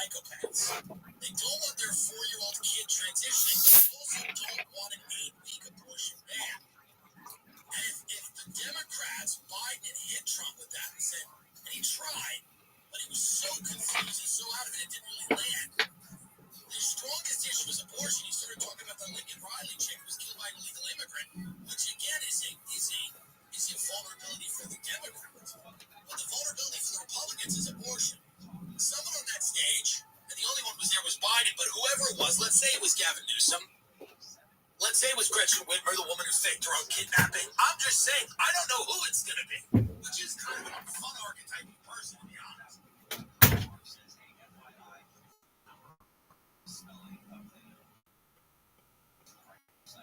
psychopaths. They don't want their 4-year-old kid transitioning, but they also don't want an 8-week abortion ban. And if the Democrats, Biden, had hit Trump with that and said, and he tried, but he was so confused and so out of it, it didn't really land. The strongest issue is abortion. He started talking about the Lincoln Riley chick who was killed by an illegal immigrant, which again is a vulnerability for the Democrats. But the vulnerability for the Republicans is abortion. Someone on that stage, and the only one who was there was Biden, but whoever it was, let's say it was Gavin Newsom, let's say it was Gretchen Whitmer, the woman who faked her own kidnapping. I'm just saying, I don't know who it's going to be, which is kind of a fun archetype of person, to be honest.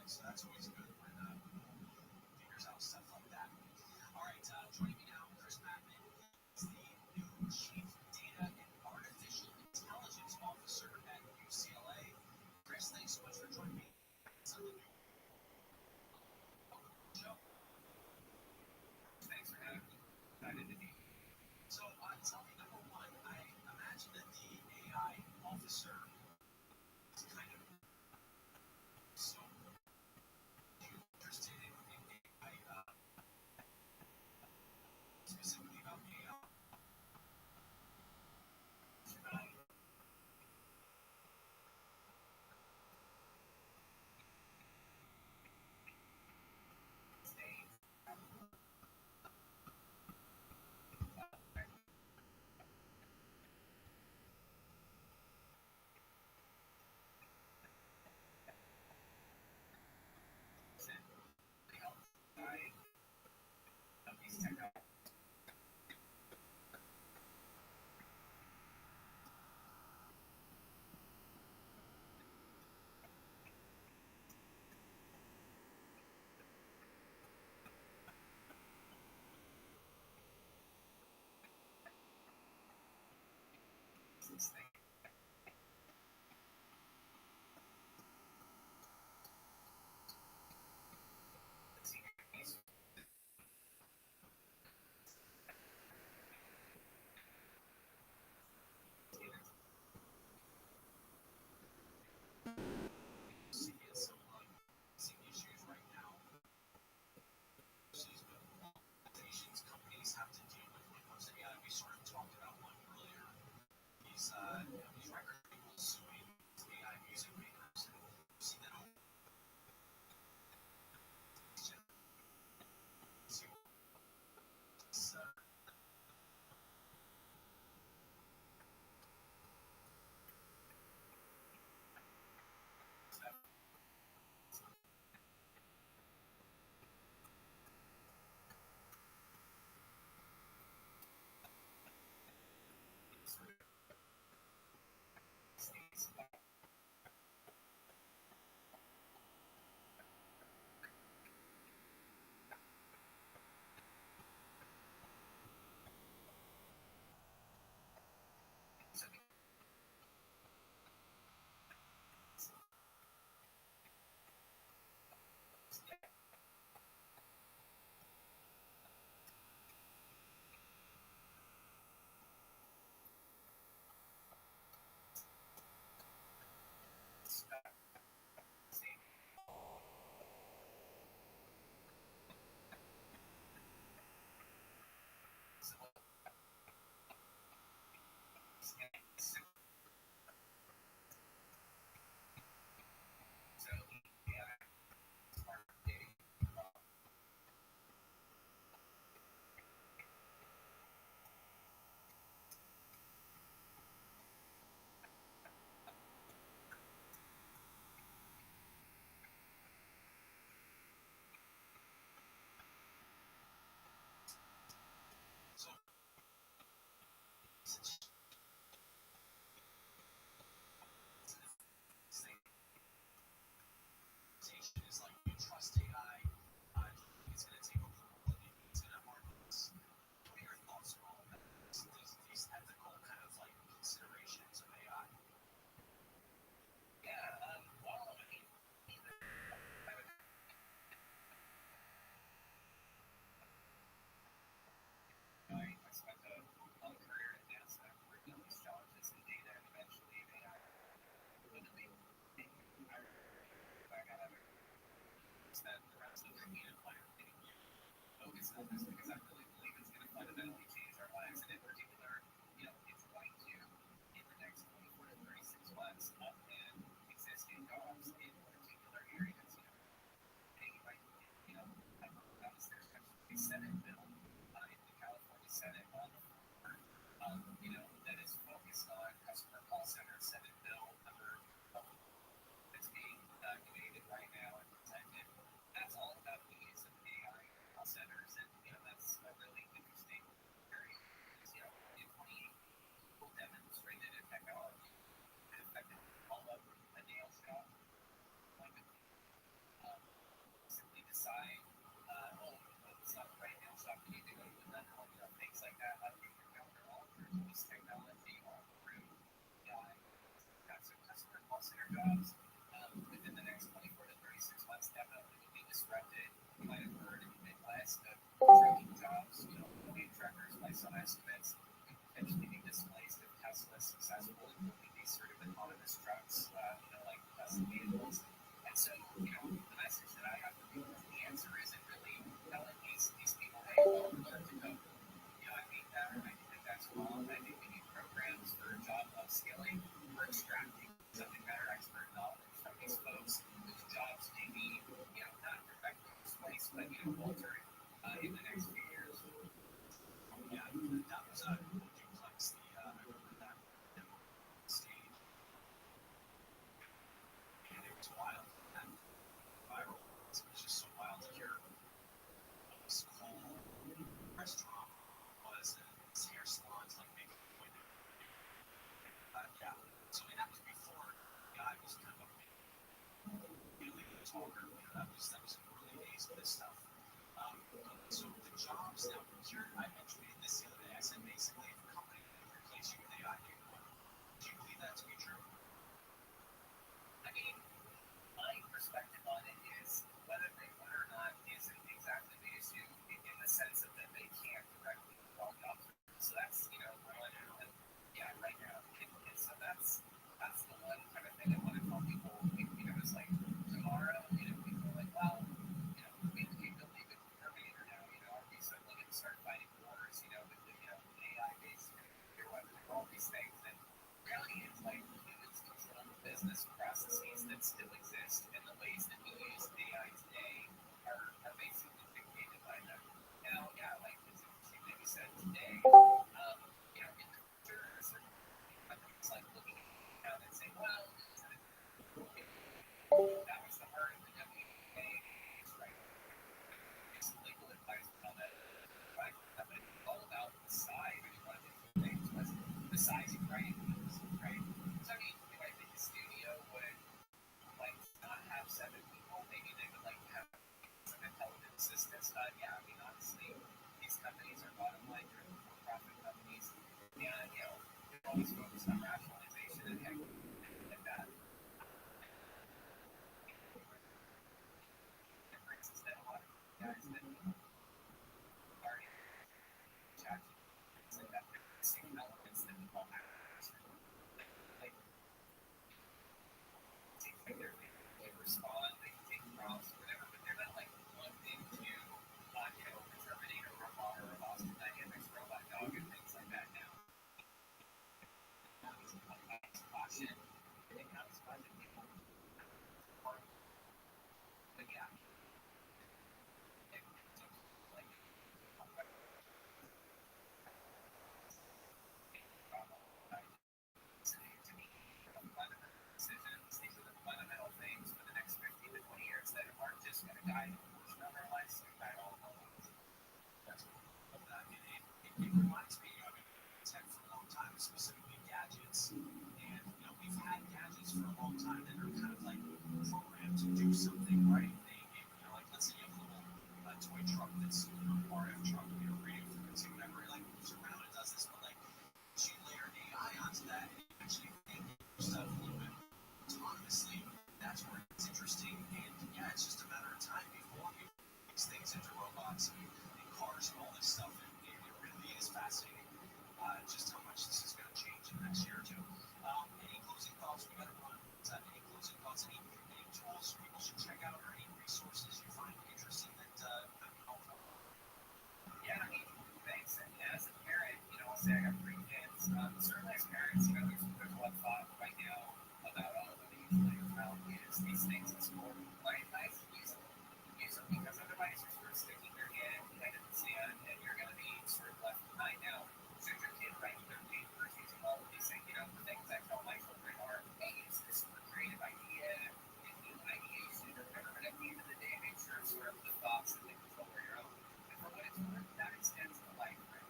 So that's always good when figures out stuff like that. All right, joining me now, Chris Mattman is the new Chief Data and Artificial Intelligence Officer at UCLA. Chris, thanks so much for joining me. Thanks for having me. Excited to be here. So, tell me, number one, I imagine that the AI officer is kind of so interested in AI, specifically about AI. Companies have to deal with when it comes to AI. We sort of talked about one earlier. These record labels suing AI music makers, and we've seen that over. Certainly as parents, there's a lot of thought right now about all of the players about these things in school. Right? Nice, use them because otherwise you're sort of sticking your head in the sand and you're going to be sort of left behind now. So your kid writing their papers using all of these things, the things I tell my children are, hey, use this for creative idea, and new ideation, or whatever. But at the end of the day, make sure it's sort of the thoughts that they control are your own. And for what it's worth, that extends to life, right?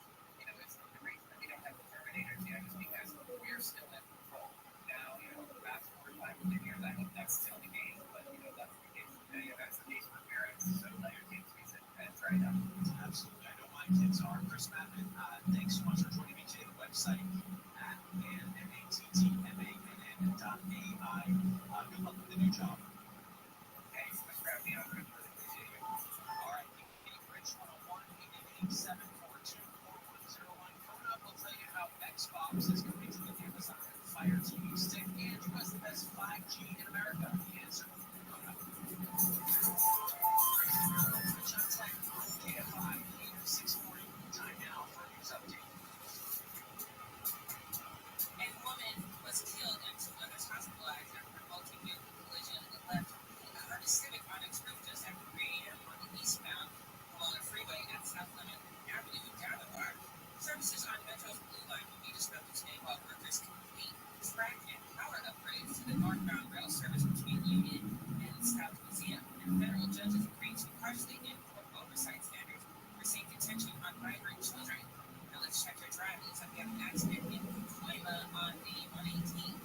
It's the reason that we don't have the Terminators yet is because we're still in control. Now, fast forward 5 to 10 years, I hope that's still the case, but that's the case. That's the case for parents. So let your kids use it and try it out. Absolutely. I know my kids are. Chris Madden, thanks so much for joining me today. The website at mattmann.ai. Good luck with the new job. Thanks so much for having me on. I really appreciate you. All right. Rich 101 888 coming up, we'll tell you how Xbox is coming to the Amazon Fire TV stick and who has the best 5G in America. The answer coming up. Rich on Tech on KFI 640. Time now for a news update. A woman was killed and 2 others hospitalized after a multi-vehicle collision that left a Civic on express just after 3 a.m. on the eastbound along a freeway at South Lemon Avenue, Boulevard. Services on Metro's Blue Line will be disrupted today while workers complete track and power upgrades to the northbound rail service between Union and South Museum. And federal judges agreed to partially import oversight standards for seeing detention on migrant children. Now let's check your drive. Looks like we have an accident in Pacoima on the 118.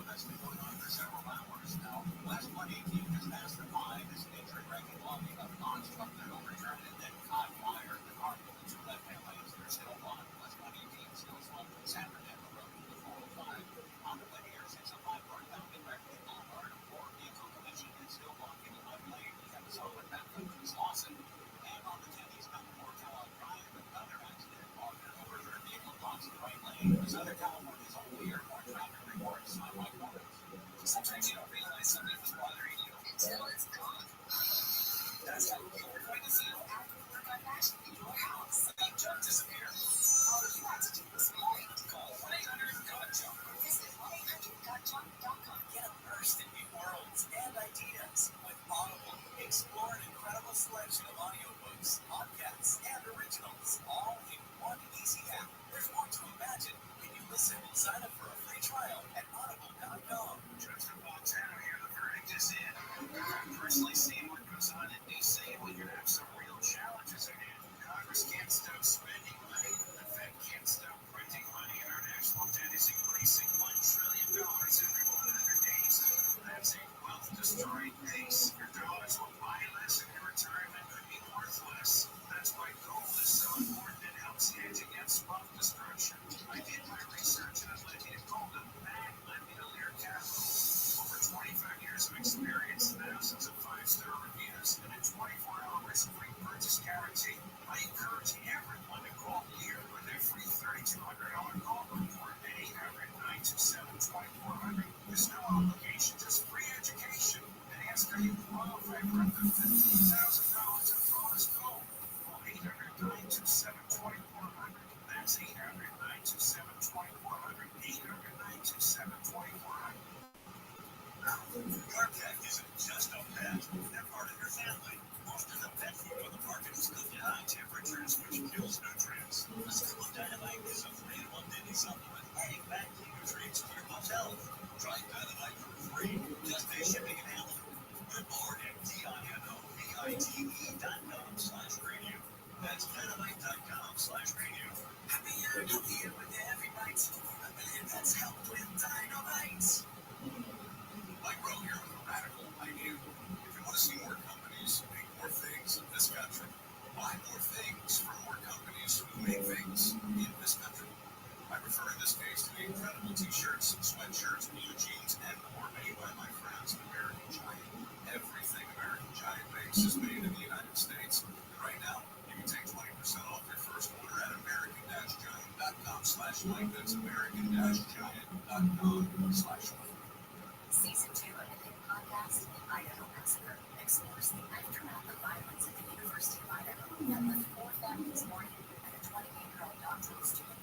That's been going on for several hours now. West 118 has passed the line as an injury wrecking logging of box truck that overturned and then caught fire. The car pulled into left-hand lanes. They're still on West 118, still slow from Sacramento Road to the 405. On the way here, 605 northbound in Reckley Boulevard, a 4-vehicle collision is still blocking the left lane. We have a solid backup to Lawson. And on the 10 eastbound 4 Kellogg Drive, another accident involving an overturned vehicle blocks the right lane. Southern California's only airport traffic reports on White Morning. Sometimes you don't realize something is bothering you until it's gone. That's how you're going to feel after work on fashion in your house. The junk disappear. All you have to do is call 1-800-GOT-JUNK or visit 1-800-GOT-JUNK.com. Get immersed in new worlds and ideas with Audible. Explore an incredible selection of audiobooks, podcasts, and originals, all in one easy app. There's more to imagine when you listen. Sign up for a free trial at audible.com. Judge in Montana here, the verdict is in. I've personally seen what goes on in D.C. when you have some real challenges ahead. Congress can't stop spending money. The Fed can't stop printing money. And our national debt is increasing $1 trillion every 100 days. That's a wealth-destroying pace. Your dollars will buy less and your retirement could be worth less. That's why gold is so important. It helps hedge against wealth destruction. I did my research and it led me to gold, a million capital. Over 25 years of experience, thousands of 5-star reviews, and a 24 hours free purchase guarantee. I encourage everyone to call here with their free $3,200 gold report at 800-927-2400. There's no obligation, just free education. And ask how you qualify for up to $15,000 in bonus gold. Call 800-927-2400. That's 800-927-2400. 800-927-2400. Your pet isn't just a pet. They're part of your family. Most of the pet food on the market is cooked at high temperatures, which kills nutrients. A scoop of Dynamite is a 3-in-1 daily supplement adding back key nutrients to your pup's health. Try Dynamite for free. Just pay shipping and handling. Learn more at DINOBITE.com/radio. That's Dynamite.com/radio. Happy year with every bite. A million pets help with Dynamite. Mike Rowe here with a radical idea. If you want to see more companies make more things in this country, buy more things from more companies who make things in this country. I refer in this case to the incredible t-shirts, sweatshirts, blue jeans, and more made by my friends at American Giant. Everything American Giant makes is made in the United States. And right now, you can take 20% off your first order at American-Giant.com/Mike. That's American-Giant.com/Mike. Season 2 of the hit podcast, Idaho Massacre, explores the aftermath of violence at the University of Idaho that left 4 families mourning and a 28-year-old doctoral student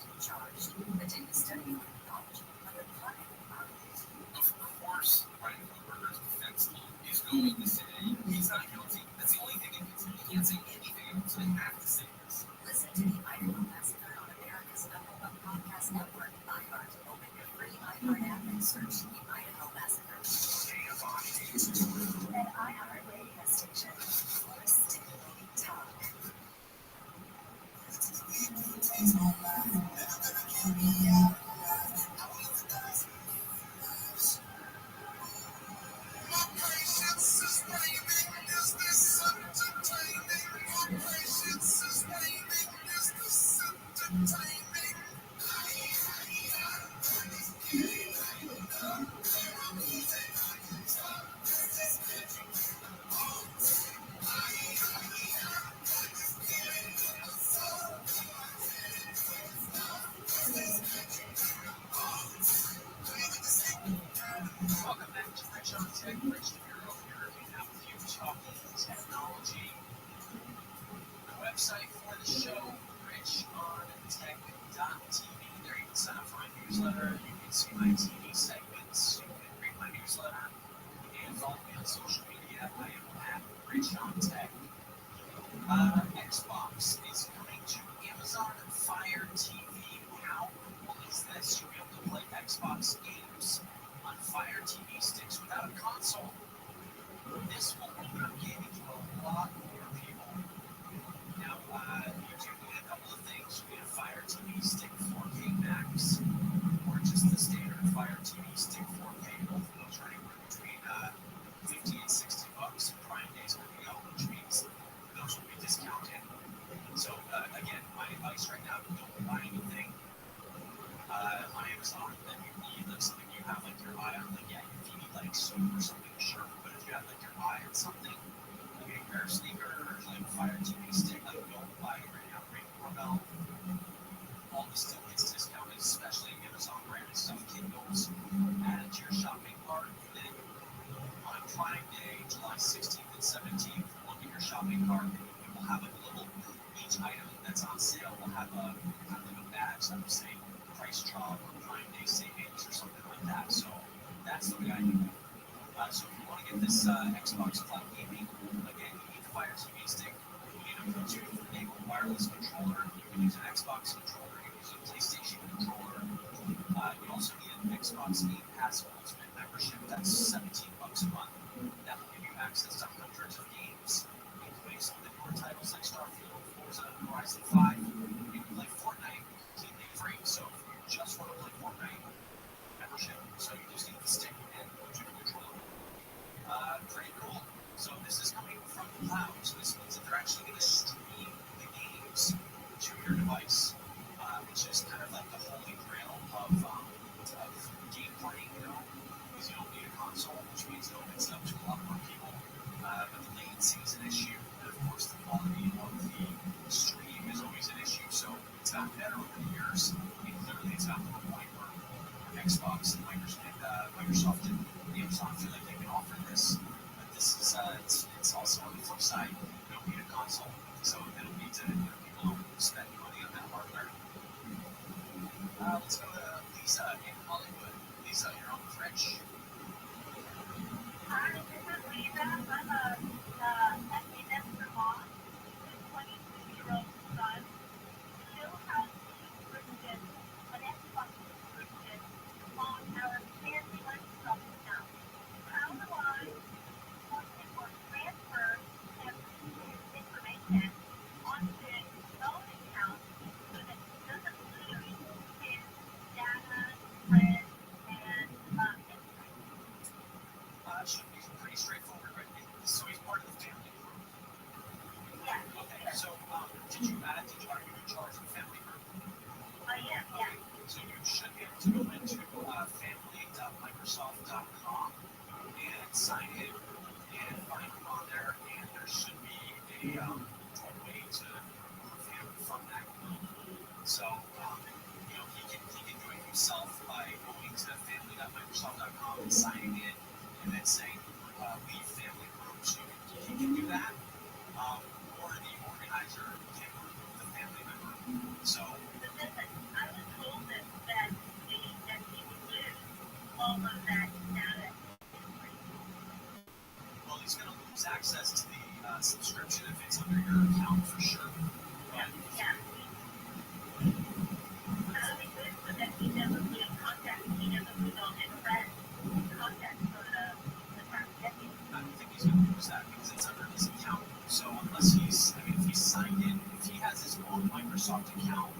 He's not guilty. That's the only thing he can say. He can't say anything, so they have to say this. Listen to the Idaho Massacre on America's #1 podcast network, iHeart. Open your free iHeart app and search the Idaho Massacre. An iHeart radio station for stimulating talk. Welcome back to Rich on Tech. Rich Bureau here. We have a few talking technology. The website for the show, richontech.tv. There you can sign up for my newsletter. You can see my TV segments. You can read my newsletter. And follow me on social media. I am at Rich on Tech. Xbox is coming to Amazon Fire TV. How cool is this? You'll be able to play Xbox games on Fire TV sticks without a console. This will open up gaming to a lot more people. Now, you do need a couple of things. You need a Fire TV stick 4K Max, or just the standard Fire TV stick 4K. Both of those are anywhere between $50 and $60. Prime Day's coming out, which means those will be discounted. So, again, my advice right now: don't buy anything on Amazon that you need, like something you have like your eye on. Like, yeah, if you need like soap or something, sure. But if you have like your eye on something, like a pair of sneakers, like a Fire TV stick, like don't buy it right now. Ring doorbell, all this stuff gets discounted, especially Amazon branded stuff. Kindles, add it to your shopping cart. Then on Prime Day, July 16th and 17th, look at your shopping cart, and it will have a little, each item that's on sale will have a kind of like a badge that will say price drop or Prime Day savings or something like that. So that's the way I do it. So if you want to get this Xbox Cloud Gaming, again, you need the Fire TV stick. You need a Bluetooth enabled wireless controller. You can use an Xbox controller. You can use a PlayStation controller. You also need an Xbox Game Pass Ultimate membership. That's $17 a month. That will give you access to hundreds of games, including some of the newer titles like Starfield, Forza Horizon 5. You can play Fortnite completely free. So if you just want to play Fortnite, membership. So you just need the stick and Bluetooth controller. Pretty cool. So this is coming from the cloud. So this means that they're actually going to stream the games to your device, which is kind of like the holy grail of game playing, because you don't need a console, which means it opens it up to a lot more people. But the latency is an issue, and of course the quality of the stream is always an issue. So it's gotten better over the years, and clearly it's gotten to a point where Xbox and Microsoft and Amazon feel like they can offer this. But this is it's also on the flip side. You don't need a console, so they don't need to. People don't spend money on that hardware. Let's go to Lisa in Hollywood. Lisa, you're on with Rich. Hi, this is Lisa. I'm a empty nester mom with a 22-year-old son. Still has an Xbox subscription on our family Microsoft account. How do I transfer his information onto his own account so that he doesn't lose his data, friends, and Instagram? Should be pretty straightforward, right? So he's part of the family group. Yeah. Okay. So are you in charge of the family group? Yeah. Okay. So you should be able to go into family.microsoft.com and sign in and find him on there, and there should be a way to remove him from that group. So he can do it himself by going to family.microsoft.com and signing in, and then saying leave family group. So he can do that, or the organizer can remove the family member. So I was told that he would lose all of that data. well, he's locked account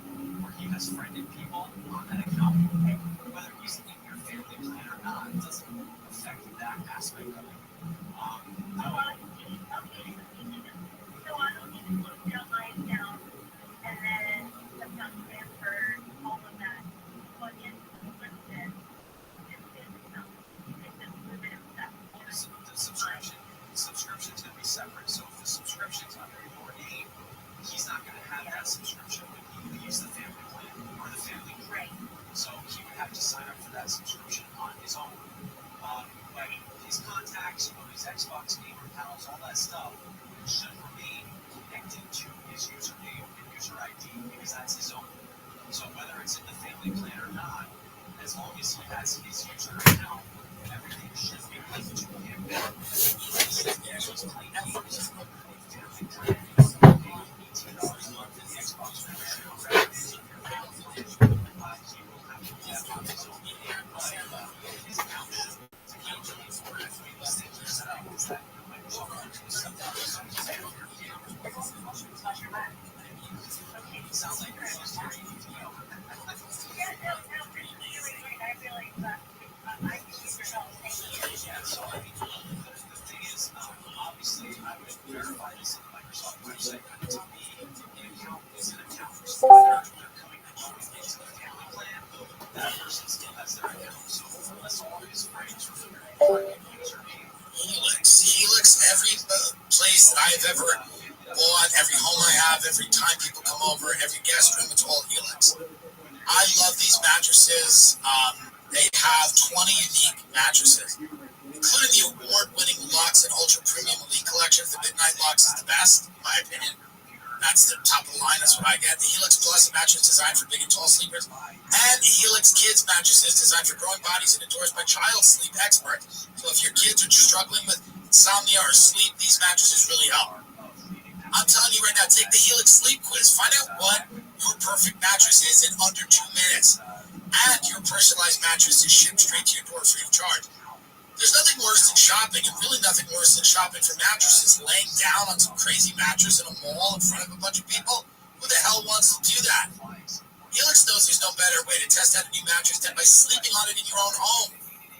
where he has friended people on that account. Whether he's in your family plan or not, it doesn't affect that aspect of it. So I don't need to close down my account and then have not transferred all of that money into listed. It's not. It's just limited stuff. The subscription's going to be separate. So if the subscription's under your name, he's not going to have that subscription when he leaves the family plan or the family group. Right. So he would have to sign up for that subscription on his own. But his contacts, his Xbox gamer accounts, all that stuff should remain connected to his username and user ID because that's his own. So whether it's in the family plan or not, as long as he has his user account, everything should be linked to him. Sounds like you're just hearing Yeah, no, it's really great. I realize that I can use your help. Thank you. yeah, so I mean, the thing is, obviously, I would verify this on the Microsoft website, but to me, an account is an account. So whether they're coming into the family plan, that person still has their account. So unless all of his friends are familiar with username. Helix, every place that I've ever bought, every home I have, every time people come over, every guest room, it's all Helix. I love these mattresses. They have 20 unique mattresses, including the award-winning Luxe and Ultra Premium Elite Collection. The Midnight Luxe is the best, in my opinion. That's the top of the line. That's what I get. The Helix Plus mattress designed for big and tall sleepers, and the Helix Kids mattresses designed for growing bodies and endorsed by child sleep experts. So if your kids are struggling with insomnia or sleep, these mattresses really help. I'm telling you right now, take the Helix Sleep Quiz. Find out what your perfect mattress is in under 2 minutes. And your personalized mattress is shipped straight to your door free of charge. There's nothing worse than shopping, and really nothing worse than shopping for mattresses. Laying down on some crazy mattress in a mall in front of a bunch of people. Who the hell wants to do that? Helix knows there's no better way to test out a new mattress than by sleeping on it in your own home.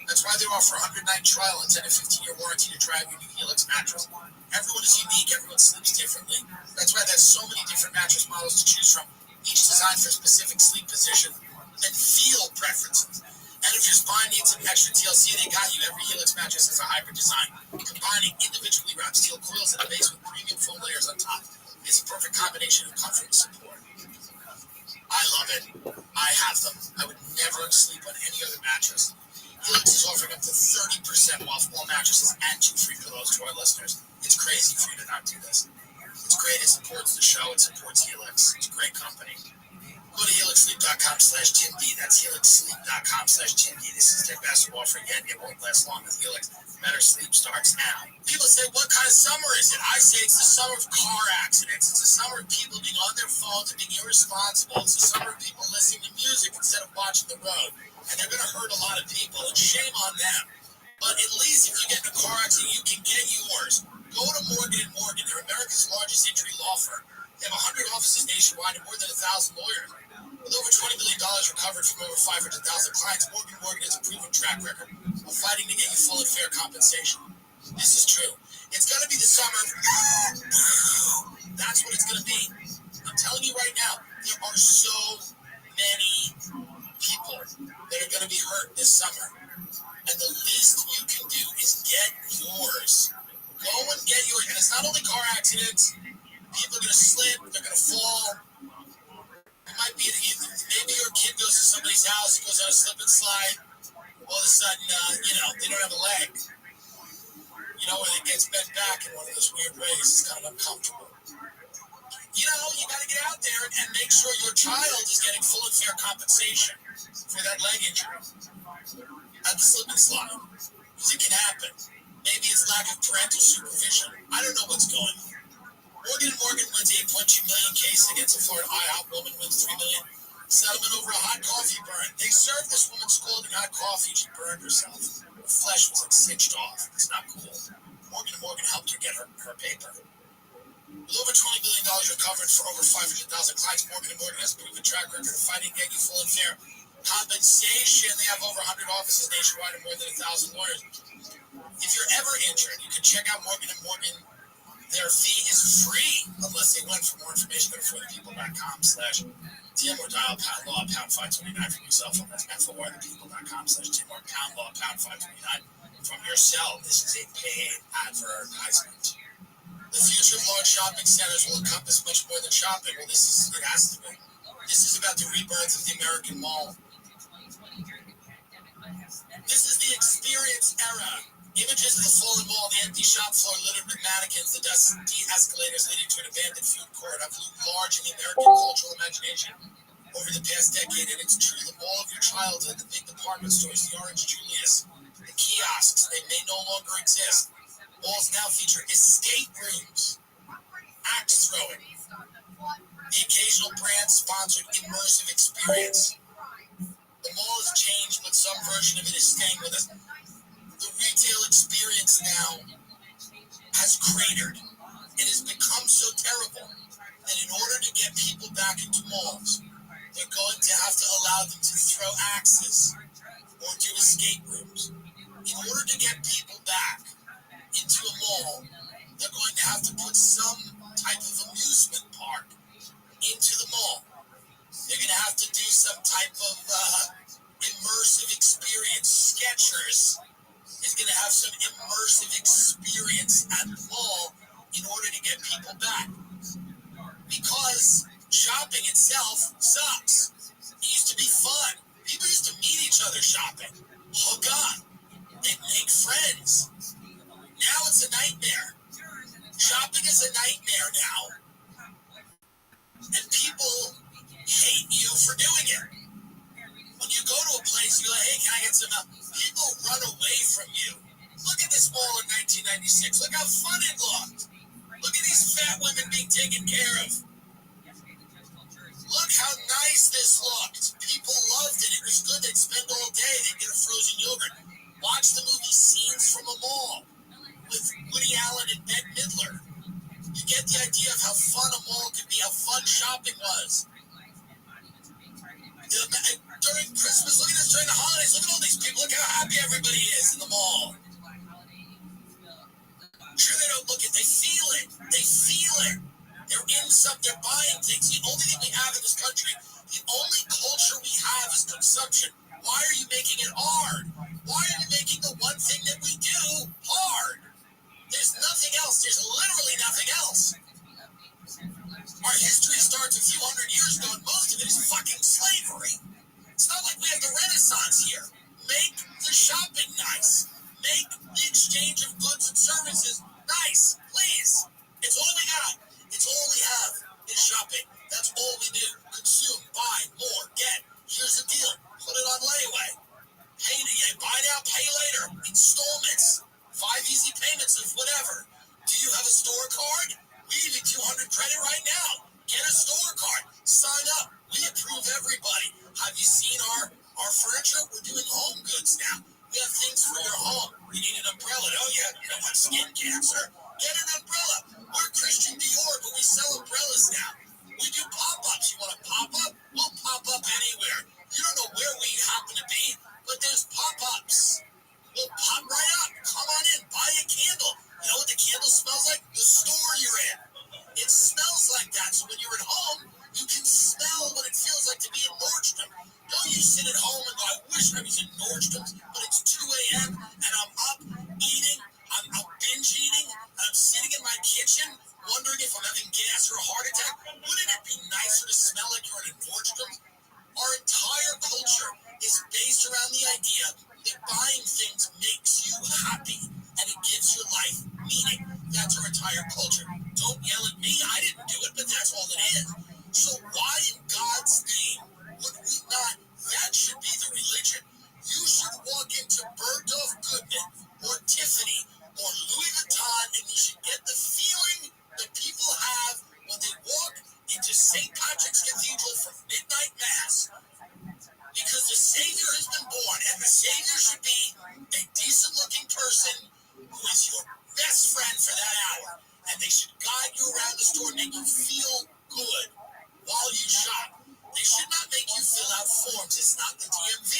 That's why they offer a 100-night trial and 10 to 15-year warranty to try out your new Helix mattress. Everyone is unique. Everyone sleeps differently. That's why there's so many different mattress models to choose from, each designed for specific sleep position and feel preferences. And if your spine needs some extra TLC, they got you. Every Helix mattress has a hybrid design, combining individually wrapped steel coils at a base with premium foam layers on top. It's a perfect combination of comfort and support. I love it. I have them. I would never sleep on any other mattress. Helix is offering up to 30% off all mattresses and 2 free pillows to our listeners. It's crazy for you to not do this. It's great. It supports the show. It supports Helix. It's a great company. Go to helixsleep.com/TimD. That's helixsleep.com/TimD. This is their best offer yet. It won't last long with Helix. Better sleep starts now. People say, what kind of summer is it? I say it's the summer of car accidents. It's the summer of people being on their phones and being irresponsible. It's the summer of people listening to music instead of watching the road. And they're going to hurt a lot of people, and shame on them. But at least if you get in a car accident, you can get yours. Go to Morgan & Morgan. They're America's largest injury law firm. They have 100 offices nationwide and more than 1,000 lawyers. With over $20 billion recovered from over 500,000 clients, Morgan & Morgan has a proven track record of fighting to get you full and fair compensation. This is true. It's going to be the summer. That's what it's going to be. I'm telling you right now, there are so many people that are going to be hurt this summer. And the least you can do is get yours. Go and get yours. And it's not only car accidents. People are going to slip. They're going to fall. It might be maybe your kid goes to somebody's house, goes on a slip and slide. All of a sudden, they don't have a leg. Or it gets bent back in one of those weird ways. It's kind of uncomfortable. You got to get out there and make sure your child is getting full and fair compensation for that leg injury at the slip and slide. Because it can happen. Maybe it's lack of parental supervision. I don't know what's going on. Morgan & Morgan wins $8.2 million case against a Florida IHOP woman, wins $3 million settlement over a hot coffee burn. They served this woman scalding hot coffee. She burned herself. Her flesh was singed off. It's not cool. Morgan & Morgan helped her get her paper. With over $20 billion recovered for over 500,000 clients, Morgan & Morgan has a proven track record of fighting to get you full and fair compensation. They have over 100 offices nationwide and more than 1,000 lawyers. If you're ever injured, you can check out Morgan & Morgan. Their fee is free unless they win. For more information, go to forthepeople.com/TM or dial pound law pound 529 from your cell phone. That's forthepeople.com/TM or pound law pound 529 from your cell. This is a paid advertisement. The future of large shopping centers will encompass much more than shopping. Well, it has to be. This is about the rebirth of the American mall. This is the experience era. Images of the fallen mall, the empty shop floor littered with mannequins, the dusty escalators leading to an abandoned food court have loomed large in the American cultural imagination over the past decade. And it's true, the mall of your childhood, the big department stores, the Orange Julius, the kiosks, they may no longer exist. Malls now feature escape rooms, axe throwing, the occasional brand-sponsored immersive experience. The mall has changed, but some version of it is staying with us. The retail experience now has cratered. It has become so terrible that in order to get people back into malls, they're going to have to allow them to throw axes or do escape rooms. In order to get people back into a mall, they're going to have to put some type of amusement park into the mall. They're going to have to do some type of immersive experience. Skechers is going to have some immersive experience at the mall in order to get people back. Because shopping itself sucks. It used to be fun. People used to meet each other shopping, hook up, and make friends. Now it's a nightmare. Shopping is a nightmare now. And people hate you for doing it. When you go to a place, you go, hey, can I get some help? People run away from you. Look at this mall in 1996. Look how fun it looked. Look at these fat women being taken care of. Look how nice this looked. People loved it. It was good. They'd spend all day. They'd get a frozen yogurt. Watch the movie Scenes from a Mall with Woody Allen and Bette Midler. You get the idea of how fun a mall could be, how fun shopping was. During Christmas, look at this, during the holidays, look at all these people, look how happy everybody is in the mall. Sure, they don't look it, they feel it. They feel it. They're in something, they're buying things. The only thing we have in this country, the only culture we have is consumption. Why are you making it hard? Why are you making the one thing that we do hard? There's nothing else. There's literally nothing else. Our history starts a few hundred years ago, and most of it is fucking slavery. It's not like we have the Renaissance here. Make the shopping nice. Make the exchange of goods and services nice, please. It's all we got. It's all we have is shopping. That's all we do. Consume, buy, more, get. Here's the deal. Put it on layaway. Buy now, pay later. Installments. 5 easy payments of whatever. Do you have a store card? We give you 200 credit right now. Get a store card. Sign up. We approve everybody. Have you seen our furniture? We're doing home goods now. We have things for your home. We need an umbrella. Oh, yeah, you don't want skin cancer? Get an umbrella. We're Christian Dior, but we sell umbrellas now. We do pop-ups. You want a pop-up? We'll pop up anywhere. You don't know where we happen to be, but there's pop-ups. We'll pop right up. Come on in. Buy a candle. You know what the candle smells like? The store you're in. It smells like that. So when you're at home, you can smell what it feels like to be in Nordstrom. Don't you sit at home and go, I wish I was in Nordstrom's, but it's 2 a.m. and I'm up eating. I'm binge eating. And I'm sitting in my kitchen wondering if I'm having gas or a heart attack. Wouldn't it be nicer to smell like you're in Nordstrom's? Our entire culture is based around the idea that buying things makes you happy and it gives your life meaning. That's our entire culture. Don't yell at me. I didn't do it, but that's all it is. So why in God's name would we not? That should be the religion. You should walk into Bergdorf Goodman or Tiffany or Louis Vuitton and you should get the feeling that people have when they walk into St. Patrick's Cathedral for midnight mass. Because the Savior has been born, and the Savior should be a decent-looking person who is your best friend for that hour. And they should guide you around the store and make you feel good while you shop. They should not make you fill out forms. It's not the DMV.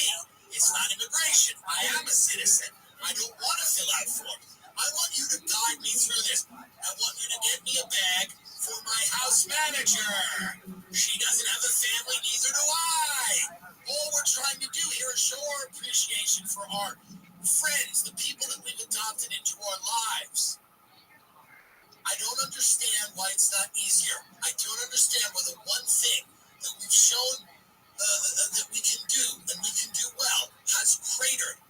It's not immigration. I am a citizen. I don't want to fill out forms. I want you to guide me through this. I want you to get me a bag for my house manager. She doesn't have a family, neither do I. All we're trying to do here is show our appreciation for our friends, the people that we've adopted into our lives. I don't understand why it's not easier. I don't understand why the one thing that we've shown that we can do, and we can do well, has cratered.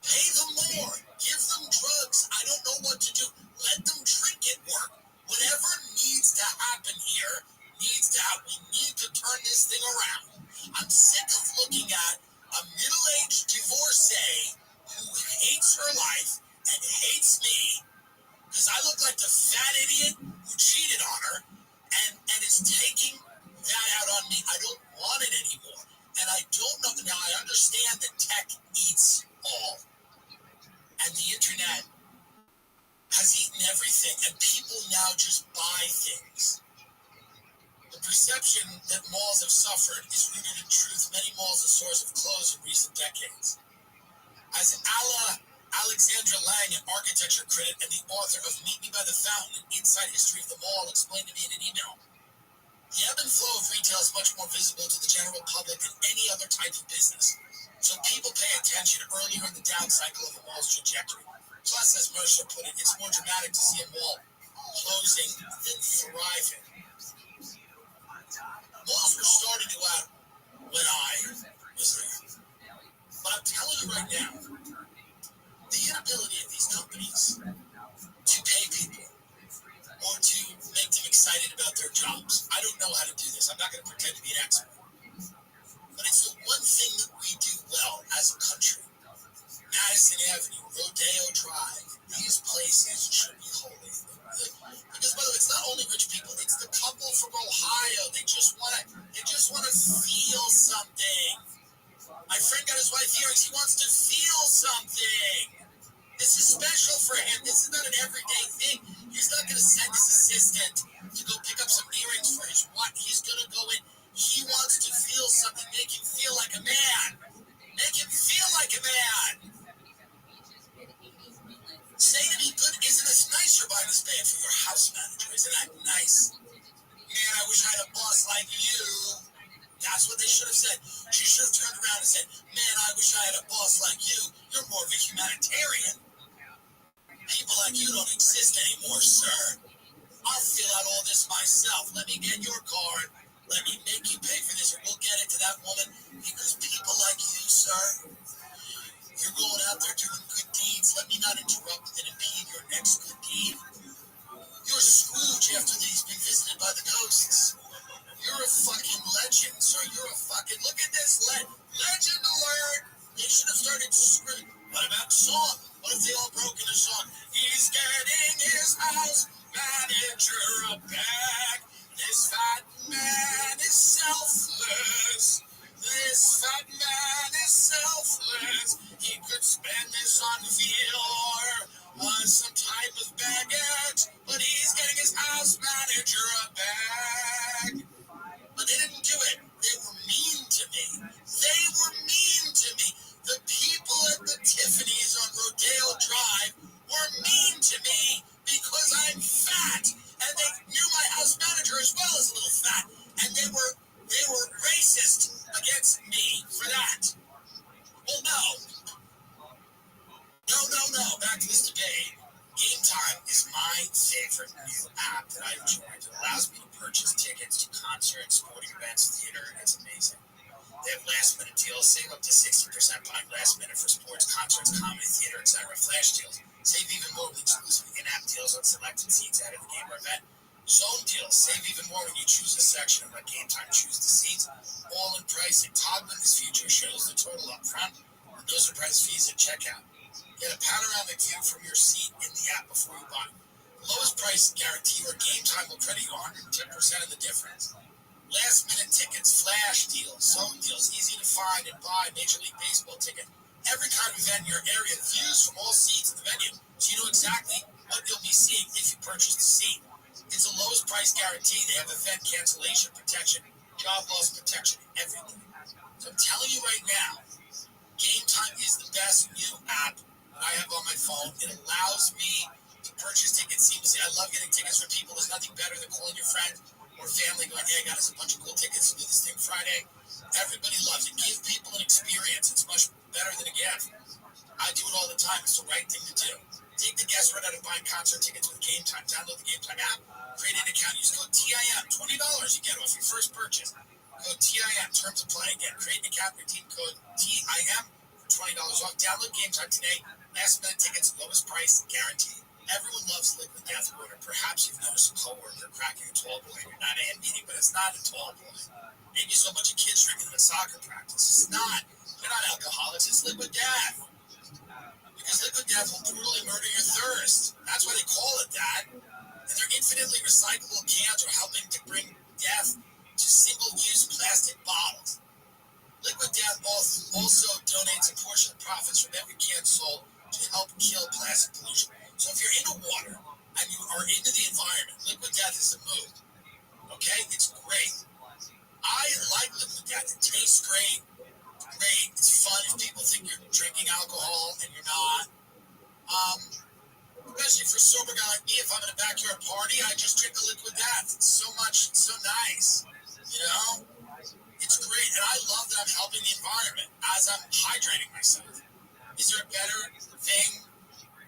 Pay them more. Give them drugs. I don't know what to do. Let them drink it work. Whatever needs to happen here needs to happen. We need to turn this thing around. I'm sick of looking at a middle-aged divorcee who hates her life and hates me because I look like the fat idiot who cheated on her and is taking that out on me. I don't want it anymore. And I don't know. Now, I understand that tech eats all. And the internet has eaten everything. And people now just buy things. The perception that malls have suffered is rooted in truth. Many malls and stores have closed in recent decades. As Alexandra Lang, an architecture critic and the author of Meet Me by the Fountain, an inside history of the mall, explained to me in an email, the ebb and flow of retail is much more visible to the general public than any other type of business. So people pay attention earlier in the down cycle of a mall's trajectory. Plus, as Mercer put it, it's more dramatic to see a mall closing than thriving. Malls were starting to out when I was there. But I'm telling you right now, the inability of these companies to pay people or to make them excited about their jobs. I don't know how to do this. I'm not going to pretend to be an expert. But it's the one thing that we do well as a country. Madison Avenue, Rodeo Drive, these places should be holy. Because, by the way, it's not only rich people, it's the couple from Ohio. They just want to feel something. My friend got his wife earrings. He wants to feel something. This is special for him. This is not an everyday thing. He's not going to send his assistant to go pick up some earrings for his wife. He's going to go in. He wants to feel something. Make him feel like a man. Make him feel like a man. Say to me, good, isn't this nice you're buying this bag for your house manager? Isn't that nice? Man, I wish I had a boss like you. That's what they should have said. She should have turned around and said, man, I wish I had a boss like you. You're more of a humanitarian. People like you don't exist anymore, sir. I'll fill out all this myself. Let me get your card. Let me make you pay for this, and we'll get it to that woman. Because people like you, sir, you're going out there doing good deeds. Let me not interrupt and impede your next good deed. You're Scrooge after he's been visited by the ghosts. You're a fucking legend, sir. You're a fucking... Look at this. Legend alert. They should have started screaming. What about song? What if they all broke into song? He's getting his house manager a bag. This fat man is selfless. This fat man is selfless. He could spend this on veal or some type of baguette, but he's getting his house manager a bag. But they didn't do it. They were mean to me. They were mean to me. The people at the Tiffany's on Rodeo Drive were mean to me because I'm fat. And they knew my house manager as well as a little fat. And they were racist against me for that. Well, no. Back to this debate. Game Time is my favorite new app that I've joined. It allows me to purchase tickets to concerts, sporting events, theater, and it's amazing. They have last-minute deals. Save up to 60% buying last minute for sports, concerts, comedy, theater, etc. Flash deals. Save even more with exclusive in-app deals on selected seats ahead of the game or event. Zone deals. Save even more when you choose a section and let Game Time choose the seats. All in pricing. Toggling this feature shows the total up front. And those are price fees at checkout. Get a panoramic view from your seat in the app before you buy. Lowest price guarantee or Game Time will credit you 110% of the difference. Last minute tickets, flash deals, zone deals, easy to find and buy, Major League Baseball ticket. Every kind of event in your area, views from all seats of the venue, so you know exactly what you'll be seeing if you purchase the seat. It's a lowest price guarantee. They have event cancellation protection, job loss protection, everything. So I'm telling you right now, Game Time is the best new app that I have on my phone. It allows me to purchase tickets seamlessly. I love getting tickets from people. There's nothing better than calling your friend or family going, hey, I got us a bunch of cool tickets to do this thing Friday. Everybody loves it. Give people an experience. It's much better than a gift. I do it all the time. It's the right thing to do. Take the guesswork out of buying concert tickets with Game Time. Download the Game Time app. Create an account. Use code TIM. $20 you get off your first purchase. Code TIM. Terms apply. Again, create an account. Redeem code TIM for $20 off. Download Game Time today. Last minute tickets. Lowest price guaranteed. Everyone loves liquid death water. Perhaps you've noticed a coworker cracking a tall boy. You're not a meeting, but it's not a tall boy. Maybe so much of kids drinking at a soccer practice. It's not. They're not alcoholics. It's liquid death. Because liquid death will brutally murder your thirst. That's why they call it that. And their infinitely recyclable cans are helping to bring death to single-use plastic bottles. Liquid Death also donates a portion of profits from every can sold to help kill plastic pollution. So if you're into water and you are into the environment, Liquid Death is the move. Okay? It's great. I like Liquid Death. It tastes great. Great. It's fun if people think you're drinking alcohol and you're not. Especially for a sober guy like me, if I'm in a backyard party, I just drink the Liquid Death. It's so nice. You know? It's great. And I love that I'm helping the environment as I'm hydrating myself. Is there a better thing?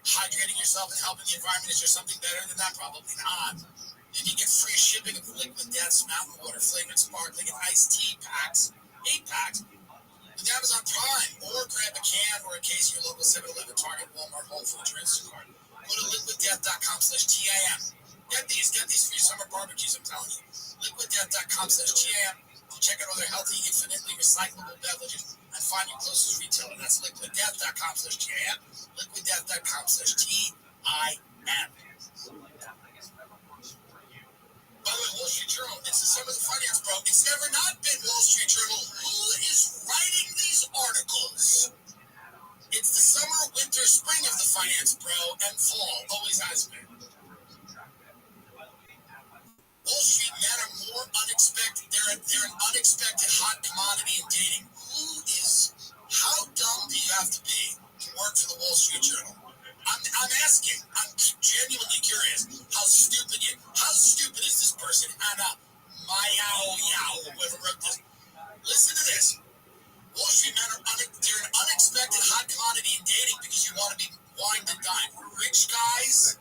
Hydrating yourself and helping the environment? Is there something better than that? Probably not. And you get free shipping of Liquid Death's mountain water flavored sparkling and iced tea packs, 8 packs, with Amazon Prime, or grab a can or a case in your local 7-Eleven, Target, Walmart, Whole Foods, or Instacart. Go to liquiddeath.com/TIM. Get these for your summer barbecues, I'm telling you. liquiddeath.com/TIM. Check out all their healthy, infinitely recyclable beverages and find your closest retailer. That's liquiddeath.com/TIM. liquiddeath.com/TIM. By the way, Wall Street Journal, it's the summer of the finance bro. It's never not been Wall Street Journal. Who is writing these articles? It's the summer, winter, spring of the finance bro, and fall. Always has been. Wall Street men are more unexpected. They're an unexpected hot commodity in dating. How dumb do you have to be to work for the Wall Street Journal? I'm asking. I'm genuinely curious. How stupid is this person? Anna Mayao, whoever wrote this. Listen to this. Wall Street men they're an unexpected hot commodity in dating because you want to be wined and dined. Rich guys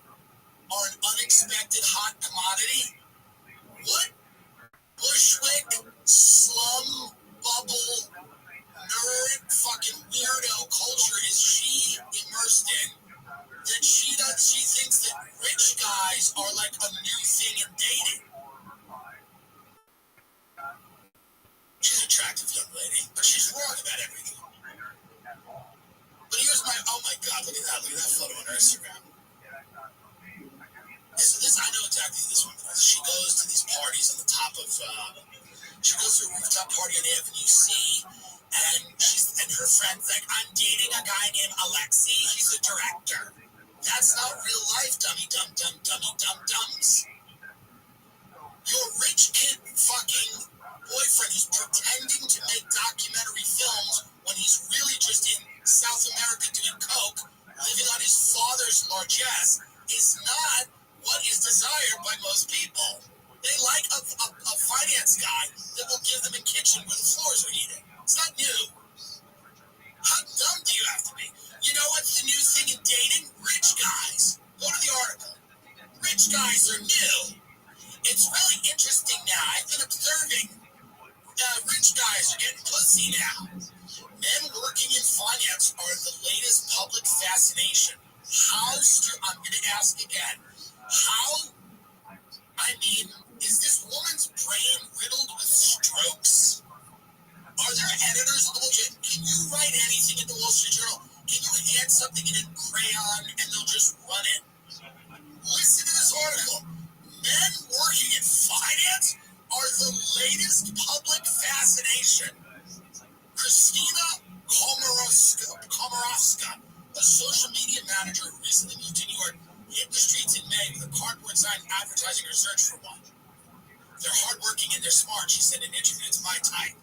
are an unexpected hot commodity. What Bushwick, slum, bubble, nerd, fucking weirdo culture is she immersed in that she thinks that rich guys are like a new thing in dating? She's an attractive young lady, but she's wrong about everything. But here's oh my God, look at that photo on her Instagram. I know exactly who this one is. She goes to these parties on the top of, she goes to a rooftop party on Avenue C, and her friend's like, I'm dating a guy named Alexi, he's a director. That's not real life, dummy dums. Your rich kid fucking boyfriend who's pretending to make documentary films when he's really just in South America doing coke, living on his father's largesse, is not what is desired by most people. They like a finance guy that will give them a kitchen where the floors are heated. It's not new. How dumb do you have to be? You know what's the new thing in dating? Rich guys. Go to the article. Rich guys are new. It's really interesting now. I've been observing rich guys are getting pussy now. Men working in finance are the latest public fascination. I'm going to ask again. Is this woman's brain riddled with strokes? Are there editors of the Wall Street? Can you write anything in the Wall Street Journal? Can you add something in crayon and they'll just run it? Listen to this article. Men working in finance are the latest public fascination. Christina Komarovska, a social media manager who recently moved to New York, hit the streets in May with a cardboard sign advertising advertising her search for one. They're hardworking and they're smart, she said in an interview. It's my type.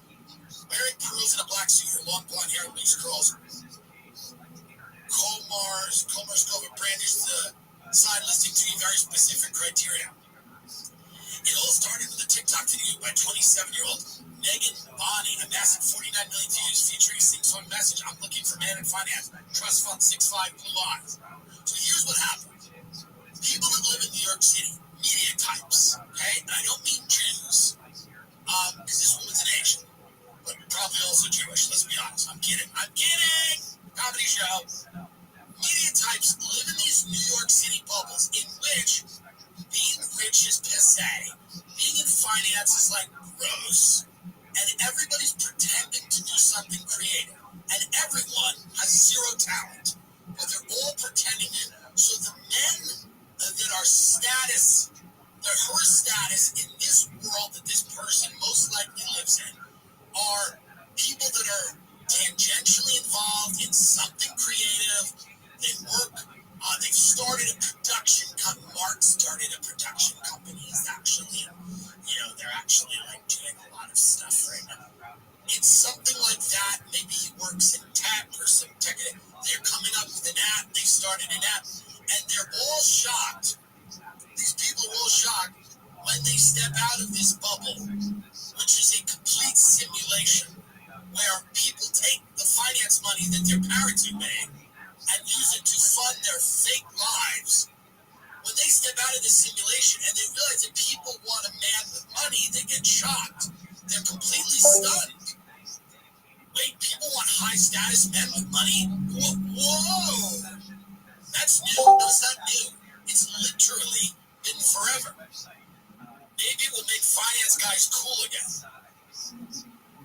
Wearing pearls in a black suit, her long blonde hair, loose curls. Comar's Cova brandished the sign listing three very specific criteria. It all started with a TikTok video by 27-year-old Megan Bonney, amassing 49 million views, featuring a sing-song message. I'm looking for man in finance. Trust fund 6'5", blue eyes. So here's what happened. People that live in New York City, media types, okay? And I don't mean Jews, because this woman's an Asian, but probably also Jewish, let's be honest. I'm kidding. Comedy show. Media types live in these New York City bubbles in which being rich is passé, being in finance is like gross, and everybody's pretending to do something creative, and everyone has zero talent, but they're all pretending it. So the men that are her status in this world that this person most likely lives in, are people that are tangentially involved in something creative. They work. They've started a production company. Mark started a production company. He's actually, they're actually like doing a lot of stuff right now. It's something like that. Maybe he works in tech or some tech. They're coming up with an app. They started an app, and they're all shocked. These people are all shocked when they step out of this bubble, which is a complete simulation, where people take the finance money that their parents have made and use it to fund their fake lives. When they step out of this simulation and they realize that people want a man with money, they get shocked. They're completely stunned. Wait, people want high status men with money? Whoa! That's new. No, it's not new. It's literally been forever. Maybe it will make finance guys cool again.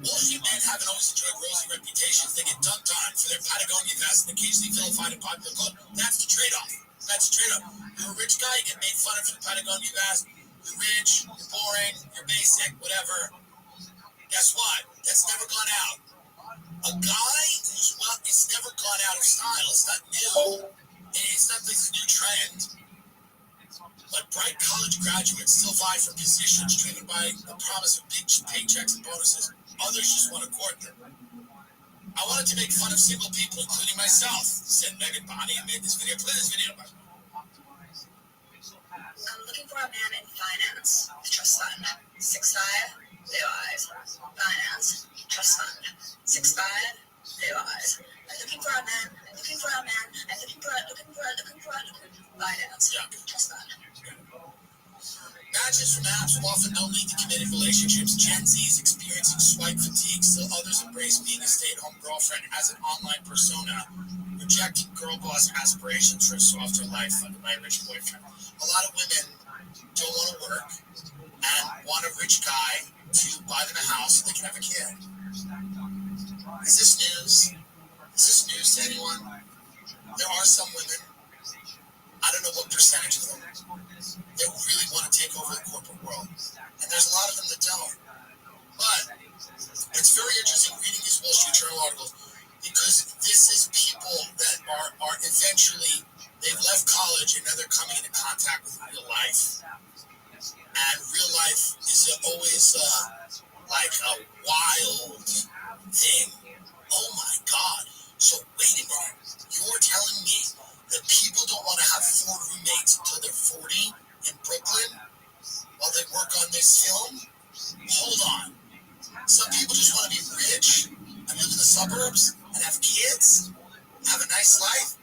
Wall Street men haven't always enjoyed rosy reputations. They get dunked on for their Patagonia vests and occasionally vilified in popular culture. That's the trade-off. You're a rich guy, you get made fun of for the Patagonia vest. You're rich, you're boring, you're basic, whatever. Guess what? That's never gone out. A guy who's it's never gone out of style. It's not new. It's not this new trend. But bright college graduates still vie for positions driven by the promise of big paychecks and bonuses. Others just want to court them. I wanted to make fun of single people, including myself, said Megan Bonney, and made this video. Play this video. I'm looking for a man in finance. Trust fund. 6'5", blue eyes. Finance. Trust fund. 6'5", blue eyes. I'm looking for a man. Finance. Yeah. Trust fund. Matches from apps often don't lead to committed relationships. Gen Z is experiencing swipe fatigue. Still others embrace being a stay-at-home girlfriend as an online persona, rejecting girl boss aspirations for a softer life under my rich boyfriend. A lot of women don't want to work and want a rich guy to buy them a house so they can have a kid. Is this news? Is this news to anyone? There are some women, I don't know what percentage of them, that really want to take over the corporate world. And there's a lot of them that don't. But it's very interesting reading these Wall Street Journal articles because this is people that are eventually, they've left college and now they're coming into contact with real life. And real life is always like a wild thing. Oh my God. So wait a minute. You're telling me that people don't want to have 4 roommates until they're 40 in Brooklyn while they work on this film? Hold on. Some people just want to be rich and live in the suburbs and have kids, have a nice life.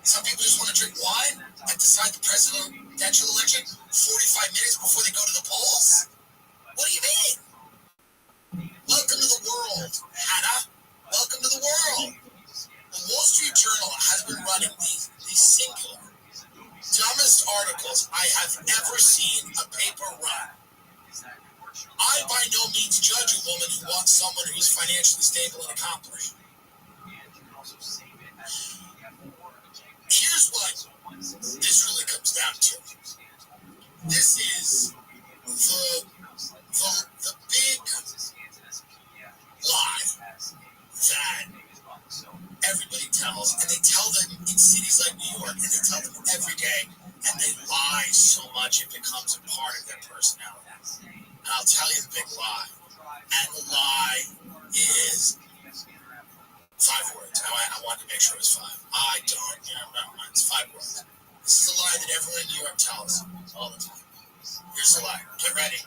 Some people just want to drink wine and decide the presidential election 45 minutes before they go to the polls. What do you mean? Welcome to the world, Hannah. Welcome to the world. The Wall Street Journal has been running these singular, dumbest articles I have ever seen a paper run. I by no means judge a woman who wants someone who is financially stable and accomplished. Here's what this really comes down to. This is the big lie that everybody tells, and they tell them in cities like New York, and they tell them every day, and they lie so much it becomes a part of their personality. And I'll tell you the big lie. And the lie is 5 words. I wanted to make sure it was 5. I don't, no, it's 5 words. This is a lie that everyone in New York tells all the time. Here's the lie. Get ready.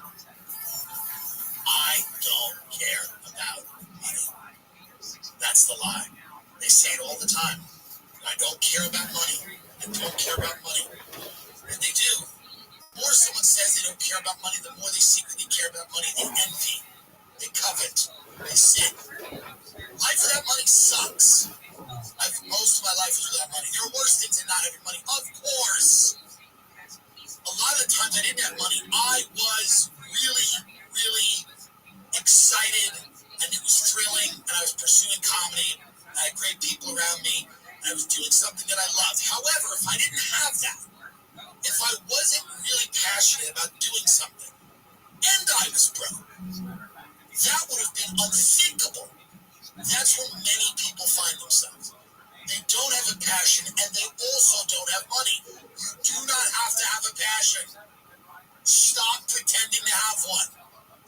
I don't care about money. That's the lie. They say it all the time. I don't care about money. I don't care about money. And they do. The more someone says they don't care about money, the more they secretly care about money. They envy. They covet. They sin. Life without money sucks. Most of my life is without money. There are worse things than not having money. Of course. A lot of the times I didn't have money, I was really, really excited, and it was thrilling, and I was pursuing comedy. I had great people around me, and I was doing something that I loved. However, if I didn't have that, if I wasn't really passionate about doing something, and I was broke, that would have been unthinkable. That's where many people find themselves. They don't have a passion, and they also don't have money. You do not have to have a passion. Stop pretending to have one.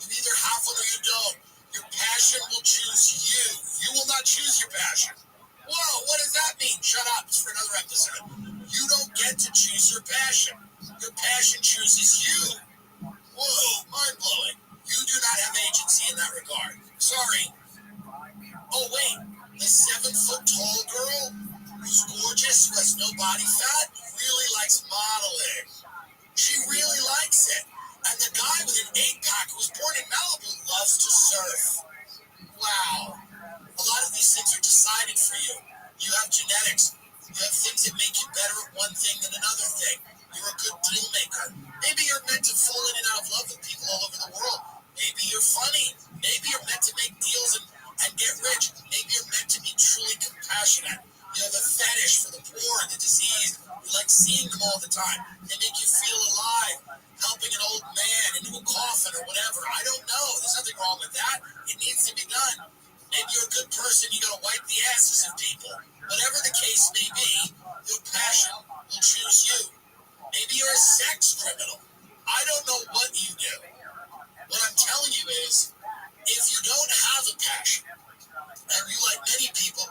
You either have one or you don't. Your passion will choose you. You will not choose your passion. Whoa, what does that mean? Shut up. It's for another episode. You don't get to choose your passion. Your passion chooses you. Whoa, mind-blowing. You do not have agency in that regard. Sorry. Oh, wait. The 7-foot-tall girl who's gorgeous, who has no body fat, really likes modeling. She really likes it. And the guy with an 8-pack who was born in Malibu loves to surf. Wow. A lot of these things are decided for you. You have genetics. You have things that make you better at one thing than another thing. You're a good deal maker. Maybe you're meant to fall in and out of love with people all over the world. Maybe you're funny. Maybe you're meant to make deals and get rich. Maybe you're meant to be truly compassionate. You have a fetish for the poor and the diseased. You like seeing them all the time. They make you feel alive. Helping an old man into a coffin or whatever. I don't know. There's nothing wrong with that. It needs to be done. Maybe you're a good person. You gotta wipe the asses of people. Whatever the case may be, your passion will choose you. Maybe you're a sex criminal. I don't know what you do. What I'm telling you is, if you don't have a passion, and you, like many people,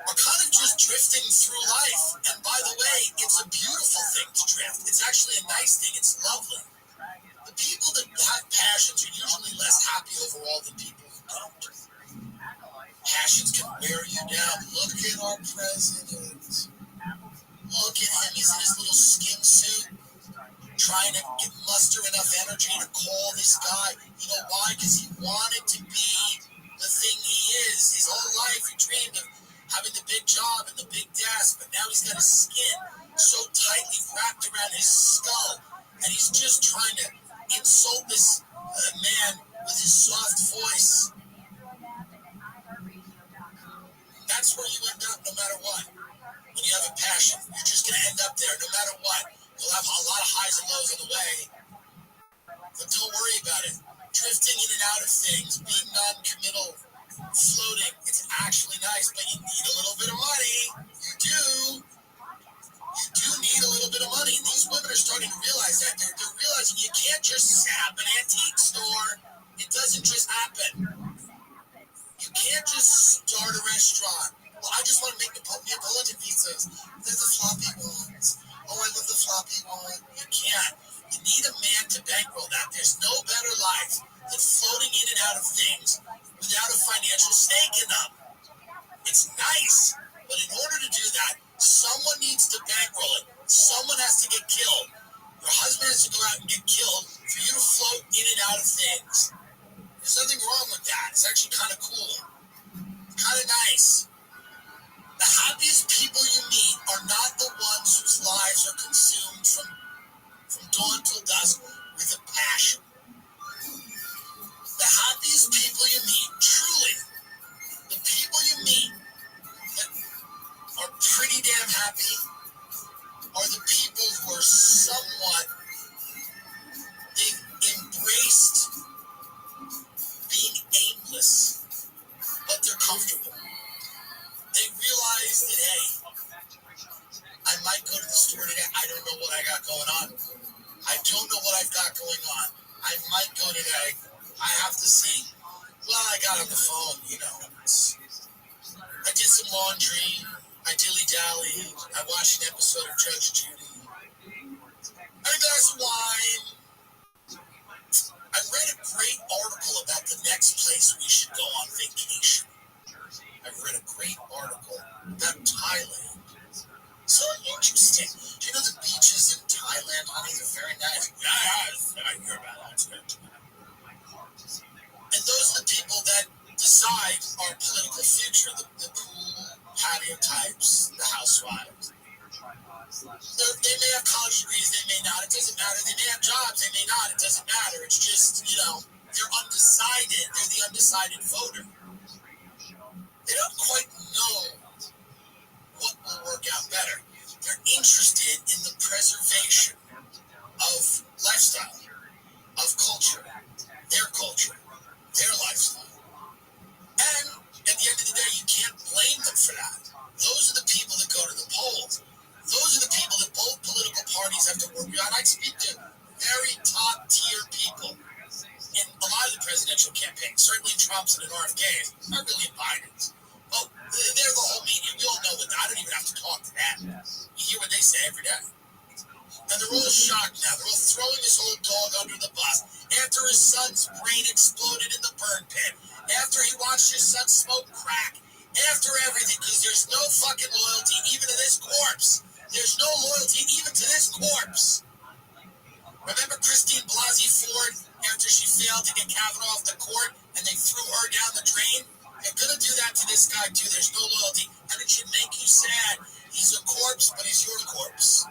are kind of just drifting through life. And by the way, it's a beautiful thing to drift. It's actually a nice thing. It's lovely. The people that have passions are usually less happy overall than people who don't. Passions can wear you down. Look at our president. Look at him. He's in his little skin suit, trying to muster enough energy to call this guy. You know why? Because he wanted to be the thing he is. His whole life he dreamed of having the big job and the big desk, but now he's got his skin so tightly wrapped around his skull, and he's just trying to insult this man with his soft voice. That's where you end up no matter what. When you have a passion, you're just going to end up there no matter what. You'll have a lot of highs and lows on the way, but don't worry about it. Drifting in and out of things, being non-committal, floating, it's actually nice, but you need a little bit of money. You do. You do need a little bit of money. And these women are starting to realize that. They're realizing you can't just zap an antique store. It doesn't just happen. You can't just start a restaurant. Well, I just want to make Neapolitan pizzas. There's the floppy ones. Oh, I love the floppy one. You can't. You need a man to bankroll that. There's no better life than floating in and out of things without a financial stake in them. It's nice, but in order to do that, someone needs to bankroll it. Someone has to get killed. Your husband has to go out and get killed for you to float in and out of things. There's nothing wrong with that. It's actually kind of cool. It's kind of nice. The happiest people you meet are not the ones whose lives are consumed from dawn till dusk with a passion. The happiest people you meet, truly, the people you meet that are pretty damn happy are the people who are somewhat, they've embraced being aimless, but they're comfortable. got going on. I don't know what I've got going on. I might go today. I have to see. Well, I got on the phone, you know. I did some laundry. I dilly-dally. I watched an episode of Judge Judy. I had a glass of wine. I read a great article about the next place we should go on vacation. I read a great article about Thailand. So interesting. Do you know the beaches in Thailand, honey, they're very nice? Yeah, I hear about that. It's good. And those are the people that decide our political future, the pool patio types, the housewives. They may have college degrees, they may not. It doesn't matter. They may have jobs, they may not. It doesn't matter. It's just, you know, they're undecided. They're the undecided voter. They don't quite know what will work out better. They're interested in the preservation of lifestyle, of culture, their lifestyle. And at the end of the day, you can't blame them for that. Those are the people that go to the polls. Those are the people that both political parties have to work with. I speak to very top-tier people in a lot of the presidential campaigns, certainly Trump's and RFK's, not really Biden's. Oh, they're the whole media. We all know what. I don't even have to talk to them. You hear what they say every day. And they're all shocked now. They're all throwing this old dog under the bus after his son's brain exploded in the burn pit, after he watched his son smoke crack, after everything, because there's no fucking loyalty even to this corpse. There's no loyalty even to this corpse. Remember Christine Blasey Ford after she failed to get Kavanaugh off the court and they threw her down the drain? They're going to do that to this guy too. There's no loyalty. And it should make you sad. He's a corpse, but he's your corpse.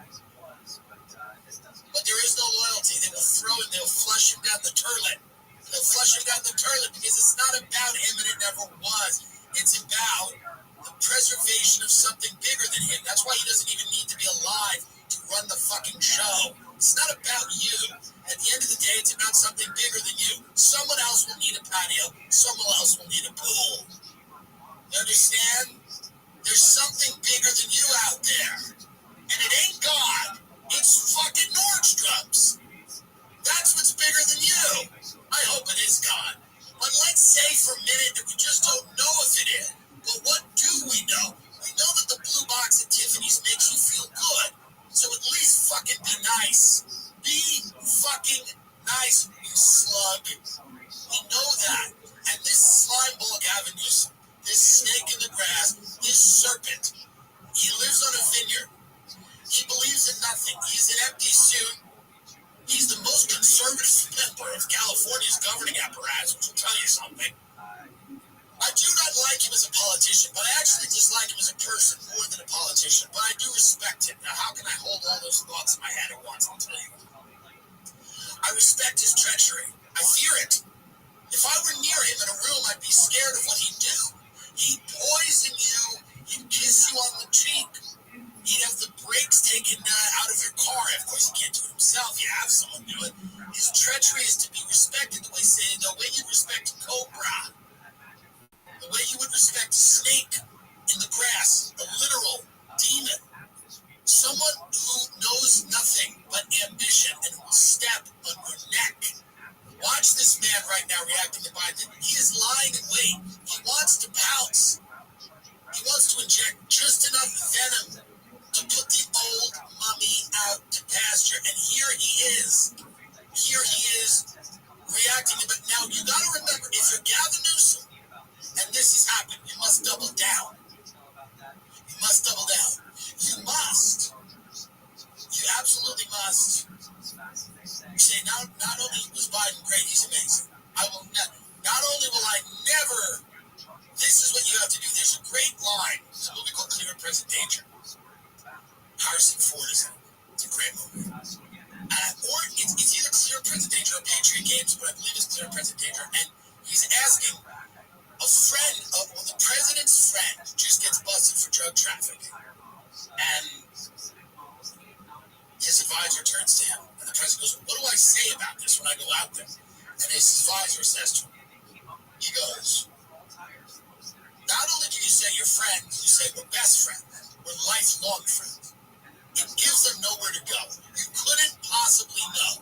But there is no loyalty. They will throw him. They'll flush him down the toilet. They'll flush him down the toilet because it's not about him and it never was. It's about the preservation of something bigger than him. That's why he doesn't even need to be alive to run the fucking show. It's not about you. At the end of the day, it's about something bigger than you. Someone else will need a patio. Someone else will need a pool. You understand? There's something bigger than you out there. And it ain't God. It's fucking Nordstrom's. That's what's bigger than you. I hope it is God. But let's say for a minute that we just don't know if it is. But what do we know? We know that the blue box at Tiffany's makes you feel good. So at least fucking be nice. Be fucking nice, you slug. We know that. And this slime ball Gavin Newsom, this snake in the grass, this serpent, he lives on a vineyard. He believes in nothing. He's an empty suit. He's the most conservative member of California's governing apparatus, which will tell you something. I do not like him as a politician, but I actually dislike him as a person more than a politician. But I do respect him. Now, how can I hold all those thoughts in my head at once? I'll tell you. I respect his treachery. I fear it. If I were near him in a room, I'd be scared of what he'd do. He'd poison you. He'd kiss you on the cheek. He'd have the brakes taken out of your car. Of course, he can't do it himself. You have someone do it. His treachery is to be respected the way you respect Cobra. The way you would respect a snake in the grass, a literal demon. Someone who knows nothing but ambition and will step on your neck. Watch this man right now reacting to Biden. He is lying in wait. He wants to pounce. He wants to inject just enough venom to put the old mummy out to pasture. And here he is. Here he is reacting. But now you got to remember, if you're Gavin Newsom, and this has happened, you must double down. You must double down. You must. You absolutely must. You say, not only was Biden great, he's amazing. Not only will I never, this is what you have to do. There's a great line. It's a movie called Clear and Present Danger. Harrison Ford is in it. It's a great movie. Or it's either Clear and Present Danger or Patriot Games, but I believe it's Clear and Present Danger. And he's asking, a friend of the president's friend just gets busted for drug trafficking. And his advisor turns to him, and the president goes, what do I say about this when I go out there? And his advisor says to him, he goes, not only do you say you're friends, you say we're best friends, we're lifelong friends. It gives them nowhere to go. You couldn't possibly know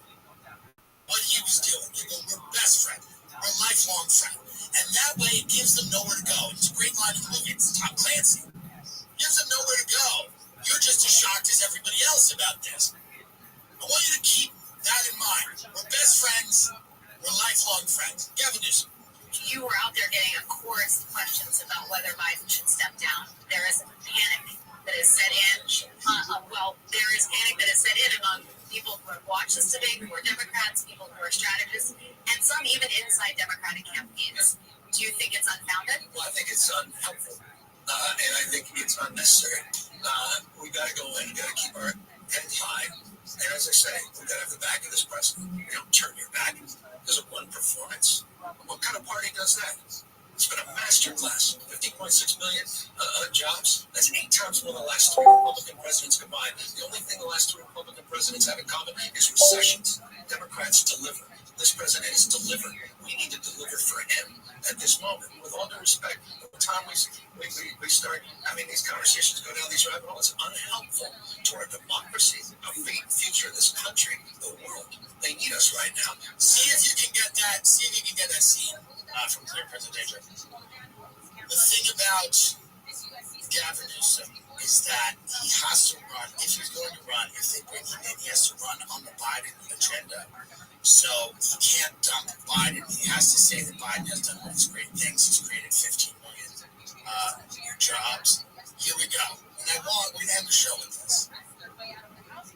what he was doing. You go, we're best friends. We're lifelong friends. And that way it gives them nowhere to go. It's a great line in the movie. It's Tom Clancy. It gives them nowhere to go. You're just as shocked as everybody else about this. I want you to keep that in mind. We're best friends. We're lifelong friends. Gavin Newsom. You were out there getting a chorus of questions about whether Biden should step down. There is panic that is set in. There is panic that is set in among people who have watched this debate, who are Democrats, people who are strategists, and some even inside Democratic campaigns. Do you think it's unfounded? Well, I think it's unhelpful. And I think it's unnecessary. We got to go in, we got to keep our head high. And as I say, we got to have the back of this president. You don't turn your back because of one performance. What kind of party does that? It's been a masterclass. 50.6 million jobs. That's 8 times more than the last 3 Republican presidents combined. The only thing the last 3 Republican presidents have in common is recessions. Democrats deliver. This president has delivered. We need to deliver for him at this moment. With all due respect, by the time we start having these conversations, go down these rabbit holes, it's unhelpful to our democracy, our future of this country, the world. They need us right now. See if you can get that. See if you can get that scene from Clear Presentation. The thing about Gavin Newsom is that he has to run. If he's going to run, if they bring him in, he has to run on the Biden agenda. So he can't dump Biden. He has to say that Biden has done all these great things. He's created 15 million new jobs. Here we go. And we end the show with this.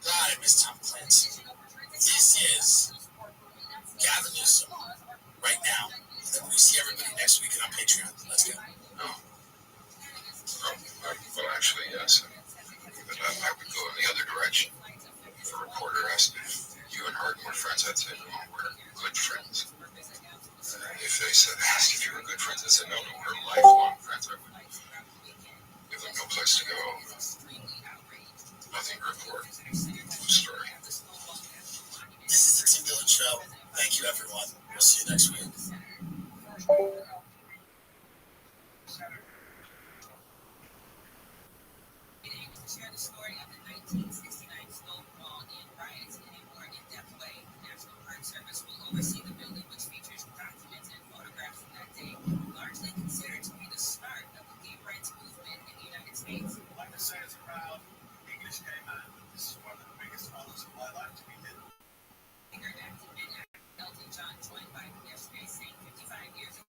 God, I miss Tom Clancy. This is Gavin Newsom right now. And then we see everybody next week on Patreon. Let's go. Well, actually, yes. But I would go in the other direction. If a reporter asked if you and Harden were friends, I'd say, no, we're good friends. If they asked if you were good friends, I'd say, no, we're lifelong friends. I would give them no place to go. Nothing to report. Story. This is the Tim Dillon Show. Thank you, everyone. We'll see you next week. Share the story of the 1969 Stonewall Inn riots in a more in-depth way. The National Park Service will oversee the building, which features documents and photographs from that day, largely considered to be the start of the gay rights movement in the United States. I'd like to say as a proud English gay man, this is one of the biggest honors of my life to be here. Elton John joined Biden yesterday, saying 55 years ago,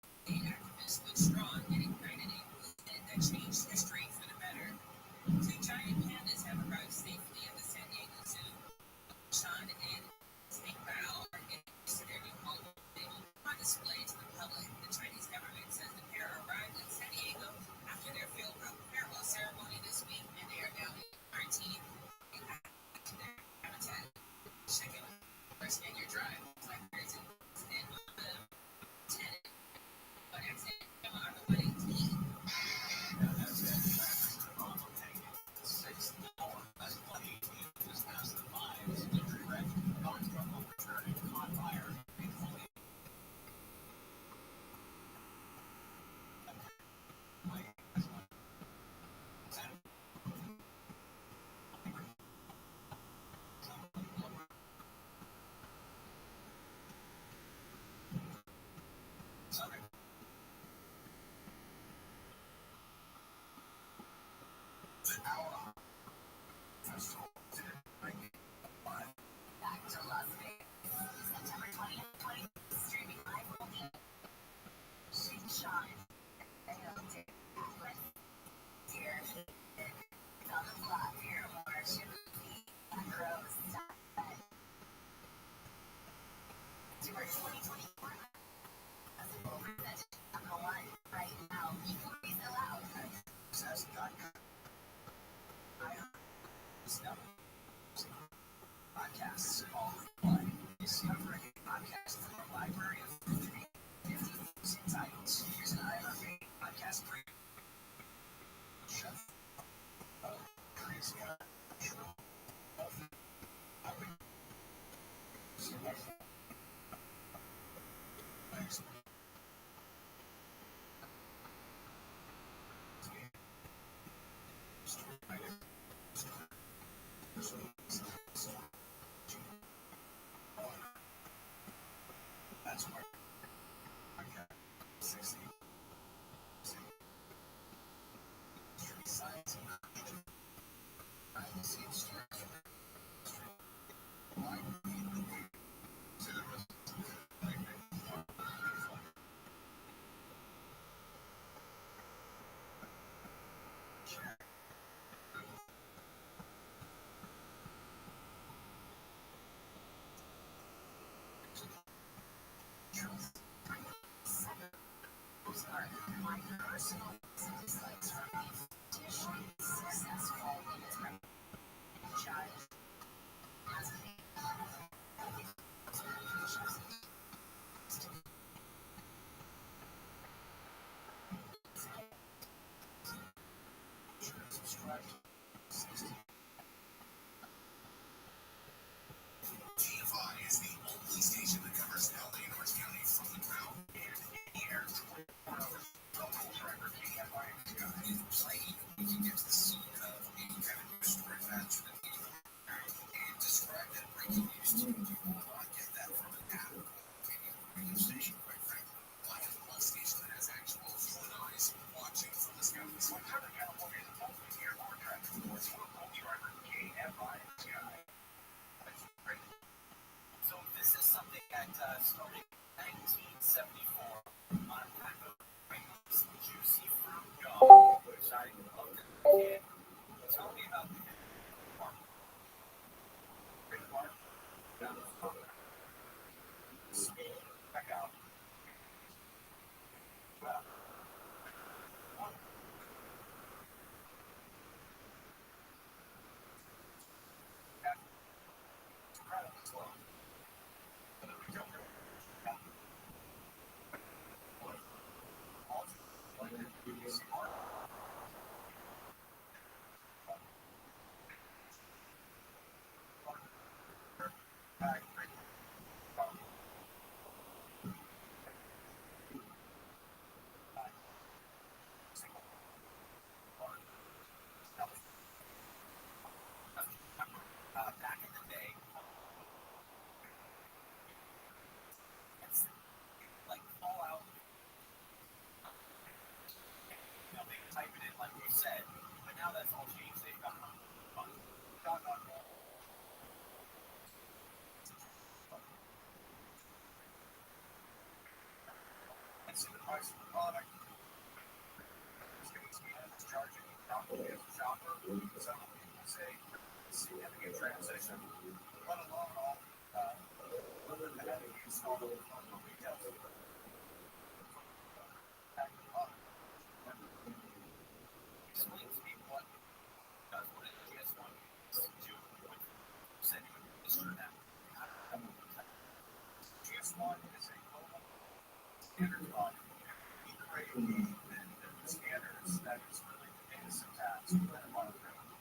price of the product. It's going to be charging probably as a shopper. Some people say significant transition, let alone all other than having installed on the retail store. Explain to me what does what it is one do what you said you would administer that. GS1 is a global standard body. We create the standards that is really the Guinness and tax that are on the road.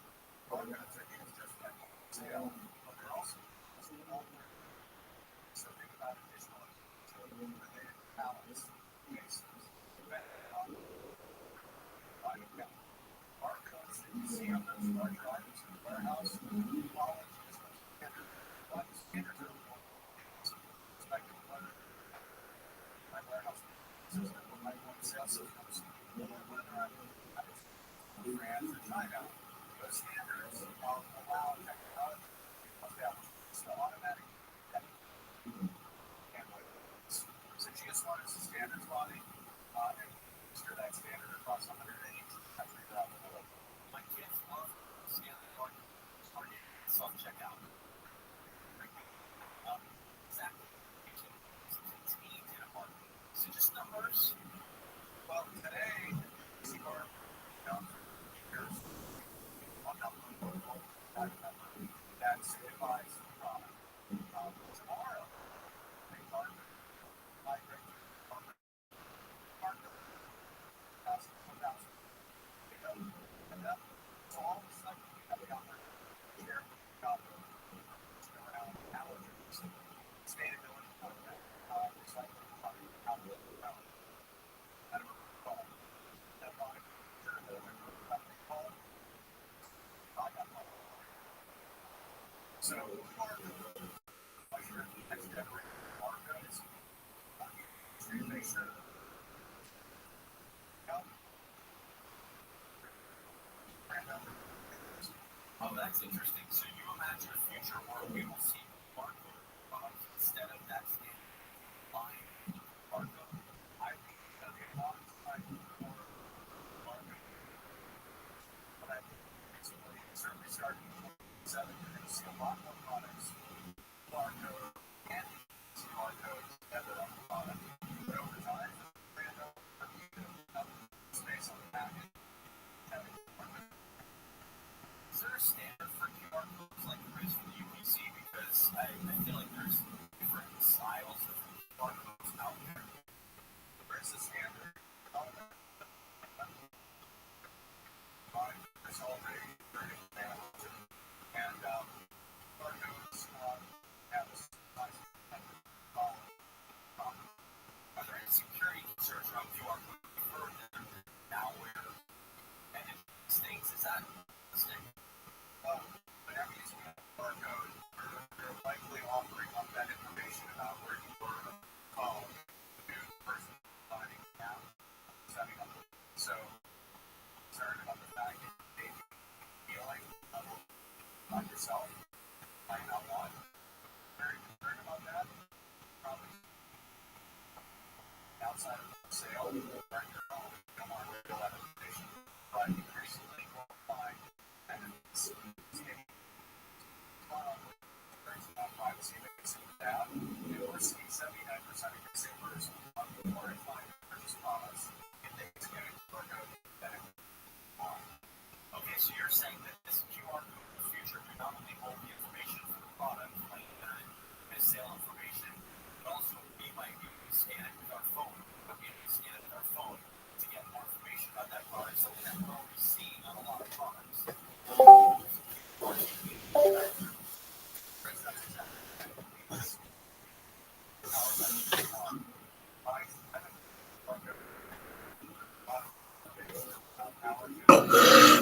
Barcodes are used just like sale, but they're also so think about additional related balance cases. Barcodes that you see on those larger items in the warehouse, quality is standard. But standards are important. Respective whether my warehouse system or my point of sale systems, or whether I'm in France or China, those standards allow technology to automatic so GS1 is a standards body, and administer that standard across 180 countries around the world. My kids love standard target self-checkout. Exactly. It's contained in a market. So just numbers. Well, today, we are years on that number that signifies the product. Tomorrow, they migrate to market. So all of a sudden, we have the opportunity to share around allergens, sustainability content, recycling content, how to live around that product. That product, sure, that company called, I got one. So, next generation barcodes, to make sure. Oh, that's interesting. So you imagine a future where we will see barcode products instead of that standard line barcode. I think that a lot of time for barcode, but I think recently, certainly starting in 2007, you're going to see a lot more products, barcode and barcode together on the product. But over time, we're going to space on the package. Is there a standard for QR codes like there is for the UPC? Because I feel like there's different styles of QR codes out there. There is a standard. There's already very advanced. And QR codes have a size of are there any security concerns around QR codes further malware and these things? Is that listening? Well, whenever you see a barcode, they're likely offering up that information about where you were, the person signing out, setting up. So, concerned about the fact that you may be feeling on yourself, might not want. Very concerned about that. Probably outside of the sale, right your own, you don't want to reveal that information. But increasingly, you'll find that it's privacy makes it down. You'll see 79% of consumers on the more inclined to purchase products if they can get a QR code better. Okay, so you're saying that this QR code in the future could not only hold the information for the product, like the sale information, but also we might be able to scan it with our phone. We'll be able to scan it with our phone to get more information about that product, something that we're already seeing on a lot of products.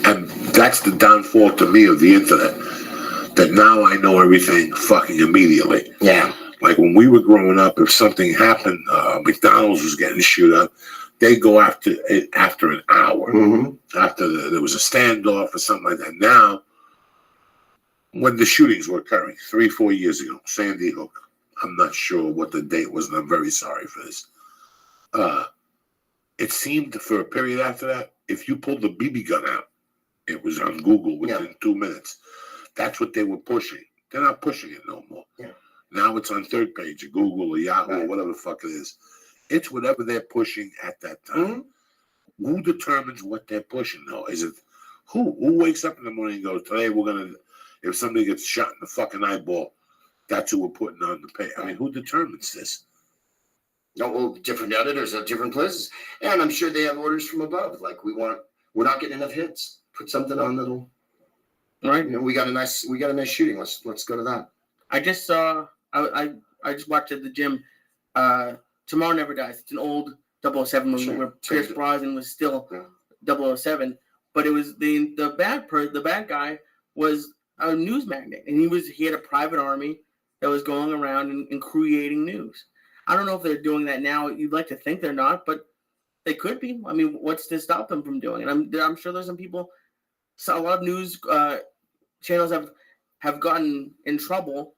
And that's the downfall to me of the internet. That now I know everything fucking immediately. Yeah. Like when we were growing up, if something happened, McDonald's was getting shoot up, they go after it after an hour. Mm-hmm. After there was a standoff or something like that. Now, when the shootings were occurring 3-4 years ago, Sandy Hook, I'm not sure what the date was, and I'm very sorry for this. it seemed for a period after that, if you pulled the BB gun out, it was on Google within 2 minutes. That's what they were pushing. They're not pushing it no more. Yeah. Now it's on third page of Google or Yahoo or whatever the fuck it is. It's whatever they're pushing at that time. Who determines what they're pushing, though? Is it who wakes up in the morning and goes, today we're going to, if somebody gets shot in the fucking eyeball, that's who we're putting on the page. I mean, who determines this? No, well, different editors at different places. And I'm sure they have orders from above. Like, we're not getting enough hits. Put something on that'll, Right. you know, we got a nice shooting. Let's go to that. I just saw, I just watched at the gym, Tomorrow Never Dies. It's an old 007 movie where Pierce Brosnan was still 007, but it was the bad guy was a news magnate, and he had a private army that was going around and creating news. I don't know if they're doing that now. You'd like to think they're not, but they could be. I mean, what's to stop them from doing it? I'm sure there's some people. So a lot of news channels have gotten in trouble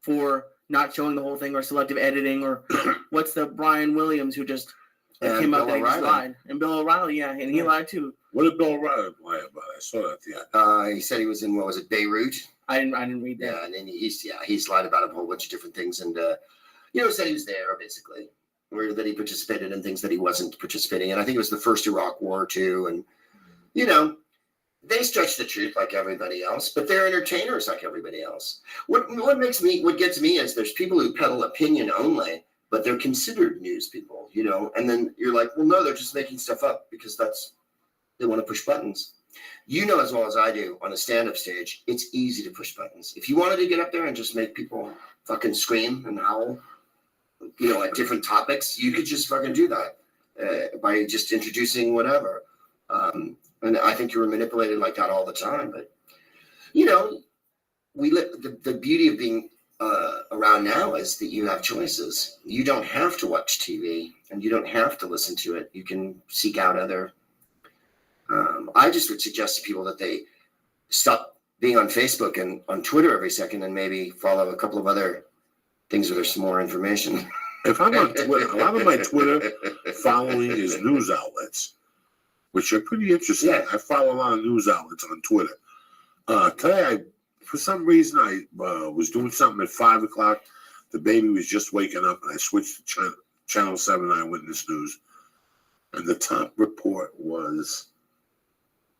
for not showing the whole thing or selective editing, or what's the Brian Williams who just came out that he just lied, and Bill O'Reilly, and he lied too. What did Bill O'Reilly lie about? I saw that the other. He said he was in, what was it, Beirut? I didn't read that. Yeah, and then he's lied about a whole bunch of different things, and said he was there basically, or that he participated in things that he wasn't participating in. I think it was the first Iraq War too, and they stretch the truth like everybody else, but they're entertainers like everybody else. What gets me is there's people who peddle opinion only, but they're considered news people, and then you're like, well, no, they're just making stuff up because they want to push buttons. As well as I do on a stand-up stage, it's easy to push buttons. If you wanted to get up there and just make people fucking scream and howl, at different topics, you could just fucking do that by just introducing whatever. And I think you were manipulated like that all the time. But, the beauty of being around now is that you have choices. You don't have to watch TV and you don't have to listen to it. You can seek out other. I just would suggest to people that they stop being on Facebook and on Twitter every second and maybe follow a couple of other things where there's some more information. If I'm on Twitter, a lot of my Twitter following is news outlets, which are pretty interesting. Yeah. I follow a lot of news outlets on Twitter. Today, for some reason, I was doing something at 5 o'clock. The baby was just waking up, and I switched to Channel 7 Eyewitness News. And the top report was,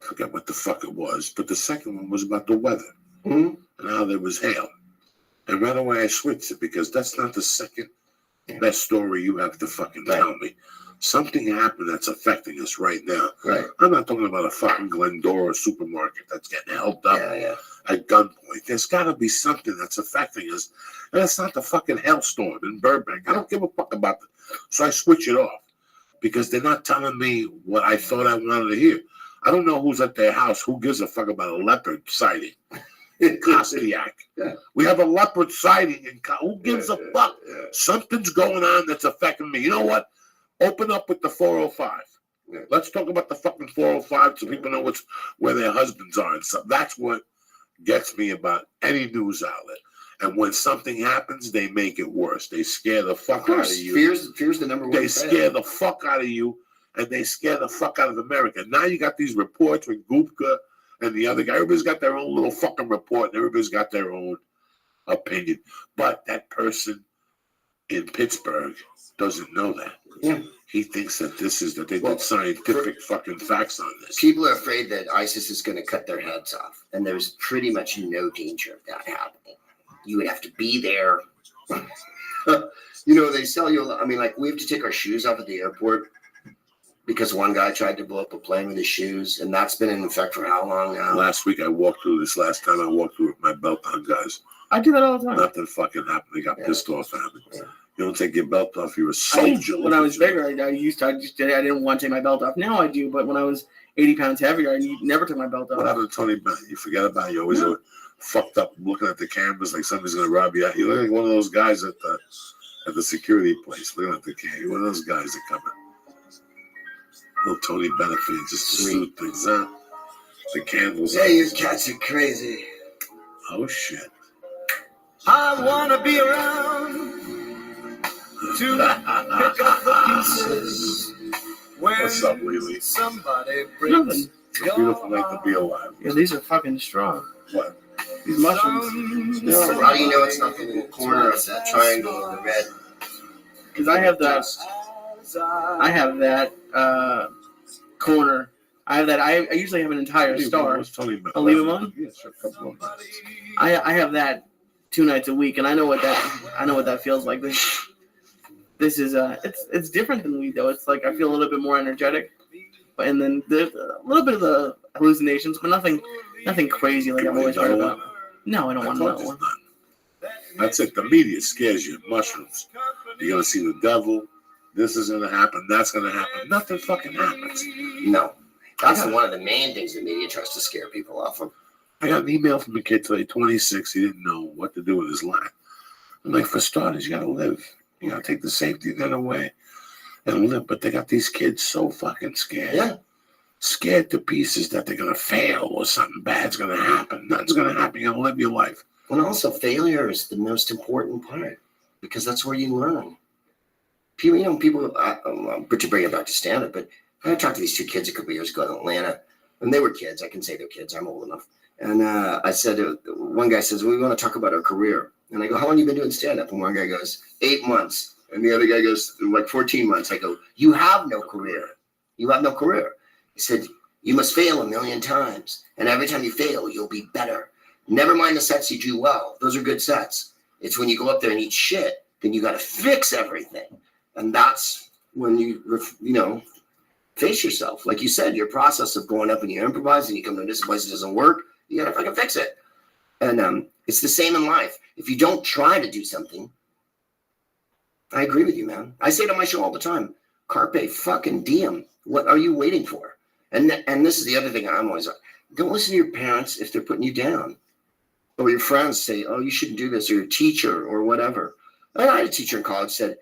I forget what the fuck it was, but the second one was about the weather and how there was hail. And right away, I switched it because that's not the second best story you have to fucking tell me. Something happened that's affecting us right now. Right. I'm not talking about a fucking Glendora supermarket that's getting held up at gunpoint. There's got to be something that's affecting us. And it's not the fucking hailstorm in Burbank. I don't give a fuck about it. So I switch it off because they're not telling me what I thought I wanted to hear. I don't know who's at their house. Who gives a fuck about a leopard sighting in Kostiak? We have a leopard sighting in who gives a fuck? Something's going on that's affecting me. You know what? Open up with the 405. Let's talk about the fucking 405 so people know where their husbands are and stuff. That's what gets me about any news outlet. And when something happens, they make it worse. They scare the fuck out of you. Fear's the number one. They scare the fuck out of you, and they scare the fuck out of America. Now you got these reports with Gupta and the other guy. Everybody's got their own little fucking report, and everybody's got their own opinion. But that person in Pittsburgh doesn't know that. Yeah. He thinks that they did scientific fucking facts on this. People are afraid that ISIS is going to cut their heads off, and there's pretty much no danger of that happening. You would have to be there. They sell you. I mean, like, we have to take our shoes off at the airport because one guy tried to blow up a plane with his shoes, and that's been in effect for how long now? Last week I walked through this. Last time I walked through with my belt on, guys. I do that all the time. Nothing fucking happened. They got pissed off at me. Yeah. You don't take your belt off. You're a soldier. When I was bigger, I didn't want to take my belt off. Now I do, but when I was 80 pounds heavier, I never took my belt off. What happened to Tony Bennett? You forget about it. You always fucked up looking at the cameras like somebody's going to rob you. You look like one of those guys at the security place. Looking at the camera. One of those guys that come in. Little Tony Bennett fan just to suit things out. The candles. Yeah, you cats are crazy. Oh, shit. I want to be around to pick up the pieces What's up, Lily? Somebody Nothing. breaks Beautiful night to be alive. Yeah, these are fucking strong. What? These mushrooms. How do you know it's not the corner of that triangle of the red? Because I have that. Dust. I have that corner. I have that. I usually have an entire star. I'll leave them on. Yes, a couple of nights. I have that 2 nights a week, and I know what that feels like. This is it's different than weed though. It's like I feel a little bit more energetic, and then there's a little bit of the hallucinations, but nothing crazy like I've always heard about. No, I don't want another one. That's it. The media scares you. Mushrooms. You're gonna see the devil. This is gonna happen. That's gonna happen. Nothing fucking happens. No. That's one of the main things the media tries to scare people off of. I got an email from a kid today, 26. He didn't know what to do with his life. I'm like, for starters, you gotta live. You gotta take the safety net away and live. But they got these kids so fucking scared. Yeah. Scared to pieces that they're gonna fail or something bad's gonna happen. Nothing's gonna happen. You're gonna live your life. And also, failure is the most important part because that's where you learn. People, but to bring it back to stand-up, but I talked to these 2 kids a couple years ago in Atlanta, and they were kids. I can say they're kids. I'm old enough. And I said, one guy says, well, we want to talk about our career. And I go, how long have you been doing stand-up? And one guy goes, 8 months. And the other guy goes, like 14 months. I go, you have no career. You have no career. He said, you must fail 1,000,000 times. And every time you fail, you'll be better. Never mind the sets you do well. Those are good sets. It's when you go up there and eat shit, then you got to fix everything. And that's when you face yourself. Like you said, your process of going up and you improvise and you come to this place that doesn't work, you got to fucking fix it. And it's the same in life. If you don't try to do something, I agree with you, man. I say it on my show all the time, carpe fucking diem. What are you waiting for? And this is the other thing I'm always like, don't listen to your parents if they're putting you down. Or your friends say, oh, you shouldn't do this, or your teacher or whatever. And I had a teacher in college said,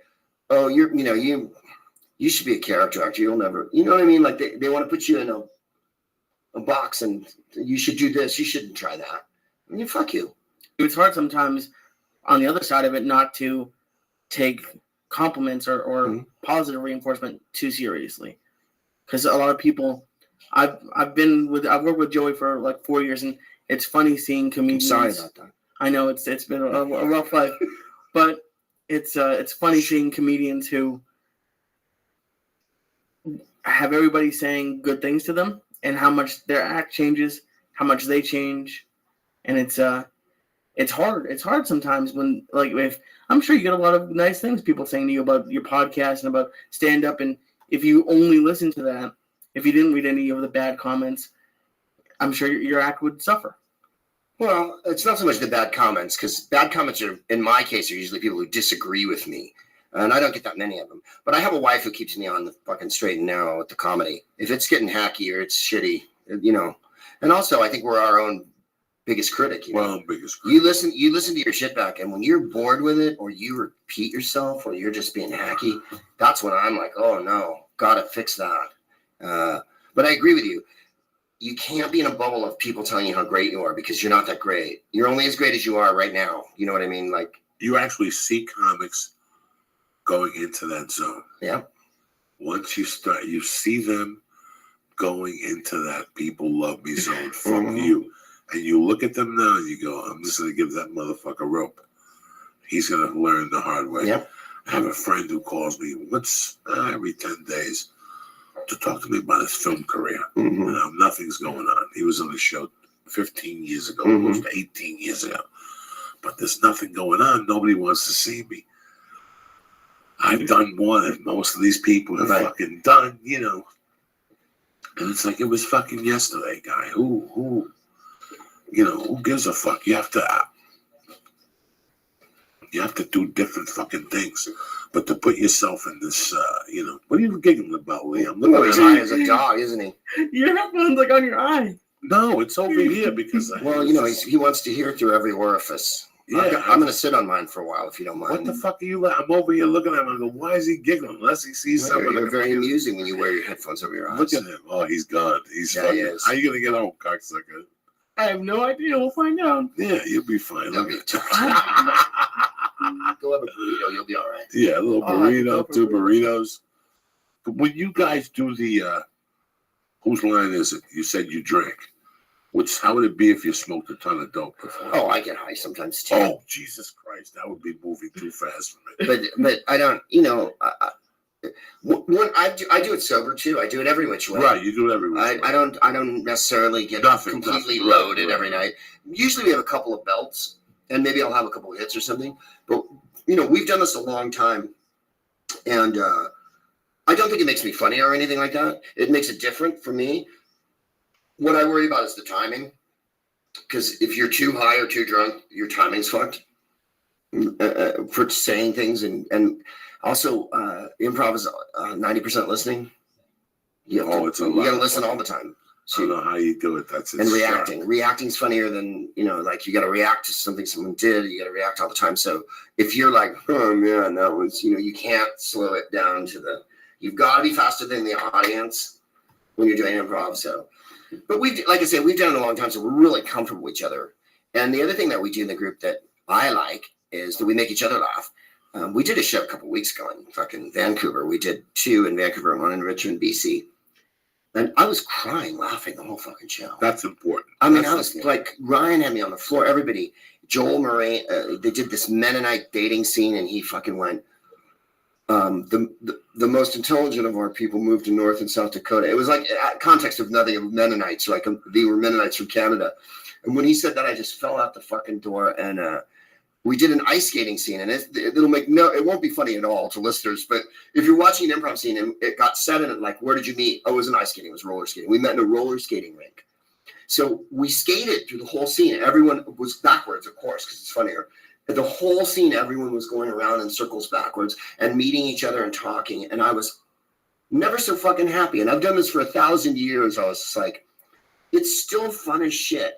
oh, you should be a character actor. You'll never, you know what I mean? Like they want to put you in a box and you should do this. You shouldn't try that. I mean, fuck you. It's hard sometimes on the other side of it not to take compliments or positive reinforcement too seriously. Because a lot of people, I've worked with Joey for like 4 years, and it's funny seeing comedians. I'm sorry about that. I know it's been a rough life, but it's funny seeing comedians who have everybody saying good things to them and how much their act changes, how much they change, and it's hard. It's hard sometimes when, like, if I'm sure you get a lot of nice things people saying to you about your podcast and about stand up, and if you only listen to that, if you didn't read any of the bad comments, I'm sure your act would suffer. Well, it's not so much the bad comments, because bad comments are, in my case, are usually people who disagree with me. And I don't get that many of them. But I have a wife who keeps me on the fucking straight and narrow with the comedy. If it's getting hacky or it's shitty, And also, I think we're our own biggest critic. Biggest critic. You listen to your shit back, and when you're bored with it, or you repeat yourself, or you're just being hacky, that's when I'm like, oh no, gotta fix that. But I agree with you. You can't be in a bubble of people telling you how great you are, because you're not that great. You're only as great as you are right now. You know what I mean? Like, you actually see comics going into that zone. Yeah. Once you start, you see them going into that people love me zone. Fuck you. And you look at them now and you go, I'm just going to give that motherfucker rope. He's going to learn the hard way. Yep. I have a friend who calls me once every 10 days to talk to me about his film career. Nothing's going on. He was on a show 15 years ago, almost 18 years ago. But there's nothing going on. Nobody wants to see me. I've done more than most of these people have fucking done, And it's like, it was fucking yesterday, guy. Who gives a fuck? You have to do different fucking things. But to put yourself in this, what are you giggling about, Liam? Look at him as a dog, isn't he? Your headphones like on your eye. No, it's over here because he wants to hear through every orifice. Yeah, I'm going to sit on mine for a while if you don't mind. What the fuck are you? I'm over here looking at him and I go, why is he giggling? Unless he sees something. You're very amusing when you wear your headphones over your eyes. Look at him. Oh, he's gone. He is. How are you going to get home, cocksucker? I have no idea. We'll find out. Yeah, you'll be fine. Go have a burrito. You'll be all right. Yeah, a little burrito, 2 burritos. when you guys do the, whose line is it? You said you drink. How would it be if you smoked a ton of dope before? Oh, I get high sometimes too. Oh, Jesus Christ. That would be moving too fast for me. But I don't, when I do it sober too. I do it every which way. Right, you do it every which way. I don't necessarily get completely loaded every night. Usually we have a couple of belts, and maybe I'll have a couple of hits or something. But we've done this a long time, and I don't think it makes me funny or anything like that. It makes it different for me. What I worry about is the timing, because if you're too high or too drunk, your timing's fucked for saying things, and also improv is 90% listening. You got to listen all the time. So I don't know how you do it. And reacting. Reacting's funnier than, like you got to react to something someone did. You got to react all the time. So if you're like, oh man, that was, you can't slow it down you've got to be faster than the audience when you're doing improv. So, but like I said, we've done it a long time, so we're really comfortable with each other. And the other thing that we do in the group that I like is that we make each other laugh. We did a show a couple of weeks ago in fucking Vancouver. We did 2 in Vancouver and 1 in Richmond, BC. And I was crying, laughing the whole fucking show. That's important. I mean, I was like, Ryan had me on the floor. Everybody, Joel Murray, they did this Mennonite dating scene, and he fucking went, the most intelligent of our people moved to North and South Dakota. It was like context of nothing of Mennonites. Like they were Mennonites from Canada. And when he said that, I just fell out the fucking door. And we did an ice skating scene, and it won't be funny at all to listeners. But if you're watching an improv scene and it got said in it, like, where did you meet? Oh, it was an ice skating. It was roller skating. We met in a roller skating rink. So we skated through the whole scene. Everyone was backwards, of course, because it's funnier. The whole scene, everyone was going around in circles backwards and meeting each other and talking. And I was never so fucking happy. And I've done this for 1,000 years. I was just like, it's still fun as shit.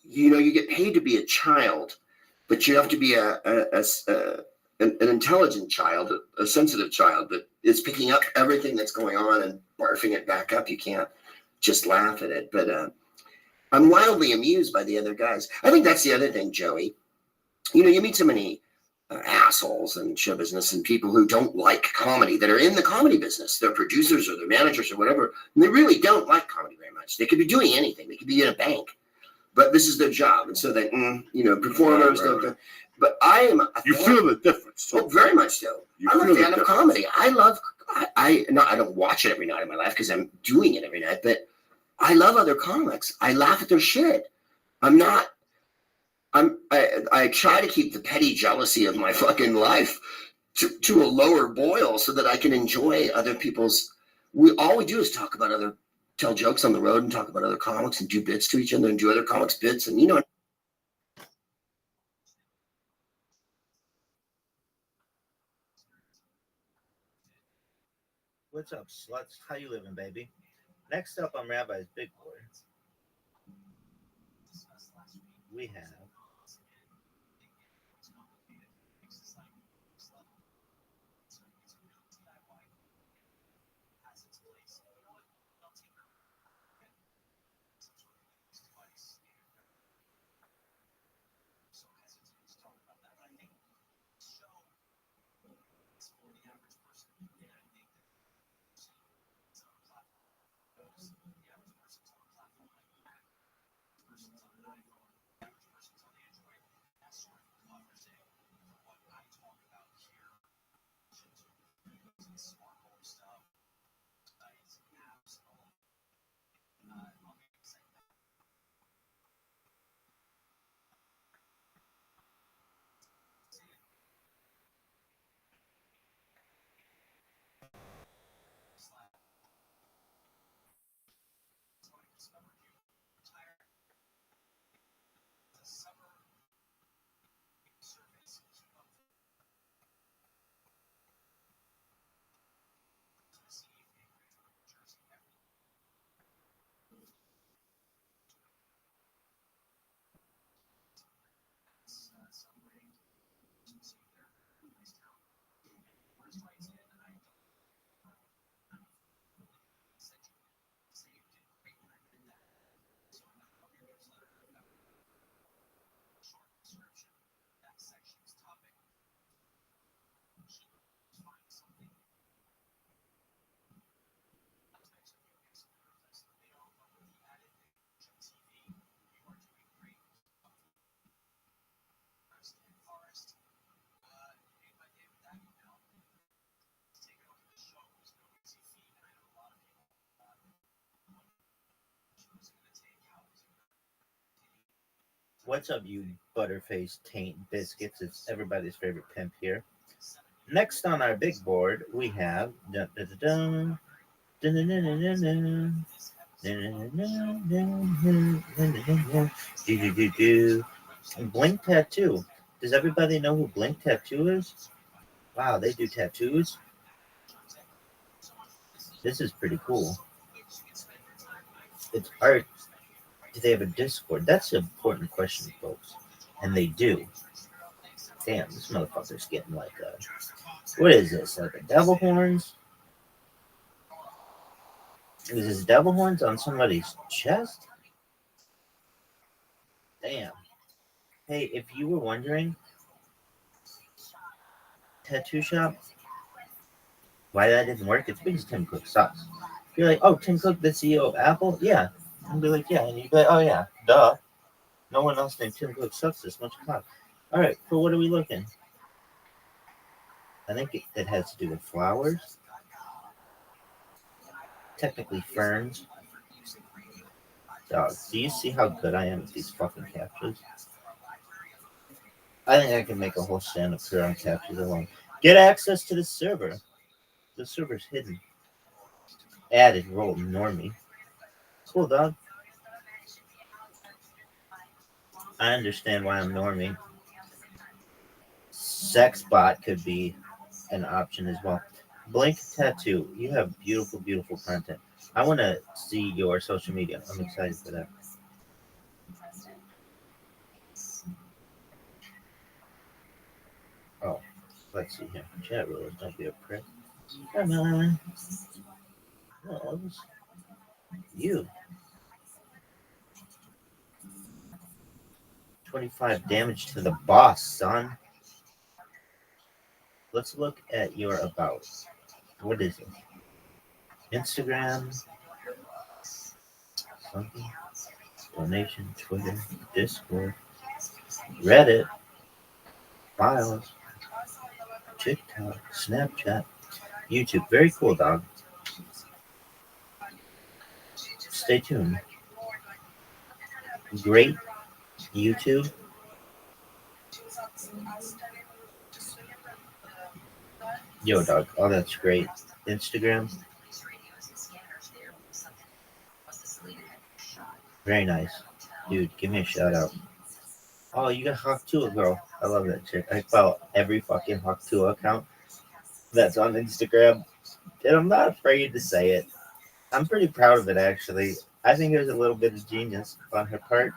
You get paid to be a child, but you have to be an intelligent child, a sensitive child that is picking up everything that's going on and barfing it back up. You can't just laugh at it. But I'm wildly amused by the other guys. I think that's the other thing, Joey. You meet so many assholes in show business and people who don't like comedy that are in the comedy business. They're producers or they're managers or whatever. And they really don't like comedy very much. They could be doing anything. They could be in a bank. But this is their job. And so they, performers. Right. But I am. You feel the difference. Oh, very much so. I'm a fan of comedy. I don't watch it every night of my life because I'm doing it every night. But I love other comics. I laugh at their shit. I try to keep the petty jealousy of my fucking life to a lower boil so that I can enjoy other people's. All we do is tell jokes on the road and talk about other comics and do bits to each other and do other comics bits and What's up, sluts? How you living, baby? Next up on Rabbi's Big Board, we have What's up, you butterface taint biscuits? It's everybody's favorite pimp here. Next on our big board, we have dun, dun, dun, dun, dun, dun, dun, dun, dun. Blink Tattoo. Does everybody know who Blink Tattoo is? Wow, they do tattoos. This is pretty cool. It's art. Do they have a Discord? That's an important question, folks. And they do. Damn, this motherfucker's getting like a. What is this? Like a devil horns? Is this devil horns on somebody's chest? Damn. Hey, if you were wondering, tattoo shop, why that didn't work, it's because Tim Cook sucks. You're like, oh, Tim Cook, the CEO of Apple? Yeah. And be like, yeah. And you'd be like, oh, yeah, duh. No one else named Tim Cook sucks this much. Come on. All right, for what are we looking? I think it has to do with flowers. Technically, ferns. Dog, do you see how good I am at these fucking captures? I think I can make a whole stand-up career on captures alone. Get access to the server. The server's hidden. Added role normie. Cool, dog. I understand why I'm normie. Sex bot could be an option as well. Blink Tattoo. You have beautiful, beautiful content. I want to see your social media. I'm excited for that. Oh, let's see here. Chat rules. Don't be a prick. Come on. Loves you. 25 damage to the boss, son. Let's look at your about. What is it? Instagram. Something. Donation. Twitter. Discord. Reddit. Files. TikTok. Snapchat. YouTube. Very cool, dog. Stay tuned. Great YouTube. Yo, dog. Oh, that's great. Instagram. Very nice. Dude, give me a shout out. Oh, you got Hawk Tua, girl. I love that chick. I follow every fucking Hawk Tua account that's on Instagram. And I'm not afraid to say it. I'm pretty proud of it, actually. I think there's a little bit of genius on her part.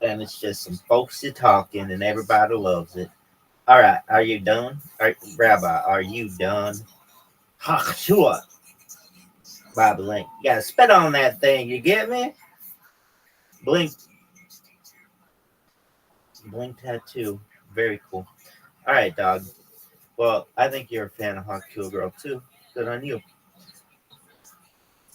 And it's just some folksy talking, and everybody loves it. All right, are you done? Rabbi, are you done? Hawk Tua. Bobby Link. You gotta spit on that thing, you get me? Blink. Blink Tattoo. Very cool. All right, dog. Well, I think you're a fan of Hawk Tua Girl, too. Good on you.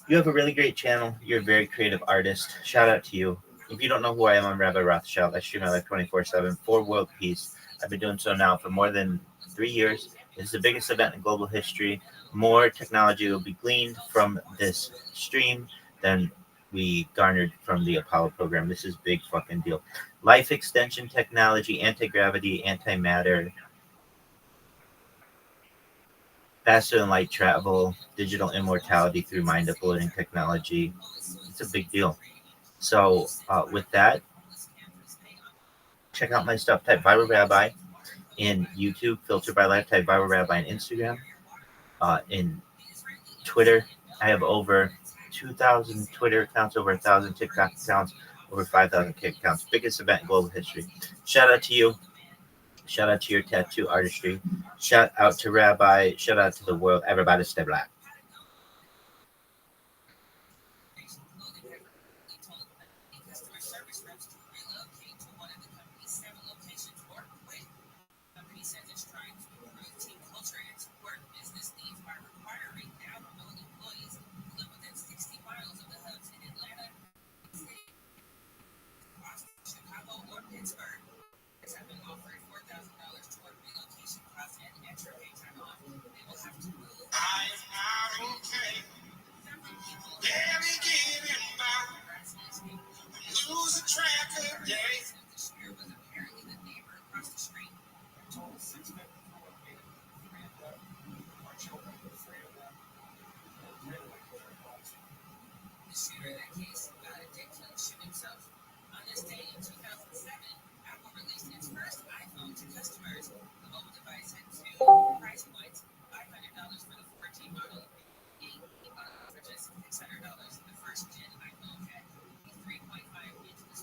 You have a really great channel. You're a very creative artist. Shout out to you. If you don't know who I am, I'm Rabbi Rothschild. I stream my life 24/7 for world peace. I've been doing so now for more than 3 years. It's the biggest event in global history. More technology will be gleaned from this stream than we garnered from the Apollo program. This is a big fucking deal. Life extension technology, anti-gravity, antimatter, faster than light travel, digital immortality through mind uploading technology. It's a big deal. So with that, check out my stuff. Type Viral Rabbi in YouTube, Filter by Life. Type Viral Rabbi in Instagram. In Twitter, I have over 2,000 Twitter accounts, over 1,000 TikTok accounts, over 5,000 Kick accounts. Biggest event in global history. Shout out to you. Shout out to your tattoo artistry. Shout out to Rabbi. Shout out to the world. Everybody stay black.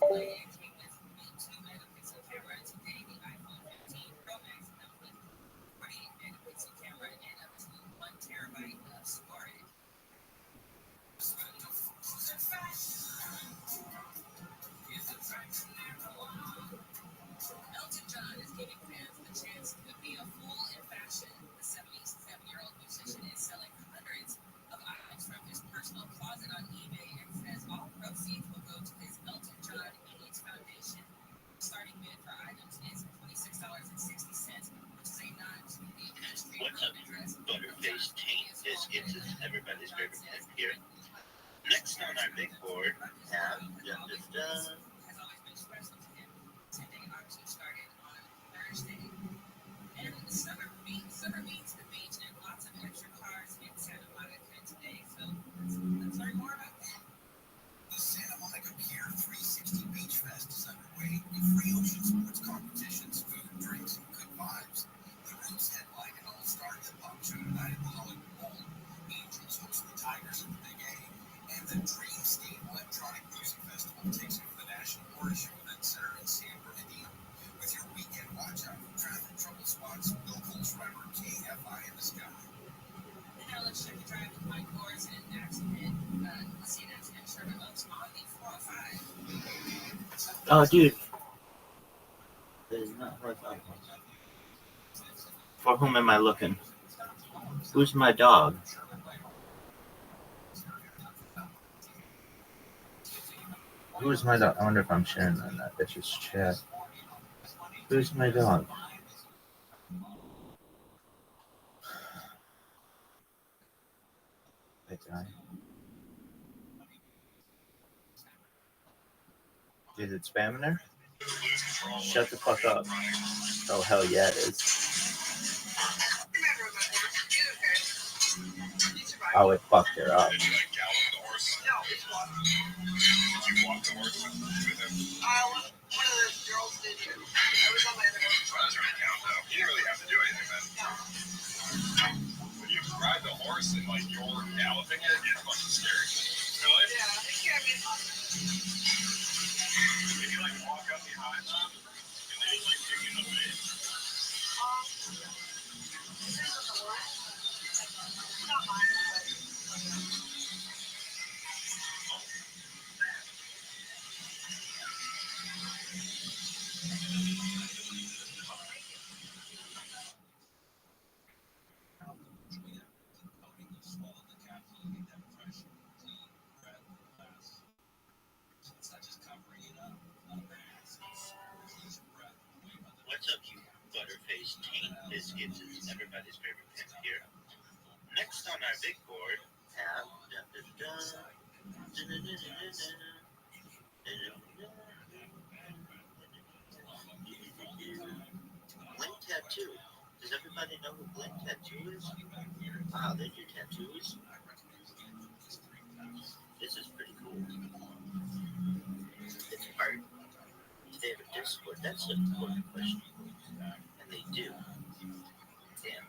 display and came with a 2-megapixel camera. Today, the iPhone 15 Pro Max comes with 48-megapixel camera and up to 1 terabyte of storage. Elton John is giving fans the chance to be a fool in fashion. The 77-year-old musician is selling hundreds of items from his personal closet on eBay and says all proceeds will go to his Elton John AIDS Foundation. Starting bid for items is $26.60, which is a nod to the industry. What's up, butterface taint biscuits is everybody's favorite pet here. Next on our big board, Has always been special to him. 10-day auction started on Thursday. And summer means the beach and lots of extra cars in Santa Monica today. So let's learn more about that. The Santa Monica Pier 360 Beach Fest is underway with free ocean sports competitions, food, drinks, and good vibes. The Roots headline an all-star hip-hop show tonight at the Hollywood Bowl. Angels host the Tigers at the Big A. And the Dreamscape Electronic Music Festival takes you to the National Horror Show event center in San Bernardino. With your weekend watch out for traffic trouble spots, Bill Pulse Driver KFI in the sky. And now let's check the drive with Mike Morris and an accident. Let's see an accident Sherman Oaks on the 405. Oh, dude. That is not what I thought. For whom am I looking? Who's my dog? Who's my dog? I wonder if I'm sharing on that bitch's chat. Who's my dog? That guy. Is it spamming her? Shut the fuck up. Oh, hell yeah, it is. Oh, it fucked her up. Did you like gallop the horse? No, it's one. Did you walk the horse with him? One of the girls did too. I was on my other one. Well, that doesn't really count though. You didn't really have to do anything then. When you ride the horse and like you're galloping it, it's fucking scary. Really? Yeah, it can be. If you like walk up behind them and they just like kick you in the face. This isn't the worst. Not mine, but. What's up, you butterface taint biscuits is everybody's favorite pet here. Next on our big board, Blink Tattoo. Does everybody know who Blink Tattoo is? Wow, they do tattoos. This is pretty cool. It's art. Do they have a Discord? That's an important question. And they do. Damn.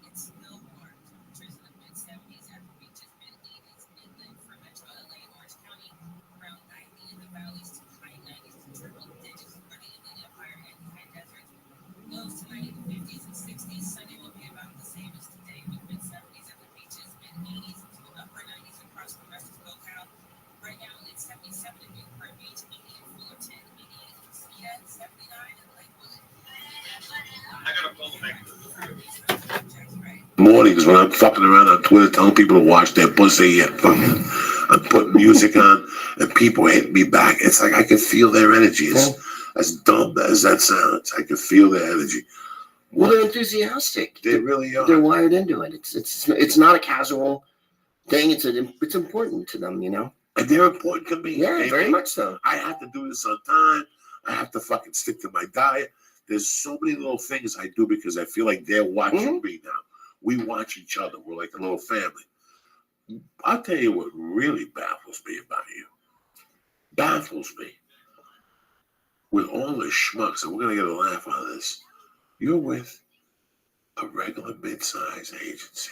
It's still warm. Temperatures in the mid-70s at the beaches, mid-80s inland for Metro LA and Orange County, around 90 in the valleys to high 90s to triple digits for the Inland Empire and the high deserts. Lows tonight in the 50s and 60s. Sunday will be about the same as today, with mid-70s at the beaches, mid-80s to upper 90s across the rest of SoCal. Right now it's 77 in Newport Beach, 80 in Fullerton, 88 in Mesquite, 79 in Lakewood. I gotta pull the make. Mornings when I'm fucking around on Twitter telling people to wash their pussy and fucking I'm putting music on and people hit me back. It's like I can feel their energy. It's as dumb as that sounds. I can feel their energy. Well, they're enthusiastic. They really are. They're wired into it. It's not a casual thing. It's important to them, you know. And they're important to me. Yeah, very much so. I have to do this on time. I have to fucking stick to my diet. There's so many little things I do because I feel like they're watching me now. We watch each other. We're like a little family. I'll tell you what really baffles me about you. Baffles me. With all the schmucks, and we're going to get a laugh out of this, you're with a regular mid-sized agency.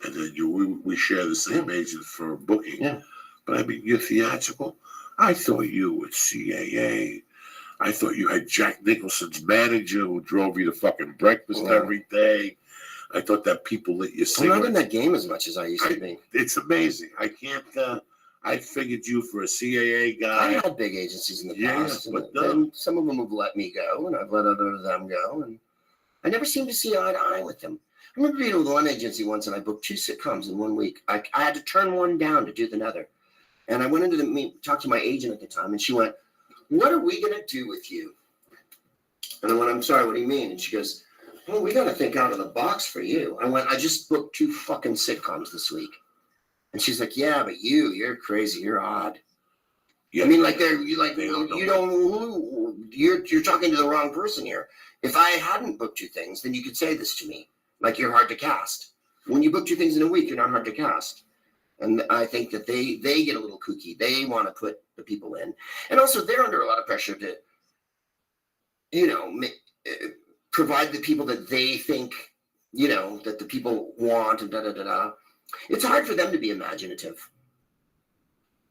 And then we share the same agent for booking. Yeah. But I mean, you're theatrical. I thought you were CAA. I thought you had Jack Nicholson's manager who drove you to fucking breakfast every day. I thought that people lit your cigarettes. I'm not in that game as much as I used to be. It's amazing. I can't. I figured you for a CAA guy. I had big agencies in the past, but then some of them have let me go, and I've let other of them go, and I never seem to see eye to eye with them. I remember being with one agency once, and I booked 2 sitcoms in 1 week. I had to turn one down to do the other, and I went into the meet, talked to my agent at the time, and she went, "What are we gonna do with you?" And I went, "I'm sorry, what do you mean?" And she goes, "Well, we got to think out of the box for you." I went, "I just booked 2 fucking sitcoms this week." And she's like, "Yeah, but you're crazy. You're odd." Yeah, I mean, like you're talking to the wrong person here. If I hadn't booked 2 things, then you could say this to me, like you're hard to cast. When you book 2 things in a week, you're not hard to cast. And I think that they get a little kooky. They want to put the people in, and also they're under a lot of pressure to, provide the people that they think, that the people want, and da-da-da-da. It's hard for them to be imaginative.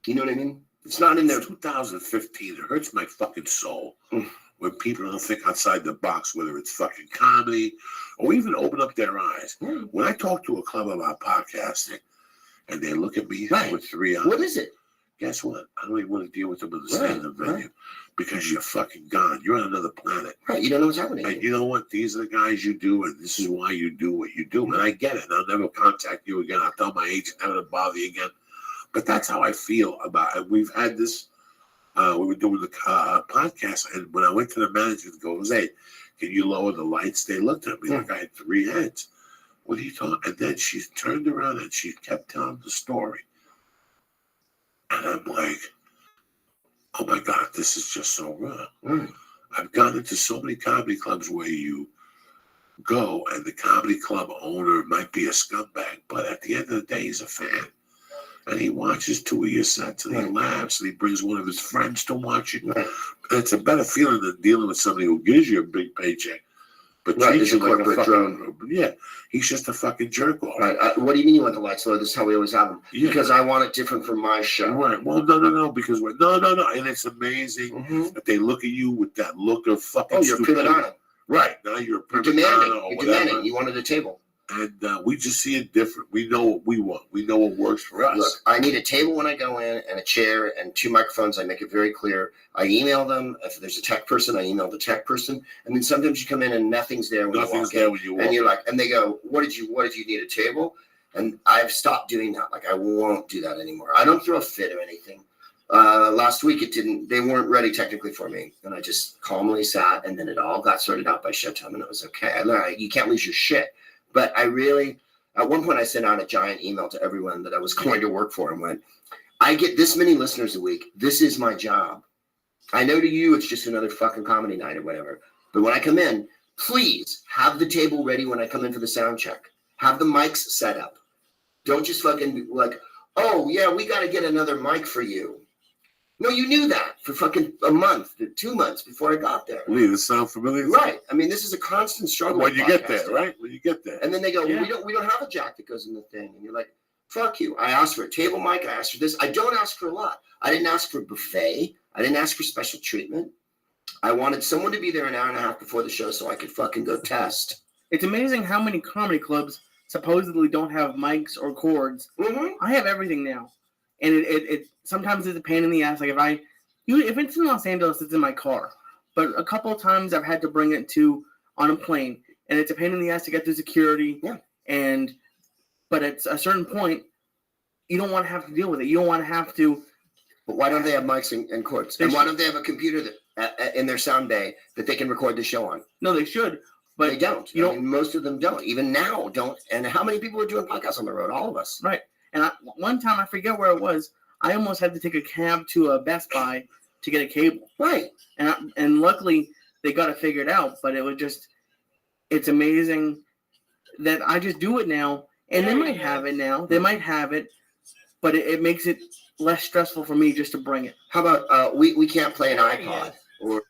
You know what I mean? It's not in their 2015. It hurts my fucking soul when people don't think outside the box, whether it's fucking comedy or even open up their eyes. When I talk to a club about podcasting and they look at me with 3 eyes. What is it? Guess what? I don't even want to deal with them in the stand-up venue because you're fucking gone. You're on another planet. Right. You don't know what's happening. And you know what? These are the guys you do, and this is why you do what you do. And I get it. And I'll never contact you again. I'll tell my agent never to bother you again. But that's how I feel about it. We've had this. We were doing the podcast, and when I went to the manager and goes, "Hey, can you lower the lights?" They looked at me like I had 3 heads. What are you talking? And then she turned around and she kept telling the story. And I'm like, oh my God, this is just so wrong. I've gone into so many comedy clubs where you go and the comedy club owner might be a scumbag, but at the end of the day, he's a fan. And he watches 2 of your sets and he laughs and he brings one of his friends to watch it. And it's a better feeling than dealing with somebody who gives you a big paycheck. But treats you like a fucking drone. Yeah, he's just a fucking jerk off. Right. What do you mean you want the lights low? This is how we always have them. Yeah. Because I want it different from my show. Right. Well, no. Because no. And it's amazing that they look at you with that look of fucking. Oh, you're prima donna. Right. Now you're a prima donna or whatever. Demanding. You wanted a table. And we just see it different. We know what we want. We know what works for us. Look, I need a table when I go in and a chair and 2 microphones. I make it very clear. I email them. If there's a tech person, I email the tech person. And then sometimes you come in and nothing's there when you walk in. And you're like, and they go, what did you need a table? And I've stopped doing that. Like I won't do that anymore. I don't throw a fit or anything. Last week they weren't ready technically for me. And I just calmly sat and then it all got sorted out by showtime and it was okay. You can't lose your shit. But I really, at one point I sent out a giant email to everyone that I was going to work for and went, I get this many listeners a week. This is my job. I know to you it's just another fucking comedy night or whatever. But when I come in, please have the table ready when I come in for the sound check. Have the mics set up. Don't just fucking be like, oh yeah, we got to get another mic for you. No, you knew that for fucking a month, 2 months before I got there. Lee, this sound familiar? Right. I mean, this is a constant struggle. When you get there, right? When you get there. And then they go, we don't have a jack that goes in the thing. And you're like, fuck you. I asked for a table mic. I asked for this. I don't ask for a lot. I didn't ask for a buffet. I didn't ask for special treatment. I wanted someone to be there an hour and a half before the show so I could fucking go test. It's amazing how many comedy clubs supposedly don't have mics or cords. I have everything now. And it sometimes it's a pain in the ass. Like if it's in Los Angeles, it's in my car. But a couple of times I've had to bring it on a plane, and it's a pain in the ass to get through security. Yeah. But at a certain point, you don't want to have to deal with it. You don't want to have to. But why don't they have mics and cords? And why don't they have a computer that in their sound bay that they can record the show on? No, they should. But they don't. Most of them don't. Even now, don't. And how many people are doing podcasts on the road? All of us. Right. And one time, I forget where it was, I almost had to take a cab to a Best Buy to get a cable. Right. And luckily they got it figured out. But it was just, it's amazing that I just do it now. And they might have it now. They might have it, but it makes it less stressful for me just to bring it. How about we can't play an iPod or.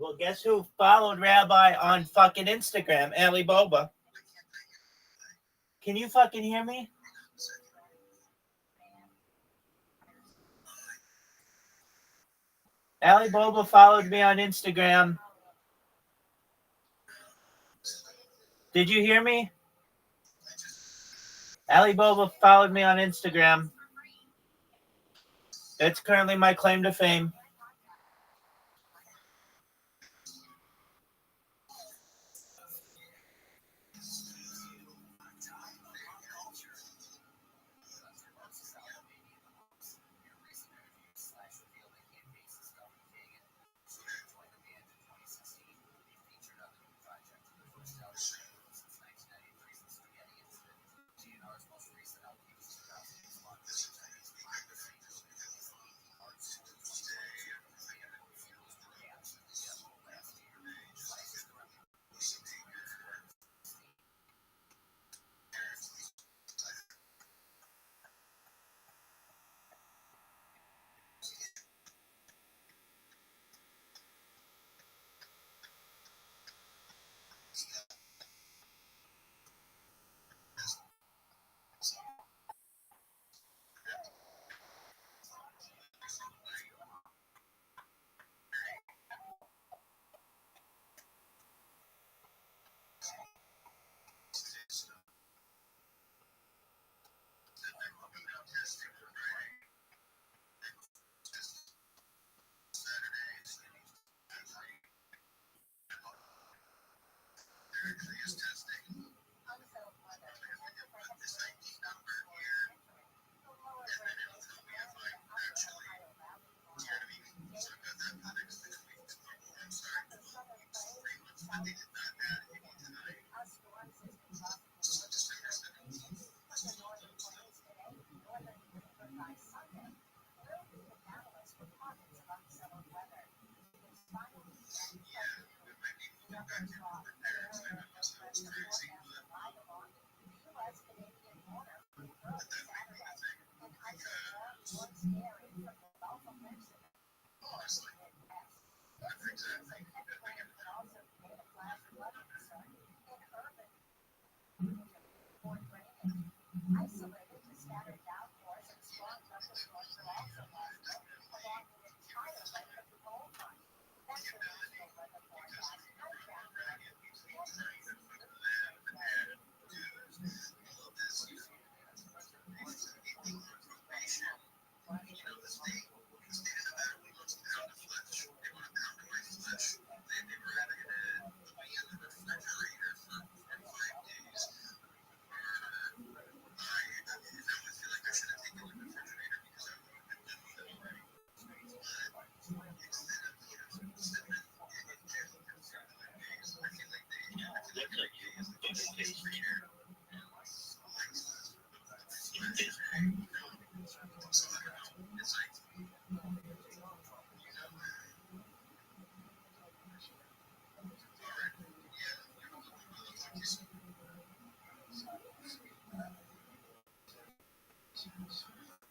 Well, guess who followed Rabbi on fucking Instagram? Alibaba. Can you fucking hear me? Alibaba followed me on Instagram. Did you hear me? Alibaba followed me on Instagram. It's currently my claim to fame.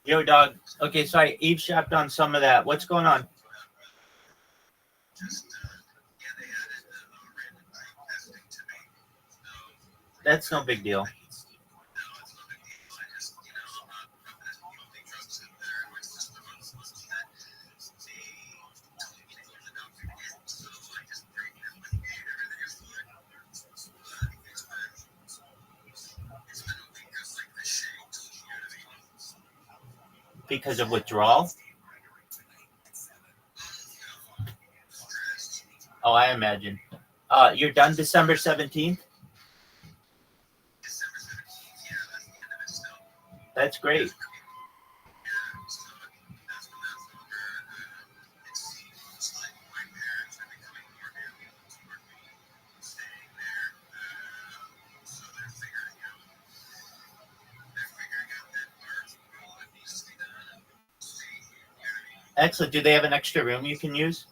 Yo, dog. Okay, so I eavesdropped on some of that. What's going on? That's no big deal. Because of withdrawal? Oh, I imagine. You're done December 17th? That's great. Excellent. Do they have an extra room you can use?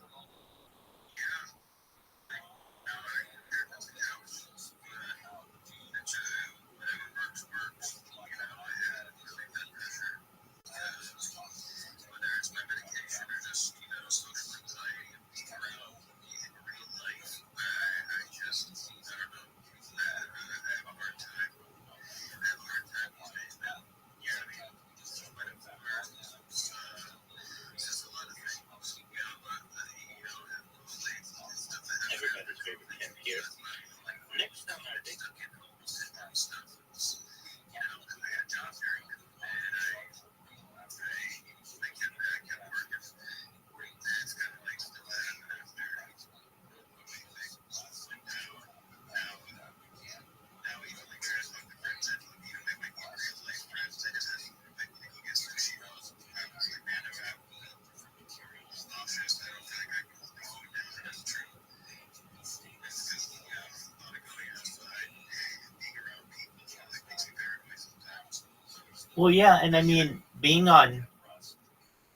Well, yeah, and I mean, being on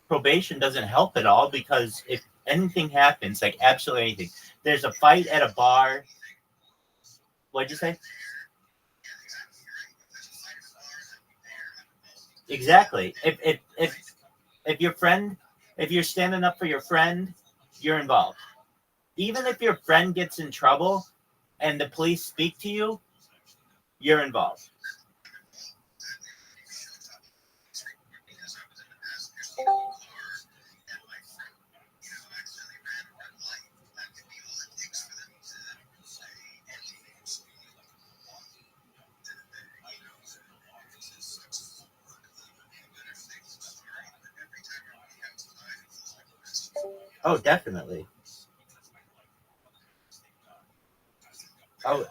probation doesn't help at all because if anything happens, like absolutely anything, there's a fight at a bar. What'd you say? Exactly. If your friend, if you're standing up for your friend, you're involved. Even if your friend gets in trouble and the police speak to you, you're involved. Oh, definitely. Oh,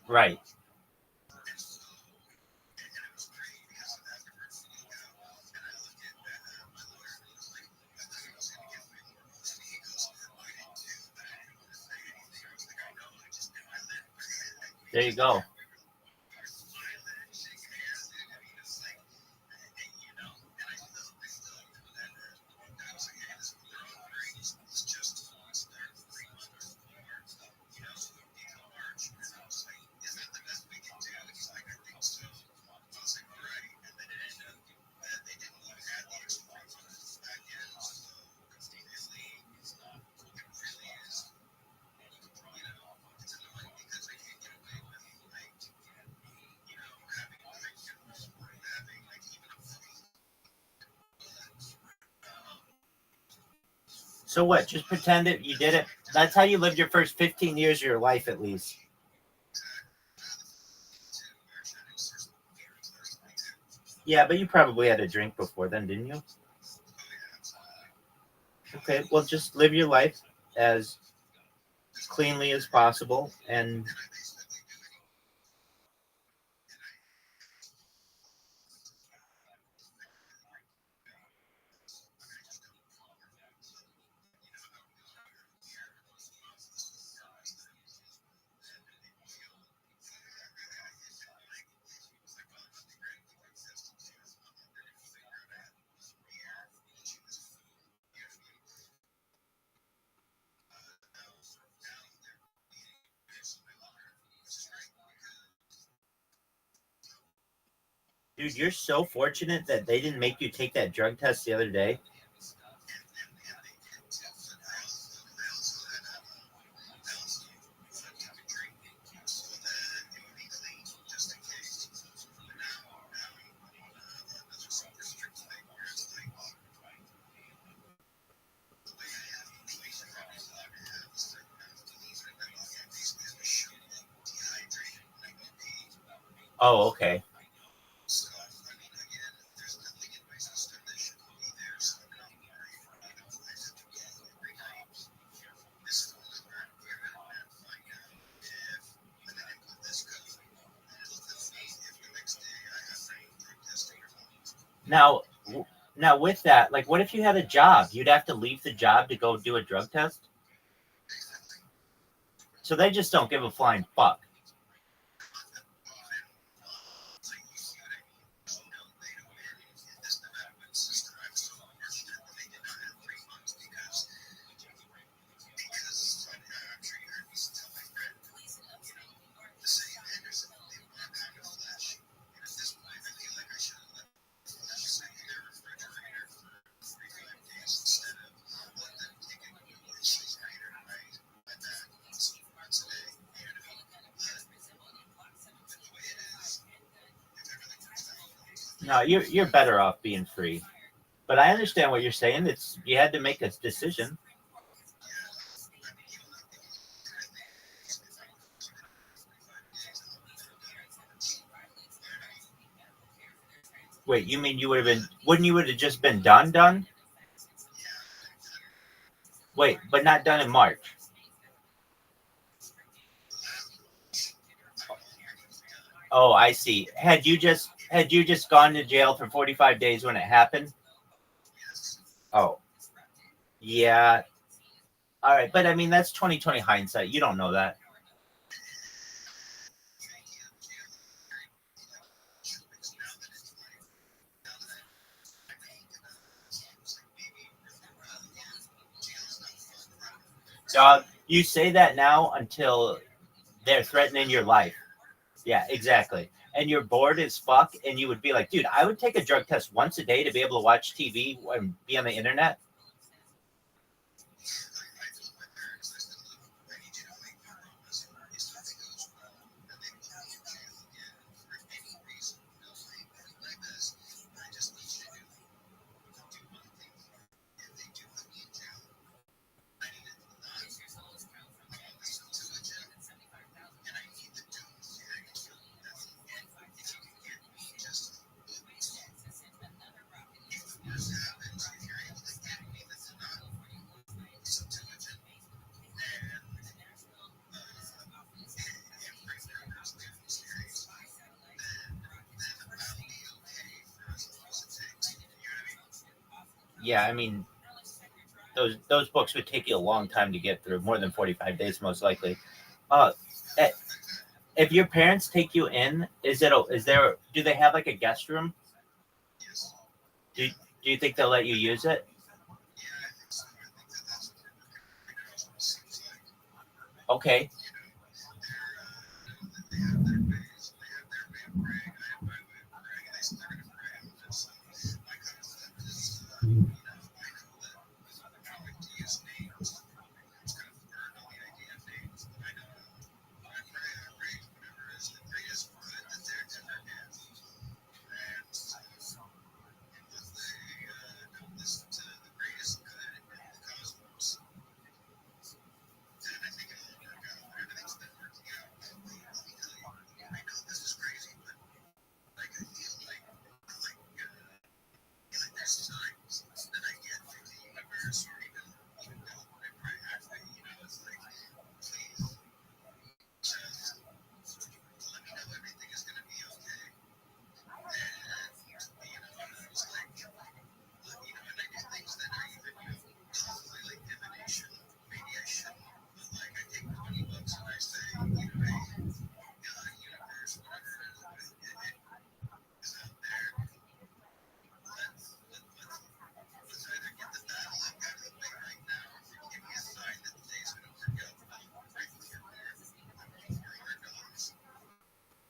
right. There you go. So what? Just pretend that you did it. That's how you lived your first 15 years of your life, at least. Yeah, but you probably had a drink before then, didn't you? Okay, well, just live your life as cleanly as possible. And dude, you're so fortunate that they didn't make you take that drug test the other day. Oh, okay. Now, now with that, like, what if you had a job? You'd have to leave the job to go do a drug test. So they just don't give a flying fuck. No, you're better off being free. But I understand what you're saying. It's you had to make a decision. Wait, you mean you would have been? Wouldn't you would have just been done? Wait, but not done in March. Oh, I see. Had you just gone to jail for 45 days when it happened? Oh, yeah. All right, but I mean that's 2020 hindsight. You don't know that. Dog, you say that now until they're threatening your life. Yeah, exactly. And you're bored as fuck, and you would be like, dude, I would take a drug test once a day to be able to watch TV and be on the internet. Yeah, I mean, those books would take you a long time to get through, more than 45 days, most likely. Uh, eh, if your parents take you in, is there? Do they have like a guest room? Do you think they'll let you use it? Okay.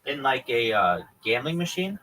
In like a gambling machine?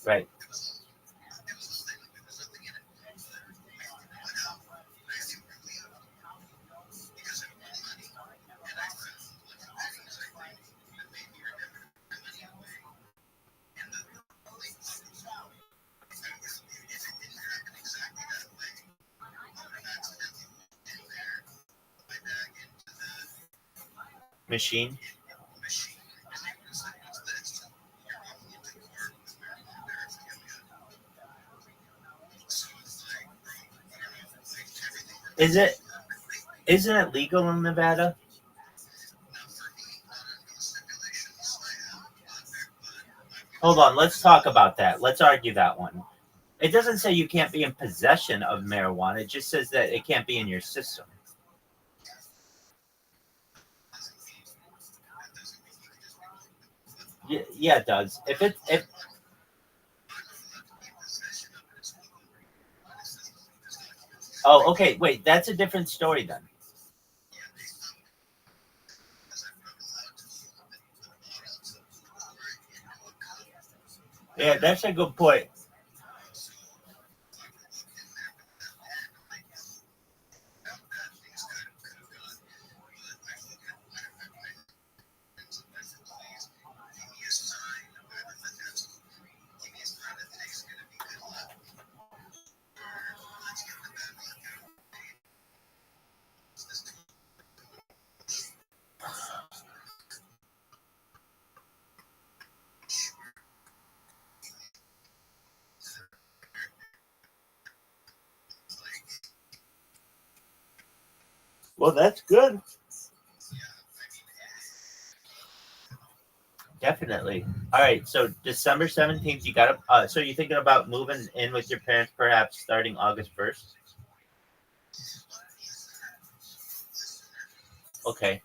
Right. machine. Isn't it legal in Nevada? Hold on, let's talk about that. Let's argue that one. It doesn't say you can't be in possession of marijuana. It just says that it can't be in your system. Yeah, it does. If oh, okay, wait, that's a different story then. Yeah, that's a good point. Well, that's good. Definitely. All right. So December 17th, you got to. So you're thinking about moving in with your parents, perhaps starting August 1st. Okay.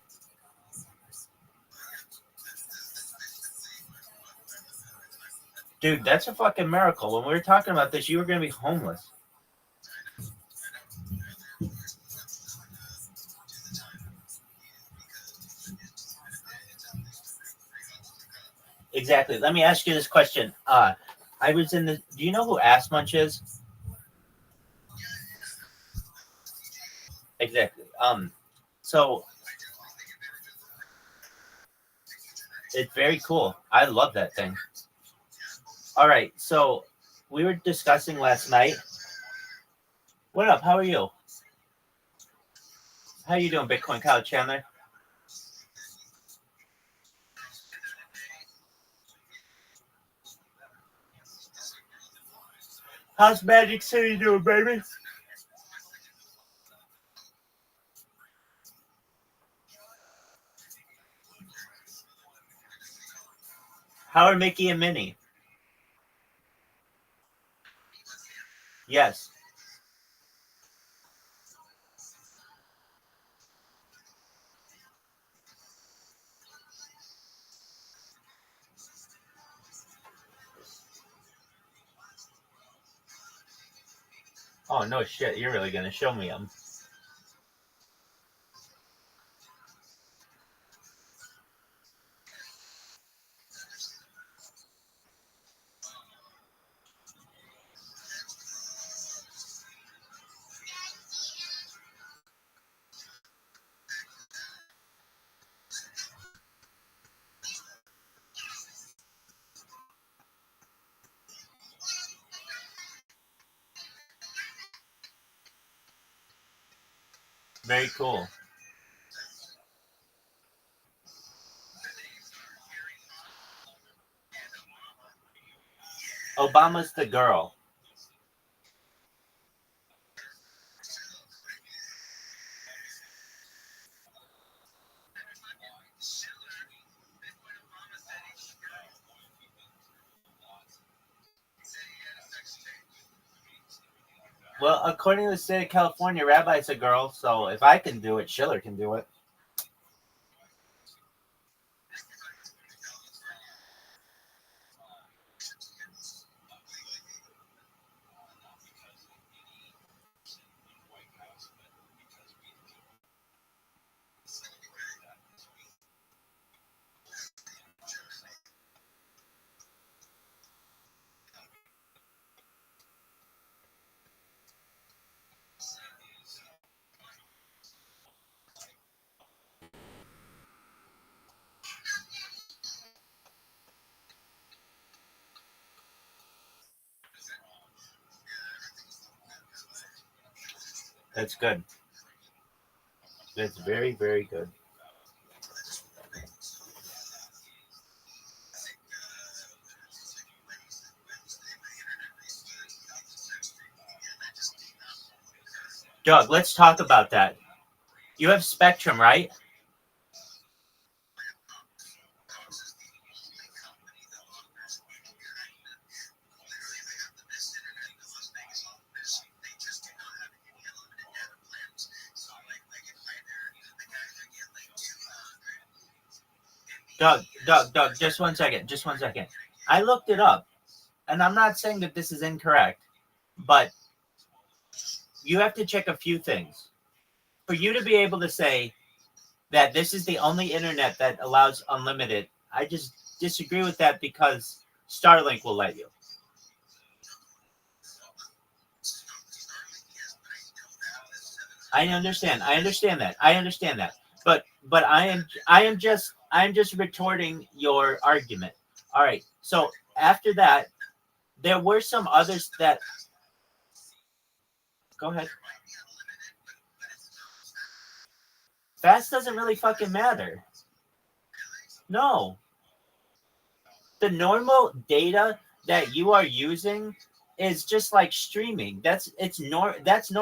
Dude, that's a fucking miracle. When we were talking about this, you were going to be homeless. Exactly. Let me ask you this question. I was in the. Do you know who Ass Munch is? Exactly. So it's very cool. I love that thing. All right. So we were discussing last night. What up? How are you? How you doing, Bitcoin Kyle Chandler? How's Magic City doing, baby? How are Mickey and Minnie? Yes. Oh, no shit. You're really going to show me them. Very cool. Obama's the girl. Well, according to the state of California, Rabbi's a girl, so if I can do it, Schiller can do it. That's good. That's very, very good. Doug, let's talk about that. You have Spectrum, right? Doug, just 1 second. Just 1 second. I looked it up, and I'm not saying that this is incorrect, but you have to check a few things. For you to be able to say that this is the only internet that allows unlimited, I just disagree with that because Starlink will let you. I understand that. But I am just retorting your argument. All right. So after that, there were some others that. Go ahead. Fast doesn't really fucking matter. No. The normal data that you are using is just like streaming. That's no,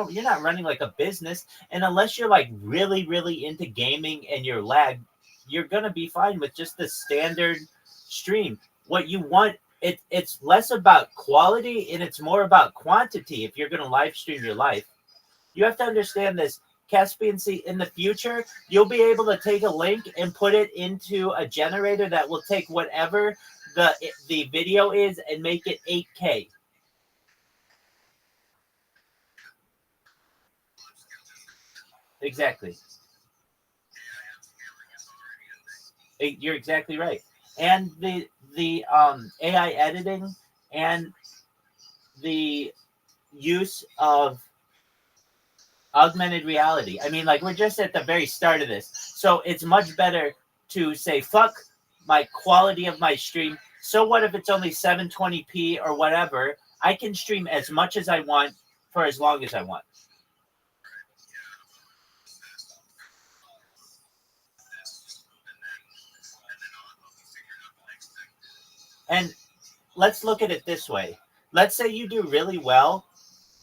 you're not running like a business, and unless you're like really into gaming and you're lag, you're gonna be fine with just the standard stream. What you want, it's less about quality and it's more about quantity. If you're gonna live stream your life, you have to understand this. Caspian Sea, in the future, you'll be able to take a link and put it into a generator that will take whatever the video is and make it 8K. Exactly. You're exactly right. And the AI editing and the use of augmented reality. I mean, like, we're just at the very start of this. So it's much better to say, fuck my quality of my stream. So what if it's only 720p or whatever? I can stream as much as I want for as long as I want. And let's look at it this way. Let's say you do really well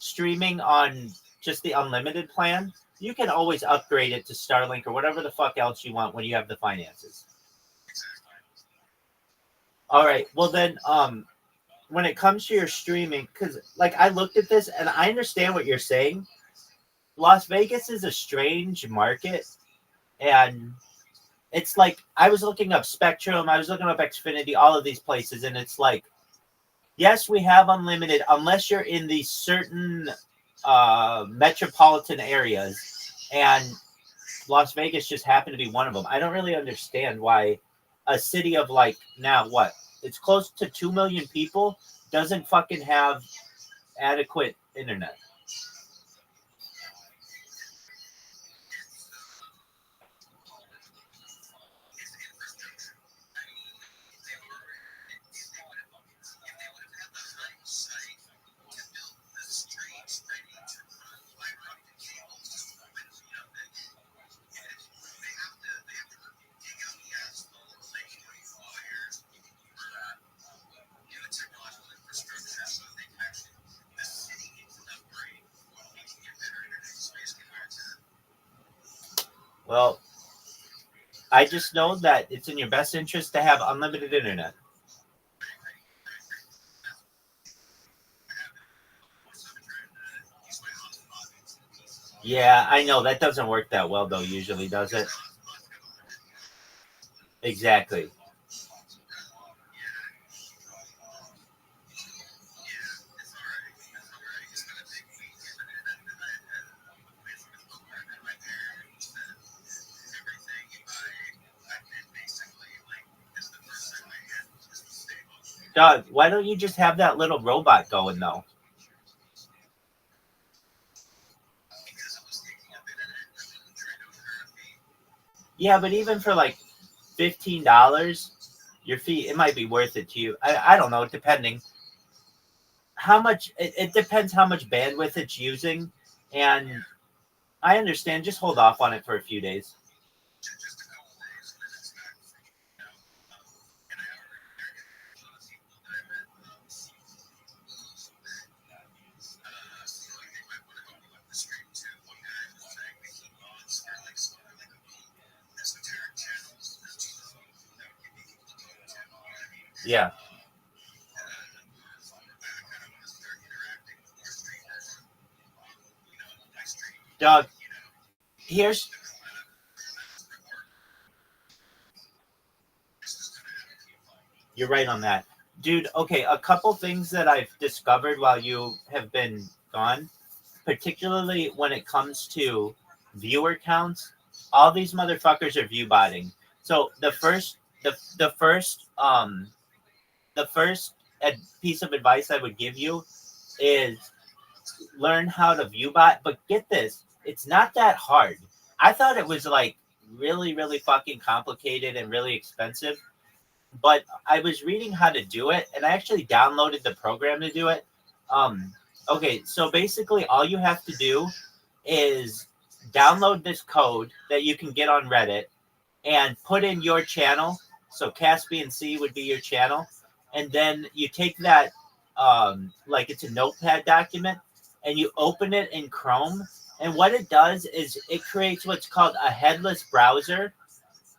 streaming on just the unlimited plan. You can always upgrade it to Starlink or whatever the fuck else you want when you have the finances. All right. Well, then, when it comes to your streaming, because like I looked at this and I understand what you're saying. Las Vegas is a strange market, and it's like I was looking up Spectrum, I was looking up Xfinity, all of these places, and it's like, yes, we have unlimited unless you're in these certain metropolitan areas, and Las Vegas just happened to be one of them. I don't really understand why a city of like now what? It's close to 2 million people doesn't fucking have adequate internet. Well, I just know that it's in your best interest to have unlimited internet. Yeah, I know that doesn't work that well though, usually, does it? Exactly. Doug, why don't you just have that little robot going though? Yeah, but even for like $15, your fee, it might be worth it to you. I don't know, depending how much it depends how much bandwidth it's using, and I understand. Just hold off on it for a few days. Yeah. Doug, here's you're right on that. Dude, okay, a couple things that I've discovered while you have been gone, particularly when it comes to viewer counts, all these motherfuckers are view botting. So the first piece of advice I would give you is learn how to view bot, but get this, it's not that hard. I thought it was like really, really fucking complicated and really expensive, but I was reading how to do it, and I actually downloaded the program to do it. Okay, so basically all you have to do is download this code that you can get on Reddit and put in your channel. So Caspian C would be your channel. And then you take that, like it's a notepad document, and you open it in Chrome. And what it does is it creates what's called a headless browser.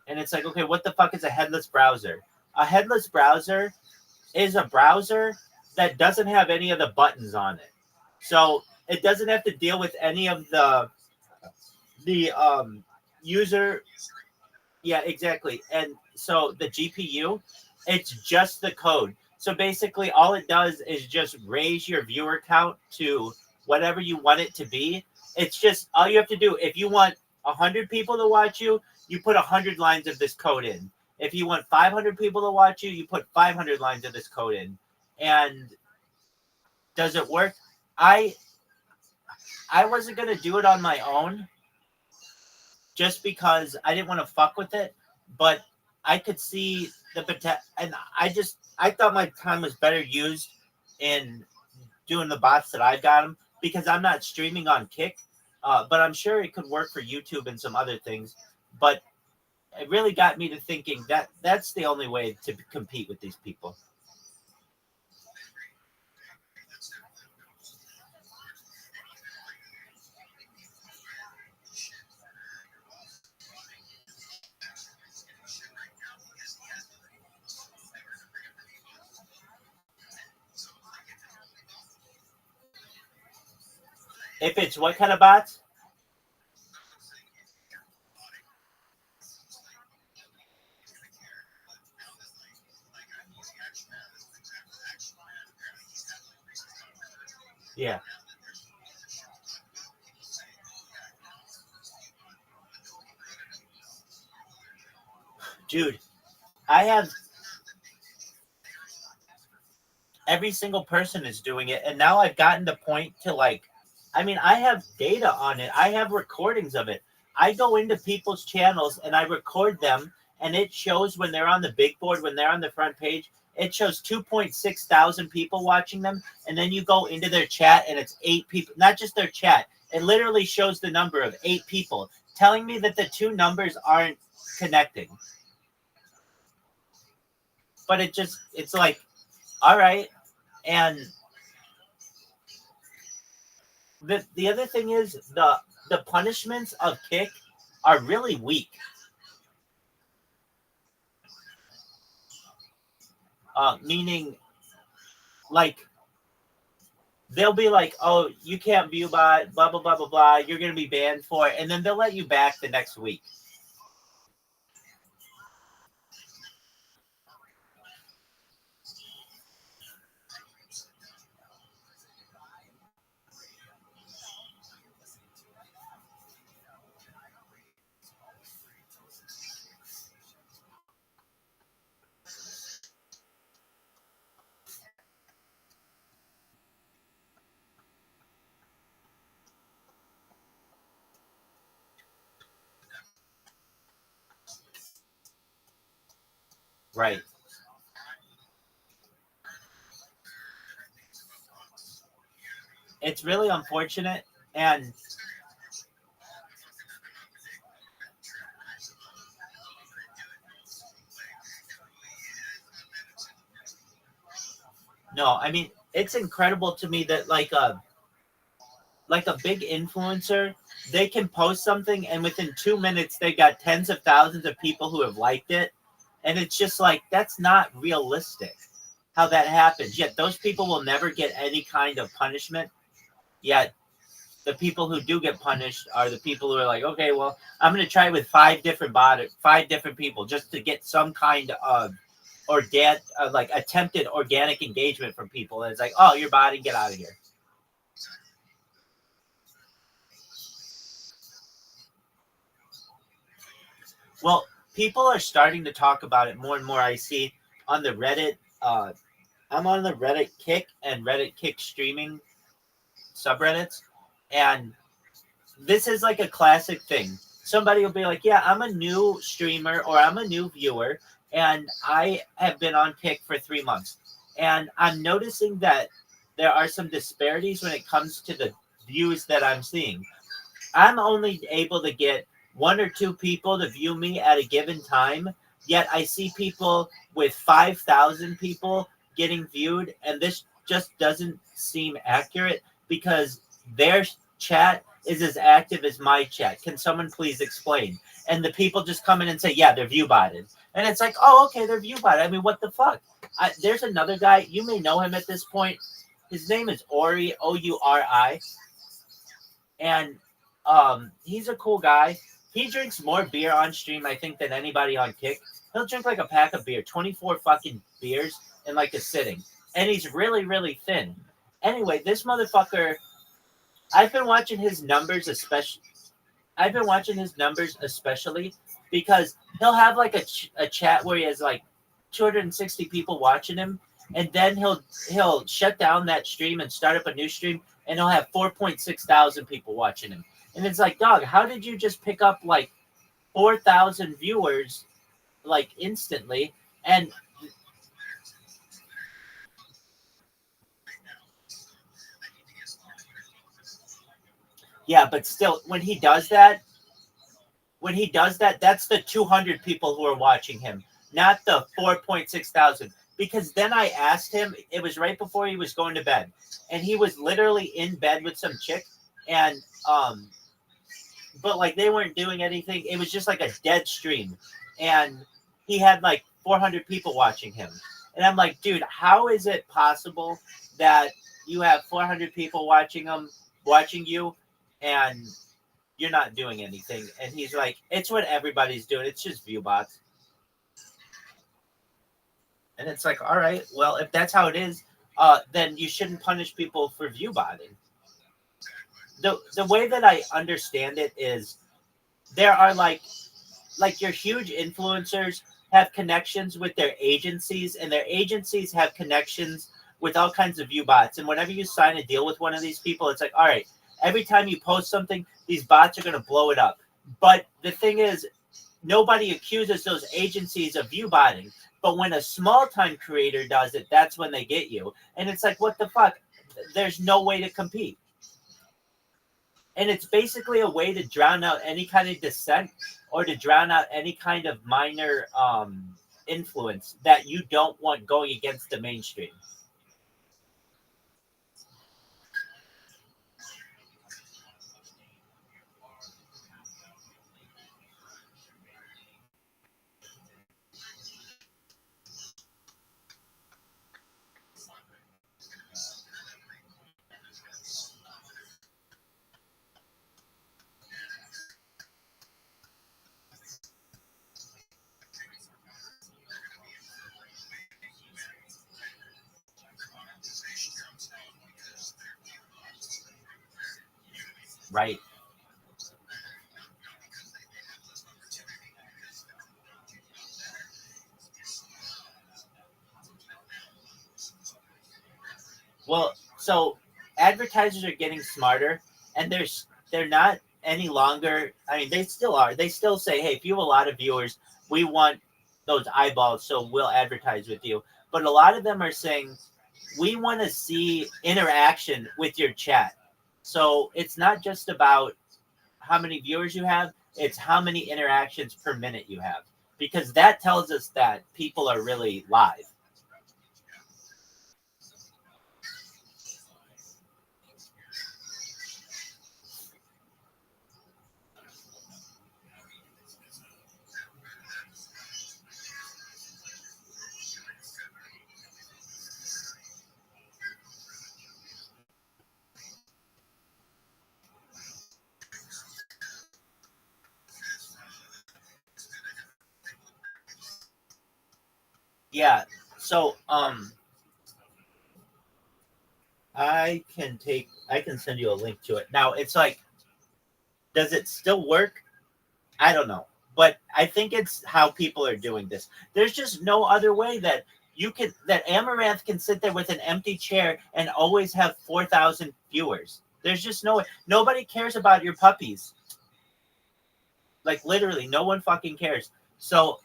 And it's like, okay, what the fuck is a headless browser? A headless browser is a browser that doesn't have any of the buttons on it. So it doesn't have to deal with any of the user. Yeah, exactly. And so the GPU, it's just the code. So basically all it does is just raise your viewer count to whatever you want it to be. It's just all you have to do. If you want 100 people to watch you, you put 100 lines of this code in. If you want 500 people to watch you, you put 500 lines of this code in. And does it work? I wasn't going to do it on my own just because I didn't want to fuck with it, but I could see the potential, and I thought my time was better used in doing the bots that I got them, because I'm not streaming on Kick, but I'm sure it could work for YouTube and some other things. But it really got me to thinking that that's the only way to compete with these people. If it's what kind of bots? Yeah. Dude, I have every single person is doing it, and now I've gotten to point to like, I mean, I have data on it. I have recordings of it. I go into people's channels and I record them, and it shows when they're on the big board, when they're on the front page, it shows 2.6 thousand people watching them. And then you go into their chat and it's 8 people, not just their chat. It literally shows the number of 8 people, telling me that the two numbers aren't connecting. But it's like, all right. And the other thing is the punishments of Kick are really weak. Meaning, like, they'll be like, oh, you can't view bot, blah, blah, blah, blah, blah. You're going to be banned for it. And then they'll let you back the next week. Right. It's really unfortunate. And no, I mean, it's incredible to me that like a big influencer, they can post something and within 2 minutes they got tens of thousands of people who have liked it. And it's just like, that's not realistic how that happens. Yet those people will never get any kind of punishment. Yet the people who do get punished are the people who are like, okay, well, I'm going to try with 5 different people just to get some kind of like attempted organic engagement from people. And it's like, oh, you're botting, get out of here. Well, people are starting to talk about it more and more. I see on the Reddit. I'm on the Reddit Kick and Reddit Kick streaming subreddits, and this is like a classic thing. Somebody will be like, yeah, I'm a new streamer or I'm a new viewer, and I have been on Kick for 3 months. And I'm noticing that there are some disparities when it comes to the views that I'm seeing. I'm only able to get 1 or 2 people to view me at a given time, yet I see people with 5,000 people getting viewed, and this just doesn't seem accurate because their chat is as active as my chat. Can someone please explain? And the people just come in and say, yeah, they're view botted. And it's like, oh, okay, they're view botted. I mean, what the fuck? There's another guy, you may know him at this point. His name is Ori, Ouri. And he's a cool guy. He drinks more beer on stream, I think, than anybody on Kick. He'll drink like a pack of beer, 24 fucking beers in like a sitting. And he's really, really thin. Anyway, this motherfucker, I've been watching his numbers especially because he'll have like a chat where he has like 260 people watching him, and then he'll shut down that stream and start up a new stream, and he'll have 4.6 thousand people watching him. And it's like, dog, how did you just pick up like 4,000 viewers like instantly? And yeah, but still, when he does that, that's the 200 people who are watching him, not the 4.6 thousand. Because then I asked him, it was right before he was going to bed, and he was literally in bed with some chick, and but like they weren't doing anything. It was just like a dead stream, and he had like 400 people watching him. And I'm like, dude, how is it possible that you have 400 people watching you, and you're not doing anything? And he's like, it's what everybody's doing. It's just view bots. And it's like, all right, well, if that's how it is, then you shouldn't punish people for view botting. The way that I understand it is there are like your huge influencers have connections with their agencies, and their agencies have connections with all kinds of view bots. And whenever you sign a deal with one of these people, it's like, all right, every time you post something, these bots are going to blow it up. But the thing is, nobody accuses those agencies of view botting. But when a small time creator does it, that's when they get you. And it's like, what the fuck? There's no way to compete. And it's basically a way to drown out any kind of dissent or to drown out any kind of minor influence that you don't want going against the mainstream. Right. Well, so advertisers are getting smarter, and they're not any longer. I mean, they still are. They still say, hey, if you have a lot of viewers, we want those eyeballs, so we'll advertise with you. But a lot of them are saying, we want to see interaction with your chat. So it's not just about how many viewers you have, it's how many interactions per minute you have. Because that tells us that people are really live. Yeah. So I can send you a link to it. Now it's like, does it still work? I don't know. But I think it's how people are doing this. There's just no other way that Amaranth can sit there with an empty chair and always have 4,000 viewers. There's just no way. Nobody cares about your puppies. Like literally, no one fucking cares. So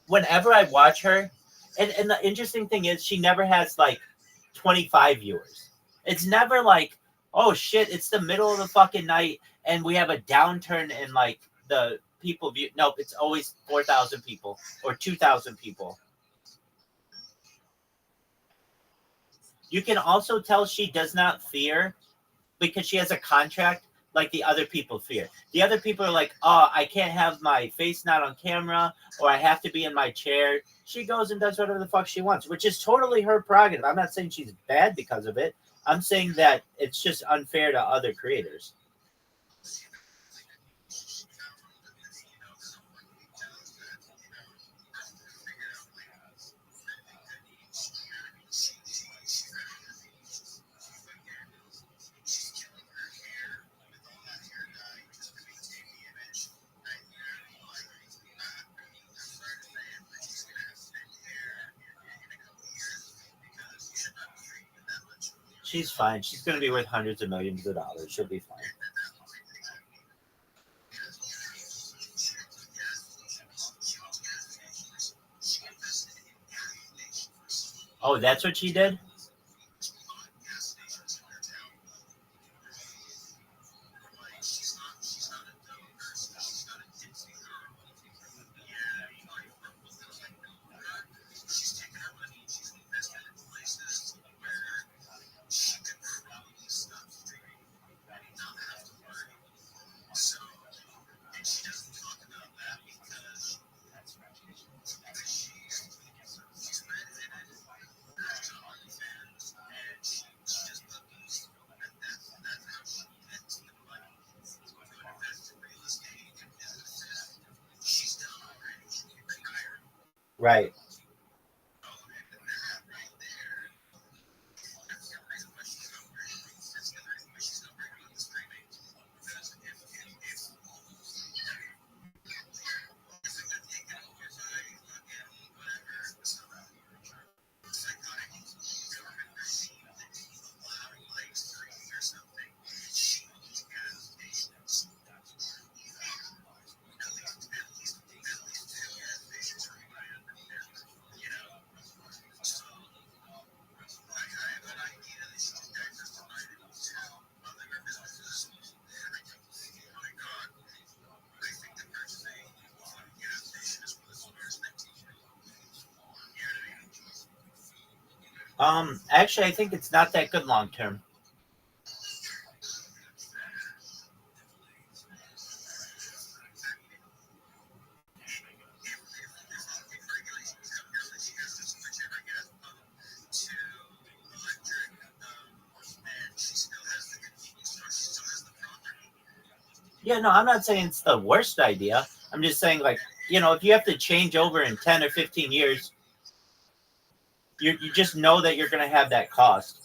whenever I watch her, and the interesting thing is she never has like 25 viewers. It's never like, oh shit, it's the middle of the fucking night and we have a downturn in like the people view. Nope, it's always 4,000 people or 2,000 people. You can also tell she does not fear because she has a contract like the other people fear. The other people are like, oh, I can't have my face not on camera or I have to be in my chair. She goes and does whatever the fuck she wants, which is totally her prerogative. I'm not saying she's bad because of it. I'm saying that it's just unfair to other creators. She's fine. She's going to be worth hundreds of millions of dollars. She'll be fine. Oh, that's what she did? Right. Actually, I think it's not that good long term. Yeah, no, I'm not saying it's the worst idea. I'm just saying, like, if you have to change over in 10 or 15 years, you just know that you're going to have that cost.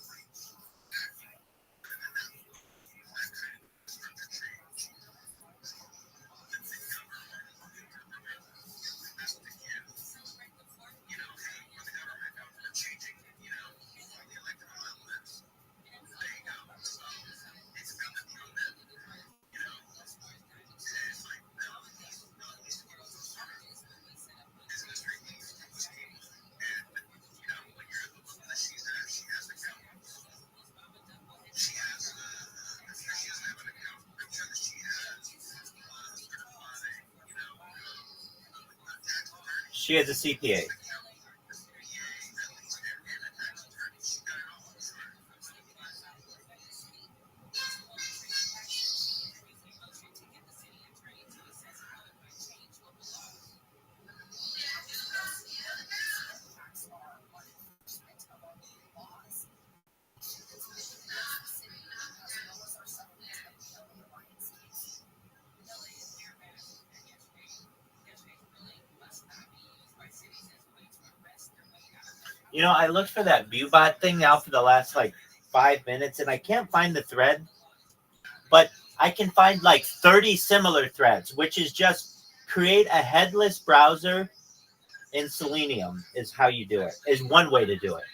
She has a CPA. You know, I looked for that ViewBot thing now for the last like 5 minutes, and I can't find the thread, but I can find like 30 similar threads, which is just create a headless browser in Selenium is how you do it, is one way to do it.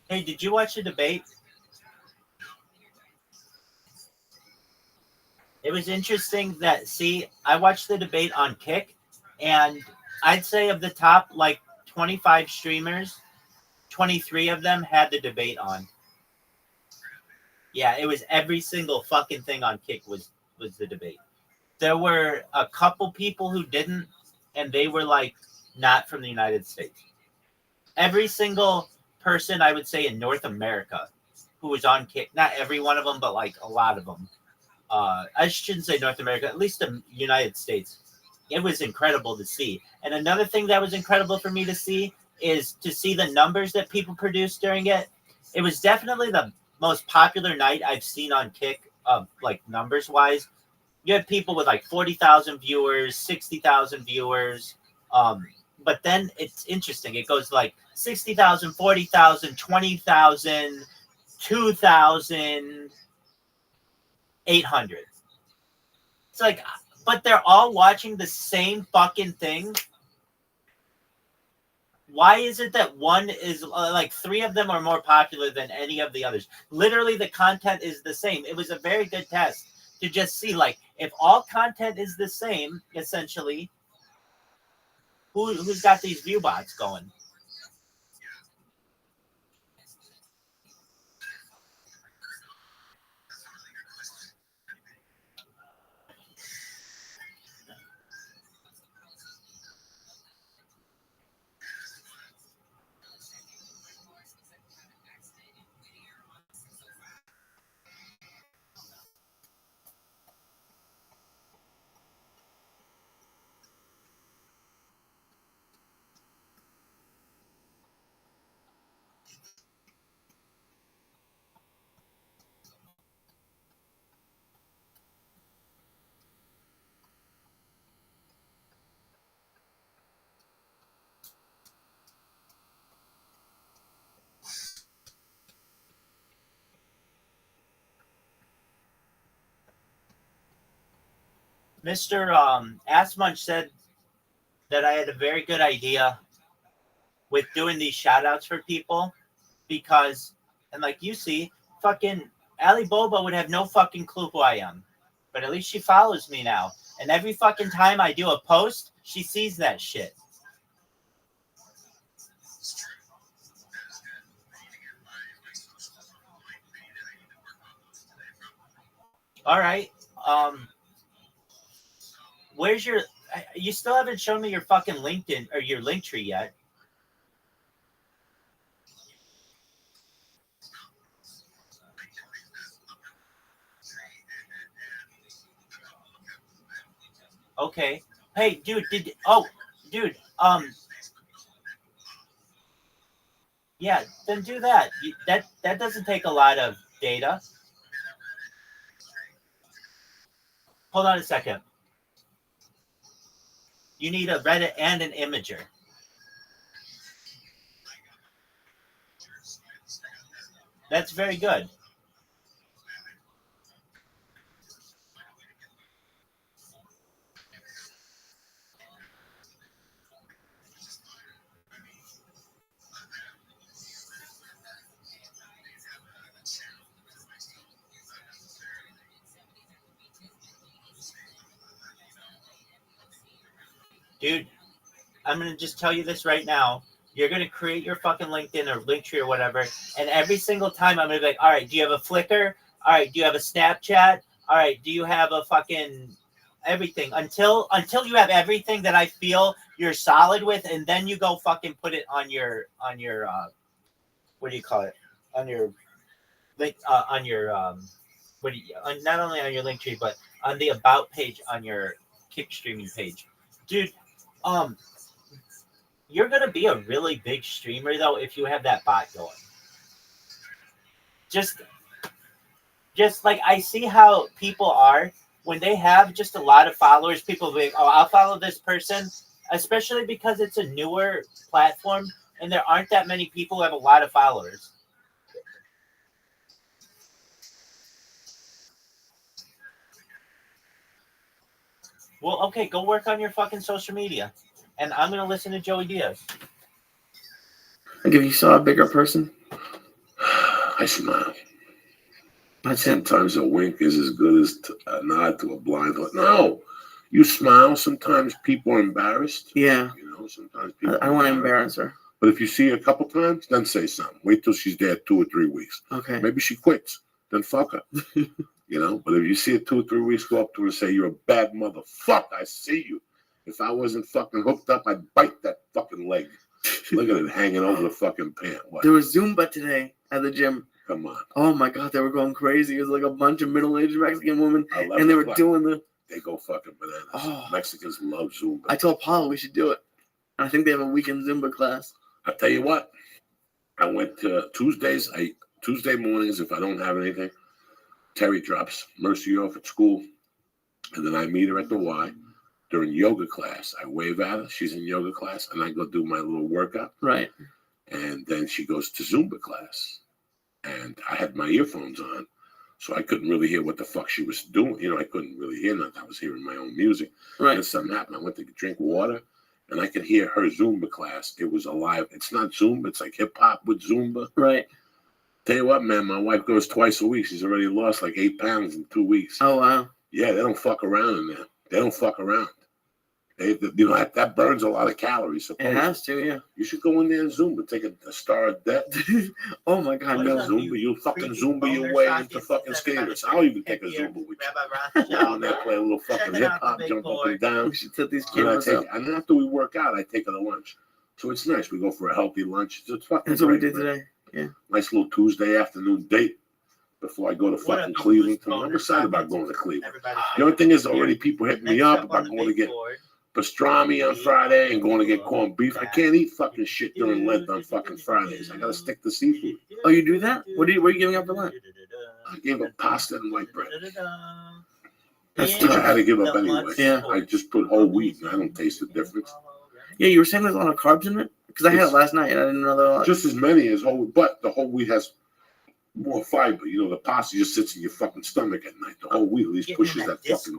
Hey, did you watch the debate? It was interesting that, see, I watched the debate on Kick, and I'd say of the top, like, 25 streamers, 23 of them had the debate on. Yeah, it was every single fucking thing on Kick was the debate. There were a couple people who didn't, and they were, like, not from the United States. Every single person, I would say, in North America who was on Kick, not every one of them, but, like, a lot of them. I shouldn't say North America, at least the United States. It was incredible to see. And another thing that was incredible for me to see is to see the numbers that people produced during it. It was definitely the most popular night I've seen on Kick, like numbers-wise. You had people with like 40,000 viewers, 60,000 viewers. But then it's interesting. It goes like 60,000, 40,000, 20,000, 2,000, 800. It's like, but they're all watching the same fucking thing. Why is it that one is like 3 of them are more popular than any of the others? Literally, the content is the same. It was a very good test to just see, like, if all content is the same, essentially, who's got these view bots going? Mr. Assmunch said that I had a very good idea with doing these shout outs for people because, and like you see, fucking Ali Boba would have no fucking clue who I am. But at least she follows me now. And every fucking time I do a post, she sees that shit. All right. Where's your... You still haven't shown me your fucking LinkedIn or your Linktree yet. Okay. Hey, dude, dude, yeah, then do that. That doesn't take a lot of data. Hold on a second. You need a Reddit and an imager. That's very good. Dude, I'm going to just tell you this right now. You're going to create your fucking LinkedIn or Linktree or whatever, and every single time I'm going to be like, all right, do you have a Flickr? All right, do you have a Snapchat? All right, do you have a fucking everything? Until you have everything that I feel you're solid with, and then you go fucking put it on your what do you call it? On your link on your not only on your link tree, but on the about page on your Kick streaming page. Dude, you're gonna be a really big streamer though if you have that bot going. Just like I see how people are when they have just a lot of followers. People will be like, oh, I'll follow this person, especially because it's a newer platform and there aren't that many people who have a lot of followers. Well, okay, go work on your fucking social media, and I'm gonna listen to Joey Diaz. Like if you saw a bigger person, I smile. that's it. Sometimes a wink is as good as a nod to a blind horse. No, you smile. Sometimes people are embarrassed. Yeah. You know, sometimes people. I don't want to embarrass her. But if you see her a couple times, then say something. Wait till she's there 2 or 3 weeks. Okay. Maybe she quits. Then fuck her. You know. But if you see her 2 or 3 weeks, go up to her and say, "You're a bad motherfucker. I see you. If I wasn't fucking hooked up, I'd bite that fucking leg. Look at it hanging over the fucking pant." What? There was Zumba today at the gym. Come on. Oh my God, they were going crazy. It was like a bunch of middle-aged Mexican women, and they were doing the. They go fucking bananas. Oh. Mexicans love Zumba. I told Paula we should do it. I think they have a weekend Zumba class. I tell you what, I went to Tuesday mornings if I don't have anything. Terry drops Mercy off at school, and then I meet her at the Y during yoga class. I wave at her. She's in yoga class, and I go do my little workout. Right. And then she goes to Zumba class, and I had my earphones on, so I couldn't really hear what the fuck she was doing. You know, I couldn't really hear nothing. I was hearing my own music. Right. And something happened. I went to drink water, and I could hear her Zumba class. It was alive. It's not Zumba. It's like hip hop with Zumba. Right. Tell you what, man, my wife goes twice a week. She's already lost like 8 pounds in 2 weeks. Oh, wow. Yeah, they don't fuck around in there. They don't fuck around. You know, that burns a lot of calories. Supposedly. It has to, yeah. You should go in there and Zumba. Take a star of debt. Oh, my God, What no. is that? Zumba. You'll fucking Zumba your way into fucking skaters. I'll even take a Zumba with you. Rabbi Go in there, play a little fucking hip hop, jump up and down. We should set these And cameras up. and after we work out, I take her to lunch. So it's nice. We go for a healthy lunch. It's fucking That's what we great, did man. today. Yeah. Nice little Tuesday afternoon date before I go to What fucking up, Cleveland. you I'm excited about going to Cleveland. Everybody. The only thing is already people hitting me Next up on about the going to big get board, pastrami on Friday and going to get corned beef. I can't eat fucking shit during Lent on fucking Fridays. I gotta stick to seafood. Oh, you do that? What are you giving up for lunch? I gave up pasta and white bread. That's I had to give up anyway. Yeah. I just put whole wheat and I don't taste the difference. Yeah, you were saying there's a lot of carbs in it? Because I had it last night and I didn't know there were a lot. Just as many as whole wheat, but the whole wheat has more fiber. You know, the pasta just sits in your fucking stomach at night. The whole wheat at least pushes that fucking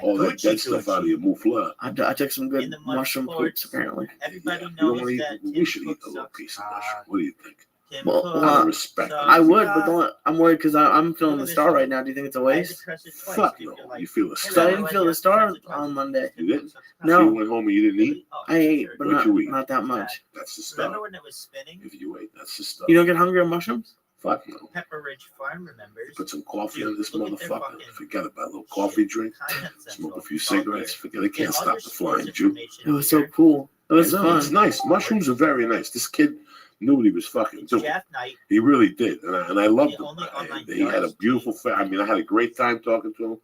all that dead stuff out of your moufleur. I took some good In the mushroom Discord. poops, apparently. Everybody You don't knows wanna eat, that we Tim should eat Cook a little sucks. piece of mushroom. What do you think? Tim Well, Cook Out of respect. sucks. I would, but I'm worried because I'm feeling the star right now. Do you think it's a I had to waste? press it twice, Fuck dude. no. You're like, You feel a Because I star. didn't feel the star on Monday. You didn't? No. So you went home and you didn't eat? I ate, but What'd you eat? not that much. That's the Remember stuff. when it was spinning? If you ate, that's the stuff. You don't get hungry on mushrooms? Fuck no. Pepper Ridge Farm remembers. Put some coffee Dude, in this look at their motherfucker. fucking Forget about a little coffee drink. Content Smoke a Central. few All cigarettes. there. Forget it. Can't Get all stop your the flying sports Jew. information It was so here. cool. It was No, fun. it's nice. Mushrooms are very nice. This kid knew what he was fucking It's doing. Jeff Knight. He really did, and I loved The him. only online He had a stars. beautiful. I mean, I had a great time talking to him.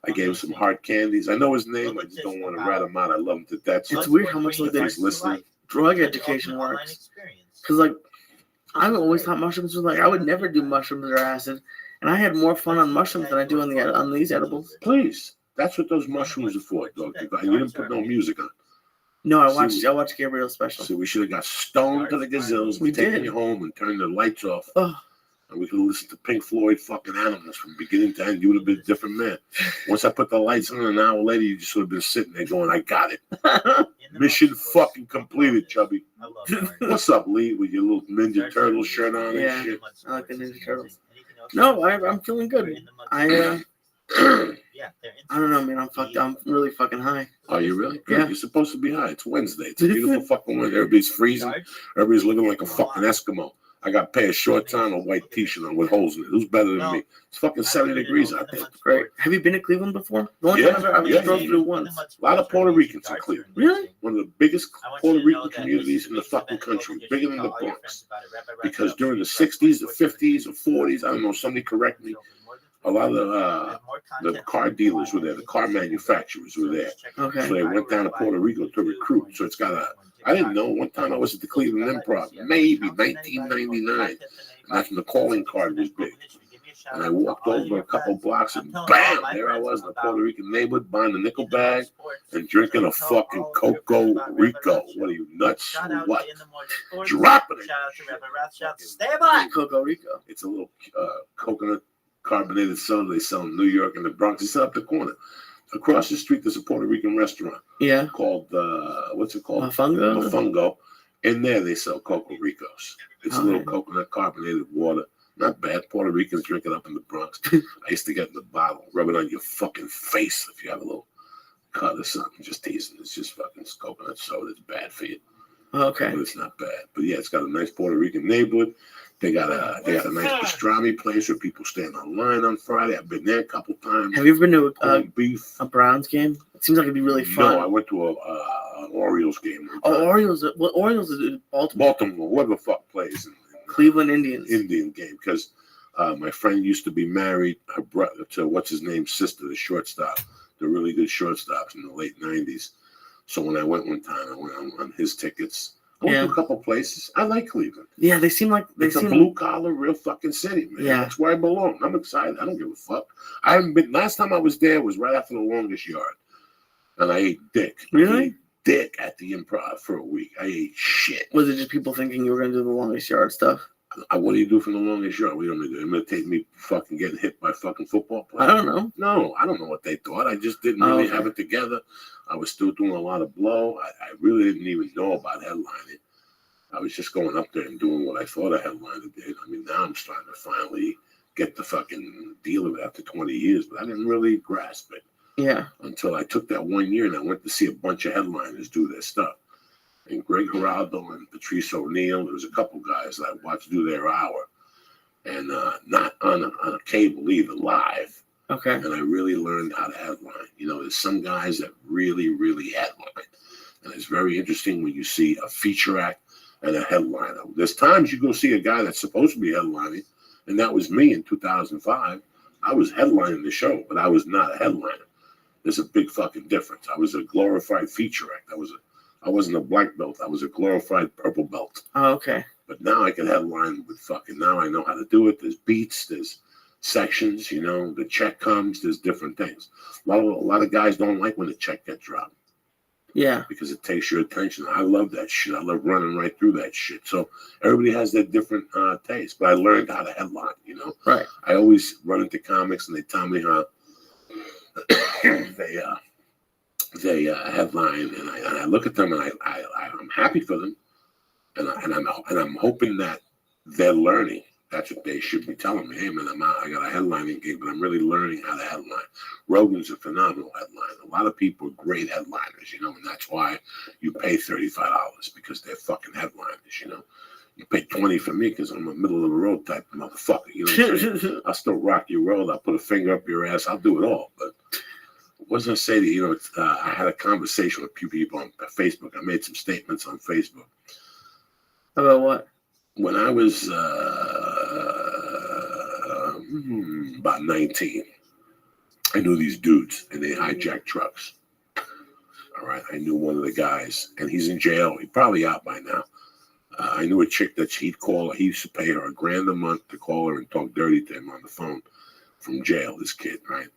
I gave him some hard candies. I know his name. Look I at just this don't want to about- rat him out. I love him to death. It's weird how much like If he's listening. drug The education ultimate online works. experience. Because like I've always thought mushrooms was like I would never do mushrooms or acid, and I had more fun on mushrooms than I do on these edibles. Please, that's what those mushrooms are for, dog. And you didn't put no music on. No, I See, watched Gabriel's special. So we should have got stoned to the gazills. We taken did. you home and turned the lights off. Oh, And we could listen to Pink Floyd fucking Animals from beginning to end. You would have been a different man. Once I put the lights on, an hour later, you just would have been sitting there going, I got it. In the Mission multiverse. fucking completed, Chubby. I love art. What's up, Lee, with your little Ninja Turtle shirt on Yeah. and shit? I like the Ninja Turtles. Anything else? no, I'm feeling We're good. in the I Yeah, they're I don't know, man. I'm fucked. I'm really fucking high. Are you really? Yeah. You're supposed to be high. It's Wednesday. It's a beautiful fucking Wednesday. Everybody's freezing. Everybody's looking like a fucking Eskimo. I got a pair of shorts on, a white t-shirt on with holes in it. Who's better than me? It's fucking 70 degrees out there. Great. Have you been to Cleveland before? The only Yeah, time I yeah. drove through once. A lot of Puerto Ricans in Cleveland. Really? One of the biggest Puerto Rican communities in the fucking country, bigger than the Bronx. Because during the 60s, the 50s, or 40s, I don't know, somebody correct me, a lot of the car dealers were there, the car manufacturers were there. Okay. So they went down to Puerto Rico to recruit. So it's got a, I didn't know, one time I was at the Cleveland Improv, maybe 1999, and that's when the calling card was big. And I walked over a couple blocks and bam, there I was in a Puerto Rican neighborhood buying a nickel bag and drinking a fucking Coco Rico. What are you, nuts or what? Dropping it. Shout out to Rabbi Rothschild. Stay by. Coco Rico. It's a little coconut carbonated soda they sell in New York and the Bronx. It's up the corner. Across the street, there's a Puerto Rican restaurant. Yeah. Called, what's it called? Mofongo? Mofongo. In there, they sell Coco Ricos. It's a little coconut carbonated water. Not bad. Puerto Ricans drink it up in the Bronx. I used to get in the bottle, rub it on your fucking face if you have a little cut or something. Just teasing. It's just fucking coconut soda. It's bad for you. Okay. But it's not bad. But yeah, it's got a nice Puerto Rican neighborhood. They got a nice pastrami place where people stand online on Friday. I've been there a couple times. Have you ever been to beef? A Browns game? It seems like it'd be really fun. No, I went to an Orioles game. Orioles. Well, Orioles is in Baltimore. Baltimore, whoever the fuck plays. Cleveland Indians. Indian game, because my friend used to be married her brother to what's his name's sister, the shortstop, the really good shortstops in the late 90s. So when I went one time, I went on his tickets. I went to a couple places. I like Cleveland. Yeah, they seem like it's a blue collar, real fucking city, man. Yeah, that's where I belong. I'm excited. I don't give a fuck. I haven't been. Last time I was there was right after the Longest Yard, and I ate dick. Really? I ate dick at the Improv for a week. I ate shit. Was it just people thinking you were going to do the Longest Yard stuff? What do you do for the Longest Yard? What do you want me to do? Imitate me fucking getting hit by fucking football players? I don't know. No, I don't know what they thought. I just didn't really have it together. I was still doing a lot of blow. I really didn't even know about headlining. I was just going up there and doing what I thought a headliner did. I mean, now I'm starting to finally get the fucking deal of it after 20 years, but I didn't really grasp it. Yeah. Until I took that 1 year and I went to see a bunch of headliners do their stuff. And Greg Giraldo and Patrice O'Neill, there was a couple guys that I watched do their hour. And not on a cable either, live. Okay. And I really learned how to headline. You know, there's some guys that really, really headline. And it's very interesting when you see a feature act and a headliner. There's times you go see a guy that's supposed to be headlining, and that was me in 2005. I was headlining the show, but I was not a headliner. There's a big fucking difference. I was a glorified feature act. I wasn't a black belt. I was a glorified purple belt. Oh, okay. But now I can headline with fucking, now I know how to do it. There's beats, there's sections, you know, the check comes, there's different things. A lot of guys don't like when the check gets dropped. Yeah. Because it takes your attention. I love that shit. I love running right through that shit. So everybody has their different taste. But I learned how to headline, you know. Right. I always run into comics and they tell me how they headline, and I look at them and I'm happy for them, and I'm hoping that they're learning. That's what they should be telling me. Hey man, I got a headlining gig, but I'm really learning how to headline. Rogan's a phenomenal headliner. A lot of people are great headliners, you know, and that's why you pay $35 because they're fucking headliners, you know. You pay $20 for me because I'm a middle of the road type motherfucker. You know what I'm saying? I'll still rock your world. I'll put a finger up your ass. I'll do it all. But what was I say to you? You know, I had a conversation with a few people on Facebook. I made some statements on Facebook. About what? When I was about 19, I knew these dudes, and they hijacked trucks. All right, I knew one of the guys, and he's in jail. He's probably out by now. I knew a chick that he'd call her. He used to pay her $1,000 a month to call her and talk dirty to him on the phone from jail, this kid, right?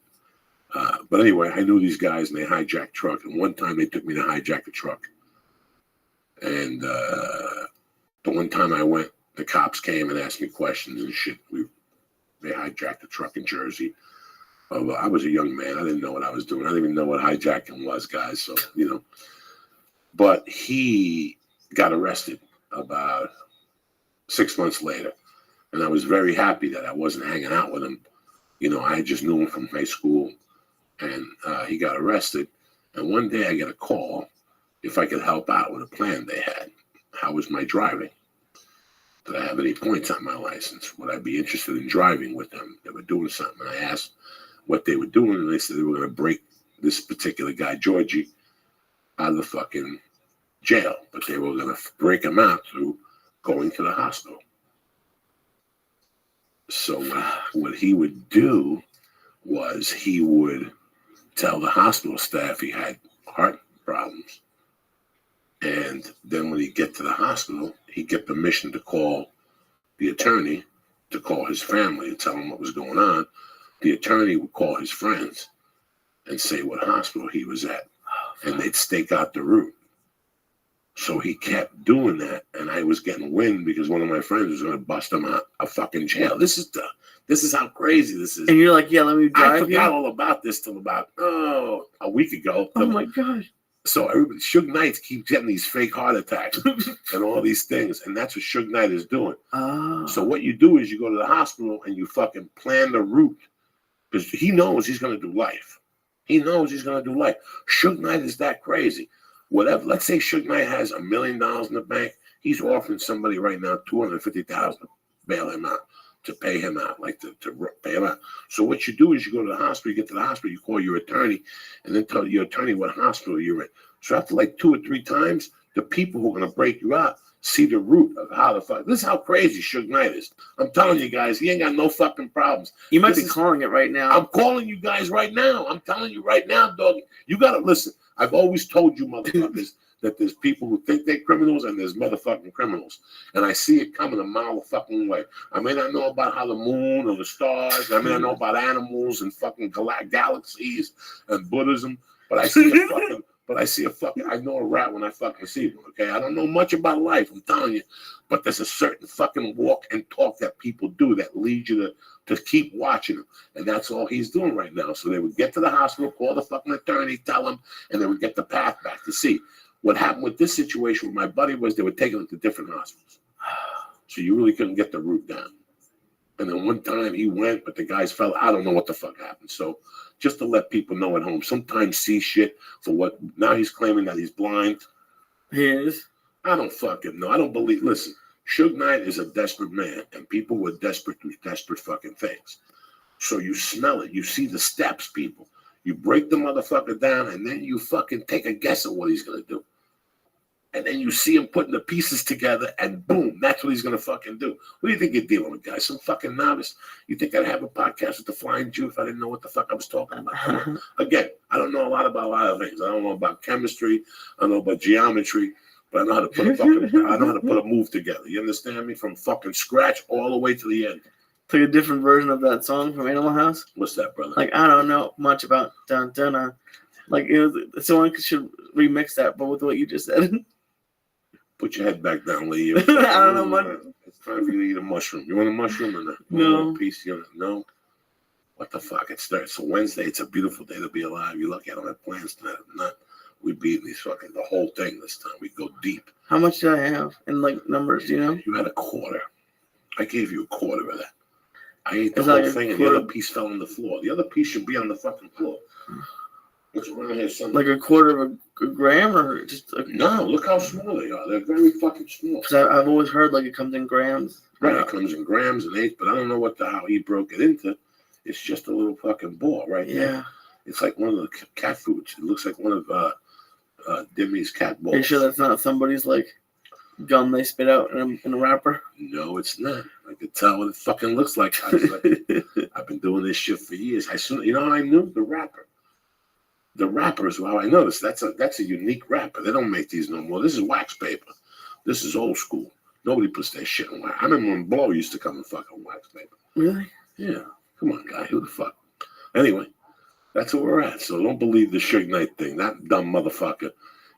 But anyway, I knew these guys, and they hijacked truck. And one time they took me to hijack a truck. And the one time I went, the cops came and asked me questions and shit. They hijacked a truck in Jersey. I was a young man. I didn't know what I was doing. I didn't even know what hijacking was, guys. So, you know. But he got arrested about 6 months later. And I was very happy that I wasn't hanging out with him. You know, I just knew him from high school. And he got arrested. And one day I get a call if I could help out with a plan they had. How was my driving? did I have any points on my license? Would I be interested in driving with them? They were doing something. And I asked what they were doing, and they said they were going to break this particular guy, Georgie, out of the fucking jail. But they were going to break him out through going to the hospital. So what he would do was he would tell the hospital staff he had heart problems. And then when he'd get to the hospital, he'd get permission to call the attorney, to call his family and tell them what was going on. The attorney would call his friends and say what hospital he was at. And they'd stake out the route. So he kept doing that, and I was getting wind because one of my friends was going to bust him out of fucking jail. This is how crazy this is. And you're like, yeah, let me drive. I forgot all about this till about a week ago. Oh my gosh. So everybody, Suge Knight keeps getting these fake heart attacks and all these things, and that's what Suge Knight is doing. So what you do is you go to the hospital and you fucking plan the route because he knows he's going to do life. He knows he's going to do life. Suge Knight is that crazy. Whatever. Let's say Suge Knight has $1 million in the bank. He's offering somebody right now $250,000 to bail him out, to pay him out, like to pay him out. So what you do is you go to the hospital, you get to the hospital, you call your attorney, and then tell your attorney what hospital you're in. So after like 2 or 3 times, the people who are going to break you out see the root of how the fuck. This is how crazy Suge Knight is. I'm telling you guys, he ain't got no fucking problems. You might be calling it right now. I'm calling you guys right now. I'm telling you right now, dog. You got to listen. I've always told you motherfuckers that there's people who think they're criminals and there's motherfucking criminals. And I see it coming a mile of fucking way. I may not know about how the moon or the stars, I may not know about animals and fucking galaxies and Buddhism, but I see a fucking, I know a rat when I fucking see one, okay? I don't know much about life, I'm telling you, but there's a certain fucking walk and talk that people do that lead you to keep watching him. And that's all he's doing right now. So they would get to the hospital, call the fucking attorney, tell him, and they would get the path back to see. What happened with this situation with my buddy was they were taking him to different hospitals. So you really couldn't get the route down. And then one time he went, but the guys fell. I don't know what the fuck happened. So just to let people know at home, sometimes see shit for what, now he's claiming that he's blind. He is. I don't fucking know. I don't believe, listen, Suge Knight is a desperate man, and people were desperate through desperate fucking things. So you smell it. You see the steps, people. You break the motherfucker down, and then you fucking take a guess at what he's going to do. And then you see him putting the pieces together, and boom, that's what he's going to fucking do. What do you think you're dealing with, guys? Some fucking novice? You think I'd have a podcast with the Flying Jew if I didn't know what the fuck I was talking about? Again, I don't know a lot about a lot of things. I don't know about chemistry. I don't know about geometry. But I know how to put a move together. You understand me? From fucking scratch all the way to the end. It's like a different version of that song from Animal House. What's that, brother? Like, I don't know much about dun dun dun. Like, someone should remix that, but with what you just said. Put your head back down, Lee. I don't know much. It's time for you to eat a mushroom. You want a mushroom or not? No. A piece? No. What the fuck? It's Wednesday. It's a beautiful day to be alive. You're lucky I don't have plans tonight. If not, we beat these fucking the whole thing this time. We go deep. How much did I have in like numbers? Do you know? You had a quarter. I gave you a quarter of that. I ate the whole thing, and the other piece fell on the floor. The other piece should be on the fucking floor. It's around here somewhere. Like a quarter of a gram, or just? No, look how small they are. They're very fucking small. Because I've always heard like it comes in grams. Right, it comes in grams and eighths, but I don't know how he broke it into. It's just a little fucking ball right there. It's like one of the cat foods. It looks like one of Dimmy's cat balls. Are you sure that's not somebody's like gum they spit out in a wrapper? No, it's not. I could tell what it fucking looks like. I've been doing this shit for years. You know how I knew? The wrapper. The wrapper is how I noticed. That's a unique wrapper. They don't make these no more. This is wax paper. This is old school. Nobody puts that shit in wax. I remember when Blow used to come in fucking wax paper. Really? Yeah. Come on, guy. Who the fuck? Anyway, that's where we're at. So don't believe the Suge Knight thing. That dumb motherfucker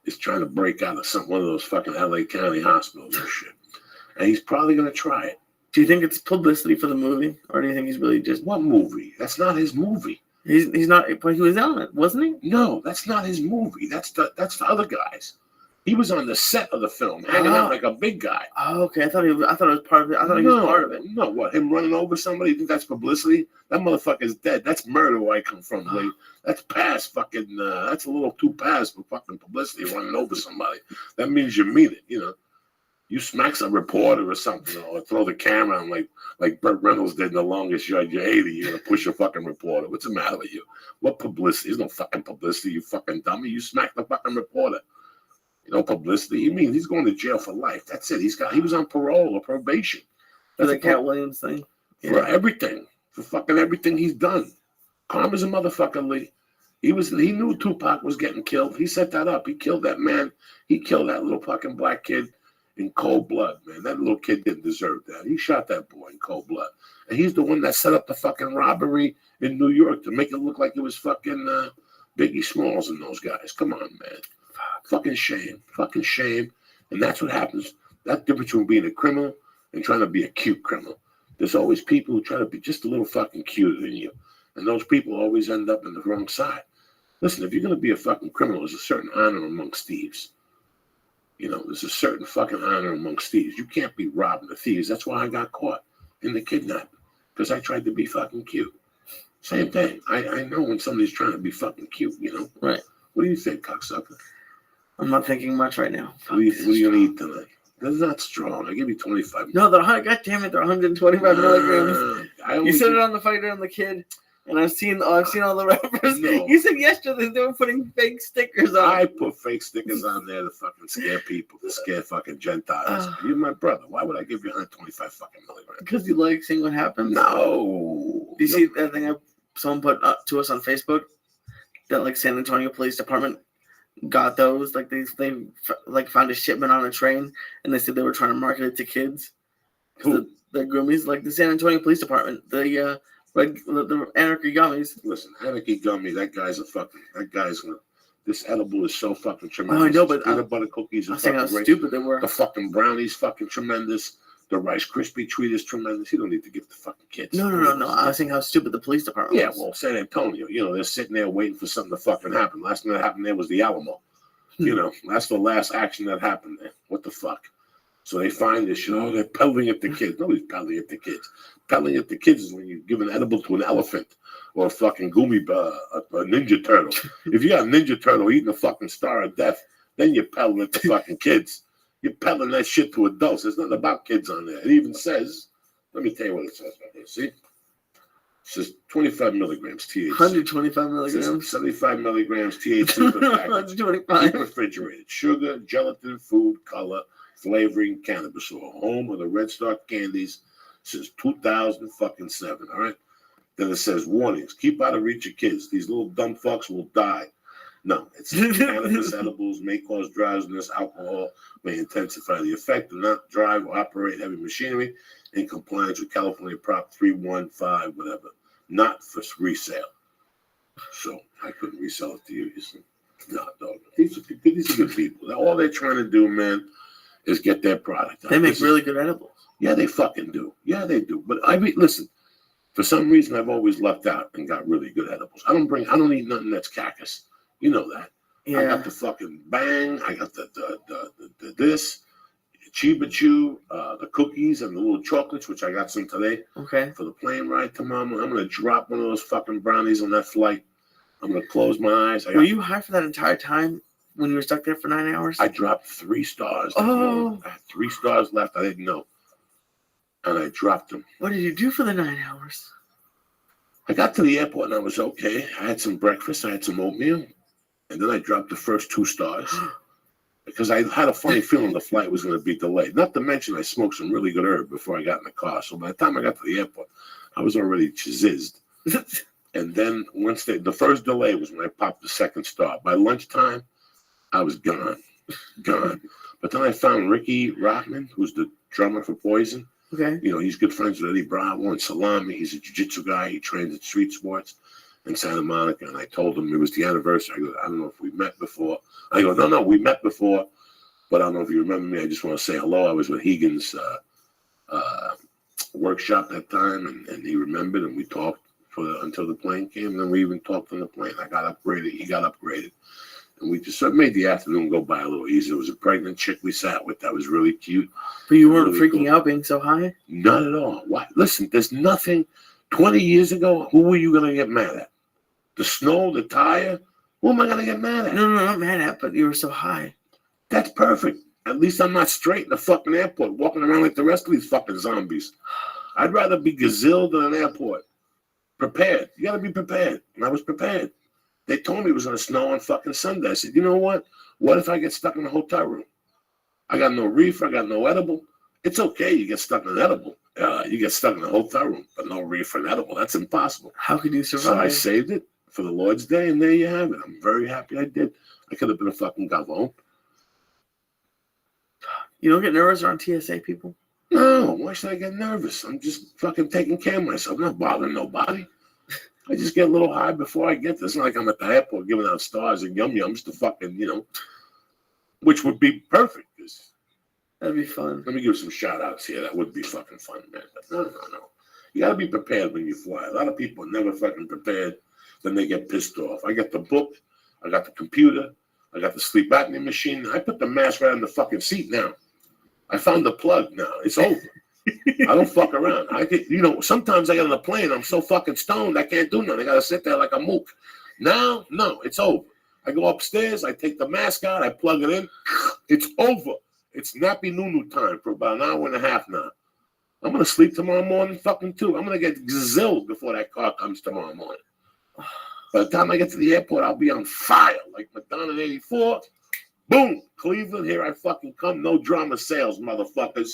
is trying to break out of one of those fucking LA County hospitals and shit. And he's probably going to try it. Do you think it's publicity for the movie? Or do you think he's really just... What movie? That's not his movie. He's not... But he was on it, wasn't he? No, that's not his movie. That's the other guys. He was on the set of the film, hanging out like a big guy. Oh, okay. I thought it was part of it. I thought he was part of it. No, what? Him running over somebody? You think that's publicity? That motherfucker's dead. That's murder where I come from, Lee. That's past fucking, that's a little too past for fucking publicity, running over somebody. That means you mean it, you know. You smack some reporter or something, or throw the camera on like Burt Reynolds did in The Longest Yard. You're 80, you're gonna push a fucking reporter. What's the matter with you? What publicity? There's no fucking publicity, you fucking dummy. You smack the fucking reporter. You know, publicity. You mean he's going to jail for life. That's it. He was on parole or probation. For That's the Cat Williams thing. For everything. For fucking everything he's done. Karma's a motherfucker, Lee. He knew Tupac was getting killed. He set that up. He killed that man. He killed that little fucking black kid in cold blood, man. That little kid didn't deserve that. He shot that boy in cold blood. And he's the one that set up the fucking robbery in New York to make it look like it was fucking Biggie Smalls and those guys. Come on, man. Fucking shame. Fucking shame. And that's what happens. That's the difference between being a criminal and trying to be a cute criminal. There's always people who try to be just a little fucking cuter than you. And those people always end up in the wrong side. Listen, if you're going to be a fucking criminal, there's a certain honor amongst thieves. You know, there's a certain fucking honor amongst thieves. You can't be robbing the thieves. That's why I got caught in the kidnapping, because I tried to be fucking cute. Same thing. I know when somebody's trying to be fucking cute, you know? Right. What do you think, cocksucker? I'm not thinking much right now. What are you going to eat tonight? That's not strong. I give you 25. No, God damn it, they're 125 milligrams. You said it on the Fighter and the Kid, and I've seen all the rappers. No. You said yesterday they were putting fake stickers on. I put fake stickers on there to fucking scare people, to scare fucking Gentiles. You're my brother. Why would I give you 125 fucking milligrams? Because you like seeing what happens? No. Do you see that thing someone put up to us on Facebook? That like San Antonio Police Department got those. Like they like found a shipment on a train, and they said they were trying to market it to kids. Who? The gummies, like the San Antonio Police Department, the Anarchy gummies. Listen, Anarchy gummy. That guy's this edible is so fucking tremendous. Oh, I know, but peanut butter cookies I are was saying how fucking great. stupid they were. The fucking brownies fucking tremendous. The Rice Krispie treat is tremendous. You don't need to give the fucking kids. No. I was saying how stupid the police department was. Yeah, well, San Antonio, you know, they're sitting there waiting for something to fucking happen. Last thing that happened there was the Alamo. You know, that's the last action that happened there. What the fuck? So they find this shit. Oh, they're peddling at the kids. Nobody's peddling at the kids. Peddling at the kids is when you give an edible to an elephant or a fucking a Ninja Turtle. If you got a Ninja Turtle eating a fucking Star of Death, then you're peddling at the fucking kids. You're peddling that shit to adults. There's nothing about kids on there. It even says, let me tell you what it says right here. See? It says 25 milligrams THC. 125 milligrams. 75 milligrams THC per package. 125. Keep refrigerated. Sugar, gelatin, food, color, flavoring, cannabis oil. Home of the Red Star candies since 2007. All right. Then it says warnings. Keep out of reach of kids. These little dumb fucks will die. No, it's cannabis edibles may cause drowsiness. Alcohol may intensify the effect. Do not drive or operate heavy machinery in compliance with California Prop 315, whatever. Not for resale. So I couldn't resell it to you. You see? No, dog. These are good people. All they're trying to do, man, is get their product. They make really good edibles. Yeah, they fucking do. Yeah, they do. But I mean, listen. For some reason, I've always lucked out and got really good edibles. I don't eat nothing that's cactus. You know that. Yeah. I got the fucking bang. I got the this, Chiba Chew, the cookies and the little chocolates, which I got some today. Okay. For the plane ride tomorrow. I'm gonna drop one of those fucking brownies on that flight. I'm gonna close my eyes. Were you high for that entire time when you were stuck there for 9 hours? I dropped 3 stars. Oh. I had 3 stars left. I didn't know. And I dropped them. What did you do for the 9 hours? I got to the airport and I was okay. I had some breakfast. I had some oatmeal. And then I dropped the first 2 stars because I had a funny feeling the flight was going to be delayed. Not to mention I smoked some really good herb before I got in the car. So by the time I got to the airport, I was already chizzed. And then once the first delay was when I popped the 2nd star. By lunchtime, I was gone. But then I found Ricky Rockman, who's the drummer for Poison. Okay. You know, he's good friends with Eddie Bravo and Salami. He's a jiu-jitsu guy. He trains at Street Sports in Santa Monica. And I told him it was the anniversary. I go, I don't know if we met before. I go, no, we met before. But I don't know if you remember me. I just want to say hello. I was with Hegan's workshop that time. And he remembered. And we talked until the plane came. And then we even talked on the plane. I got upgraded. He got upgraded. And we just made the afternoon go by a little easier. It was a pregnant chick we sat with that was really cute. But you weren't really freaking out being so high? Not at all. Why? Listen, there's nothing. 20 years ago, who were you going to get mad at? The snow, the tire? Who am I going to get mad at? No, not mad at, but you were so high. That's perfect. At least I'm not straight in the fucking airport, walking around like the rest of these fucking zombies. I'd rather be gazilled in an airport. Prepared. You gotta be prepared. And I was prepared. They told me it was gonna snow on fucking Sunday. I said, you know what? What if I get stuck in a hotel room? I got no reefer, I got no edible. It's okay, you get stuck in an edible. You get stuck in a hotel room, but no reefer and edible. That's impossible. How could you survive? So I saved it for the Lord's Day, and there you have it. I'm very happy I did. I could have been a fucking gavone. You don't get nervous around TSA people? No, why should I get nervous? I'm just fucking taking care of myself. I'm not bothering nobody. I just get a little high before I get this. It's not like I'm at the airport giving out stars and yum-yums to fucking, which would be perfect. That'd be fun. Let me give some shout-outs here. That would be fucking fun, man. But no. You got to be prepared when you fly. A lot of people are never fucking prepared. Then they get pissed off. I got the book. I got the computer. I got the sleep apnea machine. I put the mask right on the fucking seat now. I found the plug now. It's over. I don't fuck around. I get, sometimes I get on a plane. I'm so fucking stoned. I can't do nothing. I got to sit there like a mook. Now, no, it's over. I go upstairs. I take the mask out. I plug it in. It's over. It's nappy nunu time for about an hour and a half now. I'm going to sleep tomorrow morning fucking too. I'm going to get gazilled before that car comes tomorrow morning. By the time I get to the airport, I'll be on fire. Like Madonna in 84. Boom. Cleveland, here I fucking come. No drama sales, motherfuckers.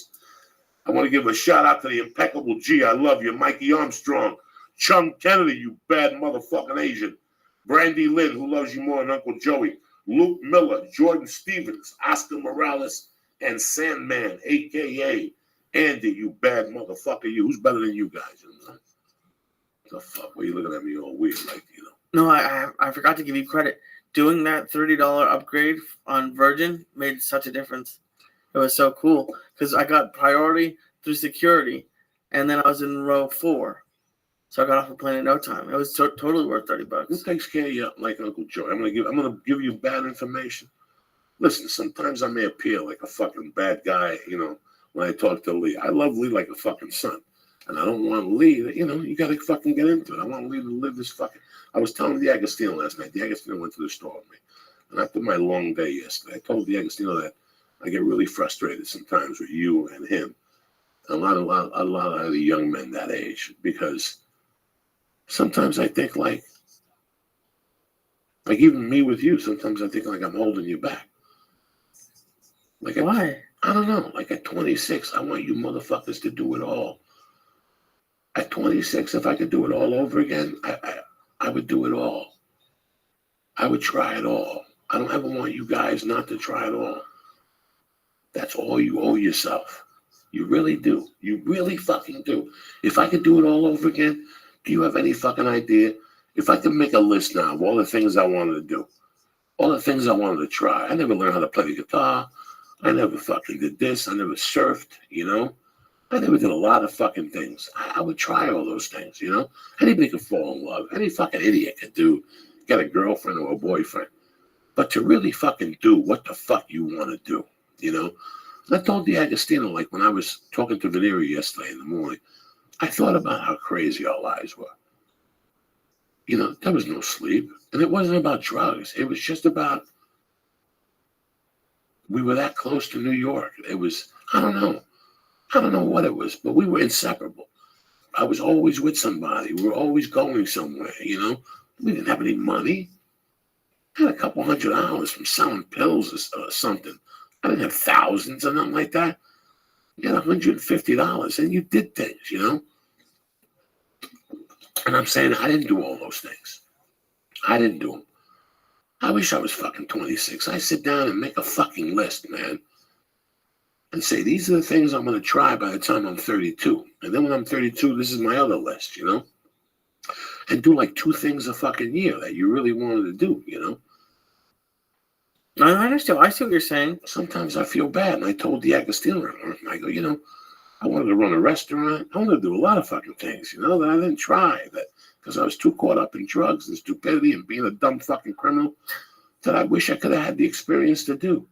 I want to give a shout out to the impeccable G. I love you. Mikey Armstrong. Chum Kennedy, you bad motherfucking Asian. Brandy Lynn, who loves you more than Uncle Joey. Luke Miller, Jordan Stevens, Oscar Morales, and Sandman, a.k.a. Andy, you bad motherfucker. You. Who's better than you guys? The fuck? Why are you looking at me all weird like, No, I forgot to give you credit. Doing that $30 upgrade on Virgin made such a difference. It was so cool because I got priority through security, and then I was in row 4. So I got off the plane in no time. It was totally worth $30. Who takes care of you like Uncle Joey? I'm gonna give you bad information. Listen, sometimes I may appear like a fucking bad guy, when I talk to Lee. I love Lee like a fucking son. And I don't want Lee, you got to fucking get into it. I want Lee to live this fucking... I was telling D'Agostino last night. D'Agostino went to the store with me. And after my long day yesterday, I told D'Agostino that I get really frustrated sometimes with you and him. And a lot of the young men that age. Because sometimes I think like even me with you, sometimes I think like I'm holding you back. Like why? I don't know. Like at 26, I want you motherfuckers to do it all. At 26, if I could do it all over again, I would do it all. I would try it all. I don't ever want you guys not to try it all. That's all you owe yourself. You really do. You really fucking do. If I could do it all over again, do you have any fucking idea? If I could make a list now of all the things I wanted to do, all the things I wanted to try. I never learned how to play the guitar. I never fucking did this. I never surfed, I never did a lot of fucking things. I would try all those things, Anybody could fall in love. Any fucking idiot could get a girlfriend or a boyfriend. But to really fucking do what the fuck you want to do, I told D'Agostino, like when I was talking to Veneria yesterday in the morning, I thought about how crazy our lives were. There was no sleep. And it wasn't about drugs. It was just about, we were that close to New York. It was, I don't know what it was, but we were inseparable. I was always with somebody. We were always going somewhere, We didn't have any money. I had a couple $100 from selling pills or something. I didn't have thousands or nothing like that. You had $150 and you did things, And I'm saying I didn't do all those things. I didn't do them. I wish I was fucking 26. I sit down and make a fucking list, man. And say, these are the things I'm going to try by the time I'm 32. And then when I'm 32, this is my other list, And do like 2 things a fucking year that you really wanted to do, I understand. I see what you're saying. Sometimes I feel bad. And I told D'Agostino, I go, I wanted to run a restaurant. I wanted to do a lot of fucking things, that I didn't try. That because I was too caught up in drugs and stupidity and being a dumb fucking criminal that I wish I could have had the experience to do.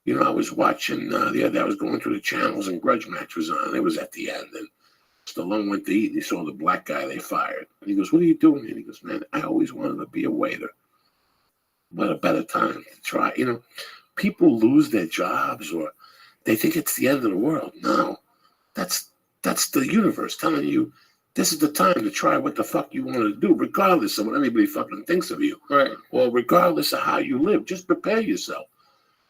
I was watching the other day, I was going through the channels and Grudge Match was on. It was at the end. And Stallone went to eat and he saw the black guy they fired. And he goes, what are you doing? And he goes, man, I always wanted to be a waiter. What a better time to try, people lose their jobs or they think it's the end of the world. No, that's the universe telling you this is the time to try what the fuck you want to do, regardless of what anybody fucking thinks of you. Right. Or regardless of how you live. Just prepare yourself.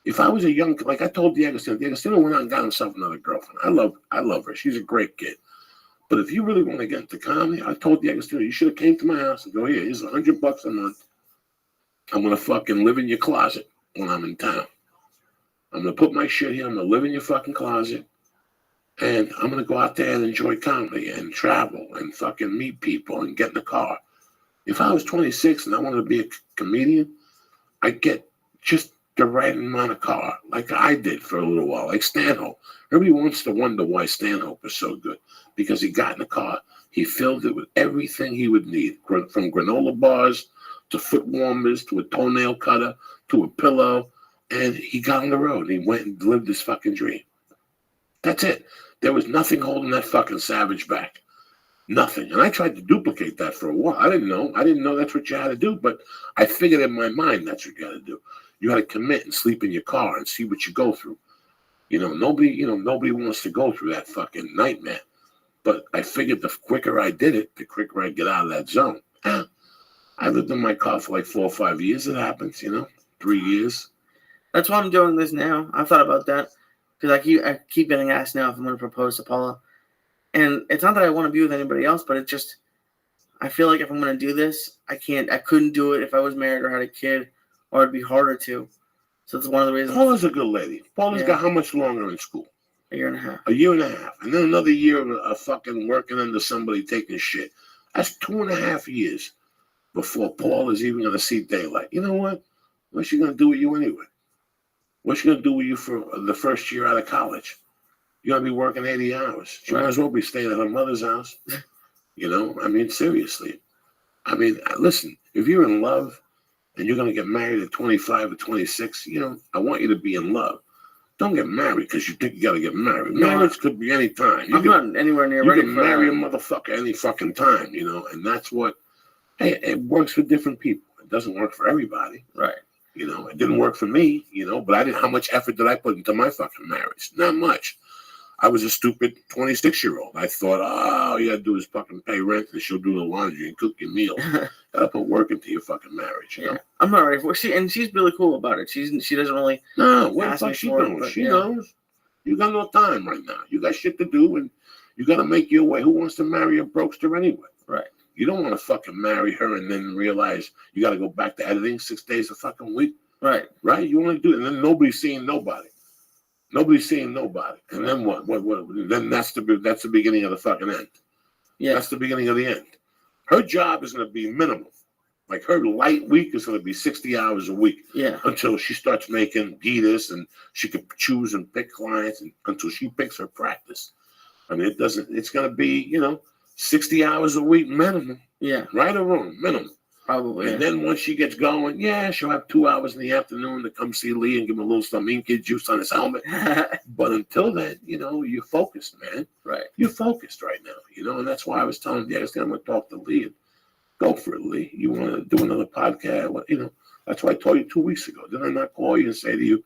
If I was a young, like I told D'Agostino went out and got himself another girlfriend. I love her. She's a great kid. But if you really want to get into comedy, I told D'Agostino, you should have came to my house and go, here's $100 a month. I'm going to fucking live in your closet when I'm in town. I'm going to put my shit here. I'm going to live in your fucking closet. And I'm going to go out there and enjoy comedy and travel and fucking meet people and get in the car. If I was 26 and I wanted to be a comedian, I'd get just the right amount of car, like I did for a little while, like Stanhope. Everybody wants to wonder why Stanhope is so good, because he got in the car, he filled it with everything he would need, from granola bars to foot warmers to a toenail cutter to a pillow, and he got on the road. He went and lived his fucking dream. That's it. There was nothing holding that fucking savage back. Nothing. And I tried to duplicate that for a while. I didn't know that's what you had to do, but I figured in my mind that's what you had to do. You had to commit and sleep in your car and see what you go through. Nobody wants to go through that fucking nightmare. But I figured the quicker I did it, the quicker I'd get out of that zone. I lived in my car for like 4 or 5 years. It happens, 3 years. That's why I'm doing this now. I thought about that because I keep getting asked now if I'm going to propose to Paula. And it's not that I want to be with anybody else, but it's just, I feel like if I'm going to do this, I couldn't do it if I was married or had a kid, or it'd be harder to. So it's one of the reasons. Paula's a good lady. Paula's got how much longer in school? A year and a half. A year and a half. And then another year of fucking working under somebody taking shit. That's 2.5 years before Paul is even going to see daylight. You know what? What's she going to do with you anyway? What's she going to do with you for the first year out of college? You're going to be working 80 hours. She might as well be staying at her mother's house. Seriously. Listen, if you're in love and you're going to get married at 25 or 26, I want you to be in love. Don't get married because you think you got to get married. Marriage could be any time. I'm not anywhere near ready for that. You can marry a motherfucker any fucking time, and that's what, it works for different people. It doesn't work for everybody. Right. It didn't work for me, but how much effort did I put into my fucking marriage? Not much. I was a stupid 26-year-old. I thought, all you got to do is fucking pay rent and she'll do the laundry and cook your meal. Got to put work into your fucking marriage, Yeah. I'm not ready for it. She's really cool about it. She doesn't really what the fuck she knows? She knows. You got no time right now. You got shit to do and you got to make your way. Who wants to marry a brokester anyway? Right. You don't want to fucking marry her and then realize you got to go back to editing 6 days a fucking week. Right. Right? You want to do it and then nobody's seeing nobody. Nobody's seeing nobody. And then what? Then that's the beginning of the fucking end. Yeah. That's the beginning of the end. Her job is going to be minimum. Like her light week is going to be 60 hours a week. Yeah. Until she starts making Guinness and she can choose and pick clients and until she picks her practice. It's going to be, 60 hours a week minimum. Yeah. Right or wrong, minimum. Probably. And then once she gets going, she'll have 2 hours in the afternoon to come see Lee and give him a little some ink juice on his helmet. But until then, you're focused, man. Right. You're focused right now, and that's why I was telling you, I'm going to talk to Lee and go for it, Lee. You want to do another podcast? That's why I told you 2 weeks ago. Did I not call you and say to you,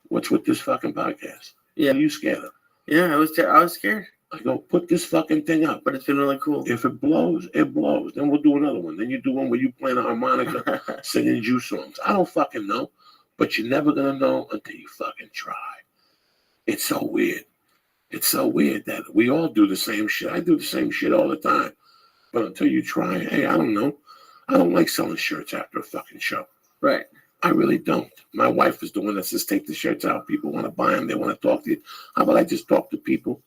what's with this fucking podcast? Yeah. Are you scared of? Yeah, I was scared. I go, put this fucking thing up. But it's been really cool. If it blows, it blows. Then we'll do another one. Then you do one where you playing a harmonica, singing Jew songs. I don't fucking know. But you're never going to know until you fucking try. It's so weird. It's so weird that we all do the same shit. I do the same shit all the time. But until you try, I don't know. I don't like selling shirts after a fucking show. Right. I really don't. My wife is the one that says, take the shirts out. People want to buy them. They want to talk to you. How about I just talk to people,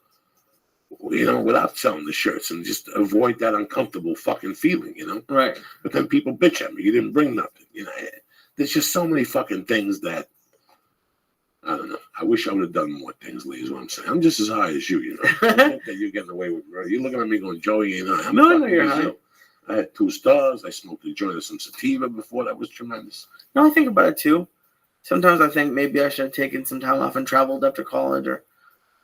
without selling the shirts and just avoid that uncomfortable fucking feeling, Right. But then people bitch at me. You didn't bring nothing, There's just so many fucking things that, I don't know. I wish I would have done more things, Lee, is what I'm saying. I'm just as high as you, I think that you're getting away with it. You're looking at me going, Joey, I'm No, you're high. I had 2 stars. I smoked a joint of some sativa before. That was tremendous. No, I think about it too. Sometimes I think maybe I should have taken some time off and traveled after college or.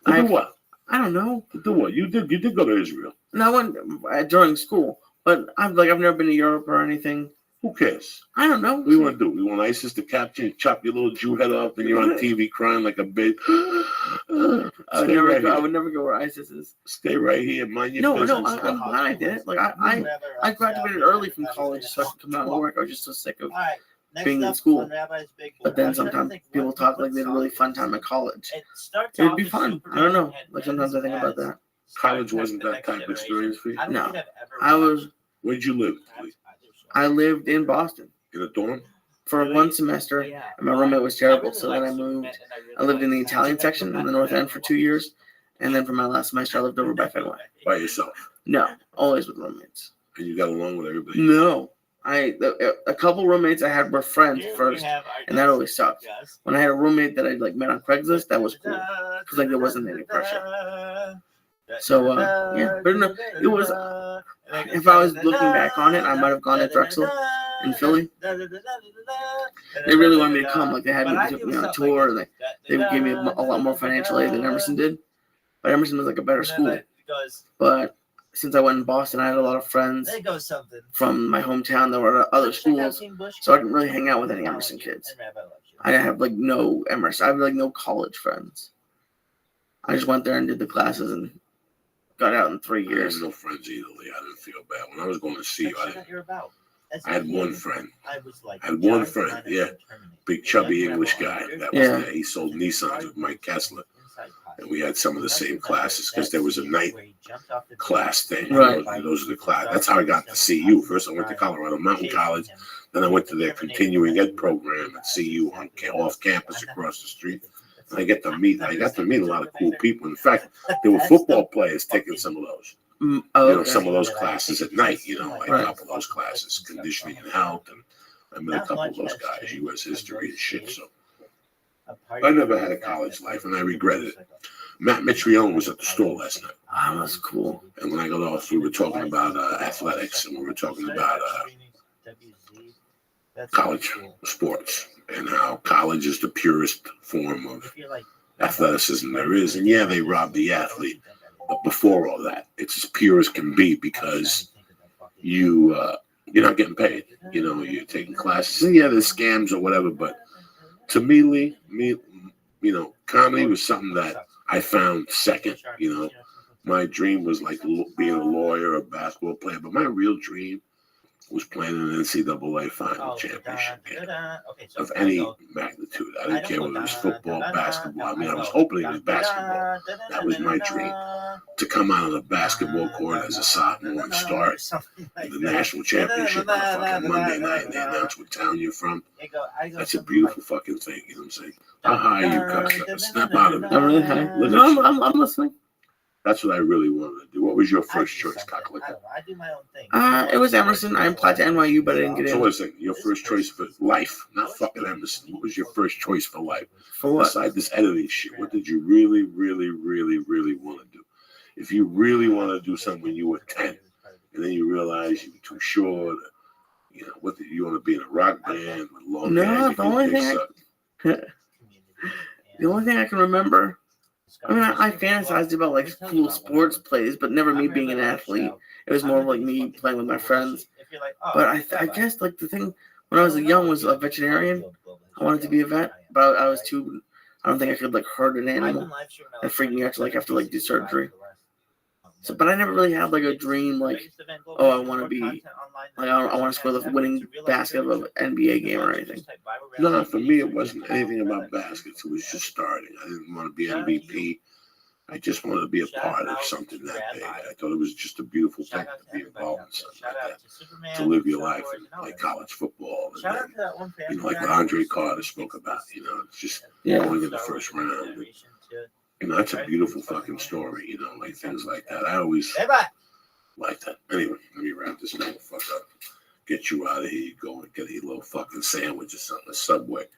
Do what? I don't know. To do what? You did go to Israel. No, I went during school, but I've never been to Europe or anything. Who cares? I don't know. What do you want to do? We want ISIS to capture you, chop your little Jew head off, and you're on TV crying like a baby. I would never go where ISIS is. Stay right here, mind your business. No, I'm glad I did it. Like I graduated early from college, so I could come out and work. I was just so sick of being in school. But then sometimes people talk like they had a really fun time at college. It'd be fun. I don't know. Like sometimes I think about that. College wasn't that type of experience for you? No. Where'd you live? I lived in Boston. In a dorm? For 1 semester, and my roommate was terrible, so then I moved. I lived in the Italian section in the North End for 2 years, and then for my last semester, I lived over by Fenway. By yourself? No, always with roommates. And you got along with everybody? No. A couple roommates I had were friends first, and that always sucked. When I had a roommate that I met on Craigslist, that was cool, because there wasn't any pressure. So but no, it was. If I was looking back on it, I might have gone to Drexel in Philly. They really wanted me to come. Like they had me on a tour. And they gave me a lot more financial aid than Emerson did. But Emerson was like a better school. But since I went in Boston, I had a lot of friends from my hometown that were at other schools, so I didn't really hang out with any Emerson kids. I have no Emerson. I have no college friends. I just went there and did the classes and got out in 3 years. I had no friends either, Lee. I didn't feel bad. When I was going to see you, I had one friend. Yeah. Big chubby English guy. That was there. He sold Nissans with Mike Kessler. And we had some of the same classes because there was a night class thing. Right. Those are the class. That's how I got to CU. First, I went to Colorado Mountain College. Then I went to their continuing ed program at CU off campus across the street. I got to meet a lot of cool people. In fact, there were football players taking some of those. Some of those classes at night. A couple of those classes, conditioning and health, and I met a couple of those guys, U.S. history and shit. So I never had a college life, and I regretted it. Matt Mitrione was at the store last night. Oh, that's cool. And when I got off, we were talking about athletics, and we were talking about college sports and how college is the purest form of athleticism there is. And yeah, they rob the athlete. But before all that, it's as pure as can be because you're not getting paid. You're taking classes. And yeah, there's scams or whatever. But to me, Lee, comedy was something that I found second. My dream was like being a lawyer or a basketball player. But my real dream was playing an NCAA final championship game of any magnitude. I didn't care whether it was football, basketball. I mean, I was hoping it was basketball. That was my dream, to come out on the basketball court as a sophomore and start the national championship on a fucking Monday night, and they announce what town you're from. That's a beautiful fucking thing, you know what I'm saying? How high are you, cuss? Snap out of it. I'm really high. No, I'm listening. That's what I really wanted to do. What was your first choice, Cocklicker? I do my own thing. It was Emerson. I applied to NYU, but I didn't get in. So listen, your first choice for life, not fucking Emerson. What was your first choice for life? For what? Besides this editing shit, what did you really, really, really, really want to do? If you really want to do something when you were 10, and then you realize you were too short, what did you want to be in a rock band with long hair? No, the only thing I can remember. I mean, I fantasized about cool sports plays, but never me being an athlete. It was more of me playing with my friends. But I guess the thing when I was young was a veterinarian. I wanted to be a vet, but I was too. I don't think I could hurt an animal. That freaked me out to have to do surgery. So, but I never really had a dream I want to be I want to score the winning basket of an NBA game or anything. No, for me it wasn't anything about baskets. It was just starting. I didn't want to be MVP. I just wanted to be a part of something that big. I thought it was just a beautiful thing to be involved in something like that. To live your life in college football, and then, like what Andre Carter spoke about. It's just going in the first round. That's a beautiful fucking story, things like that. I always like that. Anyway, let me wrap this motherfucker up. Get you out of here. You go and get a little fucking sandwich or something, a Subway.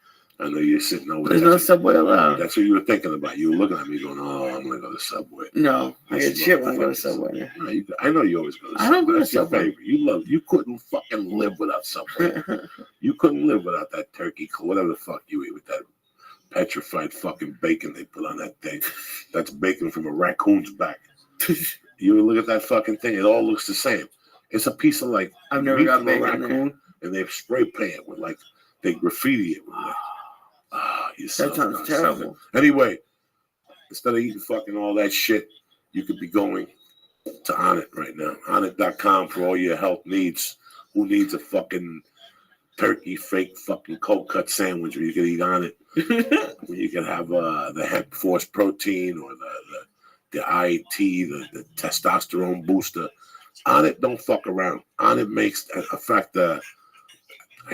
I know you're sitting over there. There's no Subway allowed. That's what you were thinking about. You were looking at me going, I'm going to go to Subway. No, I get shit when I go to Subway. I know you always go to Subway. I don't go to That's Subway. Your favorite. You couldn't fucking live without Subway. You couldn't live without that turkey, whatever the fuck you eat with that petrified fucking bacon they put on that thing. That's bacon from a raccoon's back. You look at that fucking thing, it all looks the same. It's a piece of I've never got bacon raccoon and they spray paint it with like they graffiti it with like, you That sounds terrible. Anyway, instead of eating fucking all that shit, you could be going to Onnit right now. Onnit.com for all your health needs. Who needs a fucking turkey fake fucking cold cut sandwich where you can eat on it? Where you can have the hemp force protein or the IET, the testosterone booster. Onnit don't fuck around. Onnit makes a fact I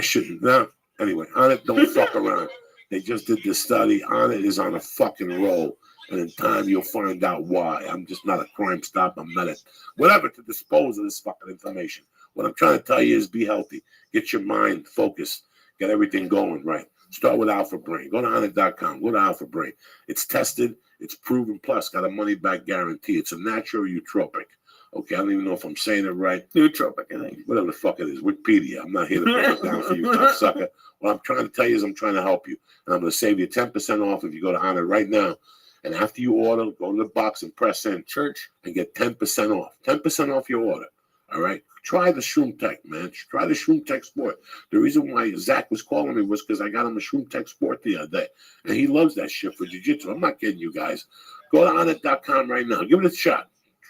shouldn't now. Anyway, Onnit don't fuck around. They just did this study. Onnit is on a fucking roll. And in time, you'll find out why. I'm just not a crime stop. I'm not whatever to dispose of this fucking information. What I'm trying to tell you is be healthy. Get your mind focused. Get everything going right. Start with Alpha Brain. Go to Onnit.com. Go to Alpha Brain. It's tested. It's proven. Plus, got a money-back guarantee. It's a natural nootropic. Okay, I don't even know if I'm saying it right. Nootropic, I think. Whatever the fuck it is. Wikipedia. I'm not here to break it down for you, cocksucker. What I'm trying to tell you is I'm trying to help you. And I'm going to save you 10% off if you go to Onnit right now. And after you order, go to the box and press in church and get 10% off. 10% off your order. All right? Try the Shroom Tech, man. Try the Shroom Tech Sport. The reason why Zach was calling me was because I got him a Shroom Tech Sport the other day. And he loves that shit for jiu-jitsu. I'm not kidding you guys. Go to Onnit.com right now. Give it a shot.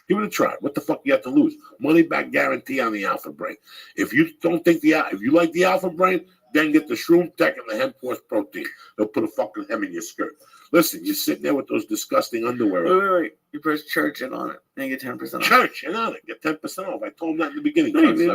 Give it a try. What the fuck you have to lose? Money back guarantee on the Alpha Brain. If you don't think if you like the Alpha Brain, then get the Shroom Tech and the hemp force protein. They'll put a fucking hem in your skirt. Listen, you're sitting there with those disgusting underwear. Wait. You press church and on it, and you get 10% off. Church and on it, get 10% off. I told him that in the beginning.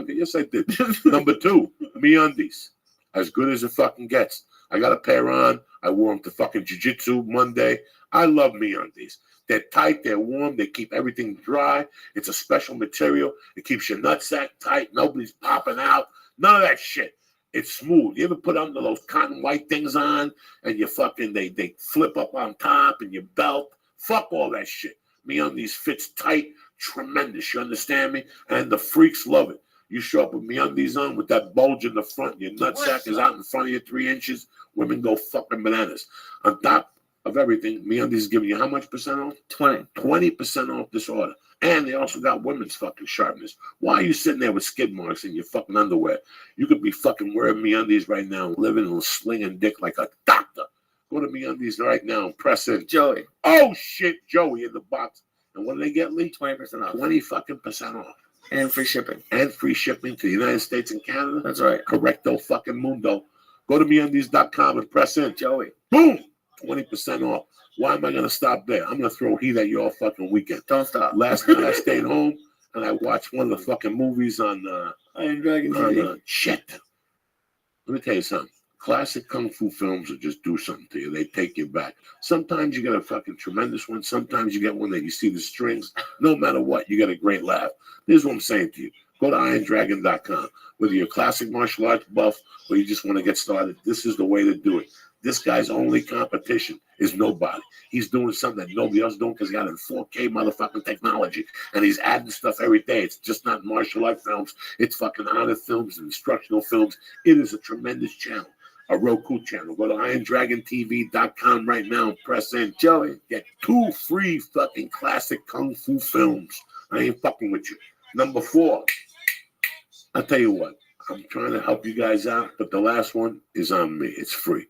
Yes, I did. Number 2, MeUndies. As good as it fucking gets. I got a pair on. I wore them to fucking jiu-jitsu Monday. I love MeUndies. They're tight. They're warm. They keep everything dry. It's a special material. It keeps your nutsack tight. Nobody's popping out. None of that shit. It's smooth. You ever put under those cotton white things on and you fucking, they flip up on top and your belt? Fuck all that shit. MeUndies fits tight, tremendous. You understand me? And the freaks love it. You show up with MeUndies on with that bulge in the front. Your nutsack is out in front of you 3 inches. Women go fucking bananas. On top of everything, MeUndies is giving you how much percent off? 20% off this order. And they also got women's fucking sharpness. Why are you sitting there with skid marks in your fucking underwear? You could be fucking wearing MeUndies right now, living and slinging dick like a doctor. Go to MeUndies right now and press in. Joey. Oh, shit, Joey in the box. And what do they get, Lee? 20% off. 20 fucking percent off. And free shipping. And free shipping to the United States and Canada. That's right. Correcto fucking mundo. Go to MeUndies.com and press in. Joey. Boom! 20% off. Why am I going to stop there? I'm going to throw heat at you all fucking weekend. Don't stop. Last night I stayed home and I watched one of the fucking movies on Iron Dragon TV. Shit. Let me tell you something. Classic kung fu films will just do something to you. They take you back. Sometimes you get a fucking tremendous one. Sometimes you get one that you see the strings. No matter what, you get a great laugh. Here's what I'm saying to you. Go to IronDragon.com. Whether you're a classic martial arts buff or you just want to get started, this is the way to do it. This guy's only competition is nobody. He's doing something that nobody else is doing because he got in 4K motherfucking technology. And he's adding stuff every day. It's just not martial art films. It's fucking honor films and instructional films. It is a tremendous channel. A Roku channel. Go to IronDragonTV.com right now and press in. Joey, get 2 free fucking classic kung fu films. I ain't fucking with you. Number 4. I'll tell you what. I'm trying to help you guys out, but the last one is on me. It's free.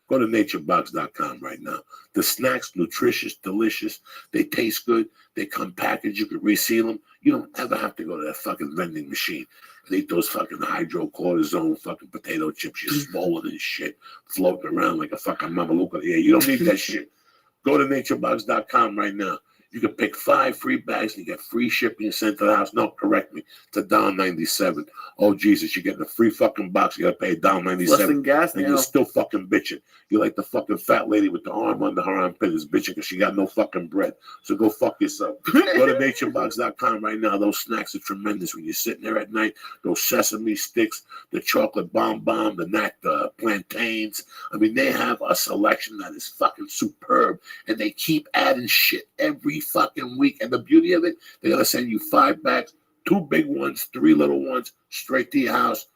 Go to naturebox.com right now. The snacks, nutritious, delicious. They taste good. They come packaged. You can reseal them. You don't ever have to go to that fucking vending machine and eat those fucking hydrocortisone fucking potato chips. You're swollen and shit, floating around like a fucking mamaluka. Yeah, you don't need that shit. Go to naturebox.com right now. You can pick 5 free bags and you get free shipping sent to the house. No, correct me. It's $1.97. Oh, Jesus, you're getting a free fucking box. You got to pay $1.97. Less than gas and now. you're still fucking bitching. You're like the fucking fat lady with the arm under her armpit is bitching because she got no fucking bread. So go fuck yourself. Go to naturebox.com right now. Those snacks are tremendous when you're sitting there at night. Those sesame sticks, the chocolate bomb, the plantains. I mean, they have a selection that is fucking superb. And they keep adding shit every fucking week. And the beauty of it, they're going to send you 5 bags, 2 big ones, 3 little ones, straight to your house.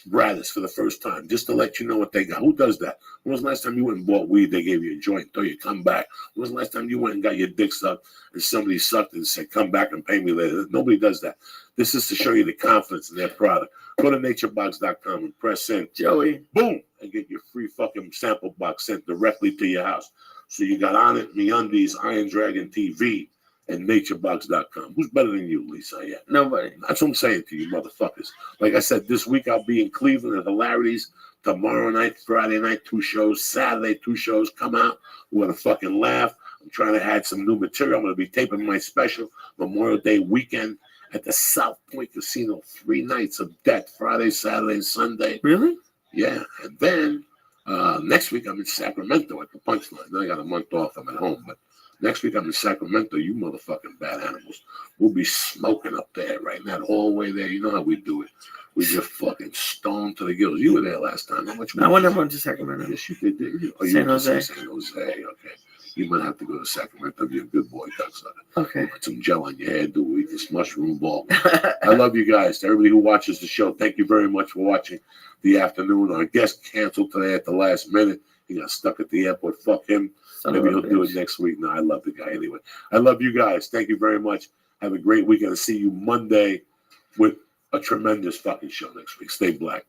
Gratis for the first time, just to let you know what they got. Who does that? When was the last time you went and bought weed? They gave you a joint until you come back. When was the last time you went and got your dick sucked and somebody sucked and said, come back and pay me later? Nobody does that. This is to show you the confidence in their product. Go to naturebox.com and press send. Joey. Boom, and get your free fucking sample box sent directly to your house. So you got On It, MeUndies, Iron Dragon TV, and naturebox.com. Who's better than you, Lisa? Yeah. Nobody. That's what I'm saying to you, motherfuckers. Like I said, this week I'll be in Cleveland at Hilarities. Tomorrow night, Friday night, 2 shows. Saturday, 2 shows. Come out. We're going to fucking laugh. I'm trying to add some new material. I'm going to be taping my special Memorial Day weekend at the South Point Casino. 3 nights of death, Friday, Saturday, and Sunday. Really? Yeah. And then next week I'm in Sacramento at the Punchline. Then I got a month off. I'm at home. But next week I'm in Sacramento. You motherfucking bad animals. We'll be smoking up there right in that hallway there. You know how we do it. We just fucking stoned to the gills. You were there last time. How much? I went to Sacramento. Yes, you did, didn't you? Oh, San you Jose. San Jose. Okay. You might have to go to Sacramento. Be a good boy, cocksucker. Okay. Put some gel on your head. Do eat this mushroom ball. I love you guys. To everybody who watches the show, thank you very much for watching the afternoon. Our guest canceled today at the last minute. He got stuck at the airport. Fuck him. Maybe he'll do it next week. No, I love the guy anyway. I love you guys. Thank you very much. Have a great weekend. I'll see you Monday with a tremendous fucking show next week. Stay black.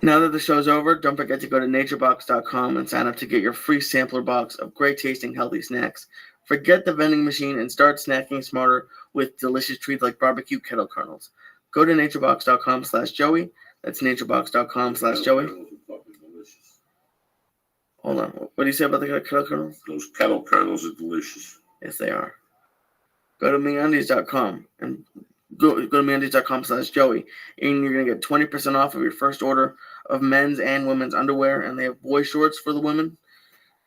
Now that the show's over, don't forget to go to naturebox.com and sign up to get your free sampler box of great tasting healthy snacks. Forget the vending machine and start snacking smarter with delicious treats like barbecue kettle kernels. Go to naturebox.com/Joey. That's naturebox.com/Joey. Hold on. What do you say about the kettle kernels? Those kettle kernels are delicious. Yes, they are. Go to MeUndies.com and go to MeUndies.com/Joey, and you're gonna get 20% off of your first order of men's and women's underwear, and they have boy shorts for the women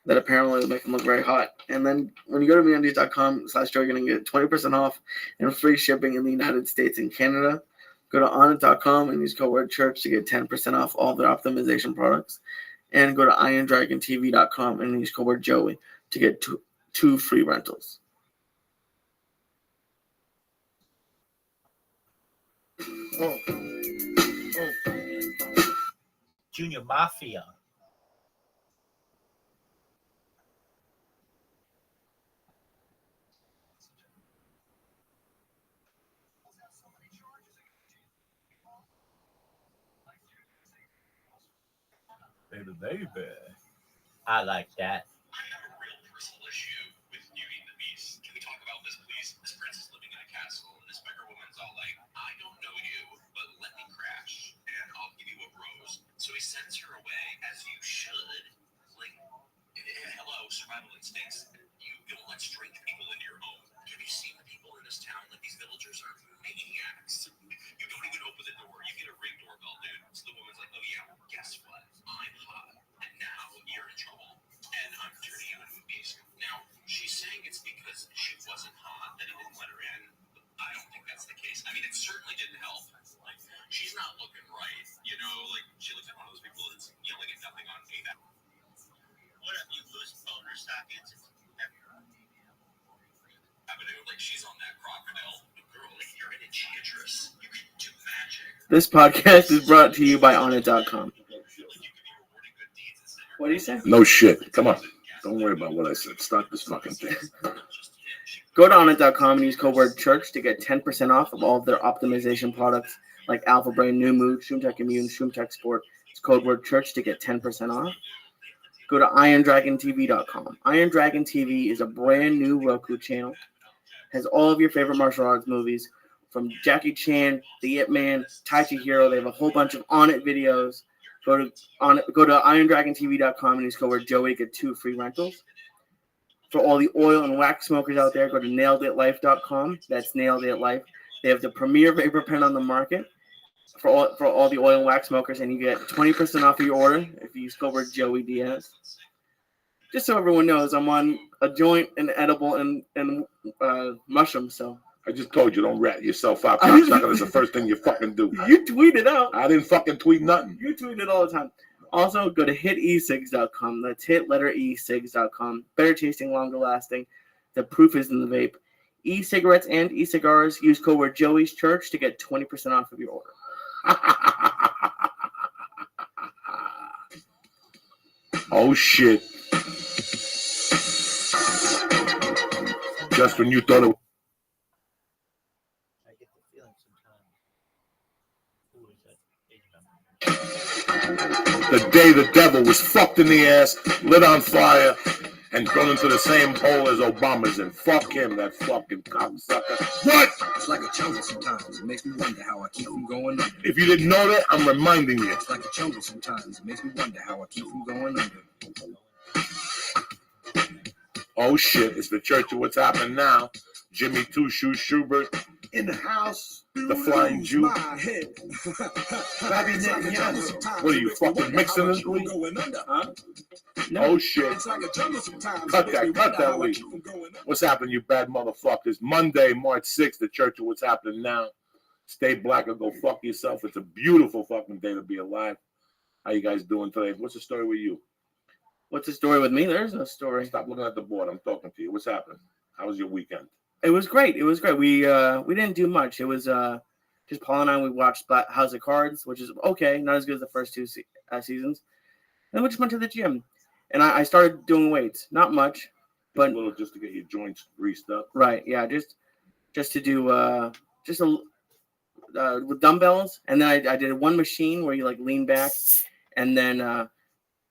that apparently make them look very hot. And then when you go to MeUndies.com/Joey, you're gonna get 20% off and free shipping in the United States and Canada. Go to Onnit.com and use code word church to get 10% off all their optimization products. And go to IronDragonTV.com and use code word Joey to get two free rentals. Junior Mafia. Baby. I like that. I have a real personal issue with Beauty and the Beast. Can we talk about this, please? This prince is living in a castle, and this beggar woman's all like, I don't know you, but let me crash, and I'll give you a rose. So he sends her away, as you should. Like, hello, survival instincts. You don't let strange people into your home. Have you seen the people in this town? Like, these villagers are maniacs. You don't even open the door. You get a ring doorbell, dude. So the woman's like, oh yeah, well, guess what? I'm hot. And now you're in trouble. And I'm turning you into a beast. Now, she's saying it's because she wasn't hot that he didn't let her in. I don't think that's the case. I mean, it certainly didn't help. Like, she's not looking right. You know, like, she looks like one of those people that's yelling at nothing on me. What up, you loose boner sockets? Avenue, like, she's on that crocodile. But girl, like, you're an enchantress. You can do magic. This podcast is brought to you by Onnit.com. What do you say? No shit. Come on. Don't worry about what I said. Stop this fucking thing. Go to Onnit.com and use code word church to get 10% off of all of their optimization products like Alpha Brain, New Mood, Shroomtech Immune, Shroomtech Sport. It's code word church to get 10% off. Go to IronDragonTV.com. Iron Dragon TV is a brand new Roku channel. Has all of your favorite martial arts movies from Jackie Chan, The Ip Man, Tai Chi Hero. They have a whole bunch of On-It videos. Go to IronDragonTV.com and use code word Joey, get 2 free rentals. For all the oil and wax smokers out there, go to NailedItLife.com. That's Nailed It Life. They have the premier vapor pen on the market for all the oil and wax smokers, and you get 20% off of your order if you use code word Joey Diaz. Just so everyone knows, I'm on a joint and edible and mushrooms. So I just told you, don't rat yourself out. Cocksucker. That's the first thing you fucking do. You tweet it out. I didn't fucking tweet nothing. You tweet it all the time. Also, go to hitecigs.com. That's hitletterecigs.com. Better tasting, longer lasting. The proof is in the vape. E-cigarettes and e-cigars. Use code word Joey's Church to get 20% off of your order. Oh shit. Just when you thought it The day the devil was fucked in the ass, lit on fire, and thrown into the same hole as Obama's in. Fuck him, that fucking cocksucker. What? It's like a jungle sometimes. It makes me wonder how I keep from going under. If you didn't know that, I'm reminding you. It's like a jungle sometimes. It makes me wonder how I keep from going under. Oh shit, it's the Church of What's Happening Now. Jimmy Two Shoes Schubert in the house. The Flying Jew. What are you fucking mixing this week? Huh? No. Oh shit. Cut that week. What's happening, you bad motherfuckers? Monday, March 6th, the Church of What's Happening Now. Stay black or go fuck yourself. It's a beautiful fucking day to be alive. How you guys doing today? What's the story with you? What's the story with me? There's no story. Stop looking at the board. I'm talking to you. What's happening? How was your weekend? It was great. It was great. We didn't do much. It was just Paul and I. We watched House of Cards, which is okay, not as good as the first two seasons. Then we just went to the gym, and I started doing weights. Not much, but a little just to get your joints greased up. Right. Yeah. Just to do with dumbbells, and then I did one machine where you like lean back, and then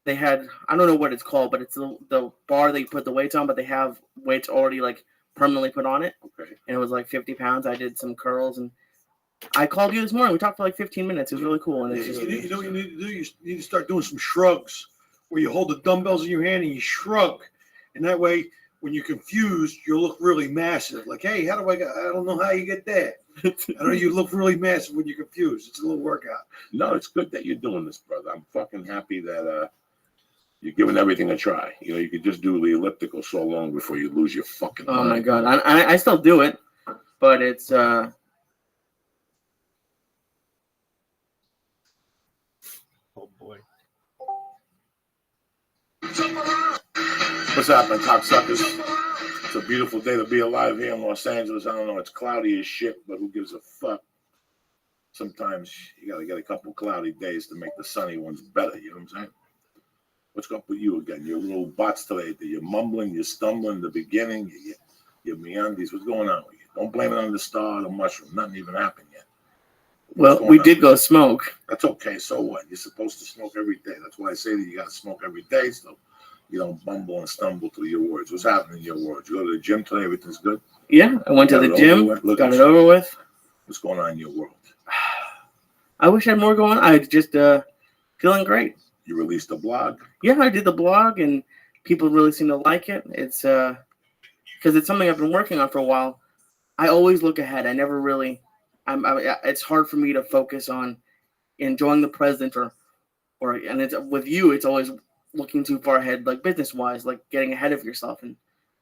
they had, I don't know what it's called, but it's the bar that you put the weights on, but they have weights already like permanently put on it. Okay. And it was like 50 pounds. I did some curls, and I called you this morning. We talked for like 15 minutes. It was really cool. And it's just, you know what you need to do? You need to start doing some shrugs where you hold the dumbbells in your hand and you shrug. And that way, when you're confused, you'll look really massive. Like, hey, how do I don't know how you get that. I know you look really massive when you're confused. It's a little workout. No, it's good that you're doing this, brother. I'm fucking happy that you're giving everything a try. You know, you could just do the elliptical so long before you lose your fucking mind. Oh my God. I still do it, but it's oh boy. What's happening, cocksuckers? It's a beautiful day to be alive here in Los Angeles. I don't know, it's cloudy as shit, but who gives a fuck? Sometimes you gotta get a couple cloudy days to make the sunny ones better, you know what I'm saying? What's up with you again? Your little bots today. You're mumbling, you're stumbling in the beginning, you're meanders. What's going on with you? Don't blame it on the star or the mushroom. Nothing even happened yet. Well, we did go smoke. That's okay. So what? You're supposed to smoke every day. That's why I say that you got to smoke every day so you don't bumble and stumble through your words. What's happening in your words? You go to the gym today, everything's good? Yeah, I went to the gym, got it over with. What's going on in your world? I wish I had more going on. I just feeling great. You released a blog? Yeah, I did the blog, and people really seem to like it. It's because it's something I've been working on for a while. I always look ahead. I never really. It's hard for me to focus on enjoying the present, and it's with you. It's always looking too far ahead, like business wise, like getting ahead of yourself, and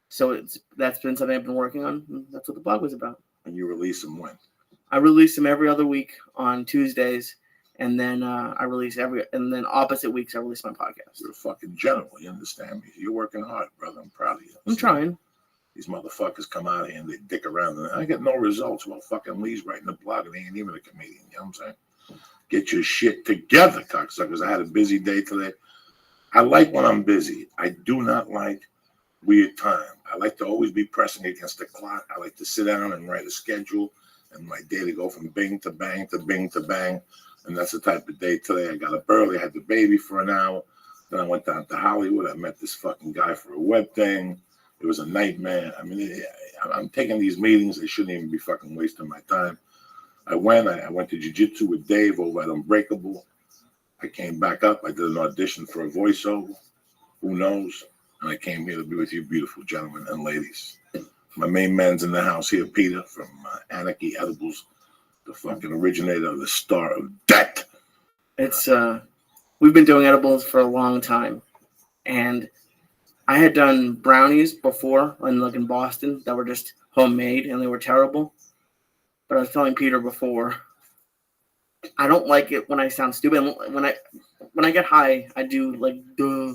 so that's been something I've been working on. And that's what the blog was about. And you release them when? I release them every other week on Tuesdays. And then I release and then opposite weeks I release my podcast. You're a fucking general, you understand me? You're working hard, brother. I'm proud of you. I'm trying. These motherfuckers come out here and they dick around, and I get no results. Well, fucking Lee's writing the blog and he ain't even a comedian. You know what I'm saying? Get your shit together, cocksuckers. I had a busy day today. I like when I'm busy. I do not like weird time. I like to always be pressing against the clock. I like to sit down and write a schedule and my day to go from bing to bang to bing to bang. And that's the type of day today. I got up early, I had the baby for an hour. Then I went down to Hollywood. I met this fucking guy for a web thing. It was a nightmare. I mean, I'm taking these meetings. They shouldn't even be fucking wasting my time. I went to jiu-jitsu with Dave over at Unbreakable. I came back up. I did an audition for a voiceover. Who knows? And I came here to be with you beautiful gentlemen and ladies. My main man's in the house here, Peter from Anarchy Edibles. The fucking originator of the Star of Death. It's we've been doing edibles for a long time, and I had done brownies before in Boston that were just homemade and they were terrible. But I was telling Peter before, I don't like it when I sound stupid. When I get high, I do like duh.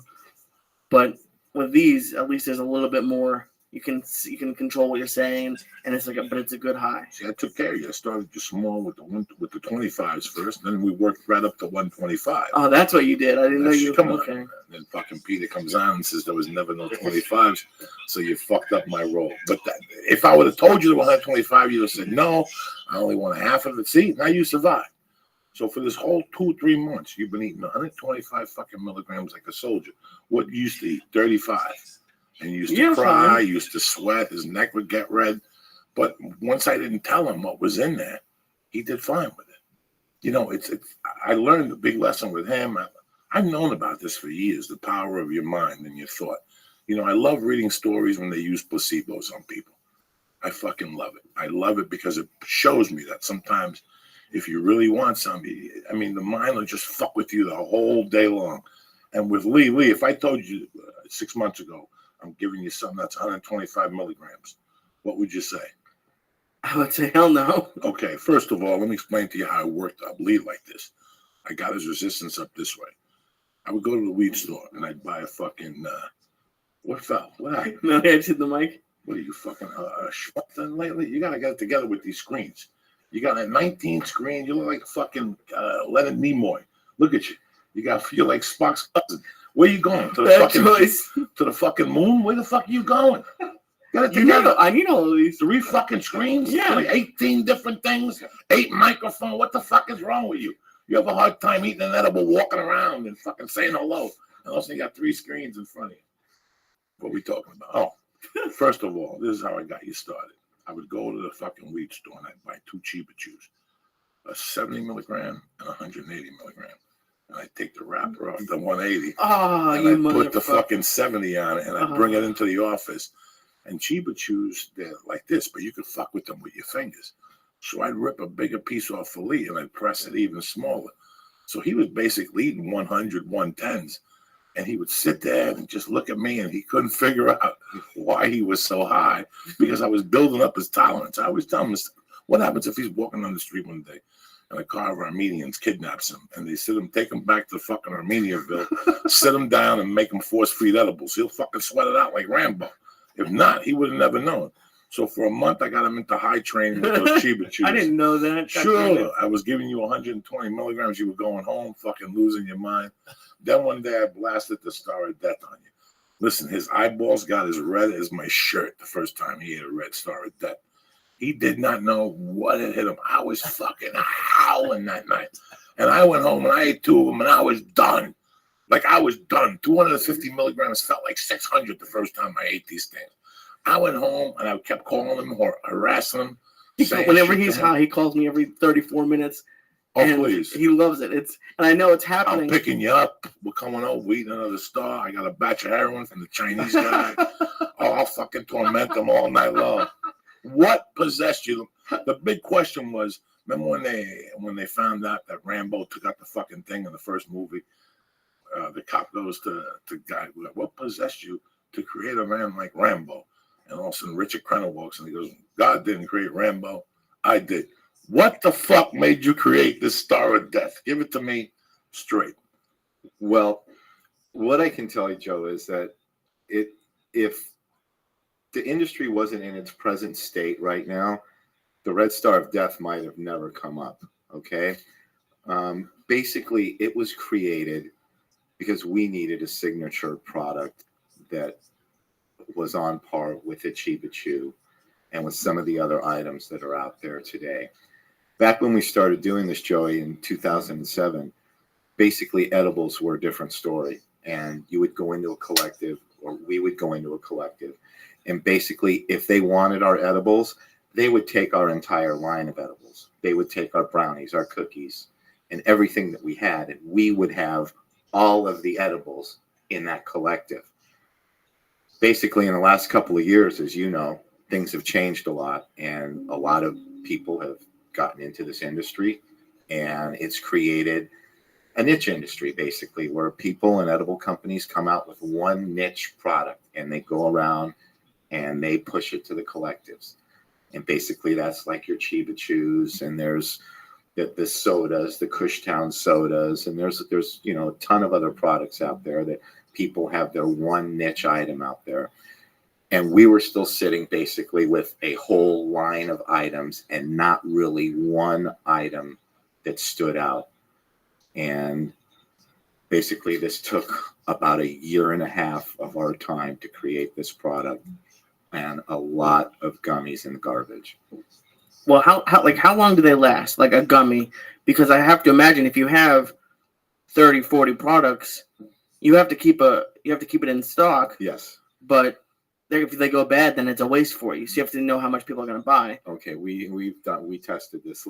But with these, at least there's a little bit more. You can control what you're saying, and it's but it's a good high. See, I took care of you. I started just small with the 25s first, then we worked right up to 125. Oh, that's what you did. I didn't know you. Come on. Okay. And then fucking Peter comes on and says there was never no 25s, so you fucked up my role. But if I would have told you there was 125, you'd have said no. I only want half of it. See, now you survived. So for this whole 2-3 months, you've been eating 125 fucking milligrams like a soldier. What you used to eat? 35. And you used to cry, you used to sweat, his neck would get red. But once I didn't tell him what was in there, he did fine with it. You know, it's I learned a big lesson with him. I've known about this for years, the power of your mind and your thought. You know, I love reading stories when they use placebos on people. I fucking love it. I love it because it shows me that sometimes if you really want something, I mean, the mind will just fuck with you the whole day long. And with Lee, if I told you 6 months ago, I'm giving you something that's 125 milligrams, what would you say? I would say hell no. Okay, first of all, let me explain to you how I worked up Lee like this. I got his resistance up this way. I would go to the weed store and I'd buy a fucking, what fell? What happened? No, I hit the mic. What are you fucking schmucking lately? You gotta get it together with these screens. You got a 19 screen. You look like fucking Leonard Nimoy. Look at you. You're like Spock's cousin. Where you going? To the fucking moon? Where the fuck are you going? Get it together. I need all of these. 3 fucking screens? Yeah. 18 different things? 8 microphones? What the fuck is wrong with you? You have a hard time eating an edible, walking around and fucking saying hello. And also you got 3 screens in front of you. What are we talking about? Oh, first of all, this is how I got you started. I would go to the fucking weed store and I'd buy 2 Chiba Chews, a 70 milligram and a 180 milligram. And I'd take the wrapper off the 180 and I'd put the fucking 70 on it and I'd bring it into the office. And Chiba Chews, they're like this, but you could fuck with them with your fingers. So I'd rip a bigger piece off for Lee and I'd press it even smaller. So he was basically eating 100, 110s. And he would sit there and just look at me and he couldn't figure out why he was so high because I was building up his tolerance. I always tell him, what happens if he's walking on the street one day and a car of Armenians kidnaps him and they take him back to fucking Armeniaville, sit him down and make him force-feed edibles. He'll fucking sweat it out like Rambo. If not, he would have never known. So for a month, I got him into high training with those Chiba Chews. I didn't know that. Sure. I was giving you 120 milligrams. You were going home, fucking losing your mind. Then one day I blasted the Star of Death on you. Listen, his eyeballs got as red as my shirt the first time he ate a red Star of Death. He did not know what had hit him. I was fucking howling that night. And I went home and I ate 2 of them and I was done. Like I was done. 250 milligrams felt like 600 the first time I ate these things. I went home and I kept calling him or harassing him. Whenever he's high, he calls me every 34 minutes. Oh, please. He loves it. And I know it's happening. I'm picking you up. We're coming over. We eat another Star. I got a batch of heroin from the Chinese guy. I'll fucking torment them all night long. What possessed you? The big question was, remember when they found out that Rambo took out the fucking thing in the first movie? The cop goes to guy, what possessed you to create a man like Rambo? And all of a sudden, Richard Crenna walks and he goes, God didn't create Rambo. I did. What the fuck made you create this Star of Death? Give it to me straight. Well, what I can tell you, Joe, is that if the industry wasn't in its present state right now, the Red Star of Death might have never come up, okay? Basically, it was created because we needed a signature product that was on par with a Chiba Chew and with some of the other items that are out there today. Back when we started doing this, Joey, in 2007, basically edibles were a different story. And you would go into a collective, or we would go into a collective. And basically, if they wanted our edibles, they would take our entire line of edibles. They would take our brownies, our cookies, and everything that we had. And we would have all of the edibles in that collective. Basically, in the last couple of years, as you know, things have changed a lot. And a lot of people have gotten into this industry. And it's created a niche industry, basically, where people and edible companies come out with one niche product. And they go around and they push it to the collectives. And basically, that's like your Chiba Chews. And there's the sodas, the Kushtown sodas. And there's a ton of other products out there that people have their one niche item out there. And we were still sitting basically with a whole line of items and not really one item that stood out. And basically this took about 1.5 years of our time to create this product and a lot of gummies in the garbage. Well, how long do they last? Like a gummy? Because I have to imagine if you have 30, 40 products, you have to keep it in stock. Yes. But if they go bad, then it's a waste for you. So you have to know how much people are going to buy. Okay, we tested this.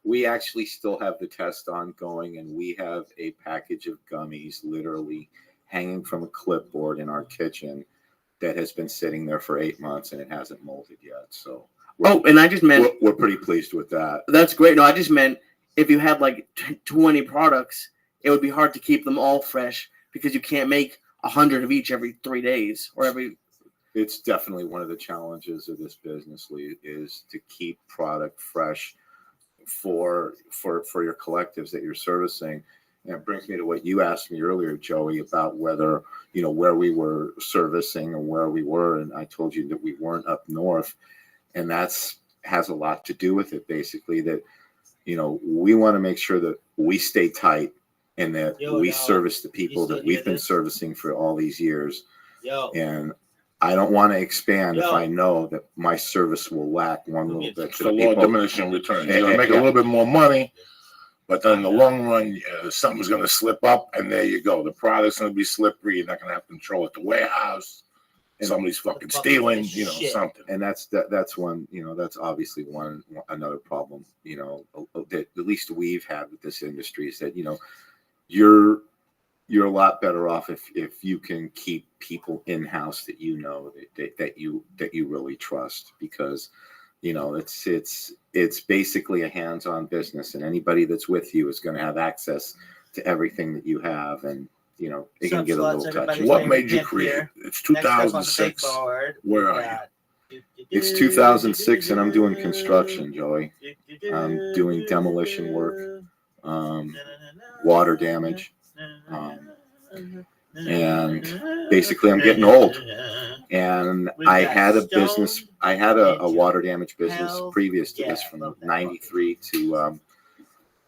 we actually still have the test ongoing, and we have a package of gummies literally hanging from a clipboard in our kitchen that has been sitting there for 8 months and it hasn't molded yet. So and I just meant we're pretty pleased with that. That's great. No, I just meant if you had like 20 products, it would be hard to keep them all fresh because you can't make 100 of each every 3 days or every. It's definitely one of the challenges of this business, Lee, is to keep product fresh for your collectives that you're servicing. And it brings me to what you asked me earlier, Joey, about whether, where we were servicing and where we were. And I told you that we weren't up north. And has a lot to do with it, basically, that, we want to make sure that we stay tight and that we service the people that we've been servicing for all these years. And I don't want to expand if I know that my service will lack one little bit. It's the law of diminishing returns. You're going to make a little bit more money, but then in the long run, something's going to slip up, and there you go. The product's going to be slippery. You're not going to have control at the warehouse. Somebody's fucking stealing, something. And that's one, that's obviously another problem, that at least we've had with this industry is that, you're a lot better off if you can keep people in-house that that you really trust, because it's basically a hands-on business, and anybody that's with you is going to have access to everything that you have, and it can get a little touchy. What made you create? It's 2006. Where are you? It's 2006, and I'm doing construction, Joey. I'm doing demolition work, water damage. And basically I'm getting old, and I had a business. I had a water damage business previous to this from 93 to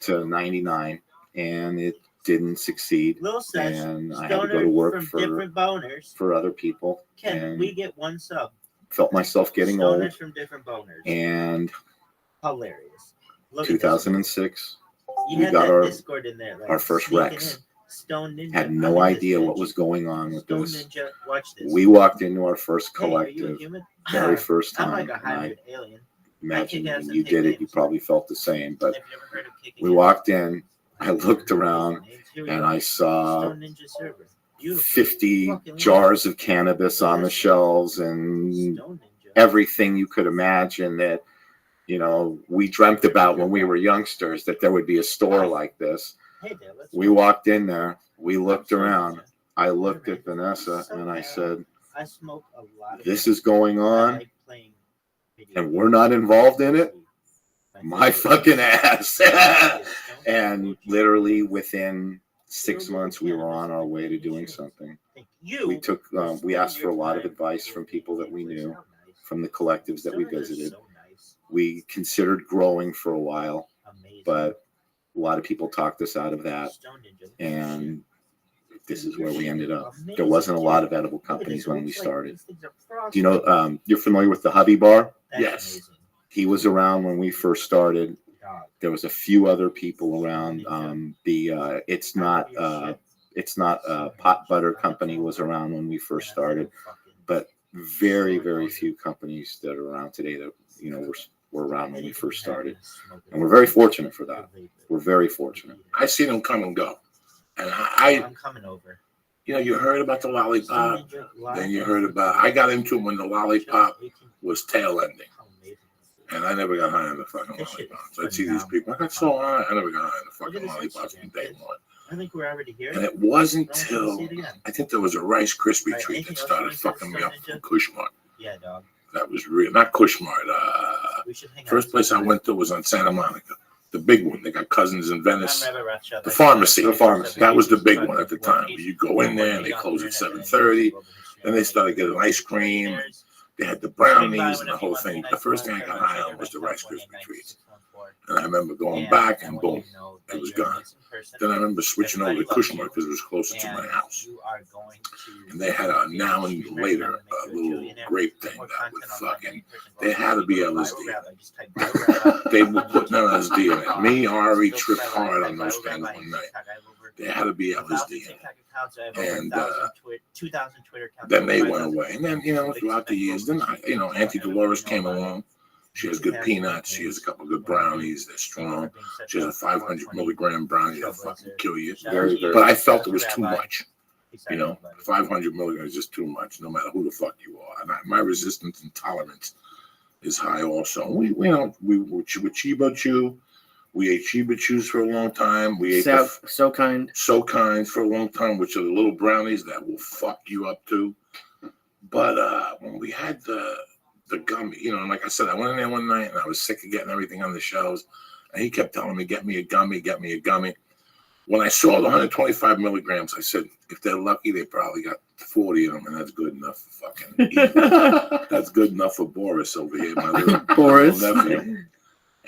99, and it didn't succeed, and I had to go to work for other people. Can we get one sub? Felt myself getting old, from different boners. And hilarious. 2006, we got our first Rex. Had no idea what was going on with this. We walked into our first collective, very first time. I imagine when you did it, you probably felt the same. But we walked in, I looked around, and I saw 50 jars of cannabis on the shelves and everything you could imagine that, we dreamt about when we were youngsters, that there would be a store like this. We walked in there, we looked around, I looked at Vanessa, and I said, this is going on, and we're not involved in it? My fucking ass. And literally within 6 months, we were on our way to doing something. We asked for a lot of advice from people that we knew, from the collectives that we visited. We considered growing for a while, but a lot of people talked us out of that, and this is where we ended up. There wasn't a lot of edible companies when we started. Do you know, you're familiar with the Hubby Bar? Yes. He was around when we first started. There was a few other people around. It's not Pot Butter Company was around when we first started, but very, very few companies that are around today that, were around when we first started. And we're very fortunate for that. We're very fortunate. I see them come and go. And I'm coming over. You heard about the lollipop. Then you heard about, I got into it when the lollipop was tail ending. And I never got high on the fucking lollipops. I'd see these people. I got so high, I never got high on the fucking lollipops from day one. I think we're already here. And it wasn't till, I think there was a Rice Krispie treat that started fucking me up from Kushmart. Yeah, dog. That was real. Not Kushmart. First place I went to was on Santa Monica. The big one. They got cousins in Venice. The pharmacy. That was the big one at the time. You go in there and they close at 7:30. Then they started getting ice cream. They had the brownies and the whole thing. The first thing I got high on was the Rice Krispie treats. And I remember going And back I and want you boom, to know it that was you're an gone. amazing person. Then I remember switching over to Everybody loves Kushner you, because it was closer to and my house. you are going to And they had a now and later a little grape thing that would fucking, they had to be LSD. They were putting LSD in it. Me, Ari tripped hard on those things one night. They had to be LSD in it. And 2,000 Twitter accounts. then they went away. And then, you know, throughout the years, then, Auntie Dolores came along. She has good peanuts. She has a couple good brownies. They're strong. She has a 500 milligram brownie that'll fucking kill you. But I felt it was too much. 500 milligrams is just too much, no matter who the fuck you are. And my resistance and tolerance is high also. We with Chiba Chew. We ate Chiba Chews for a long time. We ate So Kind for a long time, which are the little brownies that will fuck you up too. But when we had the gummy, and like I said, I went in there one night and I was sick of getting everything on the shelves. And he kept telling me, get me a gummy. When I saw the 125 milligrams, I said, if they're lucky, they probably got 40 of them, and that's good enough for fucking that's good enough for Boris over here, my little Boris nephew.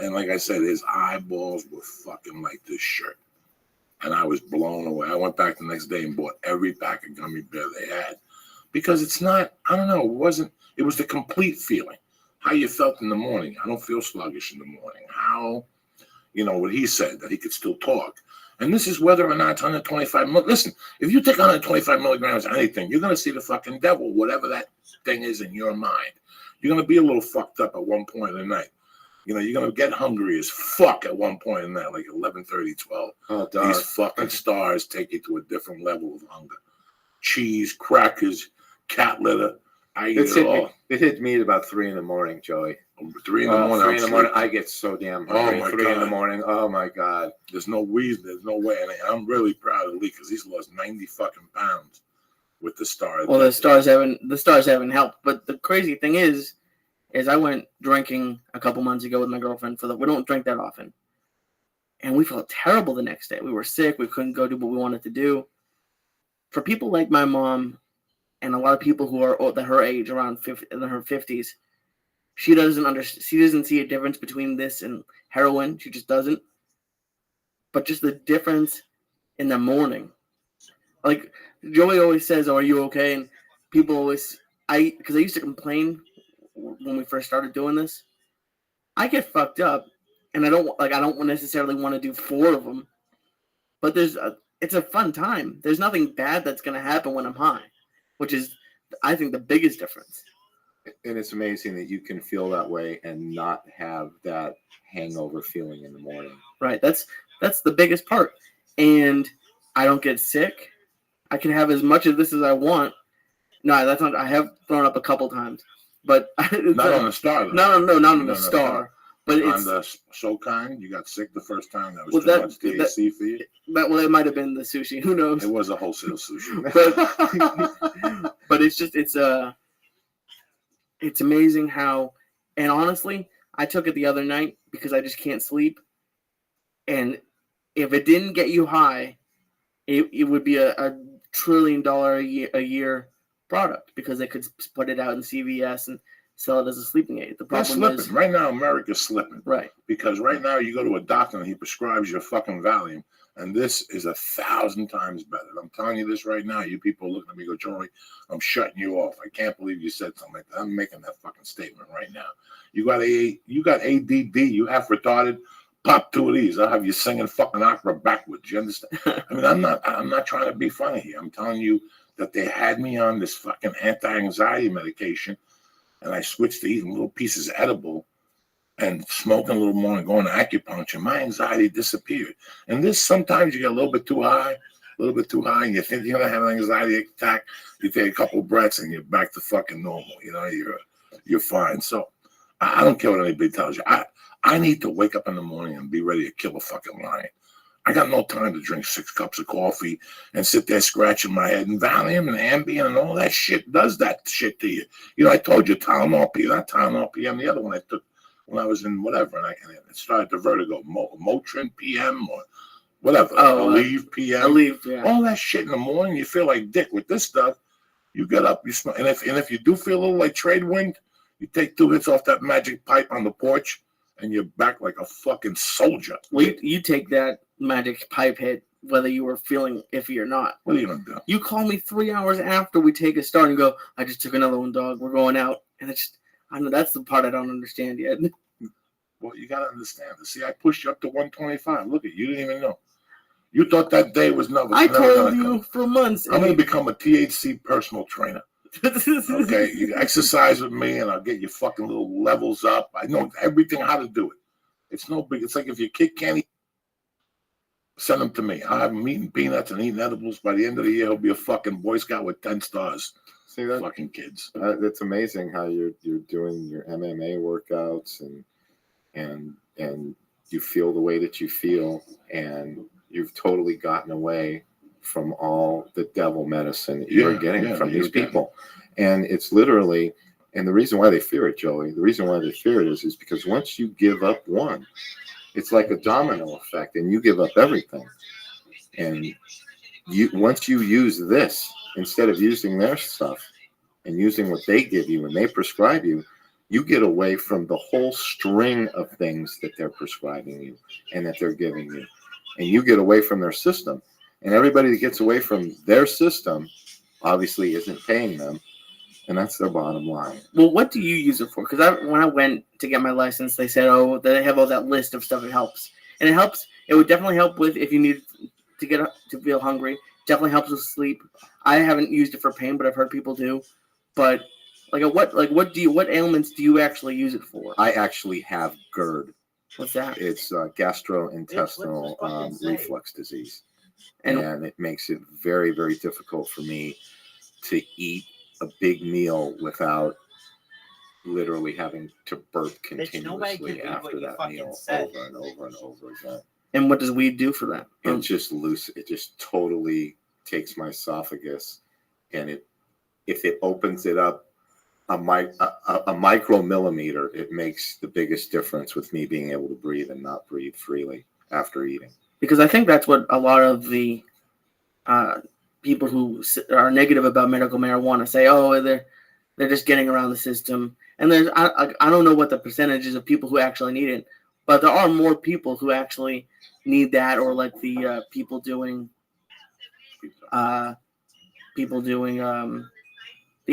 And like I said, his eyeballs were fucking like this shirt. And I was blown away. I went back the next day and bought every pack of gummy bear they had. Because it's not, I don't know, it was the complete feeling. How you felt in the morning. I don't feel sluggish in the morning. How, what he said, that he could still talk. And this is whether or not it's 125. Listen, if you take 125 milligrams of anything, you're going to see the fucking devil, whatever that thing is in your mind. You're going to be a little fucked up at one point in the night. You're going to get hungry as fuck at one point in the night, like 11:30, 12. Oh, these fucking stars take you to a different level of hunger. Cheese, crackers, cat litter. I eat it all. It hit me at about 3 in the morning, Joey. 3 in the morning. 3 in the morning. I get so damn hungry. Oh my 3 God. in the morning. Oh my God. There's no reason. There's no way. And I'm really proud of Lee because he's lost 90 fucking pounds with the star. Well, the stars haven't helped. But the crazy thing is I went drinking a couple months ago with my girlfriend. We don't drink that often, and we felt terrible the next day. We were sick. We couldn't go do what we wanted to do. For people like my mom and a lot of people who are her age, around 50, in her 50s, she doesn't understand. She doesn't see a difference between this and heroin. She just doesn't. But just the difference in the morning. Like Joey always says, "Oh, are you okay?" And people always, because I used to complain when we first started doing this. I get fucked up, and I don't necessarily want to do 4 of them. But it's a fun time. There's nothing bad that's going to happen when I'm high, which is, I think, the biggest difference. And it's amazing that you can feel that way and not have that hangover feeling in the morning. Right. That's the biggest part. And I don't get sick. I can have as much of this as I want. No, that's not. I have thrown up a couple times, but not on the star. Though. Not on the star. But on the So Kind, you got sick the first time. That was too much THC for you. It might have been the sushi. Who knows? It was a wholesale sushi. But it's amazing how. And honestly, I took it the other night because I just can't sleep. And if it didn't get you high, it would be a $1 trillion a year product because they could put it out in CVS and sell it as a sleeping aid. The problem is right now America's slipping. Right. Because right now you go to a doctor and he prescribes your fucking Valium, and this is 1,000 times better. I'm telling you this right now. You people looking at me go, Joey, I'm shutting you off. I can't believe you said something like that. I'm making that fucking statement right now. You got ADD. You have retarded. Pop 2 of these. I'll have you singing fucking opera backwards. You understand? I mean, I'm not trying to be funny here. I'm telling you that they had me on this fucking anti-anxiety medication, and I switched to eating little pieces of edible and smoking a little more and going to acupuncture. My anxiety disappeared. And this, sometimes you get a little bit too high, and you think you're gonna have an anxiety attack. You take a couple breaths and you're back to fucking normal. You're fine. So I don't care what anybody tells you. I need to wake up in the morning and be ready to kill a fucking lion. I got no time to drink 6 cups of coffee and sit there scratching my head. And Valium and Ambien and all that shit does that shit to you. I told you Tylenol PM, not Tylenol PM, the other one I took when I was in whatever, and it started the vertigo, Motrin PM or whatever, Aleve PM. Aleve, yeah. All that shit in the morning, you feel like dick. With this stuff, you get up, you smell, and if you do feel a little like trade wind, you take 2 hits off that magic pipe on the porch, and you're back like a fucking soldier. Well, you take that magic pipe hit whether you were feeling iffy or not. What are you gonna do? You call me 3 hours after we take a start and go, I just took another one, dog. We're going out. And I know that's the part I don't understand yet. Well, you gotta understand. See, I pushed you up to 125. Look at you, didn't even know. You thought that day was never. I never told gonna you come. for months. I'm gonna become a THC personal trainer. Okay, you exercise with me, and I'll get your fucking little levels up. I know everything how to do it. It's no big. It's like if your kid can't eat, send him to me. I'll have him eating peanuts and eating edibles. By the end of the year, he'll be a fucking Boy Scout with 10 stars. See that? Fucking kids. It's amazing how you're doing your MMA workouts and you feel the way that you feel, and you've totally gotten away from all the devil medicine that you're getting from these people. And it's literally, and the reason why they fear it, Joey, the reason why they fear it is because once you give up one, it's like a domino effect, and you give up everything. And once you use this instead of using their stuff and using what they give you and they prescribe you, you get away from the whole string of things that they're prescribing you and that they're giving you. And you get away from their system. And everybody that gets away from their system obviously isn't paying them. And that's their bottom line. Well, what do you use it for? Because when I went to get my license, they said, oh, they have all that list of stuff. It helps. And it helps. It would definitely help with if you need to feel hungry. Definitely helps with sleep. I haven't used it for pain, but I've heard people do. But what ailments do you actually use it for? I actually have GERD. What's that? It's gastrointestinal reflux disease. And it makes it very, very difficult for me to eat a big meal without literally having to burp continuously after that meal over and over and over again. And what does weed do for that? It just totally takes my esophagus, and if it opens it up a micromillimeter, it makes the biggest difference with me being able to breathe and not breathe freely after eating. Because I think that's what a lot of the people who are negative about medical marijuana say. Oh, they're just getting around the system. And I don't know what the percentage is of people who actually need it, but there are more people who actually need that, or like the people doing the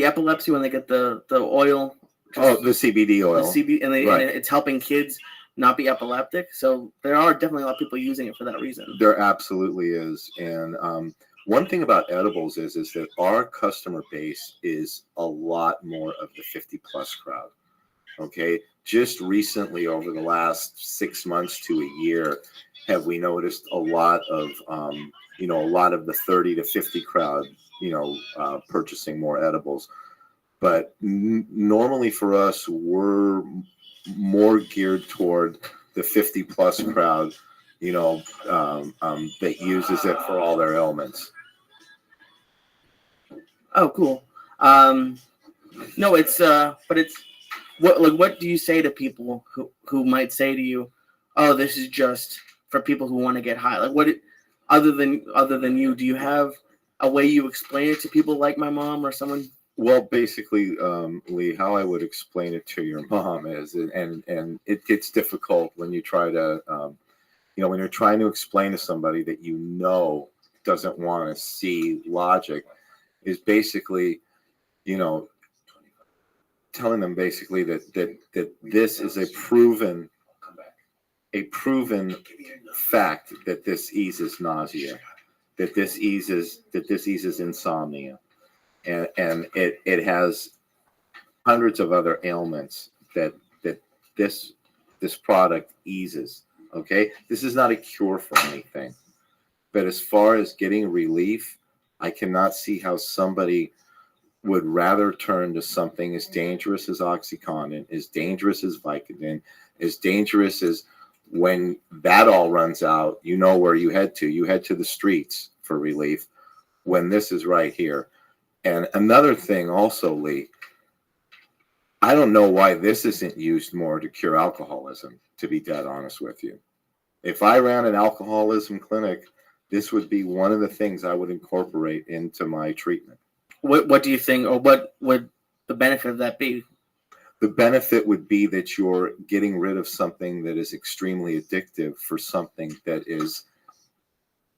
epilepsy when they get the oil. Oh, the CBD oil. And it's helping kids not be epileptic. So there are definitely a lot of people using it for that reason. There absolutely is. And one thing about edibles is that our customer base is a lot more of the 50-plus crowd. Okay, just recently, over the last 6 months to a year, have we noticed a lot of the 30 to 50 crowd, purchasing more edibles. But normally for us, we're more geared toward the 50-plus crowd, that uses it for all their ailments. Oh, cool. No, but it's what do you say to people who might say to you, oh, this is just for people who want to get high? Like, what other than you, do you have a way you explain it to people like my mom or someone? Well, basically, Lee, how I would explain it to your mom is, and it gets difficult when you try to, when you're trying to explain to somebody that doesn't want to see logic, is basically, telling them basically that this is a proven fact that this eases nausea, that this eases insomnia. And it has hundreds of other ailments that this product eases. Okay, this is not a cure for anything, but as far as getting relief, I cannot see how somebody would rather turn to something as dangerous as OxyContin, as dangerous as Vicodin, as dangerous as when that all runs out, where you head to. You head to the streets for relief, when this is right here. And another thing also, Lee, I don't know why this isn't used more to cure alcoholism, to be dead honest with you. If I ran an alcoholism clinic, this would be one of the things I would incorporate into my treatment. What do you think, or what would the benefit of that be? The benefit would be that you're getting rid of something that is extremely addictive for something that is.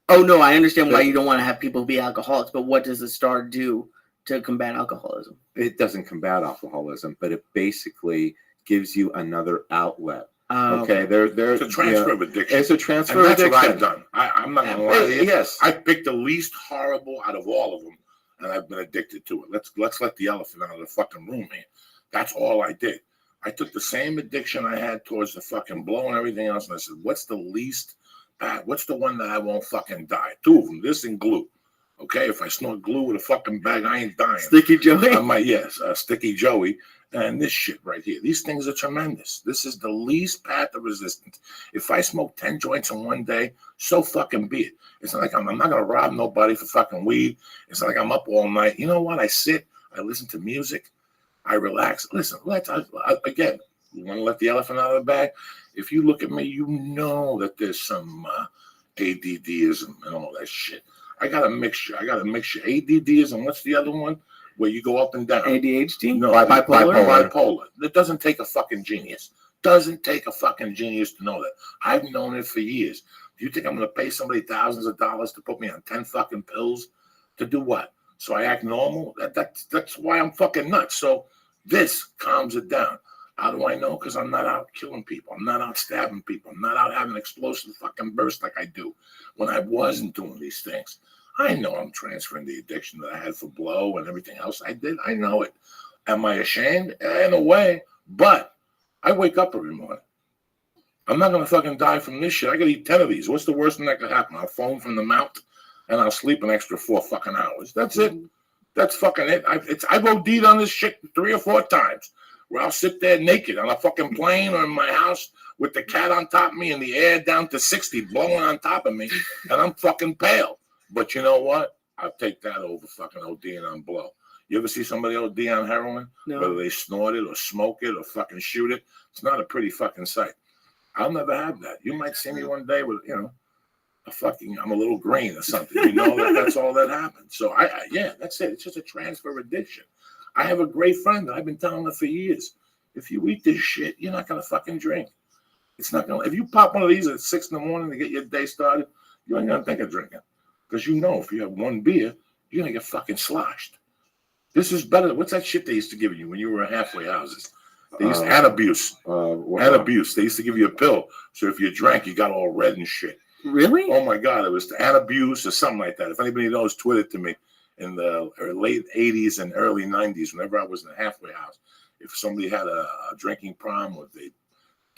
Oh no, I understand why you don't want to have people be alcoholics, but what does the Star do to combat alcoholism? It doesn't combat alcoholism, but it basically gives you another outlet. Okay, it's a transfer of addiction. It's a transfer and of that's addiction. what I've done. I'm not gonna lie to you. Yes, I picked the least horrible out of all of them, and I've been addicted to it. Let's let the elephant out of the fucking room here. That's all I did. I took the same addiction I had towards the fucking blow and everything else, and I said, what's the least bad? What's the one that I won't fucking die? 2 of them, this and glue. Okay, if I snort glue with a fucking bag, I ain't dying. Sticky Joey? Sticky Joey. And this shit right here. These things are tremendous. This is the least path of resistance. If I smoke 10 joints in one day, so fucking be it. It's not like I'm not going to rob nobody for fucking weed. It's not like I'm up all night. You know what? I sit, I listen to music, I relax. Listen, again, you want to let the elephant out of the bag? If you look at me, you know that there's some ADDism and all that shit. I got a mixture. ADDism. What's the other one? Where you go up and down. ADHD? No, bipolar. It doesn't take a fucking genius. Doesn't take a fucking genius to know that. I've known it for years. Do you think I'm going to pay somebody thousands of dollars to put me on 10 fucking pills? To do what? So I act normal? That's why I'm fucking nuts. So this calms it down. How do I know? Because I'm not out killing people. I'm not out stabbing people. I'm not out having explosive fucking bursts like I do when I wasn't doing these things. I know I'm transferring the addiction that I had for blow and everything else I did. I know it. Am I ashamed? In a way. But I wake up every morning. I'm not going to fucking die from this shit. I got to eat 10 of these. What's the worst thing that could happen? I'll foam from the mouth and I'll sleep an extra 4 fucking hours. That's it. That's fucking it. I've OD'd on this shit 3 or 4 times. Where I'll sit there naked on a fucking plane or in my house with the cat on top of me and the air down to 60 blowing on top of me, and I'm fucking pale. But you know what? I'll take that over fucking ODing on blow. You ever see somebody OD on heroin? No. Whether they snort it or smoke it or fucking shoot it, it's not a pretty fucking sight. I'll never have that. You might see me one day with, I'm a little green or something. You know that's all that happens. So that's it. It's just a transfer of addiction. I have a great friend. I've been telling her for years. If you eat this shit, you're not gonna fucking drink. It's not gonna. If you pop one of these at 6 a.m. to get your day started, you ain't gonna think of drinking, because you know if you have 1 beer, you're gonna get fucking sloshed. This is better. What's that shit they used to give you when you were in halfway houses? They used to abuse. Abuse. They used to give you a pill, so if you drank, you got all red and shit. Really? Oh my God! It was abuse or something like that. If anybody knows, tweet it to me. In the late 80s and early 90s, whenever I was in a halfway house, if somebody had a drinking problem with a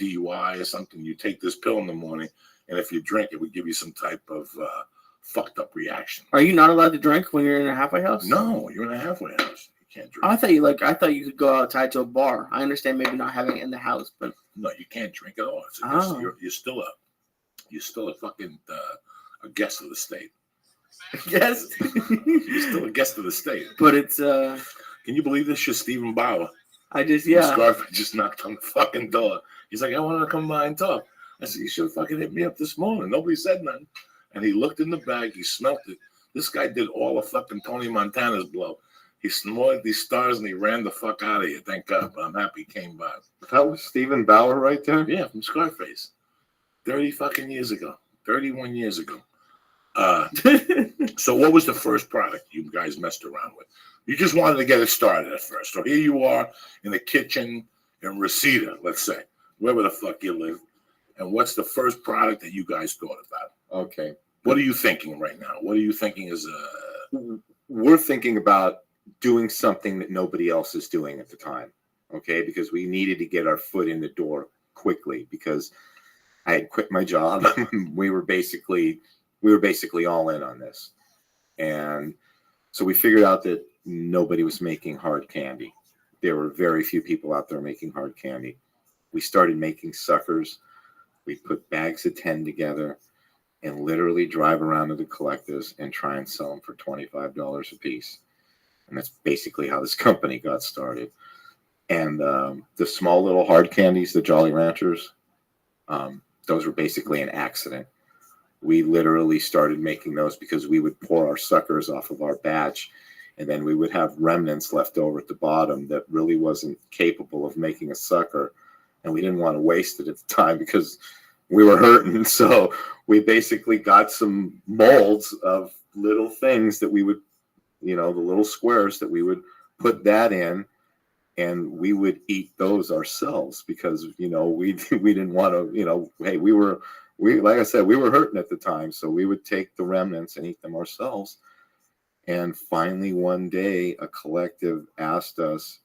DUI or something, you take this pill in the morning, and if you drink, it would give you some type of fucked up reaction. Are you not allowed to drink when you're in a halfway house? No, you're in a halfway house. You can't drink. I thought you could go outside to a bar. I understand maybe not having it in the house, but no, you can't drink at all. You're still a fucking a guest of the state. Yes. You're still a guest of the state. But it's Can you believe this shit? Stephen Bauer. Scarface just knocked on the fucking door. He's like, I wanted to come by and talk. I said, you should have fucking hit me up this morning. Nobody said nothing. And he looked in the bag. He smelt it. This guy did all of fucking Tony Montana's blow. He snorted these stars and he ran the fuck out of here. Thank God. But I'm happy he came by. That was Stephen Bauer right there? Yeah, from Scarface. 30 fucking years ago. 31 years ago. So what was the first product you guys messed around with? You just wanted to get it started at first. So here you are in the kitchen in Reseda, let's say, wherever the fuck you live. And what's the first product that you guys thought about? Okay. What are you thinking right now? What are you thinking is We're thinking about doing something that nobody else is doing at the time. Okay, because we needed to get our foot in the door quickly because I had quit my job. we were basically all in on this. And so we figured out that nobody was making hard candy. There were very few people out there making hard candy. We started making suckers. We put bags of 10 together and literally drive around to the collectors and try and sell them for $25 a piece. And that's basically how this company got started. And the small little hard candies, the Jolly Ranchers, those were basically an accident. We literally started making those because we would pour our suckers off of our batch And then we would have remnants left over at the bottom that really wasn't capable of making a sucker. And we didn't want to waste it at the time because we were hurting. So we basically got some molds of little things that we would, the little squares that we would put that in, and we would eat those ourselves because, we didn't want to, hey, like I said, we were hurting at the time. So we would take the remnants and eat them ourselves. And finally, one day, a collective asked us,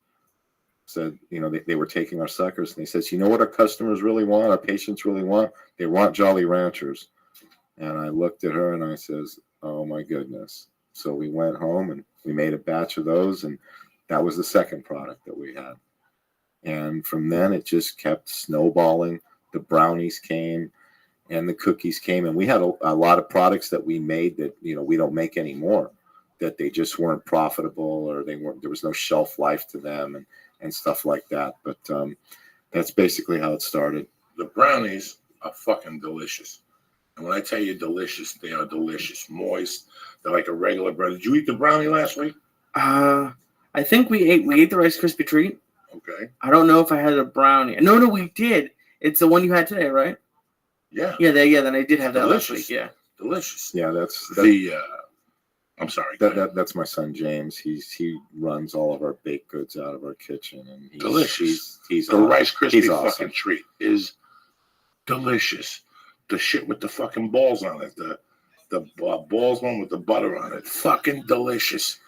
said, they were taking our suckers, and they says, you know what our customers really want, our patients really want? They want Jolly Ranchers. And I looked at her and I says, oh my goodness. So we went home and we made a batch of those, and that was the second product that we had. And from then it just kept snowballing. The brownies came and the cookies came, and we had a lot of products that we made that, we don't make anymore, that they just weren't profitable, or there was no shelf life to them and stuff like that. But that's basically how it started. The brownies are fucking delicious. And when I tell you delicious, they are delicious. Moist. They're like a regular bread. Did you eat the brownie last week? I think we ate the Rice Krispie treat. Okay. I don't know if I had a brownie. No, we did. It's the one you had today, right? Yeah. Yeah, then I did have that last week. Yeah. Delicious. Yeah, that's I'm sorry. That's my son James. He runs all of our baked goods out of our kitchen, and delicious. He's the awesome. Rice Krispie awesome. fucking treat is delicious. The shit with the fucking balls on it, the balls one with the butter on it, fucking delicious.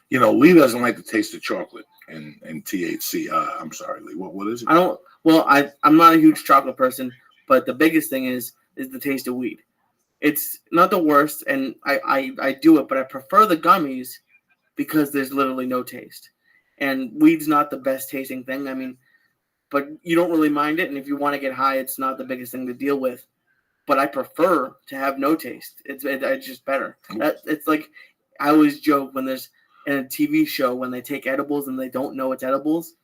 Lee doesn't like the taste of chocolate and THC. I'm sorry, Lee. What is it? I'm not a huge chocolate person, but the biggest thing is the taste of weed. It's not the worst, and I do it, but I prefer the gummies because there's literally no taste. And weed's not the best tasting thing. I mean, but you don't really mind it, and if you want to get high, it's not the biggest thing to deal with. But I prefer to have no taste. It's just better. It's like I always joke when there's in a TV show when they take edibles and they don't know it's edibles.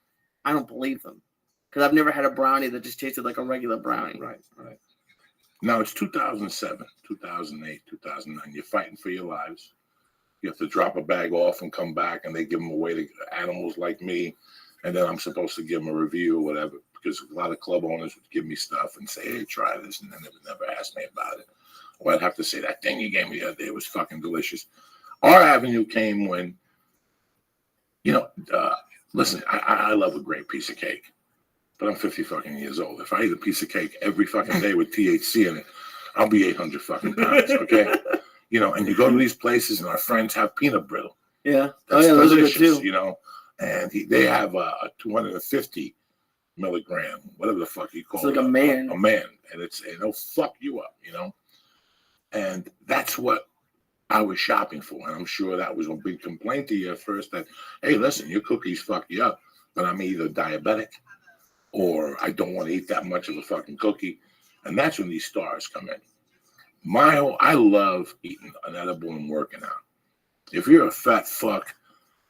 I don't believe them because I've never had a brownie that just tasted like a regular brownie. Right. Now it's 2007, 2008, 2009. You're fighting for your lives. You have to drop a bag off and come back, and they give them away to animals like me. And then I'm supposed to give them a review or whatever, because a lot of club owners would give me stuff and say, hey, try this. And then they would never ask me about it. Or I'd have to say, that thing you gave me the other day was fucking delicious. Our avenue came when, listen, I love a great piece of cake. But I'm 50 fucking years old. If I eat a piece of cake every fucking day with THC in it, I'll be 800 fucking pounds, okay? And you go to these places and our friends have peanut brittle. Yeah. That's those delicious, are good too. And they have a 250 milligram, whatever the fuck you call it. It's like a man. A man. And it'll fuck you up, And that's what I was shopping for. And I'm sure that was a big complaint to you at first that, hey, listen, your cookies fuck you up, but I'm either diabetic or I don't want to eat that much of a fucking cookie. And that's when these stars come in. I love eating an edible and working out. If you're a fat fuck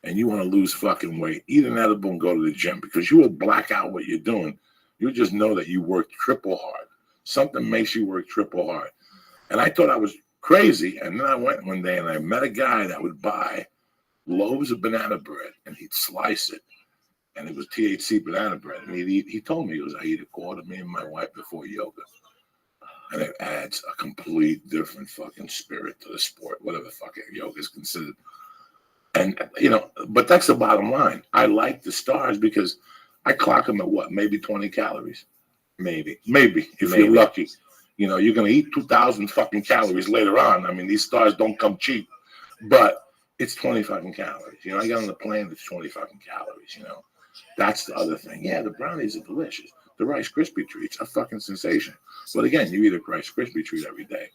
and you want to lose fucking weight, eat an edible and go to the gym, because you will black out what you're doing. You just know that you worked triple hard. Something makes you work triple hard. And I thought I was crazy. And then I went one day and I met a guy that would buy loaves of banana bread and he'd slice it. And it was THC banana bread. And he told me, I eat a quarter, me and my wife, before yoga. And it adds a complete different fucking spirit to the sport, whatever fucking yoga is considered. And, but that's the bottom line. I like the stars because I clock them at maybe 20 calories. Maybe, if you're lucky. You're going to eat 2,000 fucking calories later on. I mean, these stars don't come cheap. But it's 20 fucking calories. I got on the plane, it's 20 fucking calories, That's the other thing. Yeah, the brownies are delicious. The Rice Krispie treats are fucking sensation. But again, you eat a Rice Krispie treat every day,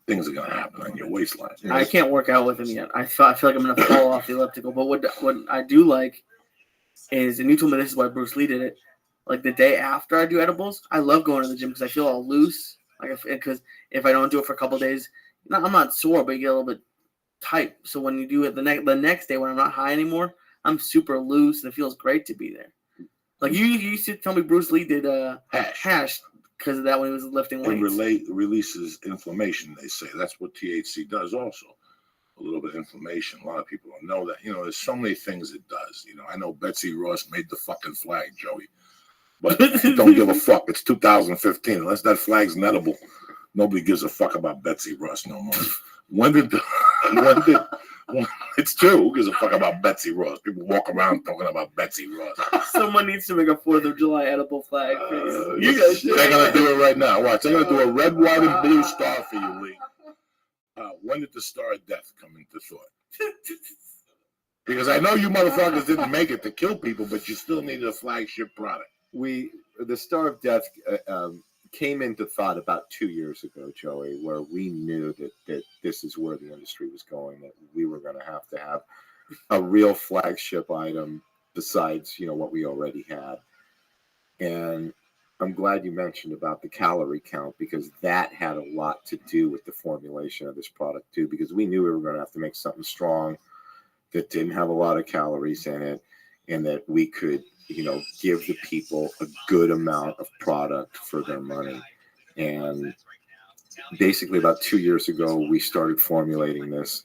things are going to happen on your waistline. I can't work out with him yet. I feel like I'm going to fall off the elliptical. But what I do like is, and you told me this is why Bruce Lee did it, like the day after I do edibles, I love going to the gym because I feel all loose. Because if I don't do it for a couple of days, I'm not sore, but you get a little bit tight. So when you do it the next day when I'm not high anymore, I'm super loose and it feels great to be there. Like you used to tell me Bruce Lee did hash because of that when he was lifting weights. It releases inflammation, they say. That's what THC does also. a little bit of inflammation. A lot of people don't know that. There's so many things it does. I know Betsy Ross made the fucking flag, Joey, but don't give a fuck. It's 2015. Unless that flag's inedible, nobody gives a fuck about Betsy Ross no more. It's true. Who gives a fuck about Betsy Ross? People walk around talking about Betsy Ross. Someone needs to make a 4th of July edible flag. You guys do They're going to do it right now. Watch. They're going to do a red, white, and blue star for you, Lee. When did the Star of Death come into thought? Because I know you motherfuckers didn't make it to kill people, but you still needed a flagship product. The Star of Death came into thought about 2 years ago, Joey, where we knew that this is where the industry was going, that we were going to have a real flagship item besides, what we already had. And I'm glad you mentioned about the calorie count, because that had a lot to do with the formulation of this product too, because we knew we were going to have to make something strong that didn't have a lot of calories in it, and that we could give the people a good amount of product for their money. And basically about 2 years ago, we started formulating this,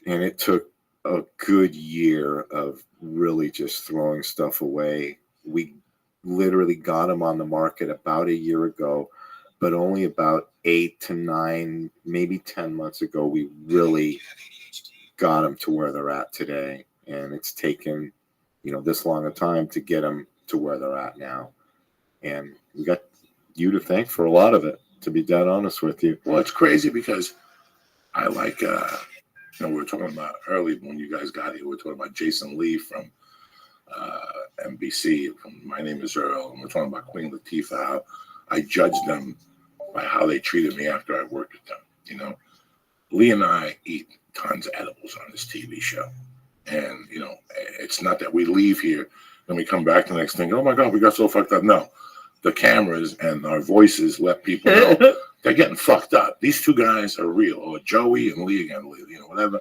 and it took a good year of really just throwing stuff away. We literally got them on the market about a year ago, but only about 8 to 9, maybe 10 months ago, we really got them to where they're at today. And it's taken this long a time to get them to where they're at now. And we got you to thank for a lot of it, to be dead honest with you. Well, it's crazy because I like, we were talking about earlier when you guys got here, we were talking about Jason Lee from NBC, from My Name is Earl, and we're talking about Queen Latifah, how I judged them by how they treated me after I worked with them. Lee and I eat tons of edibles on this TV show. And, it's not that we leave here and we come back the next thing, oh my God, we got so fucked up. No, the cameras and our voices let people know they're getting fucked up. These two guys are real, or Joey and Lee again, whatever.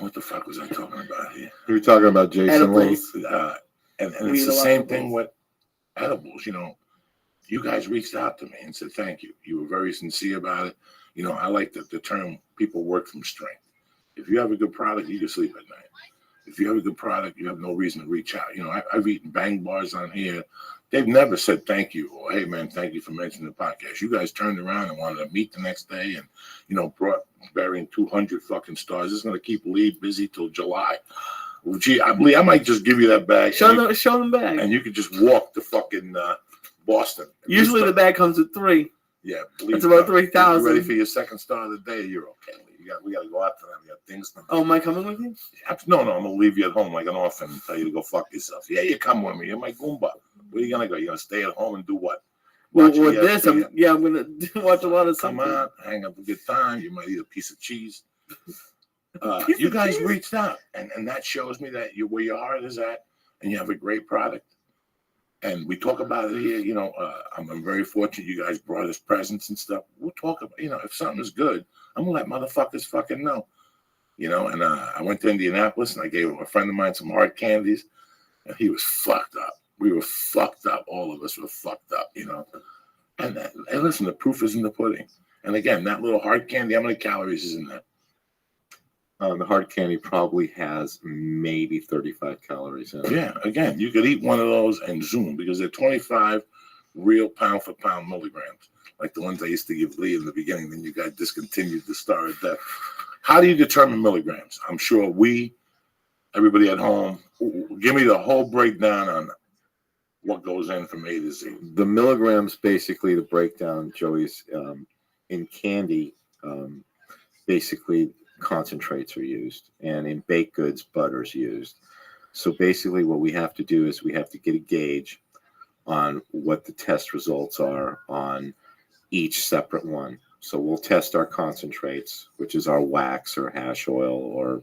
What the fuck was I talking about here? We were talking about Jason Lee. And it's the same thing with edibles. You guys reached out to me and said thank you. You were very sincere about it. I like the term people work from strength. If you have a good product, you can sleep at night. If you have a good product, you have no reason to reach out. I've eaten bang bars on here. They've never said thank you or, hey, man, thank you for mentioning the podcast. You guys turned around and wanted to meet the next day and, brought burying 200 fucking stars. It's going to keep Lee busy till July. Well, gee, I might just give you that bag. Show them bag. And you could just walk to fucking Boston. Usually the bag comes with 3. Yeah. It's about 3,000. You ready for your second star of the day? You're okay. We got to go out to them. We got things to do. Oh, am I coming with you? No, I'm going to leave you at home like an orphan and tell you to go fuck yourself. Yeah, you come with me. You're my Goomba. Where are you going to go? You're going to stay at home and do what? Well, with this, I'm going to watch a lot of something. Come on, hang up a good time. You might eat a piece of cheese. You guys reached out, and that shows me that where your heart is at, and you have a great product. And we talk about it here. I'm very fortunate you guys brought us presents and stuff. We'll talk about, if something is good, I'm going to let motherfuckers fucking know. And I went to Indianapolis, and I gave a friend of mine some hard candies, and he was fucked up. We were fucked up. All of us were fucked up, And listen, the proof is in the pudding. And again, that little hard candy, how many calories is in that? The hard candy probably has maybe 35 calories in it. Yeah, again, you could eat one of those and zoom, because they're 25 real pound for pound milligrams, like the ones I used to give Lee in the beginning. Then you got discontinued the Star of Death. How do you determine milligrams? I'm sure everybody at home, give me the whole breakdown on what goes in from A to Z. The milligrams, basically, the breakdown, Joey's, in candy, basically concentrates are used, and in baked goods, butter's used. So basically what we have to do is we have to get a gauge on what the test results are on each separate one. So we'll test our concentrates, which is our wax or hash oil or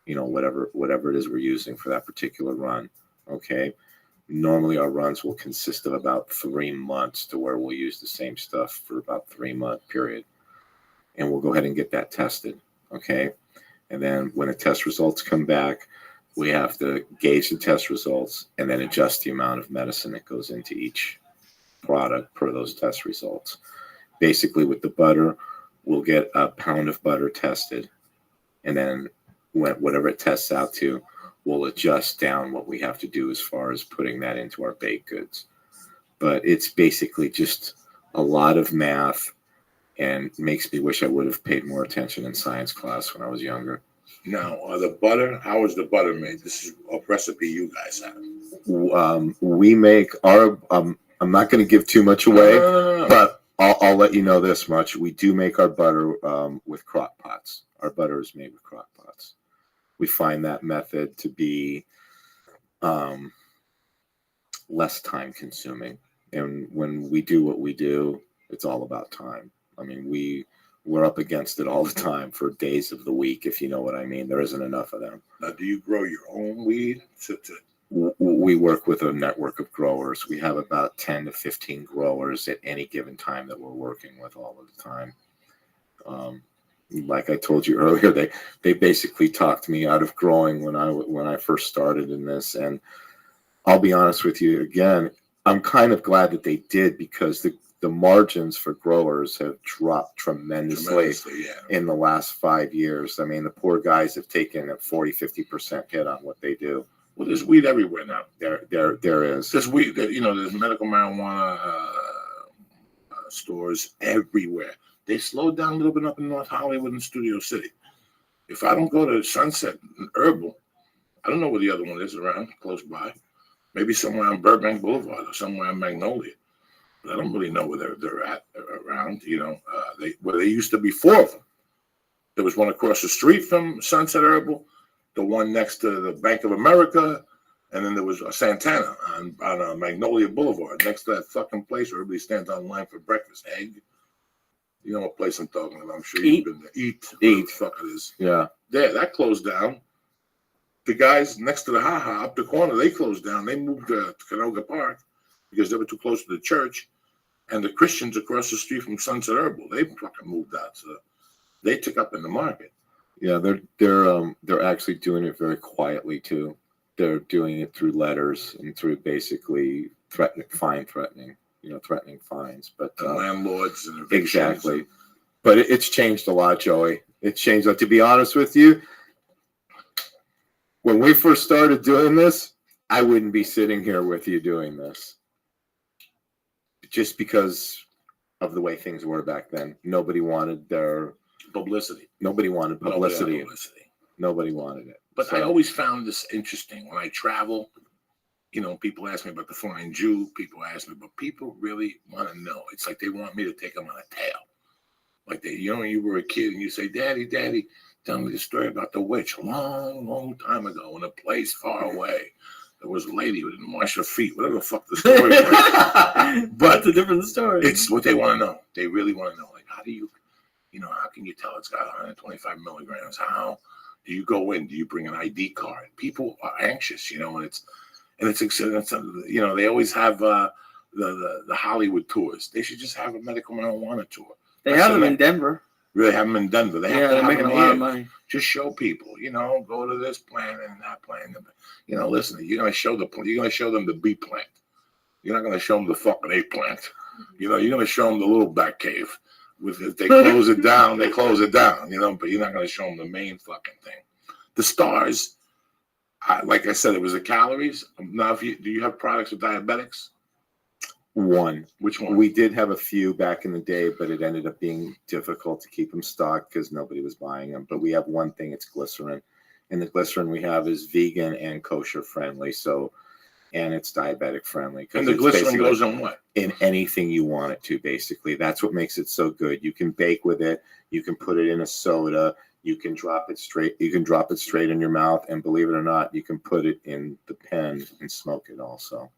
whatever it is we're using for that particular run. Okay. Normally our runs will consist of about 3 months, to where we'll use the same stuff for about 3-month period. And we'll go ahead and get that tested. Okay. And then when the test results come back, we have to gauge the test results and then adjust the amount of medicine that goes into each product per those test results. Basically with the butter, we'll get a pound of butter tested, and then whatever it tests out to, we'll adjust down what we have to do as far as putting that into our baked goods. But it's basically just a lot of math, and makes me wish I would have paid more attention in science class when I was younger. Now, the butter, how is the butter made? This is a recipe you guys have. We make our, I'm not going to give too much away, but I'll let you know this much. We do make our butter with crock pots. Our butter is made with crock pots. We find that method to be less time consuming. And when we do what we do, it's all about time. I mean, we're up against it all the time for days of the week, if you know what I mean. There isn't enough of them. Now, do you grow your own weed? We work with a network of growers. We have about 10 to 15 growers at any given time that we're working with all of the time. Like I told you earlier, they basically talked me out of growing when I first started in this. And I'll be honest with you, again, I'm kind of glad that they did, because the margins for growers have dropped tremendously in the last 5 years. I mean, the poor guys have taken a 40-50% hit on what they do. Well, there's weed everywhere now. There is. There's weed. There's medical marijuana stores everywhere. They slowed down a little bit up in North Hollywood and Studio City. If I don't go to Sunset and Herbal, I don't know where the other one is around, close by. Maybe somewhere on Burbank Boulevard or somewhere on Magnolia. But I don't really know where they're at around. Where they used to be 4 of them. There was one across the street from Sunset Herbal, the one next to the Bank of America, and then there was a Santana on Magnolia Boulevard, next to that fucking place where everybody stands online for breakfast. Egg. You know what place I'm talking about? I'm sure you've been there. Eat. The fuck it is. Yeah. There, that closed down. The guys next to the Ha-Ha up the corner, they closed down. They moved to Canoga Park because they were too close to the church. And the Christians across the street from Sunset Herbal, they fucking moved out. So they took up in the market. Yeah, they're actually doing it very quietly too. They're doing it through letters and through basically threatening fines. But landlords and exactly. But it's changed a lot, Joey. It's changed. To be honest with you, when we first started doing this, I wouldn't be sitting here with you doing this. Just because of the way things were back then. Nobody wanted their publicity. Nobody wanted publicity. Nobody wanted it. But I always found this interesting. When I travel, people ask me about the Flying Jew. People ask me, but people really want to know. It's like they want me to take them on a tail. Like you were a kid and you say, Daddy, tell me the story about the witch. A long, long time ago in a place far away. There was a lady who didn't wash her feet. Whatever the fuck the story was. But it's a different story. It's what they want to know. They really want to know. Like, how do you, how can you tell it's got 125 milligrams? How do you go in? Do you bring an ID card? People are anxious, and it's they always have the Hollywood tours. They should just have a medical marijuana tour. They have them in Denver. Really have them in Denver. They're making a lot of money. Just show people, go to this plant and that plant. Listen, you're gonna show them the B plant. You're not gonna show them the fucking A plant. You're gonna show them the little back cave. If they close it down, they close it down. But you're not gonna show them the main fucking thing. The stars, like I said, it was the calories. Now, do you have products with diabetics? One. Which one? We did have a few back in the day, but it ended up being difficult to keep them stocked because nobody was buying them. But we have one thing, it's glycerin. And the glycerin we have is vegan and kosher friendly. And it's diabetic friendly. And the glycerin goes in what? In anything you want it to, basically. That's what makes it so good. You can bake with it. You can put it in a soda. You can drop it straight. You can drop it straight in your mouth. And believe it or not, you can put it in the pen and smoke it also.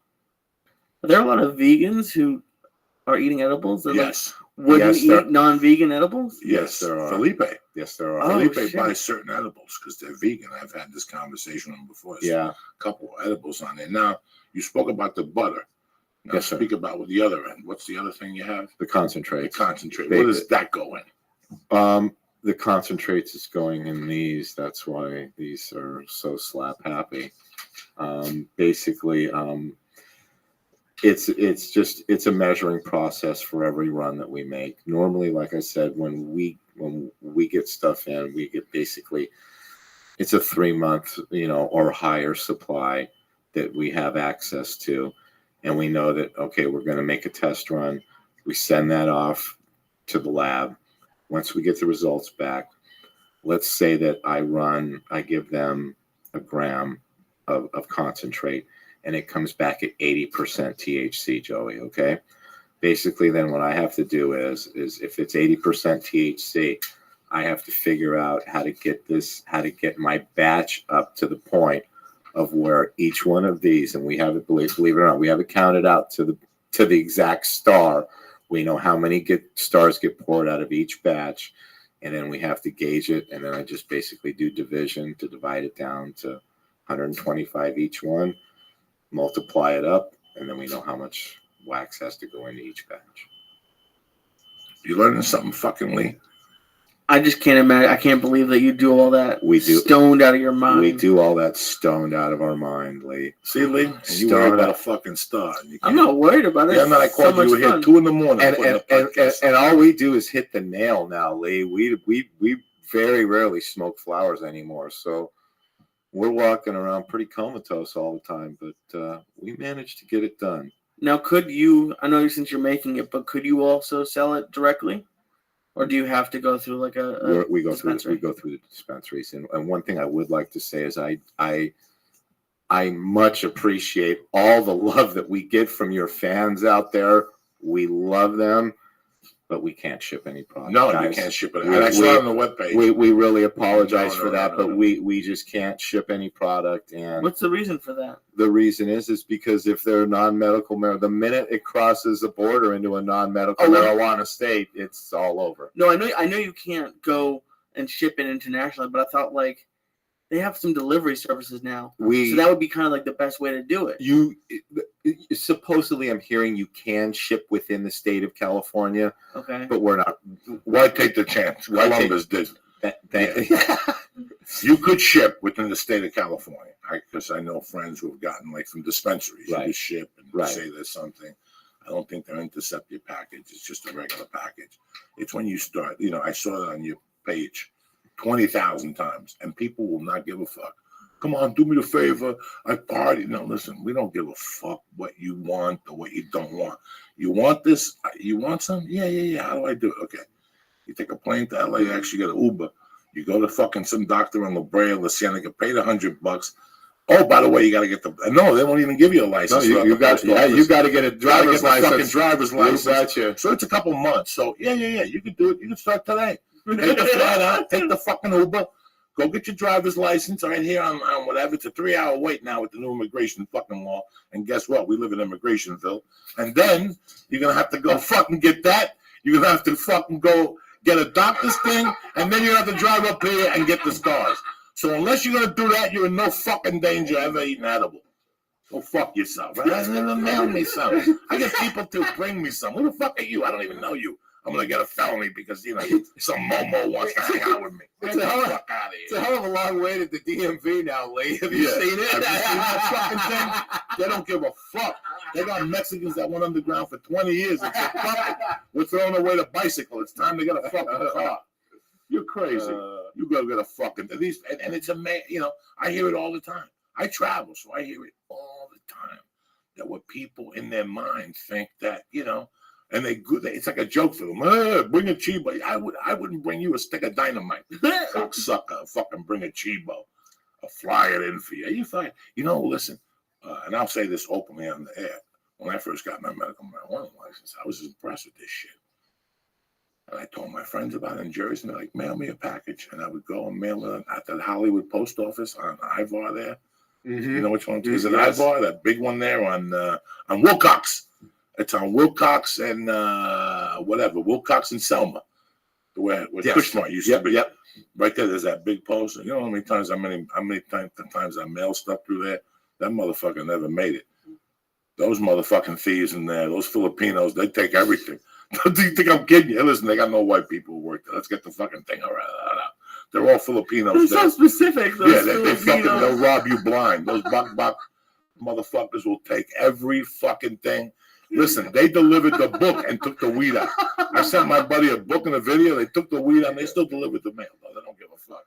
Are there a lot of vegans who are eating edibles? Yes. Wouldn't eat non-vegan edibles? Yes, there are. Felipe. Yes, there are. Felipe buys certain edibles because they're vegan. I've had this conversation with him before. Yeah. A couple of edibles on there. Now, you spoke about the butter. Now, yes, speak about with the other end. What's the other thing you have? The concentrate. The concentrate. What does that go in? The concentrates is going in these. That's why these are so slap happy. Basically, it's a measuring process for every run that we make. Normally, like I said, when we get stuff in, we get basically it's a 3-month, or higher supply that we have access to, and we know that okay, we're going to make a test run. We send that off to the lab. Once we get the results back, let's say that I give them a gram of concentrate, and it comes back at 80% THC, Joey, okay? Basically, then what I have to do is if it's 80% THC, I have to figure out how to get my batch up to the point of where each one of these, and we have it, believe it or not, we have it counted out to the exact star. We know how many stars get poured out of each batch, and then we have to gauge it, and then I just basically do division to divide it down to 125 each one, multiply it up, and then we know how much wax has to go into each batch. You learning something fucking, Lee? I just can't imagine. I can't believe that you do all that. We do. Stoned out of your mind. We do all that stoned out of our mind, Lee. See, Lee? And you worry about a fucking star. I'm not worried about it. Yeah, I called you here 2 a.m. And all we do is hit the nail now, Lee. We very rarely smoke flowers anymore, so we're walking around pretty comatose all the time, but we managed to get it done. Now, could you, I know since you're making it, but could you also sell it directly? Or do you have to go through like we go through the dispensaries, and one thing I would like to say is I much appreciate all the love that we get from your fans out there. We love them, but we can't ship any product. No, guys. You can't ship it. I saw it on the webpage. We really apologize for that, but we just can't ship any product. And what's the reason for that? The reason is because if they're non-medical the minute it crosses the border into a non-medical marijuana state, it's all over. No, I know you can't go and ship it internationally, but I thought like they have some delivery services now. So that would be kind of like the best way to do it. Supposedly, I'm hearing you can ship within the state of California. Okay. But we're not. Why take the chance? Columbus did. You could ship within the state of California, because I know friends who have gotten like from dispensaries. Right. You just ship and say there's something. I don't think they're intercept your package. It's just a regular package. It's when you start. I saw it on your page 20,000 times, and people will not give a fuck. Come on, do me the favor. I party. No, listen, we don't give a fuck what you want or what you don't want. You want this? You want some? Yeah. How do I do it? Okay. You take a plane to LA, you actually get an Uber. You go to fucking some doctor in La Brea, La Cienega, pay the $100. Oh, by the way, you got to get no, they won't even give you a license. No, you got to get a driver's license. Fucking driver's license. You. So it's a couple months. So yeah, you can do it. You can start today. Take the flight out, take the fucking Uber, go get your driver's license right here on whatever. It's a 3-hour wait now with the new immigration fucking law. And guess what? We live in Immigrationville. And then you're going to have to go fucking get that. You're going to have to fucking go get a doctor's thing. And then you have to drive up here and get the stars. So unless you're going to do that, you're in no fucking danger ever eating edible. Go fuck yourself. Right? Mail me some. I get people to bring me some. Who the fuck are you? I don't even know you. I'm going to get a felony because, some Momo wants to hang out with me. It's a hell of a long way to the DMV now, Lee. Have you seen it? Have you seen that fucking thing? They don't give a fuck. They got Mexicans that went underground for 20 years. It's like, fuck it. We're throwing away the bicycle. It's time to get a fucking car. You're crazy. You go get a fucking... And it's amazing. I hear it all the time. I travel, so I hear it all the time. That what people in their mind think that, and it's like a joke for them. Bring a Chibo. I wouldn't bring you a stick of dynamite. Cocksucker. Fucking bring a Chibo. I'll fly it in for you. You fine. Listen, and I'll say this openly on the air. When I first got my medical marijuana license, I was impressed with this shit. And I told my friends about it in Jersey, and they're like, mail me a package. And I would go and mail it at the Hollywood post office on Ivar there. Mm-hmm. You know which one? Is it Ivar? That big one there on Wilcox. It's on Wilcox and Wilcox and Selma, where Kushmart used to be. Yep. Right there, there's that big poster. You know how many times I mail stuff through there? That motherfucker never made it. Those motherfucking thieves in there, those Filipinos, they take everything. Do you think I'm kidding you? Listen, they got no white people who work there. Let's get the fucking thing around. They're all Filipinos. They're so specific. Yeah, they'll rob you blind. Those buck. Motherfuckers will take every fucking thing. Listen, they delivered the book and took the weed out. I sent my buddy a book and a video. They took the weed out and they still delivered the mail. No, they don't give a fuck.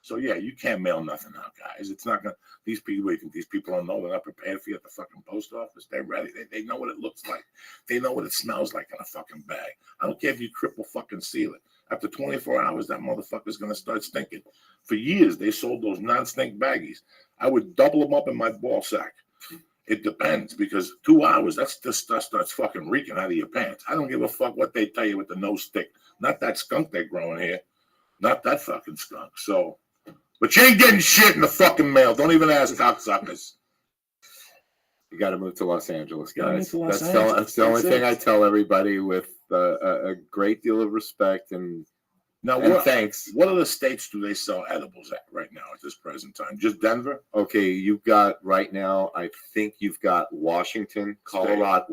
So yeah, you can't mail nothing out, guys. It's not gonna. These people don't know. They're not prepared for you at the fucking post office. They're ready. They know what it looks like. They know what it smells like in a fucking bag. I don't care if you triple fucking seal it. After 24 hours, that motherfucker's gonna start stinking. For years, they sold those non-stink baggies. I would double them up in my ball sack. It depends, because 2 hours, this stuff starts fucking reeking out of your pants. I don't give a fuck what they tell you with the nose stick. Not that skunk they're growing here. Not that fucking skunk. So, but you ain't getting shit in the fucking mail. Don't even ask cocksuckers. You got to move to Los Angeles, guys. Los That's Angeles. the only That's thing it. I tell everybody with a great deal of respect and thanks. What other states do they sell edibles at right now at this present time? Just Denver? Okay, you've got right now, I think you've got Washington, Colorado,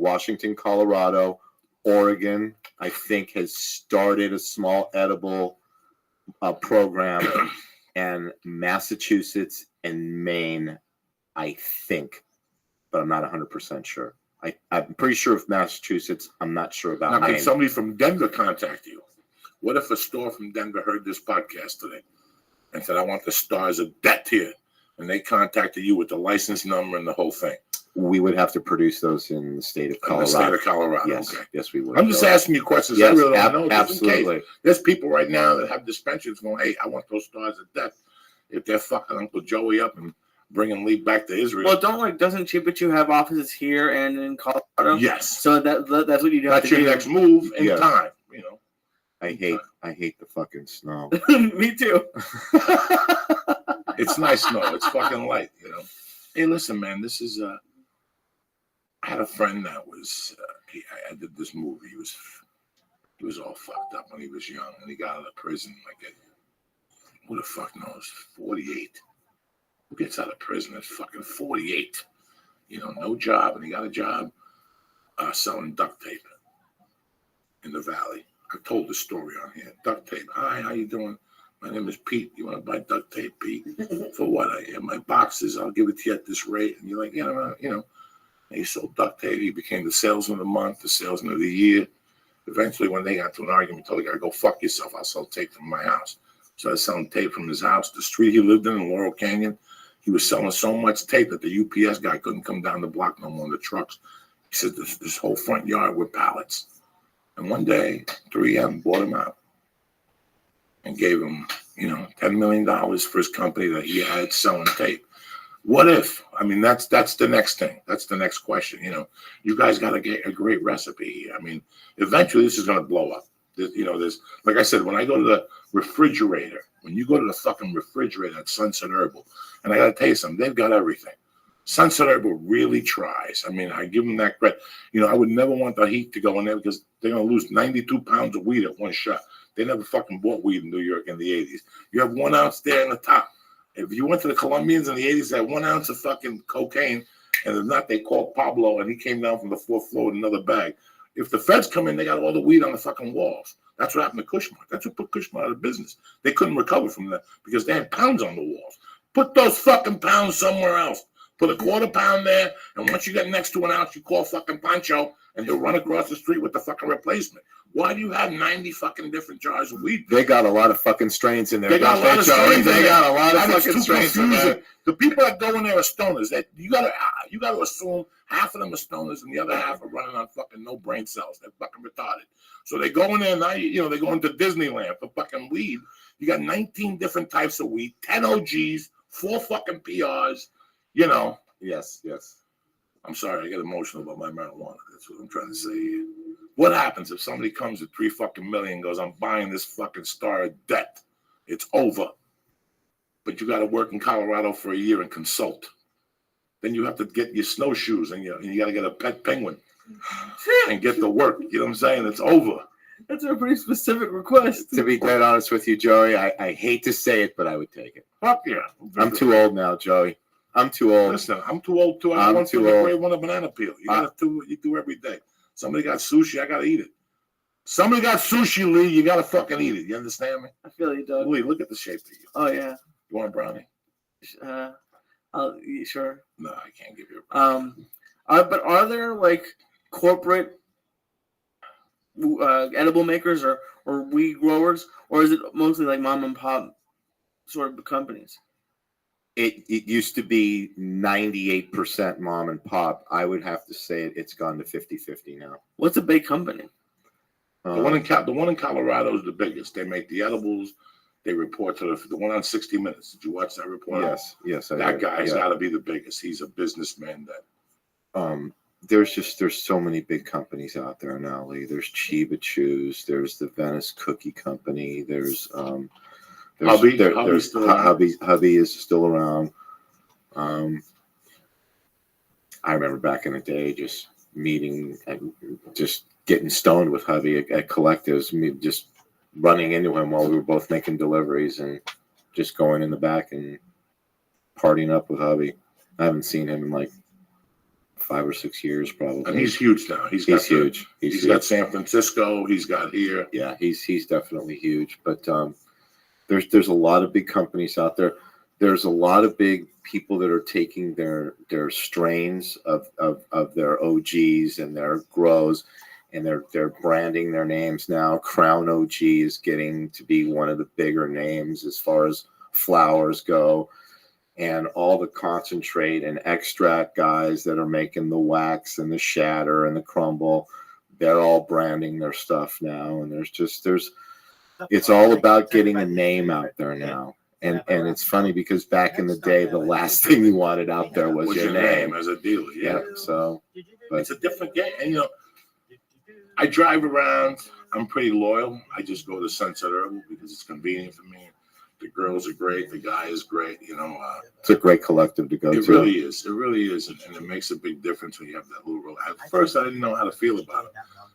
Oregon, I think has started a small edible program, and Massachusetts and Maine, I think, but I'm not 100% sure. I'm pretty sure of Massachusetts. I'm not sure about Now, Maine. can somebody from Denver contact you? What if a store from Denver heard this podcast today and said, I want the stars of death here, and they contacted you with the license number and the whole thing? We would have to produce those in the state of Colorado. In the state of Colorado, Yes, okay. yes, we would. I'm just asking you questions. Yes, I really don't know. Just in case. absolutely. There's people right now that have dispensaries going, hey, I want those stars of death. If they're fucking Uncle Joey up and bringing Lee back to Israel. Well, doesn't Chipichu have offices here and in Colorado? Yes. So that's what you have That's to your do. next move in Yeah. time, you know. I hate the fucking snow. Me too. It's nice snow. It's fucking light, you know. Hey, listen, man, this is I had a friend that was I did this movie. He was all fucked up when he was young, and he got out of prison like who the fuck knows? 48. Who gets out of prison at fucking 48? You know, no job, and he got a job selling duct tape in the valley. I told the story on here. Duct tape. Hi, how you doing? My name is Pete. You want to buy duct tape, Pete? For what? I have my boxes. I'll give it to you at this rate. And you're like, yeah, you know. And he sold duct tape. He became the salesman of the month, the salesman of the year. Eventually, when they got to an argument, he told the guy, go fuck yourself. I'll sell tape from my house. So I was selling tape from his house. The street he lived in Laurel Canyon, he was selling so much tape that the UPS guy couldn't come down the block no more in the trucks. He said this whole front yard with pallets. And one day, 3M bought him out and gave him, $10 million for his company that he had selling tape. What if? I mean, that's the next thing. That's the next question. You guys got to get a great recipe here. I mean, eventually this is going to blow up. There's, like I said, when I go to the refrigerator, when you go to the fucking refrigerator at Sunset Herbal, and I got to tell you something, they've got everything. Sunset Herbal really tries. I mean, I give them that credit. I would never want the heat to go in there because they're going to lose 92 pounds of weed at one shot. They never fucking bought weed in New York in the 80s. You have 1 ounce there in the top. If you went to the Colombians in the 80s, they had 1 ounce of fucking cocaine, and if not, they called Pablo, and he came down from the 4th floor with another bag. If the feds come in, they got all the weed on the fucking walls. That's what happened to Kushmart. That's what put Kushmart out of business. They couldn't recover from that because they had pounds on the walls. Put those fucking pounds somewhere else. Put a quarter pound there, and once you get next to 1 ounce, you call fucking Pancho, and he'll run across the street with the fucking replacement. Why do you have 90 fucking different jars of weed? They got a lot of fucking strains in there. They got a lot of strains in there. They got a lot of That is fucking too strains in there. confusing. The people that go in there are stoners. That you gotta assume half of them are stoners and the other half are running on fucking no brain cells. They're fucking retarded. So they go in there now. They go into Disneyland for fucking weed. You got 19 different types of weed, 10 OGs, 4 fucking PRs. Yes. I'm sorry, I get emotional about my marijuana. That's what I'm trying to say here. What happens if somebody comes with $3 fucking million and goes, I'm buying this fucking star of debt? It's over. But you got to work in Colorado for a year and consult. Then you have to get your snowshoes and you got to get a pet penguin and get to work. You know what I'm saying? It's over. That's a pretty specific request. To be dead honest with you, Joey, I hate to say it, but I would take it. Fuck yeah. I'm too old now, Joey. I'm too old. Listen, I'm too old too. I want to grade one a banana peel. You do every day. Somebody got sushi, I gotta eat it. Somebody got sushi, Lee, you gotta fucking eat it. You understand me? I feel you, Doug. Lee, look at the shape of you. Oh yeah. You want a brownie? Sure. No, I can't give you. But are there like corporate edible makers or weed growers, or is it mostly like mom and pop sort of companies? It used to be 98% mom and pop. I would have to say it's gone to 50-50 now. What's a big company? The one in Colorado is the biggest. They make the edibles. They report to the one on 60 Minutes. Did you watch that report? Yes. That guy's got to be the biggest. He's a businessman. There's so many big companies out there now, Lee. There's Chiba Chews. There's the Venice Cookie Company. There's Hubby is still around. I remember back in the day just meeting and just getting stoned with Hubby at collectives, just running into him while we were both making deliveries and just going in the back and partying up with Hubby. I haven't seen him in like 5 or 6 years probably. And he's huge now. He's huge. He's got San Francisco. He's got here. Yeah, he's definitely huge. But there's a lot of big companies out there. There's a lot of big people that are taking their strains of their OGs and their grows, and they're branding their names now. Crown OG is getting to be one of the bigger names as far as flowers go. And all the concentrate and extract guys that are making the wax and the shatter and the crumble, they're all branding their stuff now. And it's all about getting a name out there now. And it's funny because back in the day, the last thing you wanted out there was your name as a dealer. Yeah. So, but it's a different game. And I drive around. I'm pretty loyal. I just go to Sunset Herbal because it's convenient for me. The girls are great. The guy is great. It's a great collective to go to. It really is. It really is. And it makes a big difference when you have that little role. At first, I didn't know how to feel about it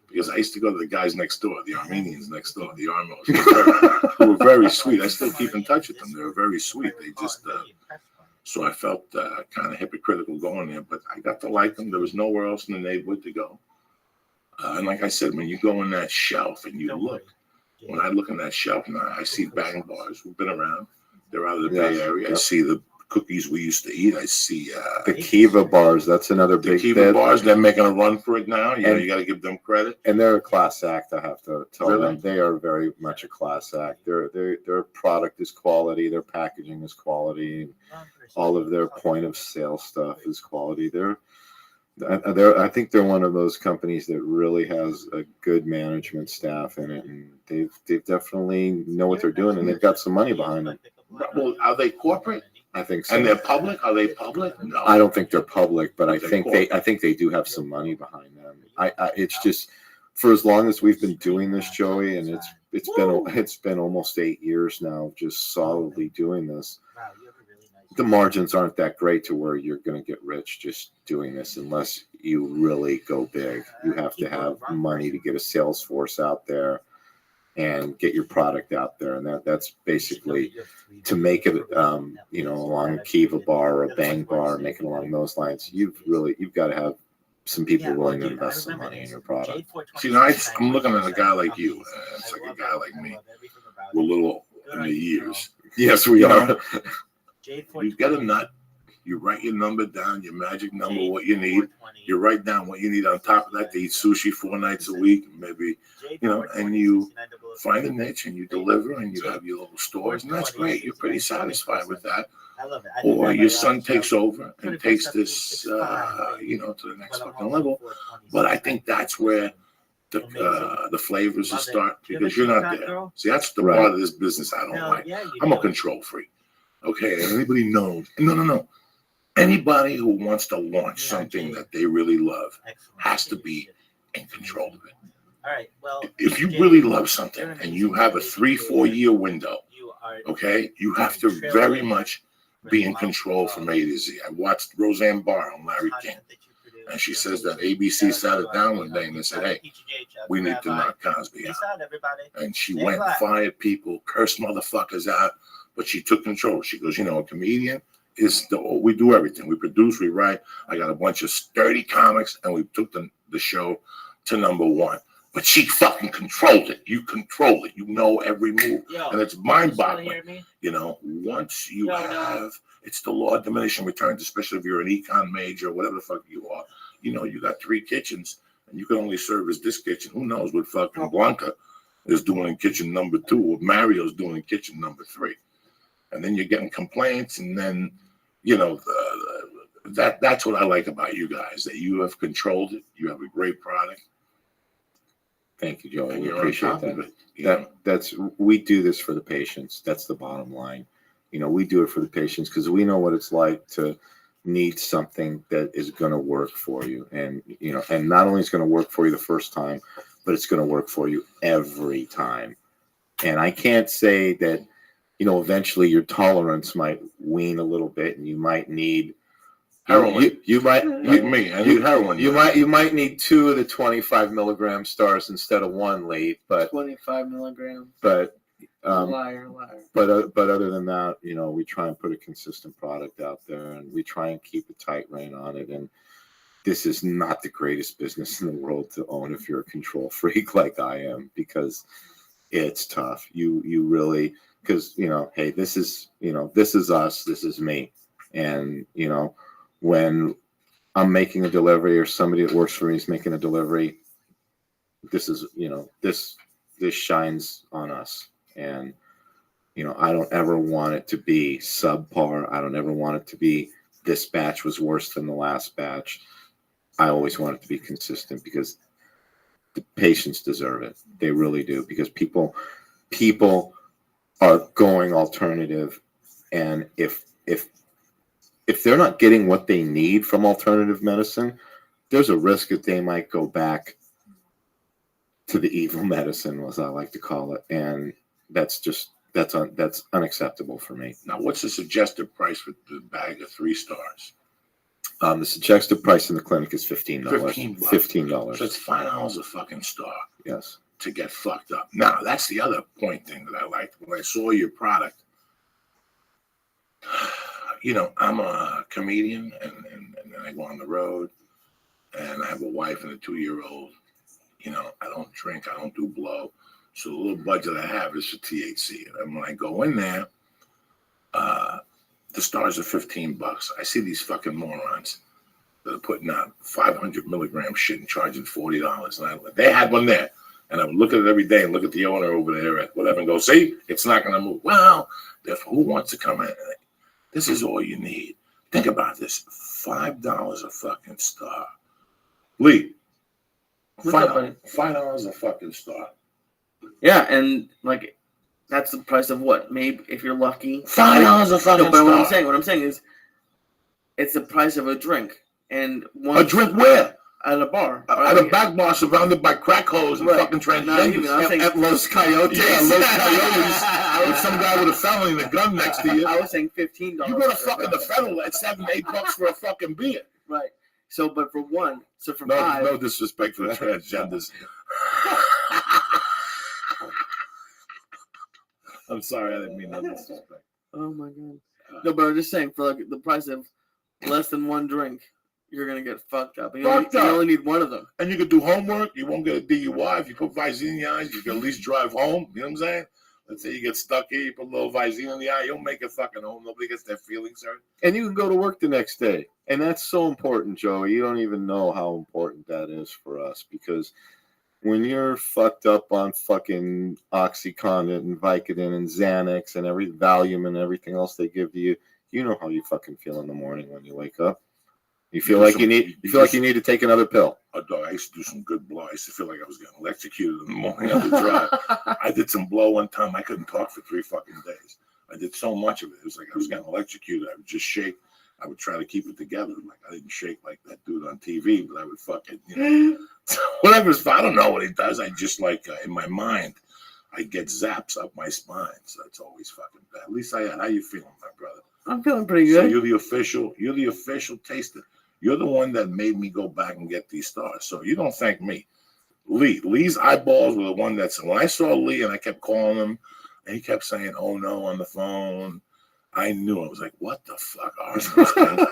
because I used to go to the guys next door, the Armenians next door, the Armos, who were very sweet. I still keep in touch with them. They were very sweet. They just, so I felt kind of hypocritical going there, but I got to like them. There was nowhere else in the neighborhood to go. And like I said, when you go in that shelf and you look, when I look in that shelf now, I see Bang Bars who've been around. They're out of the Bay Area. I see the cookies we used to eat. I see the Kiva bars. That's another big. The Kiva bars. They're making a run for it now. You got to give them credit. And they're a class act. I have to tell them they are very much a class act. Their product is quality. Their packaging is quality. All of their point of sale stuff is quality. I think they're one of those companies that really has a good management staff in it, and they definitely know what they're doing, and they've got some money behind them. Well, are they corporate? I think so. And they're public? Are they public? No. I don't think they're public, but I think they do have some money behind them. It's just for as long as we've been doing this, Joey, and it's been almost 8 years now, just solidly doing this. The margins aren't that great to where you're going to get rich just doing this unless you really go big. You have to have money to get a sales force out there and get your product out there. And that's basically to make it, along a Kiva bar or a Bang bar, make it along those lines. You've got to have some people willing to invest some money in your product. See, now I'm looking at a guy like you. It's like a guy like me. We're a little in the years. Yes, we are. You get a nut, you write your number down, your magic number, what you need. You write down what you need on top of that to eat sushi 4 nights a week, maybe, and you find a niche and you deliver and you have your little stores, and that's great. You're pretty satisfied with that. Or your son takes over and takes this, to the next fucking level. But I think that's where the flavors will start because you're not there. See, that's the part of this business I don't like. I'm a control freak. Okay, and anybody knows. No. Anybody who wants to launch something that they really love has to be in control of it. All right. Well, if you really love something and you have a 3-4 year window, okay, you have to very much be in control from A to Z. I watched Roseanne Barr on Larry King, and she says that ABC sat it down one day and they said, "Hey, we need to knock Cosby out." And she went and fired people, cursed motherfuckers out. But she took control. She goes, a comedian we do everything. We produce, we write. I got a bunch of sturdy comics, and we took the show to #1. But she fucking controls it. You control it. You know every move. Yo, And it's you wanna mind-boggling. hear me? You know, once you No. have, it's the law of diminishing returns, especially if you're an econ major or whatever the fuck you are. You know, you got 3 kitchens and you can only service this kitchen. Who knows what fucking Blanca is doing in kitchen number 2 or Mario's doing in kitchen number 3. And then you're getting complaints, and then, you know, that's what I like about you guys, that you have controlled it. You have a great product. Thank you, Joey. And We you're on appreciate top of that. it. You know? That's we do this for the patients. That's the bottom line. You know, we do it for the patients because we know what it's like to need something that is going to work for you, and you know, and not only is going to work for you the first time, but it's going to work for you every time. And I can't say that, you know, eventually your tolerance might wane a little bit, and you might need Heroin. You might Like me. I need heroin. You might need 2 of the 25 milligram stars instead of 1, Lee. But 25 milligrams. But liar. But other than that, you know, we try and put a consistent product out there, and we try and keep a tight rein on it. And this is not the greatest business in the world to own if you're a control freak like I am, because it's tough. You really, because, you know, hey, this is us, this is me, and you know, when I'm making a delivery or somebody that works for me is making a delivery, this is, you know, this shines on us. And, you know, I don't ever want it to be subpar. I don't ever want it to be this batch was worse than the last batch. I always want it to be consistent because the patients deserve it. They really do, because people are going alternative. And if they're not getting what they need from alternative medicine, there's a risk that they might go back to the evil medicine, as I like to call it. And that's unacceptable for me. Now, what's the suggested price for the bag of 3 stars? The suggested price in the clinic is $15. $15. So it's $5 a fucking star. Yes. To get fucked up. Now, that's the other point thing that I liked. When I saw your product, you know, I'm a comedian, and then I go on the road, and I have a wife and a 2-year-old. You know, I don't drink, I don't do blow. So the little budget I have is for THC. And when I go in there, the stars are $15. I see these fucking morons that are putting out 500 milligram shit and charging $40. And they had one there. And I would look at it every day and look at the owner over there at whatever and go, see, it's not going to move. Well, therefore, who wants to come in? This is all you need. Think about this. $5 a fucking star. Lee, $5 a fucking star. Yeah, and like that's the price of what? Maybe if you're lucky. $5 a fucking star. What I'm saying is it's the price of a drink. And a drink where? At a bar. At a back bar surrounded by crack holes and fucking transgenders. At Los Coyotes. Yeah, Los Coyotes. With some guy with a felony and a gun next to you. I was saying $15. You go to fucking the Federal at $7-8 for a fucking beer. Right. So, but for one, so for no, $5. No disrespect for the transgenders. I'm sorry, I didn't mean no disrespect. Oh my god. No, but I'm just saying, for like the price of less than 1 drink, you're gonna get fucked up. You only need 1 of them. And you can do homework. You won't get a DUI if you put Visine in the eyes. You can at least drive home. You know what I'm saying? Let's say you get stuck here, you put a little Visine in the eye. You'll make it fucking home. Nobody gets their feelings hurt. And you can go to work the next day. And that's so important, Joey. You don't even know how important that is for us, because when you're fucked up on fucking OxyContin and Vicodin and Xanax and every Valium and everything else they give to you, you know how you fucking feel in the morning when you wake up. You feel like you need to take another pill. Oh, dog, I used to do some good blow. I used to feel like I was getting electrocuted in the morning on the drive. I did some blow one time. I couldn't talk for 3 fucking days. I did so much of it. It was like I was getting electrocuted. I would just shake. I would try to keep it together. Like I didn't shake like that dude on TV, but I would fucking, you know, whatever. I don't know what he does. I just like in my mind, I get zaps up my spine. So it's always fucking bad. At least how you feeling, my brother? I'm feeling pretty good. So you're the official taster. You're the one that made me go back and get these stars. So you don't thank me. Lee's eyeballs were the one that's, when I saw Lee and I kept calling him and he kept saying, oh no, on the phone, I knew. I was like, what the fuck are those things?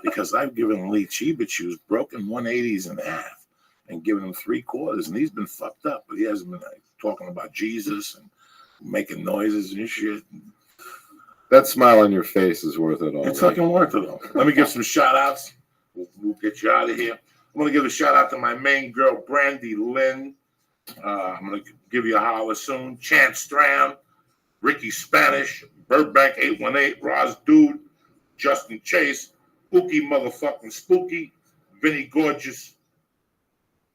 Because I've given Lee Chiba chews, broken 180s in half. and giving him 3 quarters, and he's been fucked up, but he hasn't been talking about Jesus and making noises and shit. That smile on your face is worth it all. It's fucking worth it all. Let me give some shout outs. We'll get you out of here. I'm going to give a shout out to my main girl, Brandy Lynn. I'm going to give you a holler soon. Chance Stram, Ricky Spanish, Burbank 818, Roz Dude, Justin Chase, Spooky motherfucking Spooky, Vinny Gorgeous,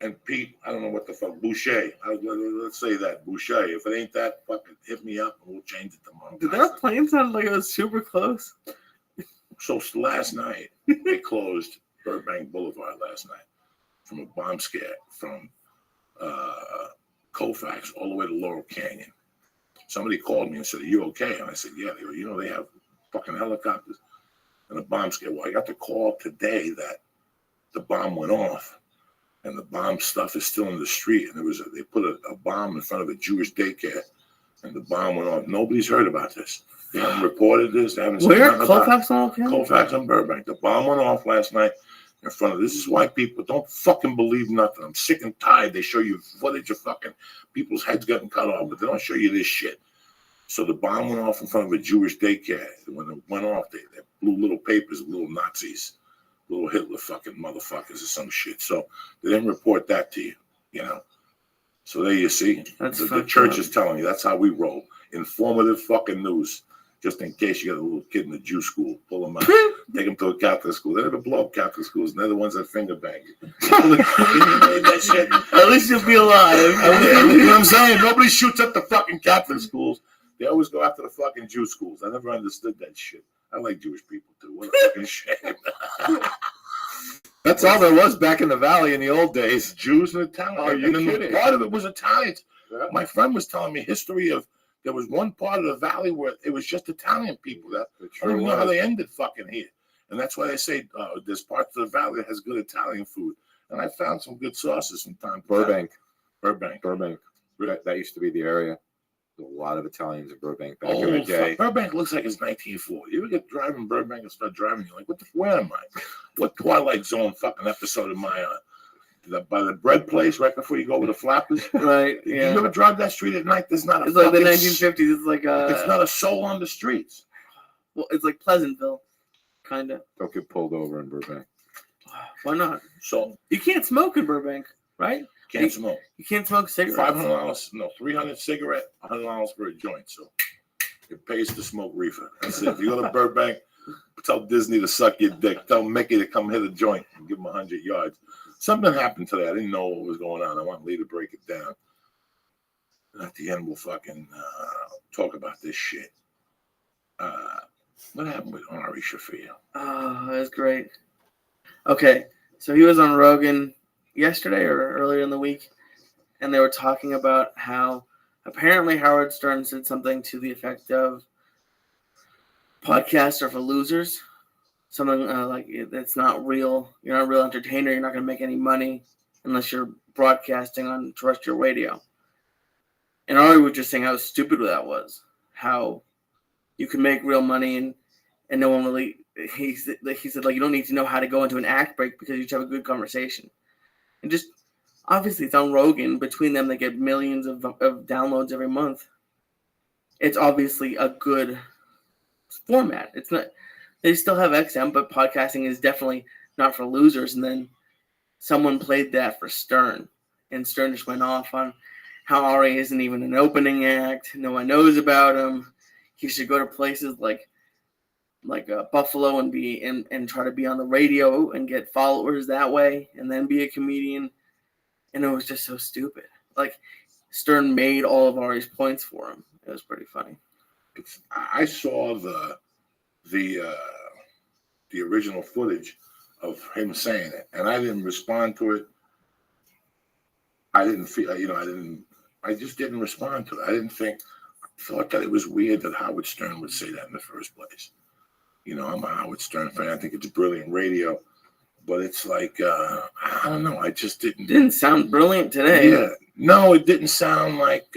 and Pete, I don't know what the fuck, Boucher. Let's say that, Boucher. If it ain't that, fucking hit me up and we'll change it tomorrow. Did that plane sound like it was super close? So last night, they closed Burbank Boulevard last night from a bomb scare from Colfax all the way to Laurel Canyon. Somebody called me and said, "Are you okay?" And I said, "Yeah." They go, they have fucking helicopters and a bomb scare. Well, I got the call today that the bomb went off and the bomb stuff is still in the street. And they put a bomb in front of a Jewish daycare and the bomb went off. Nobody's heard about this. They haven't reported this. They haven't said Where? nothing about Colfax on Canyon? Colfax on Burbank. The bomb went off last night in front of. This is why people don't fucking believe nothing. I'm sick and tired. They show you footage of fucking people's heads getting cut off, but they don't show you this shit. So the bomb went off in front of a Jewish daycare. When it went off, they blew little papers, little Nazis, little Hitler fucking motherfuckers or some shit. So they didn't report that to you, So there you see. The church is telling you that's how we roll. Informative fucking news. Just in case you got a little kid in a Jew school, pull them out, take them to a Catholic school. They never blow up Catholic schools, and they're the ones that finger bang you. That shit. At least you'll be alive. You know what I'm saying? Nobody shoots up the fucking Catholic schools. They always go after the fucking Jew schools. I never understood that shit. I like Jewish people too. What a fucking shame. That's all there was back in the valley in the old days. Jews and Italians. Are you kidding? Part of it was Italians. Yeah. My friend was telling me history of. There was one part of the valley where it was just Italian people. I don't even know how they ended fucking here. And that's why they say there's parts of the valley that has good Italian food. And I found some good sauces from time to Burbank. time. That used to be the area. There's a lot of Italians in Burbank back in the day. Burbank looks like it's 1940. You ever get driving Burbank and start driving, you're like, where am I? What Twilight Zone fucking episode am I on? By the bread place right before you go with the flappers. Right. Yeah. You ever drive that street at night? There's not a. It's like the 1950s. It's like it's not a soul on the streets. Well, it's like Pleasantville, kind of. Don't get pulled over in Burbank. Why not? So you can't smoke in Burbank, right? Can't smoke. You can't smoke cigarettes. $500, no, $300 cigarette, $100 for a joint. So it pays to smoke reefer. That's it. If you go to Burbank, tell Disney to suck your dick. Tell Mickey to come hit a joint and give him 100 yards. Something happened today. I didn't know what was going on. I want Lee to break it down. And at the end, we'll fucking talk about this shit. What happened with Ari Shafir? Oh, that's great. Okay, so he was on Rogan yesterday or earlier in the week, and they were talking about how apparently Howard Stern said something to the effect of podcasts are for losers. Something like it's not real. You're not a real entertainer. You're not going to make any money unless you're broadcasting on terrestrial radio. And Ari was just saying how stupid that was. How you can make real money and no one really. He said like you don't need to know how to go into an act break because you just have a good conversation. And just obviously it's on Rogan. Between them, they get millions of downloads every month. It's obviously a good format. It's not. They still have XM, but podcasting is definitely not for losers. And then someone played that for Stern, and Stern just went off on how Ari isn't even an opening act. No one knows about him. He should go to places like Buffalo and try to be on the radio and get followers that way, and then be a comedian. And it was just so stupid. Like Stern made all of Ari's points for him. It was pretty funny. I saw the original footage of him saying it, and I didn't respond to it. I didn't feel, I just didn't respond to it. I thought that it was weird that Howard Stern would say that in the first place. I'm a Howard Stern fan. I think it's brilliant radio, but it's like, I don't know. I just didn't sound brilliant today. Yeah. No, it didn't sound like,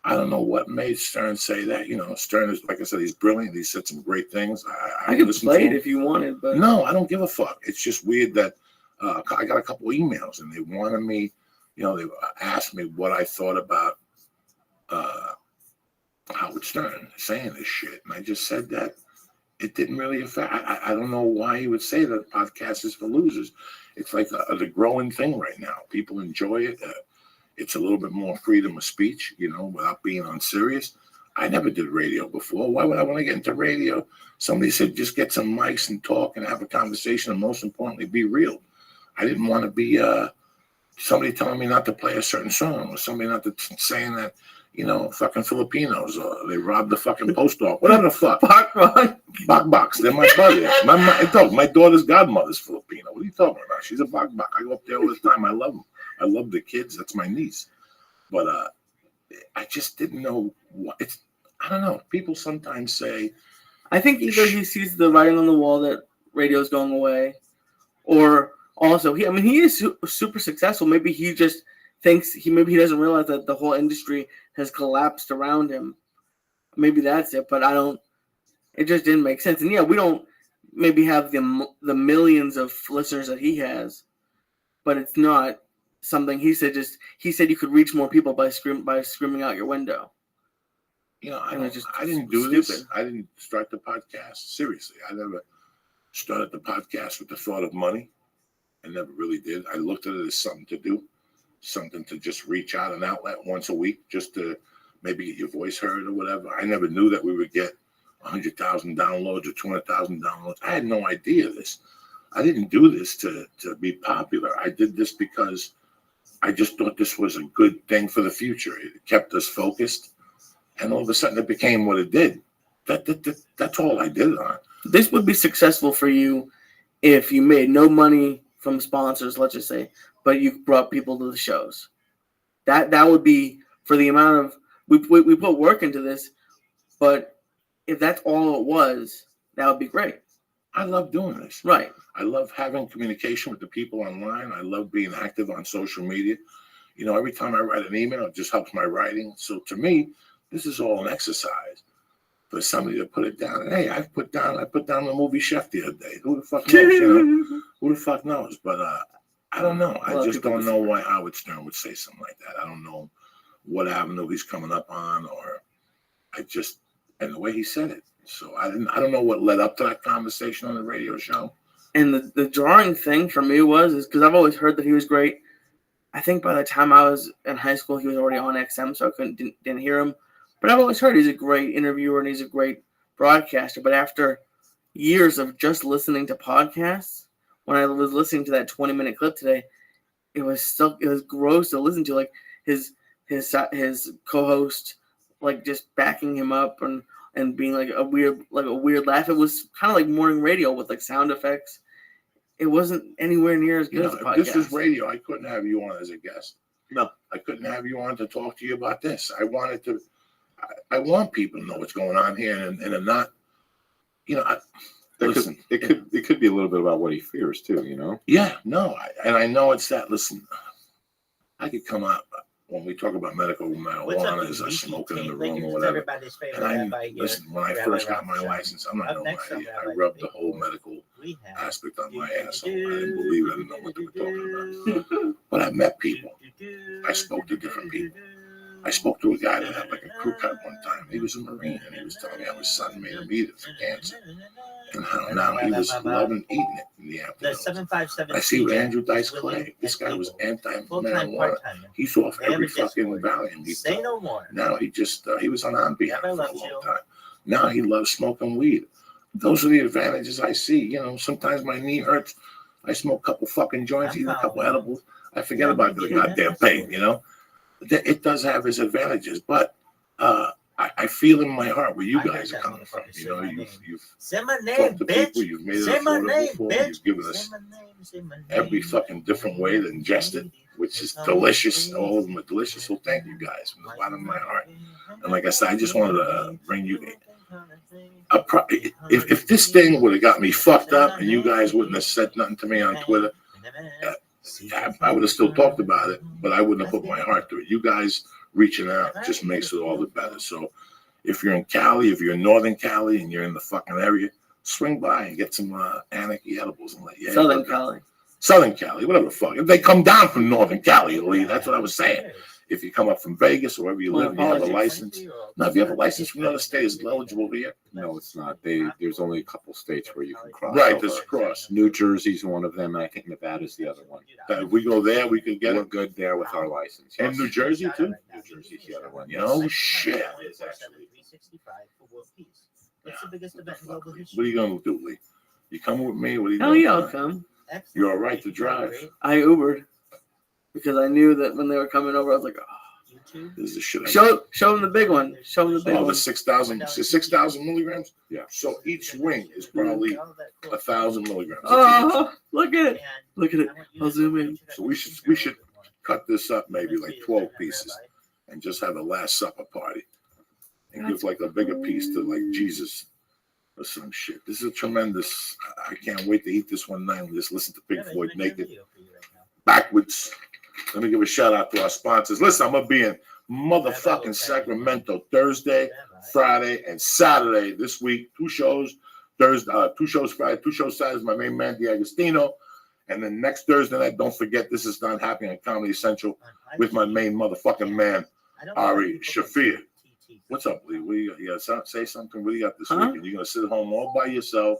I don't know what made Stern say that. Stern is, like I said, he's brilliant. He said some great things. I could play it if you wanted, but no, I don't give a fuck. It's just weird that I got a couple emails, and they wanted me, they asked me what I thought about Howard Stern saying this shit, and I just said that it didn't really affect. I don't know why he would say that podcast is for losers. It's like a growing thing right now. People enjoy it. It's a little bit more freedom of speech, without being unserious. I never did radio before. Why would I want to get into radio? Somebody said just get some mics and talk and have a conversation, and most importantly, be real. I didn't want to be somebody telling me not to play a certain song, or somebody not to saying that, fucking Filipinos, or they robbed the fucking post office, whatever the fuck. Bakbaks, they're my brothers. My daughter's godmother's Filipino. What are you talking about? She's a bakbak. I go up there all the time. I love them. I love the kids. That's my niece. But I just didn't know what it's. I don't know. People sometimes say, I think either he sees the writing on the wall that radio's going away, or also he is super successful. Maybe he just thinks maybe he doesn't realize that the whole industry has collapsed around him. Maybe that's it, but it just didn't make sense. And yeah, we don't maybe have the millions of listeners that he has, but it's not something he said you could reach more people by screaming out your window. I didn't do this. I didn't start the podcast. Seriously, I never started the podcast with the thought of money. I never really did. I looked at it as something to do, something to just reach out an outlet once a week, just to maybe get your voice heard or whatever. I never knew that we would get 100,000 downloads or 200,000 downloads. I had no idea of this. I didn't do this to be popular. I did this because I just thought this was a good thing for the future. It kept us focused, and all of a sudden it became what it did. That's all I did on it. This would be successful for you if you made no money from sponsors, let's just say, but you brought people to the shows. That would be, for the amount of we put work into this, but if that's all it was, that would be great. I love doing this. Right. I love having communication with the people online. I love being active on social media. Every time I write an email, it just helps my writing. So to me, this is all an exercise. For somebody to put it down. And hey, I put down the movie Chef the other day. Who the fuck knows? Who the fuck knows? But I don't know. I just don't know why Howard Stern would say something like that. I don't know what avenue he's coming up on, or and the way he said it. So I don't know what led up to that conversation on the radio show. And the drawing thing for me is because I've always heard that he was great. I think by the time I was in high school, he was already on XM, so I didn't hear him. But I've always heard he's a great interviewer and he's a great broadcaster. But after years of just listening to podcasts, when I was listening to that 20-minute clip today, it was gross to listen to. Like his co-host, like just backing him up and being like a weird laugh. It was kind of like morning radio with like sound effects. It wasn't anywhere near as good as a podcast. If this was radio, I couldn't have you on as a guest. No, I couldn't have you on to talk to you about this. I want people to know what's going on here, and not, listen. It could be a little bit about what he fears too, Yeah, no, I know it's that. Listen, I could come out when we talk about medical marijuana as a smoking in the room or whatever. And listen, when I first got my license, I'm not gonna lie, I rubbed the whole medical aspect on my asshole. I didn't believe it. I didn't know what they were talking about. But I met people. I spoke to different people. I spoke to a guy that had like a crew cut one time. He was a Marine, and he was telling me how his son made him eat it for cancer, and how now he was loving eating it in the afternoon. I see with Andrew Dice Clay. This guy was anti-marijuana. He's off every fucking Valium he took. No more. Now he was on Ambien for a long time. Now he loves smoking weed. Those are the advantages I see. Sometimes my knee hurts. I smoke a couple fucking joints, eat a couple edibles. I forget about the goddamn pain. It does have its advantages, but I feel in my heart where you guys are coming from. You've talked to people, you've made it affordable for them, you've given us every fucking different way to ingest it, which is delicious. All of them are delicious. So thank you guys from the bottom of my heart. And like I said, I just wanted to bring you if this thing would have got me fucked up and you guys wouldn't have said nothing to me on Twitter, I would have still talked about it, but I wouldn't have put my heart through it. You guys reaching out just makes it all the better. So if you're in Cali, if you're in Northern Cali and you're in the fucking area, swing by and get some Anarchy edibles and let you. Southern Cali. Southern Cali, whatever the fuck. If they come down from Northern Cali, Lee, that's what I was saying. If you come up from Vegas or wherever you live, and you have a license. Now, if you have a license from another state, is it eligible here? No, it's not. There's only a couple states where you can cross. Right, over. this cross. New Jersey's one of them, and I think Nevada's the other one. If we go there, we can get We're it. good there with our license. And New Jersey, too? New Jersey's the other one. No shit. It's actually 365 for World Peace. That's the biggest event in global history. What are you going to do, Lee? You come with me? What are you Hell going yeah, to I'll come. You're all right to drive. I Ubered because I knew that when they were coming over, I was like, oh. This is the shit. Show them the big one. Show them the big Oh, the one. 6,000 milligrams? Yeah. So each ring is probably 1,000 milligrams. Oh, look at it. Look at it. I'll zoom in. So we should cut this up maybe like 12 pieces and just have a Last Supper party and give like a bigger piece to like Jesus or some shit. This is a tremendous. I can't wait to eat this one night and just listen to Pink Floyd naked backwards. Let me give a shout out to our sponsors. Listen, I'm gonna be in motherfucking Sacramento Thursday, Friday, and Saturday this week. 2 shows Thursday, 2 shows Friday, 2 shows Saturday. My main man D'Agostino, and then next Thursday night, don't forget, this is not happening on Comedy Central with my main motherfucking man Ari Shafir. What's up, Lee? You gotta say something. What do you got this weekend? You're gonna sit at home all by yourself.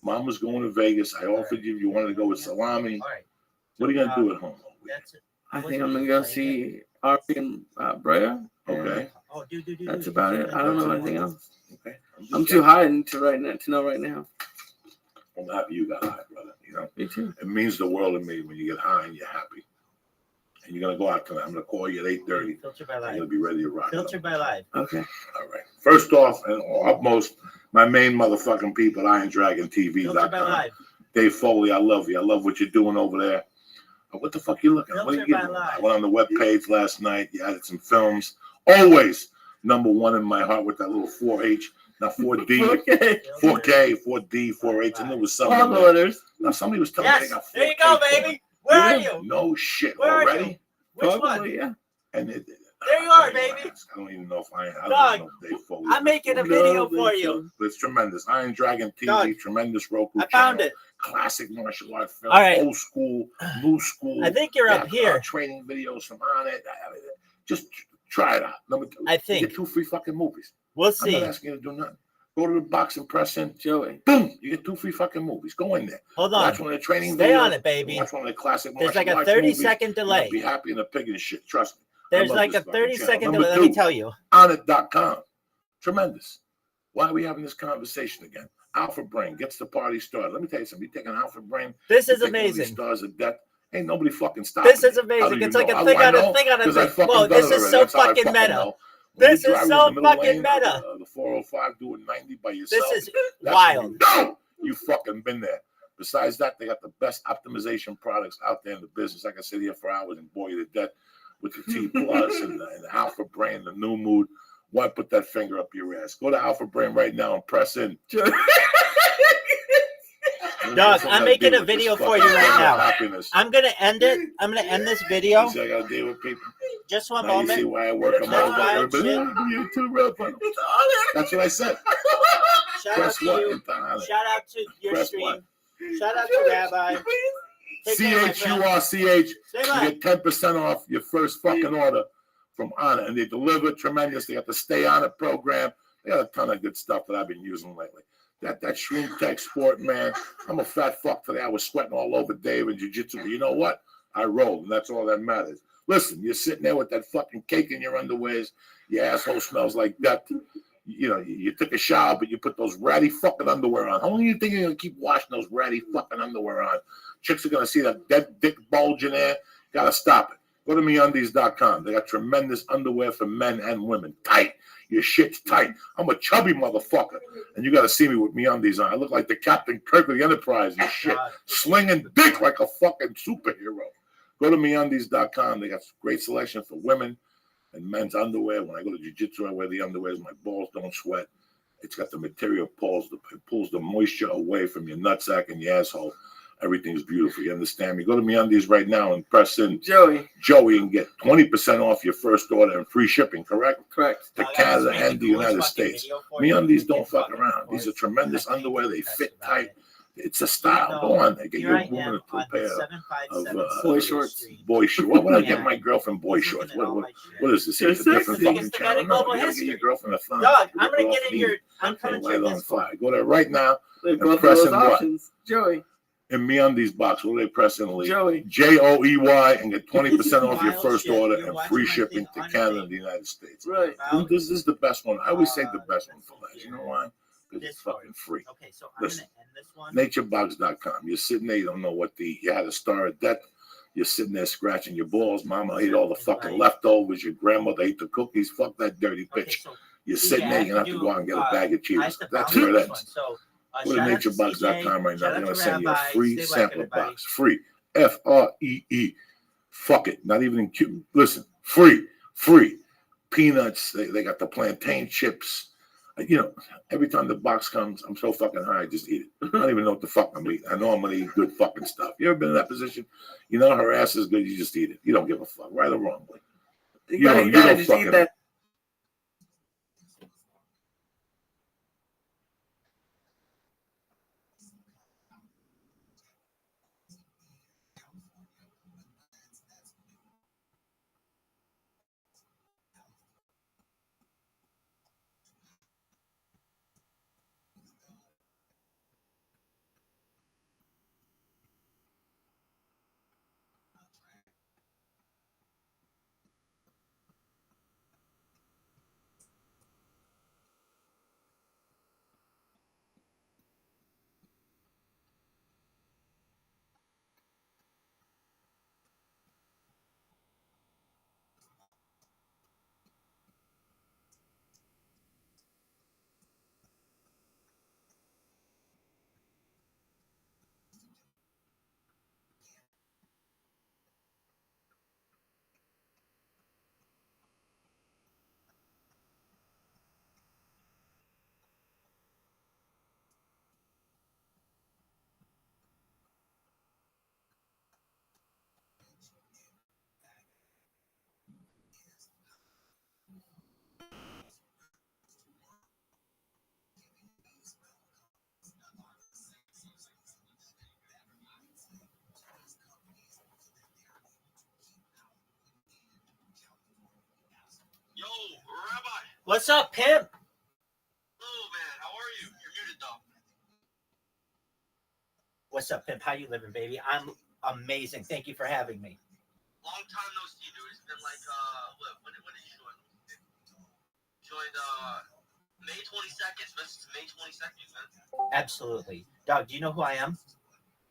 Mom was going to Vegas. I offered you wanted to go with salami. What are you gonna do at home? I think I'm gonna go see Ari and Brea. Okay. That's about it. I don't know anything else. Okay. I'm too high to know right now. I'm happy you got high, brother. You know, Me too. it means the world to me when you get high and you're happy. And you're gonna go out tonight. I'm gonna call you at 8:30. Filter by I'm live. gonna be ready to rock. Filter by live. Okay. All right. First off and upmost, my main motherfucking people, Filter by IronDragonTV.com. live. Dave Foley, I love you. I love what you're doing over there. What the fuck you looking at? What are you getting? I went on the webpage last night. You added some films. Always #1 in my heart with that little 4H, not 4D, 4K, 4D, 4H, and there was something. Now somebody was telling me they got 4K. There you go, baby. Where are you? No shit. Where are Already? you? Which one? Yeah. And There you are, baby. I don't even know if I don't Dog, know if Dave Foley. I'm making a video for you. But it's tremendous. Iron Dragon TV, Dog, tremendous Roku I found channel. it. Classic martial art film, All right. old school, new school. I think you're up here. Training videos from on it. Just try it out. Number 2, I think. you get 2 free fucking movies. We'll I'm see. not asking you to do nothing. Go to the box and press in. Joey. Boom! You get 2 free fucking movies. Go in there. Hold on. Watch one of the training Stay videos. on it, baby. Watch one of the classic There's like martial a arts 30-second movies. delay. You'll be happy in the pig and shit. Trust me. There's love like this a fucking 30-second channel. delay. Number Let me 2, tell you. onit.com. Tremendous. Why are we having this conversation again? Alpha Brain gets the party started. Let me tell you something. You take an Alpha Brain. This is you take one of these amazing. Stars of death. Ain't nobody fucking stopping. This is you. How amazing. do It's you like know? a How thing do I on a know? thing on a 'Cause I thing. fucking Whoa, done this it is already. so That's how I fucking fucking meta. know. When This you is drive in so the middle fucking lane of meta. The 405 doing 90 by yourself. This is That's wild. when you know you fucking been there. Besides that, they got the best optimization products out there in the business. I can sit here for hours and bore you to death with the T Plus and the Alpha Brain, the New Mood. Why put that finger up your ass? Go to Alpha Brain right now and press in. Doug, I'm making a video for you right now. Happiness. I'm gonna end it. I'm gonna end this video. You see, I gotta deal with people. Just one Now you see moment. why I work on That's my fine, own. You're too rough on them. That's what I said. Shout out Press to what? you. Shout out to your Press stream. what? Shout out to Rabbi. Take care, my friend. CHURCH. Say You what? get 10% off your first fucking order from Honor. And they deliver tremendous. They got the Stay On It program. They got a ton of good stuff that I've been using lately. That Shroom Tech Sport, man. I'm a fat fuck today. I was sweating all over Dave and jiu-jitsu. But you know what? I rolled, and that's all that matters. Listen, you're sitting there with that fucking cake in your underwears. Your asshole smells like death. You know, you took a shower, but you put those ratty fucking underwear on. How long do you think you're going to keep washing those ratty fucking underwear on? Chicks are going to see that dead dick bulge in there. Got to stop it. Go to MeUndies.com. They got tremendous underwear for men and women. Tight. Your shit's tight. I'm a chubby motherfucker. And you got to see me with MeUndies on. I look like the Captain Kirk of the Enterprise and shit. Slinging dick like a fucking superhero. Go to MeUndies.com. They got great selection for women and men's underwear. When I go to jiu-jitsu, I wear the underwear. My balls don't sweat. It's got the material pulls the moisture away from your nutsack and your asshole. Everything's beautiful. You understand me? Go to MeUndies right now and press in Joey and get 20% off your first order and free shipping, correct? Correct. To Canada and the United States. MeUndies don't fuck around. These are tremendous underwear. They fit tight. It's a style. Go on there. Get Here your I woman am a on pair the of 757 boy shorts. Street. boy shorts. What would I get Yeah. my girlfriend boy shorts? Looking at all What, my shit. what is this? It's a Just different sexy. fucking It's the channel. global No, you gotta history. get your girlfriend a thong. Dog, I'm Rip gonna it get off in me. your. I'm coming to your Right on Discord. fire. Go there right now. They And both of those pressing what? options. Joey. In MeUndies box, what do they press in the lead? Joey. JOEY and get 20% off your Wild first shit. order You're and watching free my shipping thing to Canada unlinked. and the United States. Right. About This is the best one. I always say the best one for last. You know why? Because it's Discord. fucking free. Okay, so I'm Listen. gonna end this one. Naturebox.com. You're sitting there, you don't know what you had a star of death. You're sitting there scratching your balls. Mama ate all the fucking leftovers. Your grandmother ate the cookies. Fuck that dirty Okay, bitch. so You're sitting there, you're gonna have to go out and get a bag of I Cheetos. have to That's follow where it this one. ends. So Go to shout out to naturebox.com right now. CJ, They're shout gonna out to send you a Rabbi. free Stay black, sampler everybody. box. Free. FREE. Fuck it. Not even in Q. Listen, free. Peanuts. They got the plantain chips. You know, every time the box comes, I'm so fucking high, I just eat it. I don't even know what the fuck I'm eating. I know I'm gonna eat good fucking stuff. You ever been in that position? You know her ass is good, you just eat it. You don't give a fuck, right or wrong. You don't gotta just fucking- eat that. Yo, Rabbi. What's up, pimp? Oh man, how are you? You're muted though. What's up, pimp? How you living, baby? I'm amazing. Thank you for having me. Long time no see, dude. It's been like when did you join? Joined May 22nd. It's May 22nd, man. Absolutely. Dog, do you know who I am?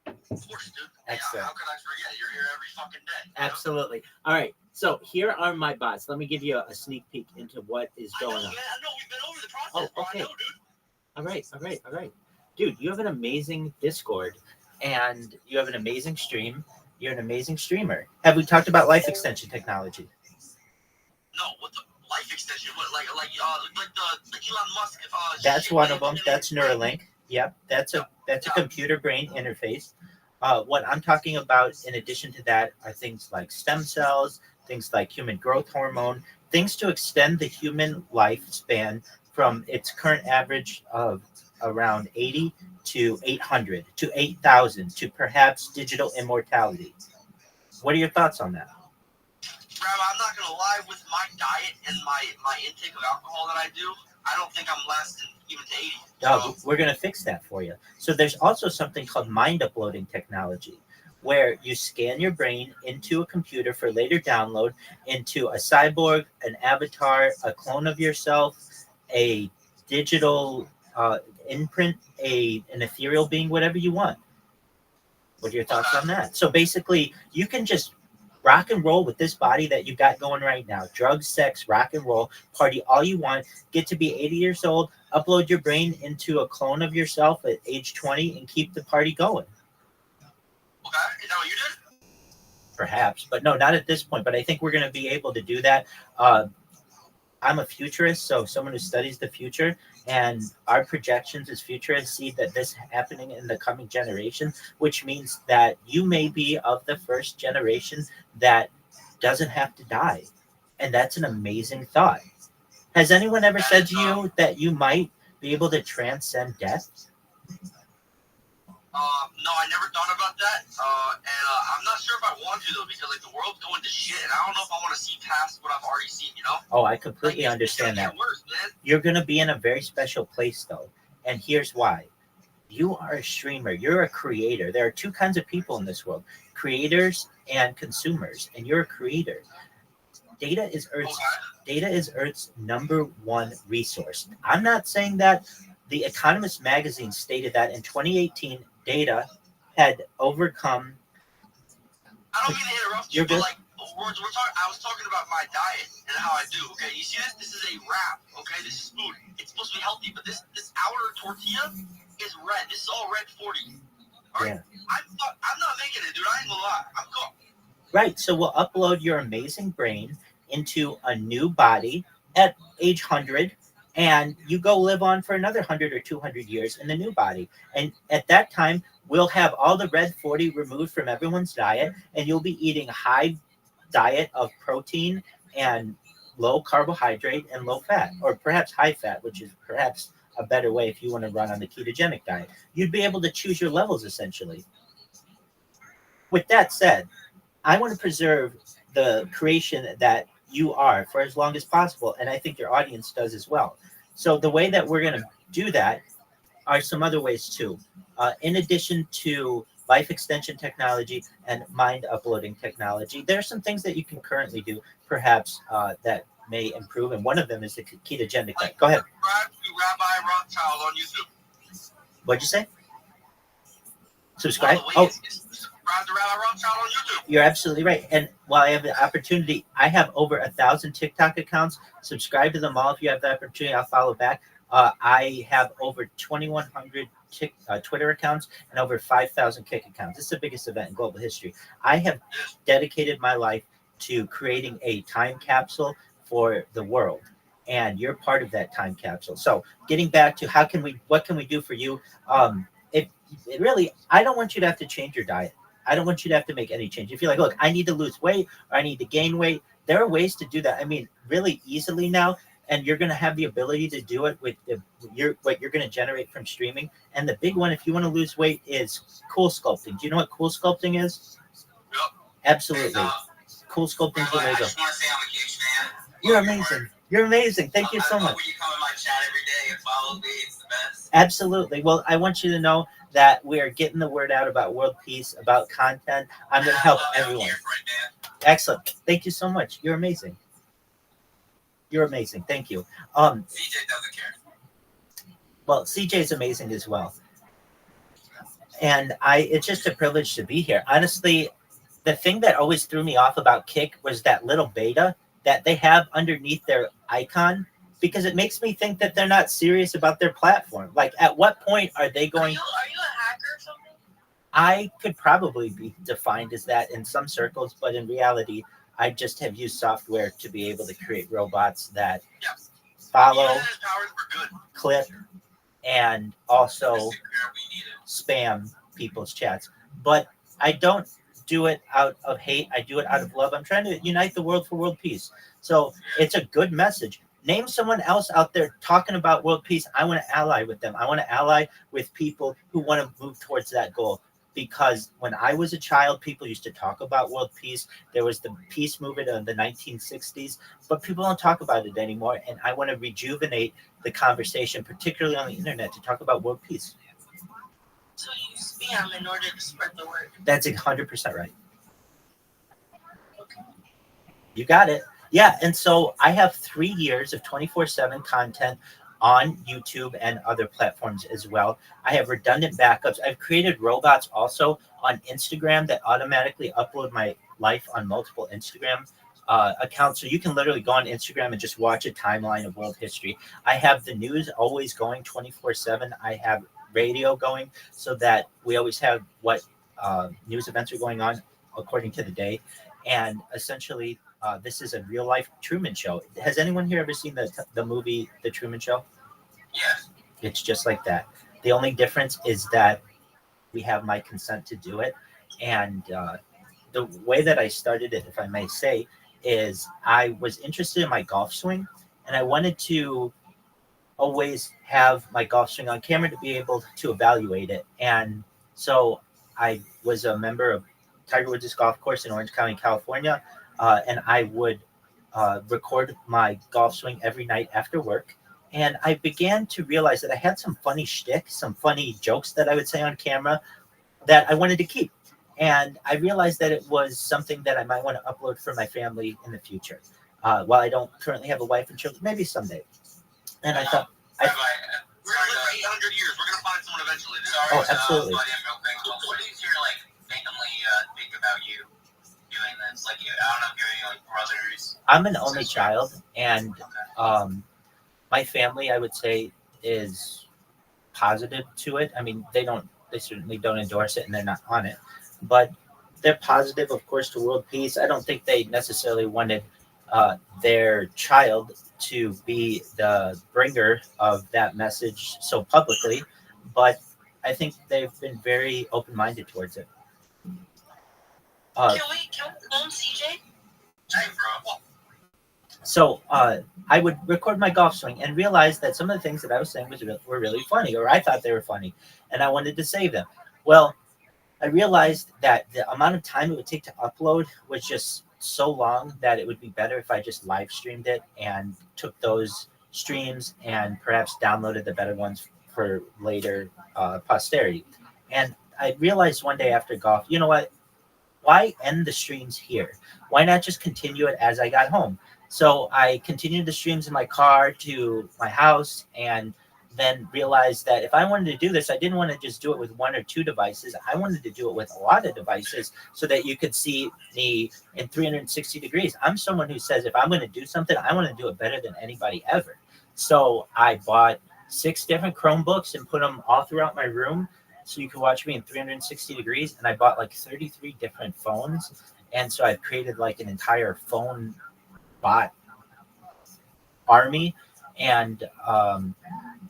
Of course, dude. Excellent. Yeah, how could I forget? You're here every fucking day. You know? Absolutely. All right. So here are my bots. Let me give you a sneak peek into what is going I know, on. man. I know. We've been over the process, Oh, bro. okay. I know, dude. All right. Dude, you have an amazing Discord and you have an amazing stream. You're an amazing streamer. Have we talked about life extension technology? No, what the life extension? What like the Elon Musk? That's shit, one like, of them. and That's Neuralink. Yep. That's a computer brain interface. What I'm talking about in addition to that are things like stem cells, things like human growth hormone, things to extend the human lifespan from its current average of around 80 to 800 to 8,000 to perhaps digital immortality. What are your thoughts on that? Rabbi, I'm not gonna lie. With my diet and my intake of alcohol that I do, I don't think I'm lasting even to 80. No, we're going to fix that for you. So there's also something called mind uploading technology, where you scan your brain into a computer for later download into a cyborg, an avatar, a clone of yourself, a digital imprint, an ethereal being, whatever you want. What are your thoughts on that? So basically, you can just rock and roll with this body that you got going right now. Drugs, sex, rock and roll, party all you want, get to be 80 years old, upload your brain into a clone of yourself at age 20 and keep the party going. Okay, is that what you did? Perhaps, but no, not at this point. But I think we're going to be able to do that. I'm a futurist, so someone who studies the future, and our projections as futurists see that this happening in the coming generation, which means that you may be of the first generation that doesn't have to die. And that's an amazing thought. Has anyone ever said to you that you might be able to transcend death? No, I never thought about that. And I'm not sure if I want to though, because like the world's going to shit, and I don't know if I want to see past what I've already seen. You know? Oh, I completely Like, understand it's that. gonna get worse, man. You're going to be in a very special place, though. And here's why. You are a streamer. You're a creator. There are two kinds of people in this world, creators and consumers. And you're a creator. Data is Earth's number one resource. I'm not saying that. The Economist magazine stated that in 2018, data had overcome. I don't mean to interrupt you, but like we're talking. I was talking about my diet and how I do. Okay, you see this? This is a wrap. Okay, this is food. It's supposed to be healthy, but this outer tortilla is red. This is all red 40. All right, Yeah. I'm not making it, dude. I ain't gonna lie. I'm cooked. Right. So we'll upload your amazing brain into a new body at age 100, and you go live on for another 100 or 200 years in the new body. And at that time, we'll have all the red 40 removed from everyone's diet, and you'll be eating a high diet of protein and low carbohydrate and low fat, or perhaps high fat, which is perhaps a better way if you want to run on the ketogenic diet. You'd be able to choose your levels essentially. With that said, I want to preserve the creation that you are for as long as possible, and I think your audience does as well. So the way that we're going to do that are some other ways too. In addition to life extension technology and mind uploading technology, there are some things that you can currently do, perhaps that may improve, and one of them is the ketogenic diet. Go ahead. Subscribe to Rabbi Rothschild on YouTube. What'd you say? Subscribe? Oh, subscribe to Rabbi Rothschild on YouTube. You're absolutely right. And while I have the opportunity, I have over 1,000 TikTok accounts. Subscribe to them all. If you have the opportunity, I'll follow back. I have over 2,100 Twitter accounts and over 5,000 Kick accounts. This is the biggest event in global history. I have dedicated my life to creating a time capsule for the world, and you're part of that time capsule. So getting back to what can we do for you? It really, I don't want you to have to change your diet. I don't want you to have to make any change. If you're like, look, I need to lose weight or I need to gain weight, there are ways to do that. I mean, really easily now. And you're going to have the ability to do it with what you're going to generate from streaming. And the big one, if you want to lose weight, is cool sculpting. Do you know what cool sculpting is? Yep. Absolutely. Cool sculpting is the way to go. I just want to say I'm a huge fan. You're amazing. You're amazing. Thank you so much. When you come in my chat every day and follow me, it's the best. Absolutely. Well, I want you to know that we are getting the word out about world peace, about content. I'm going to help everyone. Excellent. Thank you so much. You're amazing. You're amazing. Thank you. CJ doesn't care. Well, CJ is amazing as well. And it's just a privilege to be here. Honestly, the thing that always threw me off about Kick was that little beta that they have underneath their icon, because it makes me think that they're not serious about their platform. Like, at what point are they going? Are you a hacker or something? I could probably be defined as that in some circles, but in reality, I just have used software to be able to create robots that follow, clip, and also spam people's chats. But I don't do it out of hate. I do it out of love. I'm trying to unite the world for world peace. So it's a good message. Name someone else out there talking about world peace. I want to ally with them. I want to ally with people who want to move towards that goal. Because when I was a child, people used to talk about world peace. There was the peace movement in the 1960s, but people don't talk about it anymore. And I want to rejuvenate the conversation, particularly on the internet, to talk about world peace. So you spam in order to spread the word. That's 100% right. You got it. Yeah, and so I have 3 years of 24/7 content on YouTube and other platforms as well. I have redundant backups. I've created robots also on Instagram that automatically upload my life on multiple Instagram accounts. So you can literally go on Instagram and just watch a timeline of world history. I have the news always going 24/7. I have radio going so that we always have what news events are going on according to the day. And essentially, this is a real life Truman Show. Has anyone here ever seen the movie The Truman Show? Yes. It's just like that. The only difference is that we have my consent to do it. And the way that I started it, if I may say, is I was interested in my golf swing, and I wanted to always have my golf swing on camera to be able to evaluate it. And So I was a member of Tiger Woods Golf Course in Orange County, California, and I would record my golf swing every night after work. And I began to realize that I had some funny shtick, some funny jokes that I would say on camera that I wanted to keep. And I realized that it was something that I might want to upload for my family in the future. While I don't currently have a wife and children, maybe someday. And I thought, Rabbi, we're like 800 years. We're gonna find someone eventually. Sorry, oh, absolutely. What is your like family think about you doing this? Like, I don't know if you have any like brothers. I'm an only child, and my family, I would say, is positive to it. I mean, they certainly don't endorse it, and they're not on it, but they're positive, of course, to world peace. I don't think they necessarily wanted their child to be the bringer of that message so publicly, but I think they've been very open-minded towards it. Can we phone CJ? Hey, bro. So I would record my golf swing and realize that some of the things that I was saying were really funny, or I thought they were funny, and I wanted to save them. Well, I realized that the amount of time it would take to upload was just so long that it would be better if I just live streamed it and took those streams and perhaps downloaded the better ones for later posterity. And I realized one day after golf, you know what? Why end the streams here? Why not just continue it as I got home? So I continued the streams in my car to my house, and then realized that if I wanted to do this, I didn't want to just do it with one or two devices. I wanted to do it with a lot of devices so that you could see me in 360 degrees. I'm someone who says if I'm going to do something, I want to do it better than anybody ever. So I bought 6 different Chromebooks and put them all throughout my room so you could watch me in 360 degrees. And I bought like 33 different phones. And so I created like an entire phone bot army. And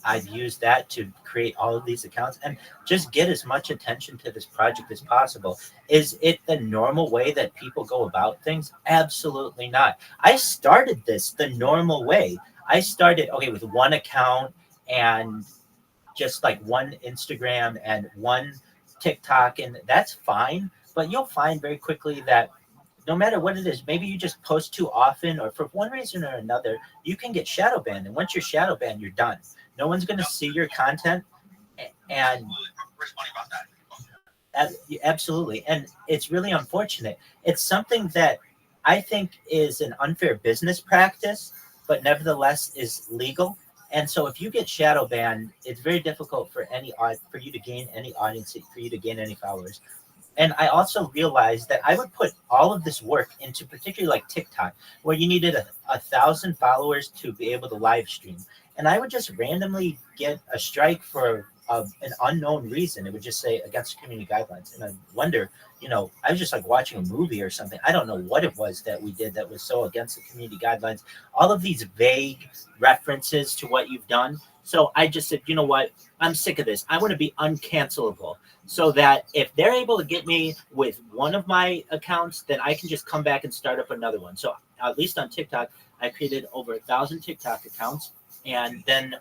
I've used that to create all of these accounts and just get as much attention to this project as possible. Is it the normal way that people go about things? Absolutely not. I started this the normal way. I started, with one account and just like one Instagram and one TikTok, and that's fine. But you'll find very quickly that no matter what it is, maybe you just post too often, or for one reason or another, you can get shadow banned. And once you're shadow banned, you're done. No one's going to see your content. And absolutely. And it's really unfortunate. It's something that I think is an unfair business practice, but nevertheless is legal. And so if you get shadow banned, it's very difficult for you to gain any audience, for you to gain any followers. And I also realized that I would put all of this work into particularly like TikTok, where you needed 1,000 followers to be able to live stream. And I would just randomly get a strike for an unknown reason. It would just say against community guidelines. And I wonder, I was just like watching a movie or something. I don't know what it was that we did that was so against the community guidelines. All of these vague references to what you've done. So I just said, you know what? I'm sick of this. I want to be uncancelable, so that if they're able to get me with one of my accounts, then I can just come back and start up another one. So at least on TikTok, I created over 1,000 TikTok accounts, and then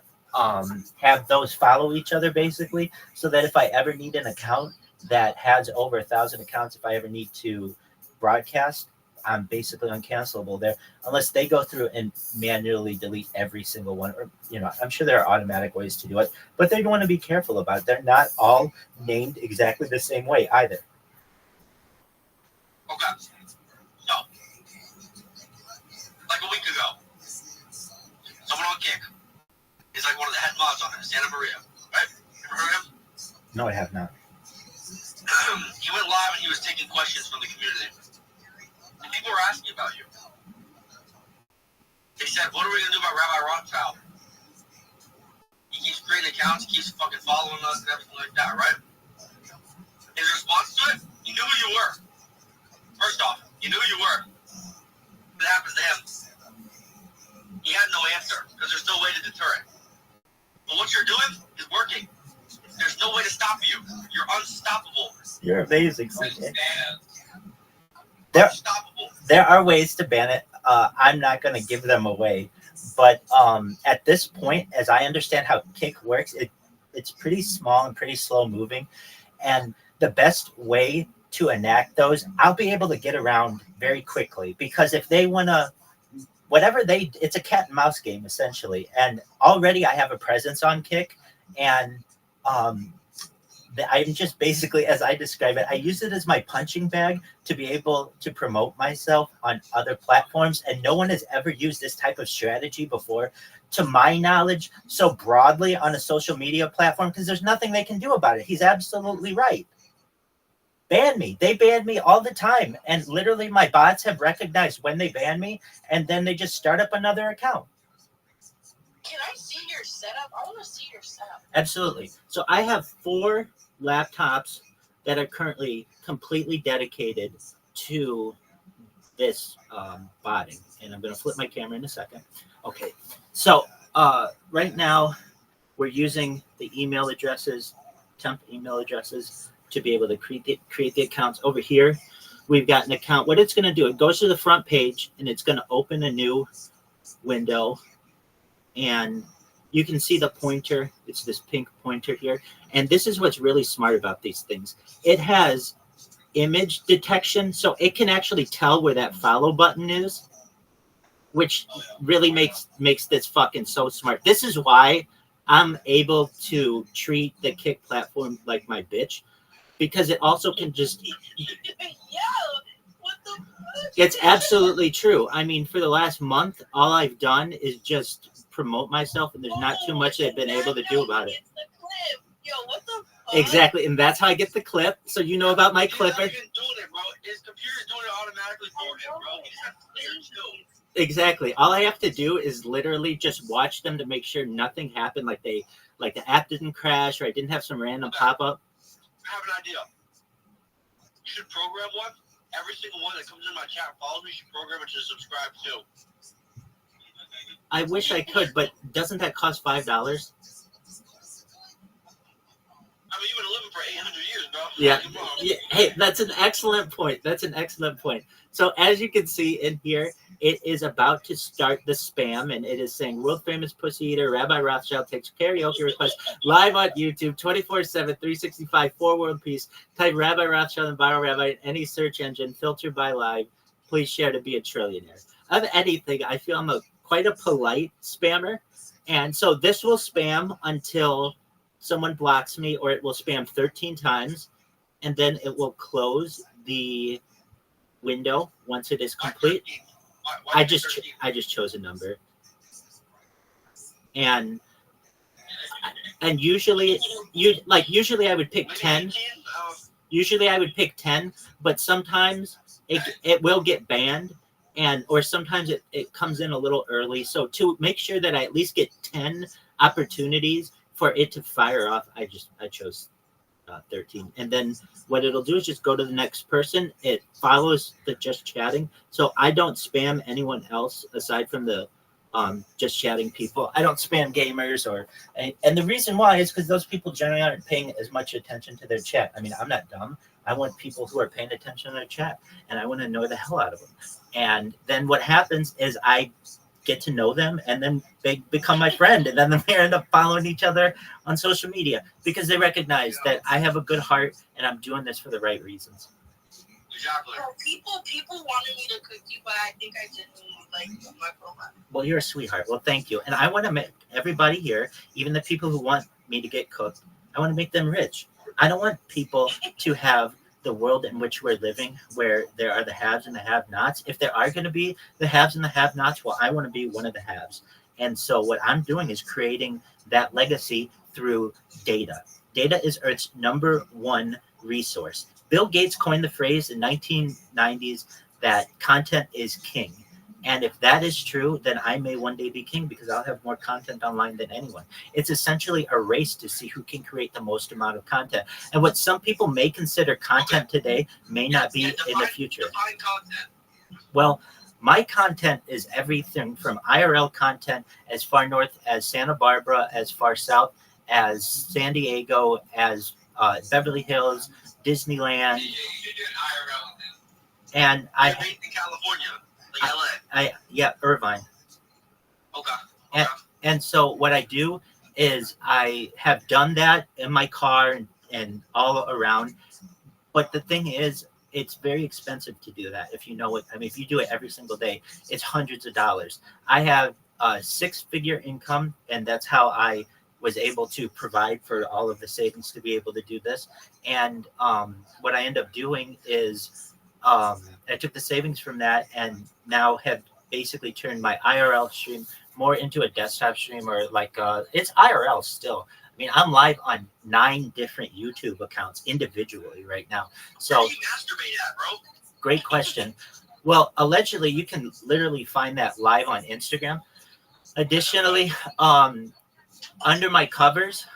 have those follow each other basically, so that if I ever need an account that has over 1,000 accounts, if I ever need to broadcast, I'm basically uncancelable there, unless they go through and manually delete every single one. Or, I'm sure there are automatic ways to do it, but they want to be careful about it. They're not all named exactly the same way either. Okay. So, like a week ago, someone on Kick is like one of the head mods on it, Santa Maria, right? Ever heard of him? No, I have not. He went live and he was taking questions from the community. And people were asking about you. They said, what are we going to do about Rabbi Rothschild? He keeps creating accounts, he keeps fucking following us and everything like that, right? His response to it, he knew who you were. First off, he knew who you were. What happens to him? He had no answer, because there's no way to deter it. But what you're doing is working. There's no way to stop you. You're unstoppable. You're amazing. There are ways to ban it. I'm not going to give them away. But at this point, as I understand how Kick works, it's pretty small and pretty slow moving. And the best way to enact those, I'll be able to get around very quickly, because if they want to, it's a cat and mouse game essentially. And already I have a presence on Kick, and I'm just basically, as I describe it, I use it as my punching bag to be able to promote myself on other platforms. And no one has ever used this type of strategy before, to my knowledge, so broadly on a social media platform, because there's nothing they can do about it. He's absolutely right. Ban me. They ban me all the time. And literally my bots have recognized when they ban me, and then they just start up another account. Can I see your setup? I want to see your setup. Absolutely. So I have 4 laptops that are currently completely dedicated to this botting. And I'm going to flip my camera in a second. Okay. So right now we're using the email addresses, temp email addresses, to be able to create the accounts. Over here, we've got an account. What it's going to do, it goes to the front page and it's going to open a new window. And you can see the pointer. It's this pink pointer here. And this is what's really smart about these things. It has image detection, so it can actually tell where that follow button is, which really makes this fucking so smart. This is why I'm able to treat the Kick platform like my bitch, because it also can just... What the fuck? It's absolutely true. I mean, for the last month, all I've done is just promote myself, and there's not too much they've been able to do about it. Yo, what the fuck? Exactly, and that's how I get the clip. So you know about my clipper. He's not even doing it, bro. His computer's doing it automatically for him, bro. He just has to clear it too. Exactly. All I have to do is literally just watch them to make sure nothing happened, like the app didn't crash, or I didn't have some random pop up. I have an idea. You should program one. Every single one that comes in my chat follows me. You should program it to subscribe too. I wish I could, but doesn't that cost $5? I mean, you've been living for 800 years, bro. Yeah. Hey, that's an excellent point. So as you can see in here, it is about to start the spam, and it is saying world famous pussy eater Rabbi Rothschild takes karaoke requests live on YouTube 24/7, 365, 4 world peace. Type Rabbi Rothschild and Viral Rabbi in any search engine, filter by live. Please share to be a trillionaire. Of anything, I feel I'm quite a polite spammer, and so this will spam until someone blocks me, or it will spam 13 times, and then it will close the window once it is complete. I just chose a number, and usually I would pick 10. Usually I would pick 10, but sometimes it will get banned, or sometimes it comes in a little early. So to make sure that I at least get 10 opportunities for it to fire off, I chose 13. And then what it'll do is just go to the next person. It follows the just chatting. So I don't spam anyone else aside from the just chatting people. I don't spam gamers and the reason why is because those people generally aren't paying as much attention to their chat. I mean, I'm not dumb. I want people who are paying attention to their chat, and I want to know the hell out of them. And then what happens is I get to know them, and then they become my friend, and then they end up following each other on social media because they recognize that I have a good heart and I'm doing this for the right reasons. Exactly. Well, people wanted me to cook you, but I think I genuinely like my profile. Well, you're a sweetheart. Well, thank you. And I want to make everybody here, even the people who want me to get cooked, I want to make them rich. I don't want people to have the world in which we're living where there are the haves and the have-nots. If there are going to be the haves and the have-nots, well, I want to be one of the haves. And so what I'm doing is creating that legacy through data. Data is Earth's #1 resource. Bill Gates coined the phrase in 1990s that content is king. And if that is true, then I may one day be king because I'll have more content online than anyone. It's essentially a race to see who can create the most amount of content. And what some people may consider content today may not be in the future. Well, my content is everything from IRL content as far north as Santa Barbara, as far south as San Diego, as Beverly Hills, Disneyland. And Irvine. Okay. And so what I do is I have done that in my car and all around. But the thing is, it's very expensive to do that. If you know it, I mean, if you do it every single day, it's hundreds of dollars. I have a 6-figure income, and that's how I was able to provide for all of the savings to be able to do this. And what I end up doing is I took the savings from that and now have basically turned my IRL stream more into a desktop stream, or like it's IRL still. I mean, I'm live on 9 different YouTube accounts individually right now. So, Where do you masturbate at, bro? great question. Well, allegedly, you can literally find that live on Instagram. Additionally, under my covers,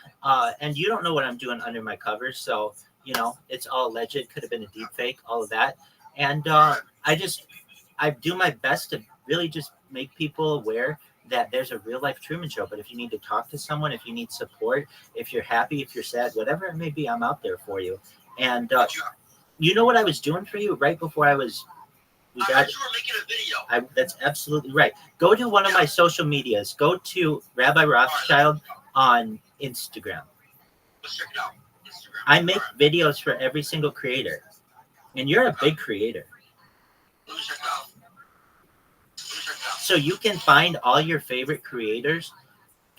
and you don't know what I'm doing under my covers, so you know it's all alleged. Could have been a deep fake, all of that. And I do my best to really just make people aware that there's a real life Truman Show. But if you need to talk to someone, if you need support, if you're happy, if you're sad, whatever it may be, I'm out there for you. And you know what I was doing for you right before I was. I heard you were making a video. That's absolutely right. Go to one of my social medias. Go to Rabbi Rothschild on Instagram. Let's check it out. Instagram. I make videos for every single creator, and you're a big creator. Let me check it out. So you can find all your favorite creators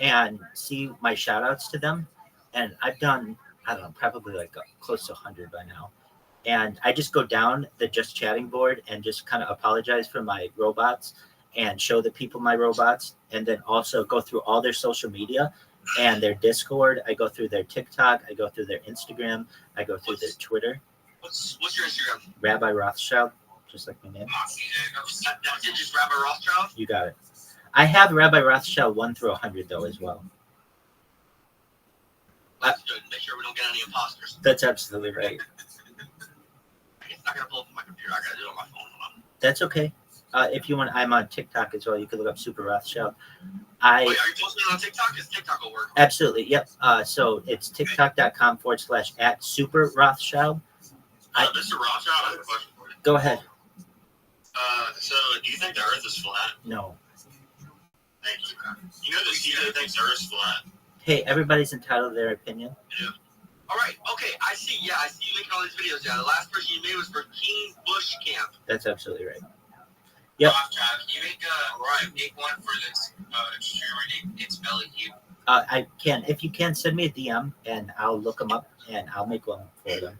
and see my shout outs to them. And I've done, I don't know, probably like close to 100 by now. And I just go down the Just Chatting board and just kind of apologize for my robots and show the people my robots. And then also go through all their social media and their Discord. I go through their TikTok. I go through their Instagram. I go through their Twitter. What's your Instagram? Rabbi Rothschild, just like my name. That's it, just Rabbi Rothschild? You got it. I have Rabbi Rothschild 1 through 100 though as well. That's good. Make sure we don't get any imposters. That's absolutely right. It's not gonna pull up on my computer. I gotta do it on my phone. That's okay. If you want, I'm on TikTok as well. You can look up Super Rothschild. Are you posting it on TikTok? Because TikTok will work. Absolutely. Yep. So it's tiktok.com/@Super Rothschild. Mr. Rothschild, I have a question for you. Go ahead. So do you think the Earth is flat? No. Thank you. You know the CEO thinks the Earth is flat. Hey, everybody's entitled to their opinion. Yeah. All right. Okay. I see. Yeah, I see you making all these videos. Yeah. The last person you made was for King Bush Camp. That's absolutely right. Yep. Rothschild, can you make one for this extreme it's belly heat? I can. If you can, send me a DM and I'll look them up and I'll make one for them.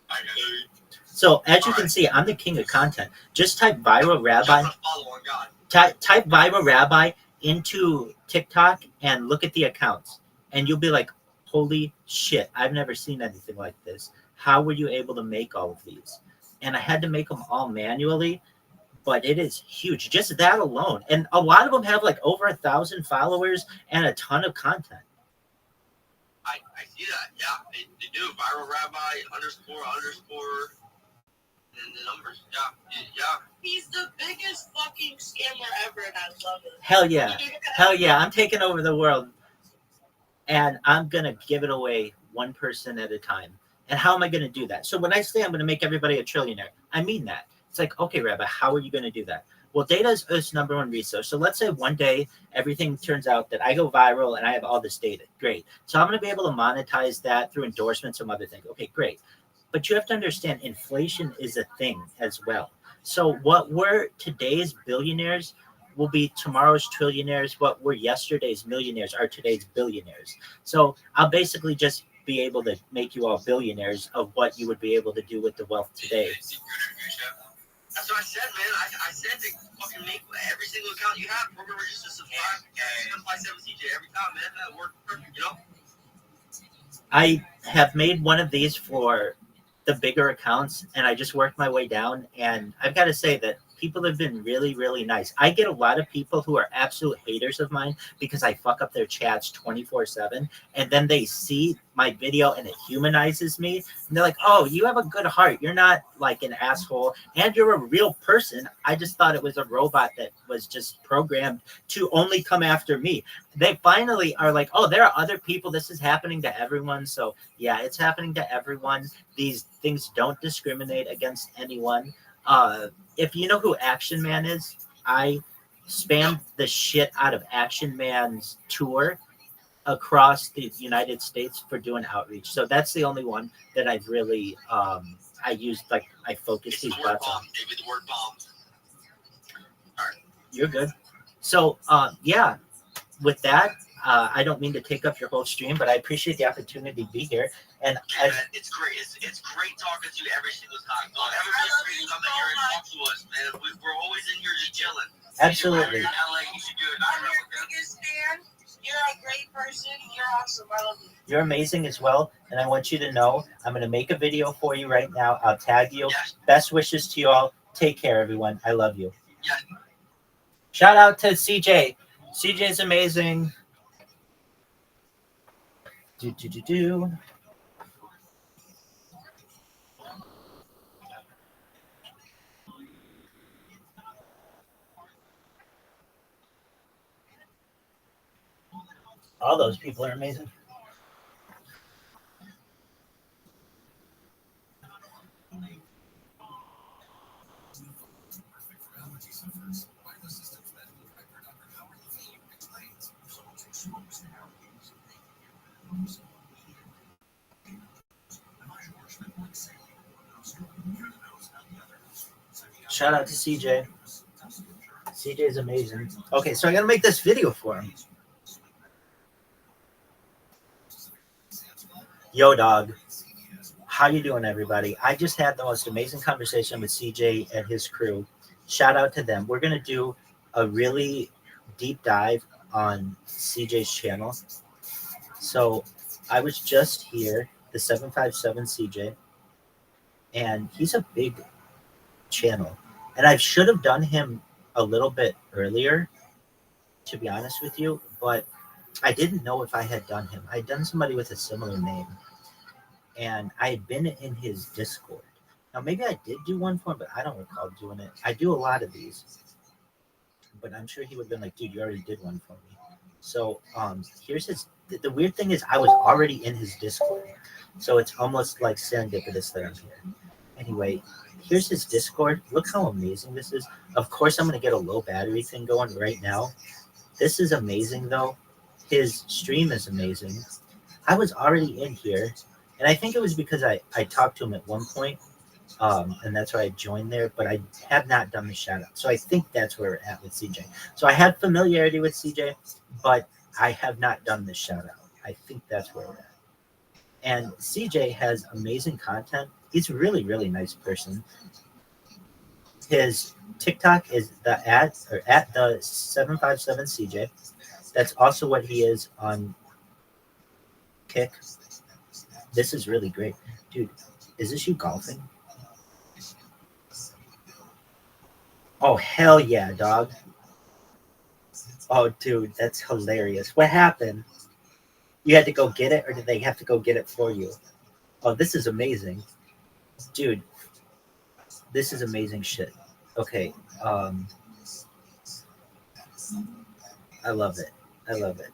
I know. So as you can see, I'm the king of content. Just type viral rabbi. Type viral rabbi into TikTok and look at the accounts, and you'll be like, "Holy shit! I've never seen anything like this. How were you able to make all of these?" And I had to make them all manually, but it is huge. Just that alone, and a lot of them have like over 1,000 followers and a ton of content. I see that. Yeah, they do. Viral rabbi _ and the numbers. Yeah. He's the biggest fucking scammer ever, and I love it. Hell yeah. Hell yeah. I'm taking over the world, and I'm going to give it away one person at a time. And how am I going to do that? So when I say I'm going to make everybody a trillionaire, I mean that. It's like, okay, Rabbi, how are you going to do that? Well, data is number one resource. So let's say one day everything turns out that I go viral and I have all this data. Great. So I'm going to be able to monetize that through endorsements, some other things. Okay, great. But you have to understand inflation is a thing as well. So what were today's billionaires will be tomorrow's trillionaires. What were yesterday's millionaires are today's billionaires. So I'll basically just be able to make you all billionaires of what you would be able to do with the wealth today. That's what I said, man. I said to fucking make every single account you have, program just to subscribe. 757CJ every time, man. That worked perfect, you know? I have made one of these for the bigger accounts, and I just worked my way down. And I've got to say that people have been really, really nice. I get a lot of people who are absolute haters of mine because I fuck up their chats 24/7, and then they see my video and it humanizes me, and they're like, "Oh, you have a good heart. You're not like an asshole, and you're a real person. I just thought it was a robot that was just programmed to only come after me." They finally are like, "Oh, there are other people. This is happening to everyone." So yeah, it's happening to everyone. These things don't discriminate against anyone. If you know who Action Man is, I spammed the shit out of Action Man's tour across the United States for doing outreach. So that's the only one that I've really I used, like I focused these bets on. Maybe the word bomb. You're good. So yeah, with that, I don't mean to take up your whole stream, but I appreciate the opportunity to be here. And it's great. It's great talking to you every single time. Everybody's free to come in here and talk to us, man. We're always in here just chilling. Absolutely. You're in LA, you should do it. I'm your biggest fan. You're a great person. You're awesome. I love you. You're amazing as well. And I want you to know I'm going to make a video for you right now. I'll tag you. Yes. Best wishes to you all. Take care, everyone. I love you. Yeah. Shout out to CJ. CJ's amazing. Do. All those people are amazing. Shout out to CJ. CJ is amazing. Okay, so I gotta make this video for him. Yo, dog. How you doing, everybody? I just had the most amazing conversation with CJ and his crew. Shout out to them. We're gonna do a really deep dive on CJ's channel. So I was just here, the 757 CJ, and he's a big channel. And I should have done him a little bit earlier, to be honest with you, but I didn't know if I had done him. I had done somebody with a similar name, and I had been in his Discord. Now, maybe I did do one for him, but I don't recall doing it. I do a lot of these, but I'm sure he would have been like, dude, you already did one for me. So here's his. The weird thing is I was already in his Discord, so it's almost like serendipitous that I'm here. Anyway, here's his Discord. Look how amazing this is. Of course, I'm going to get a low battery thing going right now. This is amazing, though. His stream is amazing. I was already in here, and I think it was because I talked to him at one point, and that's why I joined there, but I have not done the shout out. So I think that's where we're at with CJ. So I had familiarity with CJ, but I have not done the shout out. I think that's where we're at. And CJ has amazing content. He's a really, really nice person. His TikTok is at the 757 CJ. That's also what he is on Kick. This is really great. Dude, is this you golfing? Oh, hell yeah, dog. Oh, dude, that's hilarious. What happened? You had to go get it, or did they have to go get it for you? Oh, this is amazing. Dude, this is amazing shit. Okay. I love it. I love it.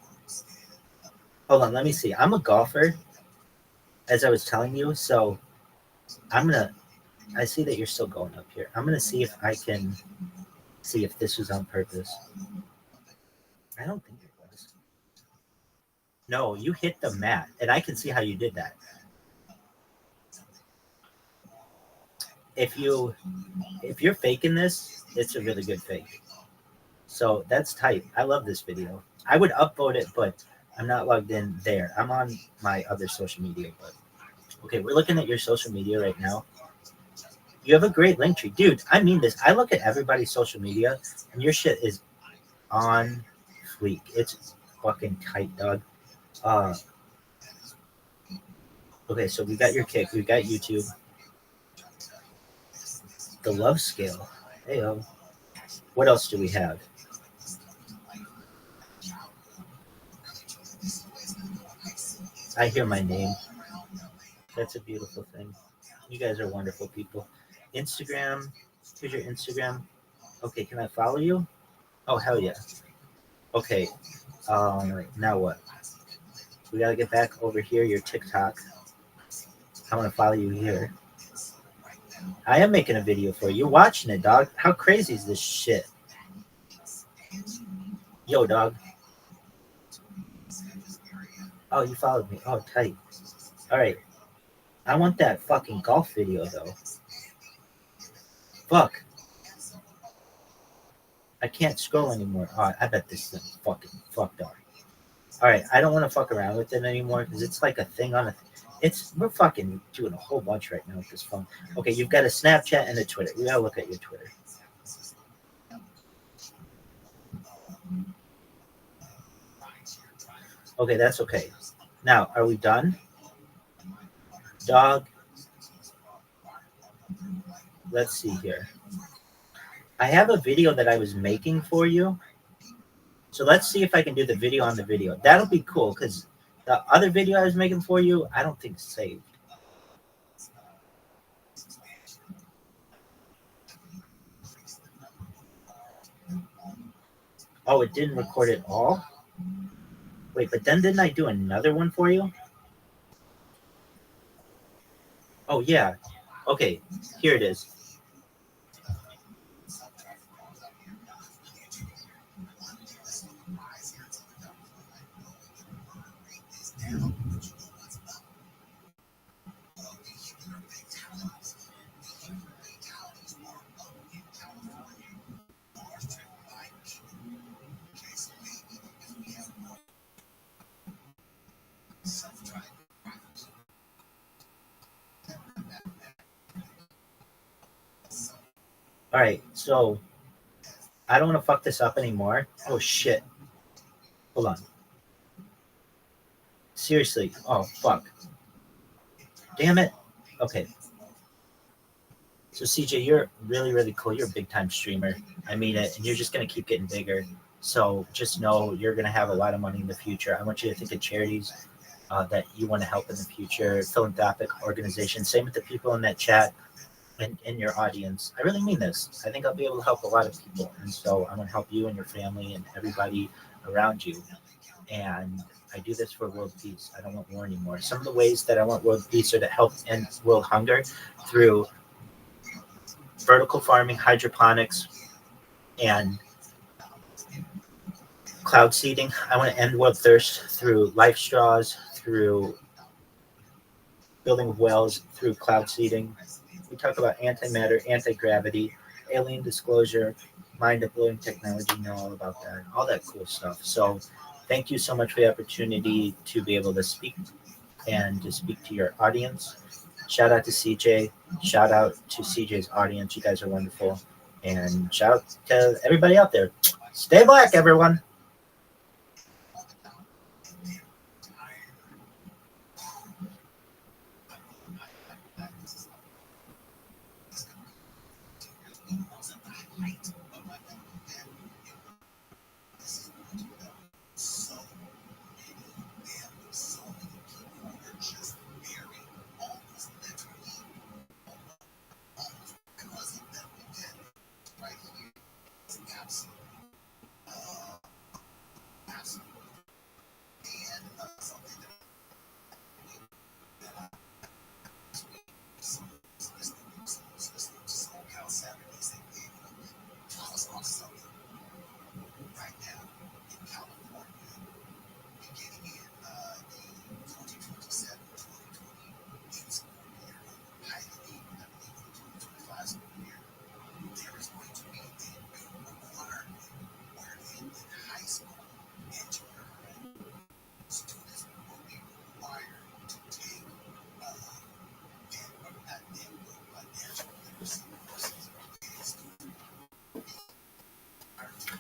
Hold on, let me see. I'm a golfer, as I was telling you, so I see that you're still going up here. I'm gonna see if I can see if this was on purpose. I don't think it was. No, you hit the mat, and I can see how you did that. If you're faking this, it's a really good fake. So that's tight. I love this video. I would upvote it, but I'm not logged in there. I'm on my other social media. But okay, we're looking at your social media right now. You have a great link tree. Dude, I mean this. I look at everybody's social media, and your shit is on fleek. It's fucking tight, dog. Okay, so we got your Kick. We got YouTube. The love scale. Hey-o. What else do we have? I hear my name. That's a beautiful thing. You guys are wonderful people. Instagram. Here's your Instagram. Okay, can I follow you? Oh, hell yeah. Okay. Now what? We got to get back over here, your TikTok. I want to follow you here. I am making a video for you. You're watching it, dog. How crazy is this shit? Yo, dog. Oh, you followed me. Oh, tight. All right. I want that fucking golf video though. Fuck. I can't scroll anymore. Oh, I bet this thing fucking fucked up. All right, I don't want to fuck around with it anymore because it's like a thing on a. We're fucking doing a whole bunch right now with this phone. Okay, you've got a Snapchat and a Twitter. We gotta look at your Twitter. Okay, that's okay. Now, are we done? Dog. Let's see here. I have a video that I was making for you. So let's see if I can do the video on the video. That'll be cool because the other video I was making for you, I don't think it's saved. Oh, it didn't record it all? Wait, but then didn't I do another one for you? Oh, yeah. Okay, here it is. All right, so I don't want to fuck this up anymore. Oh, shit. Hold on. Seriously. Oh, fuck. Damn it. Okay. So, CJ, you're really, really cool. You're a big-time streamer. I mean it, and you're just going to keep getting bigger. So just know you're going to have a lot of money in the future. I want you to think of charities that you want to help in the future, philanthropic organizations. Same with the people in that chat and in your audience. I really mean this. I think I'll be able to help a lot of people. And so I want to help you and your family and everybody around you. And I do this for world peace. I don't want war anymore. Some of the ways that I want world peace are to help end world hunger through vertical farming, hydroponics, and cloud seeding. I want to end world thirst through life straws, through building wells, through cloud seeding. We talk about antimatter, anti-gravity, alien disclosure, mind-blowing technology, know all about that, all that cool stuff. So thank you so much for the opportunity to be able to speak and to speak to your audience. Shout out to CJ. Shout out to CJ's audience. You guys are wonderful. And shout out to everybody out there. Stay black, everyone.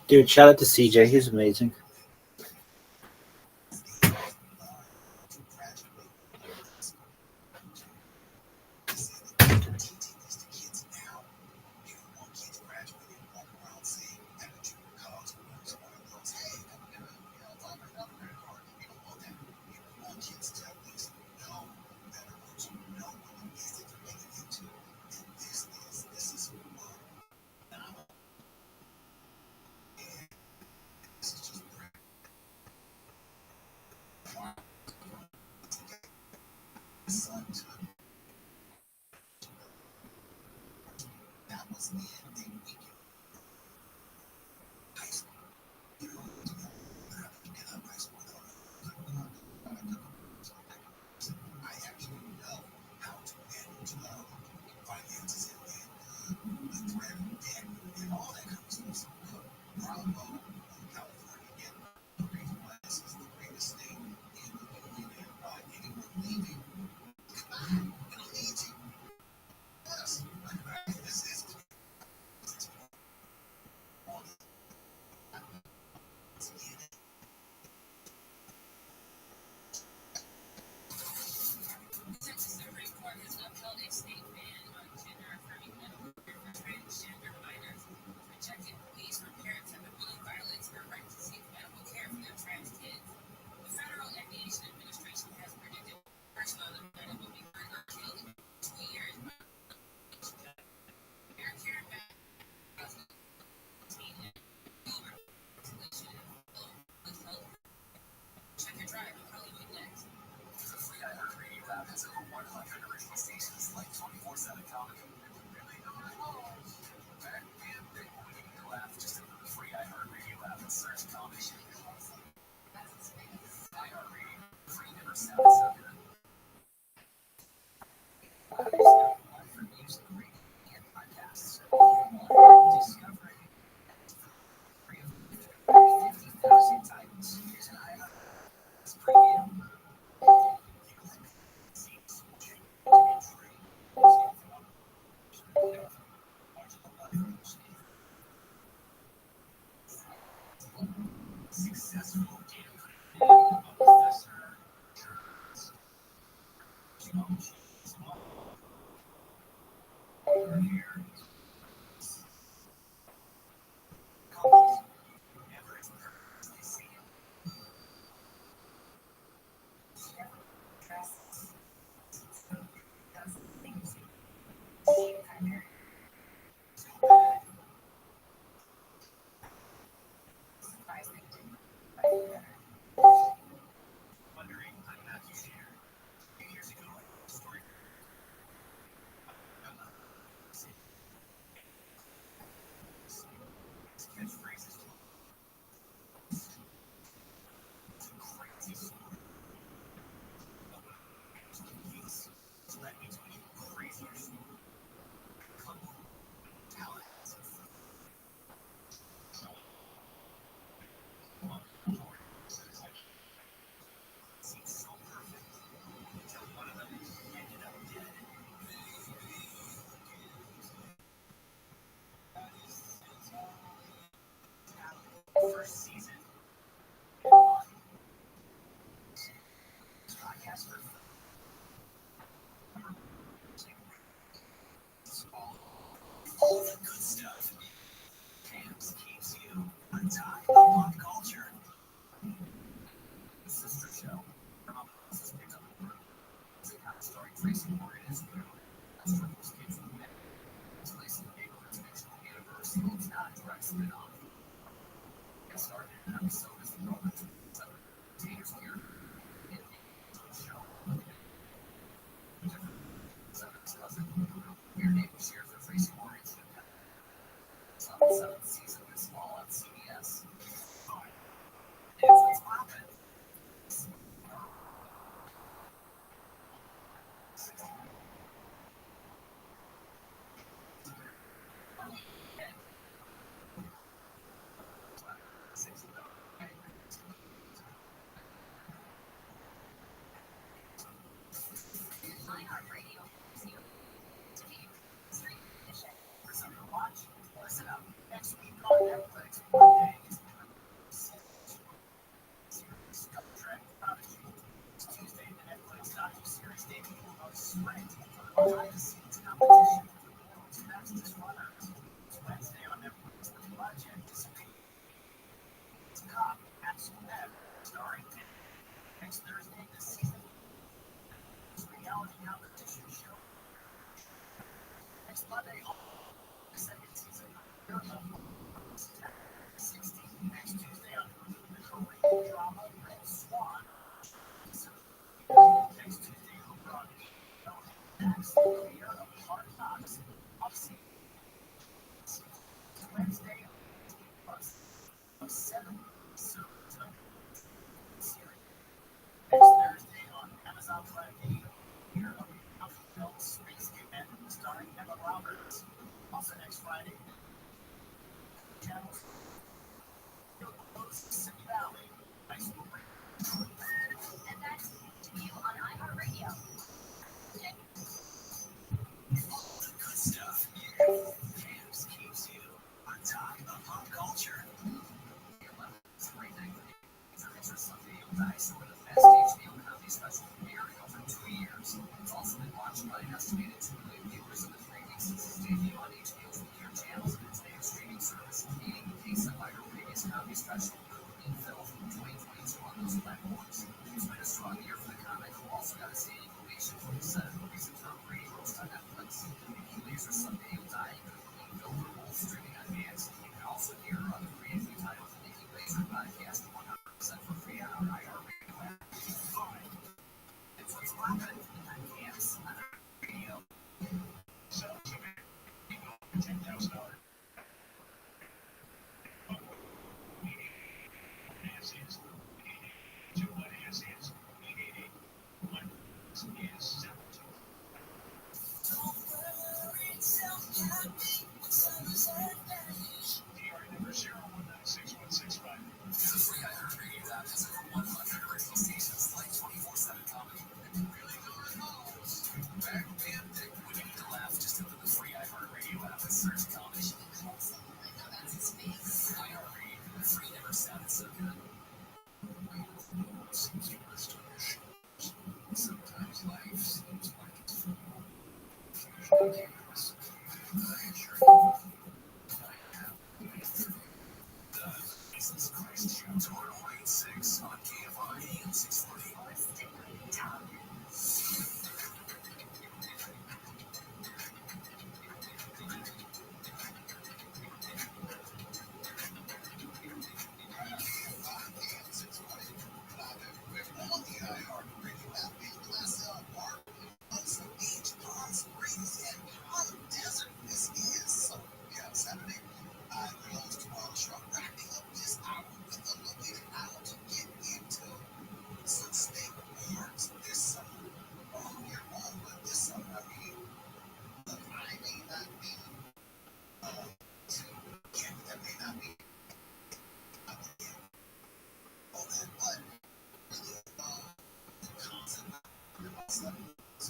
Dude, shout out to CJ. He's amazing.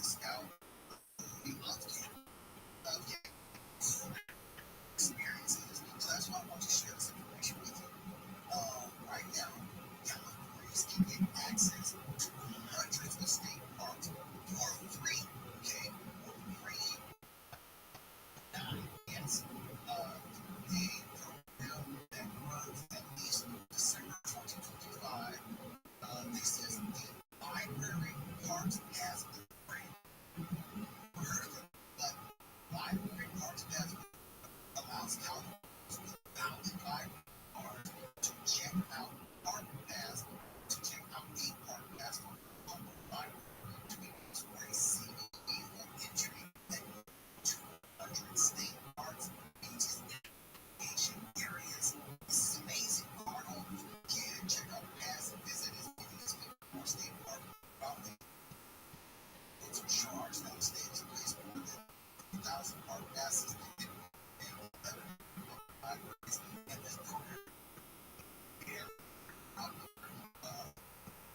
scout. We love experiences. So that's why I want to share this information with you. Right now, Yellow Berets can get access to hundreds of state parks for free. Okay, for free. Yes. The program that runs at least December 2025. This is the Library Parks as a brand. But Library Parks as allows counties without the library cards to check out park pass, to check out the park pass for local library to be used for a single vehicle entry at 200 state parks, beaches, and areas. This is amazing. Card holders can check out pass and visit as many as 54 state parks throughout the to charge no state to place more than 2,000 park passes and libraries and this program here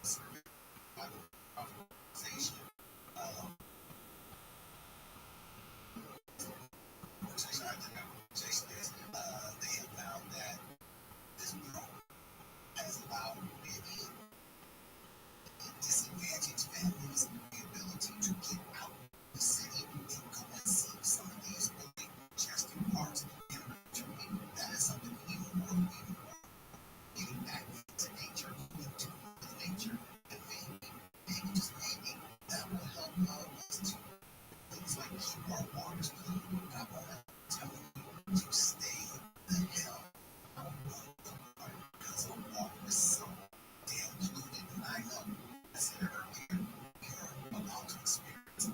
survey organization is they have found that this program has allowed many disadvantaged families the ability to get out of the city and go and see some of these really majestic parks. And to me, that is something even more getting back into nature, into nature, and maybe just maybe that will help us to things like keep our waters clean. I want to tell you to stay the hell out of the water because the water is so damn polluted. And I know, I said it earlier, you're about to experience a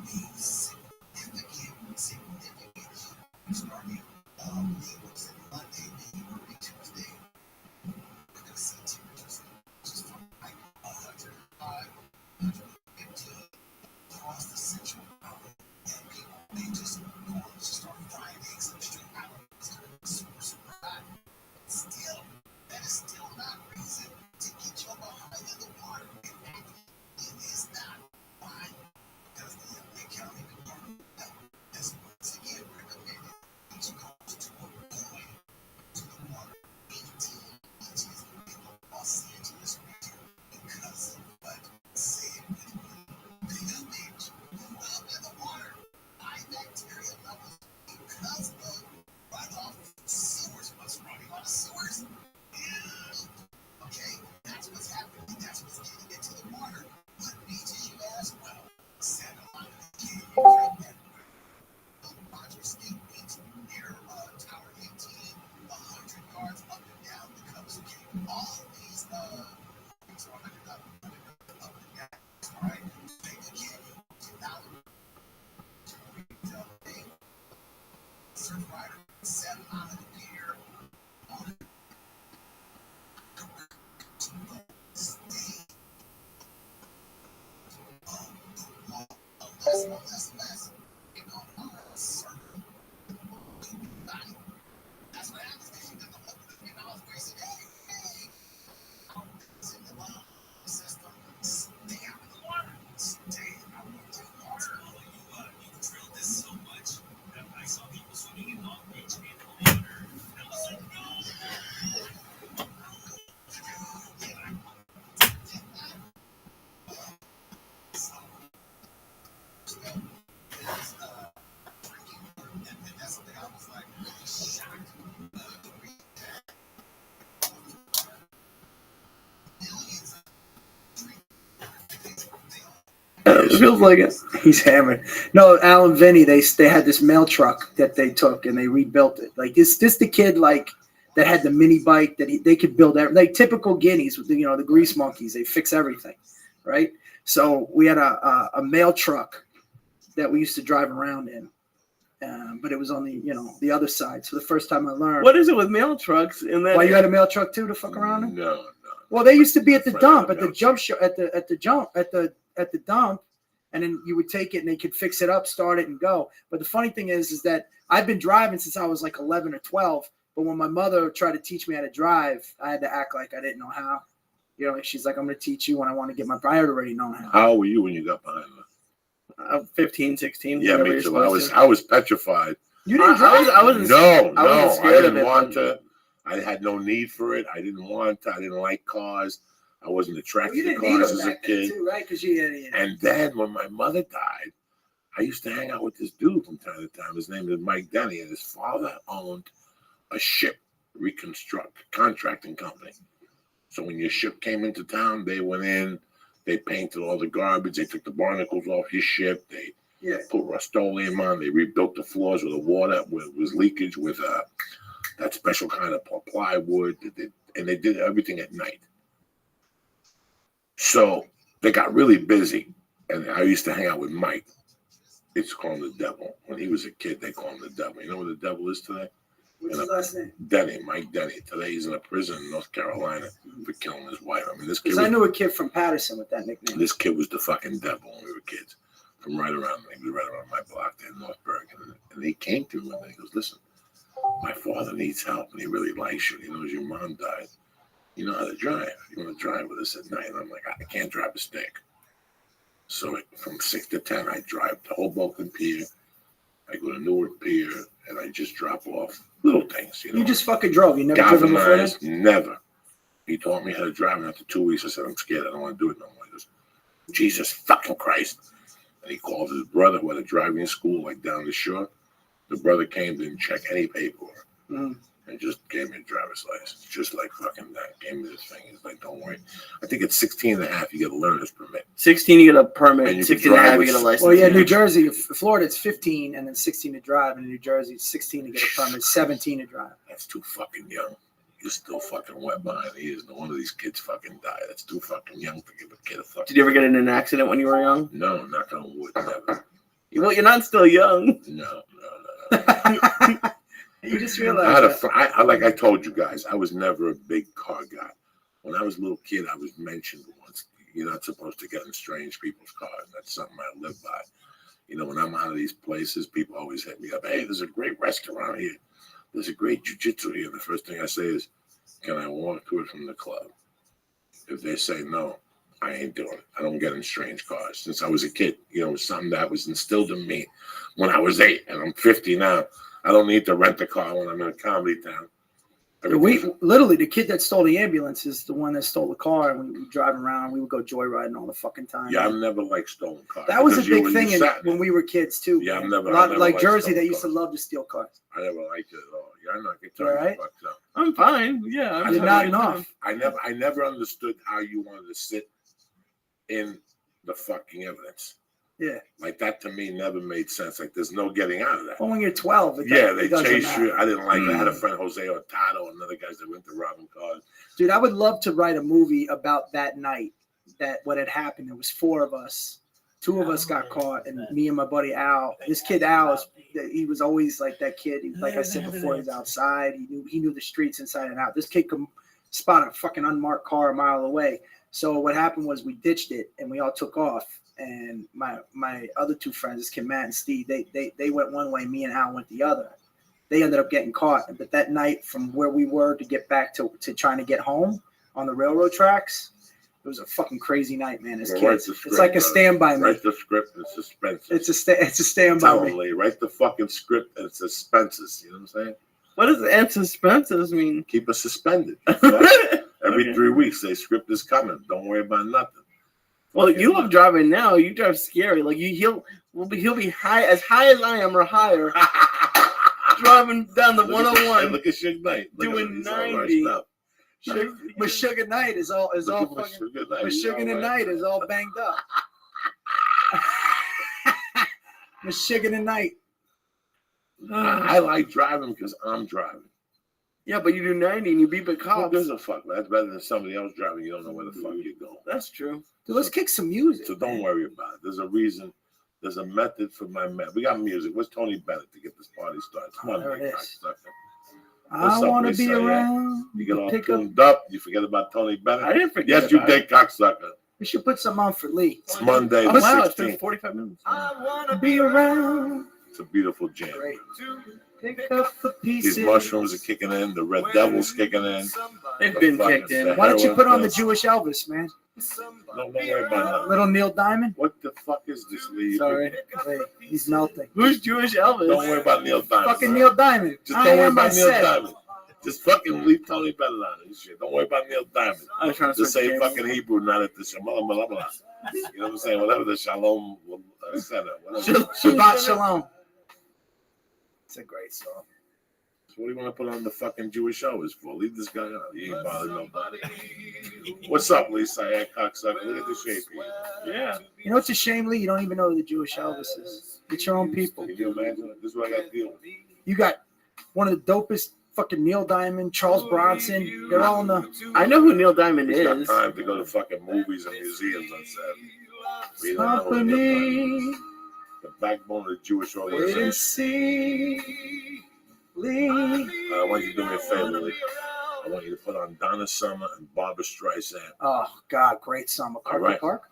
significant heat starting was it Monday, maybe early Tuesday. We're going to see temperatures just from like 105, 115 across the central mountain. And people, they just going to start frying eggs in the street. I don't know, it's going to be super, super hot. Still, that is still not reason to get your behind in the water. In fact, it is not. Why? Because the county department has once again recommended each goes to avoid to the water 18 inches in the Los Angeles region because of what said with the image up in the water, high bacteria levels because of runoff sewers. What's running on the sewers? Okay, that's what's happening. That's what's getting into the water. What beaches you ask? Well, Santa Monica Canyon, Roger State Beach near Tower 18, 100 yards up and down the coast. All of these 100 up and down. All right, Vega Canyon, Surf Rider, 7 Island Pier, on stay less. You know, circle. That's what happens. They shoot the whole thing out. Crazy. Hey. It's in the system. Stay out of the water. Stay out of the water. You drilled this so much that I saw people swimming in Long Beach in the water. And I was like, no. And that's something I was like really shocked to read that. Millions It feels like it. He's hammered. No, Alan Vinny, they had this mail truck that they took and they rebuilt it. Like this the kid like that had the mini bike that they could build like typical Guineas with the grease monkeys. They fix everything, right? So we had a mail truck that we used to drive around in, but it was on the other side. So the first time I learned. What is it with mail trucks? Why you had a mail truck too to fuck around in? No. Well, they used to be at the dump, at the dump, and then you would take it and they could fix it up, start it, and go. But the funny thing is that I've been driving since I was like 11 or 12. But when my mother tried to teach me how to drive, I had to act like I didn't know how. She's like, I'm going to teach you when I want to get my. I had already known how. How old were you when you got behind her? 15, 16. Yeah, whatever me you're too. supposed to. I was petrified. You didn't drive? I wasn't. No, I wasn't no, I scared of didn't it, want but- to. I had no need for it. I didn't want to. I didn't like cars. I wasn't Well, attracted you to didn't need cars them as a back then, kid. too, right? Because you had. And then when my mother died, I used to hang out with this dude from time to time. His name is Mike Denny, and his father owned a ship contracting company. So when your ship came into town, they went in, they painted all the garbage, they took the barnacles off your ship, they put Rust-Oleum on, they rebuilt the floors with the water, with was leakage with that special kind of plywood, and they did everything at night. So they got really busy, and I used to hang out with Mike. They used to call him the devil. When he was a kid, they called him the devil. You know what the devil is today? What's his last name? Denny, Mike Denny. Today he's in a prison in North Carolina for killing his wife. I mean, this kid. Because I knew a kid from Patterson with that nickname. This kid was the fucking devil when we were kids. From right around, he was right around my block there in North Bergen. And he came to me and he goes, "Listen, my father needs help and he really likes you. He knows your mom died. You know how to drive. You want to drive with us at night?" And I'm like, "I can't drive a stick." So from 6 to 10, I drive to Hoboken Pier. I go to Newark Pier, and I just drop off little things. You know, You just fucking drove. You never driven before then? galvanized, never. He taught me how to drive, and after 2 weeks, I said, "I'm scared. I don't want to do it no more." He goes, "Jesus fucking Christ!" And he called his brother who had a driving school like down the shore. The brother came, didn't check any paperwork, and just gave me a driver's license, just like fucking that. Gave me this thing. He's like, "Don't worry." I think it's 16 and a half. You get a learner's permit. 16, you get a And permit. you 16 can and a half, drive you get a license. Well, yeah, New Jersey, Florida, it's 15 and then 16 to drive. And in New Jersey, it's 16 to get a permit, 17 to drive. That's too fucking young. You're still fucking wet behind the ears. No one of these kids fucking died. That's too fucking young to give a kid a fucking. Did you ever get in an accident when you were young? No, knock on wood, never. Well, you're not still young. No. You just I realized had that. like I told you guys, I was never a big car guy. When I was a little kid, I was mentioned once, you're not supposed to get in strange people's cars. That's something I live by. You know, when I'm out of these places, people always hit me up. "Hey, there's a great restaurant here. There's a great jiu-jitsu here." The first thing I say is, "Can I walk to it from the club?" If they say no, I ain't doing it. I don't get in strange cars. Since I was a kid, you know, it was something that was instilled in me when I was 8, and I'm 50 now. I don't need to rent a car when I'm in a comedy town. We literally, the kid that stole the ambulance is the one that stole the car, and we would drive around. We would go joyriding all the fucking time. Yeah, I've never liked stolen cars. That was a because big thing when we were kids too. Yeah, I've man. never. A lot, I never like liked Jersey, they stolen used to cars. love to steal cars. I never liked it at all. Yeah, I know. I can tell You you all right? fucked up. I'm fine. Yeah, You're nodding off. I never understood how you wanted to sit in the fucking evidence. Yeah. Like that to me never made sense. Like there's no getting out of that. Well, when you're 12, They chase you. I didn't like it. I had a friend, Jose Hurtado, and other guys that went to robbing cars. Dude, I would love to write a movie about that night, that what had happened. There was 4 of us. 2 of us got caught, and me and my buddy Al. This kid Al, he was always like that kid. Like I said before, he was outside. He knew the streets inside and out. This kid could spot a fucking unmarked car a mile away. So what happened was we ditched it, and we all took off. And my other 2 friends, this kid Matt and Steve, they went one way. Me and Al went the other. They ended up getting caught. But that night, from where we were to get back to trying to get home on the railroad tracks, it was a fucking crazy night, man. As kids, it's like a Stand By Me. Write the script and suspense. It's a Stand By Me. Totally. Write the fucking script and suspenses. You know what I'm saying? What does "and suspenses" mean? Keep us suspended. Every 3 weeks, they script is coming. Don't worry about nothing. Well, you love driving now. You drive scary. Like he'll be high as I am or higher, driving down the 101. Look at Suge Knight. Doing 90. Sugar Knight is all fucking. Sugar Knight is all banged up. Sugar Knight. I like driving because I'm driving. Yeah, but you do 90 and you beat the cops. Who gives a fuck? That's better than somebody else driving. You don't know where the fuck you're going. That's true. Dude, let's kick some music. So don't worry about it. There's a reason. There's a method for my method. We got music. What's Tony Bennett to get this party started? Come on, there big it cock is. sucker. I want to be around. You get all tuned up. You forget about Tony Bennett. I didn't forget. Yes, you did, cocksucker. We should put some on for Lee. It's Monday. Oh, the wow, it's 16th. been 45 minutes. I want to be around. It's a beautiful jam. Great. Pick up the pieces. These mushrooms are kicking in. The Red Devil's kicking in. They've been kicked in. Why don't you put on the Jewish Elvis, man? Don't worry about nothing. Little Neil Diamond. What the fuck is this, Lee? Sorry, wait, he's melting. Who's Jewish Elvis? Don't worry about Neil Diamond. Fucking Neil Diamond. Just I don't worry am about Neil myself. Diamond. Just fucking leave Tony Bennett out of this shit. Don't worry about Neil Diamond. I was trying to Just say James. fucking Hebrew, not at the Shalom. You know what I'm saying? Whatever the Shalom center. Shabbat Shalom. It's a great song. So what do you want to put on the fucking Jewish Elvis for? Leave this guy out. He ain't bothering nobody. What's up, Lisa? I cocksucker. Look at the shape here. Yeah. You know it's a shame, Lee? You don't even know who the Jewish Elvis is. It's your own people. Can you imagine? This is what I got to deal with. You got one of the dopest fucking Neil Diamond, Charles Bronson. They're all in the. I know who Neil Diamond He's got is. time to go to fucking movies and museums on Saturday. We don't know who Neil Diamond is. The backbone of the Jewish Wait and organization. see, Lee. I want you to do me a favor, Lee. I want you to put on Donna Summer and Barbara Streisand. Oh God, great song. MacArthur All right. Park?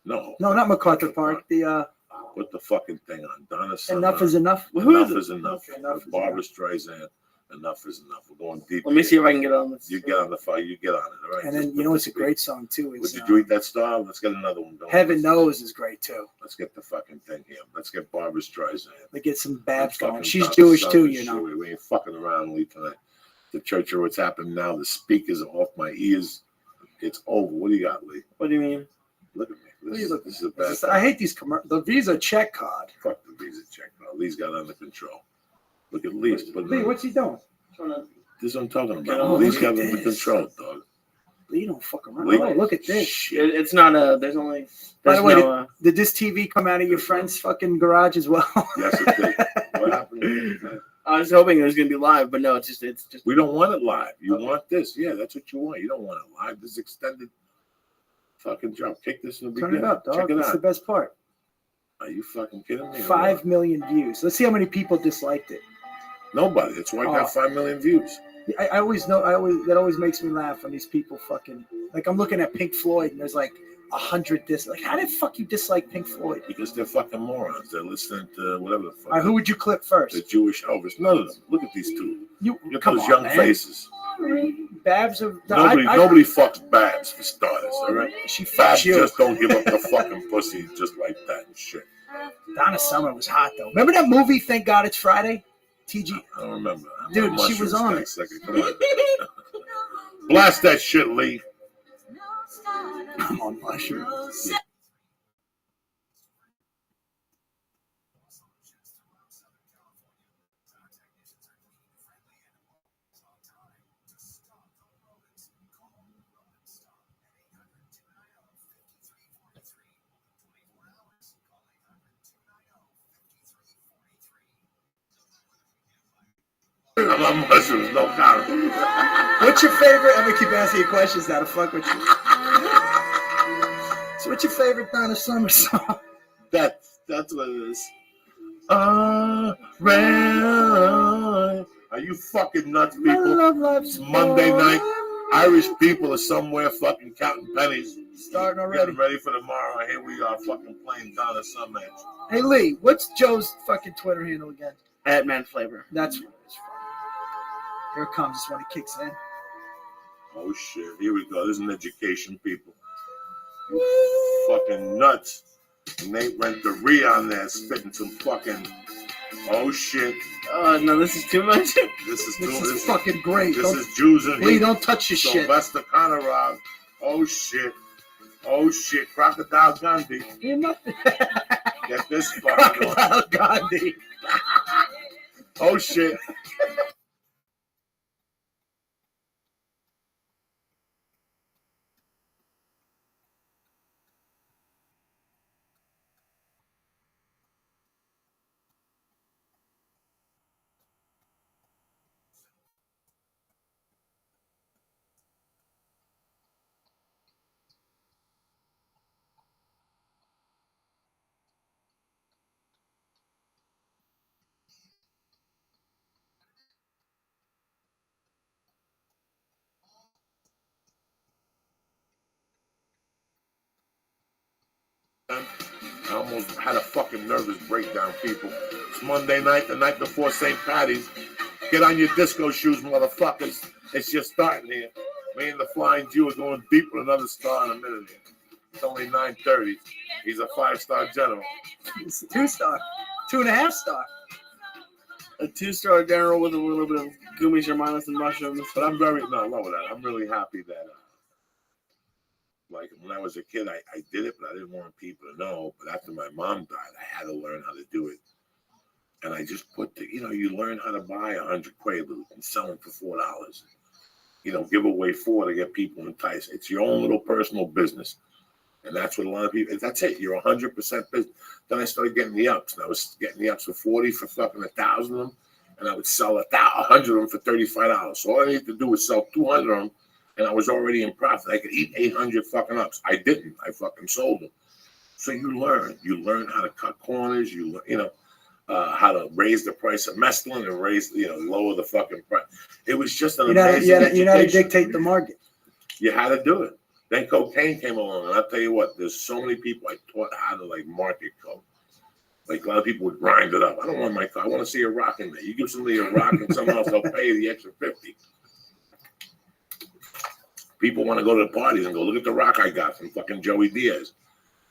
No. No, not MacArthur Park. The Put the fucking thing on. Donna Summer. Enough is Enough. Enough is enough. Enough is Barbara Streisand. Enough is enough. We're going deep. Let me see if I can get on this. You get on the fire. You get on it. All right. And then you know it's a great song too. Would It's you eat that star? Let's get another one going. Heaven Knows is great too. Let's get the fucking thing here. Let's get Barbara Streisand. They get some Babs Fucking going. She's Donna Jewish Summer, too, you know. We ain't fucking around, Lee, tonight. The church of what's happening now. The speakers are off my ears. It's over. What do you got, Lee? What do you mean? Look at me. What are you looking This is a bad at? I hate these commercials. The Visa check card. Fuck the Visa check. Lee's got it under control. Look at Lee. Lee, what's he doing? This is what I'm talking about. Oh, Lee's look got at it under this. control, dog. Lee don't fuck around. Lee- Oh, look at this. Shit. It's not a. There's only. By There's the way, no. did this TV come out of your friend's fucking garage as well? Yes, it did. What happened? I was hoping it was gonna be live, but no, it's just. We don't want it live. You want this. Yeah, that's what you want. You don't want it live. This extended fucking job. Kick this in the Turn beginning. it up, dog. Check it That's out. the best part. Are you fucking kidding me? 5 million views. Let's see how many people disliked it. Nobody. That's why I got 5 million views. I always know. That always makes me laugh when these people fucking like. I'm looking at Pink Floyd and there's like 100 dislikes. Like, how the fuck you dislike Pink Floyd? Because they're fucking morons. They're listening to whatever the fuck. All right, who would you clip first? The Jewish Elvis. None of them. Look at these two. You Look at come those on, young man. faces. Babs of Nobody fucks Babs for starters, all right? She fucks Babs you. just don't give up the fucking pussy just like that and shit. Donna Summer was hot though. Remember that movie? Thank God It's Friday. TG. I don't remember. I'm Dude, on she was mushrooms on that it. second. Come on. Blast that shit, Lee. I'm on mushrooms. I'm on mushrooms, no comment. What's your favorite? I'm gonna keep asking you questions now to fuck with you. So, what's your favorite Donna Summer song? That's what it is. Right. Are you fucking nuts, people? It's Monday night. Irish people are somewhere fucking counting pennies. Starting already. Getting ready for tomorrow. And here we are fucking playing Donna Summer. Hey Lee, what's Joe's fucking Twitter handle again? @manflavor. That's what it is. Here it comes. Just when it kicks in. Oh shit, here we go. This is an education, people. You fucking nuts. Nate Renteria on there spitting some fucking. Oh shit. Oh no, this is too much. This is fucking great. This is Jews and Lee, don't touch your shit. Sylvester Conrad. Oh shit. Oh shit. Crocodile Gandhi. You're not. Get this fucking. Crocodile Gandhi. Oh shit. I almost had a fucking nervous breakdown, people. It's Monday night, the night before St. Patty's. Get on your disco shoes, motherfuckers. It's just starting here. Me and the Flying Jew are going deep with another star in a minute here. It's only 9:30. He's a 5-star general. It's a 2-star, 2.5 star. A 2-star general with a little bit of gummy shermanas and mushrooms. But I'm very no, I love that. I'm really happy that like when I was a kid, I did it, but I didn't want people to know. But after my mom died, I had to learn how to do it. And I just you learn how to buy 100 Quaaludes and sell them for $4. Give away 4 to get people enticed. It's your own little personal business. And that's what a lot of people, that's it. You're 100% business. Then I started getting the ups. And I was getting the ups for 40 for fucking 1,000 of them. And I would sell 100 of them for $35. So all I needed to do was sell 200 of them. And I was already in profit. I could eat 800 fucking ups. I didn't. I fucking sold them. So you learn. You learn how to cut corners. You learn, how to raise the price of mescaline and lower the fucking price. It was just an amazing education. You know how to dictate the market. You had to do it. Then cocaine came along, and I'll tell you what, there's so many people I taught how to market coke. Like a lot of people would grind it up. I don't want my car. I want to see a rock in there. You give somebody a rock and someone else, they'll pay you the extra 50. People want to go to the parties and go, look at the rock I got from fucking Joey Diaz.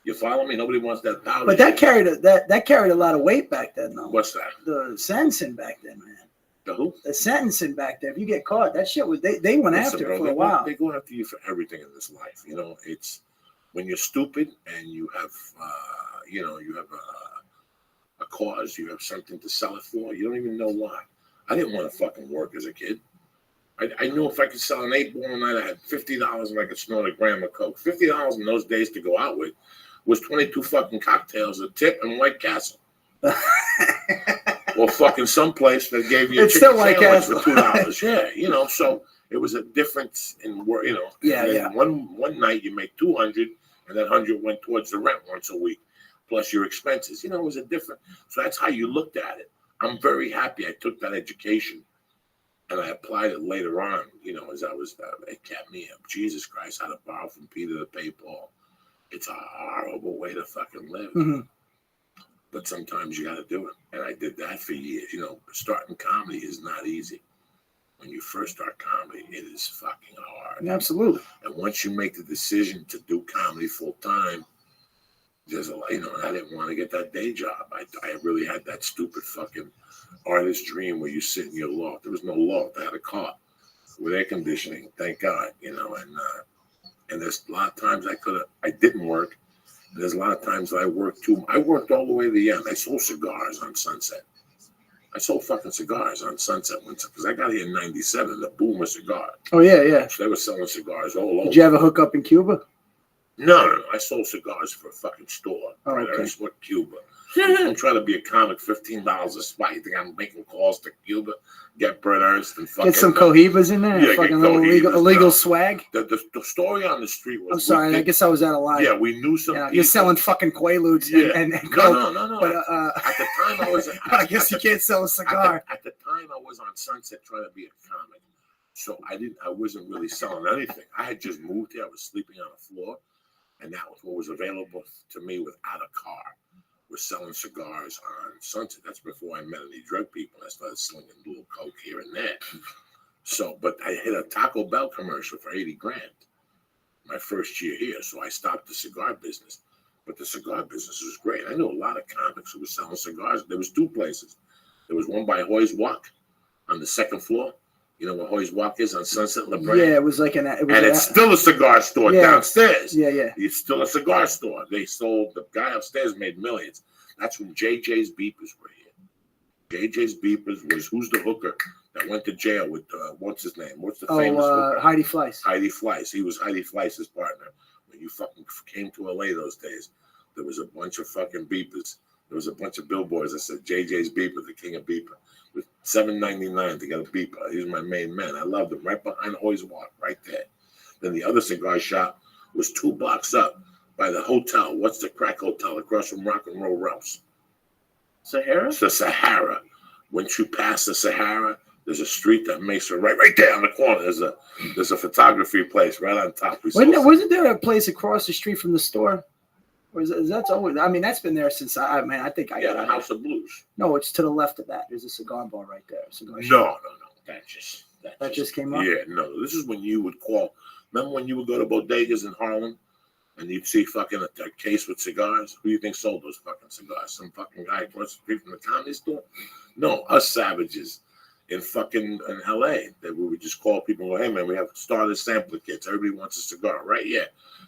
You follow me? Nobody wants that $1,000. But that carried a lot of weight back then, though. What's that? The sentencing back then, man. The who? The sentencing back then. If you get caught, that shit was they went after it for a while. They go after you for everything in this life. It's when you're stupid and you have a cause, you have something to sell it for. You don't even know why. I didn't want to fucking work as a kid. I knew if I could sell an 8-ball a night, I had $50 and I could snort a gram of coke. $50 in those days to go out with was 22 fucking cocktails, a tip, and White Castle. Or fucking someplace that gave you a chicken sandwich for $2. Yeah, so it was a difference in work, Yeah. One night you make 200, and that 100 went towards the rent once a week, plus your expenses. It was a different. So that's how you looked at it. I'm very happy I took that education. And I applied it later on, as I was, it kept me up. Jesus Christ, how to borrow from Peter to pay Paul. It's a horrible way to fucking live. Mm-hmm. But sometimes you got to do it. And I did that for years. Starting comedy is not easy. When you first start comedy, it is fucking hard. Absolutely. And once you make the decision to do comedy full time, there's a lot, and I didn't want to get that day job. I really had that stupid fucking artist dream where you sit in your loft. There was no loft. I had a car with air conditioning, thank God, and there's a lot of times I didn't work. And there's a lot of times I worked too. I worked all the way to the end. I sold cigars on Sunset. I sold fucking cigars on Sunset because I got here in '97, the boom of cigar. Oh, yeah. So they were selling cigars all over. Did you ever hook up in Cuba? No. I sold cigars for a fucking store. Oh, okay. That's what Cuba. I'm trying to be a comic, $15 a spot. You think I'm making calls to Cuba? Get Brett Ernst and fucking... Get some cohibas in there? Yeah, fucking little illegal swag? The story on the street was... I'm sorry, I guess I was out of line. Yeah, we knew some people. You're selling fucking Quaaludes and No. But, at the time I was... I guess you can't sell a cigar. At the time I was on Sunset trying to be a comic. So I wasn't really selling anything. I had just moved here. I was sleeping on the floor. And that was what was available to me without a car. Was selling cigars on Sunset. That's before I met any drug people. I started slinging a little coke here and there. So, but I hit a Taco Bell commercial for $80,000 my first year here. So I stopped the cigar business. But the cigar business was great. I knew a lot of comics who were selling cigars. There was 2 places. There was one by Hoy's Walk on the 2nd floor. You know where Hoy's Walk is on Sunset La Brea? Yeah, it was like it's still a cigar store downstairs. Yeah. It's still a cigar store. They sold, the guy upstairs made millions. That's when JJ's Beepers were here. JJ's Beepers was, who's the hooker that went to jail with, what's his name? What's the famous hooker? Heidi Fleiss. Heidi Fleiss. He was Heidi Fleiss's partner. When you fucking came to LA those days, there was a bunch of fucking beepers. There was a bunch of billboards that said JJ's Beeper, the king of beeper. With $7.99 to get a beeper. He was my main man. I loved him. Right behind Hoy's Walk, right there. Then the other cigar shop was 2 blocks up by the hotel. What's the crack hotel across from Rock and Roll Ralph's? Sahara? It's the Sahara. Once you pass the Sahara, there's a street that makes it right there on the corner. There's a photography place right on top. Wasn't there a place across the street from the store? Or that's always? I mean, that's been there since I think I got the House of Blues. No, it's to the left of that. There's a cigar bar right there. No. That just came up. Yeah, no. This is when you would call. Remember when you would go to bodegas in Harlem, and you'd see fucking a case with cigars. Who do you think sold those fucking cigars? Some fucking guy across the street from the comedy store? No, us savages in fucking in LA that we would just call people and go, hey man, we have starter sampler kits. Everybody wants a cigar, right? Yeah.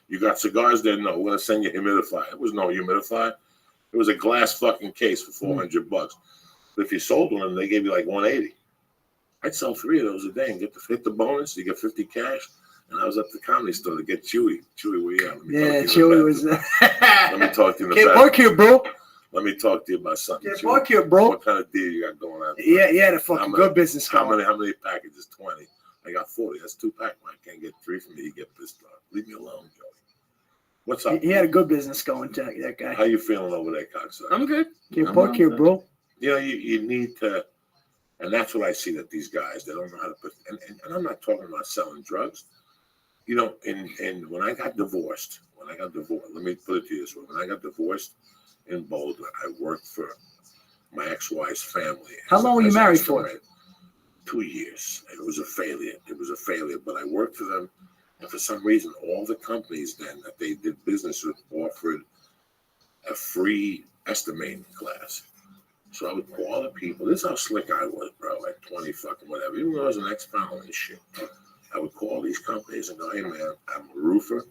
You got cigars there? No, we're gonna send you humidifier. It was no humidifier. It was a glass fucking case for $400. But if you sold one, they gave you like 180. I'd sell 3 of those a day and hit the bonus. You get 50 cash. And I was at the comedy store to get Chewy. Chewy, where you at? Yeah, Chewy was. Let me talk to you in the Can't back. park here, bro. Let me talk to you about something. Can't park here, bro. What kind of deal you got going on? Yeah, yeah, the fucking good business going. How many packages? 20. I got 40. That's 2 pack. I can't get 3 from me. You get pissed off. Leave me alone, Joey. What's up? He had a good business going, that guy. How you feeling over there, cocksucker? I'm good. Can't park here, bro. You know, you need to, and that's what I see that these guys, they don't know how to put, and I'm not talking about selling drugs. You know, and when I got divorced, let me put it to you this way. When I got divorced in Boulder, I worked for my ex-wife's family. How long were you married for? 2 years. It was a failure, but I worked for them. And for some reason, all the companies then that they did business with offered a free estimating class. So I would call the people. This is how slick I was, bro, at 20 fucking whatever. Even though I was an ex-felon and shit. I would call these companies and go, hey, man, I'm a roofer.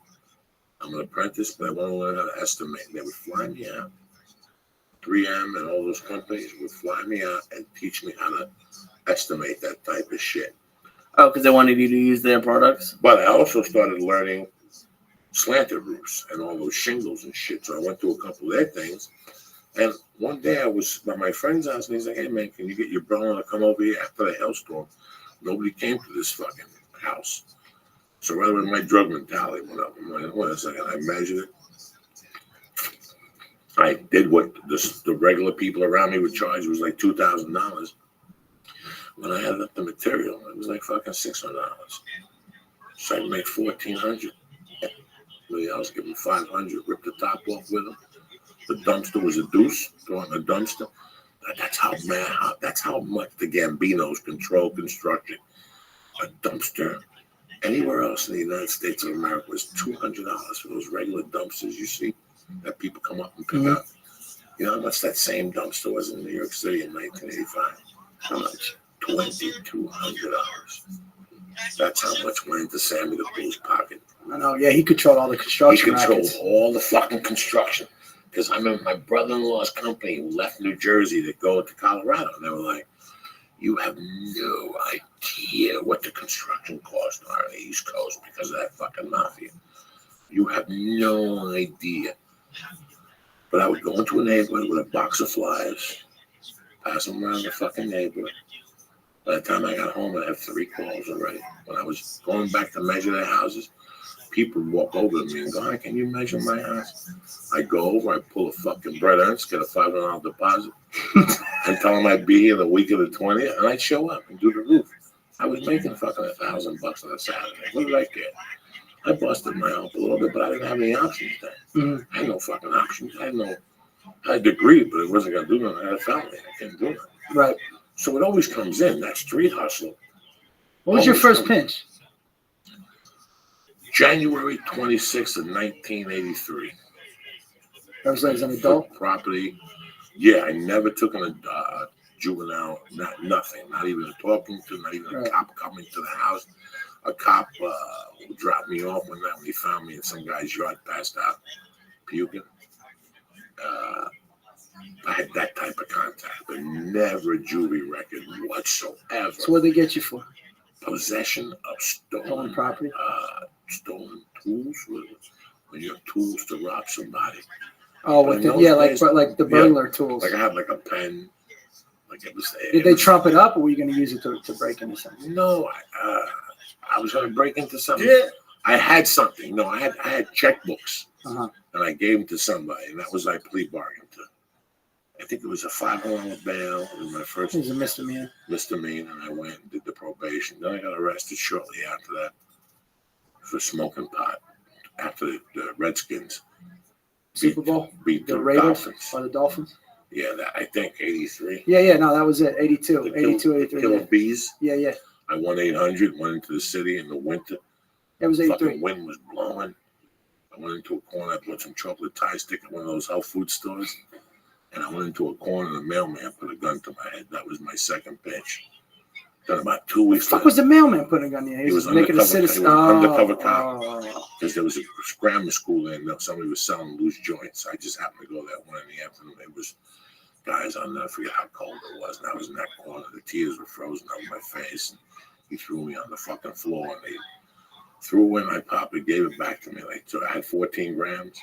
I'm an apprentice, but I want to learn how to estimate. And they would fly me out. 3M and all those companies would fly me out and teach me how to estimate that type of shit. Oh, because they wanted you to use their products? But I also started learning slanted roofs and all those shingles and shit. So I went to a couple of their things. And one day I was at my friend's house, and he's like, hey, man, can you get your brother to come over here after the hailstorm? Nobody came to this fucking house. So right away, my drug mentality went up. I'm like, wait a second, I measured it. I did what the regular people around me would charge. It was like $2,000. When I added up the material, it was like fucking $600. So I made $1,400. Somebody else gave me $500, ripped the top off with them. The dumpster was a deuce, throw it in the dumpster. That's how much the Gambinos control construction. A dumpster anywhere else in the United States of America was $200 for those regular dumpsters you see that people come up and pick up. You know how much that same dumpster was in New York City in 1985? How much? $2,200. That's how much went into Sammy the Bull's pocket. I know, yeah, he controlled all the construction. He controlled all the fucking construction. Because I remember my brother-in-law's company left New Jersey to go to Colorado. And they were like, you have no idea what the construction costs are on the East Coast because of that fucking mafia. You have no idea. But I would go into a neighborhood with a box of flyers, pass them around the fucking neighborhood. By the time I got home, I had 3 calls already. When I was going back to measure their houses, people would walk over to me and go, hi, can you measure my house? I go over, I pull a fucking Brett Ernst, get a $500 deposit, and tell them I'd be here the week of the 20th, and I'd show up and do the roof. I was making fucking $1,000 on a Saturday. What did I get? I busted my up a little bit, but I didn't have any options then. I had no fucking options. I had a degree, but it wasn't going to do nothing. I had a family. I couldn't do nothing. Right. So it always comes in, that street hustle. What was your first pinch? January 26th of 1983. That was as an adult? Property. Yeah, I never took a juvenile, nothing. Not even a talking to, not even a cop coming to the house. A cop dropped me off one night when he found me in some guy's yard, passed out, puking. I had that type of contact, but never a juvie record whatsoever. So what did they get you for? Possession of stolen property? Stolen tools. When you have tools to rob somebody. Oh, like the burglar tools. Like I had like a pen. Like it was. Did they trump it up, or were you going to use it to break into something? No, I was going to break into something. Yeah. I had something. No, I had checkbooks, and I gave them to somebody, and that was my plea bargain to. I think it was a $500 bail. It was my first. It was a misdemeanor. Misdemeanor, and I went and did the probation. Then I got arrested shortly after that for smoking pot. After the Redskins Super Bowl beat the Raiders Dolphins. Or the Dolphins. Yeah, I think 83. Yeah, no, that was it. 82, 83. Killer Bees. Yeah. I won 800, went into the city in the winter. It was 83. Fucking wind was blowing. I went into a corner, I bought some chocolate Thai stick at one of those health food stores, and I went into a corner, and the mailman put a gun to my head. That was my second bitch. Then about 2 weeks What was the mailman putting on you? He was making undercover, a citizen. he was undercover cop. Oh. Because there was a grammar school there, and somebody was selling loose joints. I just happened to go there one in the afternoon. There was guys on there, I forget how cold it was, and I was in that corner. The tears were frozen out of my face. And he threw me on the fucking floor, and they threw away my pop and gave it back to me. Like, so I had 14 grams.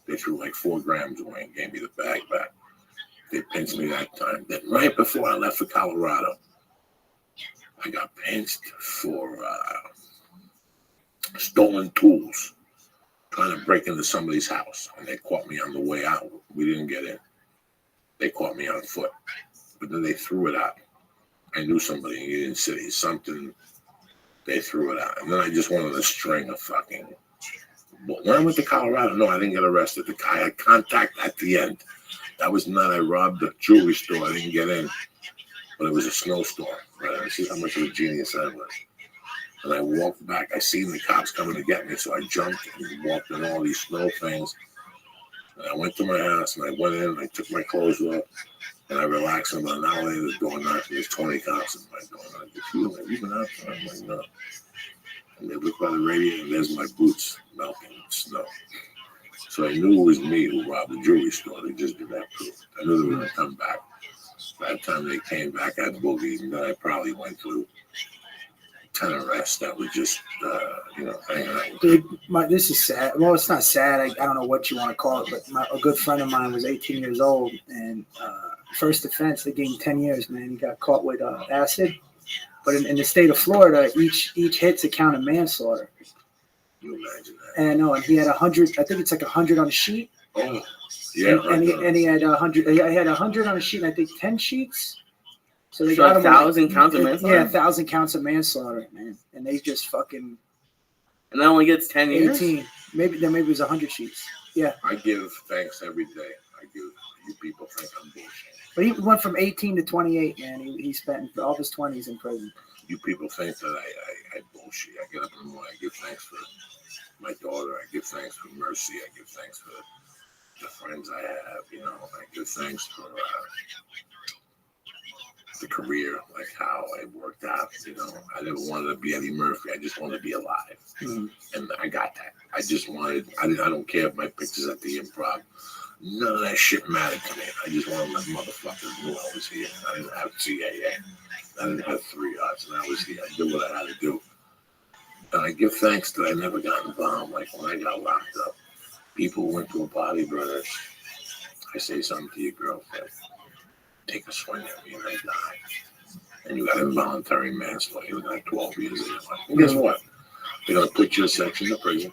They threw like 4 grams away and gave me the bag back. They pinched me that time. Then right before I left for Colorado, I got pinched for stolen tools, trying to break into somebody's house. And they caught me on the way out. We didn't get in. They caught me on foot. But then they threw it out. I knew somebody in Union City, something, they threw it out. And then I just wanted a string of fucking. When I went to Colorado, no, I didn't get arrested. The guy had contact at the end. That was not, I robbed a jewelry store. I didn't get in. But it was a snowstorm. Right? I see how much of a genius I was. And I walked back. I seen the cops coming to get me, so I jumped and walked in all these snow things. And I went to my house, and I went in, and I took my clothes off, and I relaxed. And about an hour later, the door knocked, and there's 20 cops at my door. And I go, have you been out there? I'm like, no. And they look by the radio, and there's my boots melting in snow. So I knew it was me who robbed the jewelry store. They just did that proof. I knew they were going to come back. By the time they came back, I had boogies, and then I probably went through 10 arrests. That was just, hanging out. Dude, this is sad. Well, it's not sad. I don't know what you want to call it, but a good friend of mine was 18 years old, and first offense, they gave him 10 years, man. He got caught with acid. But in the state of Florida, each hit's a count of manslaughter. You imagine that? And I know, and he had 100. I think it's like 100 on a sheet. Oh, yeah. And he had 100. I had 100 on a sheet, and I think 10 sheets. So they So got him 1,000 counts of manslaughter? Yeah, 1,000 counts of manslaughter, man. And they just fucking. And that only gets 10 years? 18. Maybe it was 100 sheets. Yeah. I give thanks every day. You people think I'm bullshit. But he went from 18 to 28, man. He spent all of his 20s in prison. You people think that I bullshit. I get up in the morning. I give thanks for my daughter. I give thanks for Mercy. I give thanks for the friends I have. I give thanks for the career, like how I worked out. I never wanted to be Eddie Murphy. I just wanted to be alive, and I got that. I just wanted. I don't care if my pictures at the Improv. None of that shit mattered to me. I just wanted my motherfuckers knew I was here. I didn't have CAA. I didn't have 3 odds, and I was here. I did what I had to do. And I give thanks that I never got involved. Like when I got locked up, people went to a body, brothers. I say something to your girlfriend. Take a swing at me and I die. And you got involuntary manslaughter. You got 12 years of your life. And guess what? They're going to put your section in prison.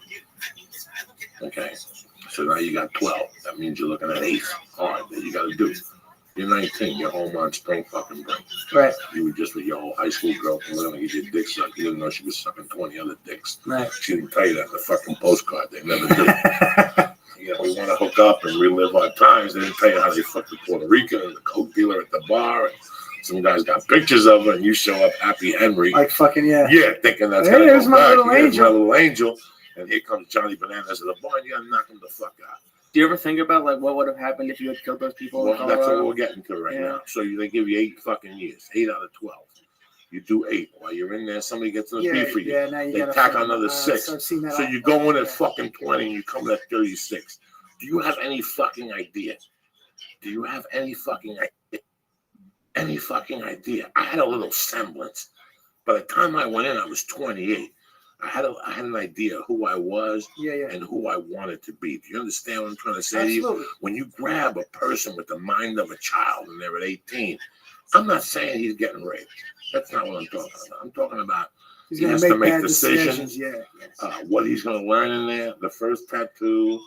Okay. So now you got 12. That means you're looking at 8 hard that you got to do. You're 19. You're home on spring fucking break. Right. You were just with your old high school girlfriend. We're going to get your dick sucked. You didn't know she was sucking 20 other dicks. Right. She didn't tell you that in the fucking postcard. They never do. We want to hook up and relive our times. They didn't tell you how they fucked the Puerto Rican and the coke dealer at the bar. And some guys got pictures of her, and you show up Happy Henry. Like fucking, yeah. Yeah, thinking that's hey, going to there's go my back. little angel. My little angel. And here comes Johnny Bananas at the bar, and you got to knock him the fuck out. Do you ever think about what would have happened if you had killed those people? Well, that's what we're getting to right now. So they give you 8 fucking years, 8 out of 12. You do 8 while you're in there. Somebody gets in the beef for you. Yeah, now you they tack on another 6. So you go in at fucking 20 and you come in at 36. Do you have any fucking idea? Any fucking idea? I had a little semblance. By the time I went in, I was 28. I had an idea who I was and who I wanted to be. Do you understand what I'm trying to say to you? When you grab a person with the mind of a child and they're at 18, I'm not saying he's getting raped. That's not what I'm talking about. I'm talking about he has to make decisions. What he's going to learn in there. The first tattoo.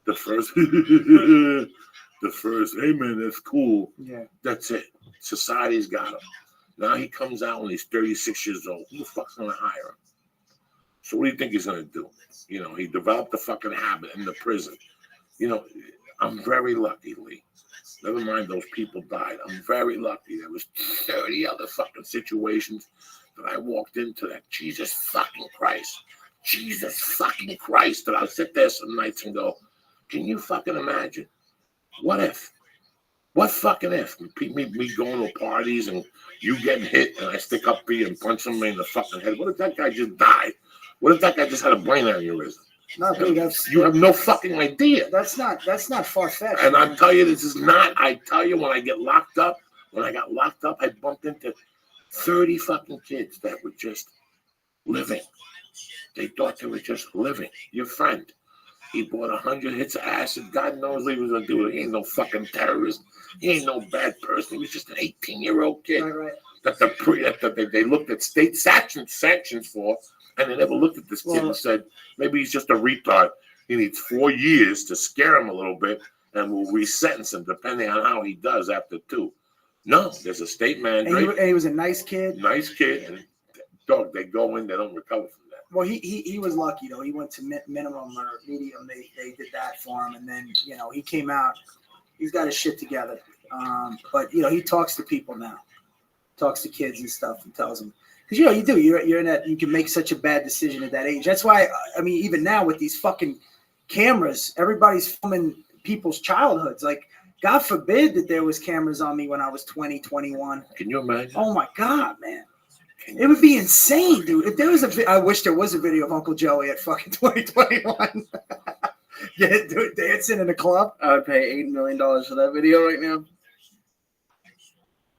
The first, hey man, that's cool. Yeah. That's it. Society's got him. Now he comes out when he's 36 years old. Who the fuck's going to hire him? So what do you think he's going to do? He developed a fucking habit in the prison. I'm very lucky, Lee. Never mind those people died. I'm very lucky. There was 30 other fucking situations that I walked into that Jesus fucking Christ. Jesus fucking Christ. And I'll sit there some nights and go, can you fucking imagine? What if? What fucking if? Me going to parties and you getting hit and I stick up for you and punch somebody in the fucking head. What if that guy just died? What if that guy just had a brain aneurysm? No, dude, You have no fucking idea. That's not far fetched. And I tell you, this is not. I tell you, when I got locked up, I bumped into 30 fucking kids that were just living. They thought they were just living. Your friend, he bought 100 hits of acid. God knows what he was gonna do. He ain't no fucking terrorist. He ain't no bad person. He was just an 18-year-old kid Right. that they looked at state sanctions for. And they never looked at this kid and said, maybe he's just a retard. He needs 4 years to scare him a little bit, and we'll resentence him depending on how he does after 2. No, there's a state mandate. And he was a nice kid. Nice kid, and dog, they go in, they don't recover from that. Well, he was lucky though. He went to minimum or medium. They did that for him, and then he came out. He's got his shit together. But he talks to people now, talks to kids and stuff, and tells them. Because you do. You're in that. You can make such a bad decision at that age. That's why. I mean, even now with these fucking cameras, everybody's filming people's childhoods. Like, God forbid that there was cameras on me when I was 20, 21. Can you imagine? Oh my God, man! It would be insane, dude. If there was I wish there was a video of Uncle Joey at fucking 2021. Yeah, dude, dancing in a club. I would pay $8 million for that video right now.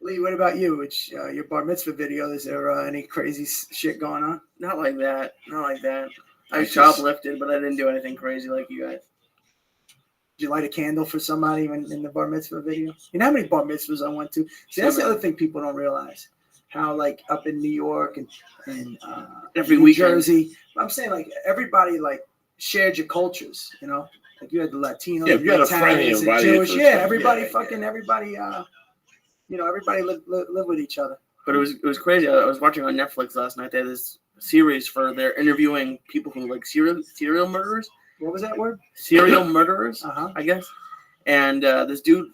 Lee, what about you? Which your bar mitzvah video? Is there any crazy shit going on? Not like that. I shoplifted, but I didn't do anything crazy like you guys. Did you light a candle for somebody in the bar mitzvah video? You know how many bar mitzvahs I went to? See, that's the other thing people don't realize. How like up in New York and every New weekend. Jersey, I'm saying like everybody like shared your cultures. Like you had the Latinos, Yeah, if you had a friend Italians, and Jewish. Yeah, everybody everybody. Everybody live with each other. But it was crazy. I was watching on Netflix last night. They had this series they're interviewing people who like serial murderers. What was that word? Serial murderers, Uh-huh. I guess. And this dude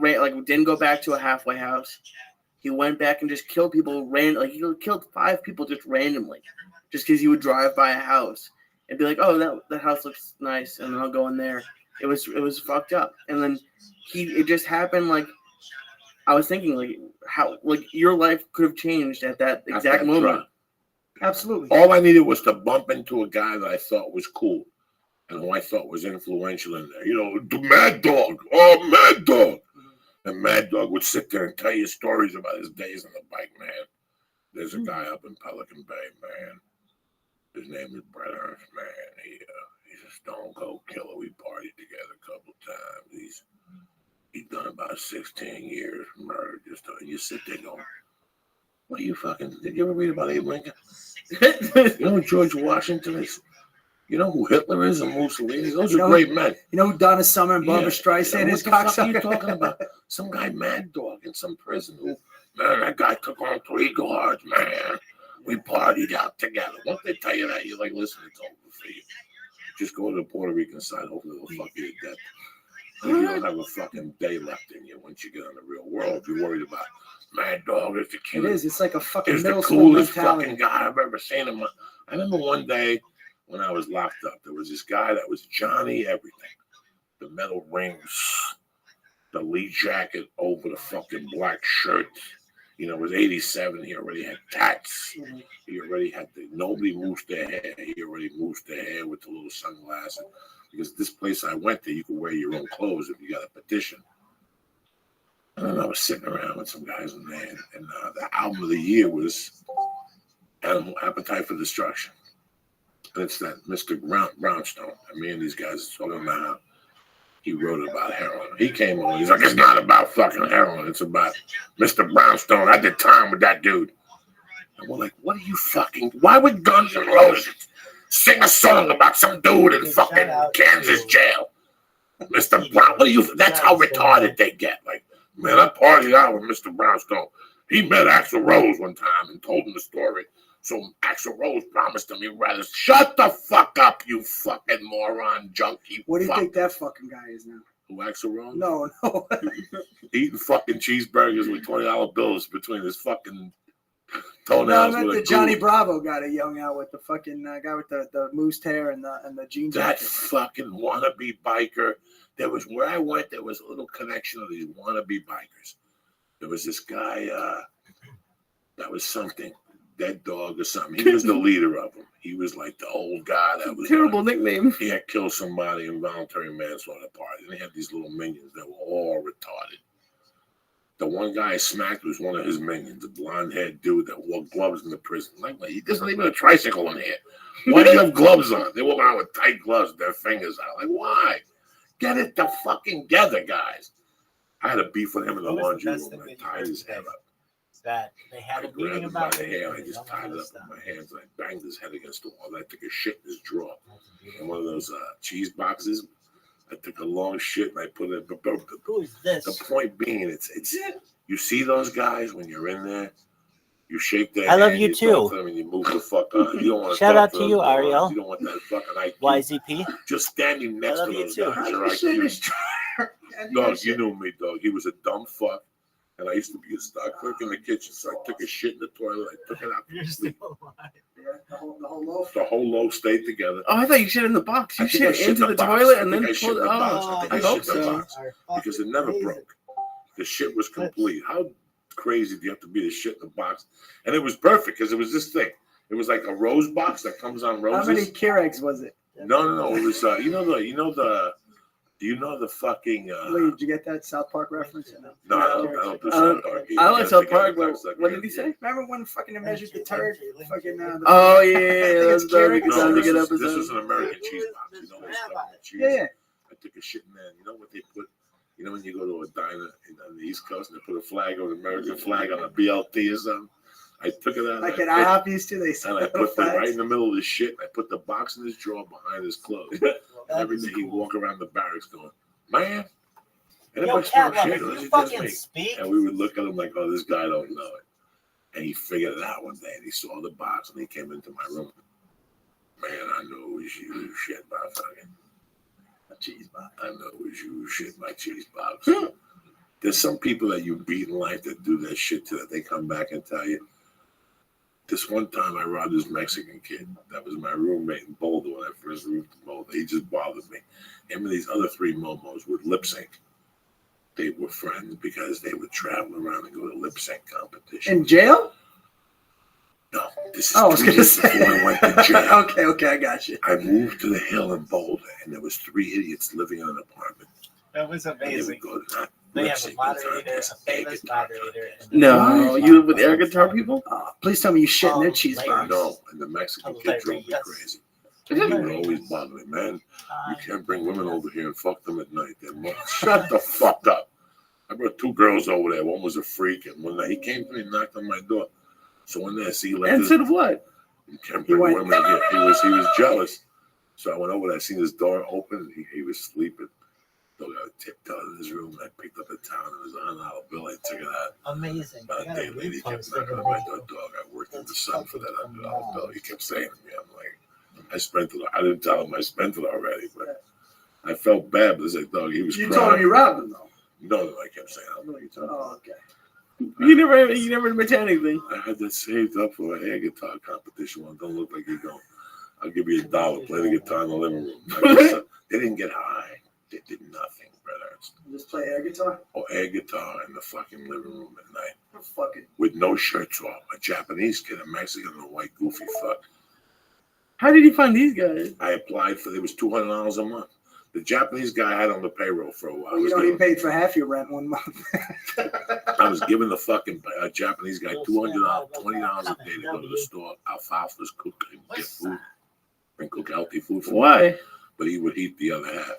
didn't go back to a halfway house. He went back and just killed people. He killed 5 people just randomly, just because he would drive by a house and be like, "Oh, that house looks nice," and then I'll go in there. It was fucked up. And then it just happened like. I was thinking, how your life could have changed at that exact moment. Right. Absolutely. All I needed was to bump into a guy that I thought was cool and who I thought was influential in there. The Mad Dog. Oh, Mad Dog. And Mad Dog would sit there and tell you stories about his days on the bike, man. There's a guy up in Pelican Bay, man. His name is Brett Ernst, man. He's a stone cold killer. We partied together a couple times. He's done about 16 years murder. You sit there going, what are you did you ever read about Abe Lincoln? You know who George Washington is? You know who Hitler is and Mussolini? Those are great men. You know who Donna Summer and Barbara Streisand is? What the fuck are you talking about? Some guy Mad Dog in some prison who, man, that guy took on 3 guards, man. We partied out together. Once they tell you that, you're like, listen, it's over for you. Just go to the Puerto Rican side. Hopefully they'll fuck you to death. If you don't have a fucking day left in you once you get on the real world, you're worried about Mad Dog is the killer. It is. It's like a fucking middle the school coolest mentality. fucking guy I've ever seen in my. I remember one day when I was locked up, there was this guy that was Johnny Everything, the metal rings, the Lee jacket over the fucking black shirt. It was 87. He already had tats. Mm-hmm. He already had nobody moves their hair. He already moves their hair with the little sunglasses. Because this place I went to, you could wear your own clothes if you got a petition. And then I was sitting around with some guys in there, and the album of the year was Animal Appetite for Destruction. And it's that Mr. Brownstone. And me and these guys talking about how he wrote about heroin. He came on, he's like, it's not about fucking heroin, it's about Mr. Brownstone. I did time with that dude. And we're like, what are you why would Guns N' Roses sing a song about some dude in fucking Kansas jail? Mr. Brown, that's how retarded they get. Like, man, I partied out with Mr. Brownstone. He met Axl Rose one time and told him the story. So Axl Rose promised him he'd rather shut the fuck up, you fucking moron junkie. What do you think that fucking guy is now? Who, Axl Rose? No. Eating fucking cheeseburgers with $20 bills between his fucking No, I toenails meant with the a Johnny glue. Bravo guy that you hung out with, the fucking guy with the moose hair and the jeans. That jacket. fucking wannabe biker. There was where I went. There was a little connection of these wannabe bikers. There was this guy. That was something. Dead dog or something. He was the leader of them. He was like the old guy that was Terrible nickname. He had killed somebody in involuntary manslaughter party. And they had these little minions that were all retarded. The one guy smacked was one of his minions, the blonde-haired dude that wore gloves in the prison. Like, there's not even a tricycle in here. Why do you have gloves on? They walk around with tight gloves with their fingers out. Like, why? Get it the fucking together, guys. I had a beef with him in the What was the laundry best room. thing I that you tied heard his today? head up. That they had I a grabbed meeting him about by the hair. I women, just they don't tied it know up stuff. with my hands and I banged his head against the wall. I took a shit in his drawer. In one of those cheese boxes. I took a long shit and I put it. Who is this? The point being, it's you see those guys when you're in there. You shake their I love hand, you talk too. to them, and you move the fuck on. You don't want to Shout talk out to those you, morons. Ariel. You don't want that fucking IQ. YZP. Just standing next I to love you those too. guys. Your IQ. Dog, you knew me, dog. He was a dumb fuck. And I used to be a stock clerk in the kitchen, so I took a shit in the toilet. I took it out. You're still alive. The whole loaf stayed together. Oh, I thought you shit in the box. You I think I shit into the box. toilet I and think then I shit pulled in it. the box. Oh, think I I hope shit in the so. box because it never broke. The shit was complete. How crazy do you have to be to shit in the box? And it was perfect because it was this thing. It was like a rose box that comes on roses. How many Keurigs was it? No. It was you know the fucking. Lee, did you get that South Park reference? No, I don't do South Park. I like South Park, but what did he say? Remember when fucking they measured the turd? Fucking. Oh I yeah, think that's it's a Keurig. good No, time to get this episode. was an American cheese box. You know, this fucking cheese. Yeah. I took a shit in there. You know what they put? You know when you go to a diner on the East Coast and they put a flag or an American flag on a BLT or something? I took it out. Like at IHOP used to, they and I put it right in the middle of the shit. I put the box in his drawer behind his clothes. And every day he'd walk around the barracks going, man. Yo, Cat Lover, can you fucking speak? And we would look at him like, oh, this guy don't know it. And he figured it out one day. And he saw the box and he came into my room. Man, I know it was you who shit my fucking cheese box. I know it was you who shit my cheese box. There's some people that you beat in life that do that shit to that. They come back and tell you. This one time I robbed this Mexican kid. That was my roommate in Boulder when I first moved to Boulder. He just bothered me. Him and these other three momos would lip sync. They were friends because they would travel around and go to lip sync competition. In jail? No, this is I was 2 gonna years say. before I went to jail. Okay, I got you. I moved to the hill in Boulder, and there was 3 idiots living in an apartment. That was And they would amazing. go to that They lip have a sync moderator, a contest, famous air guitar moderator. contest. No, you live with air guitar people? Please tell me you shit in their cheese box. No, and the Mexican kid drove me crazy. He would always bother me, man. You can't bring women over here and fuck them at night. Shut the fuck up. I brought 2 girls over there. One was a freak, and one night he came to me and knocked on my door. So one day I see he left And said what? You can't bring women in here. He was jealous. So I went over there. I seen his door open. He was sleeping. So I tiptoed in his room. I picked up the towel. It was a $100 bill. I took it out. Amazing. About a day later, he kept knocking on my door. Dog, I worked in the sun for that $100 bill. He kept saying to me, I'm like, I spent it. I didn't tell him I spent it already, but I felt bad. But it's like, dog, he was You crying. told him you robbed him, though. No, I kept saying, I don't know what you're talking about. Oh, okay. You never admit to anything. I had that saved up for an air guitar competition. Well, don't look like you're going. I'll give you $1. Play the guitar in the living room. They didn't get high. They did nothing, brother. Just play air guitar? Or air guitar in the fucking living room at night. Fucking. With no shirts off. A Japanese kid, a Mexican, and a white goofy fuck. How did you find these guys? I applied for, it was $200 a month. The Japanese guy I had on the payroll for a while. Well, you don't even pay for half your rent 1 month. I was giving the fucking Japanese guy $200, $20 a day to go to the store, alfalfa's cook and get food and cook healthy food for me. Why? But he would eat the other half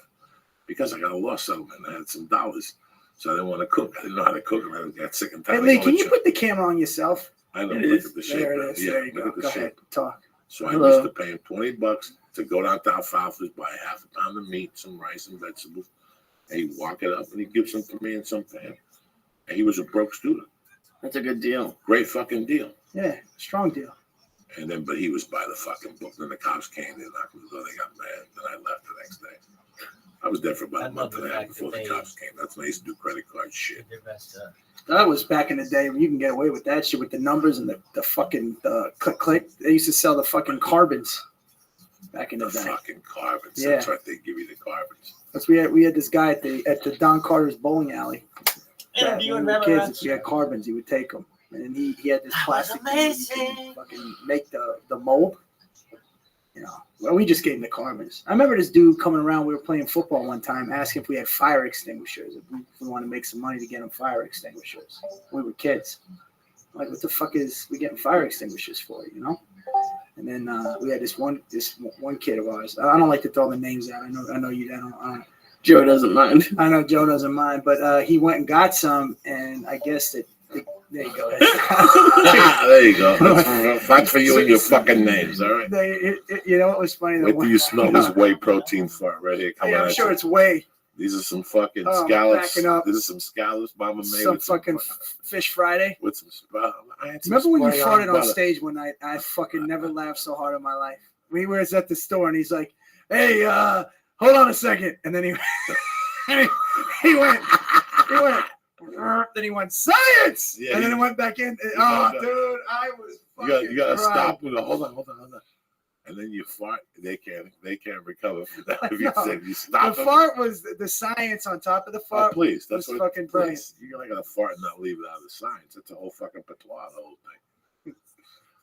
because I got a law settlement. I had some dollars, so I didn't want to cook. I didn't know how to cook. I got sick and tired. Hey, Lee, can you put the camera on yourself? I know. It Look is. at the shape. There it is. Yeah, There you look go. at the Go shape. ahead. Talk. So I Hello. used to pay him $20 to go down to alfalfa's, buy half a pound of meat, some rice and vegetables, and he'd walk it up and he'd give some to me and some to him. And he was a broke student. That's a good deal. Great fucking deal. Yeah, strong deal. And then, but he was by the fucking book. Then the cops came, they knocked on the door, they got mad. Then I left the next day. I was there for about I a month love and the a half fact before that the they- cops came. That's when I used to do credit card shit. Their best, That was back in the day when you can get away with that shit with the numbers and the fucking click. They used to sell the fucking carbons back in the day. Fucking carbons. Yeah. That's right. They give you the carbons. That's we had this guy at the Don Carter's bowling alley. That interview when and we were Rabbi kids, if we had carbons, he would take them, and he had this That was plastic thing where you can amazing. fucking make the mold. You know, well, we just gave him the carbons. I remember this dude coming around. We were playing football one time, asking if we had fire extinguishers. If we wanted to make some money to get him fire extinguishers. We were kids. Like, what the fuck is we getting fire extinguishers for? You know. And then we had this one kid of ours. I don't like to throw the names out. I know you don't. Joe doesn't mind. I know Joe doesn't mind, but he went and got some, and I guess that. There you go. There you go. That's for you and your fucking names, all right? You know what was funny? Wait till you smell this whey protein fart right here coming I'm at sure you. it's whey. These are some fucking Oh, scallops. backing up. This is some scallops Mama made. Some with fucking Fish Friday. With some. I had some Remember when you spray farted on butter. stage one night? I fucking never laughed so hard in my life. We were at the store, and he's like, "Hey, hold on a second," and then he went. Then he went science, Yeah, and then it went back in. Dude, I was fucking You gotta crying. stop with a hold on. And then you fart, they can't recover from that. If you No, said you stop The them. fart was the science on top of the Oh, fart. please, was that's what fucking brilliant. please. You're not gonna fart and not leave it out of the science. It's a whole fucking patois, the whole thing.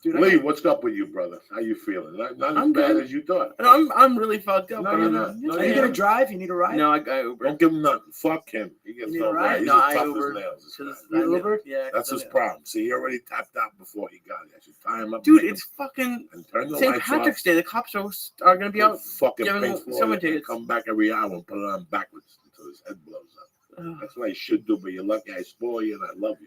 Dude, Lee, what's up with you, brother? How you feeling? Not as I'm bad good. as you thought. I'm really fucked up. No, but you're I'm not. No, Are you gonna drive? You need a ride? No, I got Uber. Don't give him nothing. Fuck him. He gets You need no a ride? right. He's No, as I tough Ubered. as nails. this guy. You Ubered? Yeah. That's his problem. See, he already tapped out before he got it. I should tie him up. Dude, make it's him, fucking and turn the St. lights Patrick's off. Day. The cops are gonna be out. Fucking giving pay them for summer it and tickets. come back every hour and put it on backwards until his head blows up. Ugh. That's what I should do, but you're lucky I spoil you and I love you.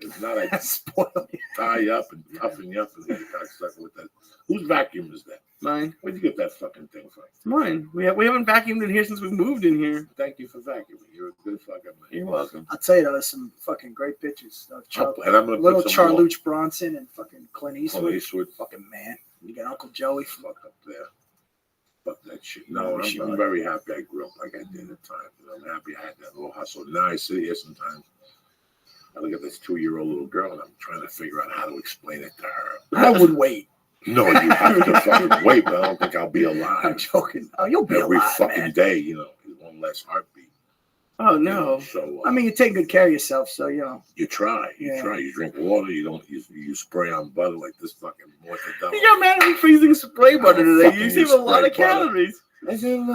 If not, I Spoil you. tie you up and toughen you up and then you got stuck with that. Whose vacuum is that? Mine. Where'd you get that fucking thing from? It's mine. We haven't vacuumed in here since we moved in here. Thank you for vacuuming. You're a good fucking man. You're welcome. I'll tell you, there's some fucking great pictures. And I'm gonna Little put some more. Charluche Bronson and fucking Clint Eastwood. Clint Eastwood. Fucking man. You got Uncle Joey. Fuck up there. Fuck that shit. No, No, we should I'm not. very happy I grew up like I did at times. I'm happy I had that little hustle. Now I sit here sometimes. I look at this 2-year-old little girl and I'm trying to figure out how to explain it to her. I would wait. No, you have to fucking wait, but I don't think I'll be alive. I'm joking. Oh, you'll be Every alive, fucking man. day, one less heartbeat. Oh you know, no. So I mean, you take good care of yourself, so you know. you try. You drink water. You spray on butter like this fucking mortadella. You got mad at me freezing spray butter today. You fucking save a lot of spray butter. calories.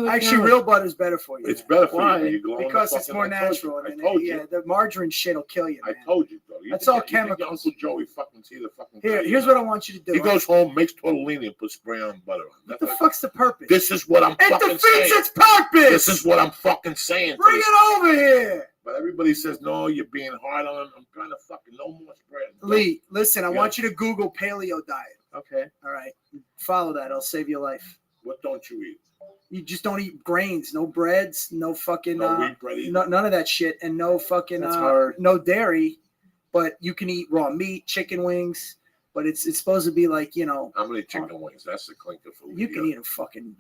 Actually, real butter's better for you. It's better for Why? you. You glow in the because it's fucking- more I told you. natural. I And told you. yeah, the margarine shit'll kill you. I Man. told you, bro. That's all you think your chemicals. Uncle Joey fucking see the fucking. Here's what I want you to do. He goes home, makes tortellini, and puts spray on butter on. What the fuck's the purpose? This is what I'm It fucking defeats saying. its purpose. This is what I'm fucking saying. Bring it over here. But everybody says, no, you're being hard on him. I'm trying to fucking no more spread. Lee, listen, I Yeah. want you to Google paleo diet. Okay. All right. Follow that. It'll save your life. What don't you eat? You just don't eat grains, no breads, no fucking No wheat bread either. none of that shit, and no fucking That's hard. no dairy. But you can eat raw meat, chicken wings. But it's supposed to be like, you know, How many chicken wings? That's the clinker for you can eat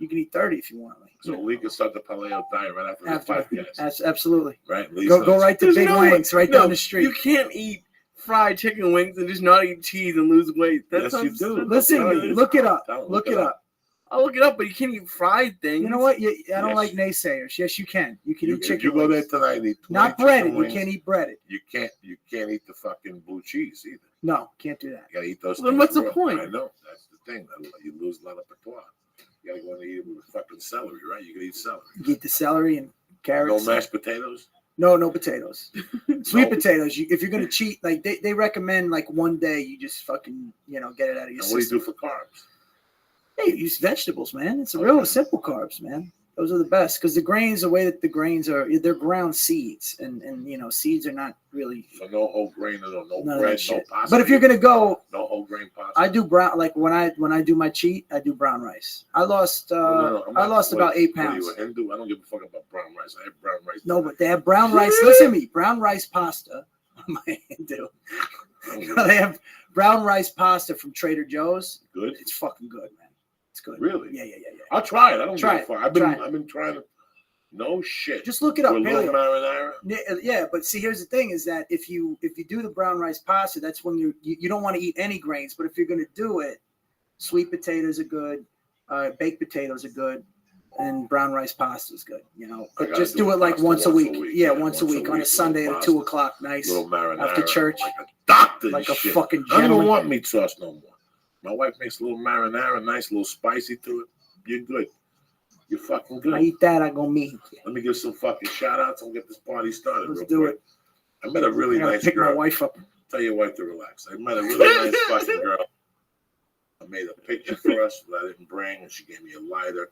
you can eat 30 if you want. Like, So Lee can start the paleo diet right after the podcast. That's absolutely. Right? Lee Go starts- right to There's Big no- Wings right no, down the street. You can't eat fried chicken wings and just not eat cheese and lose weight. That Yes, you sounds do. Listen, Tell you. look it up. Tell him, Look it up. I'll look it up, but you can't eat fried things. You know what? I don't Yes. like naysayers. Yes, you can. You can eat If chicken you go there wings. tonight and eat 20 Not chicken breaded. You wings, can't eat breaded. You can't eat the fucking blue cheese either. No, can't do that. You gotta eat those. Then things what's the raw. point? I know that's the thing. You lose a lot of patois. You gotta go and eat it with fucking celery, right? You can eat celery. You eat the celery and No carrots. mashed potatoes. No potatoes. Sweet No. potatoes. If you're gonna cheat, like they recommend, like one day you just fucking get it out of your And what do you system. do for carbs? Hey, use vegetables, man. It's a real simple carbs, man. Those are the best because the grains, the way that the grains are, they're ground seeds, and seeds are not really So no whole grain, no none of bread, that no shit. pasta. But if you're gonna go, no whole grain pasta. I do brown. Like when I do my cheat, I do brown rice. I lost I'm I not- lost about 8 what are pounds. you, a Hindu? I don't give a fuck about brown rice. I have brown rice. No, but they have brown rice. Listen to me, brown rice pasta. My Hindu. They have brown rice pasta from Trader Joe's. Good. It's fucking good, man. It's good. Really? Yeah. I'll try it. I don't Try give a it. fuck. I've been trying to. No shit. Just look it up. With a little Paleo. marinara. Yeah, but see, here's the thing: is that if you do the brown rice pasta, that's when you don't want to eat any grains. But if you're going to do it, sweet potatoes are good, baked potatoes are good, and brown rice pasta is good. You know, but just do it like once a week. Yeah, once a week on a Sunday at 2 o'clock. Nice. Little marinara after church. like a doctor. Like a shit. fucking I gentleman. don't want meat sauce no more. My wife makes a little marinara, nice, little spicy to it. You're good. You're fucking good. I eat that, I go meat. Let me give some fucking shout outs and get this party started. Let's real do quick. it. I met a really nice pick girl. my wife up. Tell your wife to relax. I met a really nice fucking girl. I made a picture for us that I didn't bring, and she gave me a lighter.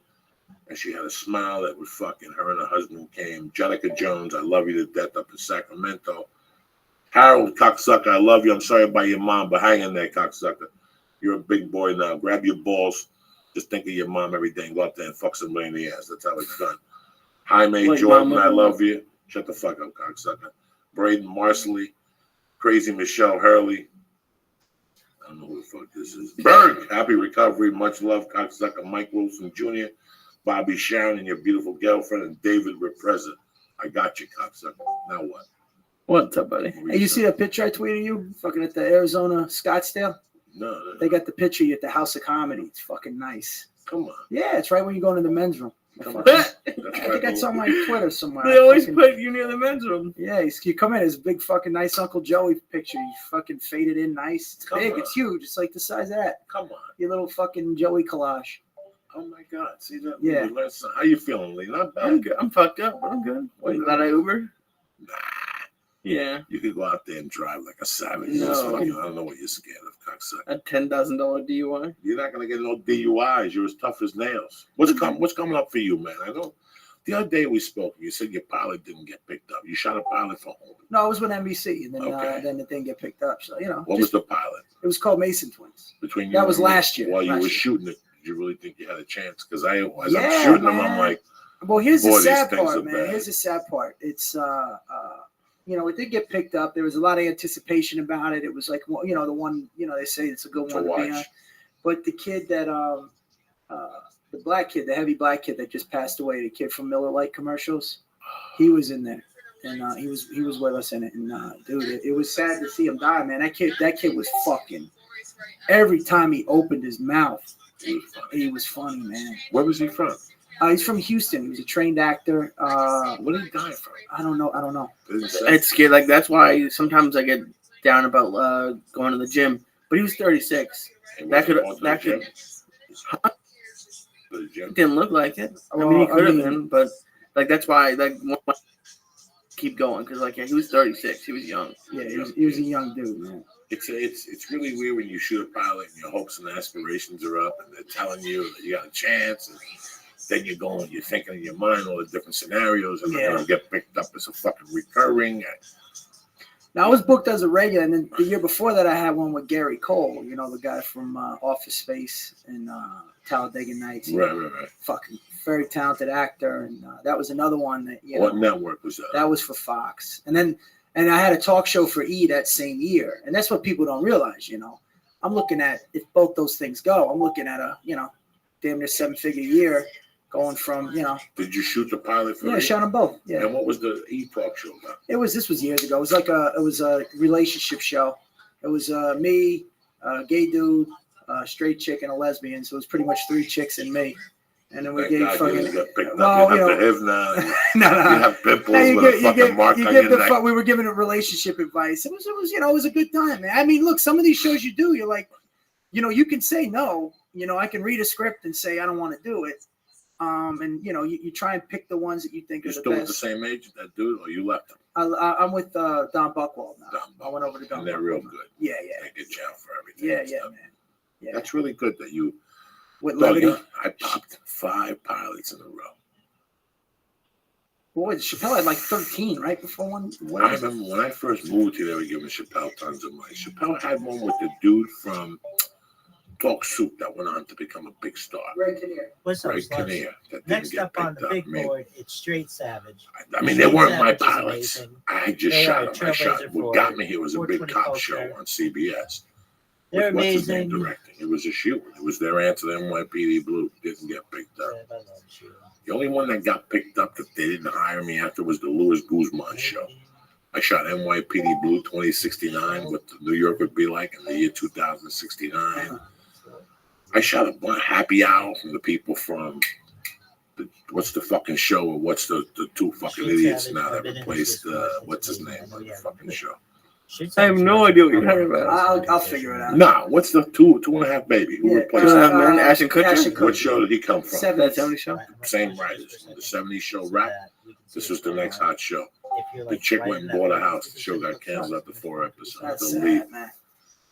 And she had a smile that was fucking, her and her husband came. Jenica Jones, I love you to death up in Sacramento. Harold, cocksucker, I love you. I'm sorry about your mom, but hang in there, cocksucker. You're a big boy now. Grab your balls. Just think of your mom every day and go out there and fuck somebody in the ass. That's how it's done. Jaime Wait, Jordan, Mama. I love you. Shut the fuck up, cocksucker. Braden Marsley, Crazy Michelle Hurley. I don't know who the fuck this is. Berg, happy recovery. Much love, cocksucker. Mike Wilson Jr., Bobby Sharon, and your beautiful girlfriend, and David Repreza. I got you, cocksucker. Now what? What's up, buddy? Hey, you see that picture I tweeted you? Fucking at the Arizona Scottsdale? No. They got the picture at the House of Comedy. It's fucking nice. Come on. Yeah, it's right when you go into the men's room. I think I saw my Twitter somewhere. They always put you near the men's room. Yeah, you come in, it's a big fucking nice Uncle Joey picture. You fucking faded in nice. It's big, it's huge. It's like the size of that. Come on. Your little fucking Joey collage. Oh my God. See that? Yeah. How you feeling, Lee? Not bad. I'm good. I'm fucked up, but I'm good. What, glad I Uber? Nah. Yeah. You could go out there and drive like a savage. No. I don't know what you're scared of, cocksucker. A $10,000 DUI. You're not gonna get no DUIs. You're as tough as nails. What's coming up for you, man? I know. The other day we spoke, you said your pilot didn't get picked up. You shot a pilot for home. No, it was with NBC, and then Okay. then it didn't get picked up. So What was the pilot? It was called Mason Twins. Between you That and was me, last year. While you last were year. shooting it, did you really think you had a chance? Because I'm Yeah, shooting them, man. I'm like, Well, here's the boy, these sad things are part, man. bad. Here's the sad part. It's it did get picked up. There was a lot of anticipation about it. It was like, well, the one, they say it's a good To one to be watch. on. But the kid that the black kid, the heavy black kid that just passed away, the kid from Miller Lite commercials, he was in there, and he was with us in it. And dude, it was sad to see him die, man. That kid was fucking. Every time he opened his mouth, he was funny, man. Where was he from? He's from Houston. He was a trained actor. Where did he die from? I don't know. Didn't say. It's scary. Like, that's why sometimes I get down about going to the gym. But he was 36. That could. It didn't look like it. I mean, he could have been, but like that's why keep going because he was 36. He was young. Yeah, he was a young dude, man. It's really weird when you shoot a pilot and your hopes and aspirations are up, and they're telling you that you got a chance, and then you're thinking in your mind all the different scenarios, and they're gonna get picked up as a fucking recurring. Now I was booked as a regular, and then the year before that I had one with Gary Cole, the guy from Office Space and Talladega Nights. Right. Fucking very talented actor, and that was another one that What network was that? That was for Fox, and I had a talk show for E that same year, and that's what people don't realize. I'm looking at, if both those things go, I'm looking at a damn near 7-figure year. Going from, Did you shoot the pilot for? Yeah, I shot them both. Yeah. And what was the talk show about? This was years ago. It was a relationship show. It was me, a gay dude, a straight chick, and a lesbian. So it was pretty much 3 chicks and me. And then we gave fucking. You got picked up. You have the HIV now. No. You have pimples with a fucking mark on your neck. We were giving it relationship advice. It was a good time, man. I mean, look, some of these shows you do, you're like, you can say no. I can read a script and say I don't want to do it. And you try and pick the ones that you think are the best. You're still at the same age as that dude, or you left him? I'm with Don Buchwald now. I went over to Don. And they're real good. Yeah. They get you out for everything. Yeah, man. Yeah. That's really good that you. With levity. I popped 5 pilots in a row. Boy, Chappelle had like 13 right before one. I remember when I first moved here, they were giving Chappelle tons of money. Chappelle had one with the dude from Talk Soup that went on to become a big star. Ray Kinnear. What's up, Ray sluts? Kinnear. Next up on the big board, it's Straight Savage. I mean, they weren't my Savage is pilots. amazing. I just They shot are them. Trailblazer What got me here was a big 420 cop culture. show on CBS. They're What's his name amazing. directing? It was a shoe. It was their answer to NYPD Blue. Didn't get picked up. I love you. The only one that got picked up that they didn't hire me after was the Louis Guzman show. I shot NYPD Blue 2069, what New York would be like in the year 2069. I shot a happy hour from the people from what's the fucking show, or what's the two fucking idiots now that replaced what's his name on the fucking show? I have no idea what you're talking about. I'll figure it out. Nah, what's the two and a half baby? Who replaced Two and a him? half men, Ashton Kutcher. Ashton Kutcher. What show did he come from? That 70 show. Same writers. The 70s show Rap. This was the next hot show. The chick went and bought a house. The show got canceled after 4 episodes. That's The lead. sad, man.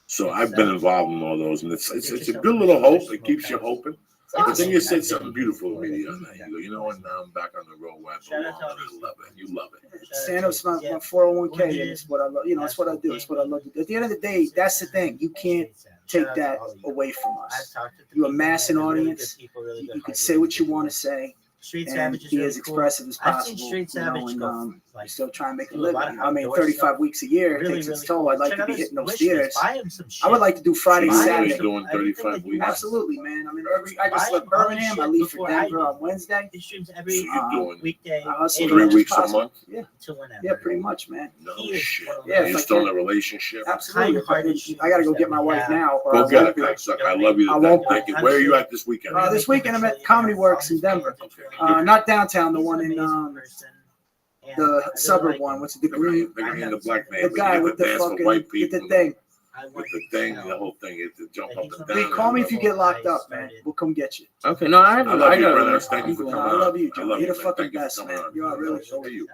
So I've been involved in all those, and it's a good little hope. It keeps you hoping. But then you said something beautiful to me the other night. You go, you know what? Now I'm back on the road where I belong. I love it. You love it. Stand up's my 401k, and it's what I love. You know, it's what I do. It's what I love to do. At the end of the day, that's the thing. You can't take that away from us. You amass an audience. You can say what you want to say. Street And Savage is be really as cool. expressive as I've possible. seen Street you know, Savage and, go you still try and make a do a lot living. of I mean, outdoor 35 stuff. weeks a year Really, takes its really toll. I'd like check to out be his hitting those wish theaters. list. Buy him some shit. I would like to do Friday, Buy him Saturday. You're doing 35 weeks. Absolutely, man. I mean, I just Buy left him Birmingham. I shit leave for before I Denver do. on Wednesday. He streams every You're doing weekday. I hustle 3 as much weeks a possible. month? Yeah, To whenever. yeah, pretty much, man. No He is shit. one of Yeah, Are if you I still in can. a relationship? Absolutely. Kind-hearted I got to go get my wife now. Or Go I get won't it, be. cocksucker. I love you I to won't death. Thank you. be. Where are you at this weekend? This weekend I'm at Comedy Works in Denver. Not downtown, the one in the suburb one. What's it? The green. The green, the black man. The guy with the dance for fucking white with people. the thing. With the thing, the whole thing is to jump up and down. Hey, call me if you get locked up, man. We'll come get you. Okay, no, I I love you, got brother. it. Thank you for coming I on. love you, I Joe. love You're you, the man. fucking Thank you for best, coming man. on. You are really. So are you,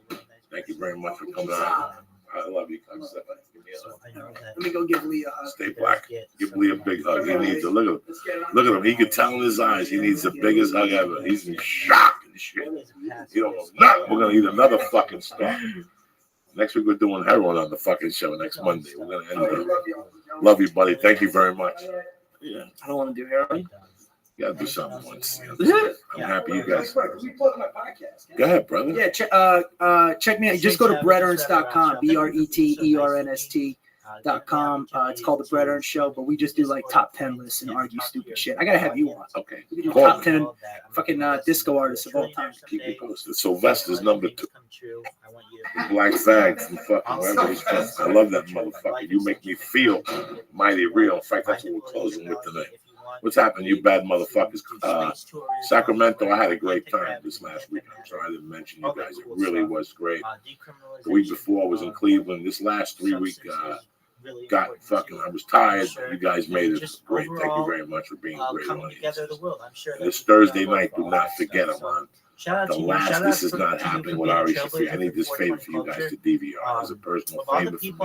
man. Thank you very much for coming on. I love you, cocksucker. Give me a hug. Let me go give Lee a hug. Stay black. Give Lee a big hug. He needs a look at him. Look at him. He can tell in his eyes he needs the biggest hug ever. He's in shock and shit. He don't know nothing. We're gonna eat another fucking stuff. Next week we're doing heroin on the fucking show next Monday. We're gonna end it. Love you, buddy. Thank you very much. Yeah, I don't want to do heroin. You gotta do something once. You know? I'm happy you guys. Go ahead, brother. Yeah, check me out. Just go to breaderns.com, BRETERNST.com. It's called The Brett Ernst Show, but we just do like top 10 lists and argue stupid shit. I gotta have you on. Okay. We do Call top me. 10 fucking disco artists of all time. Keep me posted. Sylvester's number 2. Black Fag from fucking wherever he's from. I love that motherfucker. You make me feel mighty real. In fact, that's what we're closing with tonight. What's happening, you bad motherfuckers? Sacramento, I had a great time this last week. I'm sorry I didn't mention you guys. It really was great. The week before I was in Cleveland. This last 3 week got fucking, I was tired. You guys made it great. Thank you very much for being a great audience. And this Thursday night, do not forget, I'm on the last. This is not happening with Ari Shafi. I need this favor for you guys to DVR as a personal favor for me.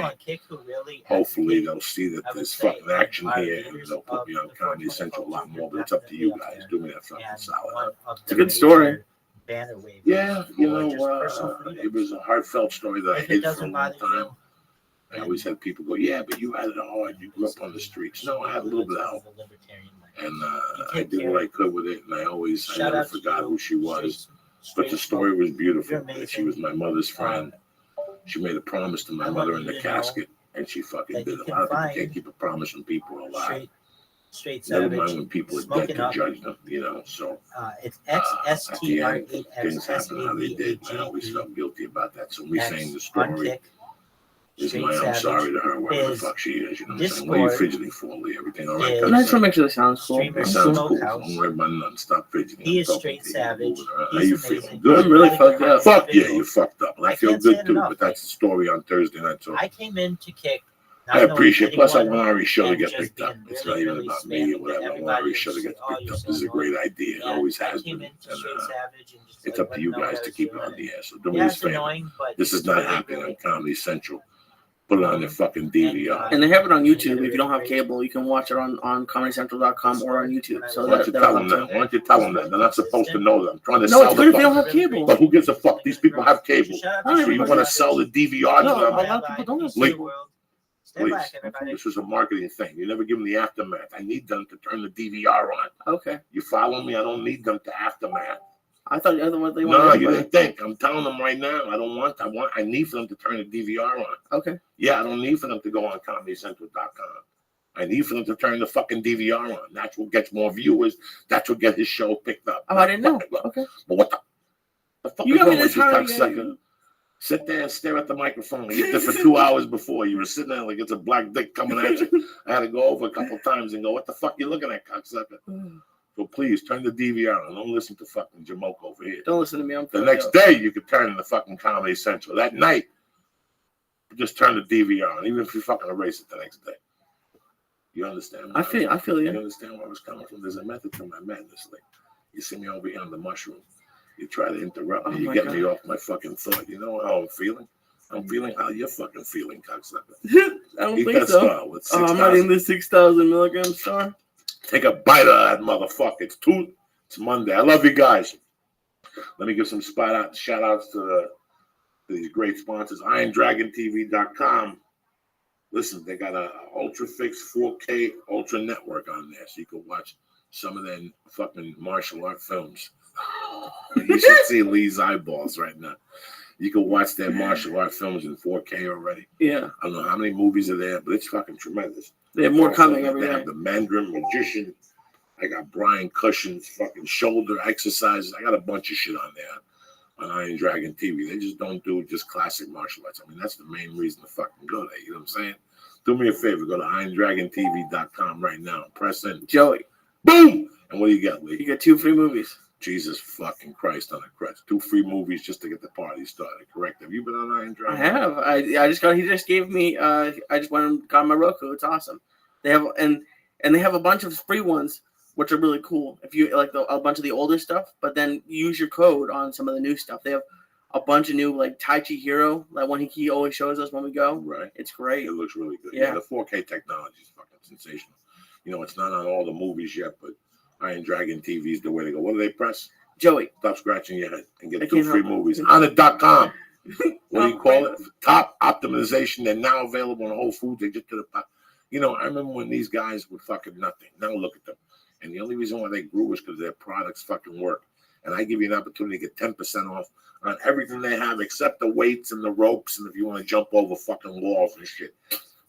Hopefully they'll see that there's fucking action here and they'll put me on Comedy Central a lot more, but it's up to you guys. Do me that fucking solid. It's a good story. Yeah, you know, it was a heartfelt story that I hid for a long time. I always had people go, yeah, but you had it hard. You grew up on the streets. No, I had a little bit of help. And I did what I could with it. And I never forgot who she was. But the story was beautiful. She was my mother's friend. She made a promise to my mother in the casket. And she fucking did it. A lot of people can't keep a promise from people who are alive. Never mind when people are dead to judge them, you know. So it's at the end, things happen how they did. And I always felt guilty about that. So me saying the story is my I'm sorry to her, wherever the fuck she is. You know what I'm saying? What are you fidgeting for, Lee? Everything all right? I just want to make sure it sounds cool. It sounds cool. Don't worry about nothing. Stop fidgeting. He is straight savage. How you feeling? Good? I'm really fucked up. Fuck yeah, you fucked up. And I feel good too, but that's the story on Thursday night. So I came in to kick. I appreciate it. Plus, I want Ari's show to get picked up. It's not even about me or whatever. I want Ari's show to get picked up. This is a great idea. It always has been. And it's up to you guys to keep it on the air. So do me this favor. This is not happening on Comedy Central. Put it on their fucking DVR. And they have it on YouTube. If you don't have cable, you can watch it on ComedyCentral.com or on YouTube. So Why don't you tell them that? Why don't you tell them that? They're not supposed to know that. I'm trying to No, sell it's good if they don't have cable. But who gives a fuck? These people have cable. So you want to sell the DVR to No, a them? lot of people don't have Wait. cable. Please. This is a marketing thing. You never give them the aftermath. I need them to turn the DVR on. Okay. You follow me? I don't need them to aftermath. I thought the other one they No, wanted. you didn't think. I'm telling them right now. I need for them to turn the DVR on. Okay. Yeah, I don't need for them to go on ComedyCentral.com. I need for them to turn the fucking DVR on. That's what gets more viewers. That's what gets his show picked up. Oh, I didn't know. Okay. But what the fuck You is got me wrong with this you, hard, cocksucker? Sit there and stare at the microphone. You did for 2 hours before. You were sitting there like it's a black dick coming at you. I had to go over a couple times and go, what the fuck you looking at, cocksucker? So please turn the DVR on. Don't listen to fucking Jamoke over here. Don't listen to me. I'm the next day you could turn the fucking Comedy Central. That night, just turn the DVR on, even if you fucking erase it the next day. You understand? I feel you. You understand where I was coming from? There's a method to my madness. Like, you see me over here on the mushroom. You try to interrupt me. You get me off my fucking thought. You know how I'm feeling? I'm feeling how you're fucking feeling, cocksucker. I don't Eat think that so. star with 6,000. I'm not eating this 6,000 milligram star. Take a bite of that motherfucker. It's Monday. I love you guys. Let me give some shout outs to these great sponsors. IronDragonTV.com. Listen, they got a Ultra Fix 4K Ultra Network on there, so you can watch some of their fucking martial art films. You should see Lee's eyeballs right now. You can watch their martial art films in 4K already. Yeah. I don't know how many movies are there, but it's fucking tremendous. They have more coming every day. day. Have the Mandarin Magician. I got Brian Cushion's fucking shoulder exercises. I got a bunch of shit on there on Iron Dragon TV. They just don't do just classic martial arts. I mean, that's the main reason to fucking go there. You know what I'm saying? Do me a favor. Go to IronDragonTV.com right now. Press in. Joey. Boom! And what do you get, Lee? You get 2 free movies. Jesus fucking Christ on a crest. 2 free movies just to get the party started. Correct? Have you been on Iron Dragon? I have. I just got. He just gave me. I just went and got my Roku. It's awesome. They have and they have a bunch of free ones, which are really cool. If you like a bunch of the older stuff, but then use your code on some of the new stuff. They have a bunch of new like Tai Chi Hero, like one he always shows us when we go. Right. It's great. It looks really good. Yeah. The 4K technology is fucking sensational. You know, it's not on all the movies yet, but Iron Dragon TV is the way to go. What do they press? Joey. Stop scratching your head and get 2 free movies. On it.com. What do you call it? Top optimization. They're now available in Whole Foods. They just did a, you know, I remember when these guys were fucking nothing. Now look at them. And the only reason why they grew is because their products fucking work. And I give you an opportunity to get 10% off on everything they have except the weights and the ropes and if you want to jump over fucking walls and shit.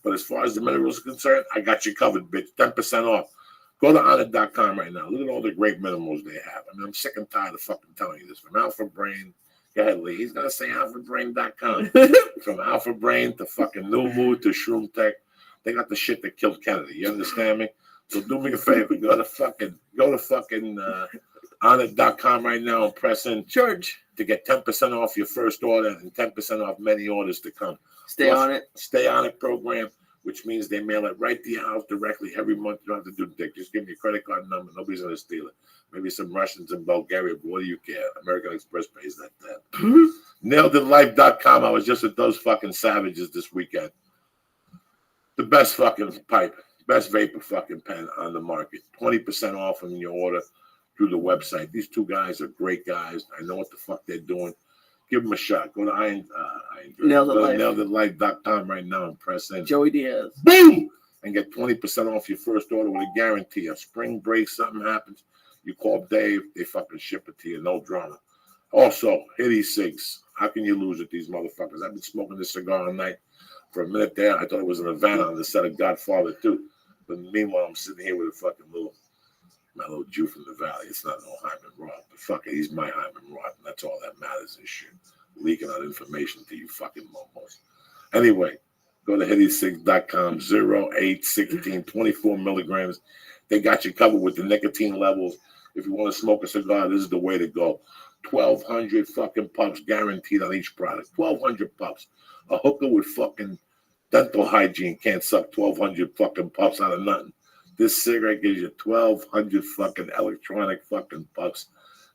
But as far as the minerals are concerned, I got you covered, bitch. 10% off. Go to honor.com right now. Look at all the great minerals they have. I mean, I'm sick and tired of fucking telling you this. From Alpha Brain, go ahead, Lee. He's going to say alphabrain.com. From Alpha Brain to fucking New Mood to Shroom Tech. They got the shit that killed Kennedy. You understand me? So do me a favor. Go to fucking honor.com right now and press in Church to get 10% off your first order and 10% off many orders to come. Stay on it. Stay on it program, which means they mail it right to your house directly every month. You don't have to do dick. Just give me your credit card number. Nobody's going to steal it. Maybe some Russians in Bulgaria, but what do you care? American Express pays that. NailedItLife.com. I was just with those fucking savages this weekend. The best fucking pipe, best vapor fucking pen on the market. 20% off on your order through the website. These 2 guys are great guys. I know what the fuck they're doing. Give them a shot. Go to NailedItLife.com right now and press in. Joey Diaz. Boom! And get 20% off your first order with a guarantee. If spring break, something happens, you call Dave, they fucking ship it to you. No drama. Also, Hitty Cigs. How can you lose with these motherfuckers? I've been smoking this cigar all night. For a minute there, I thought it was an Havana on the set of Godfather 2. But meanwhile, I'm sitting here with a fucking my little Jew from the Valley. It's not no Hyman Roth, but fuck it, he's my Hyman Roth, and that's all that matters and shit. Leaking out information to you fucking momos. Anyway, go to HittySig.com, 0816, 24 milligrams. They got you covered with the nicotine levels. If you want to smoke a cigar, this is the way to go. 1,200 fucking puffs guaranteed on each product. 1,200 puffs. A hooker with fucking dental hygiene can't suck 1,200 fucking puffs out of nothing. This cigarette gives you 1,200 fucking electronic fucking puffs.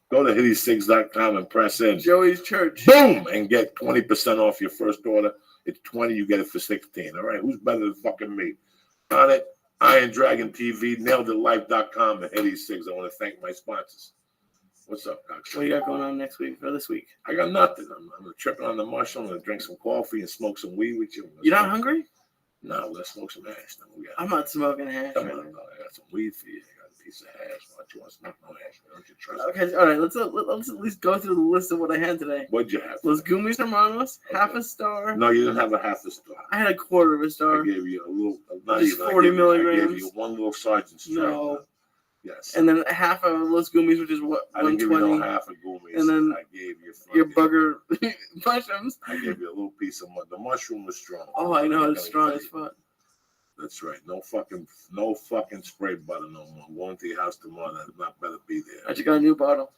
Go to HittySigs.com and press in. Joey's Church. Boom! And get 20% off your first order. It's 20, you get it for 16. All right, who's better than fucking me? On it, Iron Dragon TV, NailedItLife.com, and Hitty Cigs. I want to thank my sponsors. What's up, Cox? What you got going on next week or this week? I got nothing. I'm tripping on the marshal. I'm going to drink some coffee and smoke some weed with you. You're not hungry? No, let's smoke some hash. Then we got. I'm not smoking hash Come right on, now. no, I got some weed for you. I got a piece of hash. Why don't you want to smoke no hash? Don't you trust me? Okay, all right. Let's at least go through the list of what I had today. What'd you have? Los Gummies Hermanos, Okay. half a star. No, you didn't have a half a star. I had a quarter of a I star. gave you a little. Not Just even, I 40 gave you- I gave milligrams. you one little sergeant's strength. No. Yes. And then half of Los Gummies, which is what, I didn't give you no 120. half a Goomies. And then I gave you your fucking- bugger mushrooms. I gave you a little piece of the mushroom was strong. Oh, I know, it's I'm strong gonna as tell you. fuck. That's right. No fucking spray butter no more. I'm going to your house tomorrow. That not better be there. I just got a new bottle.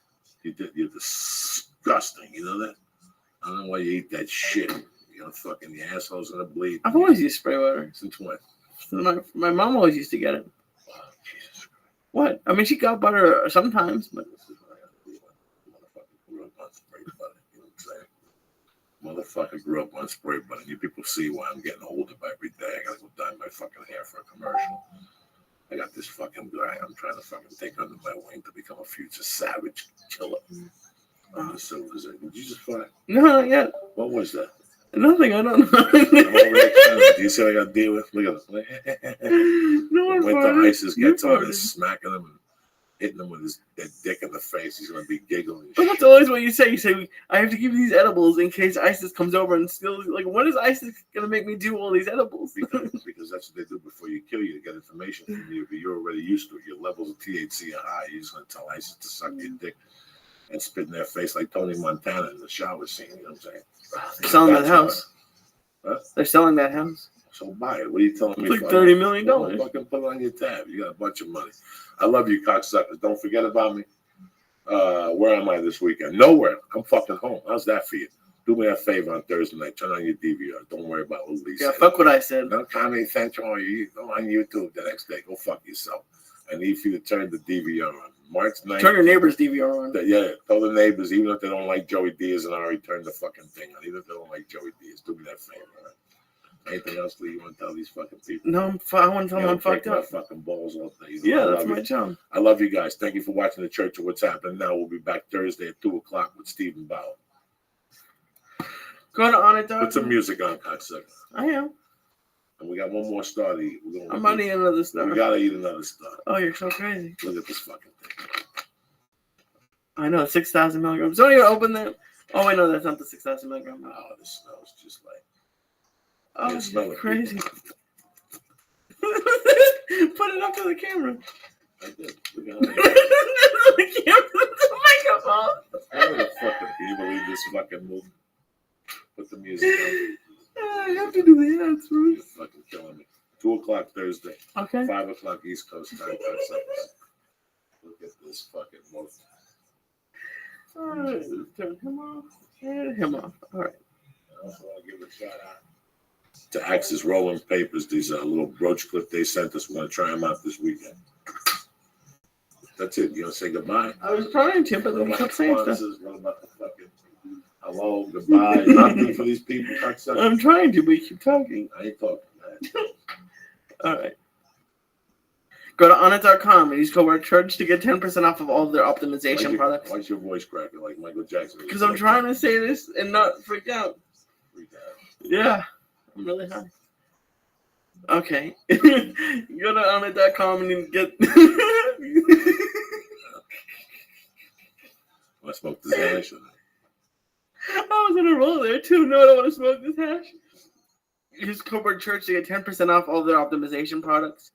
You did. You're disgusting. You know that? I don't know why you eat that shit. You know, fucking your asshole's gonna bleed. I've always used spray water. Since when? My mom always used to get it. Oh, Jesus Christ. What? I mean, she got butter sometimes, but This is what I gotta do. Motherfucker grew up on spray butter. You know what I'm saying? Motherfucker grew up on spray butter. You people see why I'm getting older by every day. I gotta go dye my fucking hair for a commercial. I got this fucking guy I'm trying to fucking take under my wing to become a future savage killer. On the civilization. Did you just find? no, not yet. What was that? Nothing. I don't know. I'm over there trying do you see what I got to deal with? Look at this. No one Wait till farted. ISIS You gets on farted. and smacking him and hitting him with his that dick in the face. He's gonna be giggling. and But shit. that's always what you say. You say, I have to give you these edibles in case ISIS comes over and steals. Like, when is ISIS going to make me do all these edibles? Because that's what they do before you kill you to get information from you. But you're already used to it. Your levels of THC are high. You're just gonna tell ISIS to suck your dick and spit in their face like Tony Montana in the shower scene. You know what I'm saying? They're selling that That's house. Huh? They're selling that house. So buy it. What are you telling me? It's like for? $30 million. Well, fucking put it on your tab. You got a bunch of money. I love you, cocksuckers. Don't forget about me. Where am I this weekend? Nowhere. I'm fucking home. How's that for you? Do me a favor on Thursday night. Turn on your DVR. Don't worry about what Lee Yeah, said. fuck what I said. No Comedy Central. You go on YouTube the next day. Go fuck yourself. I need for you to turn the DVR on. March 9th. Turn your neighbor's DVR on. Yeah, tell the neighbors, even if they don't like Joey Diaz and Ari, turn the fucking thing on. Even if they don't like Joey Diaz, do me that favor. All right? Anything else, Lee, you want to tell these fucking people? No, I want to tell them I'm fucked My up. fucking balls all day. You know, Yeah, I that's love my you. job. I love you guys. Thank you for watching the Church of What's Happening Now. We'll be back Thursday at 2 o'clock with Stephen Bauer. Go to On It, Put some music on, cocksucker. I am. And we got one more star to eat. I'm not eating another We star. gotta eat another star. Oh, you're so crazy. Look at this fucking thing. I know, 6,000 milligrams. Don't even open that. Oh, wait, no, that's not the 6,000 milligram. Oh, this smells just like. Oh, You smell you're it, crazy. people. Put it up to the camera. I did. Look at The camera, the microphone. how the fucking can you believe this fucking move? Put the music on. I have to do the ads You're first. fucking killing me. 2 o'clock Thursday. Okay. 5 o'clock East Coast time. Cocksuckers. Look at this fucking move. All right, turn him off. And him off. All right. I also want to give a shout out to Axe's Rolling Papers. These little brooch clip they sent us. We're going to try them out this weekend. That's it. You going to say goodbye? I was trying to, but What then you about kept the saying stuff. sponsors? What about the fucking hello, goodbye? Nothing for these people, cocksuckers. I'm trying to, but you keep talking. I ain't talking, man. All right. Go to onit.com and use code word church to get 10% off of all of their optimization products. Why's your voice cracking like Michael Jackson? Because I'm trying to say this and not freak out. Freak out. Yeah, I'm really high. Okay. Go to onit.com and you get. I smoked this hash. I was in a roll there too. No, I don't want to smoke this hash. Use code word church to get 10% off all of their optimization products.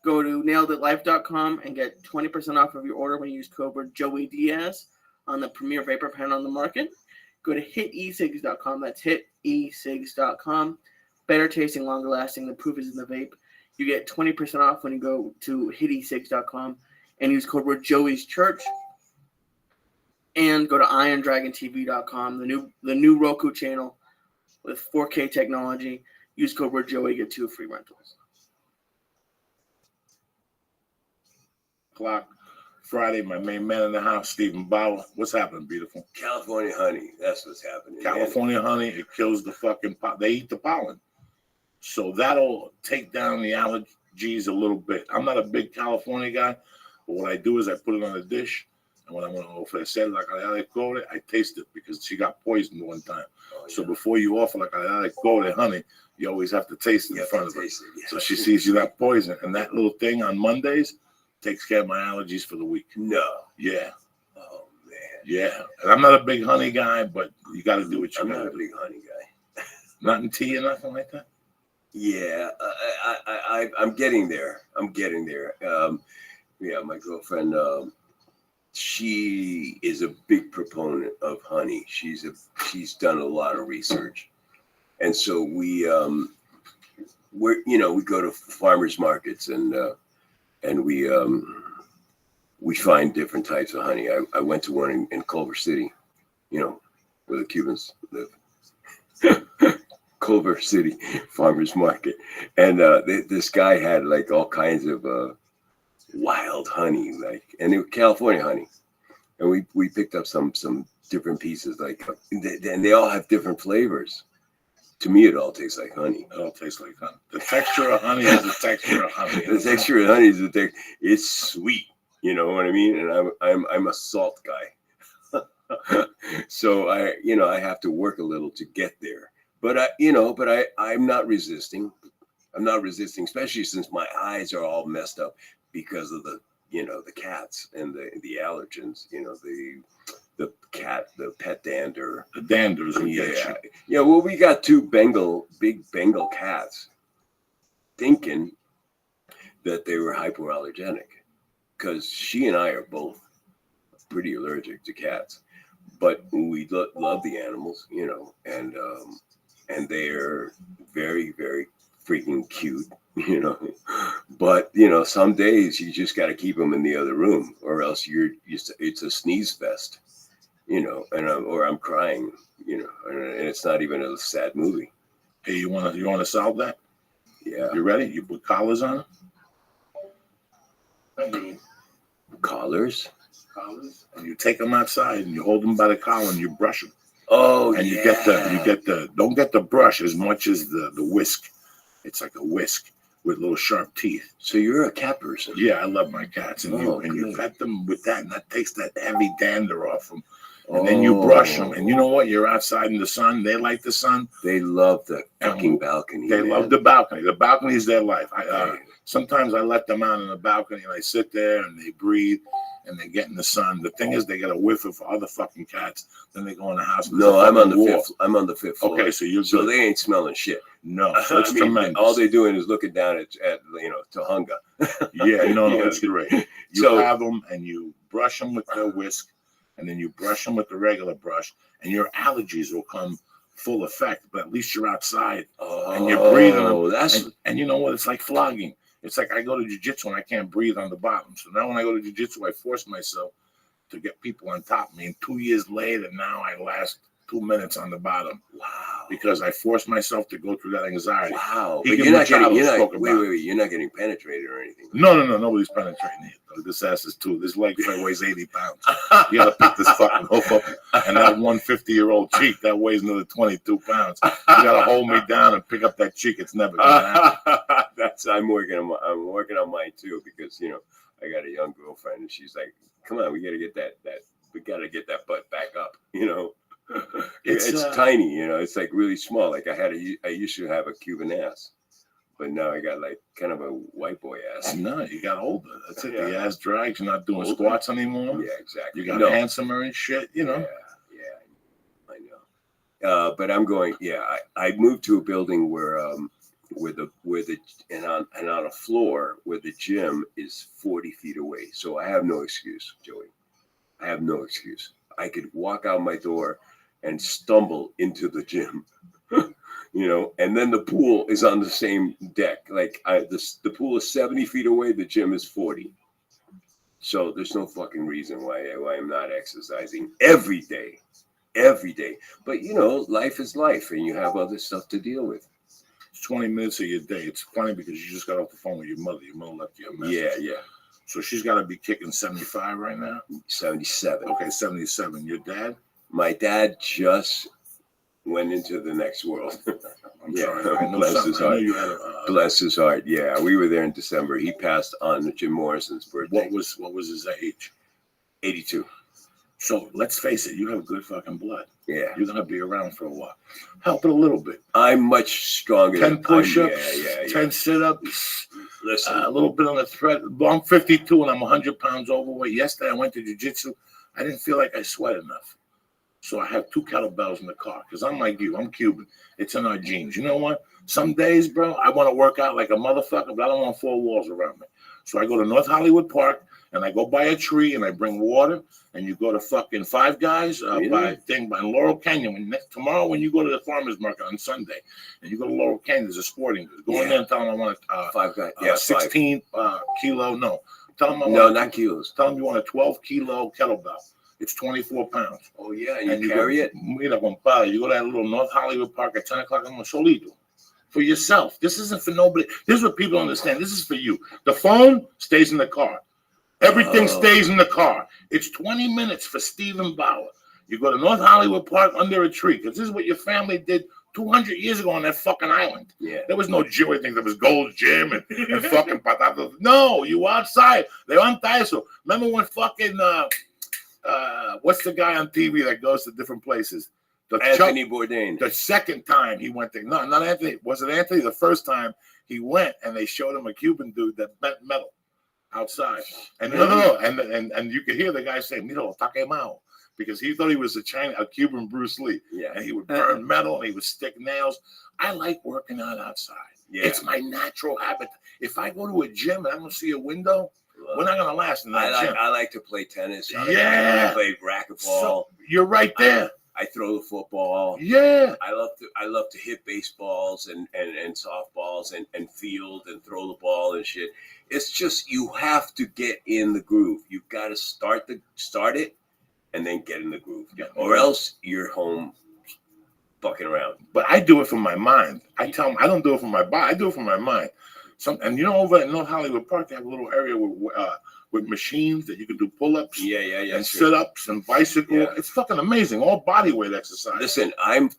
Go to naileditlife.com and get 20% off of your order when you use code word Joey Diaz on the premier vapor pen on the market. Go to hitecigs.com. That's hitecigs.com. Better tasting, longer lasting. The proof is in the vape. You get 20% off when you go to hitecigs.com and use code word Joey's Church. And go to IronDragonTV.com, the new Roku channel with 4K technology. Use code word Joey, get 2 free rentals. Clock Friday, my main man in the house, Stephen Bauer. What's happening, beautiful? California honey. That's what's happening. California honey, it kills the fucking pollen. They eat the pollen. So that'll take down the allergies a little bit. I'm not a big California guy, but what I do is I put it on a dish And when I went to ofrecer la calidad de cobre, I tasted because she got poisoned one time. Oh, yeah. So before you offer la calidad de cobre, honey, you always have to taste it in front of her. Yeah. So she sees you got poison. And that little thing on Mondays takes care of my allergies for the week. No. Yeah. Oh man. Yeah. And I'm not a big honey guy, but you got to do what you I'm got not to a do. big honey guy. Not in tea or nothing like that? Yeah, I'm getting there. Yeah, my girlfriend, she is a big proponent of honey. She's done a lot of research, and so we go to farmers markets and we find different types of honey. I went to one in Culver City, where the Cubans live. Culver City Farmers Market, and this guy had like all kinds of wild honey, and it was California honey, and we picked up some different pieces, and they all have different flavors. To me, it all tastes like honey. It all tastes like honey. The texture of honey is the texture of honey. The texture of honey is the texture. It's sweet, you know what I mean? And I'm a salt guy, so I have to work a little to get there. But I'm not resisting. I'm not resisting, especially since my eyes are all messed up because of the cats and the allergens. The pet dander. The danders. Yeah. Well, we got two big Bengal cats, thinking that they were hypoallergenic, because she and I are both pretty allergic to cats, but we love the animals, and they're very, very freaking cute, but some days you just got to keep them in the other room, or else it's a sneeze fest, or I'm crying, and it's not even a sad movie. Hey, you want to solve that? Yeah. You ready? You put collars on them. Collars, and you take them outside and you hold them by the collar and you brush them. Oh, and yeah. Don't get the brush as much as the whisk. It's like a whisk with little sharp teeth. So you're a cat person. Yeah, I love my cats. And you pet them with that, and that takes that heavy dander off them. And then you brush them. And you know what? You're outside in the sun. They like the sun. They love the fucking balcony. They love the balcony. The balcony is their life. Sometimes I let them out on the balcony and I sit there and they breathe and they get in the sun. The thing is, they get a whiff of other fucking cats. Then they go in the house. No, I'm on the fifth floor. Okay, so so they ain't smelling shit. No, that's tremendous. All they're doing is looking down at Tahunga. Yeah, no, it's great. You have them and you brush them with the whisk, and then you brush them with the regular brush, and your allergies will come full effect. But at least you're outside and you're breathing them. And you know what? It's like flogging. It's like I go to jiu-jitsu and I can't breathe on the bottom. So now when I go to jiu-jitsu, I force myself to get people on top of me. And 2 years later, now I last 2 minutes on the bottom. Wow. Because I forced myself to go through that anxiety. Wow. But you're not getting penetrated or anything. No, nobody's penetrating it. This ass is this leg weighs 80 pounds. You gotta pick this fucking hoof up. And that 150-year-old cheek, that weighs another 22 pounds. You gotta hold me down and pick up that cheek. It's never gonna happen. I'm working on mine too, because I got a young girlfriend and she's like, come on, we gotta get that butt back up, It's tiny, it's like really small. Like I used to have a Cuban ass, but now I got like kind of a white boy ass. No, you got older. That's it. The ass drags. You're not doing squats anymore. Yeah, exactly. You got handsomer and shit, Yeah, I know. But I'm going. Yeah, I moved to a building where on a floor where the gym is 40 feet away. So I have no excuse, Joey. I have no excuse. I could walk out my door and stumble into the gym, and then the pool is on the same deck. Like the pool is 70 feet away. The gym is 40. So there's no fucking reason why I'm not exercising every day. But life is life, and you have other stuff to deal with. It's 20 minutes of your day. It's funny because you just got off the phone with your mother. Your mother left you a message. Yeah. So she's got to be kicking 75 right now? 77. Okay, 77. Your dad? My dad just went into the next world. I'm sorry. Bless his heart. Bless his heart. Yeah, we were there in December. He passed on Jim Morrison's birthday. What was his age? 82. So let's face it, you have good fucking blood. Yeah. You're gonna be around for a while. Help it a little bit. I'm much stronger. 10 push-ups, Yeah. 10 sit-ups. Listen, A little bit on the thread. I'm 52 and I'm 100 pounds overweight. Yesterday I went to jiu-jitsu. I didn't feel like I sweat enough. So I have 2 kettlebells in the car because I'm like you. I'm Cuban. It's in our genes. You know what? Some days, bro, I want to work out like a motherfucker, but I don't want 4 walls around me. So I go to North Hollywood Park and I go by a tree and I bring water. And you go to fucking Five Guys by Laurel Canyon. Tomorrow when you go to the farmer's market on Sunday and you go to Laurel Canyon, there's a sporting goods. Go in there and tell them I want a 5 Guys. 16 kilo. No. Tell them not kilos. Tell them you want a 12 kilo kettlebell. It's 24 pounds. Oh, yeah. And you carry it? Mira, compadre, you go to that little North Hollywood Park at 10 o'clock. I'm solito. For yourself. This isn't for nobody. This is what people understand. This is for you. The phone stays in the car. Everything stays in the car. It's 20 minutes for Stephen Bauer. You go to North Hollywood Park under a tree because this is what your family did 200 years ago on that fucking island. Yeah. There was no gym or anything. There was Gold's Gym and fucking patatas. No, you were outside. They on Taiso. Remember when fucking what's the guy on TV that goes to different places? Anthony Bourdain. The second time he went there. No, not Anthony. Was it Anthony? The first time he went and they showed him a Cuban dude that bent metal outside. And and you could hear the guy say, "Miro, taquemao," because he thought he was a Cuban Bruce Lee. Yeah. And he would burn metal and he would stick nails. I like working out outside. Yeah. It's my natural habit. If I go to a gym and I don't see a window, we're not gonna last in that gym. I like to play tennis. Yeah. I play racquetball. So, you're right there. I throw the football. Yeah. I love to hit baseballs and softballs and field and throw the ball and shit. It's just you have to get in the groove. You've got to start it and then get in the groove. Yeah. Or else you're home fucking around. But I do it from my mind. I tell them I don't do it from my body. I do it from my mind. And you know, over at North Hollywood Park, they have a little area with machines that you can do pull-ups, and sit-ups and bicycle. Yeah. It's fucking amazing. All body weight exercise. Listen, I'm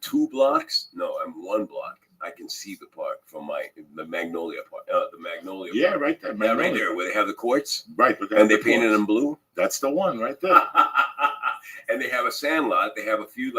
2 blocks. No, I'm 1 block. I can see the park from the Magnolia Park. Yeah, park. Right there. Yeah, right there, where they have the courts. Right. And they painted them blue. That's the one right there. And they have a sand lot. They have a few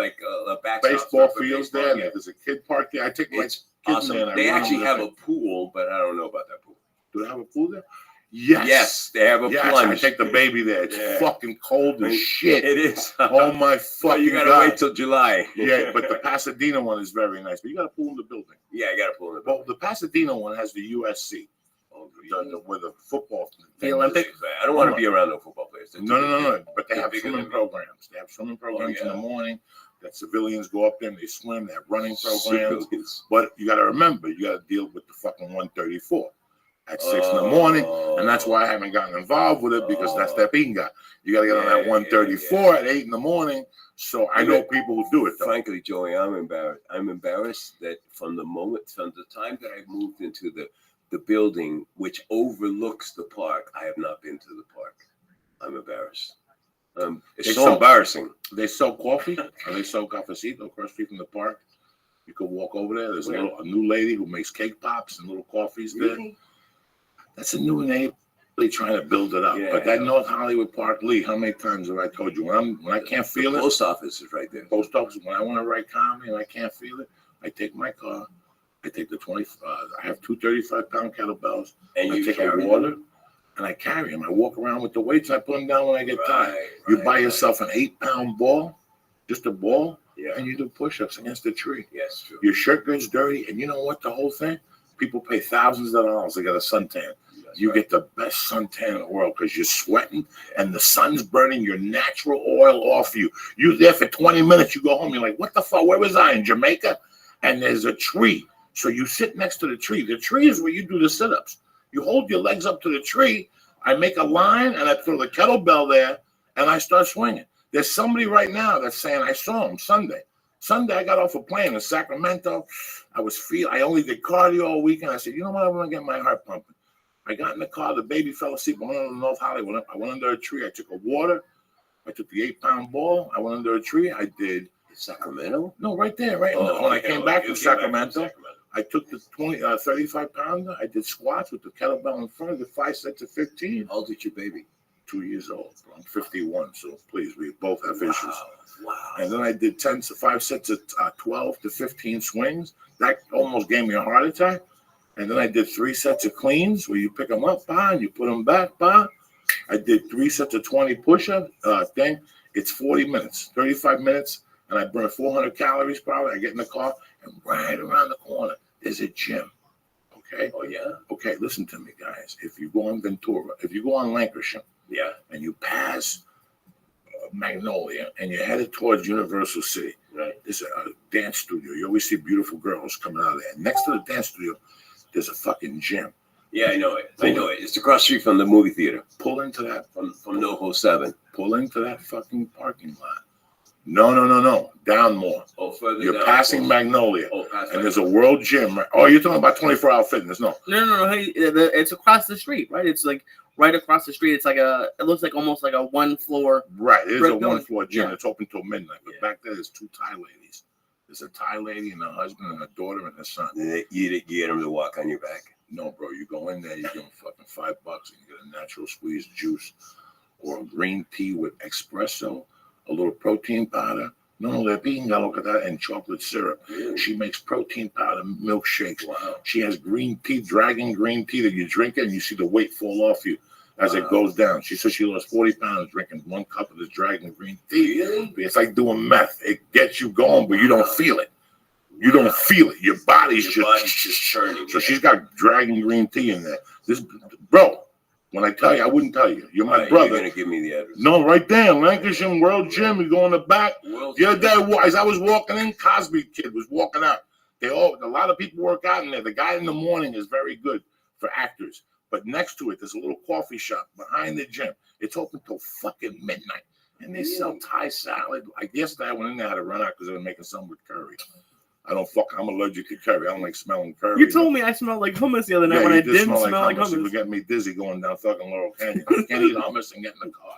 baseball fields there. Yeah. There's a kid park there. I take my kids awesome. there. They actually have a pool, but I don't know about that pool. Do they have a pool there? Yes. Yes, they have a plunge. I take the baby there. It's fucking cold as shit. It is. Oh my fucking You gotta wait till July. Yeah, but the Pasadena one is very nice. But you got a pool in the building. Yeah, I got a pool in the building. Well, the Pasadena one has the USC. Where the football the Olympics. I don't want to be around no football players. No. But they have swimming programs. They have swimming programs in the morning. That civilians go up there and they swim. They have running programs. But you got to remember, you got to deal with the fucking 134 at 6 in the morning, and that's why I haven't gotten involved with it because that's that pinga. You got to get on that 134 at 8 in the morning. So I know people who do it. Though. Frankly, Joey, I'm embarrassed. I'm embarrassed that from the time that I moved into the building which overlooks the park, I have not been to the park. I'm embarrassed. It's so embarrassing. They sell coffee, or they sell cafecito across the street from the park. You could walk over there. There's a new lady who makes cake pops and little coffees there. Really? That's a new name. Really trying to build it up. Yeah, but that North Hollywood Park, Lee, how many times have I told you? When I can't feel it. Post office is right there. Post office. When I want to write comedy and I can't feel it, I take my car. I take the 20. I have 2 35-pound kettlebells. And I take a water. And I carry them. I walk around with the weights. I put them down when I get tired. You buy yourself an 8-pound ball, just a ball, and you do push-ups against the tree. Yes, true. Your shirt gets dirty, and you know what? The whole thing, people pay thousands of dollars to get a suntan. You get the best suntan in the world because you're sweating and the sun's burning your natural oil off you. You're there for 20 minutes. You go home. You're like, what the fuck? Where was I? In Jamaica? And there's a tree. So you sit next to the tree. The tree is where you do the sit-ups. You hold your legs up to the tree. I make a line and I throw the kettlebell there and I start swinging. There's somebody right now that's saying, I saw him Sunday. Sunday, I got off a plane in Sacramento. I only did cardio all weekend. I said, you know what? I want to get my heart pumping. I got in the car. The baby fell asleep. I went to North Hollywood. I went under a tree. I took a water. I took the 8-pound ball. I went under a tree. I did Sacramento? No, right there. When I came back from Sacramento, I took the 35-pounder. I did squats with the kettlebell in front of the 5 sets of 15. How old is your baby? 2 years old. I'm 51, so please, we both have issues. Wow. And then I did 5 sets of 12 to 15 swings. That almost gave me a heart attack. And then I did 3 sets of cleans where you pick them up, and you put them back, I did 3 sets of 20 push-up thing. It's 40 minutes, 35 minutes, and I burn 400 calories probably. I get in the car, and right around the corner, there's a gym. Okay? Oh, yeah? Okay, listen to me, guys. If you go on Ventura, if you go on Lancashire, Yeah. and you pass Magnolia, and you're headed towards Universal City, Right. there's a dance studio. You always see beautiful girls coming out of there. Next to the dance studio, there's a fucking gym. Yeah, I know it. I know it. It's across the street from the movie theater. Pull into that From NoHo 7. Pull into that fucking parking lot. No. Down more. Oh, further You're down. passing Magnolia, Oh, past and there's a World Gym. Right? Oh, you're talking about 24-hour fitness? No. No. Hey, it's across the street, right? It's like right across the street. It's like it looks like almost like a 1-floor. Right. It is a brick building. 1-floor gym. Yeah. It's open till midnight. But back there, there's 2 Thai ladies. There's a Thai lady and a husband and a daughter and a son. You get them to walk on your back. No, bro. You go in there, you give them fucking $5 and you get a natural squeezed juice or a green tea with espresso, a little protein powder. No, they're being look at that, and chocolate syrup. Really? She makes protein powder milkshakes. Wow. She has green tea, dragon green tea that you drink it and you see the weight fall off you as it goes down. She says she lost 40 pounds drinking 1 cup of this dragon green tea. Really? It's like doing meth. It gets you going, but you don't feel it. You don't feel it. Your body's just turning. So she's got dragon green tea in there. This, bro, when I tell you, I wouldn't tell you. You're my brother. You're going to give me the address. No, right there, Lancashire World Gym. You go in the back. The other day, as I was walking in, Cosby kid was walking out. A lot of people work out in there. The guy in the morning is very good for actors. But next to it, there's a little coffee shop behind the gym. It's open till fucking midnight. And they sell Thai salad. Like yesterday, I went in there, I had to run out because they were making some with curry. I'm allergic to curry. I don't like smelling curry. You told me I smelled like hummus the other night when I didn't smell like hummus. It would get me dizzy going down fucking Laurel Canyon. I can't eat hummus and get in the car.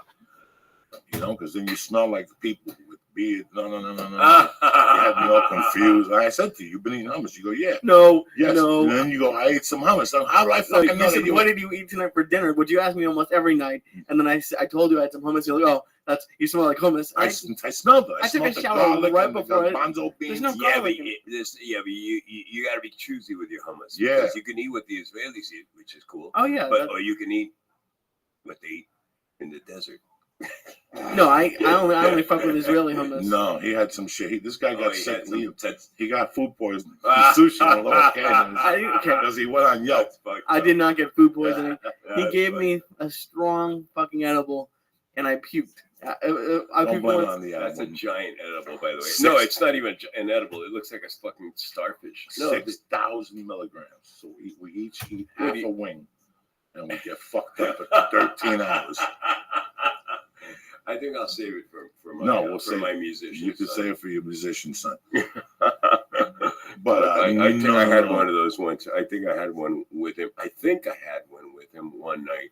You know, because then you smell like people with beard. No. You had me all confused. And I said to you, you've been eating hummus. You go, yeah. No. Yes. No. And then you go, I ate some hummus. So how do I fucking know? Said, what did you eat tonight for dinner? Would you ask me almost every night? And then I told you I had some hummus. You're like, oh, you smell like hummus. I smelled it. I took a shower right before it. There's no garlic. But you got to be choosy with your hummus. Yeah. Because you can eat what the Israelis eat, which is cool. Oh, yeah. Or you can eat what they eat in the desert. No, I only fuck with Israeli hummus. No, he had some shit. This guy got sick. He got food poisoning. Sushi on Lower Canyon. Because he went on Yelp. I did not get food poisoning. He gave me a strong fucking edible, and I puked. I Don't blame it on the edible. That's a giant edible, by the way. No, it's not even an edible. It looks like a fucking starfish. No, 6,000 milligrams. So we each eat half a wing, and we get fucked up at 13 hours. I think I'll save it for my musician. You could save it for your musician son. But I think I had one of those once. I think I had one with him. One night,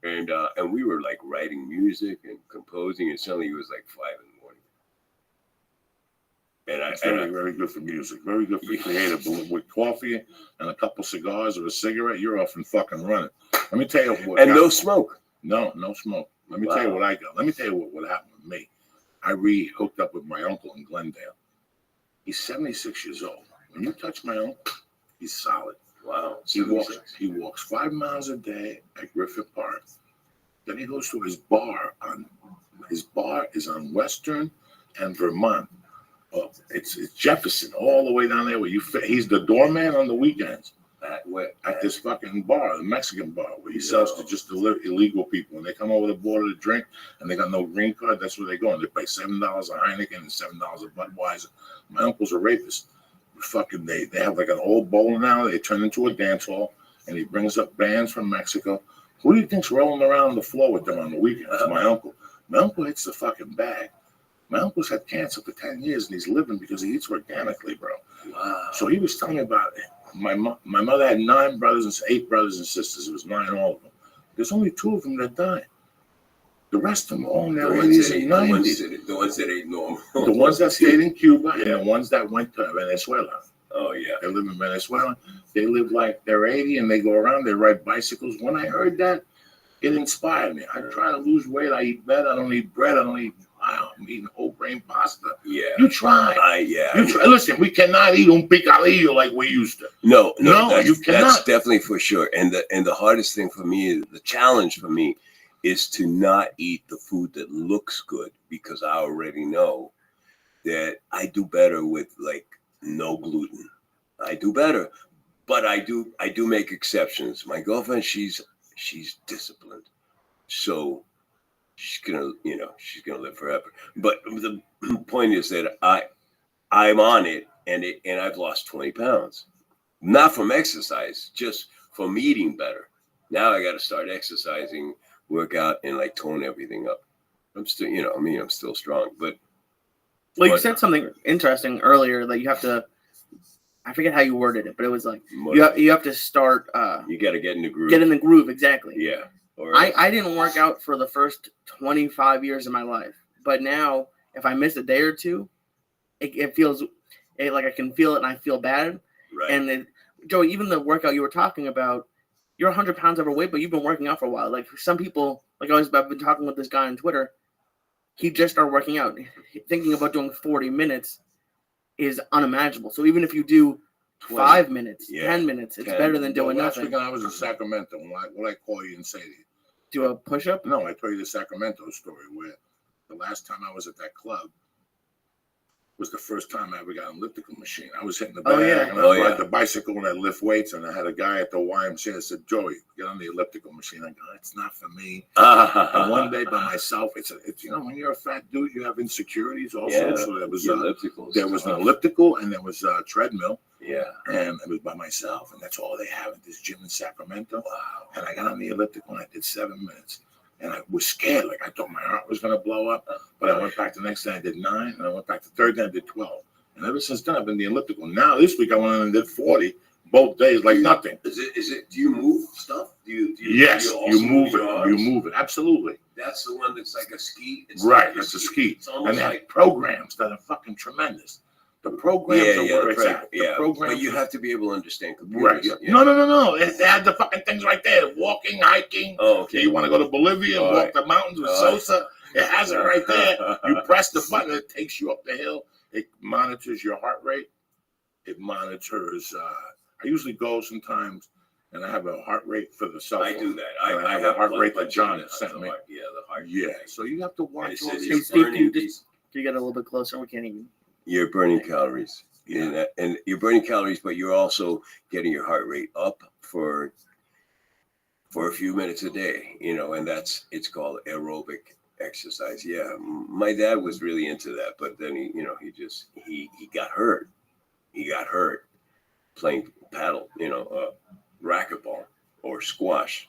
and we were like writing music and composing, and suddenly it was like 5 in the morning. It's very good for music. Very good for creative. But with coffee and a couple cigars or a cigarette, you're off and fucking running. Let me tell you what. And no smoke. No smoke. Let me tell you what I got. Let me tell you what happened with me. I hooked up with my uncle in Glendale. He's 76 years old. When you touch my uncle, he's solid. Wow. He walks 5 miles a day at Griffith Park. Then he goes to his bar. His bar is on Western and Vermont. It's Jefferson, all the way down there where he's the doorman on the weekends. At this fucking bar, the Mexican bar, where he sells to just illegal people. When they come over the border to drink and they got no green card, that's where they go. And they pay $7 a Heineken and $7 a Budweiser. My uncle's a rapist. They have like an old bowling alley. They turn into a dance hall, and he brings up bands from Mexico. Who do you think's rolling around the floor with them on the weekends? My uncle. My uncle hits the fucking bag. My uncle's had cancer for 10 years, and he's living because he eats organically, bro. Wow. So he was telling me about it. My mother had 8 brothers and sisters. It was 9, all of them. There's only 2 of them that died. The rest of them all in their 80s and 90s. The ones that ain't normal. The ones that stayed in Cuba and the ones that went to Venezuela. Oh, yeah. They live in Venezuela. They live like they're 80 and they go around. They ride bicycles. When I heard that, It inspired me. I try to lose weight. I eat better. I don't eat bread. I'm eating whole grain pasta. Yeah. You try. Yeah. You try. Listen, we cannot eat un picadillo like we used to. No, you cannot. That's definitely for sure. And the hardest thing for me, the challenge for me, is to not eat the food that looks good, because I already know that I do better with like no gluten. I do better, but I do make exceptions. My girlfriend, she's disciplined, so she's gonna live forever. But the point is that I'm on it, and I've lost 20 pounds, not from exercise, just from eating better. Now I got to start exercising, work out, and like tone everything up. I'm still, I'm still strong, but. Well, you said something interesting earlier that you have to. I forget how you worded it, but it was like you have to start. You got to get in the groove. Get in the groove, exactly. Yeah. I didn't work out for the first 25 years of my life, but now if I miss a day or two, it feels like I can feel it and I feel bad. Right. And Joey, even the workout you were talking about, you're 100 pounds overweight, but you've been working out for a while. Like some people, I've been talking with this guy on Twitter. He just started working out. Thinking about doing 40 minutes is unimaginable. So even if you do 5 minutes, 10 minutes, it's better than doing nothing. Last week I was in Sacramento. What I call you and say to you? Do a push-up? No, I told you the Sacramento story where the last time I was at that club was the first time I ever got an elliptical machine. I was hitting the bag and I ride the bicycle and I lift weights, and I had a guy at the YMCA that said, Joey, get on the elliptical machine. I go, it's not for me. And one day by myself, it's when you're a fat dude, you have insecurities also. Yeah, so there was an an elliptical and there was a treadmill. Yeah. And it was by myself, and that's all they have at this gym in Sacramento. Wow. And I got on the elliptical and I did 7 minutes. And I was scared, like I thought my heart was going to blow up. But I went back the next day, I did 9, and I went back the third day, I did 12. And ever since then, I've been the elliptical. Now, this week, I went in and did 40, both days, like nothing. Is it? Do you move stuff? Yes, you move it. You move it, absolutely. That's the one that's like a ski? Right, it's a ski. And they have programs that are fucking tremendous. The programs are where it's at. But you have to be able to understand computers. Right. Yeah. No. They had the fucking things right there. Walking, hiking. Oh, okay. You want to go to Bolivia and walk the mountains with Sosa? It has it right there. You press the button, it takes you up the hill. It monitors your heart rate. It monitors. I usually go sometimes, and I have a heart rate for the cell phone. I do that. I have a heart rate that John sent me. Yeah, the heart. Yeah. So you have to watch all Hey, these. Steve, can you get a little bit closer? We can't even. You're burning calories, and you're burning calories, but you're also getting your heart rate up for a few minutes a day, and it's called aerobic exercise. Yeah, my dad was really into that, but then he got hurt. He got hurt playing paddle, racquetball or squash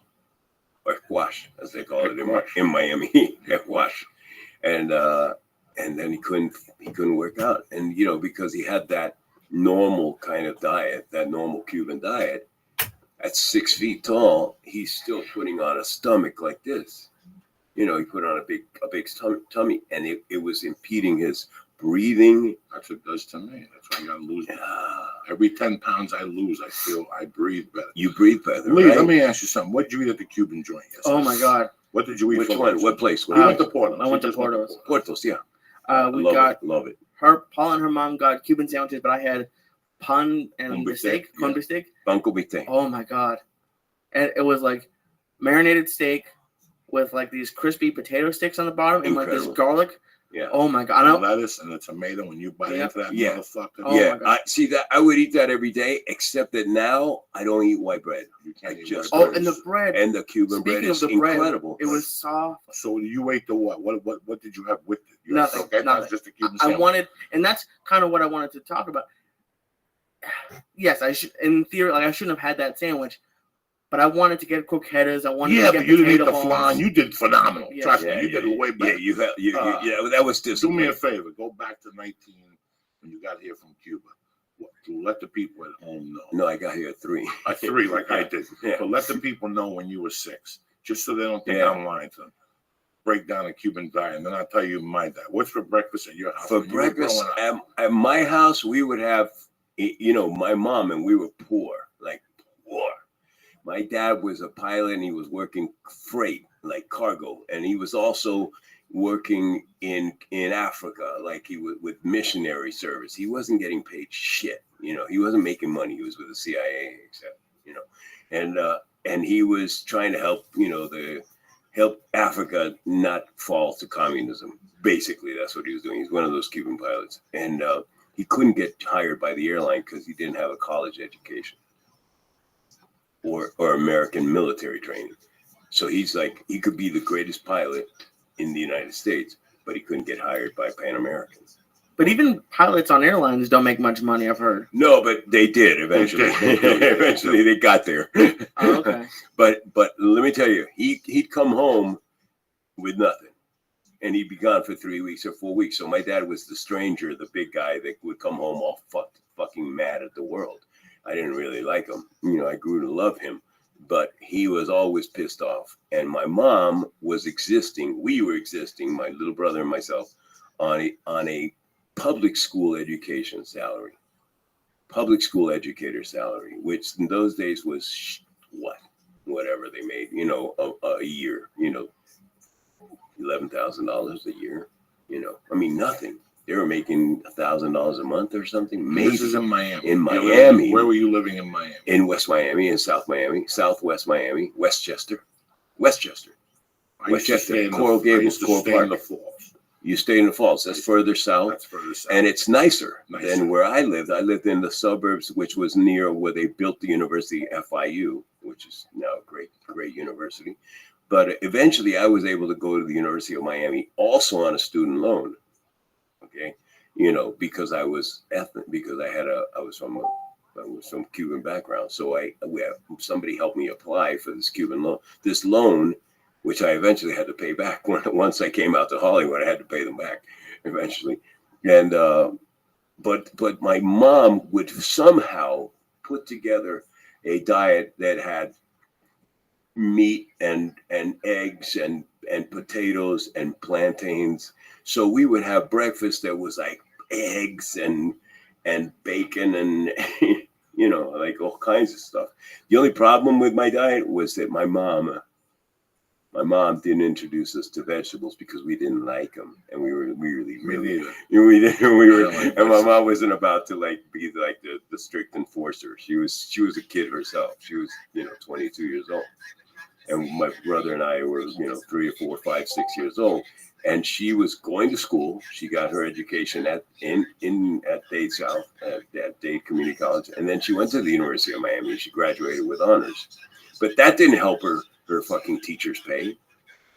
as they call it in Miami, squash, and then he couldn't work out, and because he had that normal kind of diet, that normal Cuban diet. At 6 feet tall, he's still putting on a stomach like this. He put on a big tummy, and it was impeding his breathing. That's what it does to me. That's why I gotta lose. Every 10 pounds I lose, I breathe better. You breathe better. Lee, right? let me ask you something. What did you eat at the Cuban joint yesterday? Oh my God! What did you eat? Which one? What place? We went to Portos. I went to Portos. Portos, yeah. Love it. Paul and her mom got Cuban sandwiches, but I had pan and bistec, con bistec. Pan con bistec. Oh my God! And it was like marinated steak with like these crispy potato sticks on the bottom and like this garlic. Yeah. Oh my God! And lettuce and the tomato when you bite into that motherfucker. Oh I see that. I would eat that every day, except that now I don't eat white bread. You can't eat just white bread. and the bread and the Cuban bread is incredible. It was soft. So you ate the what? What did you have with it? Nothing. Okay, nothing. Just a Cuban I sandwich. wanted, and that's kind of what I wanted to talk about. Yes, I should. In theory, I shouldn't have had that sandwich, but I wanted to get croquetas. I wanted to get but you didn't eat the balls. flan. You did phenomenal. Yeah. Trust me, you did way better. Yeah, that was just. Do me a favor. Go back to 19 when you got here from Cuba. To let the people at home know. No, I got here at 3. At 3, like I did. Yeah. So let the people know when you were 6, just so they don't think I'm lying to them. Break down a Cuban diet, and then I'll tell you my diet. What's for breakfast at your house? For breakfast at my house, we would have, my mom, and we were poor, like poor. My dad was a pilot and he was working freight, like cargo. And he was also working in Africa, like he was with missionary service. He wasn't getting paid shit. He wasn't making money. He was with the CIA, except, and he was trying to help, help Africa not fall to communism. Basically, that's what he was doing. He's one of those Cuban pilots. And he couldn't get hired by the airline because he didn't have a college education or American military training. So he's like, he could be the greatest pilot in the United States, but he couldn't get hired by Pan American. But even pilots on airlines don't make much money, I've heard. No, but they did eventually. Eventually, they got there. Oh, okay. But let me tell you, he'd come home with nothing, and he'd be gone for 3 weeks or 4 weeks. So my dad was the stranger, the big guy that would come home all fucking mad at the world. I didn't really like him. I grew to love him, but he was always pissed off. And my mom was existing. We were existing, my little brother and myself, on a public school education salary, public school educator salary, which in those days was whatever they made, a year, $11,000 a year, nothing. They were making $1,000 a month or something. Maybe. This is in Miami. In Miami. Where were you living in Miami? In West Miami, in South Miami, Southwest Miami, Westchester. Westchester, Coral Gables, Coral Park. You stay in the Falls. That's further south. That's further south. And it's nicer than where I lived. I lived in the suburbs, which was near where they built the university, FIU, which is now a great university. But eventually I was able to go to the University of Miami also on a student loan. Okay. Because I was ethnic, because I was from Cuban background. So somebody helped me apply for this this loan, which I eventually had to pay back. Once I came out to Hollywood, I had to pay them back eventually. And but my mom would somehow put together a diet that had meat and eggs and potatoes and plantains. So we would have breakfast that was like eggs and bacon and like all kinds of stuff. The only problem with my diet was that my mom didn't introduce us to vegetables because we didn't like them, and we were really and my mom wasn't about to be the strict enforcer. She was a kid herself. She was 22 years old, and my brother and I were 3 or 4, 5, 6 years old, and she was going to school. She got her education at Dade South at Dade Community College, and then she went to the University of Miami. She graduated with honors, but that didn't help her fucking teacher's pay.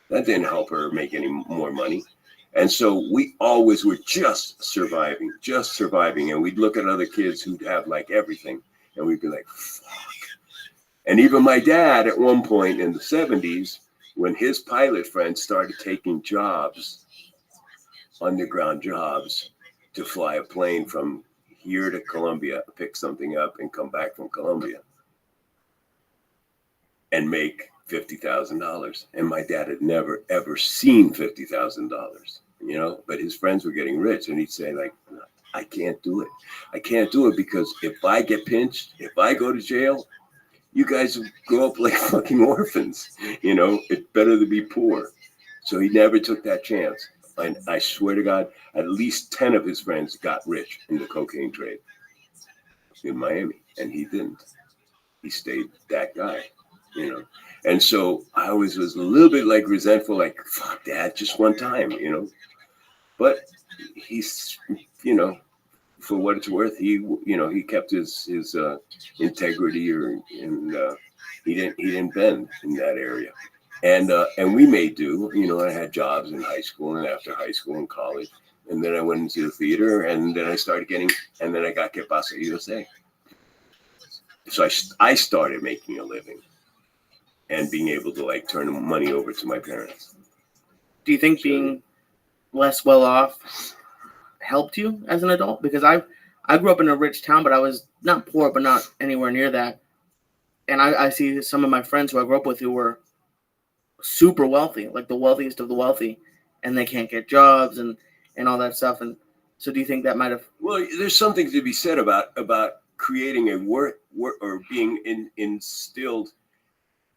That didn't help her make any more money. And so we always were just surviving. And we'd look at other kids who'd have everything, and we'd be like, fuck. And even my dad at one point in the 70s, when his pilot friends started taking jobs, underground jobs, to fly a plane from here to Colombia, pick something up and come back from Colombia and make $50,000. And my dad had never, ever seen $50,000, but his friends were getting rich. And he'd say I can't do it. I can't do it because if I get pinched, if I go to jail, you guys grow up like fucking orphans. It's better to be poor. So he never took that chance. And I swear to God, at least 10 of his friends got rich in the cocaine trade in Miami. And he didn't. He stayed that guy. And so I always was a little bit resentful, fuck Dad, just one time, But he's, for what it's worth, he kept his integrity, and he didn't bend in that area. And we made do. I had jobs in high school and after high school and college, and then I went into the theater, and then I got Que Pasa USA. So I started making a living and being able to turn money over to my parents. Do you think being less well off helped you as an adult? Because I grew up in a rich town, but I was not poor, but not anywhere near that. And I see some of my friends who I grew up with who were super wealthy, like the wealthiest of the wealthy, and they can't get jobs and all that stuff. And so do you think that might have... Well, there's something to be said about creating a work or being instilled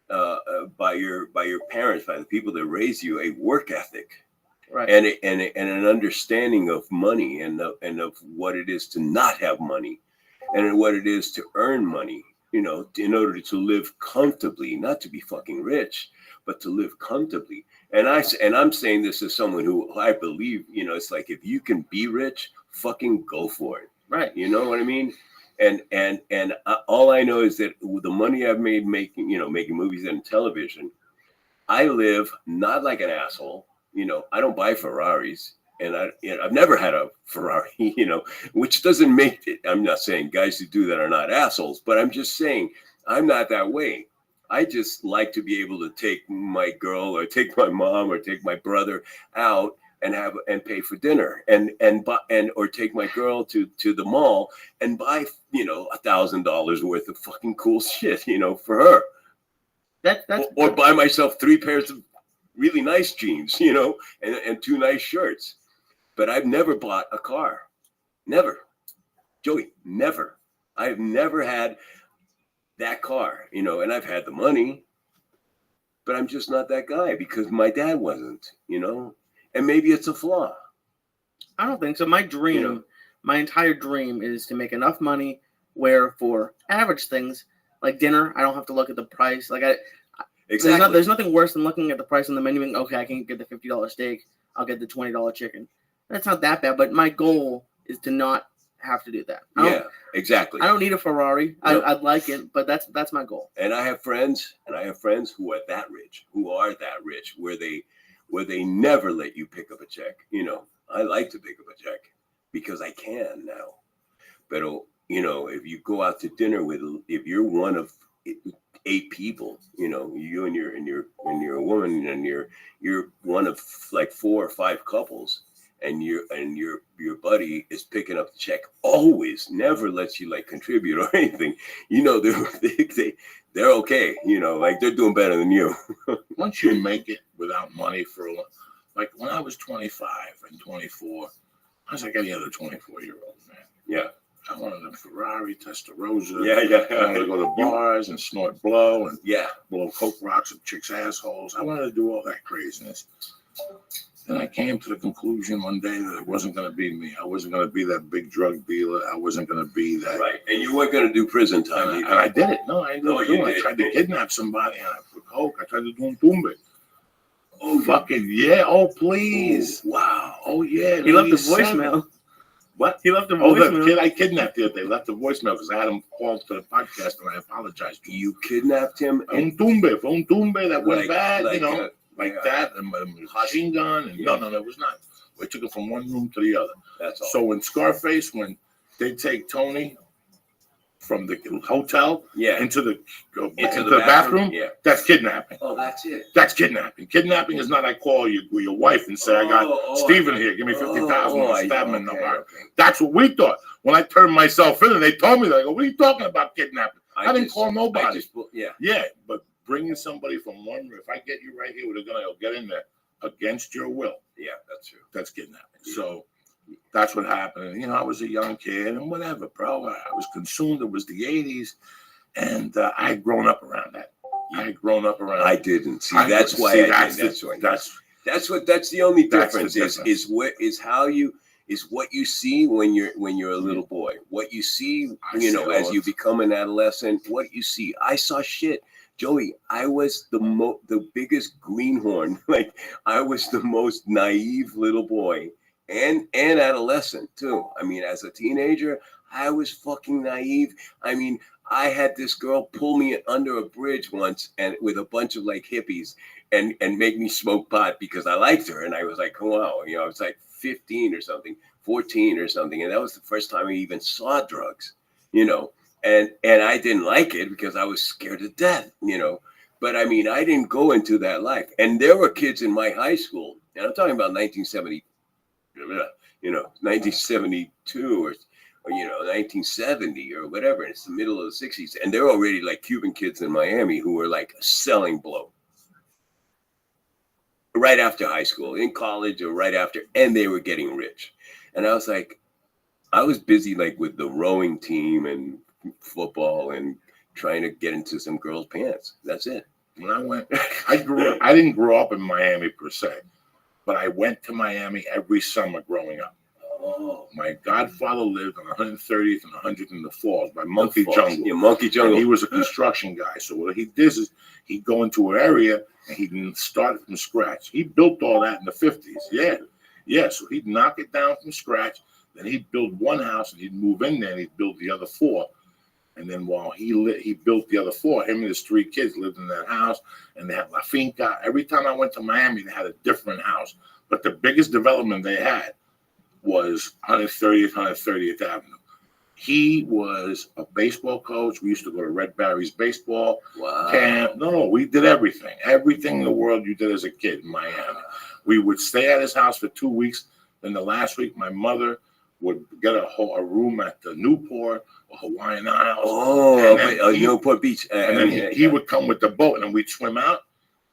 by your parents, by the people that raised you, a work ethic, Right. and an understanding of money and of what it is to not have money, and what it is to earn money. You know, in order to live comfortably, not to be fucking rich, but to live comfortably. And I'm saying this as someone who I believe, you know, it's like if you can be rich, fucking go for it. Right. You know what I mean? And all I know is that with the money I've made making movies and television, I live not like an asshole. You know, I don't buy Ferraris, and I've never had a Ferrari. You know, which doesn't make it. I'm not saying guys who do that are not assholes, but I'm just saying I'm not that way. I just like to be able to take my girl or take my mom or take my brother out and pay for dinner and or take my girl to the mall and buy, you know, $1,000 worth of fucking cool shit, you know, for her. Or buy myself 3 pairs of really nice jeans, you know, and 2 nice shirts. But I've never bought a car. Never. Joey, never. I've never had that car, you know, and I've had the money, but I'm just not that guy because my dad wasn't, you know, and maybe it's a flaw. I don't think so. My dream, You know? my entire dream is to make enough money where for average things like dinner, I don't have to look at the price. Like Exactly. There's nothing worse than looking at the price on the menu and okay, I can get the $50 steak. I'll get the $20 chicken. That's not that bad, but my goal is to not have to do that. Yeah, exactly. I don't need a Ferrari. No. I'd like it, but that's my goal. And I have friends who are that rich, where they never let you pick up a check. You know, I like to pick up a check because I can now. But you know, if you go out to dinner if you're one of 8 people, you know, you and you're a woman and you're one of like 4 or 5 couples, and your buddy is picking up the check, always never lets you like contribute or anything, you know, they're okay, you know, like they're doing better than you. Once you make it without money like when I was 25 and 24, I was like any other 24-year-old man. Yeah. I wanted a Ferrari, Testarossa. Yeah. I wanted to go to bars and snort blow and yeah, blow coke rocks at chicks' assholes. I wanted to do all that craziness. Then I came to the conclusion one day that it wasn't going to be me. I wasn't going to be that big drug dealer. I wasn't going to be that. Right. And you weren't going to do prison time. And I did it. No, I didn't do it. I tried to kidnap somebody for coke. I tried to do tumbe. Oh, fucking yeah. Oh, please. Oh, wow. Oh, yeah. He left the voicemail. What? He left the voicemail. voicemail. The kid I kidnapped the other day left the voicemail because I had him call to the podcast and I apologized to him. You kidnapped him? Phone tumbe, that went bad, you know. That and machine gun and no, it was not. We took it from one room to the other. That's all. So in Scarface, when they take Tony from the hotel into the bathroom, that's kidnapping. Oh, that's it. That's kidnapping. Kidnapping is not I call your wife and say I got Steven here, give me 50,000 and stab him in the heart. That's what we thought. When I turned myself in and they told me that, I go, what are you talking about kidnapping? I didn't call nobody. Yeah, but bringing somebody from one, if I get you right here, they're gonna get in there against your will. Yeah, that's true. That's kidnapping. So that's what happened. And, you know, I was a young kid and whatever, bro. I was consumed. It was the 80s, and I had grown up around that. I didn't. See, that's why that's the only difference is what you see when you're a little boy. What you see, you know, as you become an adolescent, what you see. I saw shit. Joey, I was the biggest greenhorn. Like I was the most naive little boy and adolescent too. I mean, as a teenager, I was fucking naive. I mean, I had this girl pull me under a bridge once and with a bunch of like hippies and make me smoke pot because I liked her. And I was like, oh, wow, you know, I was like 15 or something, 14 or something. And that was the first time I even saw drugs, you know. And I didn't like it because I was scared to death, you know. But I mean, I didn't go into that life. And there were kids in my high school, and I'm talking about 1970, you know, 1972 or you know, 1970 or whatever. It's the middle of the 60s, and they're already like Cuban kids in Miami who were like selling blow right after high school, in college or right after, and they were getting rich. And I was like, I was busy like with the rowing team and football and trying to get into some girls' pants. That's it. When I went, I didn't grow up in Miami per se, but I went to Miami every summer growing up. Oh, my godfather lived on 130th and 100th in the Falls by Monkey Jungle. Yeah, Monkey Jungle. And he was a construction guy. So what he did is he'd go into an area and he'd start from scratch. He built all that in the 50s. Yeah. Yeah. So he'd knock it down from scratch. Then he'd build one house and he'd move in there and he'd build the other 4. And then while he built the other 4, him and his 3 kids lived in that house and they had La Finca. Every time I went to Miami, they had a different house. But the biggest development they had was 130th Avenue. He was a baseball coach. We used to go to Red Barry's baseball camp. No, we did everything. Everything in the world you did as a kid in Miami. We would stay at his house for 2 weeks. Then the last week, my mother would get a room at the Newport or Hawaiian Isles. Oh, Newport Beach. And then he would come with the boat, and then we'd swim out.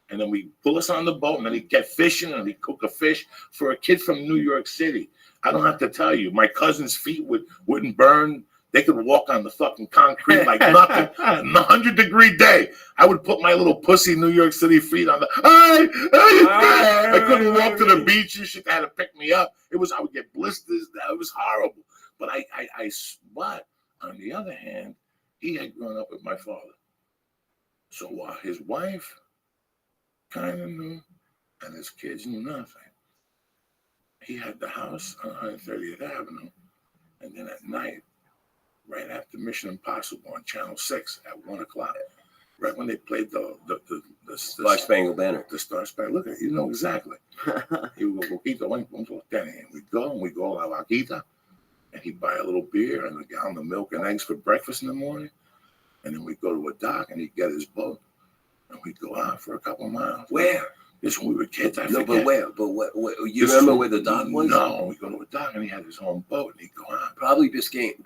And then we'd pull us on the boat, and then he'd get fishing, and he'd cook a fish for a kid from New York City. I don't have to tell you, my cousin's feet wouldn't burn. They could walk on the fucking concrete like nothing. A 100-degree day, I would put my little pussy New York City feet on the. I couldn't walk to the beach and shit. They had to pick me up. I would get blisters. It was horrible. But but on the other hand, he had grown up with my father. So while his wife kind of knew, and his kids knew nothing, he had the house on 130th Avenue, and then at night, right after Mission Impossible on Channel 6 at 1 o'clock, right when they played the Star Spangled Banner. The Star Spangled, look at it, you know exactly. He would go, and we'd go a la vaquita, and he'd buy a little beer and a gallon of milk and eggs for breakfast in the morning, and then we'd go to a dock and he'd get his boat, and we'd go out for a couple miles. Where? This when we were kids, I forget. But where? You remember where the dock was? No, we go to a dock and he had his own boat and he'd go out. Probably Biscayne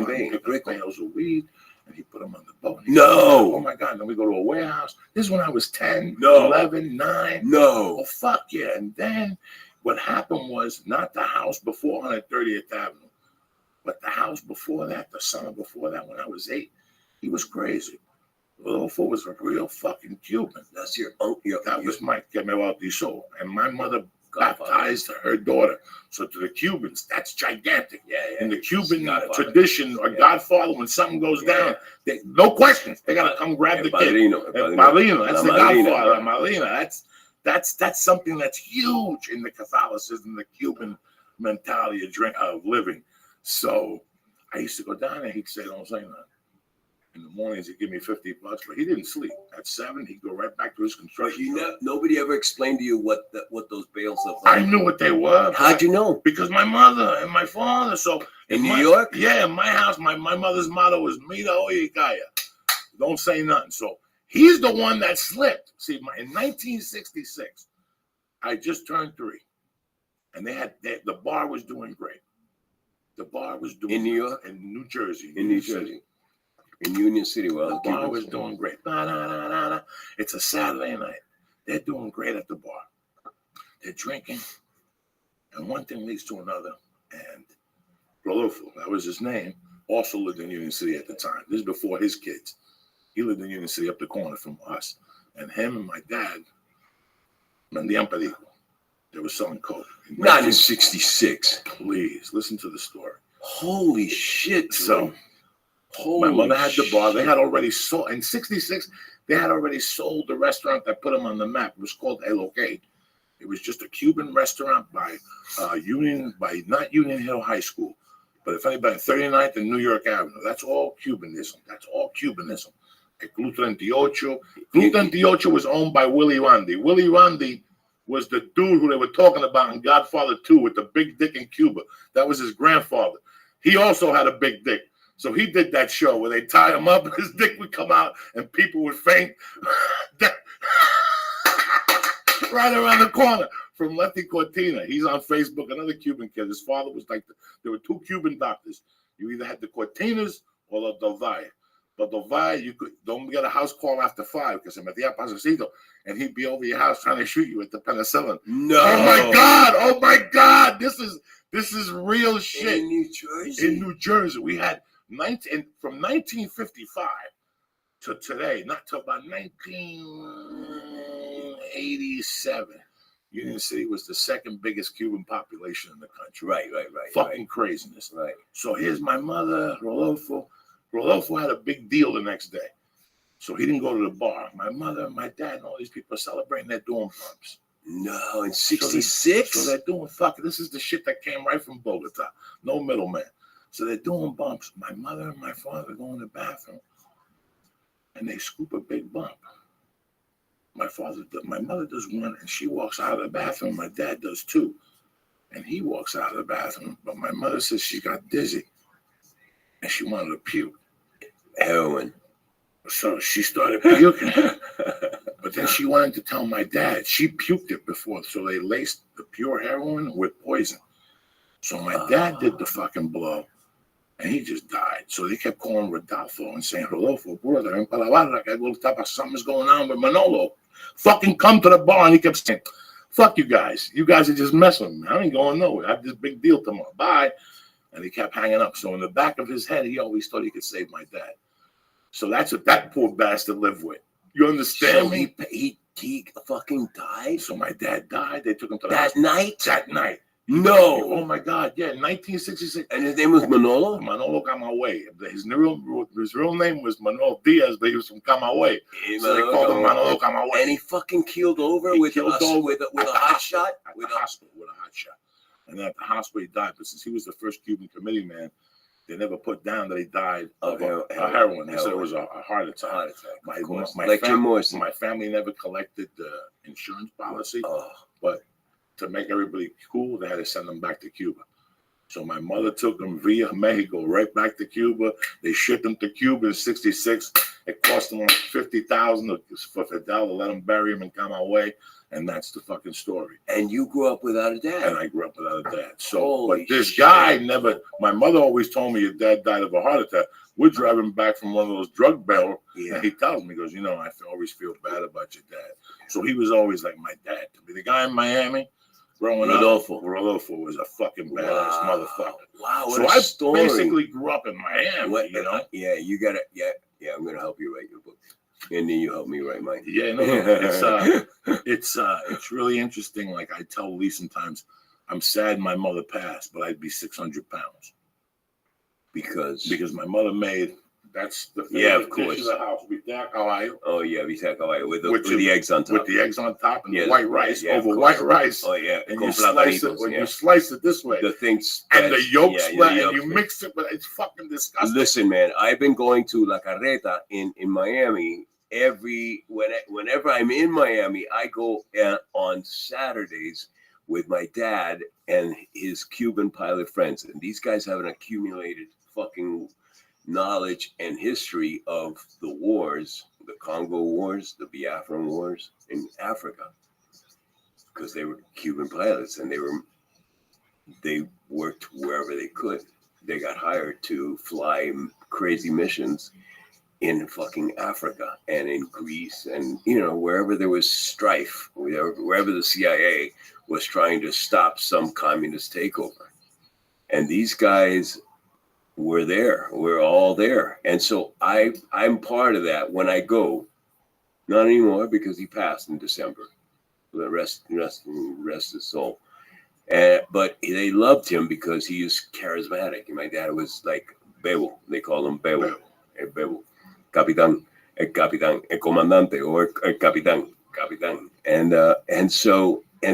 Bay. Pick bales of weed and he put them on the boat. No. Oh my God. Then we go to a warehouse. This is when I was 10, No. 11, 9. No. Oh, fuck yeah. And then what happened was not the house before 130th Avenue, but the house before that, the summer before that, when I was 8, he was crazy. Little fool was a real fucking Cuban. That's your uncle. That was Mike Bautizo. And my mother baptized her daughter. So to the Cubans, that's gigantic. Yeah. In the Cuban tradition or Godfather, when something goes down, no questions. They got to come grab the kid. Malino. That's the Godfather. Malina. That's something that's huge in the Catholicism, the Cuban mentality of living. So I used to go down there. He'd say, "Don't say nothing." In the mornings, he'd give me $50, but he didn't sleep. At 7, he'd go right back to his construction. Nobody ever explained to you what those bales of. I knew what they were. How'd you know? Because my mother and my father. So in New York? Yeah, in my house, my mother's motto was "Mira Oyikaya." Don't say nothing. So he's the one that slipped. See, in 1966, I just turned 3, and the bar was doing great. The bar was doing in New York, in New Jersey, in New Jersey. In Union City, the bar was doing great. It's a Saturday night. They're doing great at the bar. They're drinking, and one thing leads to another. And Rodolfo, that was his name, also lived in Union City at the time. This is before his kids. He lived in Union City up the corner from us. And him and my dad, Mendian Perico, they were selling coke. Not in 66. Please, listen to the story. Holy shit. So, my mother had the bar. They had already sold, in 66, they had already sold the restaurant that put them on the map. It was called El OK. It was just a Cuban restaurant by not Union Hill High School, but if anybody, 39th and New York Avenue. That's all Cubanism. That's all Cubanism. Club 38. Club 38 was owned by Willie Randy. Willie Randy was the dude who they were talking about in Godfather 2 with the big dick in Cuba. That was his grandfather. He also had a big dick. So he did that show where they tie him up and his dick would come out and people would faint right around the corner from Lefty Cortina. He's on Facebook, another Cuban kid. His father was like, there were 2 Cuban doctors. You either had the Cortinas or the Del Valle. But Del Valle, you don't get a house call after 5 because se metía pasecito and he'd be over your house trying to shoot you with the penicillin. No. Oh my God. This is real shit. In New Jersey? In New Jersey. We had from 1955 to today, not till about 1987. Union City was the second biggest Cuban population in the country. Right. Fucking craziness. Right. So here's my mother, Rodolfo. Rodolfo had a big deal the next day. So he didn't go to the bar. My mother, my dad, and all these people are celebrating. They're doing bumps. No, in 66? So they're doing fucking, this is the shit that came right from Bogota. No middleman. So they're doing bumps. My mother and my father go in the bathroom and they scoop a big bump. My mother does one and she walks out of the bathroom. My dad does two. And he walks out of the bathroom. But my mother says she got dizzy and she wanted to puke. Heroin. So she started puking. But then she wanted to tell my dad. She puked it before. So they laced the pure heroin with poison. So my dad did the fucking blow. And he just died. So they kept calling Rodolfo and saying, Rodolfo, brother, en Palabarra, something's going on with Manolo. Fucking come to the bar. And he kept saying, fuck you guys. You guys are just messing with me. I ain't going nowhere. I have this big deal tomorrow. Bye. And he kept hanging up. So in the back of his head, he always thought he could save my dad. So that's what that poor bastard lived with. You understand me? He fucking died? So my dad died. They took him to the That night? That night. No. Oh my God. Yeah, 1966. And his name was Manolo? Manolo Camagüey. His real name was Manolo Diaz, but he was from Camagüey. So they called him Manolo Camagüey. And he fucking keeled over with a hot shot? With a hot shot. And then at the hospital he died. But since he was the first Cuban committee man, they never put down that he died of heroin. They said it was a heart attack. Jim Morrison. My family never collected the insurance policy, but to make everybody cool, they had to send them back to Cuba. So my mother took them via Mexico right back to Cuba. They shipped them to Cuba in '66. It cost them like $50,000 for Fidel to let them bury him in Camagüey. And that's the fucking story. And you grew up without a dad. And I grew up without a dad. So, but this guy never, my mother always told me your dad died of a heart attack. We're driving back from one of those drug barrels. Yeah. And he tells me, he goes, I always feel bad about your dad. So he was always like my dad to me. The guy in Miami, growing up, Rodolfo was a fucking badass motherfucker. Wow, what a story. I basically grew up in Miami, Yeah, you got it. Yeah, I'm going to help you write your book. And then you help me write mine. Yeah, no, it's really interesting. Like I tell Lee sometimes, I'm sad my mother passed, but I'd be 600 pounds because my mother made. That's the of course. Dish of the house. Bistec caballo. Oh yeah, bistec caballo with the eggs on top. With the eggs on top and the white rice over white rice. Oh yeah, and you slice it you slice it this way. The things and the yolk split and you mix it, but it's fucking disgusting. Listen, man, I've been going to La Carreta in Miami. Whenever I'm in Miami, I go on Saturdays with my dad and his Cuban pilot friends, and these guys have an accumulated fucking knowledge and history of the wars, the Congo wars, the Biafran wars in Africa, because they were Cuban pilots and they worked wherever they could. They got hired to fly crazy missions in fucking Africa and in Greece and, wherever there was strife, wherever the CIA was trying to stop some communist takeover. And these guys were there. We're all there. And so I'm part of that when I go. Not anymore because he passed in December. Rest his soul. But they loved him because he is charismatic. And my dad was like Bebo. They call him Bebo. Bebo. Capitan, el comandante, or el capitan. And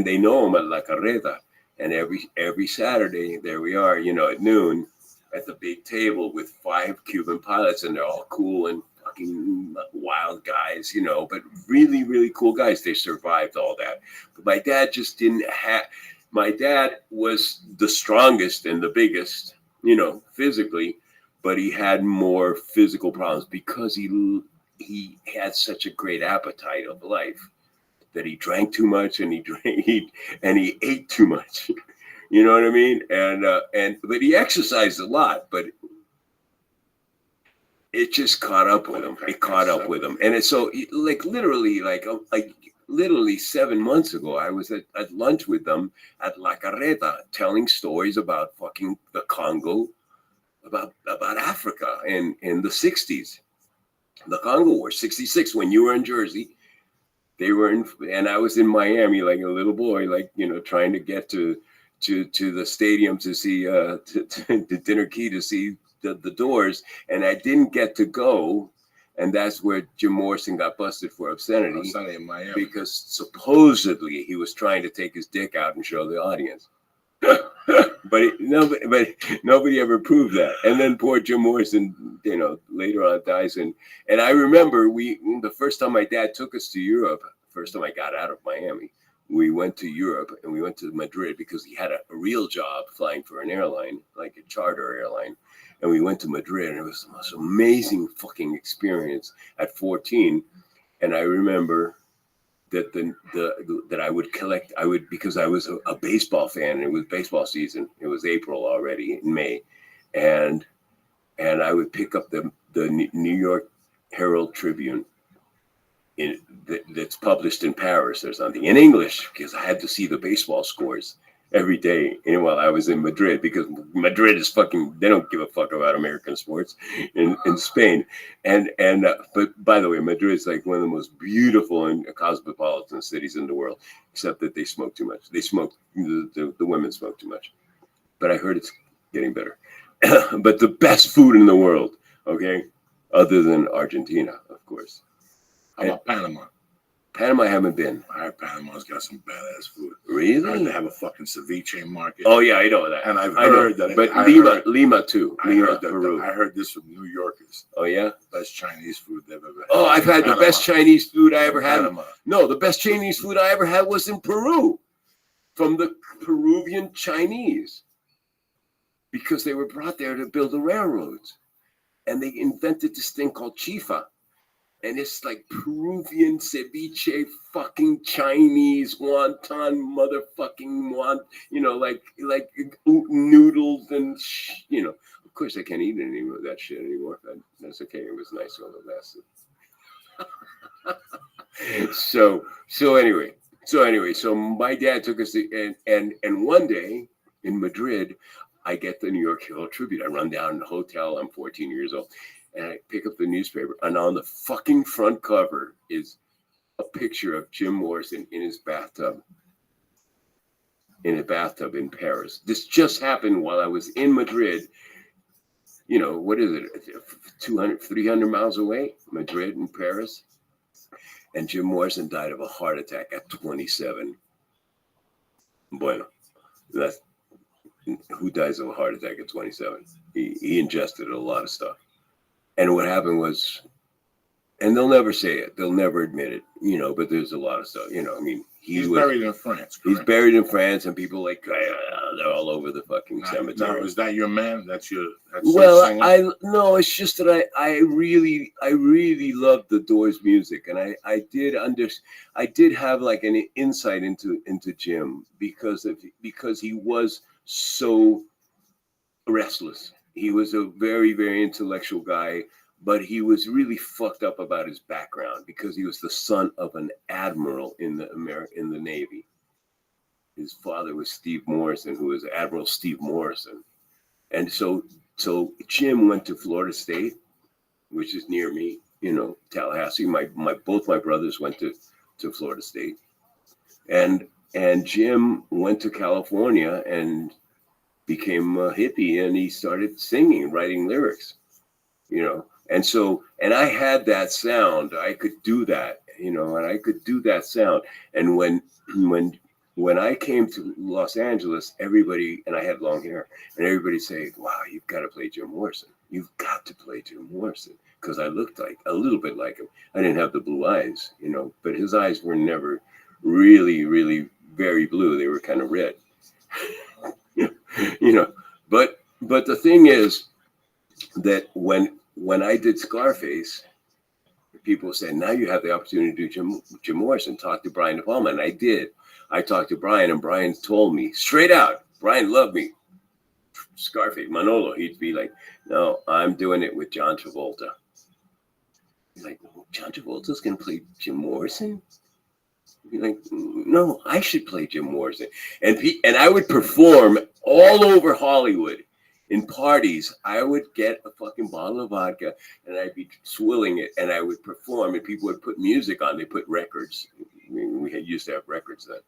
they know him at La Carreta. And every Saturday, there we are, at noon, at the big table with 5 Cuban pilots, and they're all cool and fucking wild guys, but really, really cool guys. They survived all that. But my dad just didn't have. My dad was the strongest and the biggest, physically. But he had more physical problems because he had such a great appetite of life that he drank too much and he ate too much. You know what I mean? But he exercised a lot, but it just caught up with him. It caught up with him, and it's so literally 7 months ago, I was at lunch with them at La Carreta, telling stories about fucking the Congo. About Africa in the 60s. The Congo War, 66, when you were in Jersey. They were in, and I was in Miami like a little boy, like, you know, trying to get to the stadium to see the dinner key to see the Doors, and I didn't get to go, and that's where Jim Morrison got busted for obscenity in Miami. because supposedly he was trying to take his dick out and show the audience. but nobody ever proved that. And then poor Jim Morrison, you know, later on dies. And I remember the first time my dad took us to Europe, first time I got out of Miami, we went to Europe and we went to Madrid because he had a real job flying for an airline, like a charter airline. And we went to Madrid, and it was the most amazing fucking experience at 14. And I remember that that I would collect, because I was a baseball fan, and it was baseball season. It was April already, in May, and I would pick up the New York Herald Tribune that's published in Paris or something in English, because I had to see the baseball scores every day. And while I was in Madrid, because Madrid is fucking, they don't give a fuck about American sports in Spain. But by the way, Madrid is like one of the most beautiful and cosmopolitan cities in the world, except that they smoke too much. They smoke, the women smoke too much. But I heard it's getting better. But the best food in the world, okay, other than Argentina, of course. How about Panama? Panama, I haven't been. I heard Panama's got some badass food. Really? They have a fucking ceviche market. Oh yeah, I know that. And I've heard that. But Lima too. Peru. I heard this from New Yorkers. Oh yeah, best Chinese food they've ever had. Oh, I've had the best Chinese food I ever had. Panama. No, the best Chinese food I ever had was in Peru, from the Peruvian Chinese, because they were brought there to build the railroads, and they invented this thing called chifa. And it's like Peruvian ceviche, fucking Chinese wonton, motherfucking like noodles and you know. Of course, I can't eat any of that shit anymore. But that's okay. It was nice while it lasted. So anyway, so my dad took us to, and one day in Madrid, I get the New York Herald Tribune. I run down in the hotel. I'm 14 years old. And I pick up the newspaper, and on the fucking front cover is a picture of Jim Morrison in his bathtub. In a bathtub in Paris. This just happened while I was in Madrid. You know, what is it? 300 miles away? Madrid and Paris. And Jim Morrison died of a heart attack at 27. Bueno, that's who dies of a heart attack at 27? He ingested a lot of stuff. And what happened was, and they'll never say it, they'll never admit it, you know, but there's a lot of stuff, you know, I mean, he's buried in France. Correct? He's buried in France, and people like, they're all over the fucking cemetery. Now, is that your man? That's your no, it's just that I really loved the Doors music, and I did have like an insight into Jim because he was so restless. He was a very, very intellectual guy, but he was really fucked up about his background because he was the son of an admiral in the Navy. His father was Steve Morrison, who was Admiral Steve Morrison. And so Jim went to Florida State, which is near me, you know, Tallahassee. Both my brothers went to Florida State. And Jim went to California and became a hippie, and he started singing, writing lyrics, you know. And I had that sound. I could do that, you know, and I could do that sound. And when I came to Los Angeles, everybody, and I had long hair, and everybody say, wow, you've got to play Jim Morrison. You've got to play Jim Morrison. Because I looked like a little bit like him. I didn't have the blue eyes, you know, but his eyes were never really, really very blue. They were kind of red. You know, but the thing is that when I did Scarface, people said, now you have the opportunity to do Jim Morrison, talk to Brian De Palma. And I did. I talked to Brian, and Brian told me straight out, Brian loved me. Scarface, Manolo, he'd be like, no, I'm doing it with John Travolta. He's like, John Travolta's going to play Jim Morrison? Be like, no, I should play Jim Morrison. And I would perform all over Hollywood In parties, I would get a fucking bottle of vodka and I'd be swilling it and I would perform and people would put music on. They put records. We used to have records then.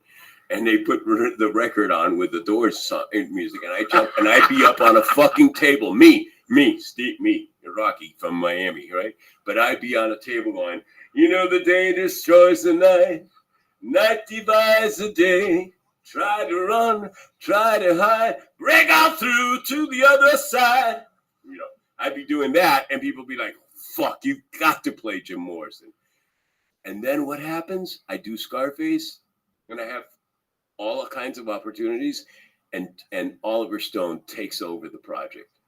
And they put the record on with the Doors song, music, and I jump and I'd be up on a fucking table. Steve, Rocky from Miami, right? But I'd be on a table going, you know, the day destroys the night, night divides the day. Try to run, try to hide, break out through to the other side. You know, I'd be doing that, and people be like, "Fuck, you've got to play Jim Morrison." And then what happens? I do Scarface, and I have all kinds of opportunities, and Oliver Stone takes over the project.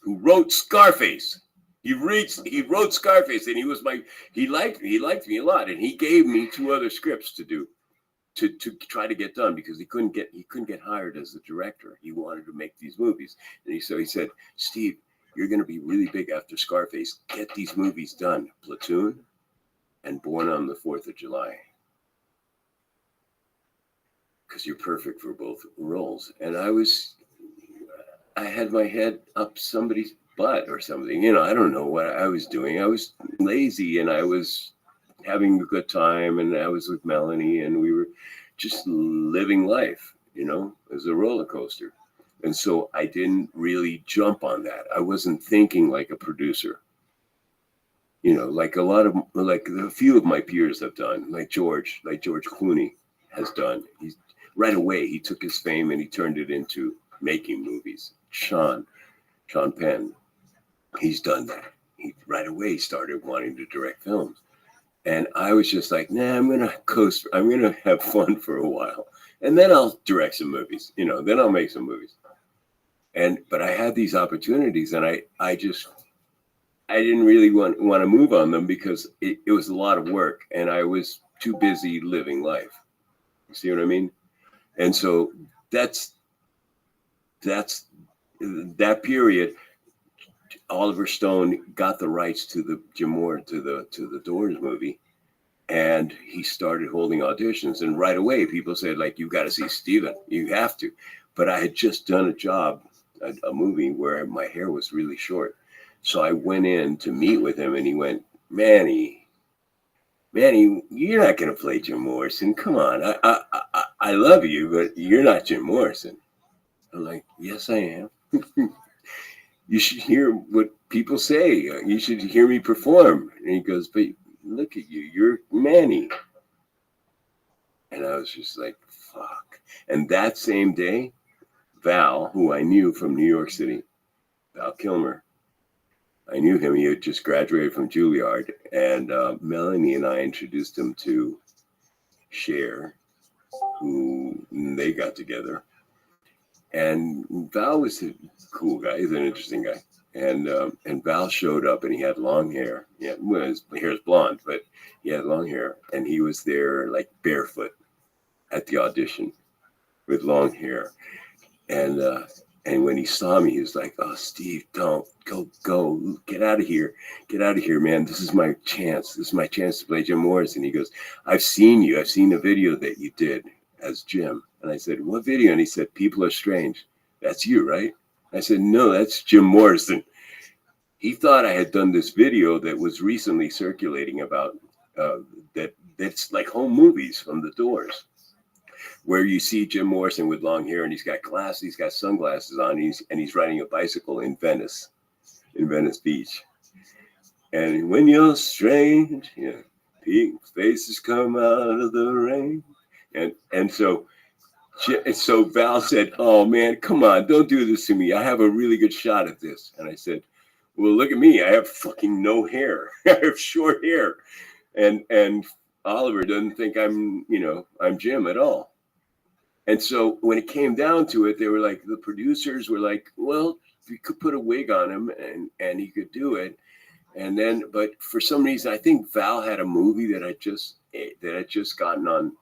Who wrote Scarface? He wrote Scarface, and he liked me a lot, and he gave me 2 other scripts to do. To try to get done because he couldn't get hired as the director. He wanted to make these movies, and he said, Steve, you're going to be really big after Scarface. Get these movies done, Platoon, and Born on the 4th of July, because you're perfect for both roles. And I had my head up somebody's butt or something. You know, I don't know what I was doing. I was lazy and I was having a good time, and I was with Melanie, and we were just living life, you know, as a roller coaster. And so I didn't really jump on that. I wasn't thinking like a producer, you know, like a few of my peers have done, like George Clooney has done. He's right away, he took his fame and he turned it into making movies. Sean Penn, he's done that. He right away started wanting to direct films. And I was just like, nah, I'm going to coast. I'm going to have fun for a while. And then I'll direct some movies, you know, then I'll make some movies. But I had these opportunities and I didn't really want to move on them because it was a lot of work and I was too busy living life. You see what I mean? And so that's that period. Oliver Stone got the rights to the to the Doors movie, and he started holding auditions. And right away, people said, like, "You got to see Steven. You have to." But I had just done a movie where my hair was really short, so I went in to meet with him, and he went, "Manny, you're not gonna play Jim Morrison. Come on, I love you, but you're not Jim Morrison." I'm like, "Yes, I am." You should hear what people say. You should hear me perform. And he goes, "But look at you. You're Manny." And I was just like, fuck. And that same day, Val, who I knew from New York City, Val Kilmer, I knew him. He had just graduated from Juilliard. And Melanie and I introduced him to Cher, who they got together. And Val was a cool guy. He's an interesting guy. And Val showed up and he had long hair. Yeah, well, his hair is blonde, but he had long hair. And he was there like barefoot at the audition with long hair. And when he saw me, he was like, "Oh, Steve, don't go, get out of here, man. This is my chance. This is my chance to play Jim Morrison." He goes, "I've seen you. I've seen the video that you did as Jim." And I said, "What video?" And he said, "People Are Strange." "That's you, right?" I said, "No, that's Jim Morrison." He thought I had done this video that was recently circulating about that's like home movies from the Doors, where you see Jim Morrison with long hair and he's got sunglasses on, and he's riding a bicycle in Venice Beach. And when you're strange, yeah, faces come out of the rain. And so Val said, "Oh man, come on, don't do this to me. I have a really good shot at this." And I said, "Well, look at me. I have fucking no hair. I have short hair." And Oliver doesn't think I'm Jim at all. And so when it came down to it, they were like, the producers were like, "Well, we could put a wig on him and he could do it." And then, but for some reason, I think Val had a movie that had just gotten on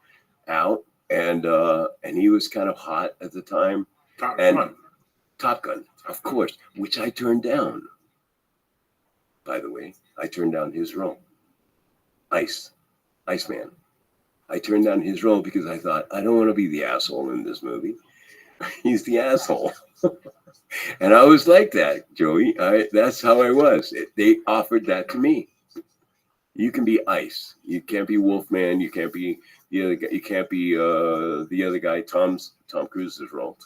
out. And he was kind of hot at the time. Top Gun, of course, which I turned down. By the way, I turned down his role. Iceman. I turned down his role because I thought, I don't want to be the asshole in this movie. He's the asshole. And I was like that, Joey. That's how I was. They offered that to me. You can be Ice. You can't be Wolfman. You can't be the other guy. You can't be the other guy. Tom Cruise's role.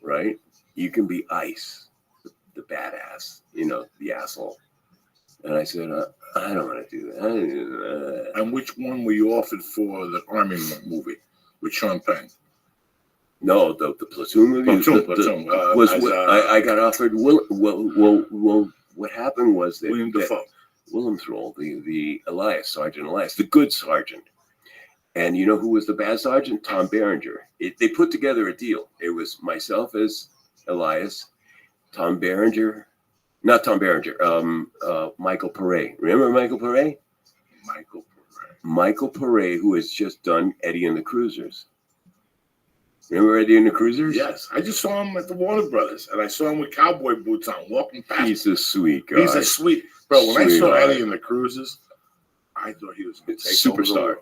Right? You can be Ice, the badass. You know, the asshole. And I said, I don't want to do that. And which one were you offered for the Army movie with Sean Penn? No, the Platoon movie. Platoon. I got offered. Well, what happened was that William Dafoe. Willem's role, the Elias, Sergeant Elias, the good sergeant. And you know who was the bad sergeant? Tom Berenger. They put together a deal. It was myself as Elias, Tom Berenger, not Tom Berenger, Michael Pare. Remember Michael Pare? Michael Pare, who has just done Eddie and the Cruisers. Remember Eddie and the Cruisers? Yes. I just saw him at the Warner Brothers, and I saw him with cowboy boots on, walking past. He's a sweet guy. He's a sweet... Bro, when I saw Eddie and the Cruisers, I thought he was going to take Superstar.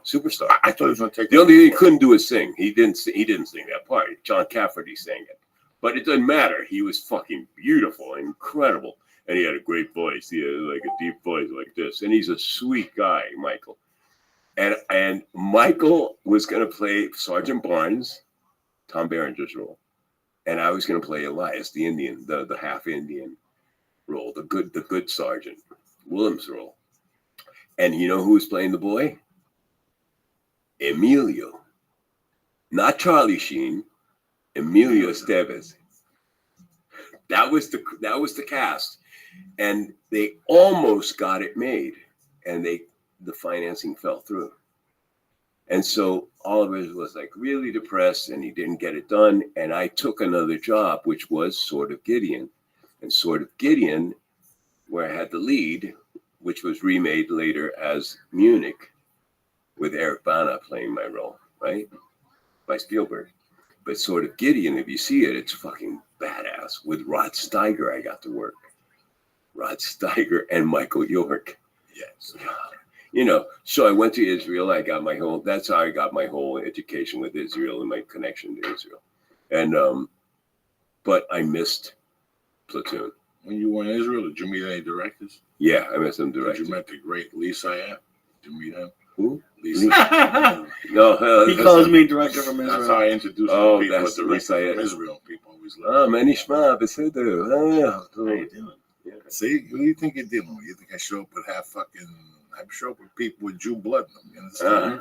I thought he was going to take the only thing he couldn't do is sing. He didn't sing that part. John Cafferty sang it. But it doesn't matter. He was fucking beautiful, incredible. And he had a great voice. He had like a deep voice like this. And he's a sweet guy, Michael. And Michael was going to play Sergeant Barnes, Tom Berenger's role. And I was going to play Elias, the Indian, the half Indian role, the good sergeant, Willem's role. And you know who was playing the boy? Emilio. Not Charlie Sheen, Emilio Estevez. That was the cast. And they almost got it made. And the financing fell through. And so Oliver was like really depressed and he didn't get it done. And I took another job, which was Sword of Gideon. And Sword of Gideon, where I had the lead, which was remade later as Munich, with Eric Bana playing my role, right? By Spielberg. But Sword of Gideon, if you see it, it's fucking badass. With Rod Steiger, I got to work. Rod Steiger and Michael York. Yes. You know, so I went to Israel. That's how I got my whole education with Israel and my connection to Israel. And, but I missed Platoon. When you were in Israel, did you meet any directors? Yeah, I met some directors. Did you meet the great Lee Sayat? Did you meet him? Who? Lee No, he calls me director from Israel. That's how I introduced people with the director from Israel. People always love Many Shma, Beseder. How you doing? Yeah. See, who do you think you're dealing with? You think I show up with I show up with people with Jew blood in them. You understand?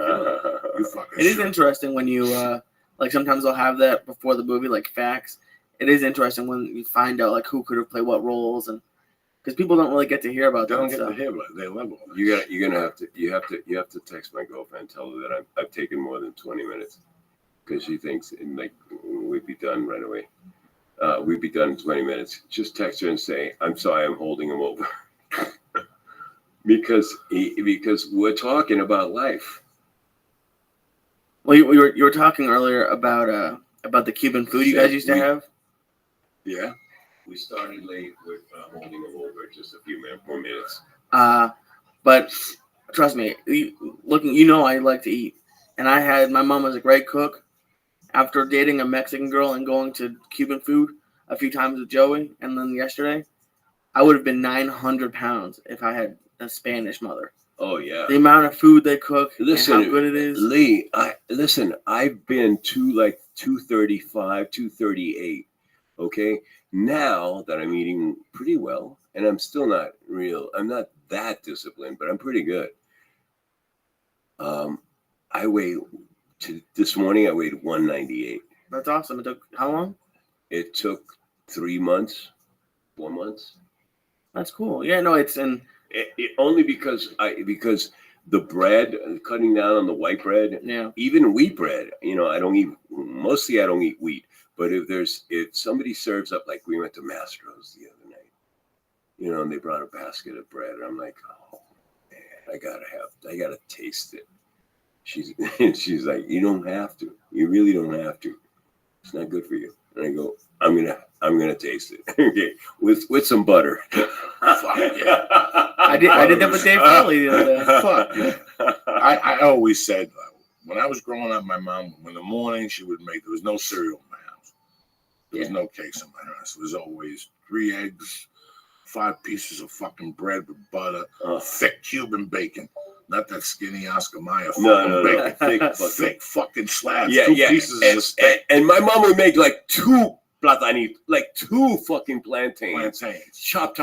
You fucking It is interesting when you, like sometimes they'll have that before the movie, like facts. It is interesting when you find out like who could have played what roles, and because people don't really get to hear about that. They don't get to hear about it. They love it. You're gonna have to text my girlfriend, tell her that I've taken more than 20 minutes, because she thinks we'd be done right away. We'd be done in 20 minutes. Just text her and say, I'm sorry, I'm holding him over. because we're talking about life. Well, you were talking earlier about the Cuban food you guys used to have. Yeah, we started late with holding him over just a few more minutes. But trust me, I like to eat, and my mom was a great cook. After dating a Mexican girl and going to Cuban food a few times with Joey, and then yesterday, I would have been 900 pounds if I had a Spanish mother. Oh yeah. The amount of food they cook, listen, and how good it is. Lee, I've been to like 235, 238. Okay. Now that I'm eating pretty well, and I'm not that disciplined, but I'm pretty good. This morning I weighed 198. That's awesome. It took how long? It took 3 months, 4 months. That's cool. Yeah, no, it's only because the bread, cutting down on the white bread, even wheat bread, I don't eat wheat, but if somebody serves up, like we went to Mastro's the other night, and they brought a basket of bread, and I'm like, oh man, I gotta taste it. She's like, you don't have to, you really don't have to, it's not good for you. And I go, I'm gonna taste it. Okay, with some butter. Fuck yeah. I did that with Dave Foley the other day. Fuck yeah. I always said, when I was growing up, my mom, in the morning, she would make, there was no cereal in my house. There was no cakes in my house. It was always 3 eggs, 5 pieces of fucking bread with butter, thick Cuban bacon. Not that skinny Oscar Mayer fucking bacon. Thick fucking slabs. 2 pieces of steak. And my mom would make like 2 platanitos, like 2 fucking plantains. Chop.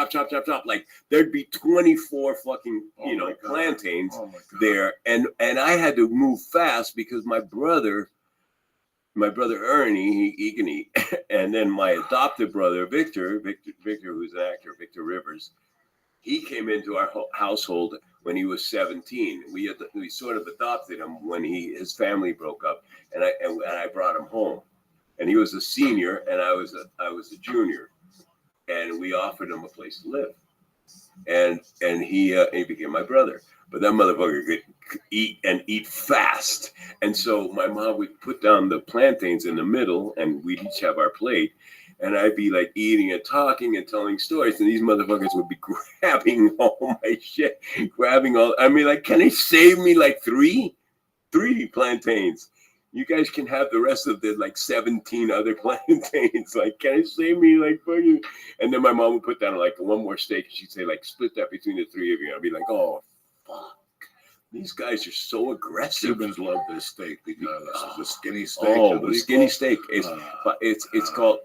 Like there'd be 24 fucking, plantains there. And I had to move fast because my brother Ernie, he can eat. And then my adopted brother, Victor, who's an actor, Victor Rivers, he came into our household when he was 17. We sort of adopted him when his family broke up, and I brought him home. And he was a senior, and I was a junior, and we offered him a place to live, and he became my brother. But that motherfucker could eat fast, and so my mom would put down the plantains in the middle, and we'd each have our plate, and I'd be like eating and talking and telling stories, and these motherfuckers would be grabbing all my shit, can they save me like three plantains? You guys can have the rest of the like 17 other plantains. Like, can it save me like fucking? And then my mom would put down like 1 more steak, and she'd say like, split that between the 3 of you. And I'd be like, oh fuck, these guys are so aggressive. Cubans love this steak because it's a skinny steak. Oh, the skinny steak. It's called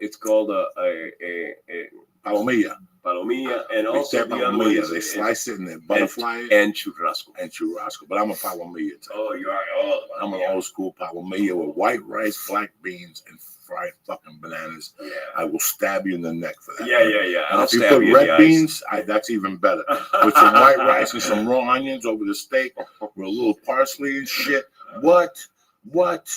a palomilla. Palomilla, and also the other one they slice it and they butterfly it. And churrasco. But I'm a palomilla type. Oh, you are. Oh, I'm an old school palomilla with white rice, black beans, and fried fucking bananas. Yeah. I will stab you in the neck for that. Yeah. And if you put red beans, that's even better. With some white rice and some raw onions over the steak with a little parsley and shit. What? With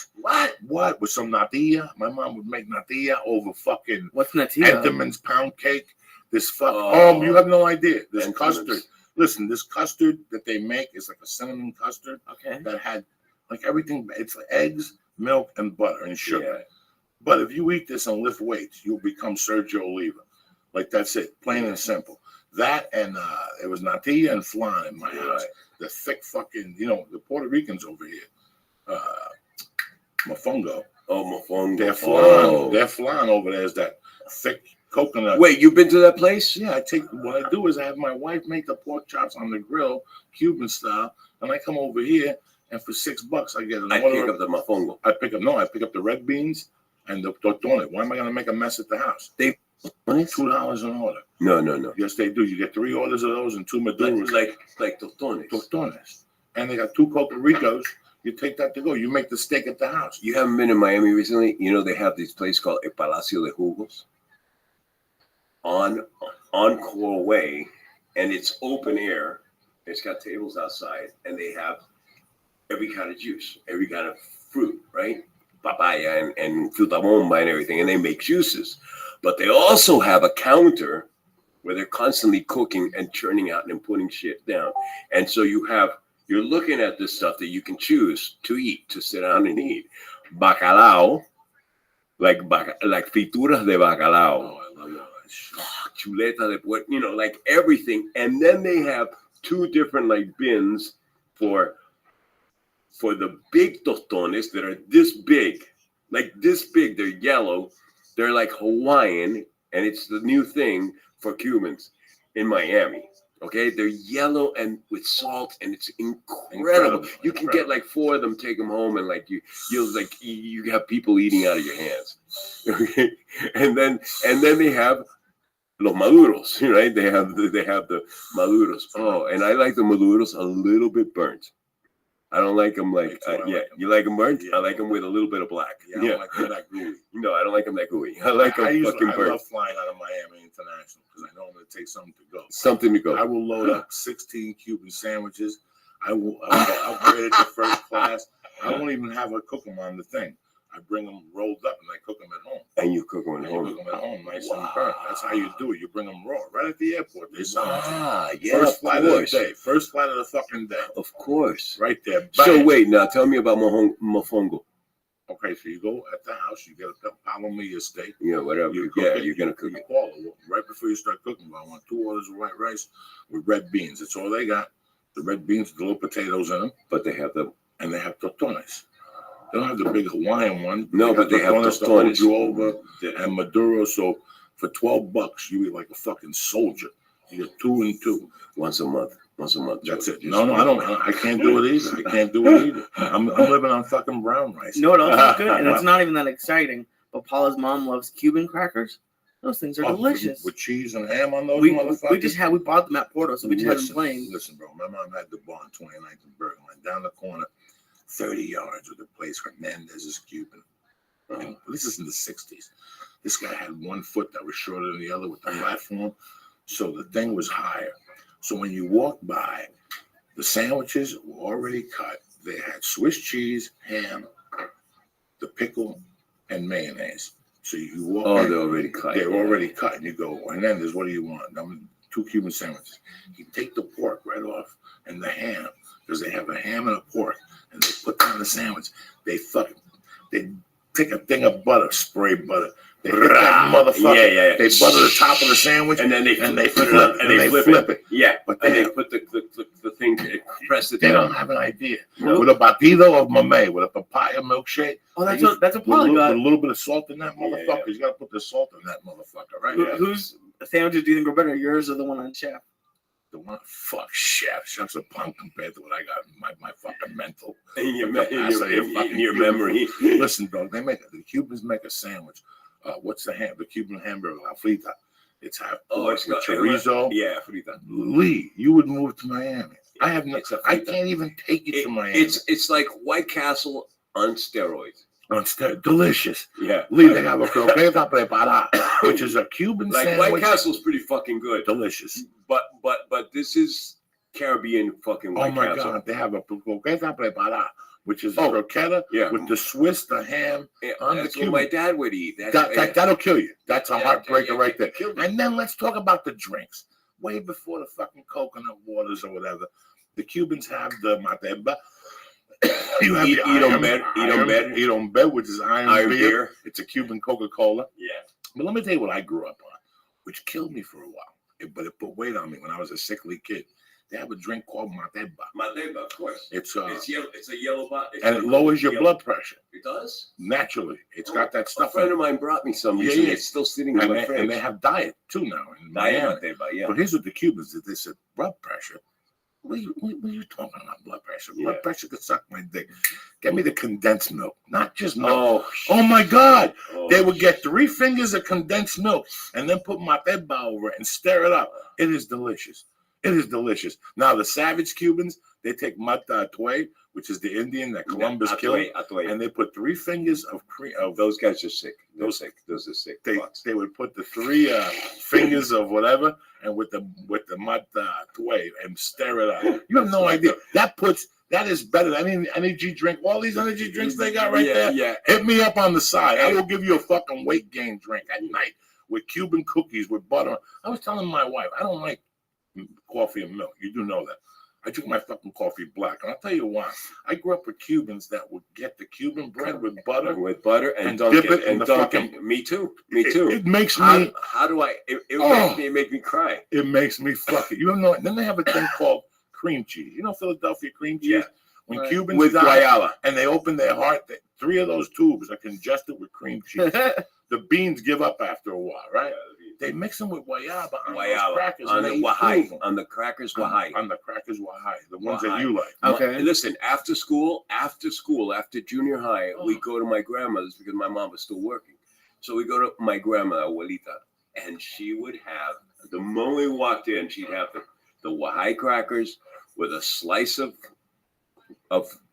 some natilla. My mom would make natilla over fucking what's natilla? Entenmann's pound cake. This you have no idea. This custard. Listen, this custard that they make is like a cinnamon custard. Okay. That had like everything. It's like eggs, milk, and butter and sugar. Yeah. But if you eat this and lift weights, you'll become Sergio Oliva. Like that's it, plain and simple. That and it was natilla and flan in my house. The thick fucking, the Puerto Ricans over here. Mofongo. Oh, mofongo. Their flan over there is that thick coconut. Wait, you've been to that place? Yeah, what I do is I have my wife make the pork chops on the grill, Cuban style, and I come over here and for $6 I get it. I pick up the mofongo. I pick up the red beans and the tortones. Why am I gonna make a mess at the house? They $2 an order. No. Yes, they do. You get 3 orders of those and 2 maduros. Like tortones. Tortones. And they got 2 Coca Ricos. You take that to go. You make the steak at the house. You haven't been in Miami recently? They have this place called El Palacio de Jugos on Coral Way, and it's open air. It's got tables outside, and they have every kind of juice, every kind of fruit, right? Papaya and fruta bomba and everything, and they make juices. But they also have a counter where they're constantly cooking and churning out and putting shit down. And so you're looking at this stuff that you can choose to eat, to sit down and eat. Bacalao, like frituras de bacalao. Oh, I love that. Chuleta de puerco, like everything. And then they have 2 different like bins for the big tostones that are this big, like this big. They're yellow. They're like Hawaiian, and it's the new thing for Cubans in Miami. Okay, they're yellow and with salt, and it's incredible. You can get like 4 of them, take them home, and like you have people eating out of your hands. Okay, and then they have los maduros, right? They have the maduros. Oh, and I like the maduros a little bit burnt. I don't like them like You like them burnt? Yeah. I like them with a little bit of black. Yeah, I don't like them that gooey. No, I don't like them that gooey. I like them fucking burnt. I love flying out of Miami International because I know I'm going to take something to go. I will load up 16 Cuban sandwiches. I'll upgrade it to first class. I won't even have her cook them on the thing. I bring them rolled up and I cook them at home. And you cook them at home? You cook them at home, nice and burnt. That's how you do it. You bring them raw right at the airport. They first flight of the day. First flight of the fucking day. Of course. Right there. Bang. So wait, now tell me about mofongo. Okay, so you go at the house, you get a palomilla steak. Yeah, whatever. You're going to cook it. Call it. Right before you start cooking, I want 2 orders of white rice with red beans. That's all they got. The red beans with the little potatoes in them. But they have them. And they have tortones. They don't have the big Hawaiian one. No, but they have tostones to tostones. hold you over and Maduro. So for $12, you eat like a fucking soldier. You get 2 and 2 once a month. That's it. No, I don't. I can't do it either. I can't do it either. I'm living on fucking brown rice. No, it also is good, and it's not even that exciting. But Paula's mom loves Cuban crackers. Those things are delicious. With cheese and ham on those we motherfuckers. We bought them at Porto, so we just had them plain. Listen, bro, my mom had the bar on 29th and Bergman down the corner, 30 yards with the place. Hernandez is Cuban. And this is in the 60s. This guy had one foot that was shorter than the other with the platform, so the thing was higher. So when you walk by, the sandwiches were already cut. They had Swiss cheese, ham, the pickle, and mayonnaise. So you walk. Oh, they're already cut. They're already cut, and you go. And then there's what do you want? 2 Cuban sandwiches. You take the pork right off and the ham, because they have a ham and a pork, and they put that on the sandwich. They take a thing of butter, spray butter. They hit that motherfucker. Yeah. They butter the top of the sandwich, and then they flip it. Yeah, but they put the thing, press it. They don't have an idea. With a batido of mamey, with a papaya milkshake. Oh, that's a Paula got. With a little bit of salt in that motherfucker. You got to put the salt in that motherfucker, right? Whose sandwiches do you think are better, yours or the one on Chef? The one, fuck Chef. Chef's a punk compared to what I got in my fucking mental. In your memory. Listen, dog, the Cubans make a sandwich. What's the ham? The Cuban hamburger, la frita. It's half it's got chorizo. Yeah, frita. Lee, you would move to Miami. I have no. I can't even take you to Miami. It's like White Castle on steroids. Delicious. Yeah. Lee, they have a croqueta preparada, which is a Cuban sandwich. White Castle's pretty fucking good. Delicious. But this is Caribbean fucking White Castle. Oh my God, they have a croqueta preparada, which is croqueta with the Swiss, the ham on the Cuban. What my dad would eat. That'll kill you. That's a heartbreaker right there. And then let's talk about the drinks. Way before the fucking coconut waters or whatever, the Cubans have the mateba. You have eat on bed, which is iron beer. It's a Cuban Coca-Cola. Yeah. But let me tell you what I grew up on, which killed me for a while. But it put weight on me when I was a sickly kid. They have a drink called mateba. Mateba, of course. It's yellow. It's a yellow bottle. And it lowers your blood pressure. It does? Naturally. It's got that stuff. A friend of mine brought me some. Yeah. It's still sitting in my fridge. And they have diet too now. Diet mateba, yeah. But here's what the Cubans did. They said blood pressure. What are you talking about, blood pressure? Blood pressure could suck my dick. Get me the condensed milk, not just milk. Oh my God. They would get 3 fingers of condensed milk and then put mateba over it and stir it up. It is delicious. It is delicious. Now, the savage Cubans, they take mata atue, which is the Indian that Columbus killed, and they put 3 fingers of cream. Those guys are sick. Those are sick. They would put the 3 fingers of whatever, and with the mata atue and stir it up. You have no idea. That is better than any energy drink. All these energy drinks they got right there. Yeah. Hit me up on the side. I will give you a fucking weight gain drink at night with Cuban cookies with butter. I was telling my wife, I don't like coffee and milk. You do know that. I drink my fucking coffee black. And I'll tell you why. I grew up with Cubans that would get the Cuban bread with butter. And dip it in the fucking... Me too. It makes me... How do I... It make me cry. It makes me fucking... You don't know... Then they have a thing called cream cheese. You know Philadelphia cream cheese? Yeah. When Cubans with guayaba. And they open their heart, 3 of those tubes are congested with cream cheese. The beans give up after a while, right? They mix them with guayaba on those crackers. On the crackers, wahai. On the crackers, wahai. The ones that you like. Okay. Listen, after school, after junior high, we go to my grandmother's because my mom was still working. So we go to my grandma, abuelita, and she would have, the moment we walked in, she'd have the wahai crackers with a slice of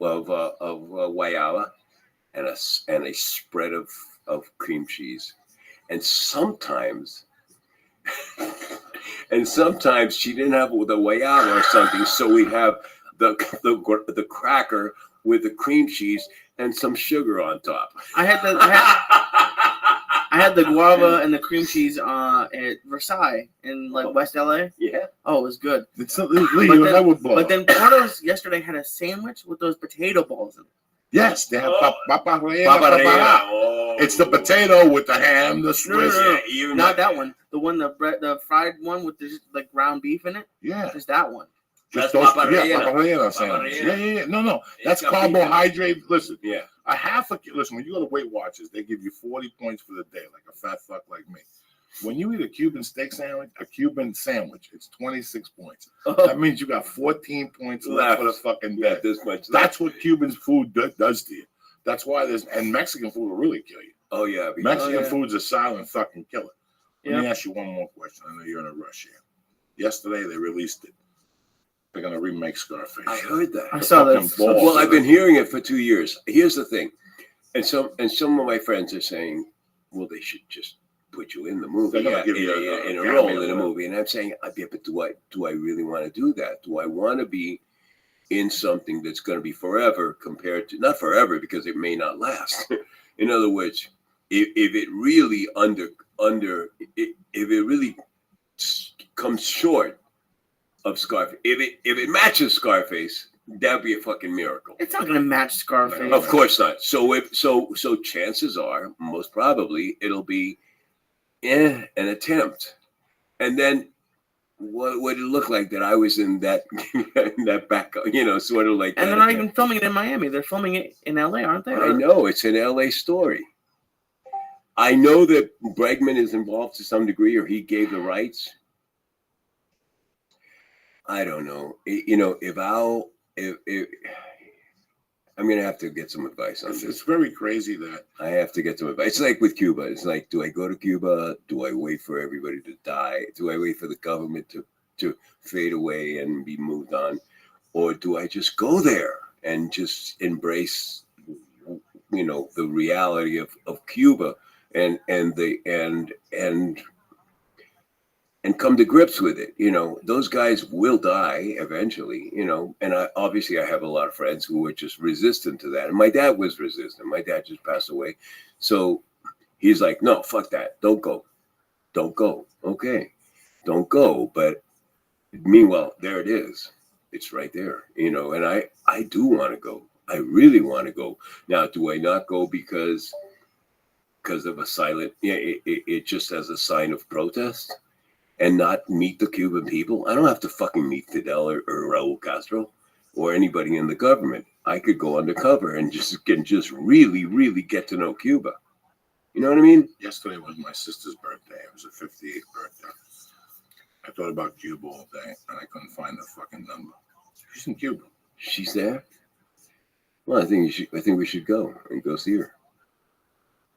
guayaba and a spread of cream cheese. And sometimes she didn't have it with a guayaba or something, so we'd have the cracker with the cream cheese and some sugar on top. I had the guava and the cream cheese at Versailles in West LA. Yeah. Oh, it was good. But then Porto's yesterday had a sandwich with those potato balls in it. Yes, they have papa rellena. It's the potato with the ham, the Swiss. No, not that one. The fried one with the ground beef in it. Yeah, just that one. Just those, papa rellena sandwich. Yeah. No, that's carbohydrate. Listen, A half a listen, when you go to Weight Watchers, they give you 40 points for the day, like a fat fuck like me. When you eat a Cuban steak sandwich, it's 26 points. That means you got 14 points left for the fucking day. This much. That's what Cuban food does to you. That's why and Mexican food will really kill you. Oh yeah, Mexican food's a silent fucking killer. Let me ask you one more question. I know you're in a rush here. Yesterday they released it. They're gonna remake Scarface. I heard that. I saw that. Well, I've been hearing it for 2 years. Here's the thing, and some of my friends are saying, well, they should just put you in the movie, in a role in the movie. And I'm saying, yeah, but do I really want to do that? Do I want to be in something that's going to be forever compared to not forever because it may not last? In other words, if it really if it really comes short of Scarface, if it matches Scarface, that'd be a fucking miracle. It's not gonna match Scarface. Of course not. So chances are, most probably, it'll be an attempt. And then what would it look like that I was in that that back, sort of like. And they're not even filming it in Miami. They're filming it in LA, aren't they? I know it's an LA story. I know that Bregman is involved to some degree, or he gave the rights. I don't know. If I'm gonna have to get some advice on this. It's very crazy that I have to get some advice. It's like with Cuba. It's like, do I go to Cuba? Do I wait for everybody to die? Do I wait for the government to fade away and be moved on, or do I just go there and just embrace, the reality of Cuba and come to grips with it? Those guys will die eventually, and I have a lot of friends who were just resistant to that. And my dad was resistant. My dad just passed away. So he's like, no, fuck that. Don't go. Okay. Don't go. But meanwhile, there it is. It's right there, and I do want to go. I really want to go. Now, do I not go because of a silent, it just as a sign of protest? And not meet the Cuban people? I don't have to fucking meet Fidel or Raul Castro or anybody in the government. I could go undercover and just really, really get to know Cuba. You know what I mean? Yesterday was my sister's birthday. It was her 58th birthday. I thought about Cuba all day, and I couldn't find the fucking number. She's in Cuba. She's there? Well, I think we should go and go see her.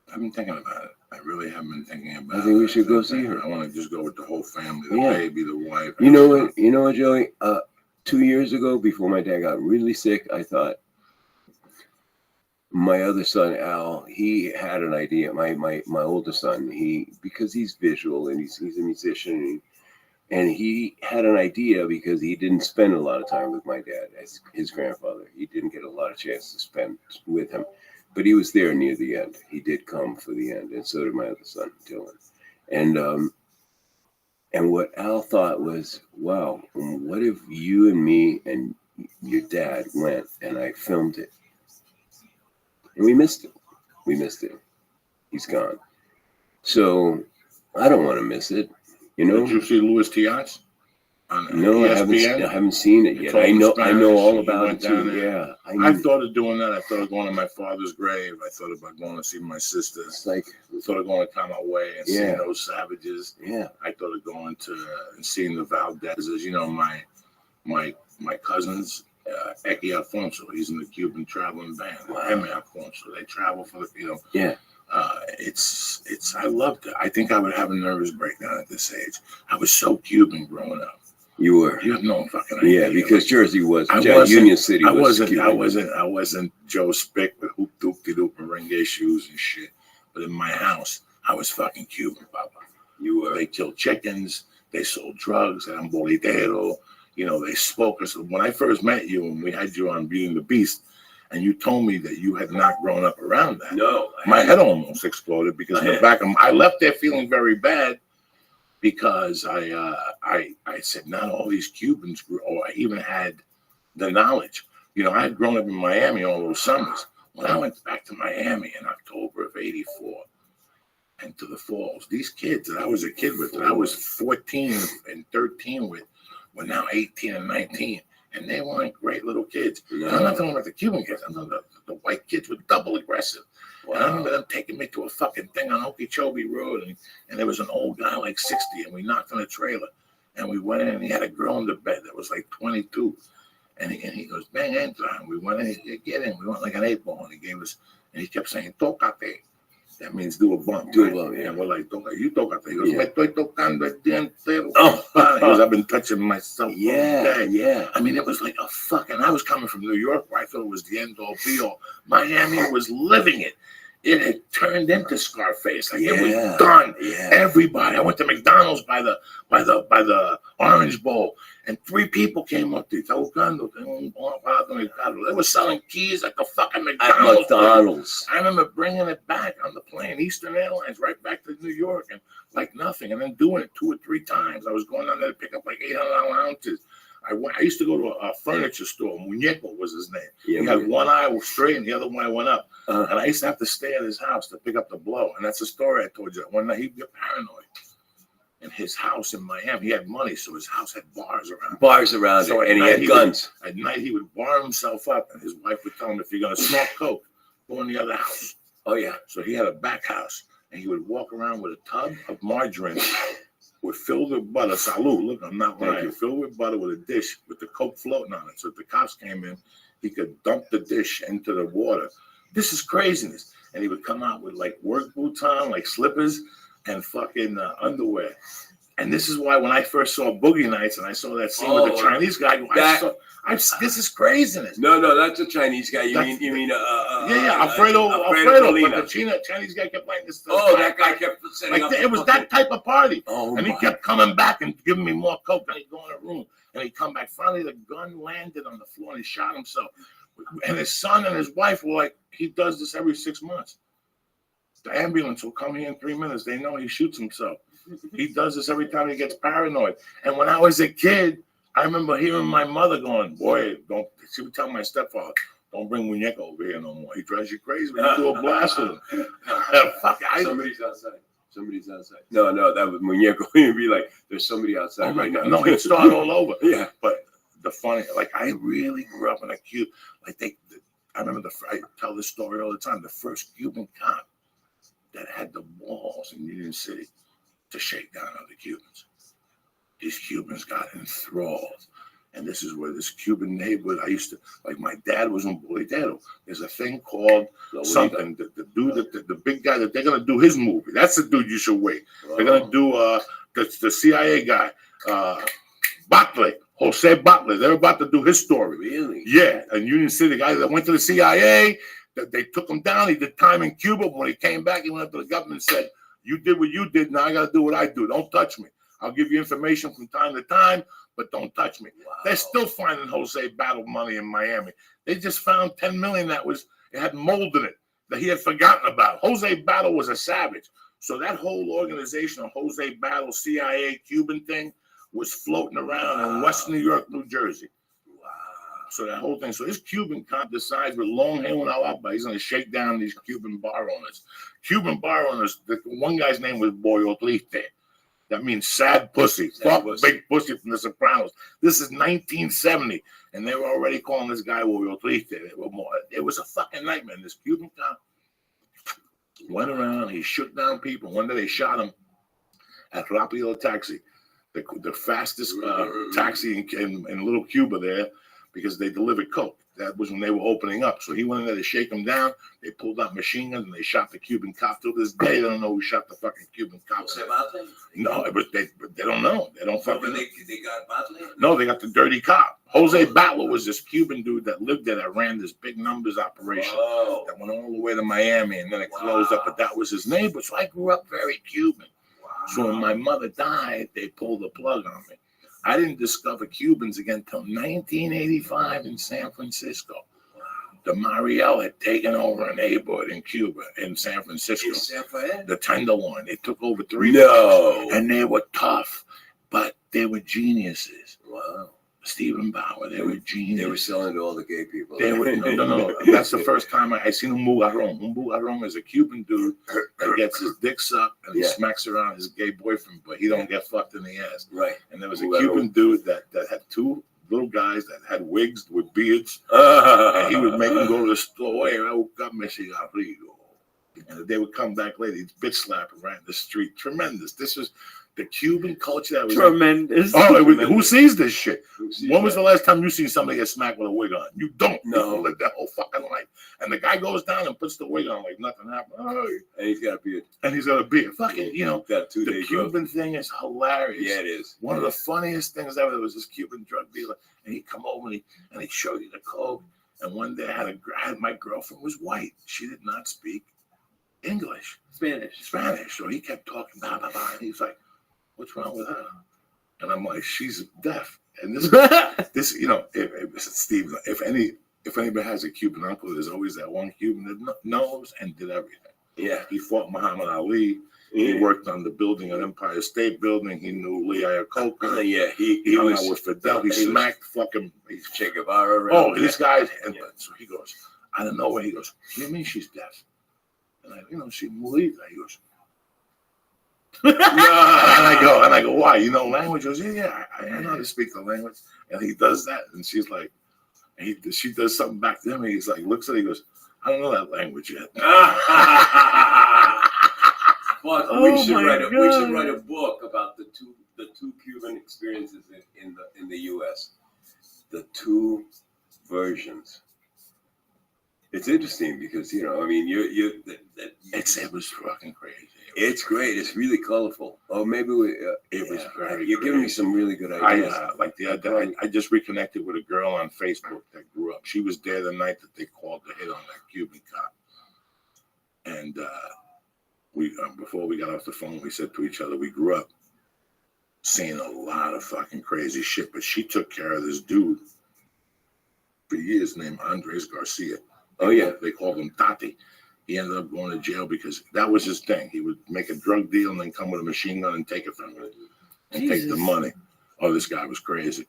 I've been thinking about it. I really have been thinking about it. I think we should go see her. I want to just go with the whole family, the baby, the wife. You know what, Joey? 2 years ago, before my dad got really sick, I thought my other son, Al, he had an idea. My oldest son, because he's visual and he's a musician, and he had an idea because he didn't spend a lot of time with my dad as his grandfather. He didn't get a lot of chance to spend with him. But he was there near the end. He did come for the end, and so did my other son, Dylan. And what Al thought was, wow, what if you and me and your dad went and I filmed it? And we missed it. He's gone. So I don't want to miss it. Did you see Louis Tiaz? No, I haven't seen it yet. I know all about it too. Yeah, I thought of doing that. I thought of going to my father's grave. I thought about going to see my sisters. I thought of going to Camagüey and seeing those savages. Yeah, I thought of going to and seeing the Valdezes. My cousins, Eki Alfonso. He's in the Cuban traveling band. Emi Alfonso. They travel for the Yeah. I loved it. I think I would have a nervous breakdown at this age. I was so Cuban growing up. You were. You have no fucking idea. Yeah, because Jersey was. Union City was. I wasn't Joe Spick with hoop doop de doop and ringue shoes and shit. But in my house, I was fucking Cuban, Papa. You were. They killed chickens. They sold drugs. And bolitero. They spoke us. When I first met you and we had you on Beauty and the Beast, and you told me that you had not grown up around that. No. My head almost exploded because in the back of I left there feeling very bad because I said not all these Cubans grew, or I even had the knowledge. I had grown up in Miami all those summers. When I went back to Miami in October of '84 and to the Falls, these kids that I was a kid with, that I was 14 and 13 with, were now 18 and 19. and they weren't great little kids. No. And I'm not talking about the Cuban kids. I'm talking about the white kids were double aggressive. Wow. And I remember them taking me to a fucking thing on Okeechobee Road, and there was an old guy like 60, and we knocked on a trailer, and we went in, and he had a girl in the bed that was like 22, and he goes, bang, enter, and we went in, he get in, we went like an 8-ball, and he gave us, and he kept saying, tocate. That means do a bump. Do a right? bump, yeah. And we're like, you tocate. He goes, Yeah. me estoy tocando el día entero. Oh. He goes, I've been touching myself all Yeah, day. yeah. I mean, it was like a fucking, I was coming from New York where I thought it was the end all be all. Miami was living it. It had turned into Scarface. Like it was done. Yeah. Everybody. I went to McDonald's by the Orange Bowl, and 3 people came up to me. They were selling keys at the fucking McDonald's. I remember bringing it back on the plane, Eastern Airlines, right back to New York, and like nothing, and then doing it 2 or 3 times. I was going down there to pick up like 800 ounces. I used to go to a furniture store. Muñeco was his name. Yeah, he had one eye straight and the other one went up. And I used to have to stay at his house to pick up the blow. And that's a story I told you. One night he'd get paranoid. In his house in Miami, he had money, so his house had bars around. Bars around So it, at and he night had guns. At night, he would bar himself up, and his wife would tell him, if you're going to smoke coke, go in the other house. Oh, yeah. So he had a back house, and he would walk around with a tub of margarine with filled with butter. Salud, look, I'm not lying. Filled with butter with a dish with the coke floating on it. So if the cops came in, he could dump the dish into the water. This is craziness. And he would come out with like work boots on, like slippers, and fucking underwear. And this is why when I first saw Boogie Nights and I saw that scene with the Chinese guy, this is craziness. No, that's a Chinese guy. You mean Alfredo. But the Chinese guy kept playing this. That guy kept setting up. It was that type of party. Oh, and he kept coming back and giving me more coke. And he'd go in a room and he'd come back. Finally, the gun landed on the floor and he shot himself. And his son and his wife were like, he does this every 6 months. The ambulance will come here in 3 minutes. They know he shoots himself. He does this every time he gets paranoid. And when I was a kid, I remember hearing my mother going, boy, she would tell my stepfather, don't bring Muñeco over here no more. He drives you crazy when you do a blast with him. Somebody's outside. No, that was Muñeco. He'd be like, there's somebody outside right now. No, he'd start all over. Yeah. But the funny, like I really grew up in a Cuban, I remember I tell this story all the time, the first Cuban cop that had the balls in Union City to shake down other Cubans. These Cubans got enthralled. And this is where this Cuban neighborhood, I used to, like my dad was in Bolidero. There's a thing called something, the dude, the big guy that they're going to do his movie. That's the dude you should wait. They're going to do the CIA guy, Batle, Jose Batle. They're about to do his story. Really? Yeah. And Union City, the guy that went to the CIA, they took him down. He did time in Cuba. When he came back, he went up to the government and said, you did what you did. Now I got to do what I do. Don't touch me. I'll give you information from time to time, but don't touch me. Wow. They're still finding Jose Battle money in Miami. They just found $10 million it had mold in it that he had forgotten about. Jose Battle was a savage. So that whole organization of Jose Battle, CIA, Cuban thing was floating around in West New York, New Jersey. Wow. So that whole thing. So this Cuban cop decides with long hair and alaba, he's going to shake down these Cuban bar owners. Cuban bar owners, the one guy's name was Boyo Triste. That means sad pussy. Big pussy from The Sopranos. This is 1970, and they were already calling this guy Boyo Triste. It was a fucking nightmare. This Cuban cop went around, he shook down people. One day they shot him at Rapido Taxi, the fastest taxi in Little Cuba there, because they delivered coke. That was when they were opening up. So he went in there to shake them down. They pulled out machine guns and they shot the Cuban cop. To this day, they don't know who shot the fucking Cuban cop. No, but they don't know. They don't fucking know. They got Batle? No, they got the dirty cop. Jose Battle was this Cuban dude that lived there that ran this big numbers operation that went all the way to Miami and then it closed up. But that was his neighbor. So I grew up very Cuban. So when my mother died, they pulled the plug on me. I didn't discover Cubans again until 1985 in San Francisco. The Mariel had taken over a neighborhood in Cuba, in San Francisco. The Tenderloin. They took over 3 blocks, and they were tough, but they were geniuses. Wow. Stephen Bauer, they were geniuses. They were selling to all the gay people. They were, no. That's the first time I seen un bugarrón. Un bugarrón is a Cuban dude that gets his dick sucked and he smacks around his gay boyfriend, but he don't get fucked in the ass. Right. And there was a Cuban dude that had 2 little guys that had wigs with beards. And he would make them go to the store. Hey, I woke up, Messi Abrigo. And they would come back later. He'd bitch slapping right in the street. Tremendous. This was the Cuban culture that was tremendous. Who sees this shit? When was the last time you seen somebody get smacked with a wig on? You don't. No. You live that whole fucking life. And the guy goes down and puts the wig on like nothing happened. Oh, And he's got a beard. and he's got a beard. Fucking, Got 2 the days Cuban thing is hilarious. Yeah, it is. One of the funniest things ever. There was this Cuban drug dealer, and he'd come over and he'd show you the coke. And one day I had my girlfriend was white. She did not speak English. Spanish. So he kept talking, blah, blah, blah. And he's like, what's wrong with her? And I'm like, she's deaf. And this, Steve, if anybody has a Cuban uncle, there's always that one Cuban that knows and did everything. Yeah. He fought Muhammad Ali. He worked on the building of Empire State Building. He knew Lee Iacocca. He hung was out with Fidel. He smacked fucking Che Guevara. Oh, this guy. And so he goes, I don't know where. He goes, what do you mean she's deaf? And she believes that. He goes, and I go, why? You know language? He goes, yeah, I know how to speak the language. And he does that, and she's like, she does something back to him. And he's like, looks at it, he goes, I don't know that language yet. But we should write a book about the two Cuban experiences in the U.S. The two versions. It's interesting because it was fucking crazy. It's great. It's really colorful. Oh, maybe it was very. You're giving me some really good ideas. I just reconnected with a girl on Facebook that grew up. She was there the night that they called to hit on that Cuban cop, and before we got off the phone, we said to each other, we grew up seeing a lot of fucking crazy shit. But she took care of this dude for years named Andres Garcia. Oh yeah, they called him Tati. He ended up going to jail because that was his thing. He would make a drug deal and then come with a machine gun and take it from him and take the money. Oh, this guy was crazy.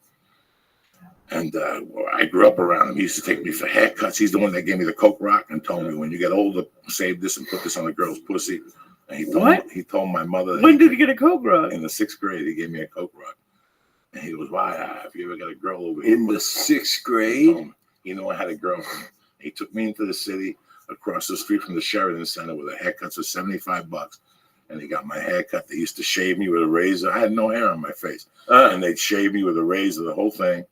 And I grew up around him. He used to take me for haircuts. He's the one that gave me the Coke Rock and told me, when you get older, save this and put this on a girl's pussy. And he told my mother. When did he get a Coke Rock? In the 6th grade, he gave me a Coke Rock. And he goes, why? If you ever got a girl over here. In the 6th grade? I had a girlfriend. He took me into the city across the street from the Sheridan Center with a haircut for $75. And he got my haircut. They used to shave me with a razor. I had no hair on my face. And they'd shave me with a razor, the whole thing.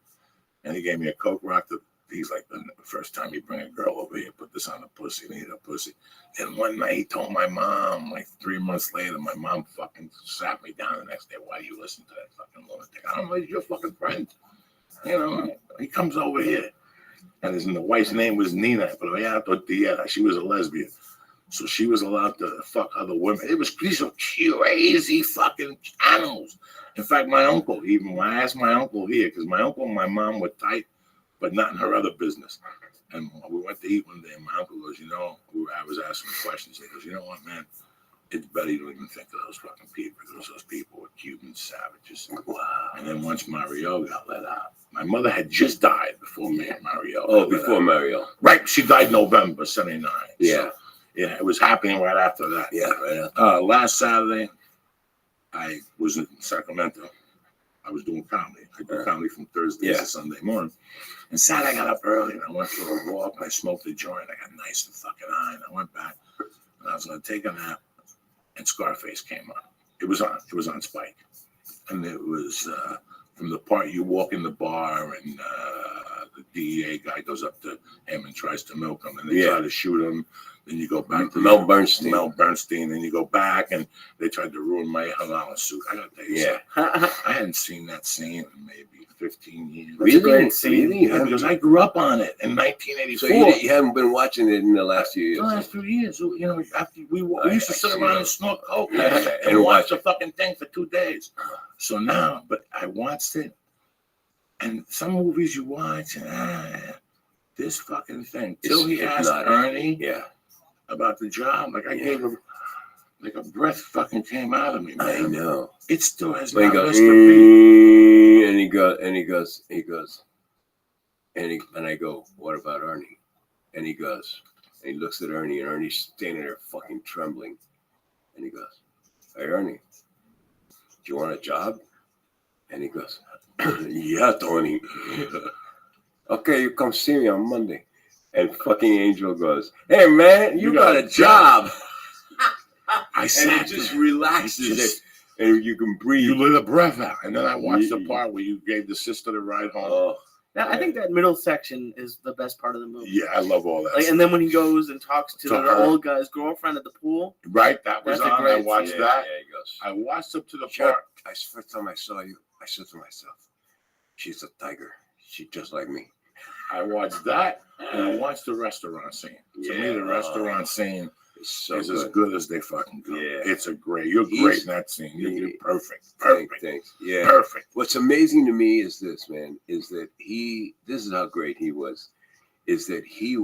And he gave me a Coke Rock. He's like, the first time you bring a girl over here, put this on a pussy. And he had a pussy. And one night he told my mom, like 3 months later, my mom fucking sat me down the next day. Why do you listen to that fucking lunatic? I don't know, he's your fucking friend. He comes over here. And the wife's name was Nina, but she was a lesbian. So she was allowed to fuck other women. It was these crazy fucking animals. In fact, my uncle, when I asked my uncle here, because my uncle and my mom were tight, but not in her other business. And we went to eat one day, and my uncle goes, I was asking questions. He goes, you know what, man? It's better you don't even think of those fucking people, because those people were Cuban savages. Wow. And then once Mario got let out, my mother had just died before me and Mario. Oh, before Mario. Right. She died November 79. Yeah. So, yeah, it was happening right after that. Yeah, right after. Last Saturday, I was in Sacramento. I was doing comedy. I do comedy from Thursday to Sunday morning. And Saturday, I got up early, and I went for a walk, and I smoked a joint. I got nice and fucking high, and I went back, and I was going to take a nap, and Scarface came on. It was on Spike. And it was from the part you walk in the bar, and the DEA guy goes up to him and tries to milk him, and they try to shoot him. Then you go back to Mel Bernstein. Then you go back, and they tried to ruin my halal suit. I got to tell you something. I hadn't seen that scene in maybe 15 years. Really? Yeah, because I grew up on it in 1984. So you haven't been watching it in the last few years? The last few years. After we used to sit around and smoke coke and and watch the fucking thing for 2 days. So now, but I watched it, and some movies you watch, and this fucking thing. Till he asked Ernie about the job, like I gave him, like a breath fucking came out of me, man. I know. It still has not missed a beat. And I go, what about Ernie? And he goes, and he looks at Ernie, and Ernie's standing there fucking trembling. And he goes, hey, Ernie, do you want a job? And he goes, Yeah, Tony. Okay, you come see me on Monday. And fucking Angel goes, hey, man, you got a job. I And sat it just there. relaxes Just- it. And you can breathe. You let a breath out. And then I watched the Yeah. part where you gave the sister the ride home. Oh, Now, I think that middle section is the best part of the movie. Yeah, I love all that. Like, and then when he goes and talks to To the her. old guy's girlfriend at the pool. Right, that was That's a on. I great watched scene. that. Yeah, he goes. I watched up to the Chuck, part. first time I saw you, I said to myself, she's a tiger. She's just like me. I watched that, and I watched the restaurant scene. To me, Yeah. the restaurant scene It's so is good. as good as they fucking come. Yeah. It's a great. You're He's- great in that scene. You're perfect. Thanks, Perfect. thanks. Yeah. Perfect. What's amazing to me is this, man, is that this is how great he was, is that he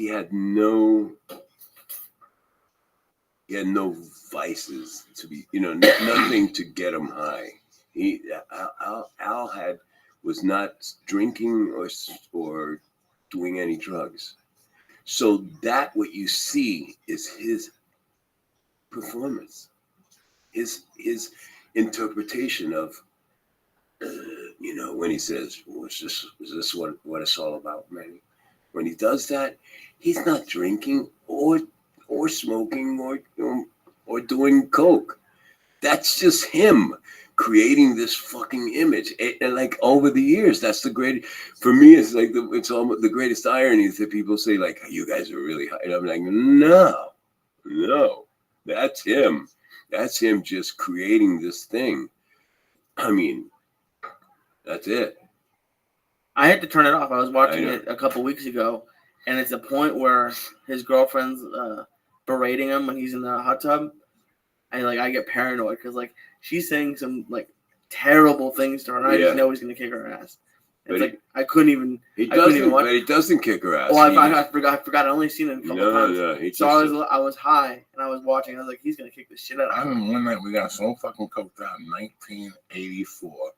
had no vices to be, nothing to get him high. Al was not drinking or doing any drugs. So that what you see is his performance, his interpretation of, when he says, is this what it's all about, man? When he does that, he's not drinking or smoking or doing coke. That's just him creating this fucking image. And like over the years, that's the great. For me, it's like it's almost the greatest irony is that people say like, "You guys are really high," and I'm like, no, that's him. That's him just creating this thing. I mean, that's it. I had to turn it off. I was watching I know. it a couple weeks ago, and it's a point where his girlfriend's berating him when he's in the hot tub, and like I get paranoid because like she's saying some like terrible things to her, and I just know he's gonna kick her ass. It's like I couldn't even. He I couldn't even doesn't, watch. but he doesn't kick her ass. Well, He I just- forgot. I only seen it a couple No, times. no, he So just- I was high and I was watching. I was like, he's gonna kick the shit out I of him. remember one night we got so fucking coked out in 1984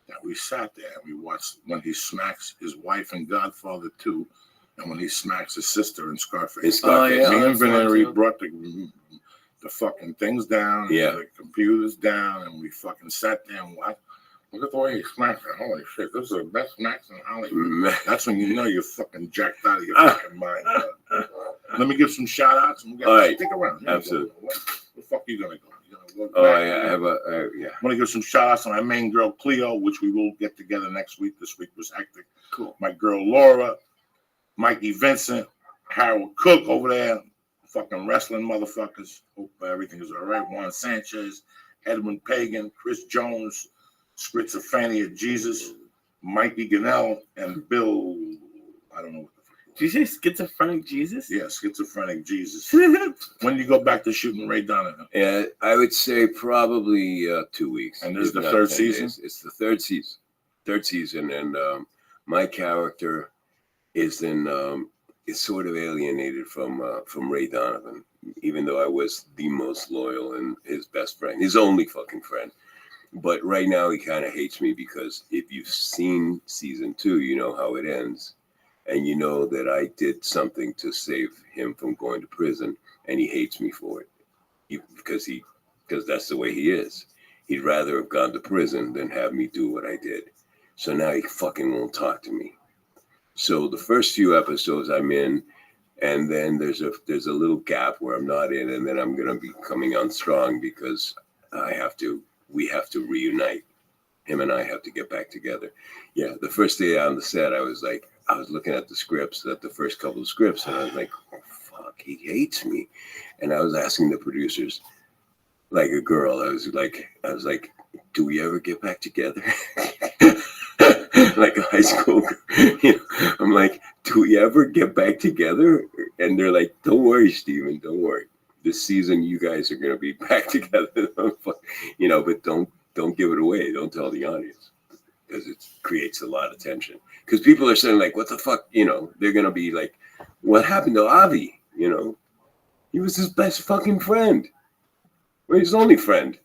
that we sat there and we watched when he smacks his wife in Godfather 2 and when he smacks his sister in Scarface. In Scarface. Oh, yeah, Me and that's fun, Veneri too. brought the fucking things down, Yeah. the computers down, and we fucking sat there and watched. Look at the way he smacks it. Holy shit, this is the best smacks in Hollywood. That's when you know you're fucking jacked out of your fucking mind. Let me give some shout outs and All right. stick around. Absolutely. Where the fuck are you gonna go? You gonna go Oh, back? I have yeah. I want to give some shout outs to my main girl Cleo, which we will get together next week. This week was hectic. Cool. My girl Laura, Mikey Vincent, Harold Cook over there, fucking wrestling motherfuckers. Hope everything is all right. Juan Sanchez, Edwin Pagan, Chris Jones, Schizophrenia Jesus, Mikey Gannell, and Bill. I don't know what the fuck. Did you say schizophrenic Jesus? Yeah, Schizophrenic Jesus. When do you go back to shooting Ray Donovan? Yeah, I would say probably 2 weeks. And this is if the not third 10 season? days. It's the third season. And my character is sort of alienated from Ray Donovan, even though I was the most loyal and his best friend, his only fucking friend. But right now he kind of hates me because if you've seen season 2, you know how it ends. And you know that I did something to save him from going to prison, and he hates me for it because that's the way he is. He'd rather have gone to prison than have me do what I did. So now he fucking won't talk to me. So the first few episodes I'm in, and then there's a little gap where I'm not in, and then I'm gonna be coming on strong because we have to reunite. Him and I have to get back together. Yeah, the first day on the set, I was looking at the scripts, at the first couple of scripts, and I was like, oh, fuck, he hates me. And I was asking the producers, like a girl, I was like, do we ever get back together? Like a high school girl. I'm like, do we ever get back together? And they're like, don't worry, Steven, don't worry. This season, you guys are going to be back together. But don't give it away. Don't tell the audience because it creates a lot of tension. Because people are saying like, what the fuck? They're going to be like, what happened to Avi? He was his best fucking friend. Well, his only friend.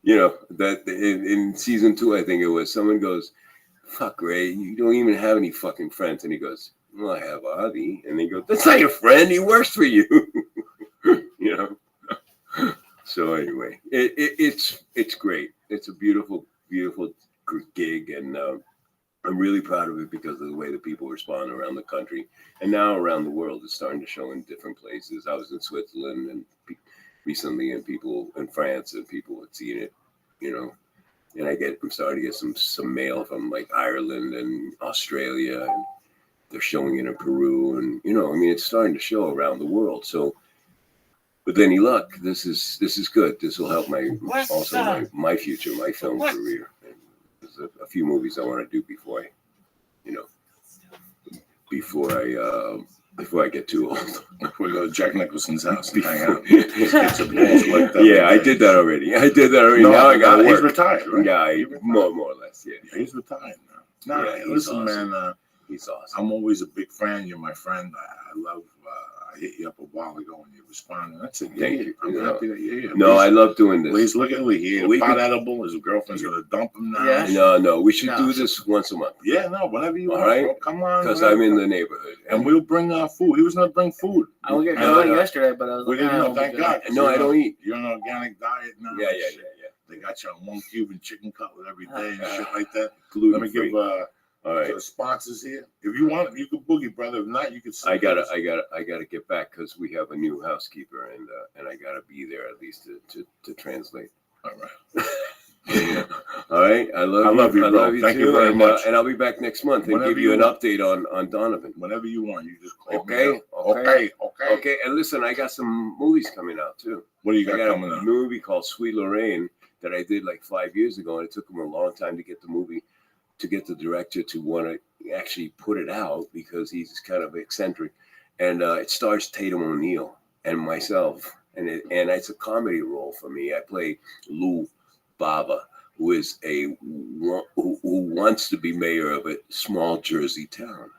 That in season 2, I think it was, someone goes, fuck, Ray, you don't even have any fucking friends. And he goes, well, I have Avi. And he goes, that's not your friend. He works for you. So anyway, it's great. It's a beautiful gig, and I'm really proud of it because of the way that people respond around the country and now around the world. It's starting to show in different places. I was in Switzerland and recently, and people in France, and people had seen it, you know. And I'm starting to get some mail from like Ireland and Australia, and they're showing it in Peru, and you know, I mean, it's starting to show around the world. So, with any luck, this is good. This will help my future, my film career. And there's a few movies I want to do before I get too old. We go to Jack Nicholson's house and hang out. Yeah, I did that already. No, now I got to he's work. retired, right? Yeah, more or less. Yeah, he's retired now. Yeah, listen, awesome. man. He's awesome. I'm always a big fan. You're my friend. I love. I hit you up a while ago and you responded. That's it. Thank you. I'm happy that you're here. No, I love doing this. Please look at Lee. He ate a pot edible. His girlfriend's gonna dump him now. Yeah. No. We should do this once a month. Yeah, no, whenever you All want. right? Bro. Come on. Because I'm in the neighborhood. And we'll bring food. He was gonna bring food. I was going yesterday, but I was We like, didn't know. Thank God. No, I don't eat. You're on an organic diet now. Yeah. They got you on one Cuban chicken cutlet every day and shit like that. Gluten Let me free. give All right. the sponsors here. If you want, you can boogie, brother. If not, you can. I gotta get back because we have a new housekeeper, and I gotta be there at least to translate. All right. All right. I love you, bro. love you Thank you very much. And I'll be back next month and Whenever give you an you want. update on Donovan. Whenever you want, you just call Okay. me. Okay. Okay. And listen, I got some movies coming out too. What do you I got got coming a up? movie called Sweet Lorraine that I did like 5 years ago, and it took him a long time to get the director to want to actually put it out because he's kind of eccentric. And it stars Tatum O'Neal and myself, and it's a comedy role for me. I play Lou Bava, who is who wants to be mayor of a small Jersey town.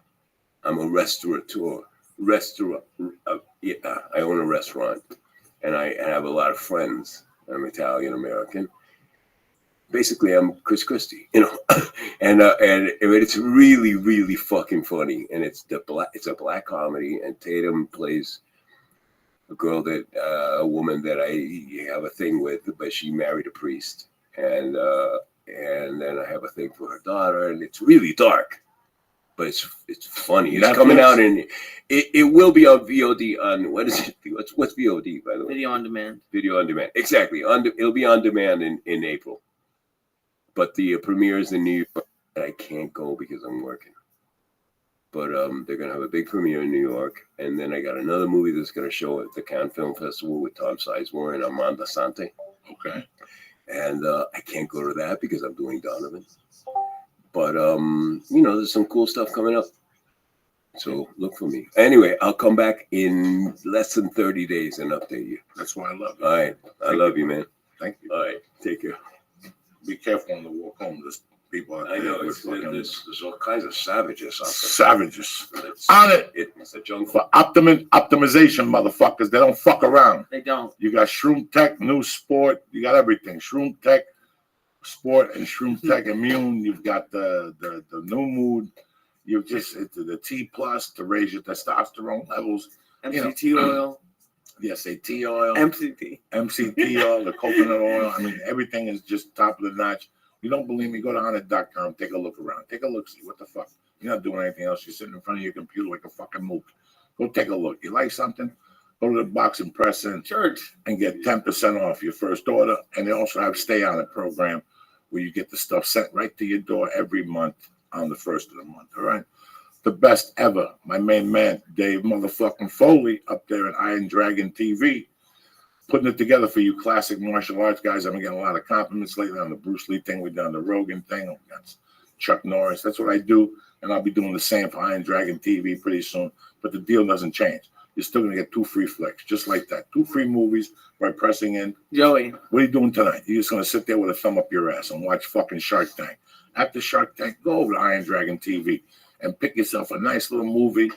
I'm a restaurateur. I own a restaurant, and I have a lot of friends. I'm Italian American. Basically, I'm Chris Christie, you know, and it's really, really fucking funny, and it's a black comedy, and Tatum plays a woman that I have a thing with, but she married a priest, and then I have a thing for her daughter, and it's really dark, but it's funny. It's coming out, and it will be on VOD on what is it? What's VOD, by the way? Video on demand. Video on demand, exactly. It'll be on demand in April. But the premiere is in New York, and I can't go because I'm working. But they're going to have a big premiere in New York. And then I got another movie that's going to show at the Cannes Film Festival with Tom Sizemore and Amanda Sante. Okay. And I can't go to that because I'm doing Donovan. But, there's some cool stuff coming up. So look for me. Anyway, I'll come back in less than 30 days and update you. That's why I love you. All right. I love you, man. Thank you. All right. Take care. Be careful on the walk home. There's people out there. I know there's all kinds of savages out there. Savages. On it. It's a jungle. For optimization, motherfuckers. They don't fuck around. They don't. You got Shroom Tech, New Sport. You got everything. Shroom Tech Sport and Shroom Tech Immune. You've got the New Mood. You've just the T Plus to raise your testosterone levels. MCT oil. The SAT oil. MCT oil, the coconut oil. I mean, everything is just top of the notch. You don't believe me? Go to Honda.com. Take a look around. Take a look. See what the fuck. You're not doing anything else. You're sitting in front of your computer like a fucking mook. Go take a look. You like something? Go to the box and press in. Church. And get 10% off your first order. And they also have Stay On It program where you get the stuff sent right to your door every month on the first of the month. All right. The best ever, my main man, Dave motherfucking Foley, up there at Iron Dragon TV, putting it together for you classic martial arts guys. I've been getting a lot of compliments lately on the Bruce Lee thing. We've done the Rogan thing. That's Chuck Norris. That's what I do, and I'll be doing the same for Iron Dragon TV pretty soon. But the deal doesn't change. You're still going to get 2 free flicks, just like that. 2 free movies by pressing in. Joey. What are you doing tonight? You're just going to sit there with a thumb up your ass and watch fucking Shark Tank. After Shark Tank, go over to Iron Dragon TV. And pick yourself a nice little movie.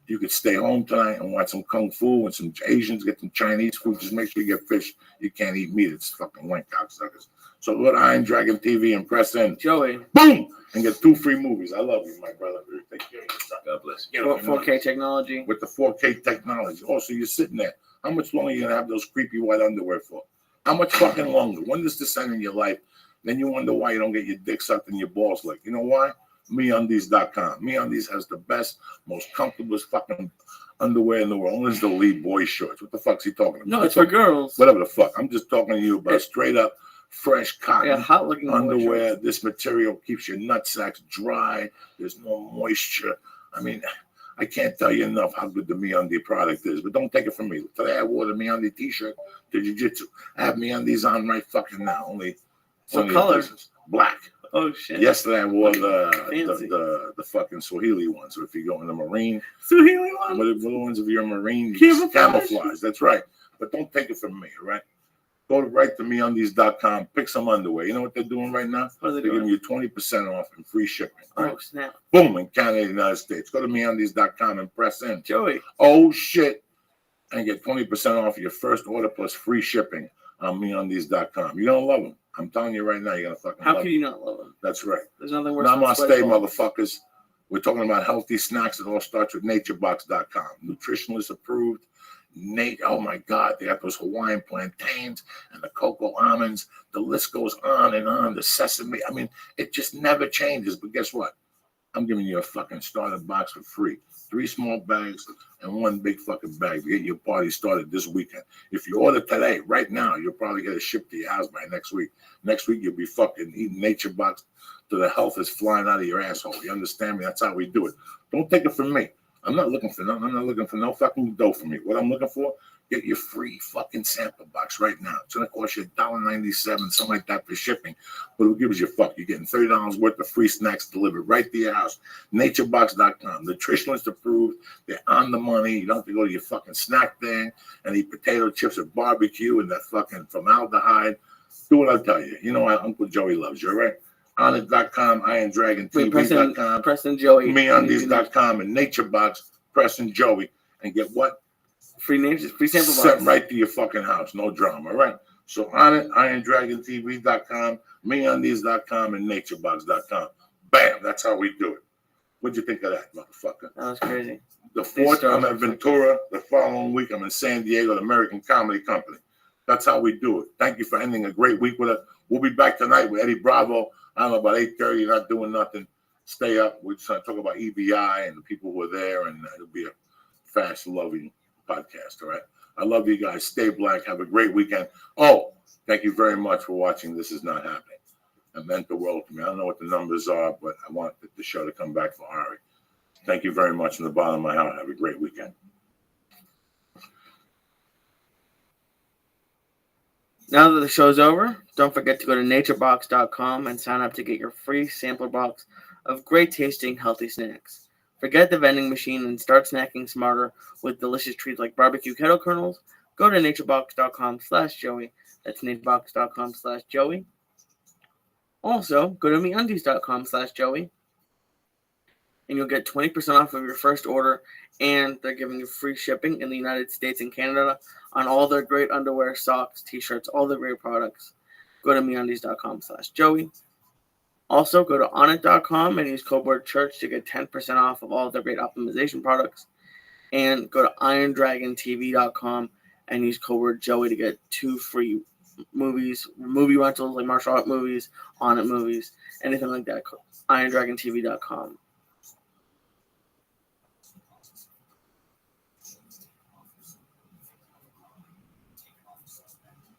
You could stay home tonight and watch some Kung Fu and some Asians, get some Chinese food. Just make sure you get fish. You can't eat meat. It's fucking wank cocksuckers. So go to Iron Dragon TV and press in. Joey. Boom! And get 2 free movies. I love you, my brother. Take care of yourself. God bless. 4K technology. With the 4K technology. Also, you're sitting there. How much longer are you going to have those creepy white underwear for? How much fucking longer? When does this end in your life? Then you wonder why you don't get your dick sucked and your balls licked. You know why? MeUndies.com. MeUndies has the best, most comfortable fucking underwear in the world. Only the Lee boy shorts. What the fuck's he talking about? No, it's for girls. Whatever the fuck. I'm just talking to you about straight up fresh cotton Yeah, hot looking underwear. This material keeps your nutsacks dry. There's no moisture. I mean, I can't tell you enough how good the MeUndies product is, but don't take it from me. Today I wore the MeUndies t-shirt to jiu-jitsu. I have MeUndies on right fucking now. Only color? Places. Black. Oh shit. Yesterday I wore the fucking Swahili one. So if you go in the Marine, Swahili one. What are the ones if you're a Marine? Camouflage. That's right. But don't take it from me, all right? Go right to MeUndies.com. Pick some underwear. You know what they're doing right now? What are they They're doing? giving you 20% off and free shipping. Oh snap! Boom, in Canada, United States. Go to MeUndies.com and press in. Joey. Oh shit! And get 20% off your first order plus free shipping on MeUndies.com. You're gonna love them. I'm telling you right now, you're gonna fucking How love can you not love them? That's right. There's nothing worse. Now I'm than on sweaty stay, balls. motherfuckers. We're talking about healthy snacks. It all starts with NatureBox.com. Nutritionalist approved. Oh my God, they got those Hawaiian plantains and the cocoa almonds. The list goes on and on. The sesame. I mean, it just never changes. But guess what? I'm giving you a fucking starter box for free. 3 small bags and 1 big fucking bag to get your party started this weekend. If you order today, right now, you'll probably get it shipped to your house by next week. Next week, you'll be fucking eating NatureBox till the health is flying out of your asshole. You understand me? That's how we do it. Don't take it from me. I'm not looking for nothing. I'm not looking for no fucking dough from me. What I'm looking for, get your free fucking sample box right now. It's going to cost you $1.97, something like that for shipping. But who gives you a fuck? You're getting $30 worth of free snacks delivered right to your house. NatureBox.com. Nutritionalist approved. They're on the money. You don't have to go to your fucking snack thing and eat potato chips or barbecue and that fucking formaldehyde. Do what I tell you. You know what? Uncle Joey loves you, all right? Onnit.com, IronDragonTV.com, Preston Joey, MeUndies.com, and NatureBox, Preston Joey, and get what? Free sample Sent box. right to your fucking house, no drama, all right? So Onnit, IronDragonTV.com, MeUndies.com, and NatureBox.com. Bam, that's how we do it. What'd you think of that, motherfucker? That was crazy. The 4th, I'm at Ventura. The following week, I'm in San Diego, the American Comedy Company. That's how we do it. Thank you for ending a great week with us. We'll be back tonight with Eddie Bravo. I don't know, about 8:30. You're not doing nothing. Stay up. We're just going to talk about EBI and the people who were there, and it'll be a fast-loving podcast, all right? I love you guys. Stay black. Have a great weekend. Oh, thank you very much for watching This Is Not Happening. It meant the world to me. I don't know what the numbers are, but I want the show to come back for Ari. Thank you very much from the bottom of my heart. Have a great weekend. Now that the show's over, don't forget to go to naturebox.com and sign up to get your free sampler box of great tasting healthy snacks. Forget the vending machine and start snacking smarter with delicious treats like barbecue kettle kernels. Go to naturebox.com/Joey. That's naturebox.com/Joey. Also, go to MeUndies.com/Joey. And you'll get 20% off of your first order, and they're giving you free shipping in the United States and Canada on all their great underwear, socks, t-shirts, all the great products. Go to MeUndies.com/Joey. Also, go to Onnit.com and use code word CHURCH to get 10% off of all of their great optimization products. And go to IronDragonTV.com and use code word Joey to get 2 free movie rentals like martial art movies, Onnit movies, anything like that. IronDragonTV.com.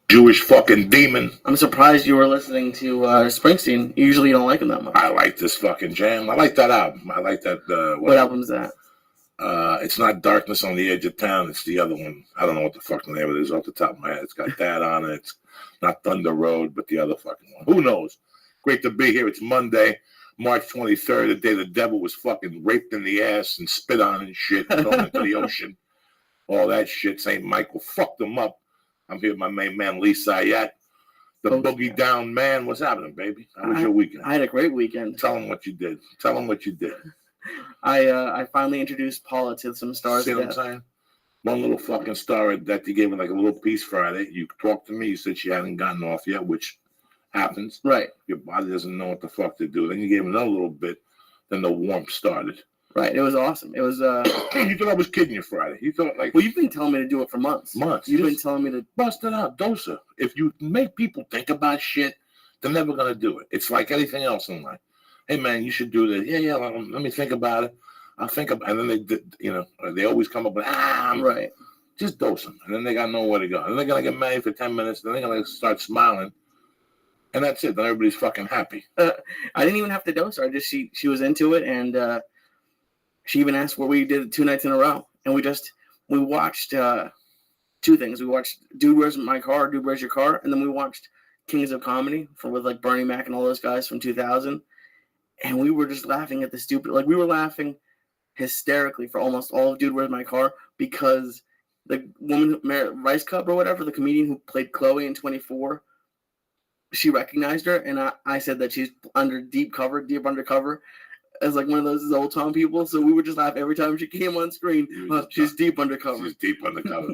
Jewish fucking demon. I'm surprised you were listening to Springsteen. Usually you don't like him that much. I like this fucking jam. I like that album. I like that. What album is that? It's not Darkness on the Edge of Town. It's the other one. I don't know what the fuck the name of it is off the top of my head. It's got that on it. It's not Thunder Road, but the other fucking one. Who knows? Great to be here. It's Monday, March 23rd, the day the devil was fucking raped in the ass and spit on and shit, thrown into the ocean. All that shit. St. Michael fucked them up. I'm here with my main man, Lee Sayat, the boogie down man. What's happening, baby? How was your weekend? I had a great weekend. Tell them what you did. Tell them what you did. I finally introduced Paula to some stars. See what I'm saying? One little fucking star that you gave me like a little piece Friday. You talked to me. You said she hadn't gotten off yet, which happens. Right. Your body doesn't know what the fuck to do. Then you gave another little bit. Then the warmth started. Right. It was awesome. It was. You thought I was kidding you Friday. You thought like. Well, you've been telling me to do it for months. You've been telling me to bust it out, dosa. If you make people think about shit, they're never gonna do it. It's like anything else in life. Hey man, you should do this. Yeah. Let me think about it. I'll think about. And then they always come up with right. Just dose them, and then they got nowhere to go. And they're gonna get married for 10 minutes. Then they're gonna start smiling, and that's it. Then everybody's fucking happy. I didn't even have to dose her. She was into it, and she even asked what we did 2 nights in a row, and we watched 2 things. We watched Dude, Where's My Car? Dude, Where's Your Car? And then we watched Kings of Comedy with like Bernie Mac and all those guys from 2000, and we were just laughing at the stupid. Like we were laughing hysterically for almost all of Dude, Where's My Car? Because the woman, Rice Cup or whatever, the comedian who played Chloe in 24, she recognized her, and I said that she's deep undercover, as like one of those old Tom people. So we would just laugh every time she came on screen. She's deep undercover. She's deep undercover.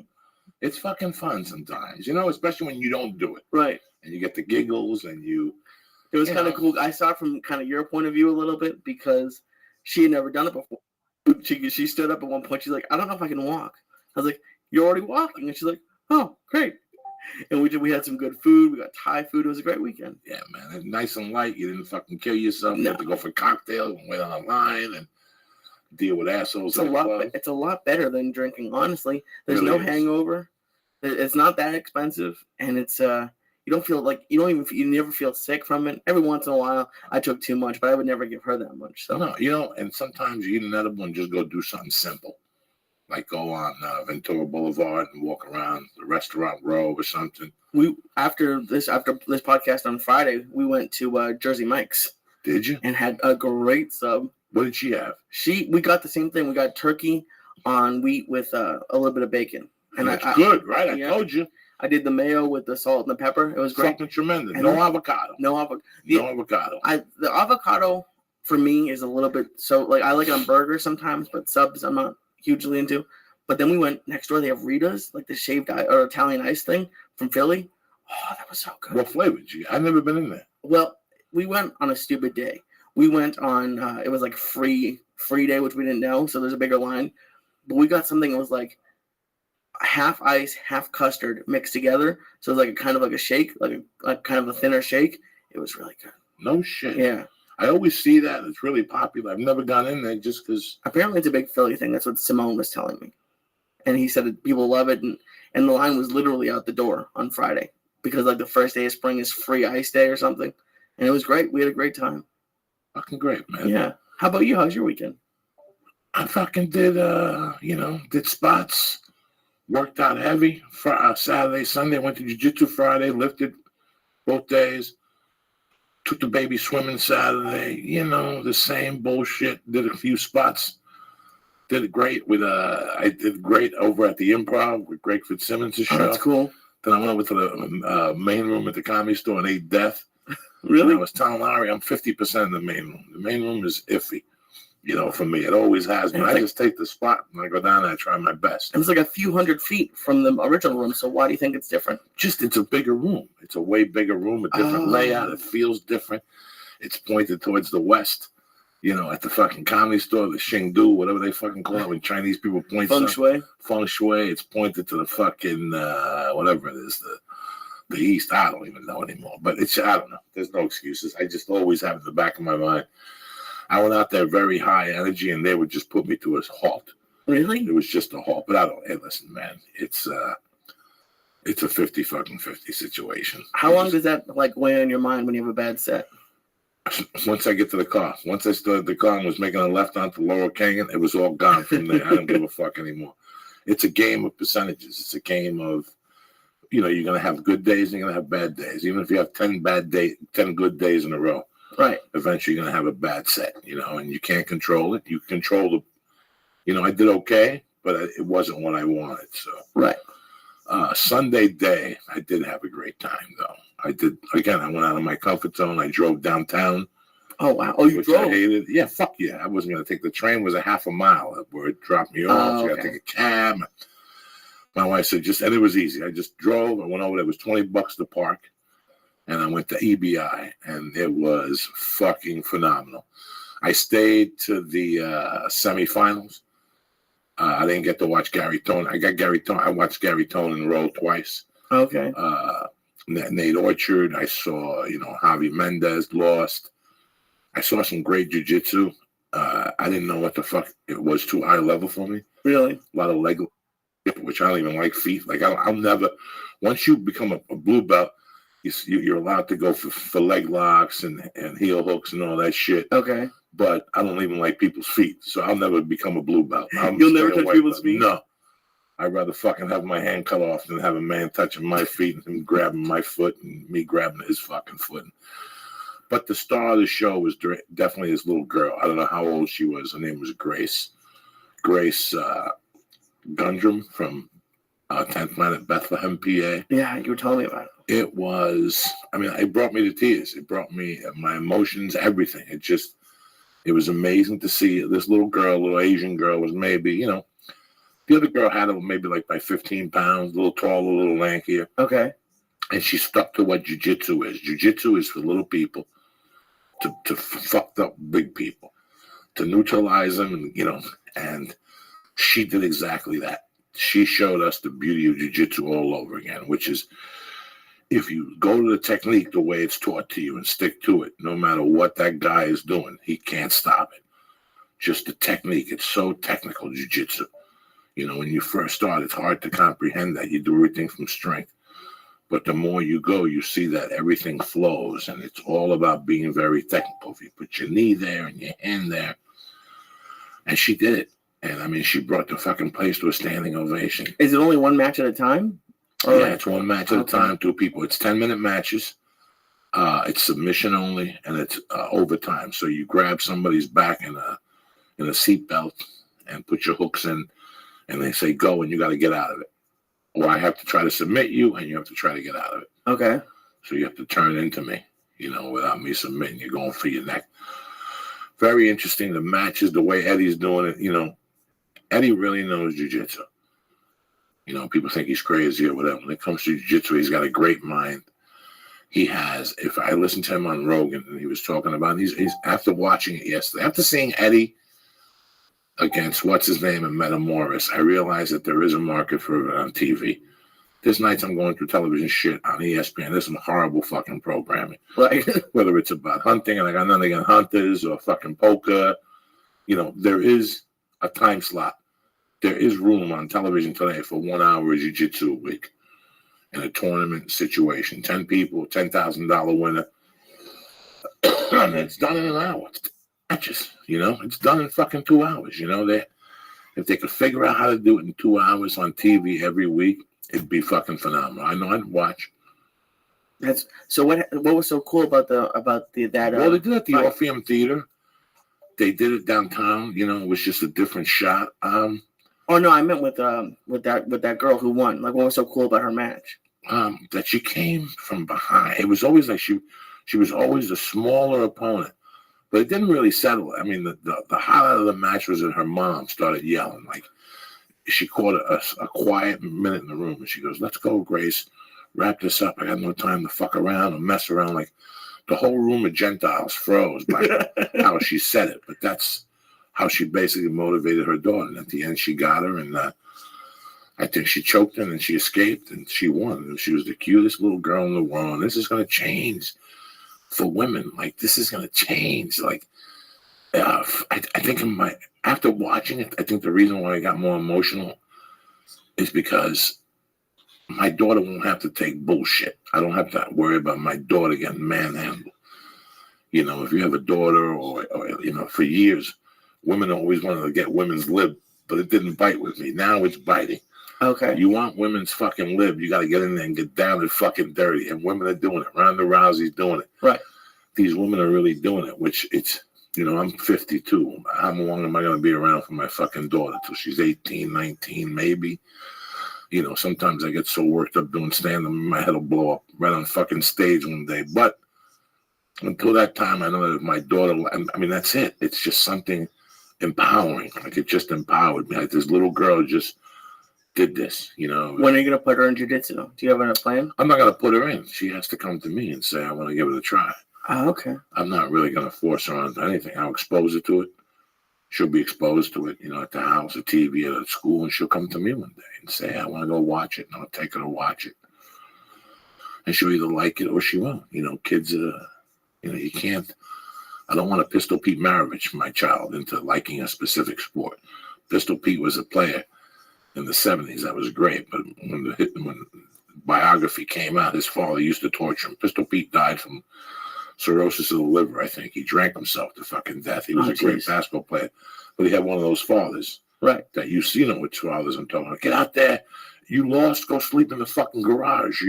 It's fucking fun sometimes, especially when you don't do it. Right. And you get the giggles, and It was kind of cool. I saw it from kind of your point of view a little bit because she had never done it before. She stood up at one point. She's like, I don't know if I can walk. I was like, you're already walking. And she's like, oh, great. And we had some good food. We got Thai food. It was a great weekend. Yeah, man. It's nice and light. You didn't fucking kill yourself. You had to go for cocktails and wait on a line and deal with assholes. It's a lot better than drinking, honestly. There's no hangover. It's not that expensive. And it's you don't feel like you never feel sick from it. Every once in a while, I took too much, but I would never give her that much. So no, and sometimes you eat an edible and just go do something simple, like go on Ventura Boulevard and walk around the restaurant row or something. After this podcast on Friday, we went to Jersey Mike's. Did you? And had a great sub. What did she have? We got the same thing. We got turkey on wheat with a little bit of bacon. And that's good, right? I told you. I did the mayo with the salt and the pepper. It was great. Fucking tremendous. And no avocado. No avocado. No avocado. The avocado for me is a little bit I like it on burgers sometimes, but subs I'm not hugely into. But then we went next door. They have Rita's, like the shaved or Italian ice thing from Philly. Oh, that was so good. What flavor did you? I've never been in there. Well, we went on a stupid day. We went on it was like free day, which we didn't know, so there's a bigger line. But we got something that was like half ice, half custard mixed together. So it was like kind of like a shake, like kind of a thinner shake. It was really good. No shit. Yeah. I always see that. It's really popular. I've never gone in there just because. Apparently it's a big Philly thing. That's what Simone was telling me. And he said that people love it. And the line was literally out the door on Friday because like the first day of spring is free ice day or something. And it was great. We had a great time. Fucking great, man. Yeah. How about you? How's your weekend? I fucking did, did spots. Worked out heavy for Saturday, Sunday. Went to jiu-jitsu Friday. Lifted both days. Took the baby swimming Saturday. The same bullshit. Did a few spots. Did great with I did great over at the Improv with Greg Fitzsimmons' show. Oh, that's cool. Then I went over to the main room at the Comedy Store and ate death. Really? And I was telling Larry I'm 50% in the main room. The main room is iffy. For me, it always has been. I just take the spot and I go down and I try my best. It's like a few hundred feet from the original room, so why do you think it's different? Just, it's a bigger room. It's a way bigger room, a different layout. It feels different. It's pointed towards the west, at the fucking Comedy Store, the Shingdu, whatever they fucking call it, when Chinese people point Feng Shui. Feng Shui. It's pointed to the fucking, whatever it is, the east. I don't even know anymore. But I don't know. There's no excuses. I just always have it in the back of my mind. I went out there very high energy, and they would just put me to a halt. Really? It was just a halt. But hey, listen, man, it's a 50 situation. How long does that weigh on your mind when you have a bad set? Once I get to the car, once I started the car and was making a left onto Laurel Canyon, it was all gone from there. I don't give a fuck anymore. It's a game of percentages. It's a game of, you're going to have good days and you're going to have bad days. Even if you have 10 good days in a row. Right. Eventually you're going to have a bad set, and you can't control it. You control I did okay, but it wasn't what I wanted. So. Right. Sunday day, I did have a great time, though. I went out of my comfort zone. I drove downtown. Oh, wow. Oh, you drove? I hated. Yeah, fuck yeah. I wasn't going to take the train. It was a half a mile where it dropped me off. So I got to take a cab. My wife said and it was easy. I just drove. I went over there. It was $20 to park. And I went to EBI, and it was fucking phenomenal. I stayed to the semifinals. I didn't get to watch Gary Tone. I watched Gary Tone in a row twice. Okay. Nate Orchard. I saw, Javi Mendez lost. I saw some great jiu-jitsu. I didn't know what the fuck it was too high level for me. Really? A lot of leg, which I don't even like feet. Like I'll never. Once you become a blue belt, you're allowed to go for leg locks and heel hooks and all that shit. Okay. But I don't even like people's feet, so I'll never become a blue belt. You'll never touch people's feet? No. I'd rather fucking have my hand cut off than have a man touching my feet and him grabbing my foot and me grabbing his fucking foot. But the star of the show was definitely this little girl. I don't know how old she was. Her name was Grace. Grace Gundrum from 10th Planet, Bethlehem, PA. Yeah, you were telling me about it. It was, it brought me to tears. It brought me my emotions, everything. It was amazing to see this little Asian girl was maybe, the other girl had her maybe like by 15 pounds, a little taller, a little lankier. Okay. And she stuck to what jiu-jitsu is. Jiu-jitsu is for little people to fucked up big people, to neutralize them, and she did exactly that. She showed us the beauty of jiu-jitsu all over again, which is if you go to the technique the way it's taught to you and stick to it, no matter what that guy is doing, he can't stop it. Just the technique. It's so technical, jiu-jitsu. When you first start, it's hard to comprehend that. You do everything from strength. But the more you go, you see that everything flows, and it's all about being very technical. If you put your knee there and your hand there, and she did it. And, she brought the fucking place to a standing ovation. Is it only one match at a time? Yeah, it's one match at a time, two people. It's 10-minute matches. It's submission only, and it's overtime. So you grab somebody's back in a seat belt and put your hooks in, and they say go, and you got to get out of it. Or I have to try to submit you, and you have to try to get out of it. Okay. So you have to turn into me, without me submitting. You're going for your neck. Very interesting. The matches, the way Eddie's doing it, Eddie really knows jiu-jitsu. People think he's crazy or whatever. When it comes to jiu-jitsu, he's got a great mind. He has, if I listened to him on Rogan and he was talking about, he's after watching it yesterday, after seeing Eddie against what's his name in Metamoris, I realized that there is a market for it on TV. There's nights I'm going through television shit on ESPN. There's some horrible fucking programming. Right. Whether it's about hunting, and I got nothing against hunters, or fucking poker. There is a time slot. There is room on television today for 1 hour of jiu-jitsu a week in a tournament situation. 10 people, $10,000 winner. And it's done in an hour. It's matches, It's done in fucking 2 hours, if they could figure out how to do it in 2 hours on TV every week, it'd be fucking phenomenal. I know I'd watch. So what was so cool about that? Well, they did it at the Orpheum Theater. They did it downtown. It was just a different shot. Oh no, I meant with that girl who won. Like, what was so cool about her match? That she came from behind. It was always like she was always a smaller opponent, but it didn't really settle. The highlight of the match was that her mom started yelling. Like, she caught a quiet minute in the room, and she goes, "Let's go, Grace. Wrap this up. I got no time to fuck around and mess around." Like, the whole room of Gentiles froze by how she said it. But that's how she basically motivated her daughter. And at the end, she got her, and I think she choked her, and she escaped, and she won. And she was the cutest little girl in the world. And this is going to change for women. Like, this is going to change. Like, I think after watching it, I think the reason why I got more emotional is because my daughter won't have to take bullshit. I don't have to worry about my daughter getting manhandled. If you have a daughter or for years, women always wanted to get women's lib, but it didn't bite with me. Now it's biting. Okay. You want women's fucking lib, you got to get in there and get down and fucking dirty. And women are doing it. Ronda Rousey's doing it. Right. These women are really doing it, which it's, I'm 52. How long am I going to be around for my fucking daughter? Till she's 18, 19, maybe. Sometimes I get so worked up doing stand-up, my head will blow up right on fucking stage one day. But until that time, I know that my daughter, that's it. It's just something empowering. Like, it just empowered me. Like, this little girl just did this, When are you going to put her in jiu-jitsu? Do you have a plan? I'm not going to put her in. She has to come to me and say, I want to give it a try. Okay. I'm not really going to force her onto anything. I'll expose her to it. She'll be exposed to it, at the house, at TV, at school, and she'll come to me one day and say, I want to go watch it, and I'll take her to watch it. And she'll either like it or she won't. Kids, you can't. I don't want to Pistol Pete Maravich my child into liking a specific sport. Pistol Pete was a player in the 70s. That was great. But when biography came out, his father used to torture him. Pistol Pete died from cirrhosis of the liver, I think. He drank himself to fucking death. He was a great basketball player. But he had one of those fathers. Right. That which fathers I'm talking about. Get out there. You lost, go sleep in the fucking garage,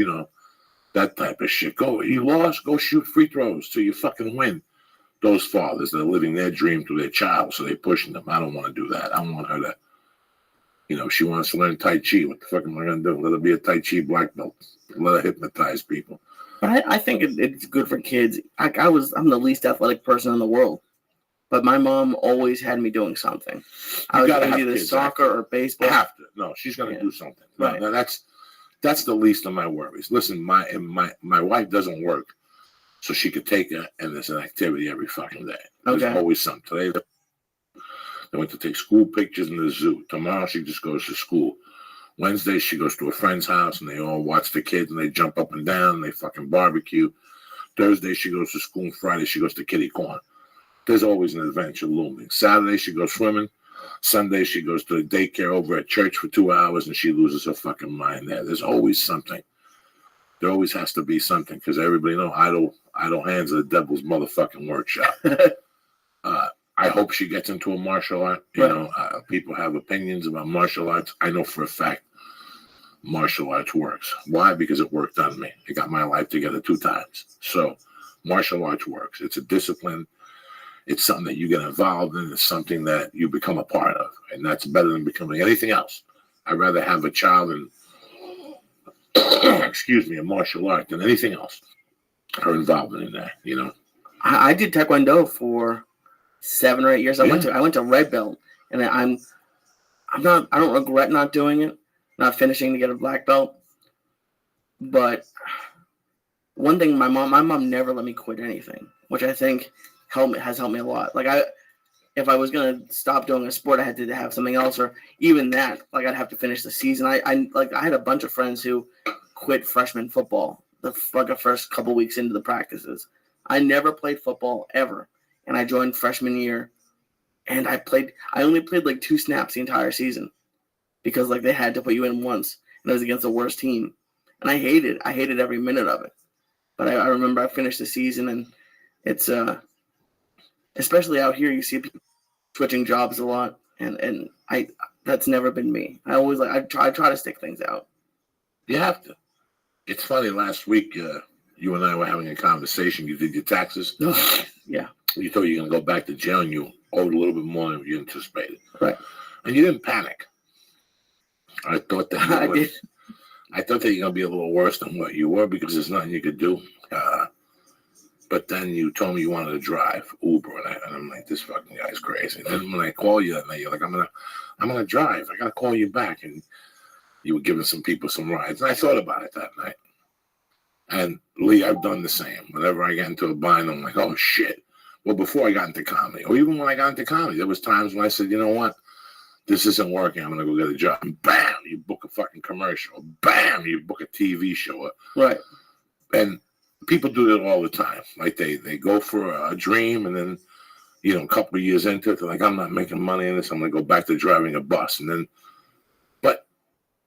that type of shit. You lost, go shoot free throws till you fucking win. Those fathers that are living their dream to their child, so they're pushing them. I don't want to do that. I want her to, she wants to learn Tai Chi. What the fuck am I going to do? Let her be a Tai Chi black belt. Let her hypnotize people. But I think it's good for kids. I'm the least athletic person in the world, but my mom always had me doing something. I was going to do soccer or baseball. Have to. No, she's going to do something. Right. No, that's the least of my worries. Listen, my wife doesn't work, so she could take her, and there's an activity every fucking day. There's always something. Today, they went to take school pictures in the zoo. Tomorrow, she just goes to school. Wednesday, she goes to a friend's house, and they all watch the kids, and they jump up and down, and they fucking barbecue. Thursday, she goes to school, and Friday, she goes to kitty corn. There's always an adventure looming. Saturday, she goes swimming. Sunday, she goes to the daycare over at church for 2 hours, and she loses her fucking mind there. There's always something. There always has to be something, because everybody knows idle hands are the devil's motherfucking workshop. I hope she gets into a martial art. People have opinions about martial arts. I know for a fact martial arts works. Why? Because it worked on me. It got my life together 2 times. So martial arts works. It's a discipline. It's something that you get involved in. It's something that you become a part of. And that's better than becoming anything else. I'd rather have a child in, a martial art than anything else. Her involvement in that, I did Taekwondo for 7 or 8 years. I went to red belt, and I don't regret not doing it, not finishing to get a black belt. But one thing, my mom never let me quit anything, which I think has helped me a lot. Like if I was gonna stop doing a sport, I had to have something else, or even that, like I'd have to finish the season. I had a bunch of friends who quit freshman football the first couple weeks into the practices. I never played football ever. And I joined freshman year, and I only played like 2 snaps the entire season because like they had to put you in once, and it was against the worst team. And I hated every minute of it. But I remember I finished the season, and it's especially out here, you see people switching jobs a lot, and that's never been me. I always I try to stick things out. You have to. It's funny. Last week, you and I were having a conversation. You did your taxes. Yeah. You thought you were going to go back to jail, and you owed a little bit more than you anticipated. Right. And you didn't panic. I thought that I thought that you're going to be a little worse than what you were because there's nothing you could do. But then you told me you wanted to drive Uber, and I'm like, this fucking guy's crazy. And then when I call you that night, you're like, I'm gonna drive. I gotta call you back, and you were giving some people some rides. And I thought about it that night. And Lee, I've done the same. Whenever I get into a bind, I'm like, oh shit. Well, before I got into comedy, or even when I got into comedy, there was times when I said, you know what? This isn't working. I'm going to go get a job. And bam, you book a fucking commercial. Bam, you book a TV show. Right. And people do that all the time. Like they go for a dream, and then, a couple of years into it, they're like, I'm not making money in this. I'm going to go back to driving a bus. And then, but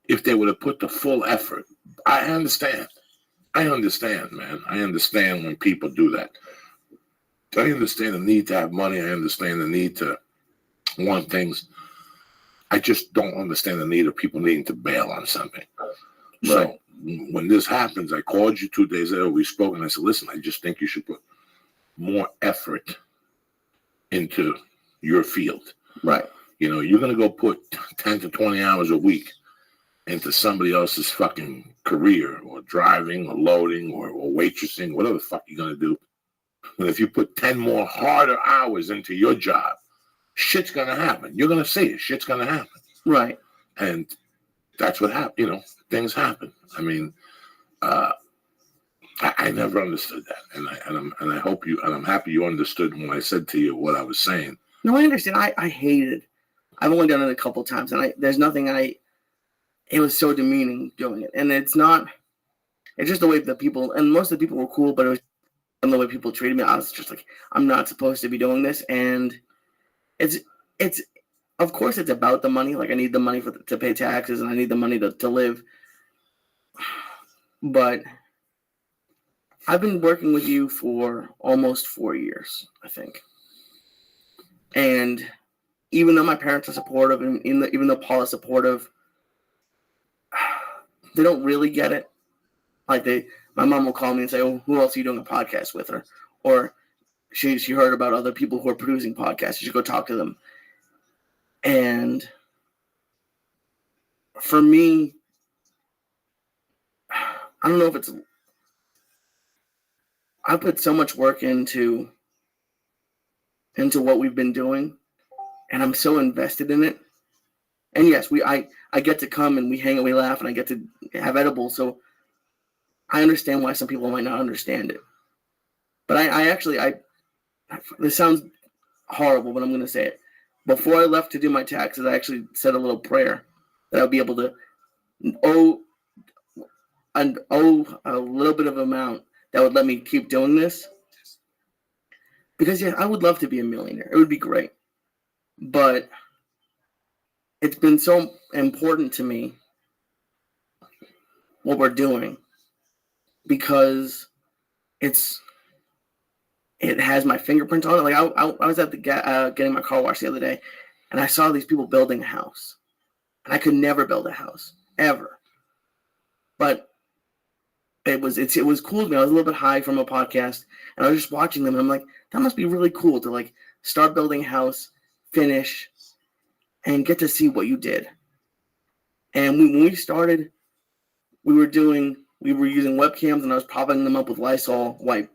if they would have put the full effort, I understand. I understand, man. I understand when people do that. I understand the need to have money. I understand the need to want things. I just don't understand the need of people needing to bail on something. Right. So when this happens, I called you 2 days later. We spoke, and I said, listen, I just think you should put more effort into your field. Right. You're going to go put 10 to 20 hours a week into somebody else's fucking career, or driving, or loading, or waitressing, whatever the fuck you're going to do. And if you put 10 more harder hours into your job, shit's going to happen. You're going to see it. Shit's going to happen. Right. And that's what happened. Things happen. I mean, I never understood that, and I hope you, and I'm happy you understood when I said to you what I was saying. No, I understand. I hate it. I've only done it a couple of times, and there's nothing it was so demeaning doing it. And it's just the way the people, and most of the people were cool, but it was the way people treated me. I was just like, I'm not supposed to be doing this. And it's, of course it's about the money. Like I need the money to pay taxes, and I need the money to live. But I've been working with you for almost 4 years, I think. And even though my parents are supportive, and even though Paul is supportive, they don't really get it. Like my mom will call me and say, "Oh, who else are you doing a podcast with?" Or she heard about other people who are producing podcasts. You should go talk to them. And for me, I don't know if I put so much work into what we've been doing, and I'm so invested in it. And yes, I get to come and we hang and we laugh, and I get to have edibles. So I understand why some people might not understand it. But this sounds horrible, but I'm going to say it. Before I left to do my taxes, I actually said a little prayer that I'll be able to owe a little bit of amount that would let me keep doing this. Because yeah, I would love to be a millionaire. It would be great. But it's been so important to me what we're doing, because it has my fingerprint on it. Like I was at the getting my car washed the other day, and I saw these people building a house, and I could never build a house ever. But it was cool to me. I was a little bit high from a podcast, and I was just watching them, and I'm like, that must be really cool to like start building a house, finish, and get to see what you did. And when we started, we were using webcams, and I was propping them up with Lysol wipes.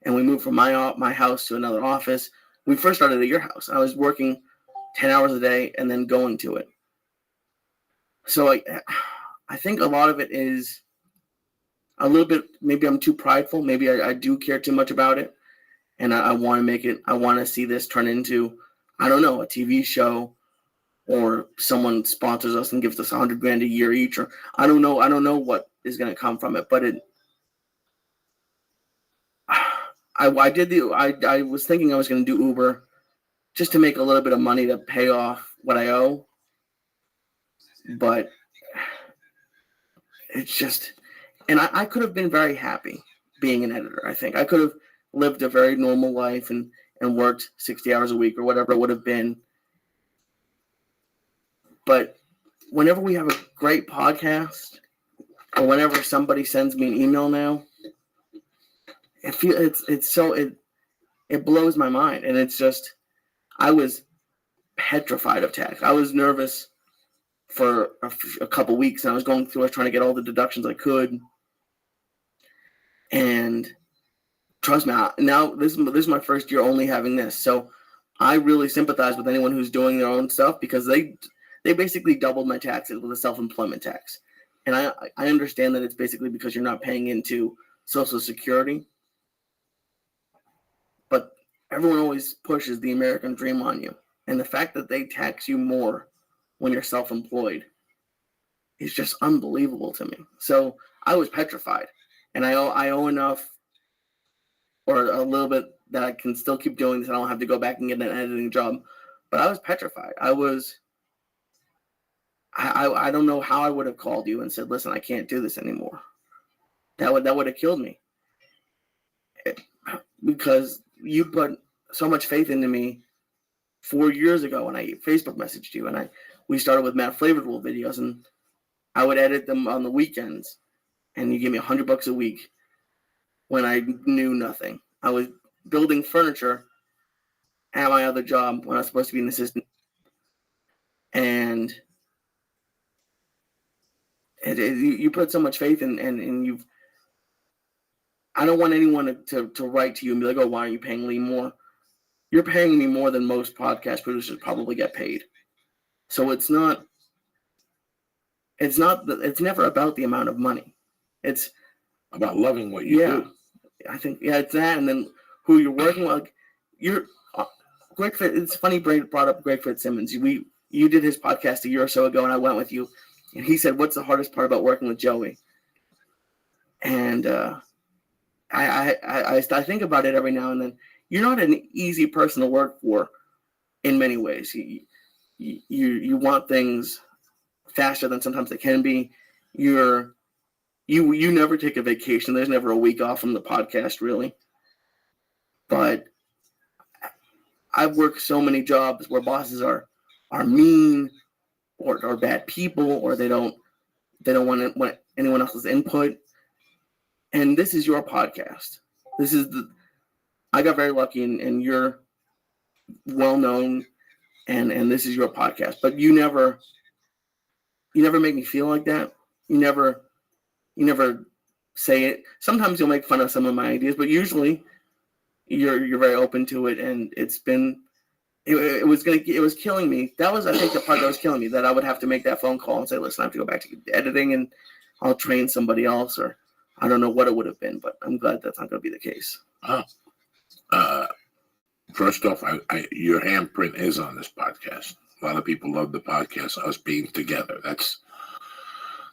And we moved from my house to another office. We first started at your house. I was working 10 hours a day and then going to it. So I think a lot of it is a little bit, maybe I'm too prideful. Maybe I do care too much about it. And I want to make it, I want to see this turn into, I don't know, a TV show, or someone sponsors us and gives us $100,000 a year each, or I don't know what is going to come from it, but I was thinking I was going to do Uber just to make a little bit of money to pay off what I owe, but it's just, and I could have been very happy being an editor. I think I could have lived a very normal life and worked 60 hours a week or whatever it would have been. But whenever we have a great podcast, or whenever somebody sends me an email now, it blows my mind. And it's just, I was petrified of tax. I was nervous for a couple weeks, and I was trying to get all the deductions I could. And trust me, now this is my first year only having this. So I really sympathize with anyone who's doing their own stuff, because they basically doubled my taxes with a self-employment tax. And I understand that it's basically because you're not paying into Social Security. But everyone always pushes the American dream on you. And the fact that they tax you more when you're self-employed is just unbelievable to me. So I was petrified. And I owe enough, or a little bit, that I can still keep doing this. I don't have to go back and get an editing job. But I was petrified. I don't know how I would have called you and said, listen, I can't do this anymore. That would have killed me. Because you put so much faith into me 4 years ago when I Facebook messaged you, and we started with Matt Flavorful videos, and I would edit them on the weekends, and you gave me $100 a week when I knew nothing. I was building furniture at my other job when I was supposed to be an assistant, and you put so much faith in, and you've. I don't want anyone to write to you and be like, oh, why are you paying Lee more? You're paying me more than most podcast producers probably get paid. So it's never about the amount of money. It's about loving what you do. I think it's that, and then who you're working with. Like, you're Greg. It's funny. Brady brought up Greg Fitzsimmons. You did his podcast a year or so ago, and I went with you, and he said, "What's the hardest part about working with Joey?" And I think about it every now and then. You're not an easy person to work for, in many ways. You want things faster than sometimes they can be. You never take a vacation. There's never a week off from the podcast, really. But I've worked so many jobs where bosses are mean or bad people, or they don't want anyone else's input. And this is your podcast. I got very lucky, and you're well known, and this is your podcast. But you never make me feel like that. You never say it. Sometimes you'll make fun of some of my ideas, but usually you're very open to it. And it was killing me. That was, I think, the part that was killing me, that I would have to make that phone call and say, listen, I have to go back to editing and I'll train somebody else, or I don't know what it would have been, but I'm glad that's not going to be the case. First off, your handprint is on this podcast. A lot of people love the podcast, us being together. That's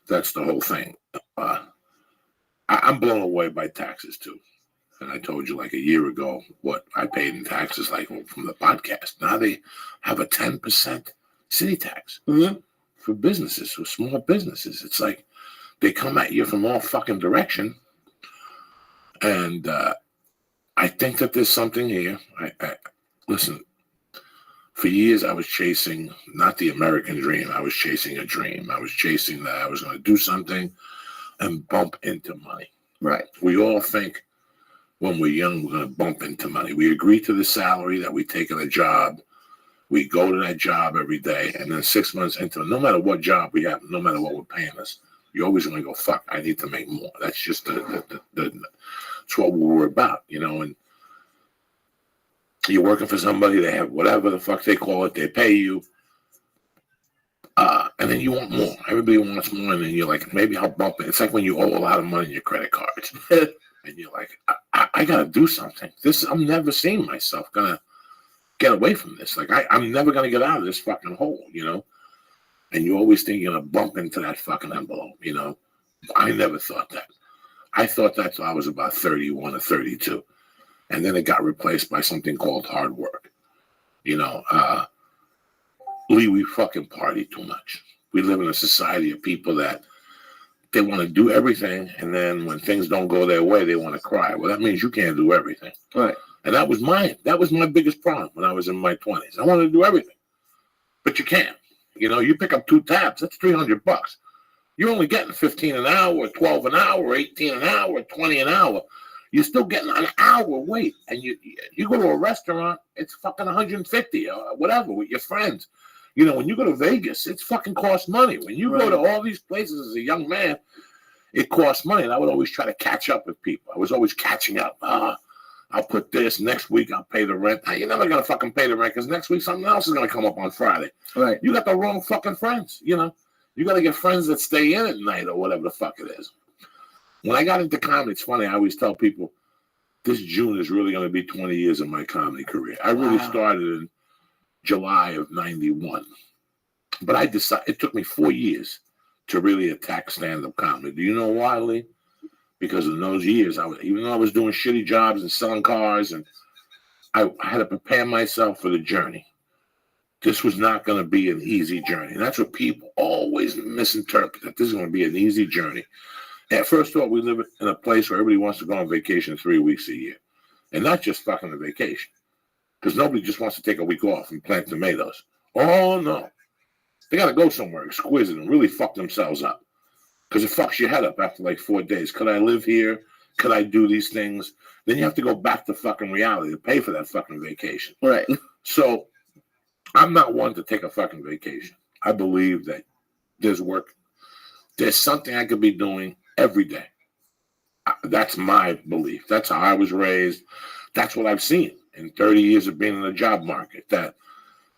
the whole thing. I'm blown away by taxes too. And I told you like a year ago what I paid in taxes, like from the podcast. Now they have a 10% city tax for businesses, for small businesses. It's like they come at you from all fucking direction. And I think that there's something here. Listen, for years I was chasing not the American dream. I was chasing a dream. I was chasing that I was going to do something and bump into money. Right. We all think when we're young, we're going to bump into money. We agree to the salary that we take in a job. We go to that job every day. And then 6 months into it, no matter what job we have, no matter what we're paying us, you're always going to go, fuck, I need to make more. That's just that's what we're about, you know. And you're working for somebody, they have whatever the fuck they call it, they pay you. And then you want more. Everybody wants more, and then you're like, maybe I'll bump it. It's like when you owe a lot of money in your credit cards. And you're like, I got to do something. I'm never seeing myself going to get away from this. Like, I'm never going to get out of this fucking hole, you know? And you always think you're going to bump into that fucking envelope, you know? I never thought that. I thought that till I was about 31 or 32. And then it got replaced by something called hard work. You know, Lee, we fucking party too much. We live in a society of people that they want to do everything, and then when things don't go their way, they want to cry. Well, that means you can't do everything. Right. And that was my biggest problem when I was in my 20s. I wanted to do everything, but you can't. You know, you pick up 2 tabs, that's $300. You're only getting 15 an hour, or 12 an hour, or 18 an hour, or 20 an hour. You're still getting an hour wait, and you go to a restaurant, it's fucking 150 or whatever with your friends. You know, when you go to Vegas, it's fucking costs money. When you go to all these places as a young man, it costs money. And I would always try to catch up with people. I was always catching up. I'll put this. Next week, I'll pay the rent. Now, you're never going to fucking pay the rent because next week something else is going to come up on Friday. Right. You got the wrong fucking friends, you know. You got to get friends that stay in at night or whatever the fuck it is. When I got into comedy, it's funny. I always tell people this June is really going to be 20 years of my comedy career. I really started in July of 91. But I decided it took me 4 years to really attack stand-up comedy. Do you know why, Lee? Because in those years, even though I was doing shitty jobs and selling cars, and I had to prepare myself for the journey. This was not going to be an easy journey. And that's what people always misinterpret, that this is going to be an easy journey. And first of all, we live in a place where everybody wants to go on vacation 3 weeks a year. And not just fucking a vacation. Because nobody just wants to take a week off and plant tomatoes. Oh, no. They got to go somewhere exquisite and really fuck themselves up. Because it fucks your head up after like 4 days. Could I live here? Could I do these things? Then you have to go back to fucking reality to pay for that fucking vacation. Right. So I'm not one to take a fucking vacation. I believe that there's work. There's something I could be doing every day. That's my belief. That's how I was raised. That's what I've seen in 30 years of being in the job market, that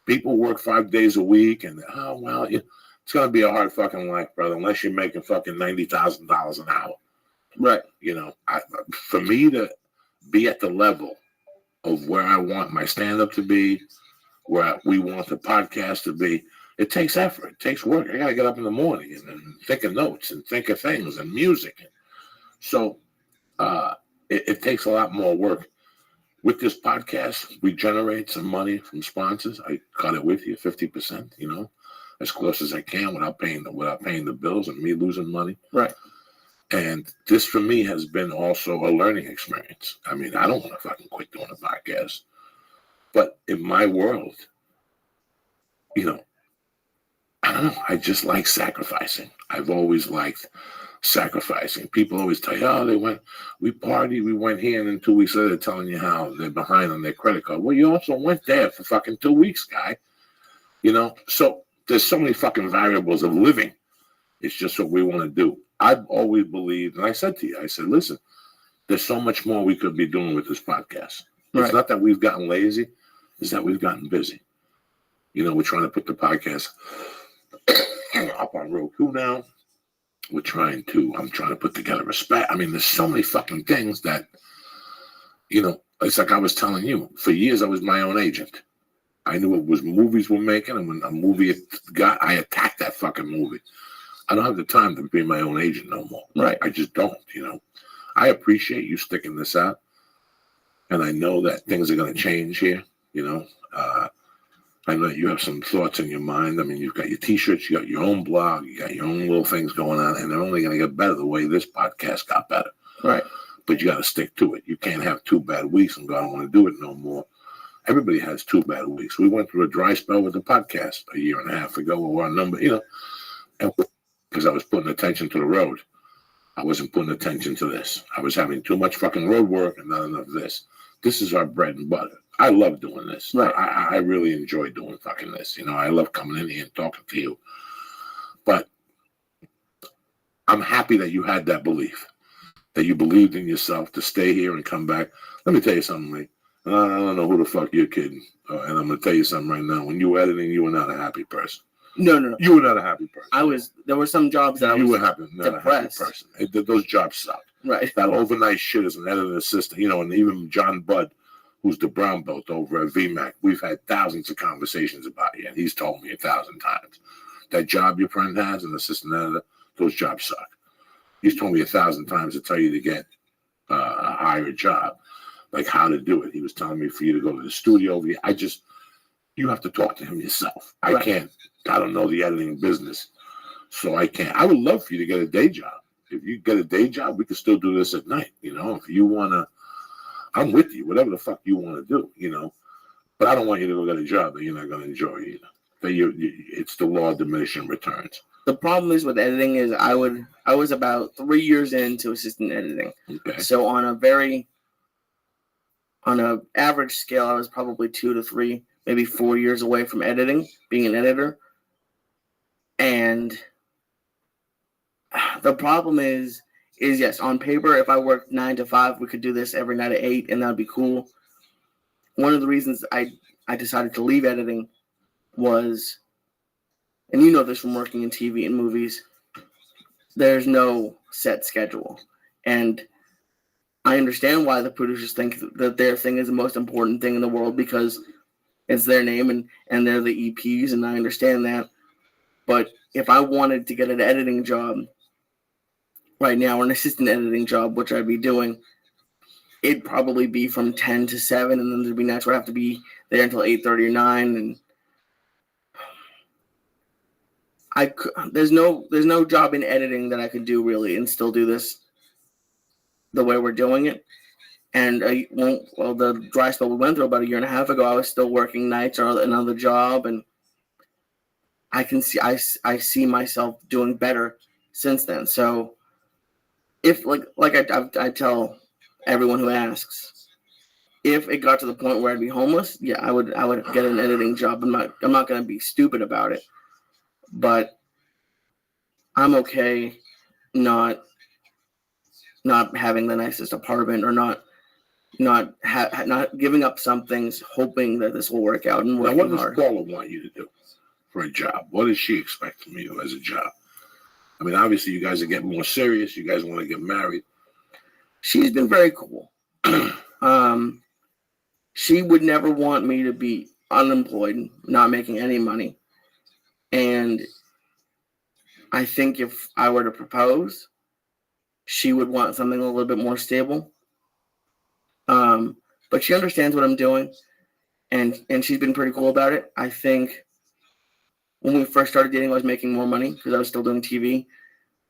people work 5 days a week and, oh, well, it's going to be a hard fucking life, brother, unless you're making fucking $90,000 an hour. Right. You know, for me to be at the level of where I want my stand-up to be, where we want the podcast to be, it takes effort. It takes work. I got to get up in the morning and think of notes and think of things and music. So it takes a lot more work. With this podcast, we generate some money from sponsors. I cut it with you, 50%, you know, as close as I can without paying the bills and me losing money. Right. And this for me has been also a learning experience. I mean, I don't want to fucking quit doing a podcast. But in my world, you know, I don't know. I just like sacrificing. I've always liked sacrificing. People always tell you, oh, we partied, we went here, and then 2 weeks later they're telling you how they're behind on their credit card. Well, you also went there for fucking 2 weeks, guy. You know? So there's so many fucking variables of living. It's just what we want to do. I've always believed, and I said to you, I said, listen, there's so much more we could be doing with this podcast. Right. It's not that we've gotten lazy, it's that we've gotten busy. You know, we're trying to put the podcast up on Roku now. I'm trying to put together a spec. I mean, there's so many fucking things that, you know, it's like I was telling you, for years I was my own agent. I knew it was movies we're making, and when a movie got, I attacked that fucking movie. I don't have the time to be my own agent no more. Right. I just don't, you know. I appreciate you sticking this out, and I know that things are going to change here, you know. I know that you have some thoughts in your mind. I mean, you've got your T-shirts, you got your own blog, you got your own little things going on, and they're only going to get better the way this podcast got better. Right. But you got to stick to it. You can't have 2 bad weeks and go, I don't want to do it no more. Everybody has 2 bad weeks. We went through a dry spell with the podcast a year and a half ago, or our number, you know, and because I was putting attention to the road. I wasn't putting attention to this. I was having too much fucking road work and not enough of this. This is our bread and butter. I love doing this. Right. I really enjoy doing fucking this. You know, I love coming in here and talking to you. But I'm happy that you had that belief, that you believed in yourself to stay here and come back. Let me tell you something, Lee. I don't know who the fuck you're kidding. And I'm going to tell you something right now. When you were editing, you were not a happy person. No. You were not a happy person. There were some jobs that I was not a happy person. Those jobs suck. Right. That overnight shit as an editing assistant, you know, and even John Budd, who's the brown belt over at VMAC, we've had thousands of conversations about you, and he's told me 1,000 times. That job your friend has, an assistant editor, those jobs suck. He's told me 1,000 times to tell you to get a higher job, like how to do it. He was telling me for you to go to the studio over here. You have to talk to him yourself. Right. I don't know the editing business, so I can't. I would love for you to get a day job. If you get a day job, we can still do this at night. You know, if you want to, I'm with you, whatever the fuck you want to do, you know. But I don't want you to go get a job that you're not going to enjoy either. It's the law of diminishing returns. The problem is with editing is I was about 3 years into assistant editing. Okay. So on a average scale, I was probably 2 to 3, maybe 4 years away from being an editor. And the problem is yes, on paper, if I worked 9 to 5, we could do this every night at 8, and that'd be cool. One of the reasons I decided to leave editing was, and you know this from working in TV and movies, there's no set schedule. And I understand why the producers think that their thing is the most important thing in the world, because it's their name and they're the EPs, and I understand that. But if I wanted to get an editing job right now, or an assistant editing job, which I'd be doing, it'd probably be from 10 to 7, and then there'd be nights where I have to be there until 8:30 or 9, and there's no job in editing that I could do really and still do this the way we're doing it. And the dry spell we went through about a year and a half ago, I was still working nights or another job, and I see myself doing better since then. So if I tell everyone who asks, if it got to the point where I'd be homeless, yeah, I would get an editing job. I'm not going to be stupid about it, but I'm okay not having the nicest apartment, or not giving up some things, hoping that this will work out and working hard. Now, what does Paula want you to do for a job? What does she expect from you as a job? I mean, obviously, you guys are getting more serious. You guys want to get married. She's been very cool. She would never want me to be unemployed, not making any money. And I think if I were to propose, she would want something a little bit more stable. But she understands what I'm doing, and she's been pretty cool about it. I think when we first started dating, I was making more money because I was still doing TV.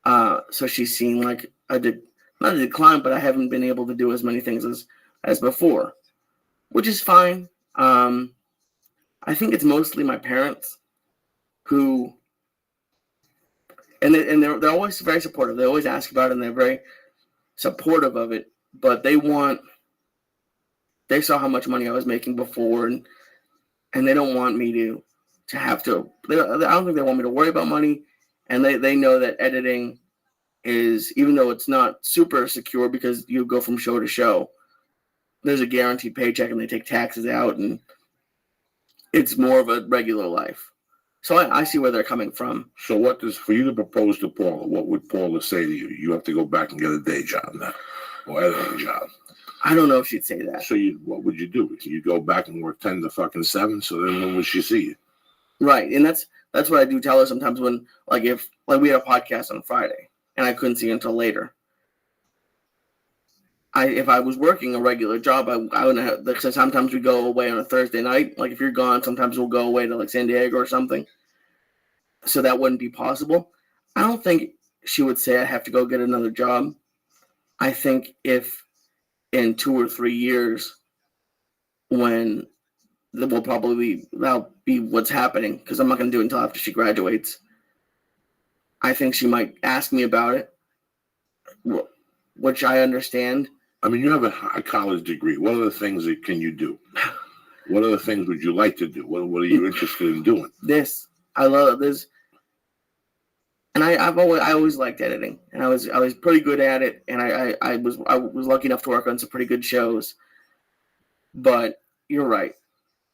So she's seen like not a decline, but I haven't been able to do as many things as before, which is fine. I think it's mostly my parents who, and they're always very supportive. They always ask about it, and they're very supportive of it. But they saw how much money I was making before, and they don't want me to have to. I don't think they want me to worry about money, and they know that editing is, even though it's not super secure because you go from show to show, there's a guaranteed paycheck, and they take taxes out, and it's more of a regular life. So I see where they're coming from. So what does, for you to propose to Paula, what would Paula say to you? You have to go back and get a day job now, or editing job. I don't know if she'd say that. So what would you do? You go back and work 10 to fucking 7, so then when would she see you? Right, and that's what I do tell her sometimes when, if we had a podcast on Friday, and I couldn't see her until later. If I was working a regular job, I wouldn't have, so sometimes we go away on a Thursday night. Like if you're gone, sometimes we'll go away to San Diego or something. So that wouldn't be possible. I don't think she would say I have to go get another job. I think if in 2 or 3 years, when that'll be what's happening, because I'm not going to do it until after she graduates. I think she might ask me about it, which I understand. I mean, you have a college degree. What other things can you do? What other things would you like to do? What are you interested in doing? This. I love this. And I always liked editing, and I was pretty good at it, and I was lucky enough to work on some pretty good shows. But you're right.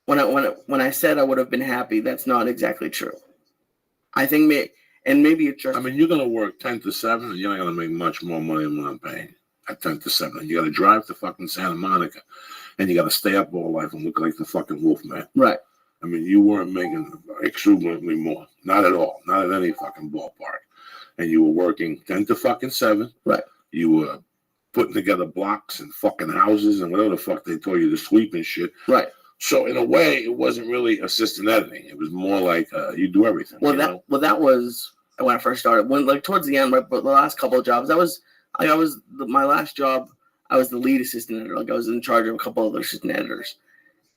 When I said I would have been happy, that's not exactly true. I think maybe it's just. I mean, you're gonna work 10 to 7, and you're not gonna make much more money than what I'm paying at 10 to 7. And you got to drive to fucking Santa Monica, and you got to stay up all life and look like the fucking wolf man. Right. I mean, you weren't making exuberantly more. Not at all. Not at any fucking ballpark. And you were working 10 to fucking 7. Right. You were putting together blocks and fucking houses and whatever the fuck they told you to sweep and shit. Right. So in a way, it wasn't really assistant editing. It was more like you do everything. That was when I first started. When towards the end, right, but the last couple of jobs, my last job. I was the lead assistant editor. I was in charge of a couple other assistant editors,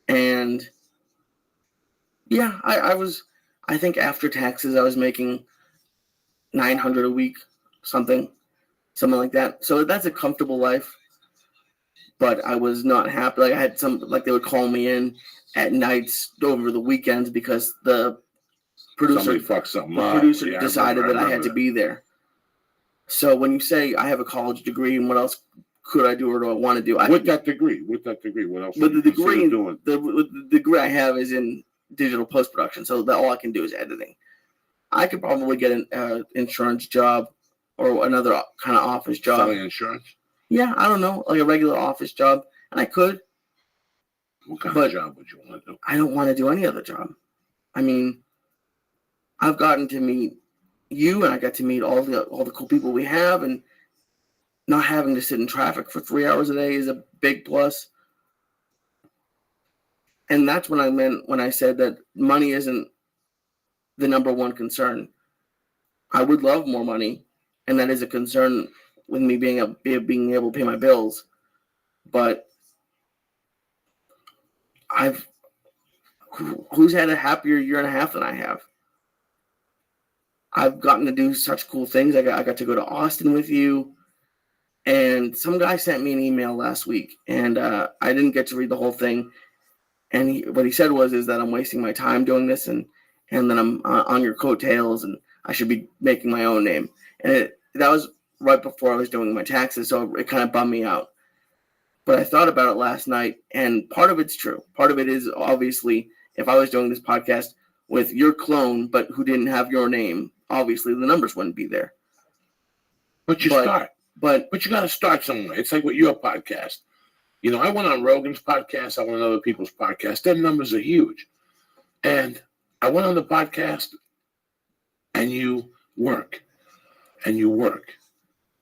and yeah, I think after taxes, I was making $900 a week, something like that. So that's a comfortable life. But I was not happy. I had they would call me in at nights over the weekends because the producer decided that I had to be there. So when you say I have a college degree and what else could I do or do I want to do? With that degree, what else? With the degree, the degree I have is in digital post-production, so that all I can do is editing. I could probably get an insurance job or another kind of office job. Selling insurance? Yeah, I don't know, like a regular office job, and I could. What kind of job would you want to do? I don't want to do any other job. I mean, I've gotten to meet you, and I got to meet all the cool people we have, and not having to sit in traffic for 3 hours a day is a big plus. And that's what I meant when I said that money isn't the number one concern. I would love more money, and that is a concern with me being able to pay my bills. But who's had a happier year and a half than I have? I've gotten to do such cool things. I got to go to Austin with you. And some guy sent me an email last week, and I didn't get to read the whole thing. And what he said is that I'm wasting my time doing this, and that I'm on your coattails, and I should be making my own name. And that was right before I was doing my taxes, so it kind of bummed me out. But I thought about it last night, and part of it's true. Part of it is, obviously, if I was doing this podcast with your clone, but who didn't have your name, obviously the numbers wouldn't be there. But start. But you got to start somewhere. It's like with your podcast. You know, I went on Rogan's podcast. I went on other people's podcasts. Their numbers are huge. And I went on the podcast, and you work, and you work,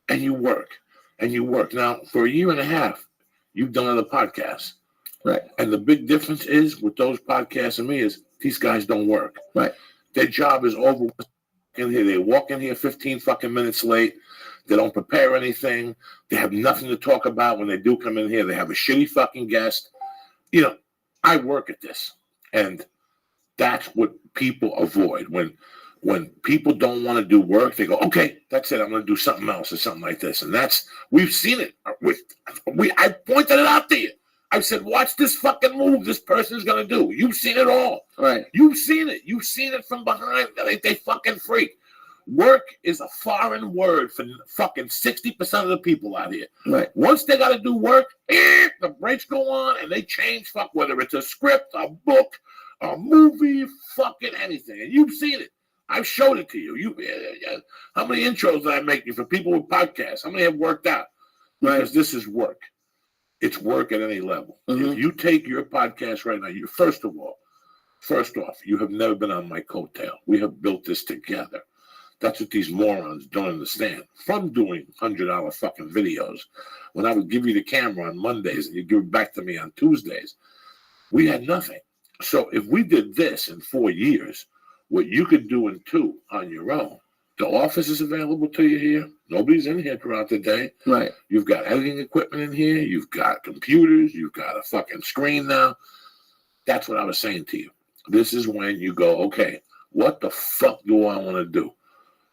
and you work, and you work. Now, for a year and a half, you've done other podcasts. Right. And the big difference is with those podcasts and me is these guys don't work. Right. Their job is over in here. They walk in here 15 fucking minutes late. They don't prepare anything. They have nothing to talk about when they do come in here. They have a shitty fucking guest. You know, I work at this. And that's what people avoid. When people don't want to do work, they go, okay, that's it. I'm going to do something else or something like this. And that's, we've seen it. I pointed it out to you. I said, watch this fucking move this person's going to do. You've seen it all. Right. You've seen it. You've seen it from behind. They fucking freak. Work is a foreign word for fucking 60% of the people out here. Right. Once they got to do work, the brakes go on and they change, whether it's a script, a book, a movie, fucking anything. And you've seen it. I've showed it to you. How many intros did I make you for people with podcasts? How many have worked out? Because this is work. It's work at any level. Mm-hmm. If you take your podcast right now, first off, you have never been on my coattail. We have built this together. That's what these morons don't understand. From doing $100 fucking videos, when I would give you the camera on Mondays and you give it back to me on Tuesdays, we had nothing. So if we did this in 4 years, what you could do in 2 on your own, the office is available to you here. Nobody's in here throughout the day. Right. You've got editing equipment in here. You've got computers. You've got a fucking screen now. That's what I was saying to you. This is when you go, okay, what the fuck do I want to do?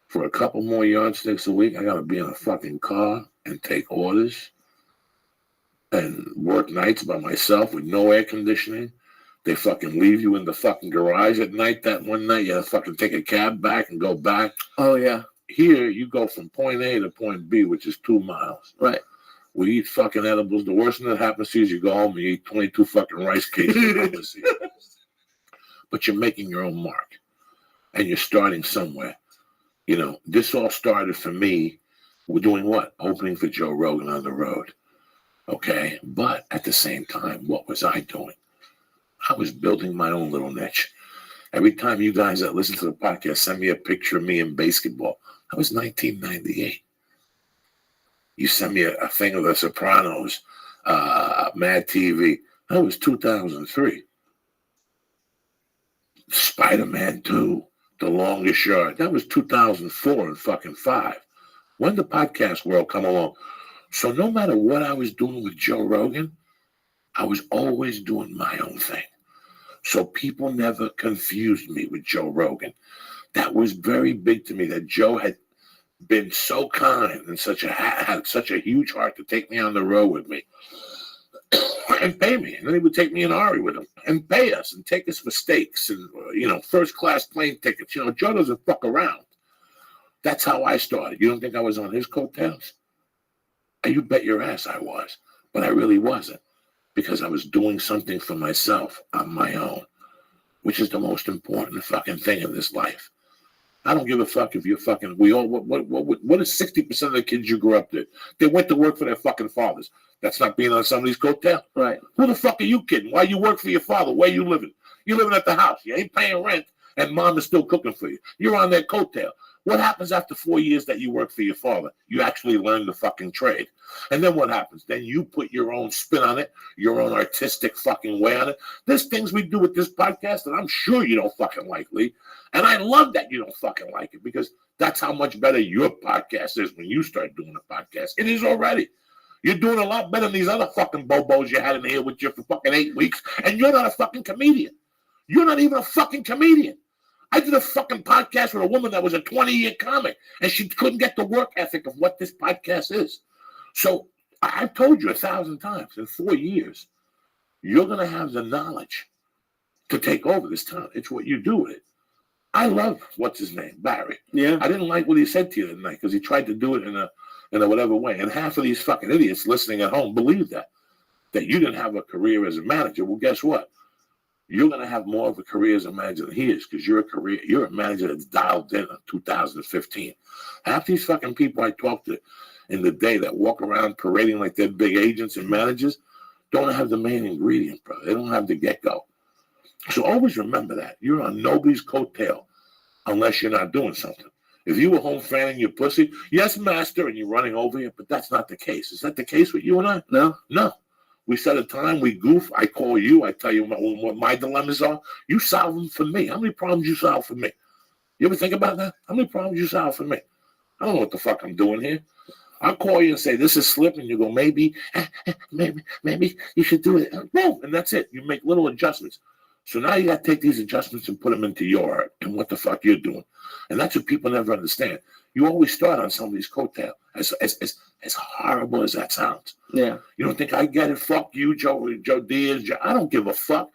For a couple more yardsticks a week, I got to be in a fucking car and take orders and work nights by myself with no air conditioning. They fucking leave you in the fucking garage at night. That one night, you have to fucking take a cab back and go back. Oh, yeah. Here, you go from point A to point B, which is 2 miles. Right. We eat fucking edibles. The worst thing that happens to you is you go home and you eat 22 fucking rice cakes. But you're making your own mark. And you're starting somewhere. You know, this all started for me. We're doing what? Opening for Joe Rogan on the road. Okay? But at the same time, what was I doing? I was building my own little niche. Every time you guys that listen to the podcast send me a picture of me in basketball, that was 1998. You send me a thing of The Sopranos, Mad TV, that was 2003. Spider-Man 2, The Longest Yard, that was 2004 and fucking 5. When did the podcast world come along? So no matter what I was doing with Joe Rogan, I was always doing my own thing. So people never confused me with Joe Rogan. That was very big to me, that Joe had been so kind and had such a huge heart to take me on the road with me and pay me. And then he would take me in Ari with him and pay us and take us for steaks and, first class plane tickets. Joe doesn't fuck around. That's how I started. You don't think I was on his coattails? You bet your ass I was. But I really wasn't. Because I was doing something for myself on my own, which is the most important fucking thing in this life. I don't give a fuck if you're fucking, what is 60% of the kids you grew up with? They went to work for their fucking fathers. That's not being on somebody's coattail. Right. Who the fuck are you kidding? Why you work for your father? Where you living? You living at the house. You ain't paying rent and mom is still cooking for you. You're on their coattail. What happens after 4 years that you work for your father? You actually learn the fucking trade. And then what happens? Then you put your own spin on it, your own artistic fucking way on it. There's things we do with this podcast that I'm sure you don't fucking like, Lee. And I love that you don't fucking like it because that's how much better your podcast is when you start doing a podcast. It is already. You're doing a lot better than these other fucking bobos you had in here with you for fucking 8 weeks. And you're not a fucking comedian. You're not even a fucking comedian. I did a fucking podcast with a woman that was a 20-year comic, and she couldn't get the work ethic of what this podcast is. So I've told you 1,000 times, in 4 years, you're going to have the knowledge to take over this town. It's what you do with it. I love, what's his name, Barry. Yeah. I didn't like what he said to you tonight because he tried to do it in a whatever way. And half of these fucking idiots listening at home believe that you didn't have a career as a manager. Well, guess what? You're going to have more of a career as a manager than he is because you're a manager that's dialed in 2015. Half these fucking people I talk to, in the day that walk around parading like they're big agents and managers don't have the main ingredient, brother. They don't have the get-go. So always remember that. You're on nobody's coattail unless you're not doing something. If you were home fanning your pussy, yes, master, and you're running over you, but that's not the case. Is that the case with you and I? No. No. We set a time, we goof, I call you, I tell you what my dilemmas are. You solve them for me. How many problems you solve for me? You ever think about that? How many problems you solve for me? I don't know what the fuck I'm doing here. I'll call you and say, this is slipping. You go, maybe you should do it. No, and that's it. You make little adjustments. So now you got to take these adjustments and put them into your art and what the fuck you're doing. And that's what people never understand. You always start on somebody's coattail, as horrible as that sounds. Yeah. You don't think I get it? Fuck you, Joe Diaz. I don't give a fuck.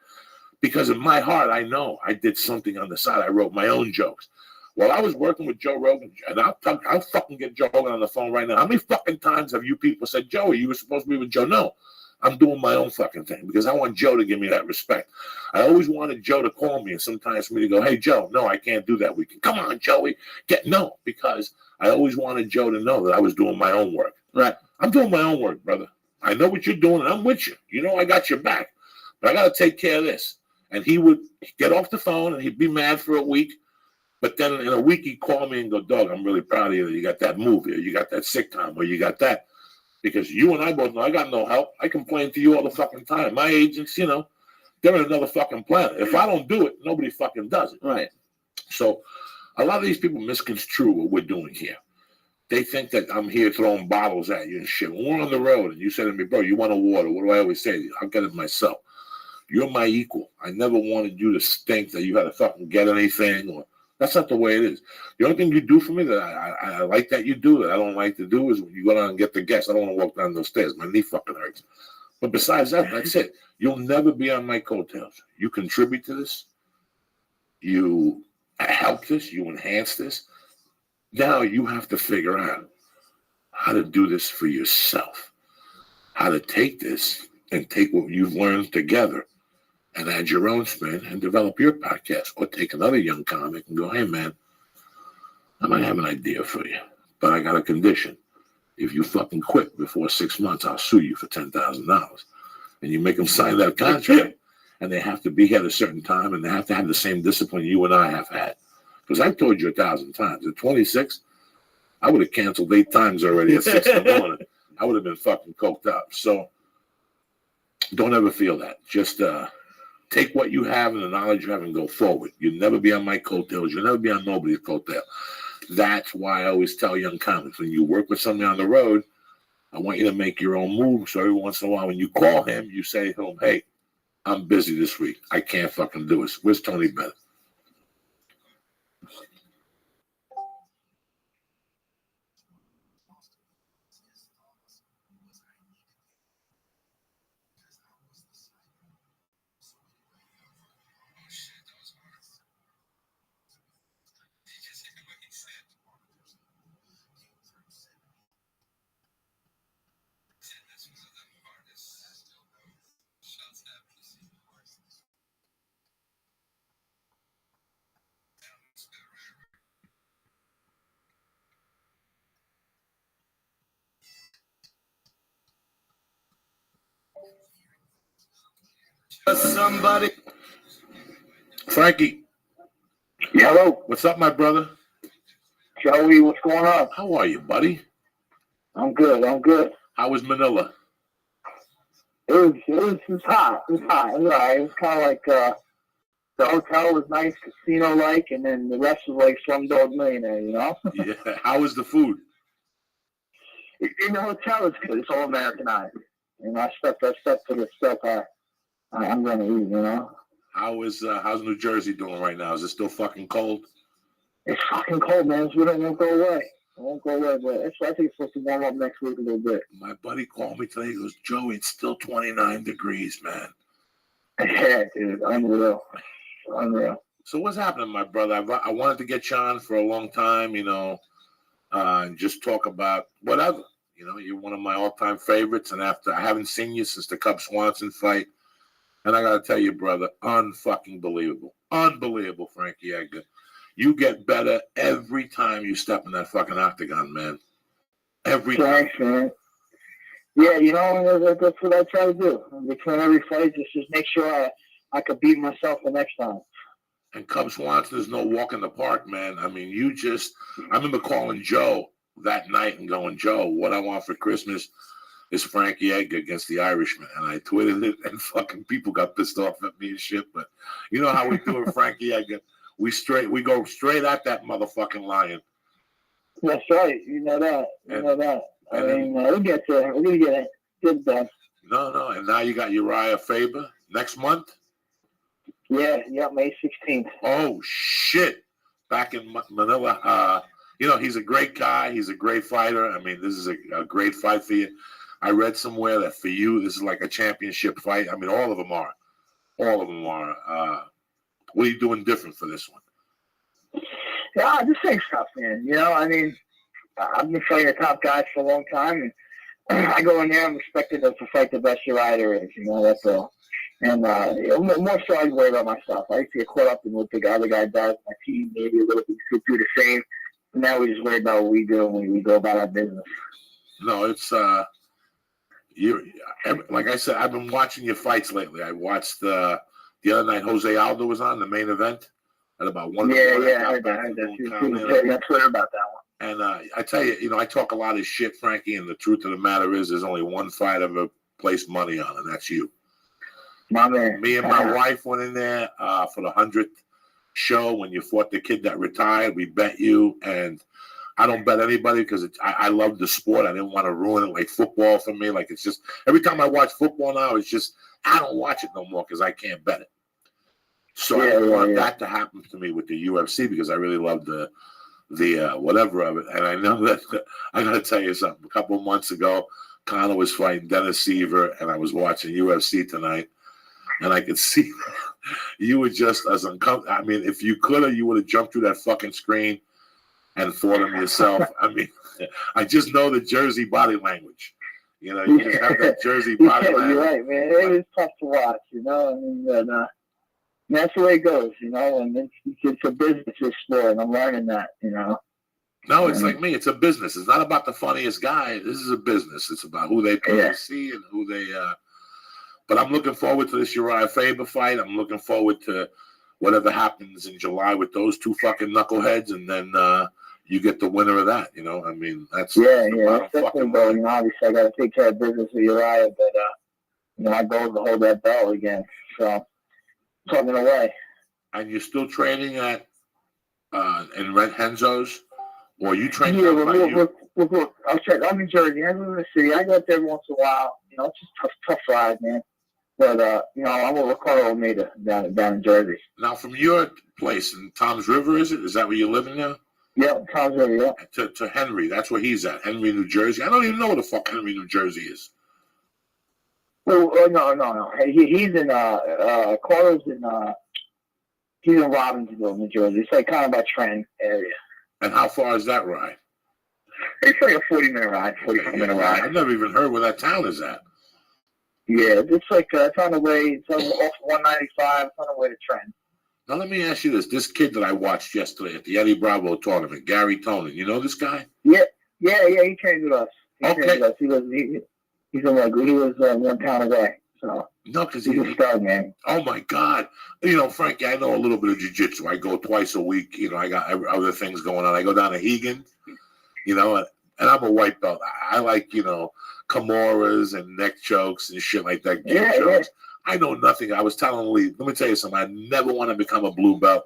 Because in my heart, I know I did something on the side. I wrote my own jokes. Well, I was working with Joe Rogan, and I'll fucking get Joe Rogan on the phone right now. How many fucking times have you people said, Joey, you were supposed to be with Joe? No. I'm doing my own fucking thing because I want Joe to give me that respect. I always wanted Joe to call me and sometimes for me to go, hey, Joe, no, I can't do that weekend. Come on, Joey. No, because I always wanted Joe to know that I was doing my own work. Right. I'm doing my own work, brother. I know what you're doing, and I'm with you. You know I got your back. But I got to take care of this. And he would get off the phone, and he'd be mad for a week. But then in a week, he'd call me and go, Doug, I'm really proud of you. You got that movie, or you got that sick time, or you got that. Because you and I both know I got no help. I complain to you all the fucking time. My agents, they're in another fucking planet. If I don't do it, nobody fucking does it. Right. So a lot of these people misconstrue what we're doing here. They think that I'm here throwing bottles at you and shit. When we're on the road and you say to me, bro, you want a water? What do I always say? I'll get it myself. You're my equal. I never wanted you to think that you had to fucking get anything or that's not the way it is. The only thing you do for me that I like that you do that I don't like to do is when you go down and get the guests. I don't want to walk down those stairs. My knee fucking hurts. But besides that, that's it. You'll never be on my coattails. You contribute to this. You help this. You enhance this. Now you have to figure out how to do this for yourself. How to take this and take what you've learned together and add your own spin and develop your podcast. Or take another young comic and go, hey, man, I might have an idea for you, but I got a condition. If you fucking quit before 6 months, I'll sue you for $10,000. And you make them sign that contract, and they have to be here at a certain time, and they have to have the same discipline you and I have had. Because I've told you 1,000 times. At 26, I would have canceled 8 times already at 6 in the morning. I would have been fucking coked up. So don't ever feel that. Just take what you have and the knowledge you have and go forward. You'll never be on my coattails. You'll never be on nobody's coattail. That's why I always tell young comics, when you work with somebody on the road, I want you to make your own move. So every once in a while, when you call him, you say to him, hey, I'm busy this week. I can't fucking do it. Where's Tony Bennett? Somebody. Frankie. Hello. What's up, my brother? Joey, what's going on? How are you, buddy? I'm good. How was Manila? It was hot. It was hot. It was all right. It was kind of like the hotel was nice, casino-like, and then the rest was like Slumdog Millionaire, you know? Yeah. How was the food? In the hotel, it's good. It's all Americanized. And I stuck to the stuff I'm going to eat, you know? How's New Jersey doing right now? Is it still fucking cold? It's fucking cold, man. It won't go away. It won't go away, but I think it's supposed to warm up next week a little bit. My buddy called me today. He goes, Joey, it's still 29 degrees, man. Yeah, dude. Unreal. So what's happening, my brother? I wanted to get you on for a long time, and just talk about whatever. You're one of my all-time favorites, and after I haven't seen you since the Cub Swanson fight, and I got to tell you, brother, unbelievable, Frankie Edgar. You get better every time you step in that fucking octagon, man. Every Thanks, man. Yeah, you know, that's what I try to do. Between every fight, just make sure I could beat myself the next time. And Cub Swanson is no walk in the park, man. I mean, I remember calling Joe that night and going, Joe, what I want for Christmas is Frankie Edgar against the Irishman. And I tweeted it, and fucking people got pissed off at me and shit. But you know how we do it, Frankie Edgar. We go straight at that motherfucking lion. That's right. You know that. I mean, we'll get there. We're going to get it. Get done. No. And now you got Uriah Faber next month? Yeah, May 16th. Oh, shit. Back in Manila. He's a great guy. He's a great fighter. I mean, this is a great fight for you. I read somewhere that for you, this is like a championship fight. I mean, all of them are. What are you doing different for this one? Yeah, the same stuff, man. You know, I mean, I've been fighting the top guys for a long time, and I go in there, I'm expected to fight the best Uriah there is. You know, that's all. And more so, I worry about myself. I used to get caught up in what the other guy does. My team maybe a little bit could do the same. And now we just worry about what we do when we go about our business. No, it's like I said, I've been watching your fights lately. I watched the other night Jose Aldo was on the main event at about 1 o'clock. Yeah, I heard that. That's Twitter about that one. And I tell you, I talk a lot of shit, Frankie, and the truth of the matter is there's only one fight I've ever placed money on, and that's you. My man. Me and my wife went in there for the 100th show when you fought the kid that retired. We bet you, and I don't bet anybody because I love the sport. I didn't want to ruin it like football for me. Like, it's just, every time I watch football now, it's just, I don't watch it no more because I can't bet it. So I don't want that to happen to me with the UFC because I really love the whatever of it. And I know that I got to tell you something. A couple of months ago, Conor was fighting Dennis Seaver, and I was watching UFC tonight, and I could see you were just as uncomfortable. I mean, if you could have, you would have jumped through that fucking screen and fought him yourself. I mean, I just know the Jersey body language. You know, you just have that Jersey body language. You're right, man. It was tough to watch, you know. I mean, that's the way it goes, you know. And it's a business sport, and I'm learning that, you know. No, it's like me. It's a business. It's not about the funniest guy. This is a business. It's about who they see and who they. But I'm looking forward to this Uriah Faber fight. I'm looking forward to whatever happens in July with those two fucking knuckleheads, and then you get the winner of that. You know, I mean, that's that's definitely goal. You know, obviously I got to take care of business with Uriah, but you know, my goal is to hold that belt again. So plugging away. And you're still training at in Red Henzo's, or you train? Yeah, I'm in Jersey. I live in the city. I go up there once in a while. You know, it's just tough ride, man. But you know, I'm with Ricardo Almeida down in Jersey. Now, from your place in Tom's River, is it? Is that where you're living now? Yeah, Tom's River. Yeah. To Henry, that's where he's at. Henry, New Jersey. I don't even know where the fuck Henry, New Jersey is. Well, no. He's in Carter's in he's in Robbinsville, New Jersey. It's like kind of by Trent area. And how far is that ride? It's like a 40-minute ride, 45-minute ride. I've never even heard where that town is at. Yeah, it's like it's on the way. It's off 195. It's on the way to Trent. Now let me ask you this: this kid that I watched yesterday at the Eddie Bravo tournament, Gary Tonin, you know this guy? Yeah. He trained with us. He was one town away. So no, because he's a stud, man. Oh my God! You know, Frankie, I know a little bit of jiu-jitsu. I go twice a week. You know, I got other things going on. I go down to Hegan. You know, and I'm a white belt. I like, you know, Kimuras and neck chokes and shit like that. Chokes. I know nothing. I was telling Lee, let me tell you something. I never want to become a blue belt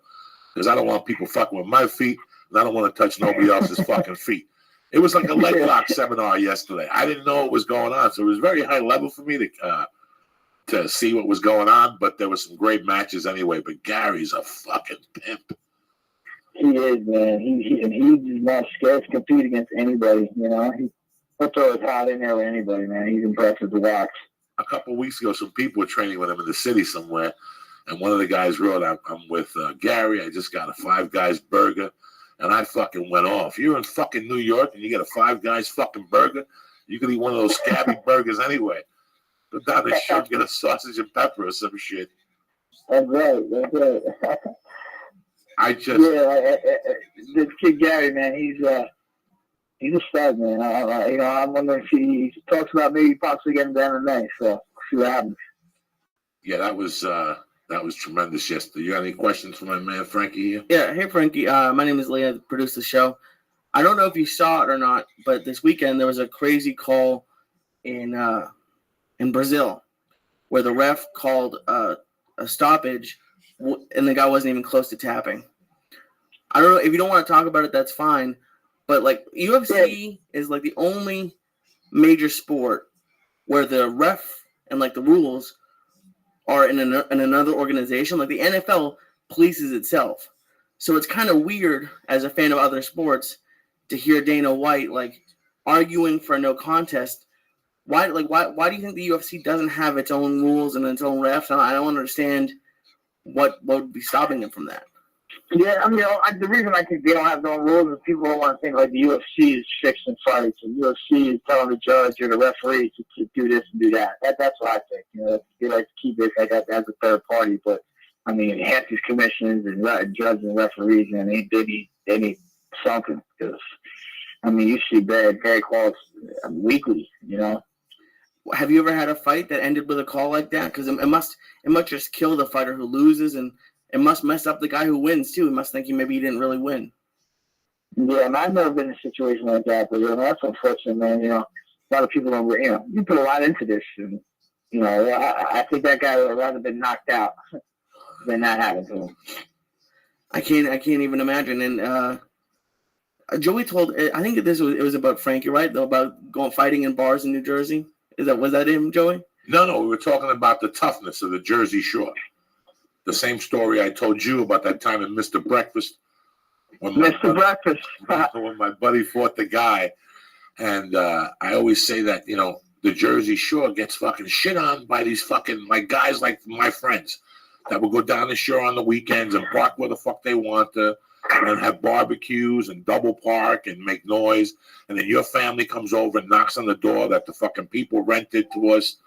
because I don't want people fucking with my feet, and I don't want to touch nobody else's fucking feet. It was like a leg lock seminar yesterday. I didn't know what was going on, so it was very high level for me to see what was going on. But there were some great matches anyway. But Gary's a fucking pimp. He is, man. He's not scared to compete against anybody. You know, he'll throw his hat in there with anybody, man. He's impressive to watch. A couple of weeks ago, some people were training with him in the city somewhere, and one of the guys wrote, "I'm with Gary. I just got a Five Guys burger," and I fucking went off. You're in fucking New York, and you get a Five Guys fucking burger. You can eat one of those scabby burgers anyway. Go down the shop, get a sausage and pepper or some shit. That's right. I just this kid Gary, man, he's a stud, man. I'm wondering if he talks about maybe possibly getting to MMA. So we'll see what happens. Yeah, that was tremendous yesterday. You got any questions for my man Frankie here? Yeah, hey Frankie. My name is Lee. I produce the show. I don't know if you saw it or not, but this weekend there was a crazy call in Brazil where the ref called a stoppage and the guy wasn't even close to tapping. I don't know if you don't want to talk about it, that's fine. But like UFC is like the only major sport where the ref and like the rules are in another organization. Like the NFL polices itself, so it's kind of weird as a fan of other sports to hear Dana White like arguing for no contest. Why do you think the UFC doesn't have its own rules and its own refs? I don't understand what would be stopping them from that. Yeah, the reason I think they don't have their own rules is people don't want to think like the UFC is fixing fights and UFC is telling the judge or the referee to do this and do that. That's what I think. They like to keep it like as a third party, but half these commissions and judges and referees, and they need something because you see bad calls weekly. Have you ever had a fight that ended with a call like that? Because it must just kill the fighter who loses, and it must mess up the guy who wins too. He must think maybe he didn't really win. Yeah, and I've never been in a situation like that, but that's unfortunate, man. A lot of people don't. You put a lot into this, and I think that guy would rather been knocked out than that happened to him. I can't even imagine. And Joey told, I think it was about Frankie, right? About fighting in bars in New Jersey. Was that him, Joey? No, we were talking about the toughness of the Jersey Shore. The same story I told you about that time in Mr. Breakfast. When my buddy fought the guy. And I always say that, the Jersey Shore gets fucking shit on by these fucking, like, guys like my friends that will go down the shore on the weekends and park where the fuck they want to and have barbecues and double park and make noise. And then your family comes over and knocks on the door that the fucking people rented to us.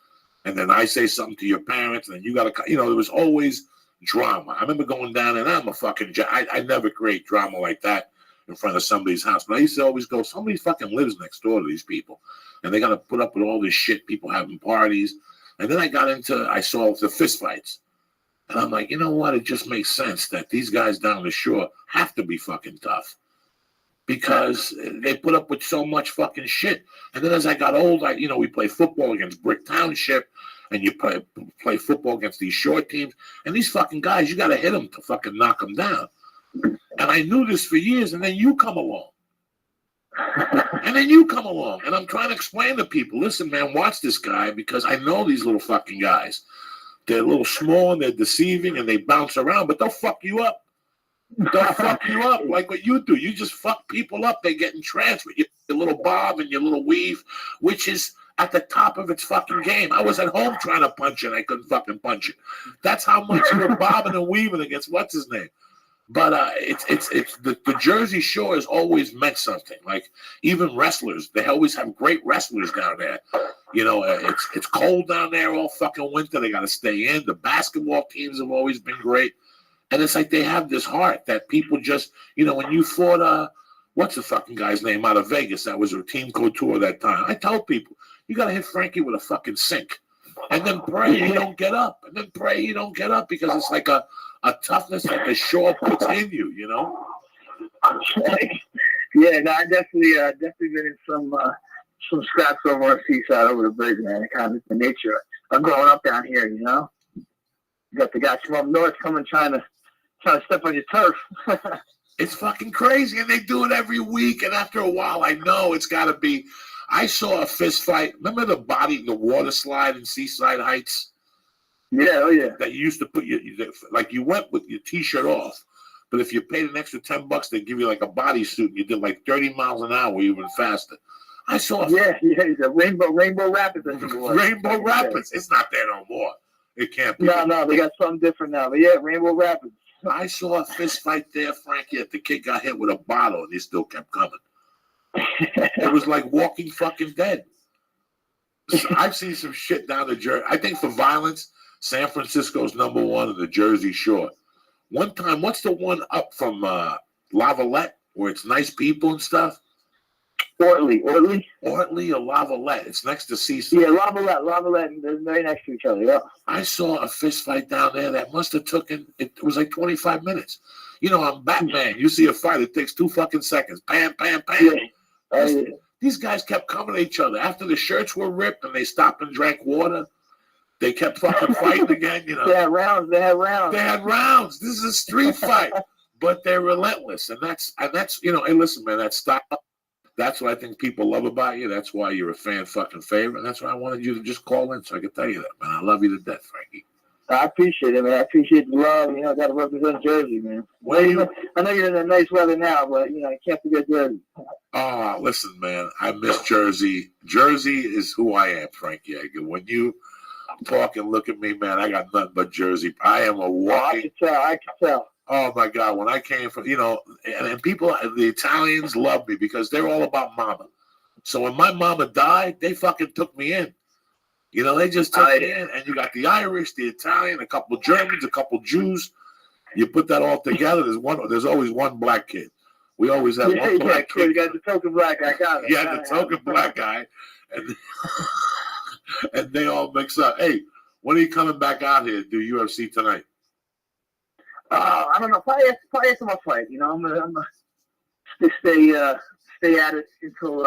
And then I say something to your parents, and then you got to, there was always drama. I remember going down, and I'm a fucking, I never create drama like that in front of somebody's house. But I used to always go, somebody fucking lives next door to these people. And they got to put up with all this shit, people having parties. And then I saw the fist fights. And I'm like, you know what? It just makes sense that these guys down the shore have to be fucking tough because they put up with so much fucking shit. And then as I got old, we play football against Brick Township, and you play football against these shore teams. And these fucking guys, you got to hit them to fucking knock them down. And I knew this for years, and then you come along. And I'm trying to explain to people, listen, man, watch this guy because I know these little fucking guys. They're a little small and they're deceiving and they bounce around, but they'll fuck you up. They'll fuck you up like what you do. You just fuck people up. They're getting transferred. Your little bob and your little weave, which is at the top of its fucking game. I was at home trying to punch it. I couldn't fucking punch it. That's how much you're bobbing and weaving against what's his name. But it's the Jersey Shore has always meant something. Like even wrestlers, they always have great wrestlers down there. It's cold down there all fucking winter. They got to stay in. The basketball teams have always been great, and it's like they have this heart that people just, when you fought what's the fucking guy's name out of Vegas that was a team couture that time. I tell people you got to hit Frankie with a fucking sink, and then pray you don't get up, because it's like a toughness that the shore puts in you, Yeah, no, I definitely been in some scraps over on the seaside over the bridge, man. Kind of the nature of growing up down here, You got the guys from up north coming trying to step on your turf. It's fucking crazy, and they do it every week. And after a while, I know it's got to be. I saw a fist fight. Remember the water slide in Seaside Heights? Yeah, oh yeah. That you used to put you went with your t-shirt off, but if you paid an extra $10, they give you like a bodysuit, and you did like 30 miles an hour, even faster. I saw. The Rainbow Rapids. I think it was. Rainbow Rapids. It's not there no more. It can't be. No, they got something different now. But yeah, Rainbow Rapids. I saw a fist fight there, Frankie. That the kid got hit with a bottle, and he still kept coming. It was like Walking Fucking Dead. I've seen some shit down the Jersey. I think for violence, San Francisco's #1 in the Jersey Shore. One time, what's the one up from Lavalette where it's nice people and stuff? Ortley. Ortley or Lavalette. It's next to Cecil. Yeah, Lavalette, they're very next to each other. Yeah. I saw a fist fight down there that must have taken. It was like 25 minutes. You know, I'm Batman. You see a fight, it takes 2 fucking seconds. Bam, bam, bam. Yeah. These guys kept coming at each other after the shirts were ripped and they stopped and drank water. They kept fucking fighting again. You know, They had rounds. They had rounds. This is a street fight, but they're relentless, and that's you know. Hey, listen, man, that style. That's what I think people love about you. That's why you're a fan fucking favorite, and that's why I wanted you to just call in so I could tell you that, man. I love you to death, Frankie. I appreciate it, man. I appreciate the love. You know, I got to represent Jersey, man. I know you're in the nice weather now, but, you know, I can't forget Jersey. Oh, listen, man. I miss Jersey. Jersey is who I am, Frankie. When you talk and look at me, man, I got nothing but Jersey. I am a walking. I can tell. Oh, my God. When I came from, you know, and people, the Italians love me because they're all about mama. So when my mama died, they fucking took me in. You know, they just took me in. And you got the Irish, the Italian, a couple Germans, a couple Jews. You put that all together, there's always one black kid. We always have one black kid. You got the token black guy. Yeah, the token black guy. And, and they all mix up. Hey, when are you coming back out here to do UFC tonight? I don't know. Probably after my fight. You know, I'm gonna stay at it until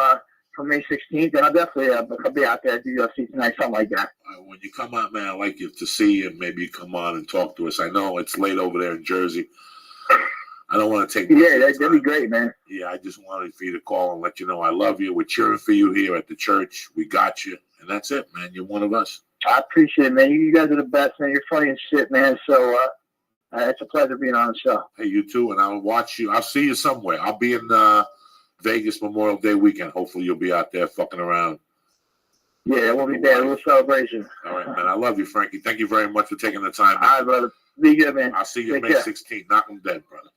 May 16th, and I'll definitely I'll be out there at the UFC tonight, something like that. When you come out, man, I'd like you to see you. Maybe you come on and talk to us. I know it's late over there in Jersey. I don't want to take. Yeah, that'd be great, man. Yeah, I just wanted for you to call and let you know I love you. We're cheering for you here at the church. We got you, and that's it, man. You're one of us. I appreciate it, man. You guys are the best, man. You're funny as shit, man. So it's a pleasure being on the show. Hey, you too, and I'll watch you. I'll see you somewhere. I'll be in Vegas Memorial Day weekend. Hopefully, you'll be out there fucking around. Yeah, we'll be there. A little celebration. All right, man. I love you, Frankie. Thank you very much for taking the time. All right, brother. Be good, man. I'll see you May 16th. Knock 'em dead, brother.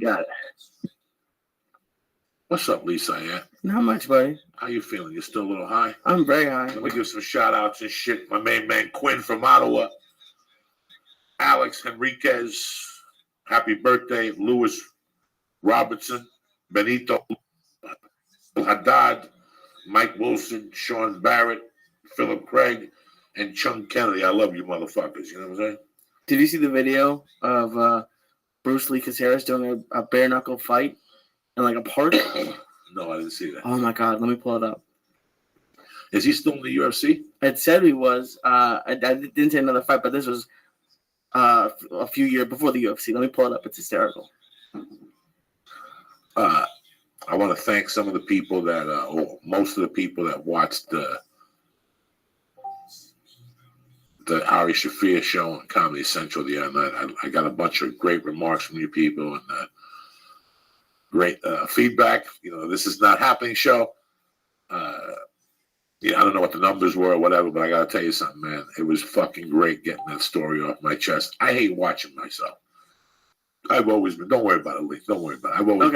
Got it. What's up, Lisa? Yeah. Not much, buddy. How you feeling? You still a little high? I'm very high. Let me give some shout outs and shit. My main man Quinn from Ottawa. Alex Henriquez. Happy birthday. Lewis Robertson. Benito Haddad. Mike Wilson. Sean Barrett. Philip Craig. And Chung Kennedy. I love you motherfuckers. You know what I'm saying? Did you see the video of Bruce Lee Caceres doing a bare knuckle fight in like a park? No, I didn't see that. Oh my God, let me pull it up. Is he still in the UFC? It said he was. I didn't say another fight, but this was a few years before the UFC. Let me pull it up. It's hysterical. I want to thank some of the people that, or most of the people that watched the Ari Shafir show on Comedy Central the other night. I got a bunch of great remarks from you people and great feedback. You know, this is not happening show. Yeah, I don't know what the numbers were or whatever, but I got to tell you something, man. It was fucking great getting that story off my chest. I hate watching myself. I've always been, don't worry about it, Lee. Don't worry about it. I've always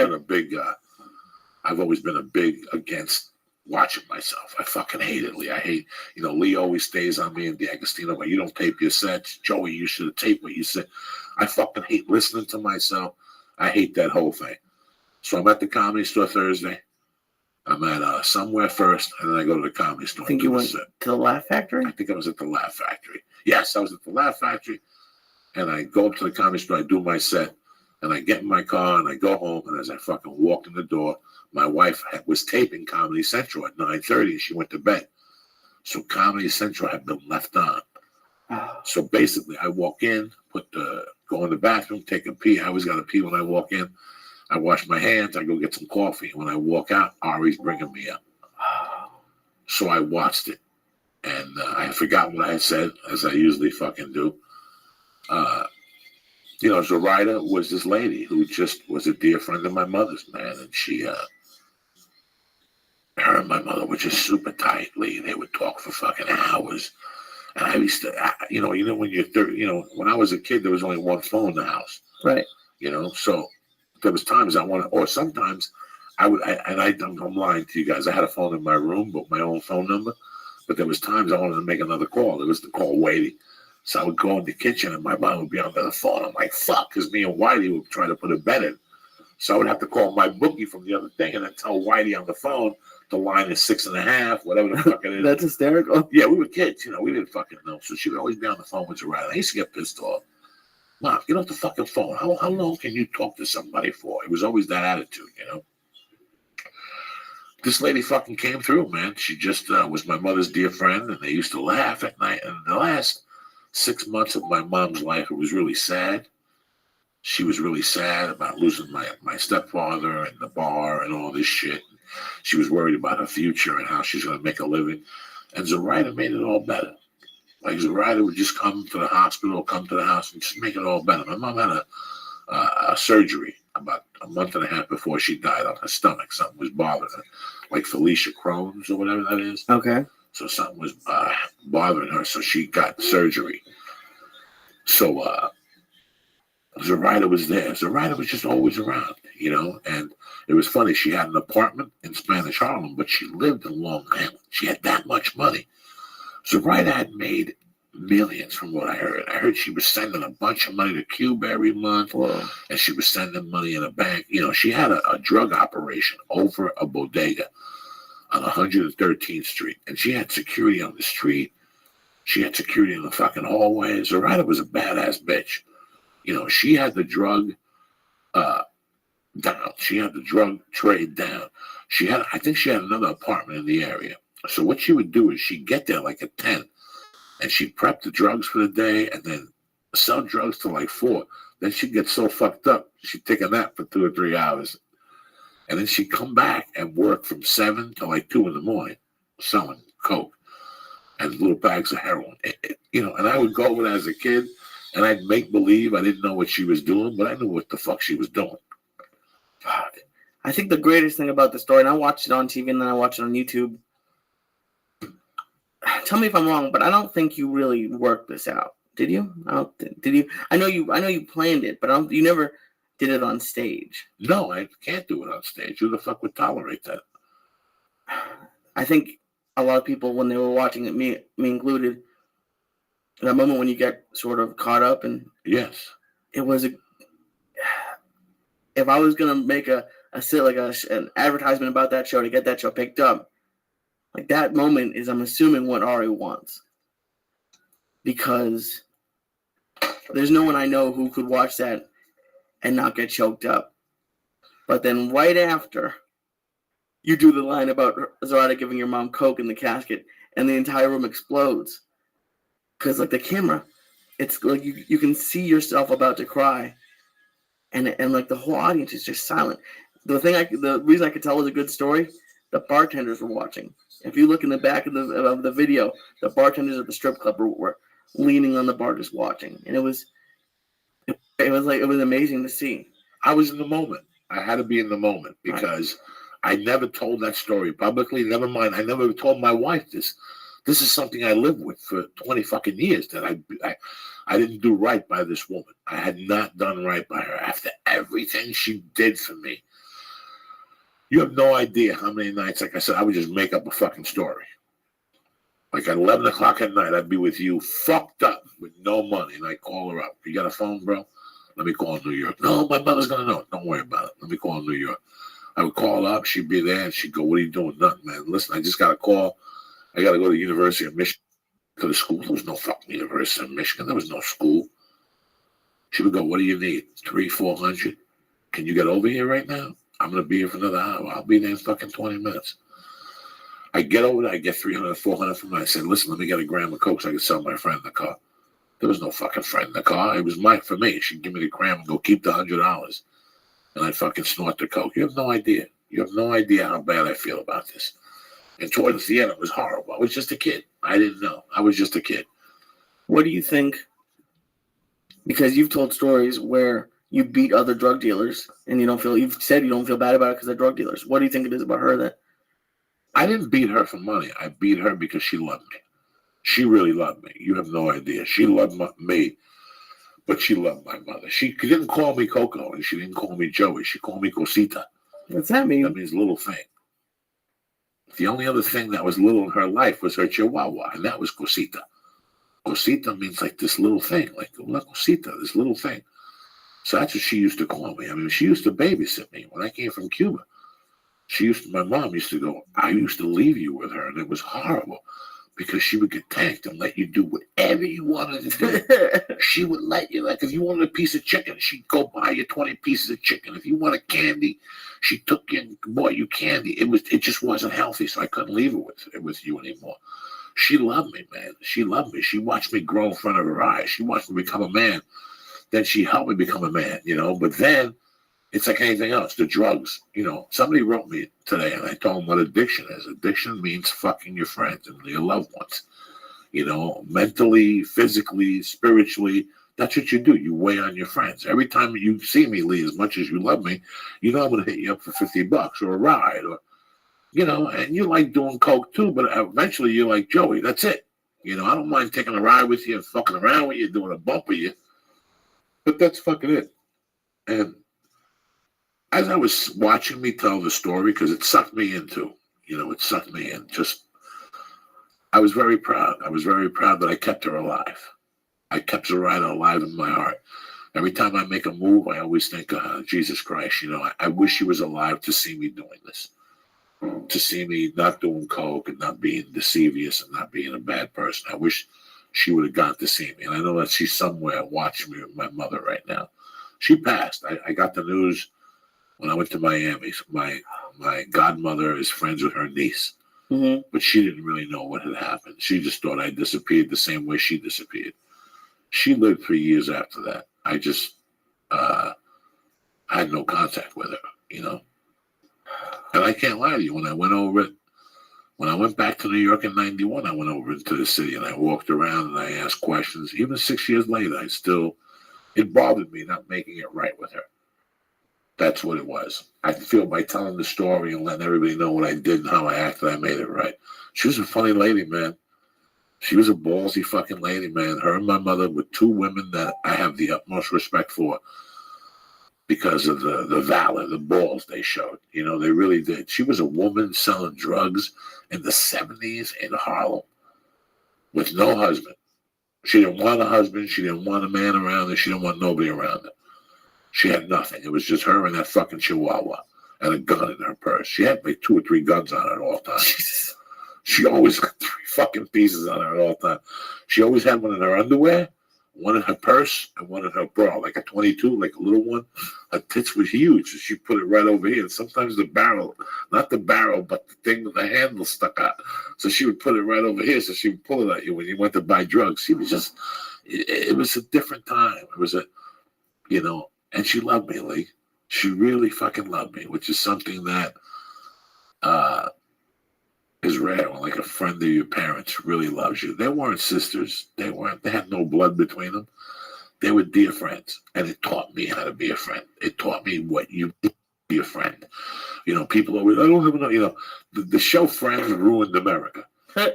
been a big against watching myself. I fucking hate it, Lee. I hate, you know, Lee always stays on me and D'Agostino, but you don't tape your sets. Joey, you should have taped what you said. I fucking hate listening to myself. I hate that whole thing. So I'm at the Comedy Store Thursday. I'm at Somewhere first, and then I go to the Comedy Store. I think you went to the Laugh Factory? I think I was at the Laugh Factory. Yes, I was at the Laugh Factory, and I go up to the Comedy Store, I do my set, and I get in my car, and I go home, and as I fucking walk in the door, my wife was taping Comedy Central at 9:30, and she went to bed. So Comedy Central had been left on. So basically, I walk in, go in the bathroom, take a pee. I always got to pee when I walk in. I wash my hands. I go get some coffee. When I walk out, Ari's bringing me up. So I watched it, and I forgot what I had said, as I usually fucking do. You know, Zoraida was this lady who just was a dear friend of my mother's, man, and she, her and my mother were just super tightly. They would talk for fucking hours. And I used to, you know, when you're 30, you know, when I was a kid, there was only one phone in the house. Right. You know, so there was times I wanted, or sometimes I'm lying to you guys. I had a phone in my room, but my own phone number. But there was times I wanted to make another call. There was the call waiting. So I would go in the kitchen and my mom would be on the other phone. I'm like, fuck, because me and Whitey would try to put a bet in. So I would have to call my bookie from the other thing and then tell Whitey on the phone the line is 6.5, whatever the fuck it is. That's hysterical. Yeah, we were kids, we didn't fucking know. So she would always be on the phone with Zoraida. I used to get pissed off. Mom, get off the fucking phone. How long can you talk to somebody for? It was always that attitude, This lady fucking came through, man. She just was my mother's dear friend, and they used to laugh at night. And the last 6 months of my mom's life, it was really sad. She was really sad about losing my stepfather and the bar and all this shit. She was worried about her future and how she's going to make a living. And Zoraida made it all better. Like Zoraida would just come to the hospital, come to the house, and just make it all better. My mom had a surgery about a month and a half before she died on her stomach. Something was bothering her, like Felicia Crohn's or whatever that is. Okay. So something was bothering her, so she got surgery. So Zoraida was there. Zoraida was just always around, and it was funny. She had an apartment in Spanish Harlem, but she lived in Long Island. She had that much money. Zoraida had made millions from what I heard. I heard she was sending a bunch of money to Cuba every month. Whoa. And she was sending money in a bank. She had a drug operation over a bodega on 113th Street. And she had security on the street. She had security in the fucking hallway. Zoraida was a badass bitch. She had the drug down. She had the drug trade down. I think she had another apartment in the area. So what she would do is she'd get there like at 10, and she'd prep the drugs for the day and then sell drugs till like 4. Then she'd get so fucked up, she'd take a nap for 2 or 3 hours. And then she'd come back and work from 7 to like 2 in the morning selling coke and little bags of heroin. And I would go over there as a kid, and I'd make believe I didn't know what she was doing, but I knew what the fuck she was doing. Fuck. I think the greatest thing about the story, and I watched it on TV and then I watched it on YouTube. Tell me if I'm wrong, but I don't think you really worked this out. Did you? Did you? I know you planned it, but you never did it on stage. No, I can't do it on stage. Who the fuck would tolerate that? I think a lot of people, when they were watching it, me included, that moment when you get sort of caught up, and yes, it was if I was gonna make an advertisement about that show to get that show picked up, like that moment is, I'm assuming, what Ari wants, because there's no one I know who could watch that and not get choked up. But then right after, you do the line about Zoraida giving your mom coke in the casket, and the entire room explodes. Because like the camera, it's like you can see yourself about to cry, and like the whole audience is just silent. The reason I could tell it was a good story, the bartenders were watching. If you look in the back of the video, the bartenders at the strip club were leaning on the bar just watching, and it was amazing to see. I was in the moment. I had to be in the moment because I never told that story publicly. Never mind, I never told my wife this. This is something I lived with for 20 fucking years, that I didn't do right by this woman. I had not done right by her after everything she did for me. You have no idea how many nights, like I said, I would just make up a fucking story. Like at 11 o'clock at night, I'd be with you fucked up with no money, and I'd call her up. You got a phone, bro? Let me call in New York. No, my mother's going to know. Don't worry about it. Let me call in New York. I would call up. She'd be there, and she'd go, what are you doing? Nothing, man. Listen, I just got a call. I got to go to the University of Michigan, to the school. There was no fucking University of Michigan. There was no school. She would go, what do you need? 300-400? Can you get over here right now? I'm going to be here for another hour. I'll be there in fucking 20 minutes. I get over there. I get 300-400 from her. I said, listen, let me get a gram of coke so I can sell my friend in the car. There was no fucking friend in the car. It was for me. She'd give me the gram and go, keep the $100. And I'd fucking snort the coke. You have no idea. You have no idea how bad I feel about this. And towards the end, it was horrible. I was just a kid. I didn't know. I was just a kid. What do you think? Because you've told stories where you beat other drug dealers, and you've said you don't feel bad about it because they're drug dealers. What do you think it is about her that? I didn't beat her for money. I beat her because she loved me. She really loved me. You have no idea. She loved me, but she loved my mother. She didn't call me Coco, and she didn't call me Joey. She called me Cosita. What's that mean? That means little thing. The only other thing that was little in her life was her Chihuahua, and that was Cosita. Cosita means like this little thing, like La Cosita, this little thing. So that's what she used to call me. I mean, she used to babysit me when I came from Cuba. My mom used to go, I used to leave you with her, and it was horrible because she would get tanked and let you do whatever you wanted to do. She would let you, like if you wanted a piece of chicken, she'd go buy you 20 pieces of chicken. If you wanted candy, she took you and bought you candy. It just wasn't healthy, so I couldn't leave it with you anymore. She loved me, man. She loved me. She watched me grow in front of her eyes. She watched me become a man. Then she helped me become a man, But then it's like anything else, the drugs. Somebody wrote me today, and I told them what addiction is. Addiction means fucking your friends and your loved ones. Mentally, physically, spiritually. That's what you do. You weigh on your friends. Every time you see me, Lee, as much as you love me, I'm going to hit you up for $50 or a ride, or and you like doing coke too. But eventually, you're like Joey. That's it. I don't mind taking a ride with you and fucking around with you, doing a bump with you. But that's fucking it. And as I was watching me tell the story, because it sucked me in too. It sucked me in. I was very proud. I was very proud that I kept her alive. I kept Zoraida alive in my heart. Every time I make a move, I always think, Jesus Christ, I wish she was alive to see me doing this. To see me not doing coke and not being deceivious and not being a bad person. I wish she would have got to see me. And I know that she's somewhere watching me with my mother right now. She passed. I got the news when I went to Miami. My godmother is friends with her niece. Mm-hmm. But she didn't really know what had happened. She just thought I disappeared the same way she disappeared. She lived 3 years after that. I just had no contact with her, And I can't lie to you. When I went back to New York in 91, I went over into the city and I walked around and I asked questions. Even 6 years later, it bothered me not making it right with her. That's what it was. I feel by telling the story and letting everybody know what I did and how I acted, I made it right. She was a funny lady, man. She was a ballsy fucking lady, man. Her and my mother were two women that I have the utmost respect for because of the valor, the balls they showed. They really did. She was a woman selling drugs in the 70s in Harlem with no husband. She didn't want a husband. She didn't want a man around her. She didn't want nobody around her. She had nothing. It was just her and that fucking chihuahua and a gun in her purse. She had like 2 or 3 guns on her at all times. She always had 3 fucking pieces on her at all times. She always had one in her underwear, one in her purse, and one in her bra, like a 22, like a little one. Her tits were huge, so she put it right over here. And sometimes the barrel, not the barrel, but the thing with the handle stuck out. So she would put it right over here, so she would pull it at you when you went to buy drugs. She was just, it was a different time. It was and she loved me, Lee. She really fucking loved me, which is something that is rare when like a friend of your parents really loves you. They weren't sisters. They had no blood between them. They were dear friends. And it taught me how to be a friend. It taught me what you do to be a friend. People always, I don't have enough, the show Friends ruined America.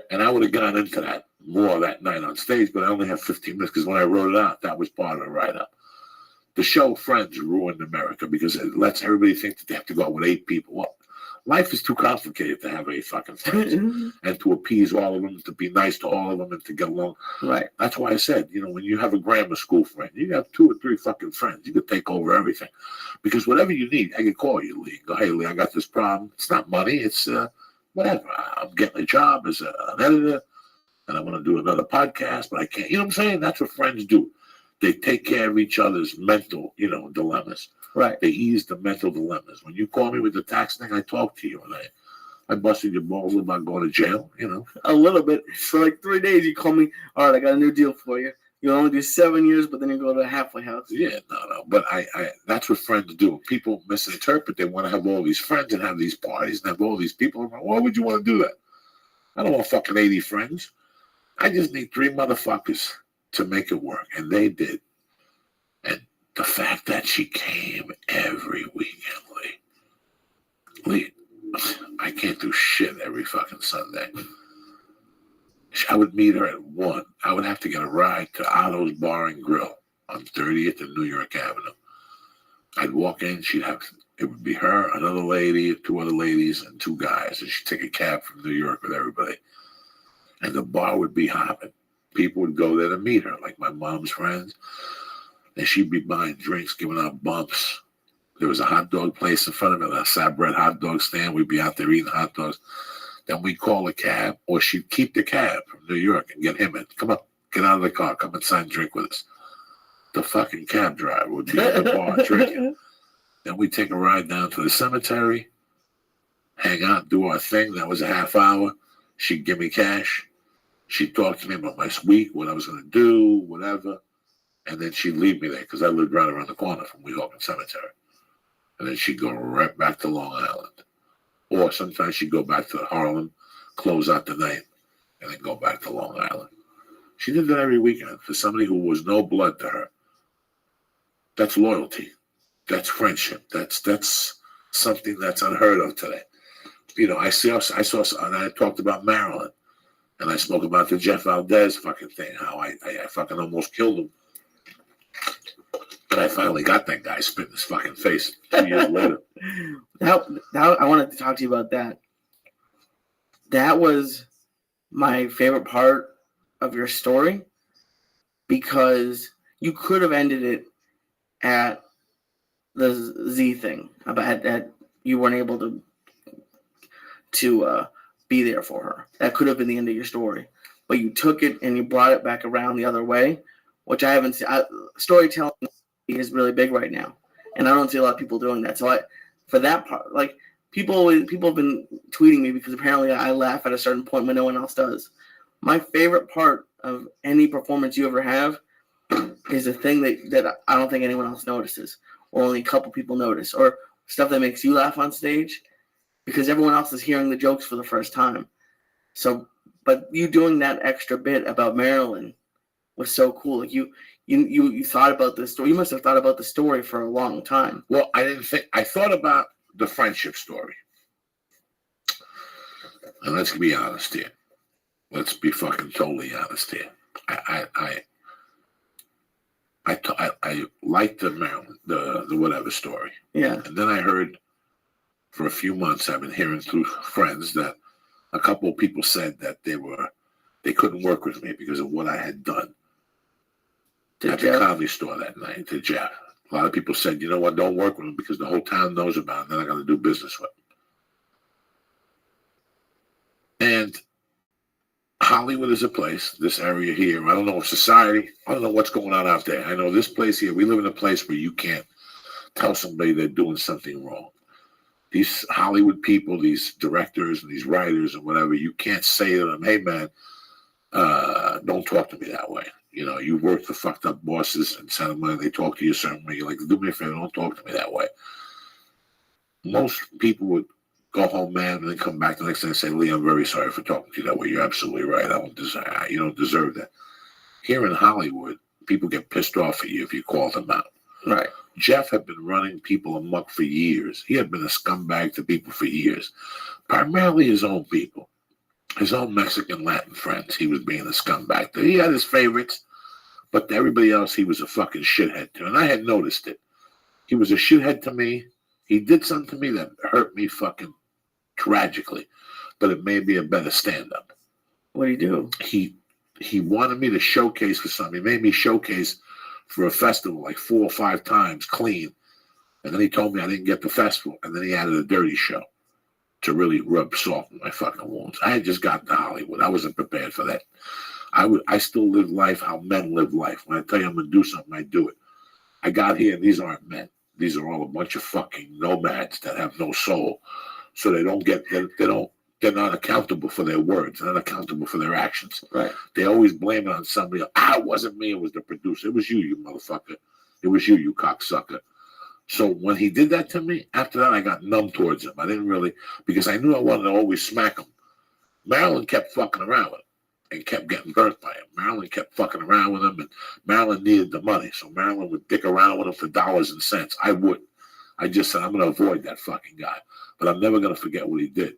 And I would have gone into that more that night on stage, but I only have 15 minutes because when I wrote it out, that was part of the write-up. The show Friends ruined America because it lets everybody think that they have to go out with 8 people. Well, life is too complicated to have 8 fucking friends and to appease all of them, to be nice to all of them, and to get along. Right. That's why I said, when you have a grammar school friend, you have 2 or 3 fucking friends. You could take over everything. Because whatever you need, I can call you, Lee. Go, hey, Lee, I got this problem. It's not money. It's whatever. I'm getting a job as an editor, and I want to do another podcast, but I can't. You know what I'm saying? That's what friends do. They take care of each other's mental, dilemmas. Right. They ease the mental dilemmas. When you call me with the tax thing, I talk to you, and I busted your balls about going to jail, A little bit. For like 3 days, you call me, all right, I got a new deal for you. You only do 7 years, but then you go to a halfway house. Yeah, no. But I that's what friends do. People misinterpret. They want to have all these friends and have these parties and have all these people. Why would you want to do that? I don't want fucking 80 friends. I just need 3 motherfuckers to make it work, and they did. And the fact that she came every weekend, Lee, I can't do shit every fucking Sunday. I would meet her at 1. I would have to get a ride to Otto's Bar and Grill on 30th and New York Avenue. I'd walk in, it would be her, another lady, 2 other ladies, and 2 guys, and she'd take a cab from New York with everybody. And the bar would be hopping. People would go there to meet her, like my mom's friends. And she'd be buying drinks, giving out bumps. There was a hot dog place in front of it, a Sabret hot dog stand. We'd be out there eating hot dogs. Then we'd call a cab, or she'd keep the cab from New York and get him in. Come on, get out of the car, come inside and drink with us. The fucking cab driver would be at the bar drinking. Then we'd take a ride down to the cemetery, hang out, do our thing. That was a half hour. She'd give me cash. She'd talk to me about my week, what I was going to do, whatever. And then she'd leave me there because I lived right around the corner from Weehawken Cemetery. And then she'd go right back to Long Island. Or sometimes she'd go back to Harlem, close out the night, and then go back to Long Island. She did that every weekend for somebody who was no blood to her. That's loyalty. That's friendship. That's something that's unheard of today. You know, I saw, and I talked about Maryland, and I spoke about the Jeff Valdez fucking thing, how I fucking almost killed him. But I finally got that guy spit in his fucking face 2 years later. Now, I wanted to talk to you about that. That was my favorite part of your story because you could have ended it at the Z thing about that you weren't able to be there for her. That could have been the end of your story, but you took it and you brought it back around the other way, which I haven't seen. Storytelling is really big right now, and I don't see a lot of people doing that. So for that part, like people have been tweeting me because apparently I laugh at a certain point when no one else does. My favorite part of any performance you ever have is a thing that I don't think anyone else notices, or only a couple people notice, or stuff that makes you laugh on stage because everyone else is hearing the jokes for the first time. So, but you doing that extra bit about Maryland was so cool. Like you thought about this story. You must have thought about the story for a long time. Well, I thought about the friendship story. And let's be honest here. Let's be fucking totally honest here. I liked the Maryland, the whatever story. Yeah. And then I heard for a few months, I've been hearing through friends that a couple of people said that they couldn't work with me because of what I had done at the comedy store that night to Jeff. A lot of people said, you know what, don't work with him because the whole town knows about him. They're not going to do business with him. And Hollywood is a place, this area here. I don't know if society, I don't know what's going on out there. I know this place here, we live in a place where you can't tell somebody they're doing something wrong. These Hollywood people, these directors and these writers and whatever, you can't say to them, hey man, don't talk to me that way. You know, you work for fucked up bosses and send them money, they talk to you a certain way. You're like, do me a favor, don't talk to me that way. Most people would go home mad and then come back the next day and say, Lee, I'm very sorry for talking to you that way. You're absolutely right. You don't deserve that. Here in Hollywood, people get pissed off at you if you call them out. Right. Jeff had been running people amok for years. He had been a scumbag to people for years. Primarily his own people. His own Mexican Latin friends, he was being a scumbag to. He had his favorites, but to everybody else, he was a fucking shithead to. And I had noticed it. He was a shithead to me. He did something to me that hurt me fucking tragically, but it made me a better stand-up. What did he do? He wanted me to showcase for something. He made me showcase for a festival like 4 or 5 times clean. And then he told me I didn't get the festival. And then he added a dirty show to really rub salt in my fucking wounds. I had just gotten to Hollywood. I wasn't prepared for that. I still live life how men live life. When I tell you I'm going to do something, I do it. I got here and these aren't men. These are all a bunch of fucking nomads that have no soul. So they're not accountable for their words. They're not accountable for their actions. Right. They always blame it on somebody else. It wasn't me. It was the producer. It was you, you motherfucker. It was you, you cocksucker. So when he did that to me, after that, I got numb towards him. I didn't really, because I knew I wanted to always smack him. Marilyn kept fucking around with him and kept getting burnt by him. Marilyn kept fucking around with him, and Marilyn needed the money. So Marilyn would dick around with him for dollars and cents. I wouldn't. I just said, I'm going to avoid that fucking guy. But I'm never going to forget what he did.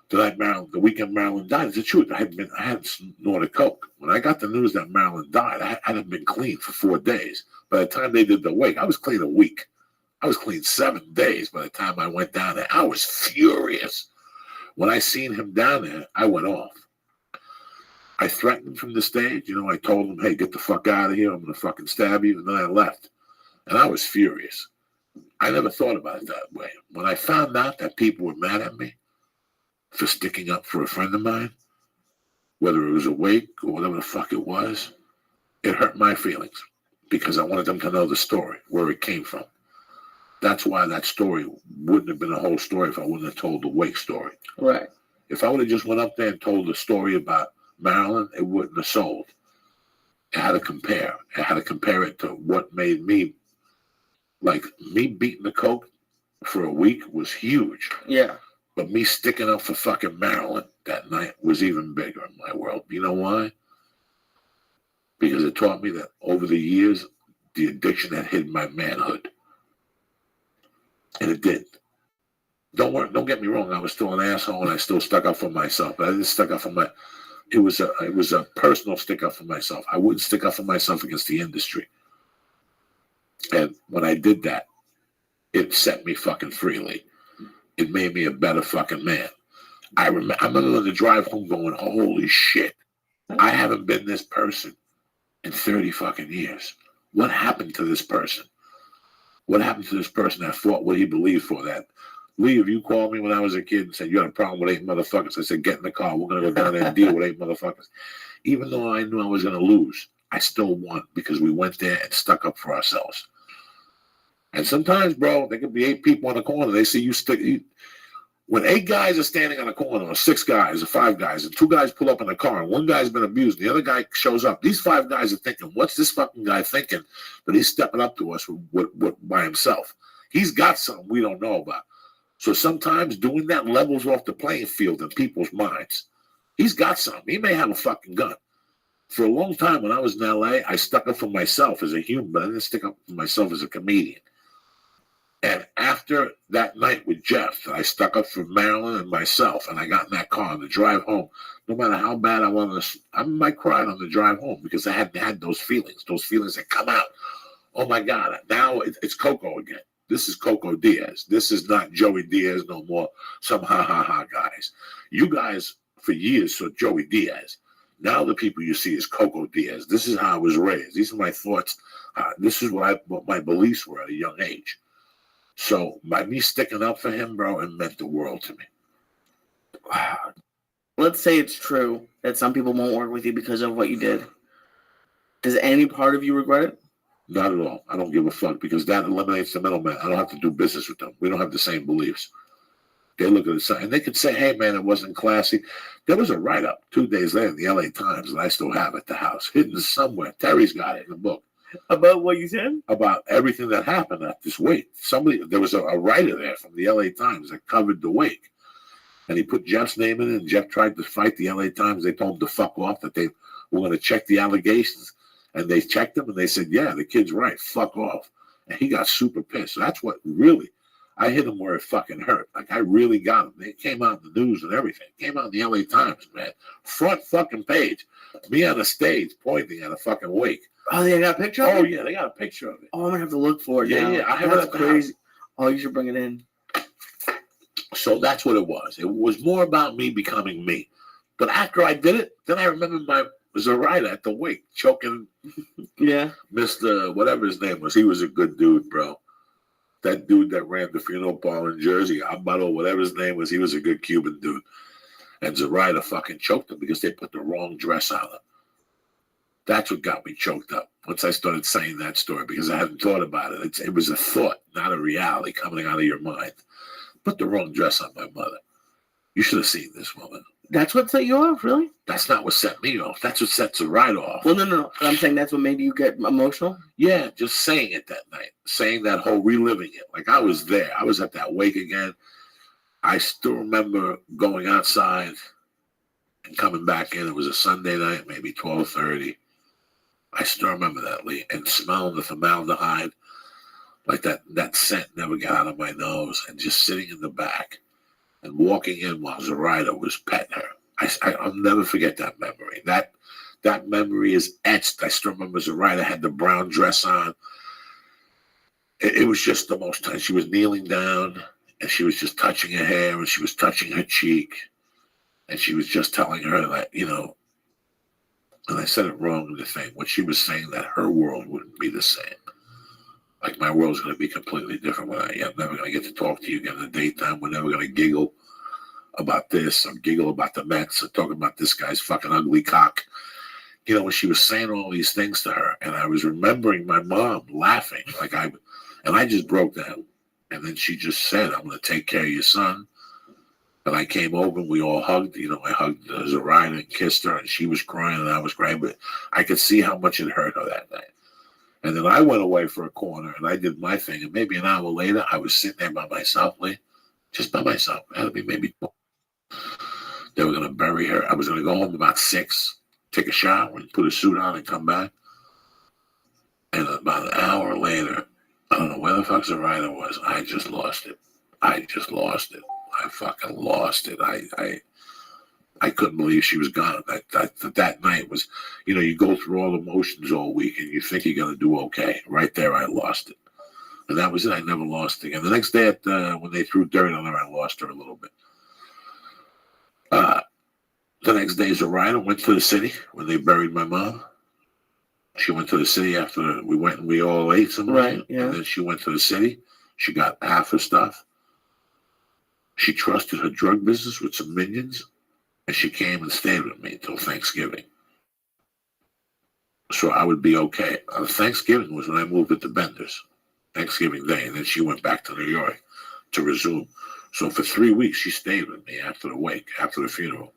The weekend Marilyn died, it's the truth. I hadn't snorted coke. When I got the news that Marilyn died, I hadn't been clean for 4 days. By the time they did the wake, I was clean a week. I was clean 7 days by the time I went down there. I was furious. When I seen him down there, I went off. I threatened him from the stage. You know, I told him, hey, get the fuck out of here. I'm going to fucking stab you. And then I left. And I was furious. I never thought about it that way. When I found out that people were mad at me for sticking up for a friend of mine, whether it was a wake or whatever the fuck it was, it hurt my feelings because I wanted them to know the story, where it came from. That's why that story wouldn't have been a whole story if I wouldn't have told the wake story. Right. If I would have just went up there and told the story about Maryland, it wouldn't have sold. It had to compare. It had to compare it to what made me, like me beating the coke for a week was huge. Yeah. But me sticking up for fucking Maryland that night was even bigger in my world. You know why? Because it taught me that over the years, the addiction had hidden my manhood. And it did. Don't get me wrong, I was still an asshole and I still stuck up for myself. But I didn't stick up for my it was a personal stick up for myself. I wouldn't stick up for myself against the industry. And when I did that, it set me fucking freely. It made me a better fucking man. I remember on the drive home going, holy shit, I haven't been this person in 30 fucking years. What happened to this person? What happened to this person that fought what he believed for? That Lee, if you called me when I was a kid and said, you had a problem with 8 motherfuckers, I said, get in the car. We're going to go down there and deal with 8 motherfuckers. Even though I knew I was going to lose, I still won because we went there and stuck up for ourselves. And sometimes, bro, there could be 8 people on the corner. They see you when 8 guys are standing on a corner, or 6 guys, or 5 guys, and 2 guys pull up in the car, and 1 guy's been abused, and the other guy shows up. These 5 guys are thinking, what's this fucking guy thinking that he's stepping up to us by himself? He's got something we don't know about. So sometimes doing that levels off the playing field in people's minds. He's got something. He may have a fucking gun. For a long time when I was in LA, I stuck up for myself as a human, but I didn't stick up for myself as a comedian. And after that night with Jeff, I stuck up for Marilyn and myself, and I got in that car on the drive home. No matter how bad I wanted to, I might cry on the drive home because I hadn't had those feelings that come out. Oh my God, now it's Coco again. This is Coco Diaz. This is not Joey Diaz no more, some ha-ha-ha guys. You guys, for years, saw Joey Diaz. Now the people you see is Coco Diaz. This is how I was raised. These are my thoughts. This is what my beliefs were at a young age. So by me sticking up for him, bro, it meant the world to me. Wow. Let's say it's true that some people won't work with you because of what you did. Does any part of you regret it? Not at all. I don't give a fuck because that eliminates the middleman. I don't have to do business with them. We don't have the same beliefs. They look at it and they could say, hey, man, it wasn't classy. There was a write-up 2 days later in the LA Times that I still have at the house, hidden somewhere. Terry's got it in the book. About what you said? About everything that happened at this wake. There was a writer there from the LA Times that covered the wake. And he put Jeff's name in it, and Jeff tried to fight the LA Times. They told him to fuck off, that they were going to check the allegations. And they checked him, and they said, yeah, the kid's right. Fuck off. And he got super pissed. So that's what really, I hit him where it fucking hurt. Like, I really got him. They came out in the news and everything. It came out in the LA Times, man. Front fucking page. Me on a stage pointing at a fucking wake. Oh, they got a picture of it? Oh, yeah, they got a picture of it. Oh, I'm going to have to look for it now. Yeah, I have it. Crazy. Oh, you should bring it in. So that's what it was. It was more about me becoming me. But after I did it, then I remember was a writer at the wake, choking Mr. whatever his name was. He was a good dude, bro. That dude that ran the funeral parlor in Jersey, Abado, whatever his name was, he was a good Cuban dude. And Zoraida fucking choked him because they put the wrong dress on him. That's what got me choked up once I started saying that story because I hadn't thought about it. It was a thought, not a reality coming out of your mind. Put the wrong dress on my mother. You should have seen this woman. That's what set you off, really? That's not what set me off. That's what sets her right off. Well, no. But I'm saying that's what made you get emotional? Yeah, just saying it that night. Saying that whole reliving it. Like I was there. I was at that wake again. I still remember going outside and coming back in. It was a Sunday night, maybe 12:30. I still remember that, Lee. And smelling the formaldehyde. Like that scent never got out of my nose. And just sitting in the back. And walking in while Zoraida was petting her. I'll never forget that memory. That memory is etched. I still remember Zoraida had the brown dress on. It was just the most time. She was kneeling down, and she was just touching her hair, and she was touching her cheek. And she was just telling her that, And I said it wrong in the thing. When she was saying that her world wouldn't be the same. Like my world's going to be completely different when I'm never going to get to talk to you again in the daytime. We're never going to giggle about this or giggle about the Mets or talk about this guy's fucking ugly cock. You know, when she was saying all these things to her, and I was remembering my mom laughing, and I just broke down. And then she just said, I'm going to take care of your son. And I came over and we all hugged. You know, I hugged Zoraida and kissed her, and she was crying and I was crying. But I could see how much it hurt her that night. And then I went away for a corner and I did my thing. And maybe an hour later, I was sitting there by myself, just by myself. It had to be maybe 12. They were going to bury her. I was going to go home about 6, take a shower and put a suit on and come back. And about an hour later, I don't know where the fuck Zoraida was. I just lost it. I fucking lost it. I couldn't believe she was gone. That night was, you know, you go through all the motions all week and you think you're going to do okay. Right there, I lost it. And that was it. I never lost it again. The next day, when they threw dirt on her, I lost her a little bit. The next day, Zoraida went to the city when they buried my mom. She went to the city after we went and we all ate something. Right, yeah. And then she went to the city. She got half her stuff. She trusted her drug business with some minions. And she came and stayed with me until Thanksgiving. So I would be okay. Thanksgiving was when I moved it to Bender's. Thanksgiving Day. And then she went back to New York to resume. So for 3 weeks, she stayed with me after the wake, after the funeral.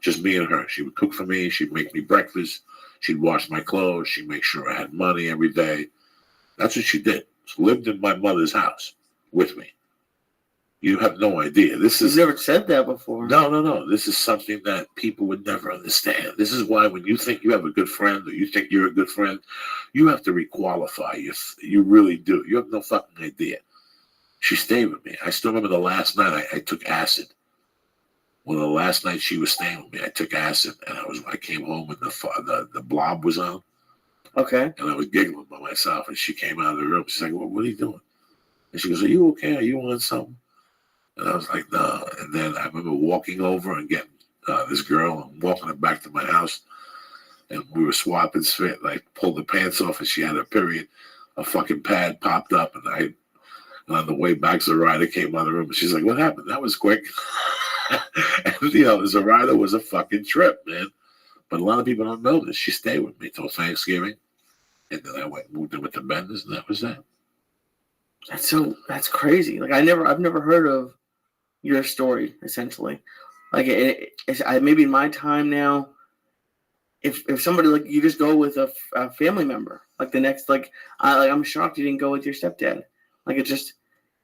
Just me and her. She would cook for me. She'd make me breakfast. She'd wash my clothes. She'd make sure I had money every day. That's what she did. She lived in my mother's house with me. You have no idea. You've never said that before. No. This is something that people would never understand. This is why when you think you have a good friend or you think you're a good friend, you have to requalify. You really do. You have no fucking idea. She stayed with me. I still remember the last night I took acid. One of the last nights she was staying with me, I took acid, and I came home and the blob was on. Okay. And I was giggling by myself, and she came out of the room. She's like, well, what are you doing? And she goes, are you okay? Are you on something? And I was like, no. And then I remember walking over and getting this girl and walking her back to my house. And we were swapping spit. And I pulled the pants off and she had her period. A fucking pad popped up. And on the way back, Zoraida came out of the room. And she's like, what happened? That was quick. And, you know, Zoraida was a fucking trip, man. But a lot of people don't know this. She stayed with me till Thanksgiving. And then I moved in with the Benders, and that was that. That's crazy. Like I've never heard of your story, essentially. Like maybe in my time now, if somebody, like, you just go with a family member, like the next, I'm shocked you didn't go with your stepdad. Like it's just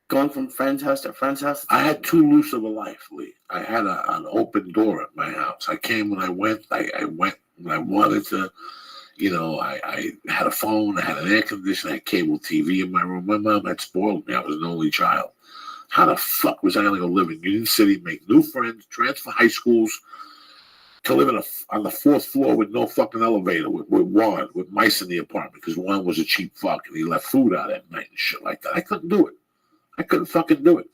going from friend's house to friend's house. I had too loose of a life, Lee. I had an open door at my house. I came when I went. I went when I wanted to. You know, I had a phone. I had an air conditioner. I had cable TV in my room. My mom had spoiled me. I was an only child. How the fuck was I going to go live in Union City, make new friends, transfer high schools, to live on the 4th floor with no fucking elevator, with mice in the apartment, because Juan was a cheap fuck and he left food out at night and shit like that. I couldn't do it. I couldn't fucking do it.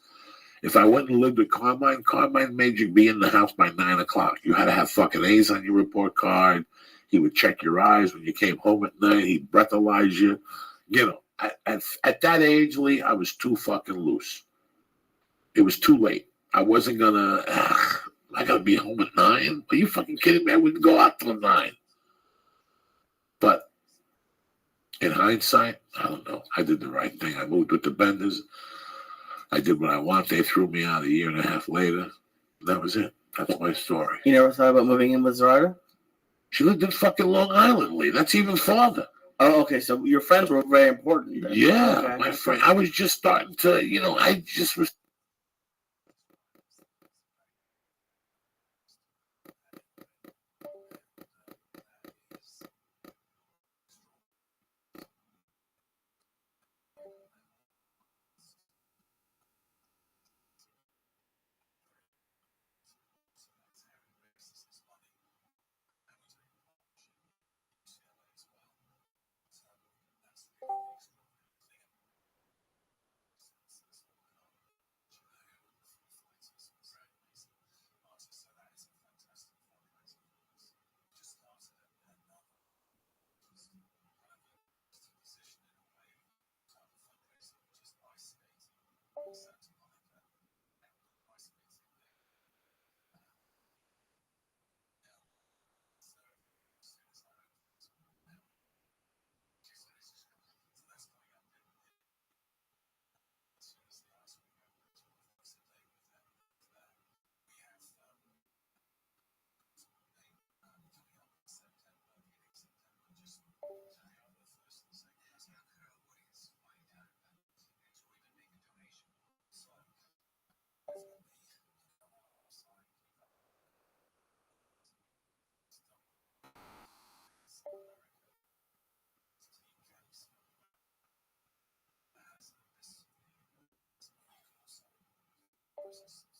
If I went and lived with Carmine made you be in the house by 9 o'clock. You had to have fucking A's on your report card. He would check your eyes when you came home at night. He'd breathalyze you. You know, at that age, Lee, I was too fucking loose. It was too late. I wasn't gonna. I gotta be home at 9. Are you fucking kidding me? I wouldn't go out till 9. But in hindsight, I don't know. I did the right thing. I moved with the Benders. I did what I want. They threw me out a year and a half later. That was it. That's my story. You never thought about moving in with Zoraida? She lived in fucking Long Island, Lee. That's even farther. Oh, okay. So your friends were very important then. Yeah, okay. My friend. I was just starting to, you know, I just was. Services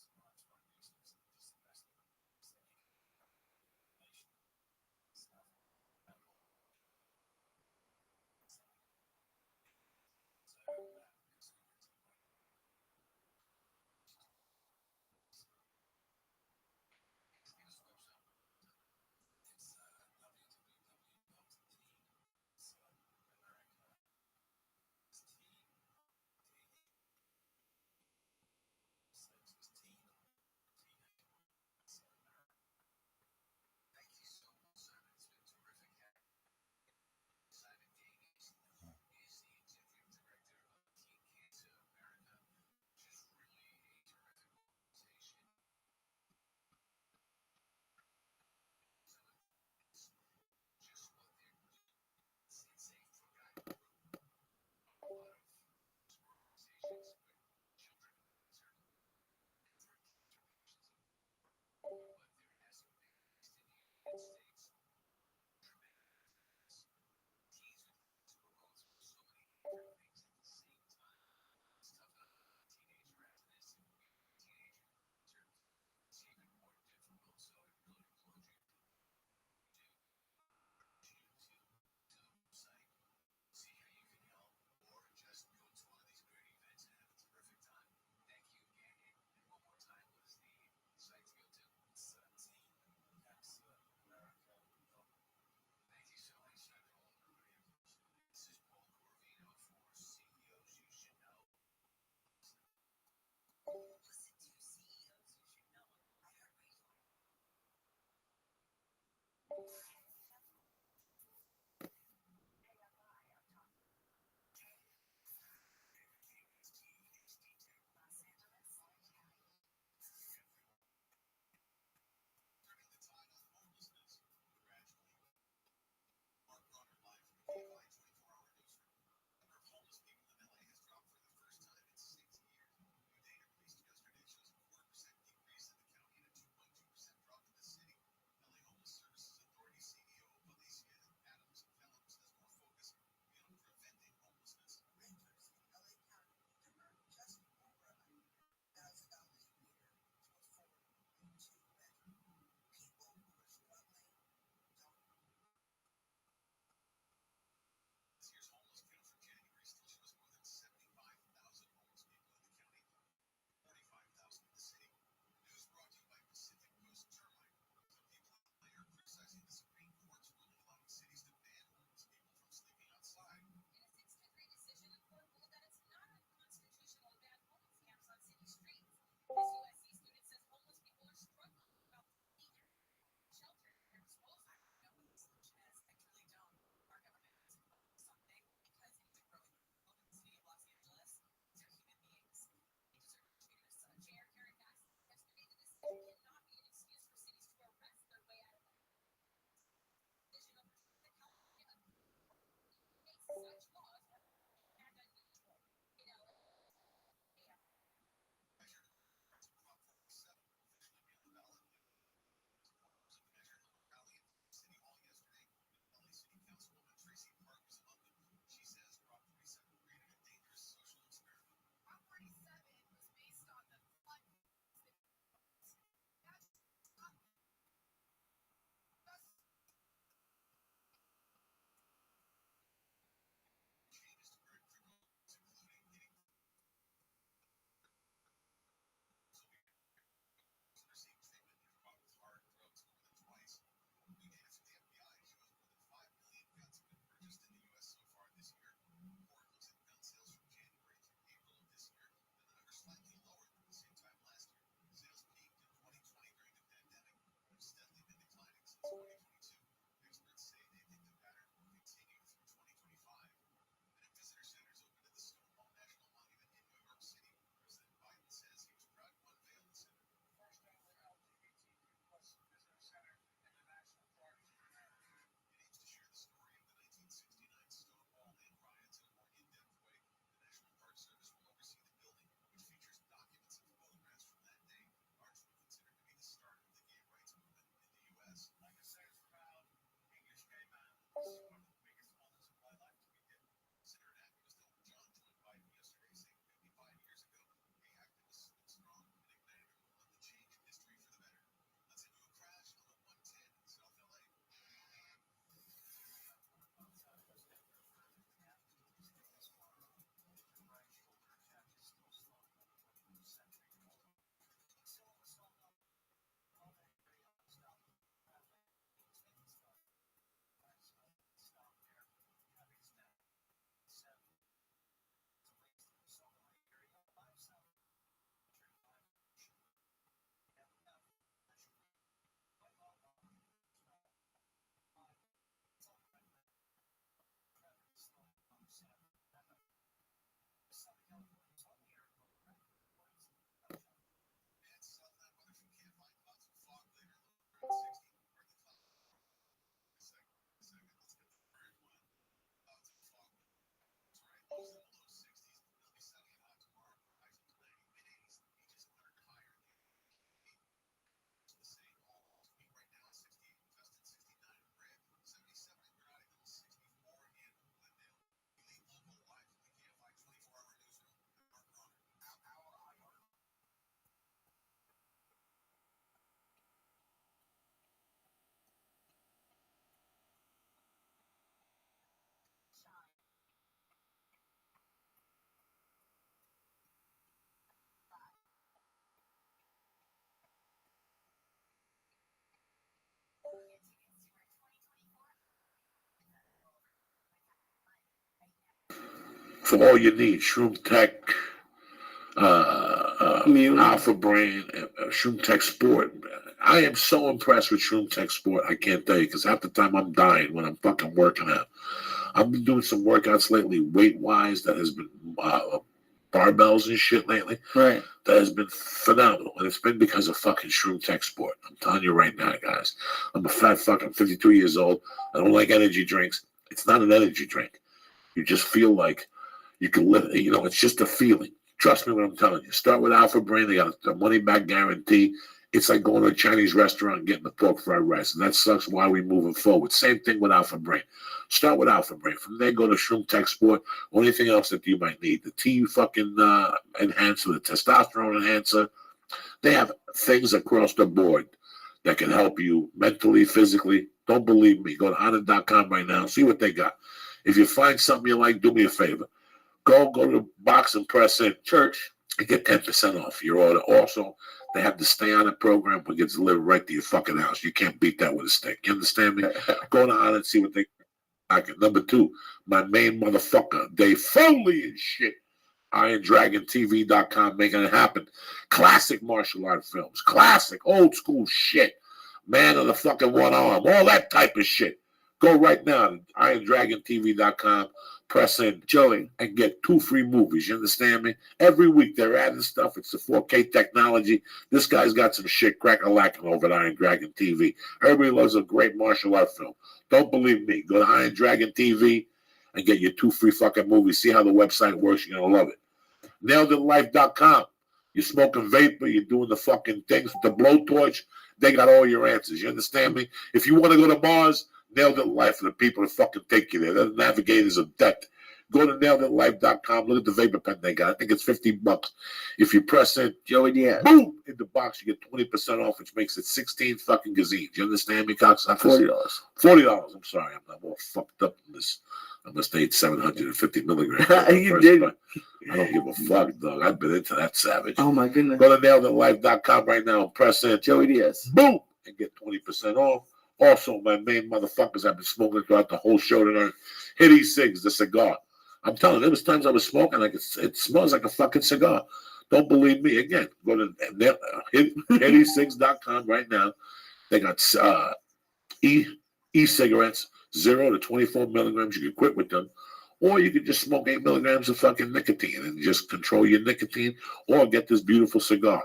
authorities for all you need. Shroom Tech, Alpha Brain, Shroom Tech Sport. I am so impressed with Shroom Tech Sport. I can't tell you, because half the time I'm dying when I'm fucking working out. I've been doing some workouts lately, weight-wise, that has been barbells and shit lately. Right. That has been phenomenal. And it's been because of fucking Shroom Tech Sport. I'm telling you right now, guys. I'm a fat fuck. I'm 52 years old. I don't like energy drinks. It's not an energy drink. You just feel like you can live. You know, it's just a feeling. Trust me when I'm telling you. Start with Alpha Brain. They got a money-back guarantee. It's like going to a Chinese restaurant and getting the pork fried rice. And that sucks why we're moving forward. Same thing with Alpha Brain. Start with Alpha Brain. From there, go to Shroom Tech Sport or anything else that you might need. The T fucking enhancer, the testosterone enhancer. They have things across the board that can help you mentally, physically. Don't believe me. Go to honor.com right now. See what they got. If you find something you like, do me a favor. Go to the box and press in church and get 10% off your order. Also, they have the Stay On It program, which gets delivered right to your fucking house. You can't beat that with a stick. You understand me? Go to Honor and see what they like. Number 2, my main motherfucker, Dave Foley and shit. IronDragonTV.com, making it happen. Classic martial art films. Classic, old school shit. Man of the fucking one arm. All that type of shit. Go right now to IronDragonTV.com. Press in Joey and get 2 free movies. You understand me? Every week they're adding stuff. It's the 4K technology. This guy's got some shit crack-a-lacking over at Iron Dragon TV. Everybody loves a great martial art film. Don't believe me. Go to Iron Dragon TV and get your 2 free fucking movies. See how the website works. You're going to love it. NailedItLife.com. You're smoking vapor. You're doing the fucking things with the blowtorch. They got all your answers. You understand me? If you want to go to Mars, Nailed It Life for the people that fucking take you there. They're the navigators of death. Go to NailedItLife.com. Look at the vapor pen they got. I think it's $50. If you press in Joey Diaz, boom, in the box, you get 20% off, which makes it 16 fucking gazines. You understand me, cocksuckers? $40. I'm sorry. I'm all fucked up in this. I must ate 750 milligrams. You did. I don't give a fuck, dog. I've been into that savage. Oh, my goodness. Go to NailedItLife.com right now and press in Joey Diaz. Boom, and get 20% off. Also, my main motherfuckers I've been smoking throughout the whole show tonight. Hit E6, the cigar. I'm telling you, there was times I was smoking like it smells like a fucking cigar. Don't believe me. Again, go to hit6.com right now. They got e-cigarettes, 0 to 24 milligrams. You can quit with them. Or you could just smoke 8 milligrams of fucking nicotine and just control your nicotine, or get this beautiful cigar.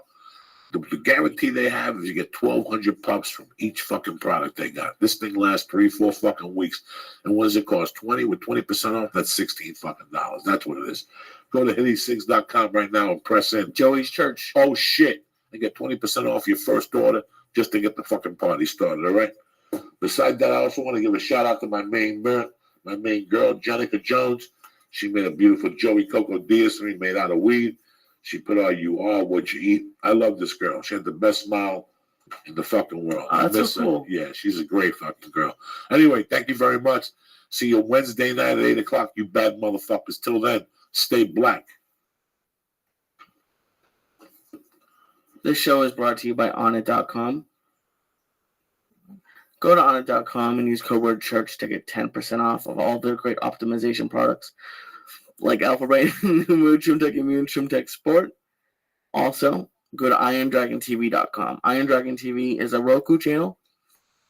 The guarantee they have is you get 1,200 puffs from each fucking product they got. This thing lasts 3-4 fucking weeks. And what does it cost? 20 with 20% off? That's $16 fucking dollars. That's what it is. Go to hitty6.com right now and press in Joey's Church. Oh shit. And get 20% off your first order just to get the fucking party started, all right? Besides that, I also want to give a shout out to my main girl, Jenica Jones. She made a beautiful Joey Coco Diaz for me made out of weed. She put out "You Are What You Eat." I love this girl. She had the best smile in the fucking world. That's so cool. Yeah, she's a great fucking girl. Anyway, thank you very much. See you Wednesday night at 8 o'clock, you bad motherfuckers. Till then, stay black. This show is brought to you by Onnit.com. Go to Onnit.com and use code word church to get 10% off of all their great optimization products, like Alpha Brain, Shroom Tech Immune, Shroom Tech Sport. Also, go to IronDragonTV.com. Iron Dragon TV is a Roku channel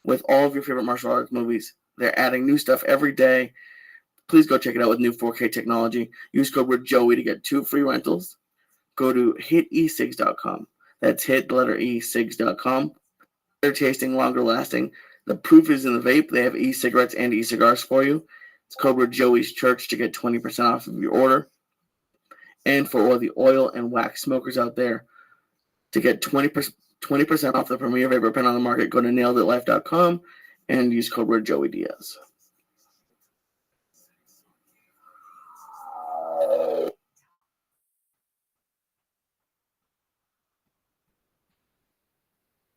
with all of your favorite martial arts movies. They're adding new stuff every day. Please go check it out with new 4K technology. Use code word Joey to get 2 free rentals. Go to HitE6.com. That's hit the letter E6.com. They're tasting, longer lasting. The proof is in the vape. They have e-cigarettes and e-cigars for you. It's code word Joey's Church to get 20% off of your order. And for all the oil and wax smokers out there, to get 20% off the premier vapor pen on the market, go to naileditlife.com and use code word Joey Diaz.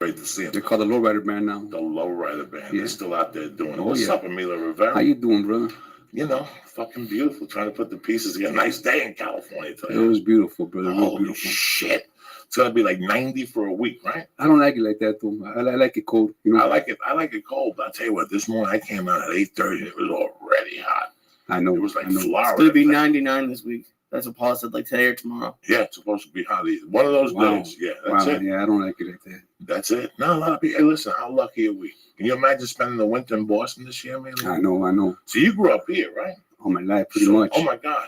Great to see him. They're called the Lowrider Band now. The Lowrider Band. Yeah. They're still out there doing it. Oh, What's yeah. up, Emilio Rivera? How you doing, brother? You know, fucking beautiful. Trying to put the pieces together. Nice day in California today. It was beautiful, brother. Real Holy beautiful. shit. It's gonna be like 90 for a week, right? I don't like it like that, though. I like it cold. You know? I like it cold, but I'll tell you what, this morning I came out at 8:30 and it was already hot. I know. It was like I know. Florida. It's going to be 99 this week. That's what Paul said, like today or tomorrow. Yeah, it's supposed to be hot. One of those Wow. days. Yeah, that's Wow. it. Yeah, I don't like it like that. That's it. No, a lot of people. Hey, listen, how lucky are we? Can you imagine spending the winter in Boston this year, man? I know. So you grew up here, right? All my life, pretty much. Oh my God.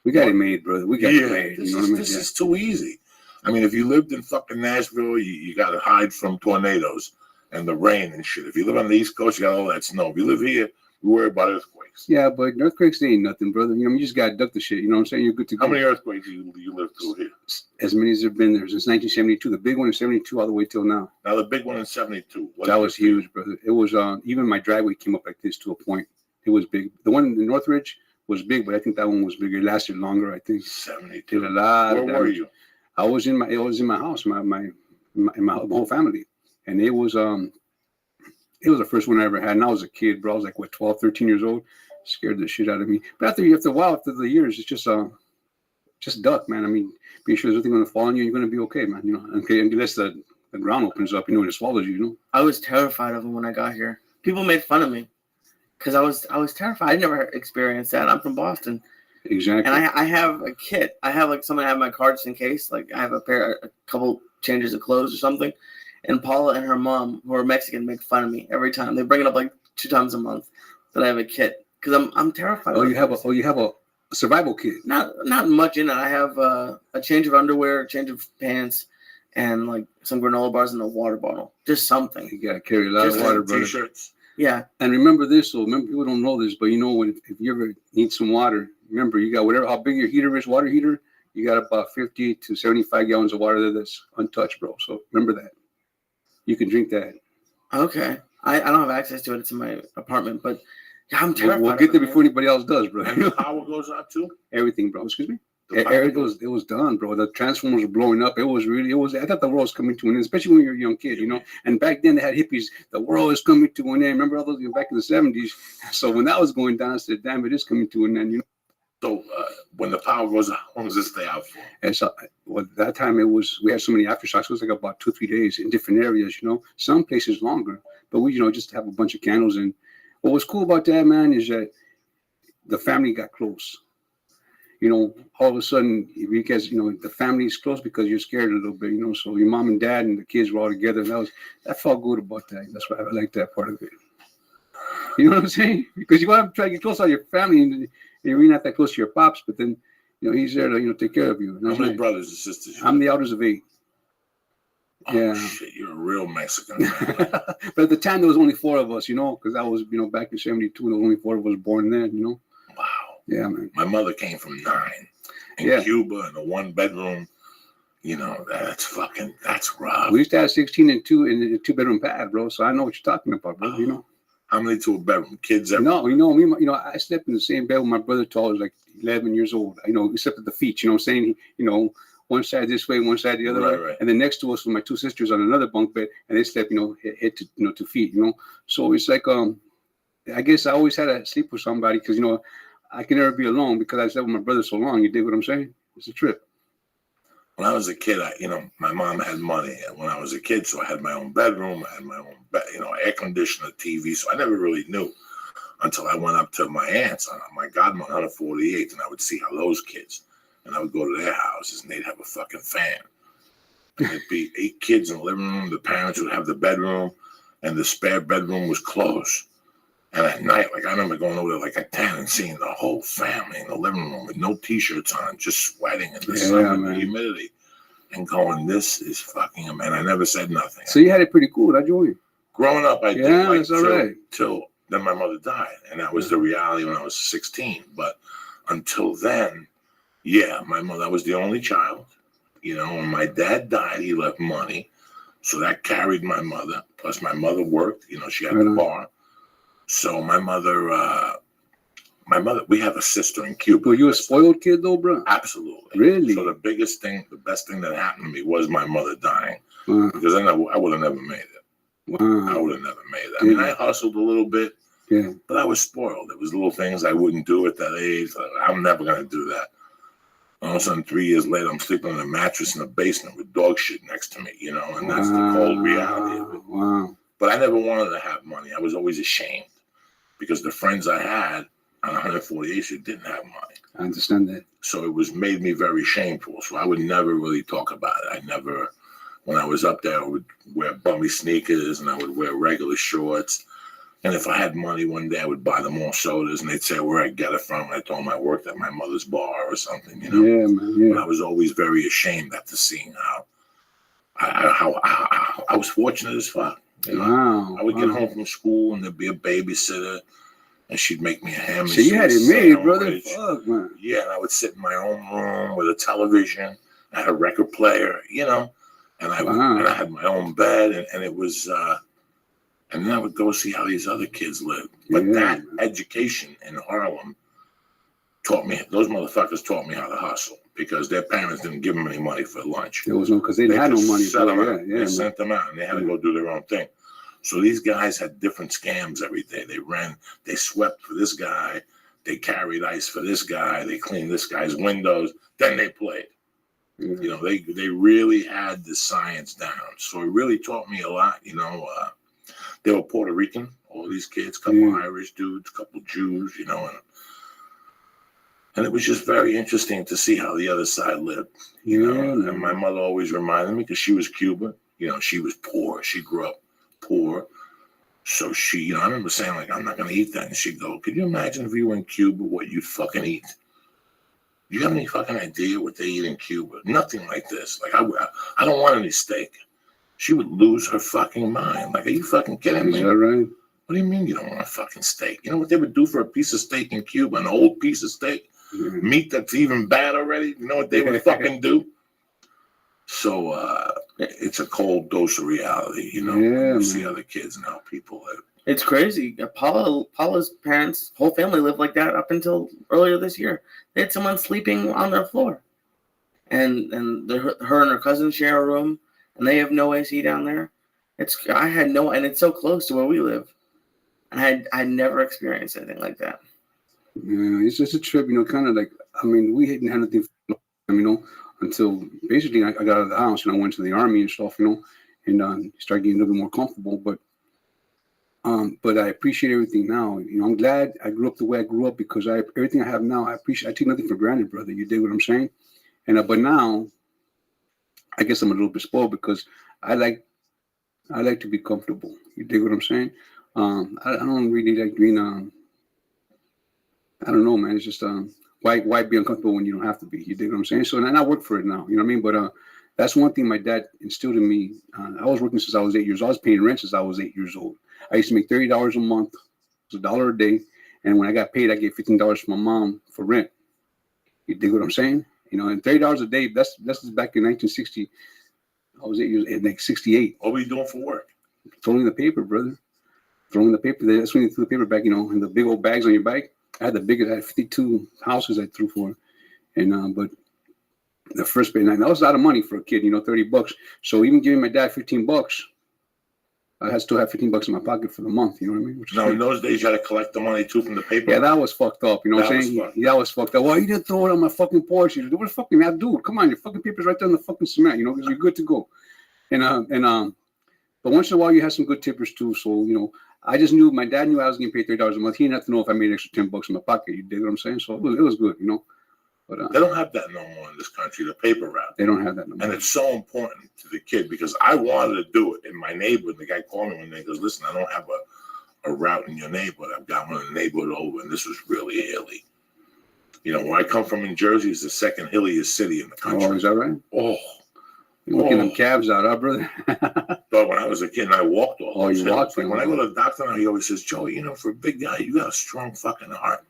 We got it made, brother. We got it made. This, You know what I mean? this is too easy. I mean, if you lived in fucking Nashville, you got to hide from tornadoes and the rain and shit. If you live on the East Coast, you got all that snow. If you live here, you worry about earthquakes. Yeah, but earthquakes ain't nothing, brother. You know, you just got to duck the shit. You know what I'm saying? You're good to go. How many earthquakes you lived through here? As many as have been there since 1972. The big one in 72 all the way till now. Now, the big one in 72. That was huge, brother. It was, even my driveway came up like this to a point. It was big. The one in Northridge was big, but I think that one was bigger. It lasted longer, I think. 72. Did a lot. Where were you? I was in my house, my whole family. And it was the first one I ever had. And I was a kid, bro. I was like, 12, 13 years old. Scared the shit out of me. But after a while, after the years, it's just duck, man. I mean, be sure there's nothing going to fall on you. You're going to be okay, man. You know, okay, unless the ground opens up, and it swallows you, you know. I was terrified of them when I got here. People made fun of me because I was terrified. I never experienced that. I'm from Boston. Exactly. And I have a kit. I have like someone have my car just in case. Like I have a couple changes of clothes or something. And Paula and her mom, who are Mexican, make fun of me every time. They bring it up like 2 times a month that I have a kit because I'm terrified. Oh, you have a survival kit. Not much in it. I have a change of underwear, a change of pants, and like some granola bars and a water bottle. Just something. You gotta carry a lot of water, brother. T-shirts. Yeah. And remember this. So remember, people don't know this, but you know if you ever need some water, remember you got whatever how big your heater is, water heater. You got about 50 to 75 gallons of water there that's untouched, bro. So remember that. You can drink that. Okay. I don't have access to it. It's in my apartment, but I'm terrified. We'll get there before anybody else does, bro. And the power goes out too? Everything, bro. Excuse me? It was done, bro. The transformers were blowing up. I thought the world was coming to an end, especially when you're a young kid, you know. And back then they had hippies. The world is coming to an end. Remember all those back in the 70s? So when that was going down, I said, damn, it is coming to an end, you know. So when the power goes out, how long does it stay out for? And so, that time we had so many aftershocks. It was like about 2-3 days in different areas, you know. Some places longer, but we, just have a bunch of candles. And what was cool about that, man, is that the family got close. You know, all of a sudden, because the family is close because you're scared a little bit, you know. So your mom and dad and the kids were all together. And that felt good about that. That's why I like that part of it. You know what I'm saying? Because you want to try to get close to your family, and you're really not that close to your pops. But then, he's there to take care of you. How many brothers and sisters? I'm the eldest of 8. Oh, yeah. Shit, you're a real Mexican. But at the time, there was only 4 of us, because that was, back in 72, there was only 4 of us born then, Wow. Yeah, man. My mother came from 9 in Cuba in a 1-bedroom. That's rough. We used to have 16 and 2 in a 2-bedroom pad, bro. So I know what you're talking about, bro. How many to a bedroom? Kids? No, I slept in the same bed with my brother till I was like 11 years old. We slept at the feet, you know what I'm saying? One side this way, one side the other way. Right. And then next to us were my 2 sisters on another bunk bed, and they slept, head to, to feet, So it's like, I guess I always had to sleep with somebody because, I can never be alone because I slept with my brother so long. You dig what I'm saying? It's a trip. When I was a kid, my mom had money when I was a kid, so I had my own bedroom, I had my own air conditioner, TV. So I never really knew until I went up to my aunt's, my godmother on the 48th, and I would see how those kids, and I would go to their houses, and they'd have a fucking fan. And there'd be 8 kids in the living room. The parents would have the bedroom, and the spare bedroom was closed. And at night, I remember going over there at 10 and seeing the whole family in the living room with no T-shirts on, just sweating in the sun and the humidity, and going, "This is fucking," and I never said nothing. So you had it pretty cool, did you? Growing up, I did. That's all right. Till then, my mother died, and that was the reality when I was 16. But until then, my mother. I was the only child. When my dad died, he left money, so that carried my mother. Plus, my mother worked. She had the bar. So my mother, we have a sister in Cuba. Were you a spoiled kid though, bro? Absolutely. Really? So the best thing that happened to me was my mother dying. Because then I would have never made it. Wow. I would have never made it. I mean, I hustled a little bit, Yeah. But I was spoiled. There was little things I wouldn't do at that age. I'm never going to do that. All of a sudden, 3 years later, I'm sleeping on a mattress in the basement with dog shit next to me, you know, and that's the cold reality of it. Wow. But I never wanted to have money. I was always ashamed because the friends I had on 148th Street didn't have money. I understand that. So it was made me very shameful. So I would never really talk about it. When I was up there, I would wear bummy sneakers and I would wear regular shorts. And if I had money one day, I would buy them all sodas, and they'd say where I get it from. And I told them I worked at my mother's bar or something, you know. Yeah, man. Yeah. But I was always very ashamed after seeing how I was fortunate as fuck. You know? Wow. I would get home from school, and there'd be a babysitter, and she'd make me a ham and So you had it made, brother. Fuck, man. Yeah, and I would sit in my own room with a television. I had a record player, you know, and I had my own bed, and it was. And then I would go see how these other kids lived. But that education in Harlem those motherfuckers taught me how to hustle because their parents didn't give them any money for lunch. There was no, because they had no money. They sent them out and they had to go do their own thing. So these guys had different scams every day. They swept for this guy, they carried ice for this guy, they cleaned this guy's windows, then they played. You know, they really had the science down. So it really taught me a lot, you know. They were Puerto Rican, all these kids, couple Irish dudes, couple Jews, you know, and it was just very interesting to see how the other side lived, you know. And my mother always reminded me because she was Cuban, you know, she was poor. She grew up poor. So she, you know, I remember saying, like, I'm not going to eat that. And she'd go, could you imagine if you were in Cuba, what you'd fucking eat? Do you have any fucking idea what they eat in Cuba? Nothing like this. Like, I don't want any steak. She would lose her fucking mind. Like, are you fucking kidding me? Is that right? What do you mean you don't want a fucking steak? You know what they would do for a piece of steak in Cuba? An old piece of steak? Meat that's even bad already? You know what they would fucking do? So it's a cold dose of reality, you know? You see other kids and how people live. It's crazy. Paula's parents, whole family lived like that up until earlier this year. They had someone sleeping on their floor. And her and her cousin share a room. And they have no AC down there. And it's so close to where we live. And I never experienced anything like that. Yeah, it's just a trip, you know, kind of like, I mean, we didn't have anything, you know, until basically I got out of the house and I went to the army and stuff, you know, and started getting a little bit more comfortable. But I appreciate everything now. You know, I'm glad I grew up the way I grew up because everything I have now, I take nothing for granted, brother. You dig what I'm saying? And but now, I guess I'm a little bit spoiled because I like to be comfortable. You dig what I'm saying? I don't really like being I don't know, man. It's just why be uncomfortable when you don't have to be? You dig what I'm saying? So and I work for it now. You know what I mean? But that's one thing my dad instilled in me. I was working since I was 8 years old. I was paying rent since I was 8 years old. I used to make $30 a month. It was $1 a day. And when I got paid, I gave $15 to my mom for rent. You dig what I'm saying? You know, and $30 a day, that's back in 1960. I was 8 years old, like 68. What were you doing for work? Throwing the paper, brother. Throwing the paper. That's when you threw the paper back, you know, in the big old bags on your bike. I had 52 houses I threw for. And, but the first pay, that was a lot of money for a kid, you know, $30. So even giving my dad $15, I still have $15 in my pocket for the month, you know what I mean? Now, in those days, you had to collect the money, too, from the paper? Yeah, that was fucked up, you know what I'm saying? Yeah, that was fucked up. Well, you didn't throw it on my fucking porch. You what the fuck, man? Dude, come on, your fucking paper's right there in the fucking cement, you know, because you're good to go. But once in a while, you have some good tippers, too. So, you know, I just knew, my dad knew I was getting paid $30 a month. He didn't have to know if I made an extra $10 in my pocket. You dig what I'm saying? So it was good, you know. But they don't have that no more in this country, the paper route. They don't have that no more. And it's so important to the kid because I wanted to do it. In my neighborhood, the guy called me one day and goes, listen, I don't have a route in your neighborhood. I've got one in the neighborhood over, and this was really hilly. You know, where I come from in Jersey is the second hilliest city in the country. Oh, is that right? Oh. You're looking them calves out, huh, brother? But when I was a kid, and I walked all those hills. Walked like when I go to the doctor now, he always says, Joey, you know, for a big guy, you got a strong fucking heart.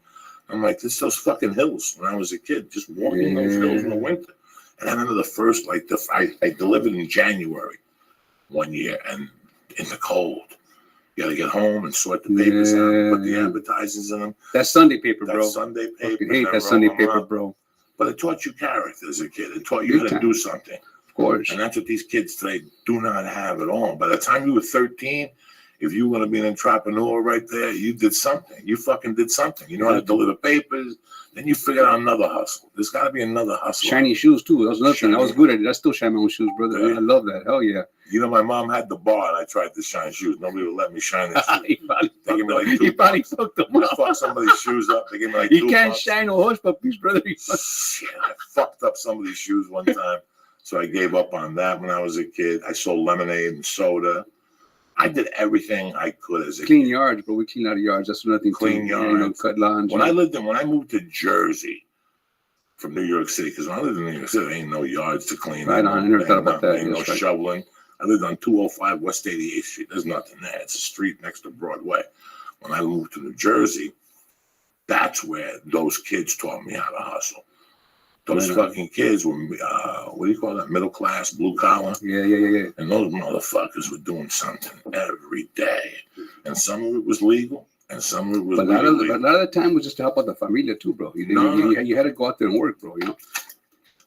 I'm like, this those fucking hills when I was a kid, just walking those hills in the winter. And I remember the first, like, I delivered in January one year, and in the cold. You got to get home and sort the papers out and put the advertisements in them. That's Sunday paper, bro. That's Sunday paper. I hate that Sunday paper, bro. But it taught you character as a kid. It taught you how to do something. Of course. And that's what these kids today do not have at all. By the time you were 13, If you want to be an entrepreneur right there, you did something. You fucking did something. You know how to deliver papers. Then you figured out another hustle. There's got to be another hustle. Shiny shoes too. That was another thing. I was good at it. I still shine my own shoes, brother. Yeah. I love that. Hell yeah. You know, my mom had the bar, and I tried to shine shoes. Nobody would let me shine their shoes. He probably They give me like he probably fucked them I up. fucked somebody's shoes up. They give me like You can't $2. shine no horse puppies, brother. Shit, I fucked up somebody's shoes one time. So I gave up on that when I was a kid. I sold lemonade and soda. I did everything I could as a Clean kid. yards, bro. We clean out of yards. That's another thing. Clean too. You know, yards. cut lawns. When I moved to Jersey from New York City, because when I lived in New York City, there ain't no yards to clean. Right on. I never thought about that. Ain't no That's right. shoveling. I lived on 205 West 88th Street. There's nothing there. It's a street next to Broadway. When I moved to New Jersey, that's where those kids taught me how to hustle. Those Right on. fucking kids were, what do you call that? Middle class, blue collar. Yeah. And those motherfuckers were doing something every day. And some of it was legal, and some of it was But a lot illegal. of the time was just to help out the familia too, bro. You had to go out there and work, bro. You know.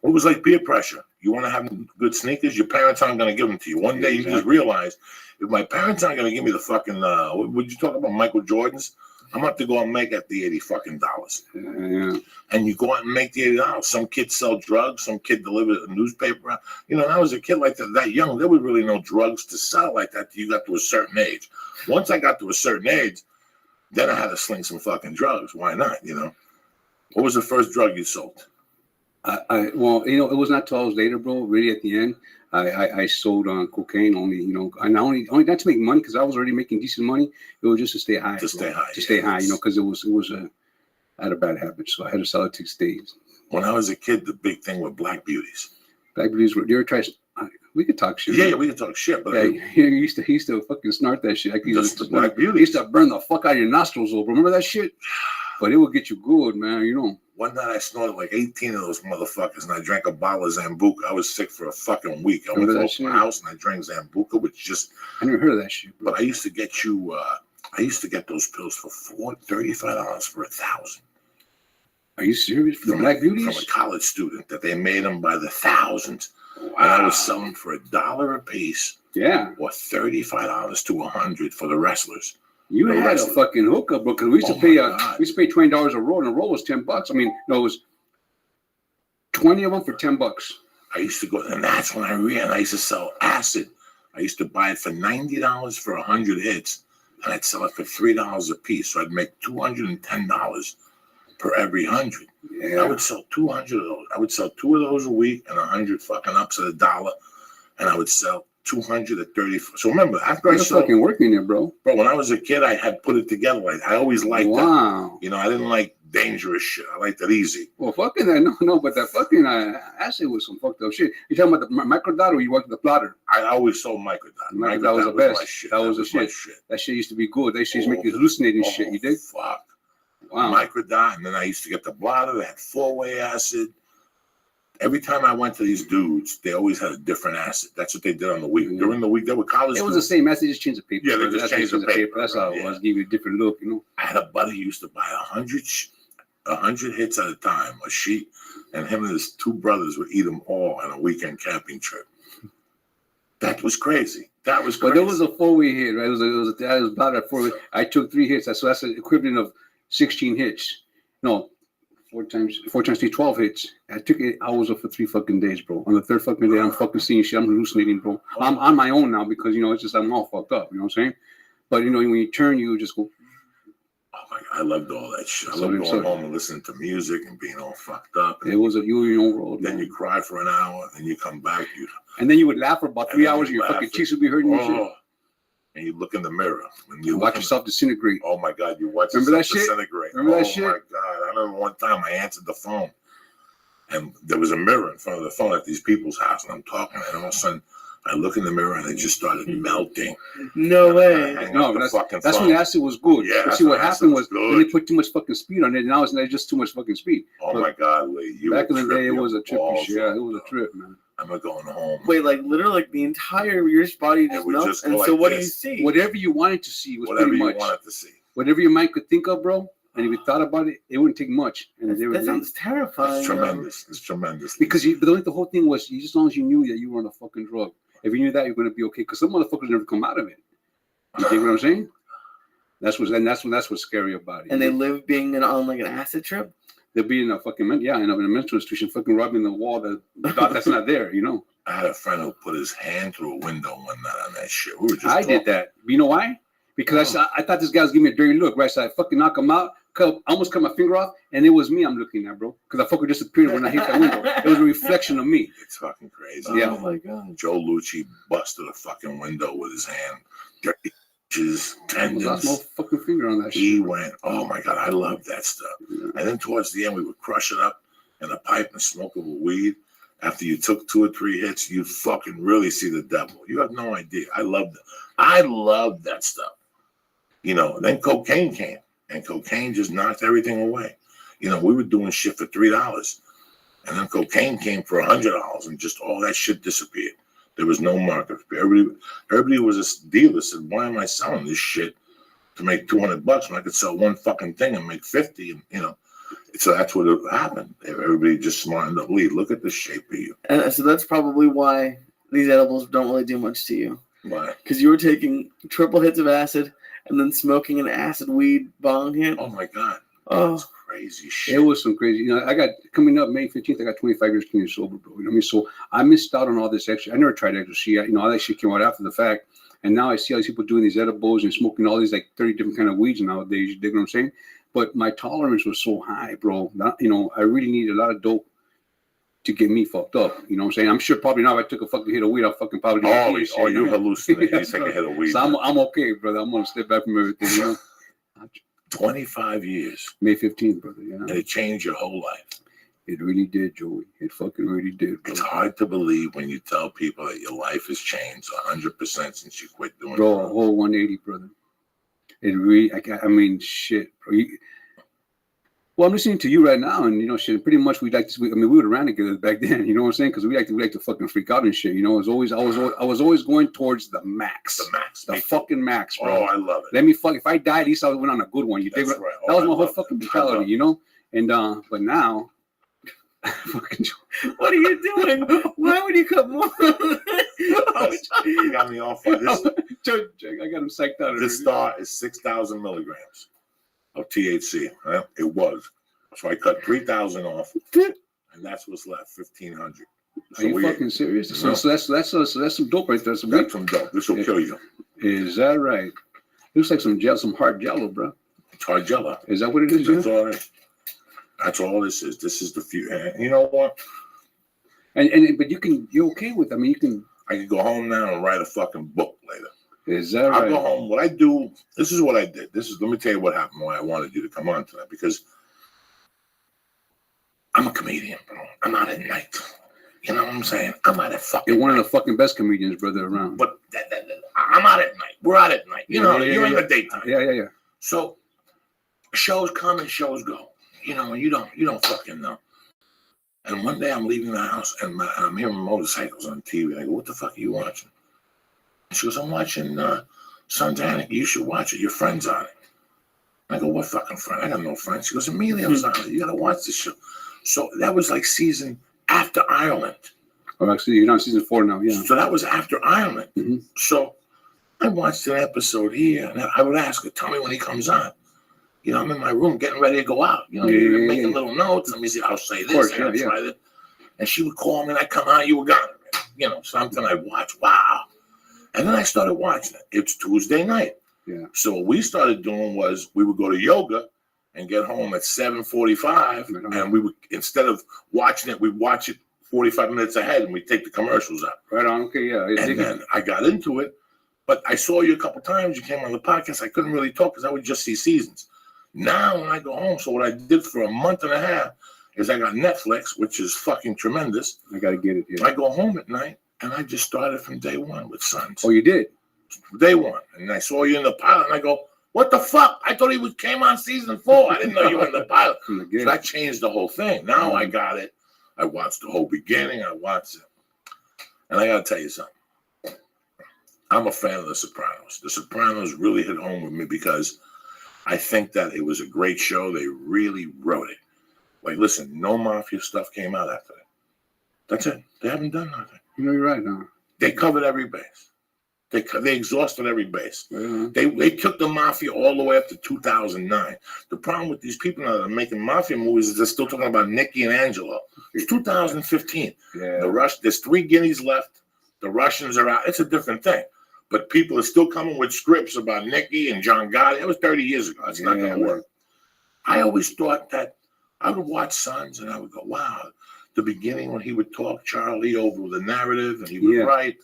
It was like peer pressure. You want to have good sneakers, your parents aren't going to give them to you. One day you just realize, if my parents aren't going to give me the fucking, would you talk about Michael Jordans? I'm going to have to go out and make at the $80 fucking dollars. Yeah. And you go out and make the $80. Some kids sell drugs. Some kid delivers a newspaper. You know, when I was a kid like that young, there was really no drugs to sell like that till you got to a certain age. Once I got to a certain age, then I had to sling some fucking drugs. Why not, you know? What was the first drug you sold? Well, you know, it was not 2 hours later, bro. Really, at the end, I sold cocaine only, you know, and only not to make money because I was already making decent money. It was just to stay high. Stay high, you know, because I had a bad habit, so I had to sell it to stay. When I was a kid, the big thing were black beauties. Black beauties were. You ever try? We could talk shit. Yeah, we can talk shit, but he used to fucking snort that shit. Just the black beauty. He used to burn the fuck out of your nostrils, over. Remember that shit? But it would get you good, man. You know. One night I snorted like 18 of those motherfuckers, and I drank a bottle of Zambuca. I was sick for a fucking week. I went to my house and I drank Zambuca, which just. I never heard of that shit. Bro. But I used to get you. I used to get those pills for $35 for 1,000. Are you serious? For the black beauties? From a college student that they made them by the thousands. Wow. And I was selling for $1 a piece. Yeah. Or $35 to $100 for the wrestlers. You had a fucking hookup, bro. Because we used to pay $20 a roll, and a roll was $10. I mean, no, it was 20 of them for $10. I used to go, and that's when I used to sell acid. I used to buy it for $90 for 100 hits, and I'd sell it for $3 a piece. So I'd make $210 per every 100. Yeah. I would sell 200 of those. I would sell 2 of those a week, and 100 fucking ups at $1, and I would sell 200 at 30. So remember, after I sold, fucking working there, bro. Bro, when I was a kid, I had put it together. Like I always liked that. You know, I didn't like dangerous shit. I liked it easy. Well, fucking that, no, but that fucking acid was some fucked up shit. You talking about the microdot or you worked the plotter? I always sold microdot. Microdot was the best. My shit. That was the shit. That shit used to be good. They used to make you hallucinating shit. You dig? Fuck. Wow. Microdot, and then I used to get the blotter. They had 4-way acid. Every time I went to these dudes, they always had a different acid. That's what they did on the week. During the week, they were college. It was the same acid, just changed the paper. Yeah, they just changed the paper. That's how it was. Give you a different look, you know. I had a buddy who used to buy 100 hits at a time, a sheet, and him and his 2 brothers would eat them all on a weekend camping trip. That was crazy. That was crazy. But there was a 4-way hit, right? It was about a 4-way. I took 3 hits. So that's the equivalent of 16 hits. No. 4 times 3, 12 hits. I took 8 hours off for 3 fucking days, bro. On the 3rd fucking day, I'm fucking seeing shit. I'm hallucinating, bro. I'm on my own now because, you know, it's just I'm all fucked up. You know what I'm saying? But, you know, when you turn, you just go. Oh, my God. I loved all that shit. I loved going home and listening to music and being all fucked up. It was you in your own world. Then you cry for an hour. Then you come back. And then you would laugh for about 3 hours and your fucking cheeks would be hurting and shit. And you look in the mirror. When you watch yourself disintegrate. Oh, my God. You watch yourself disintegrate. Remember that shit? Oh, my God. I remember one time I answered the phone. And there was a mirror in front of the phone at these people's house. And I'm talking. And all of a sudden, I look in the mirror and it just started melting. No way. No, that's when the acid was good. Yeah. But see, what happened was then they put too much fucking speed on it. And now it's just too much fucking speed. Oh, my God, Lee. Back in the day, it was a trip. Yeah, it was a trip, man. I'm not going home. Wait, like literally, like the entire your body just melts. And so, what do you see? Whatever you wanted to see was whatever pretty much. You wanted to see. Whatever your mind could think of, bro. And if you thought about it, it wouldn't take much. And that sounds terrifying. It's tremendous. It's tremendous. Because the whole thing was, just as long as you knew that you were on a fucking drug, if you knew that, you're going to be okay. Because some motherfuckers never come out of it. You dig what I'm saying? That's what's scary about it. And they live being on like an acid trip. They'll be in a fucking in a mental institution, fucking rubbing the wall that's not there. You know. I had a friend who put his hand through a window one night on that shit. We were just I talking. did that. You know why? Because I thought this guy was giving me a dirty look, right? So I fucking knock him out. I almost cut my finger off, and it was me I'm looking at, bro. Because I fucking disappeared when I hit that window. It was a reflection of me. It's fucking crazy. Yeah. Oh my God. Joe Lucci busted a fucking window with his hand. Dirty his I tendons. lost my fucking finger on that shit. He went, oh my God, I love that stuff. And then towards the end, we would crush it up in a pipe and smoke it with weed. After you took 2 or 3 hits, you fucking really see the devil. You have no idea. I loved it. I loved that stuff. You know, and then cocaine came, and cocaine just knocked everything away. You know, we were doing shit for $3, and then cocaine came for $100, and just all that shit disappeared. There was no market. Everybody was a dealer. Said, why am I selling this shit to make $200 when I could sell one fucking thing and make 50? And you know, so that's what happened. Everybody just smartened up. Lee, look at the shape of you. And so that's probably why these edibles don't really do much to you. Why? Because you were taking triple hits of acid and then smoking an acid weed bong hit. Oh my God. Oh, that's crazy shit. It was some crazy. You know, I got coming up May 15th. I got 25 years clean and sober, bro. You know what I mean? So I missed out on all this extra. I never tried ecstasy. You know, all that shit came out after the fact. And now I see all these people doing these edibles and smoking all these like 30 different kind of weeds nowadays. You dig what I'm saying? But my tolerance was so high, bro. You know, I really needed a lot of dope to get me fucked up. You know what I'm saying? I'm sure probably now if I took a fucking hit of weed, I'll fucking probably you hallucinate. You take a hit of weed. So I'm okay, brother. I'm gonna step back from everything, you know. 25 years. May 15th, brother. Yeah. And it changed your whole life. It really did, Joey. It fucking really did, bro. It's hard to believe when you tell people that your life has changed 100% since you quit doing bro, drugs. A whole 180, brother. It really, I mean, shit, bro. Well, I'm listening to you right now, and you know, shit. Pretty much, we would have ran together back then. You know what I'm saying? Because we like to fucking freak out and shit. You know, I was always going towards the max, the fucking max, bro. Oh, I love it. Let me fuck. If I die, at least I went on a good one. You think? That's right. That was my whole fucking mentality, you know. And but now, fucking, what are you doing? Why would you cut more? You got me off on this. I got him psyched out. This star is 6,000 milligrams of THC. Right? It was. So I cut 3,000 off, and that's what's left, 1,500. So are you fucking serious? So that's some dope right there. That's some dope. This will kill you. Is that right? Looks like some hard jello, bro. It's hard jello. Is that what it is? That's all it is. That's all this is. This is the few. You know what? But you're okay with. I mean, you can. I can go home now and write a fucking book later. Is that right? I'll go home. What I do. This is what I did. Let me tell you what happened. Why I wanted you to come on tonight, because I'm a comedian, bro. I'm out at night. You know what I'm saying? I'm out at fucking. You're one of the fucking best comedians, brother, around. But I'm out at night. We're out at night. You know, you're in the daytime. Yeah. So shows come and shows go. You know, you don't fucking know. And one day I'm leaving the house and I'm hearing motorcycles on TV. I go, what the fuck are you watching? She goes, I'm watching Santanic. You should watch it. Your friend's on it. I go, what fucking friend? I got no friends. She goes, Emilio's on it. You got to watch this show. So that was like season after Ireland. Oh, actually, you're on season 4 now, yeah. So that was after Ireland. Mm-hmm. So I watched an episode here, and I would ask her, tell me when he comes on. You know, I'm in my room getting ready to go out. You know, making little notes. Let me see, I'll say this. Course, I'll try this. And she would call me, and I'd come out, you were gone. You know, something I'd watch. Wow. And then I started watching it. It's Tuesday night. Yeah. So what we started doing was we would go to yoga and get home at 7:45, and we would, instead of watching it, we'd watch it 45 minutes ahead, and we'd take the commercials out. Right on. Okay, yeah. And then I got into it, but I saw you a couple times. You came on the podcast. I couldn't really talk because I would just see seasons. Now when I go home, so what I did for a month and a half is I got Netflix, which is fucking tremendous. I got to get it. Yeah. I go home at night, and I just started from day one with Sons. Oh, you did? Day one. And I saw you in the pilot, and I go, what the fuck? I thought he came on season 4. I didn't know you were in the pilot. So that changed the whole thing. Now I got it. I watched the whole beginning. I watched it. And I got to tell you something. I'm a fan of The Sopranos. The Sopranos really hit home with me because I think that it was a great show. They really wrote it. Like, listen, no mafia stuff came out after that. That's it. They haven't done nothing. You know, you're right now. They covered every base. They exhausted every base. They took the mafia all the way up to 2009. The problem with these people now that are making mafia movies is they're still talking about Nicky and Angelo. It's 2015. There's 3 guineas left. The Russians are out. It's a different thing. But people are still coming with scripts about Nicky and John Gotti. It was 30 years ago. It's not going to work. I always thought that I would watch Sons and I would go, wow. The beginning when he would talk Charlie over the narrative and he would write.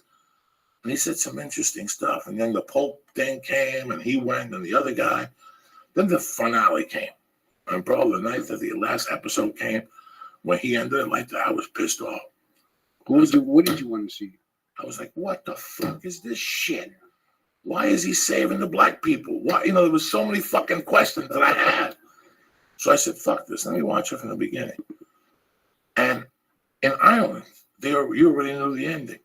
And he said some interesting stuff. And then the Pope thing came and he went and the other guy. Then the finale came. And bro, the night that the last episode came, when he ended it like that, I was pissed off. What did you want to see? I was like, what the fuck is this shit? Why is he saving the black people? Why? You know, there was so many fucking questions that I had. So I said, fuck this. Let me watch it from the beginning. And in Ireland, you already knew the ending.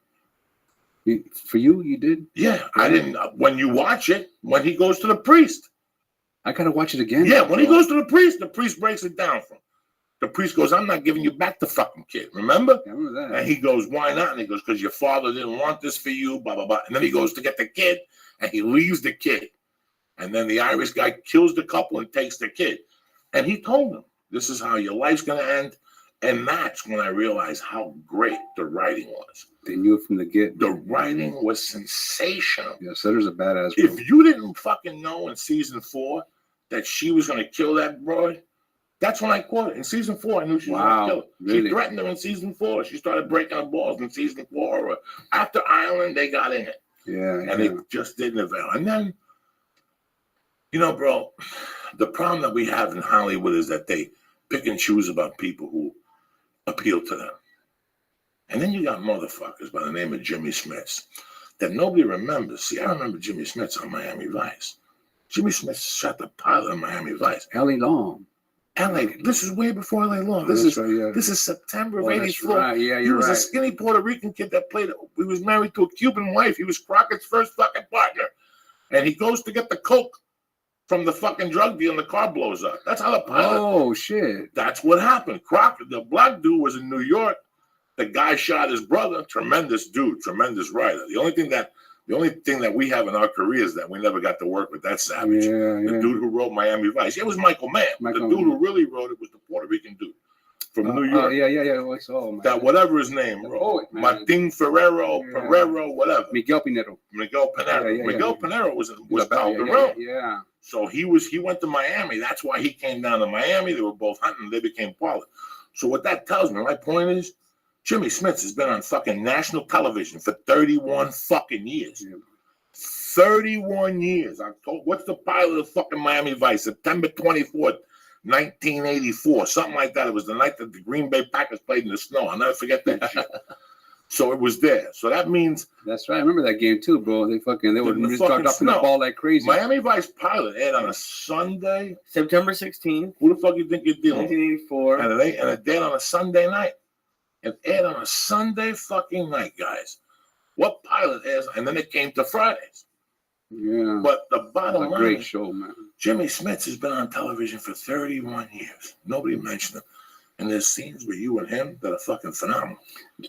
For you did? Yeah, I didn't. When you watch it, when he goes to the priest. I got to watch it again. Yeah, when he goes to the priest breaks it down for him. The priest goes, I'm not giving you back the fucking kid. Remember? I remember that. And he goes, why not? And he goes, because your father didn't want this for you, blah, blah, blah. And then he goes to get the kid, and he leaves the kid. And then the Irish guy kills the couple and takes the kid. And he told him, this is how your life's going to end. And that's when I realized how great the writing was. They knew it from the get. The writing was sensational. Yeah, Sutter's a badass. Bro. If you didn't fucking know in season 4 that she was going to kill that broad, that's when I caught it. In season 4, I knew she was going to kill her. Really? She threatened her in season 4. She started breaking her balls in season 4. After Ireland, they got in it. Yeah. And it just didn't avail. And then, you know, bro, the problem that we have in Hollywood is that they pick and choose about people who appeal to them. And then you got motherfuckers by the name of Jimmy Smits that nobody remembers. See, I remember Jimmy Smits on Miami Vice. Jimmy Smits shot the pilot on Miami Vice. L.A. Long. This is way before L.A. Long. This is September of 84. Right. Yeah, he was a skinny Puerto Rican kid that he was married to a Cuban wife. He was Crockett's first fucking partner. And he goes to get the coke from the fucking drug deal and the car blows up. That's how the pilot. Oh, shit. That's what happened. Crockett, the black dude, was in New York. The guy shot his brother. Tremendous dude. Tremendous writer. The only thing that we have in our career is that we never got to work with that savage. The dude who wrote Miami Vice. It was Michael Mann. The dude who really wrote it was the Puerto Rican dude from New York. That whatever his name wrote. Martin Ferrero, whatever. Miguel Pinero. Miguel Pinero was Calderon. Yeah. So he went to Miami. That's why he came down to Miami. They were both hunting. They became partners. So what that tells me, my point is, Jimmy Smits has been on fucking national television for 31 fucking years. 31 years. What's the pilot of fucking Miami Vice? September 24th, 1984. Something like that. It was the night that the Green Bay Packers played in the snow. I'll never forget that shit. So it was there. So that means... That's right. I remember that game too, bro. They were just dropping the ball like crazy. Miami Vice pilot aired on a Sunday. September 16th. Who the fuck you think you're dealing with? 1984. And it aired on a Sunday night. It aired on a Sunday fucking night, guys. What pilot airs? And then it came to Fridays. Yeah. But the bottom line, great show, man. Jimmy Smits has been on television for 31 years. Nobody mentioned him. And there's scenes with you and him that are fucking phenomenal.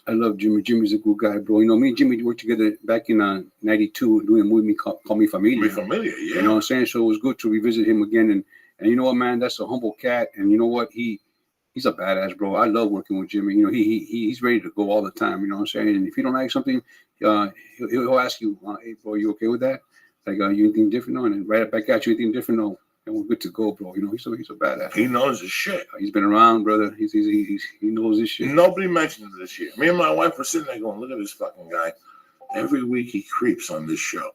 I love Jimmy. Jimmy's a good guy, bro. You know, me and Jimmy worked together back in 92 doing a movie called Mi Familia. Mi Familia, yeah. You know what I'm saying? So it was good to revisit him again. And you know what, man? That's a humble cat. And you know what? He's a badass, bro. I love working with Jimmy. You know, he's ready to go all the time. You know what I'm saying? And if you don't like something, he'll ask you, hey, bro, you okay with that? Like, you anything different on? And right back at you, anything different on? And we're good to go, bro. You know, he's a badass. He knows his shit. He's been around, brother. He knows his shit. Nobody mentioned this shit. Me and my wife were sitting there going, look at this fucking guy. Every week he creeps on this show.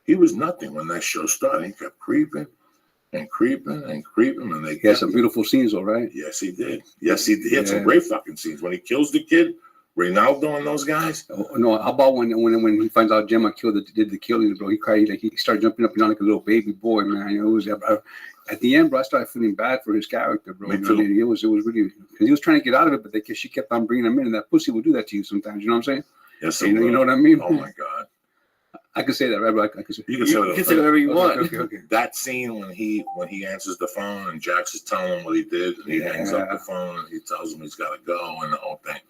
He was nothing when that show started. He kept creeping and creeping and creeping. And he had some beautiful scenes, all right? Yes, he did. Yes, he did. He had some great fucking scenes. When he kills the kid, Ronaldo and those guys. Oh, no, how about when he finds out Gemma did the killing, bro? He cried, like he started jumping up and down like a little baby boy, man. You know, it was at the end, bro. I started feeling bad for his character, bro. Me too. I mean, it was really because he was trying to get out of it, but she kept on bringing him in, and that pussy will do that to you sometimes. You know what I'm saying? Yes, you know what I mean? Oh my God. I can say that, right, bro? I can say, you can say whatever you want. Okay. That scene when he answers the phone and Jax is telling him what he did, and he hangs up the phone and he tells him he's got to go and the whole thing.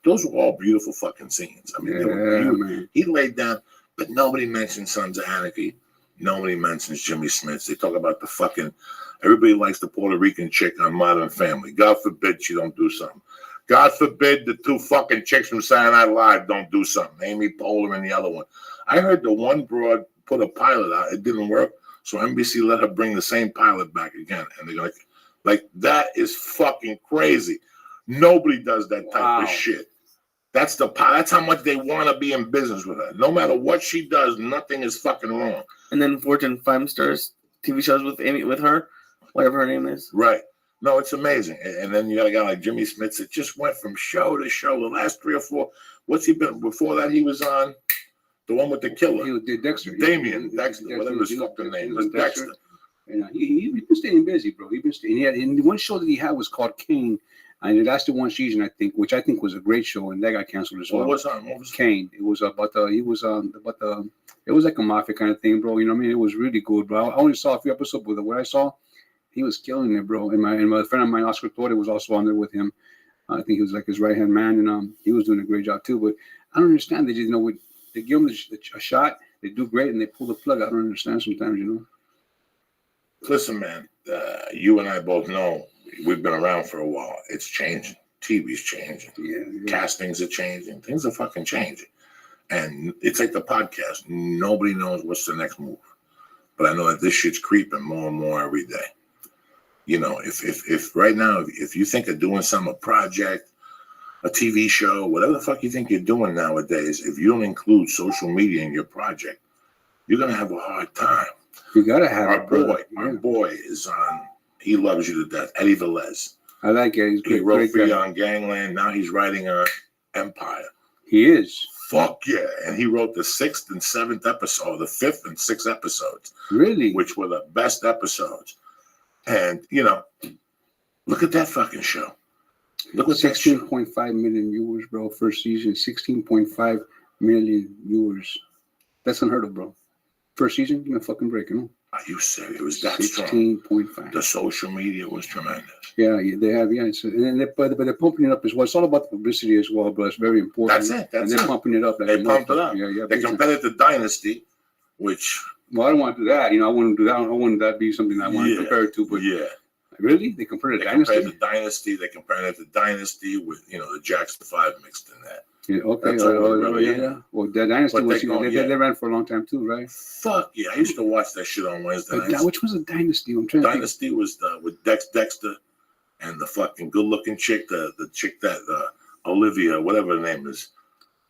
Those were all beautiful fucking scenes. I mean, he laid down. But nobody mentions Sons of Anarchy. Nobody mentions Jimmy Smits. They talk about the fucking. Everybody likes the Puerto Rican chick on Modern Family. God forbid she don't do something. God forbid the two fucking chicks from Saturday Night Live don't do something. Amy Poehler and the other one. I heard the one broad put a pilot out. It didn't work. So NBC let her bring the same pilot back again. And they're like that is fucking crazy. Nobody does that type of shit. That's how much they want to be in business with her. No matter what she does, nothing is fucking wrong. And then Fortune 5 Stars TV shows with her, whatever her name is. Right. No, it's amazing. And then you got a guy like Jimmy Smits that just went from show to show. The last 3 or 4. What's he been? Before that, he was on the one with the killer. He did Dexter. Damien Dexter, whatever his fucking name was. Dexter. And he's been staying busy, bro. He's been staying. And one show that he had was called Kane. And it lasted 1 season, I think, which I think was a great show, and that got canceled as well. What was Kane? It was about it was like a mafia kind of thing, bro. You know what I mean? It was really good, bro. I only saw a few episodes, but what I saw, he was killing it, bro. And my friend of mine, Oscar Torre, was also on there with him. I think he was like his right hand man, and he was doing a great job too. But I don't understand. They just they give him a shot, they do great, and they pull the plug. I don't understand sometimes, you know. Listen, man, you and I both know. We've been around for a while. It's changing. TV's changing. Yeah. Castings are changing. Things are fucking changing. And it's like the podcast. Nobody knows what's the next move. But I know that this shit's creeping more and more every day. You know, if right now, if you think of doing a project, a TV show, whatever the fuck you think you're doing nowadays, if you don't include social media in your project, you're going to have a hard time. You got to have our boy is on. He loves you to death. Eddie Velez. I like it. He wrote for you on Gangland. Now he's writing on Empire. He is. Fuck yeah. And he wrote the 6th and 7th episode, the 5th and 6th episodes. Really? Which were the best episodes. And, you know, look at that fucking show. Look at 16.5 million viewers, bro. First season, 16.5 million viewers. That's unheard of, bro. First season, give me a fucking break, you know? Are you serious? It was that 16.5. The social media was tremendous. Yeah, they have, yeah. But they're pumping it up as well. It's all about the publicity as well, but it's very important. That's it. And they're pumping it up. They pumped it up. Yeah. They compared it to Dynasty, which... Well, I don't want to do that. You know, I wouldn't do that. I wouldn't that be something I want to compare it to. But yeah. Really? They compared it to Dynasty? Compared to Dynasty. They compared it to Dynasty with, you know, the Jackson 5 mixed in that. Yeah, okay. Yeah. Well, the Dynasty was, they ran for a long time too, right? Fuck yeah. I used to watch that shit on Wednesday nights. Which was a Dynasty? Dynasty was with Dexter and the fucking good-looking chick, the chick that, Olivia, whatever her name is.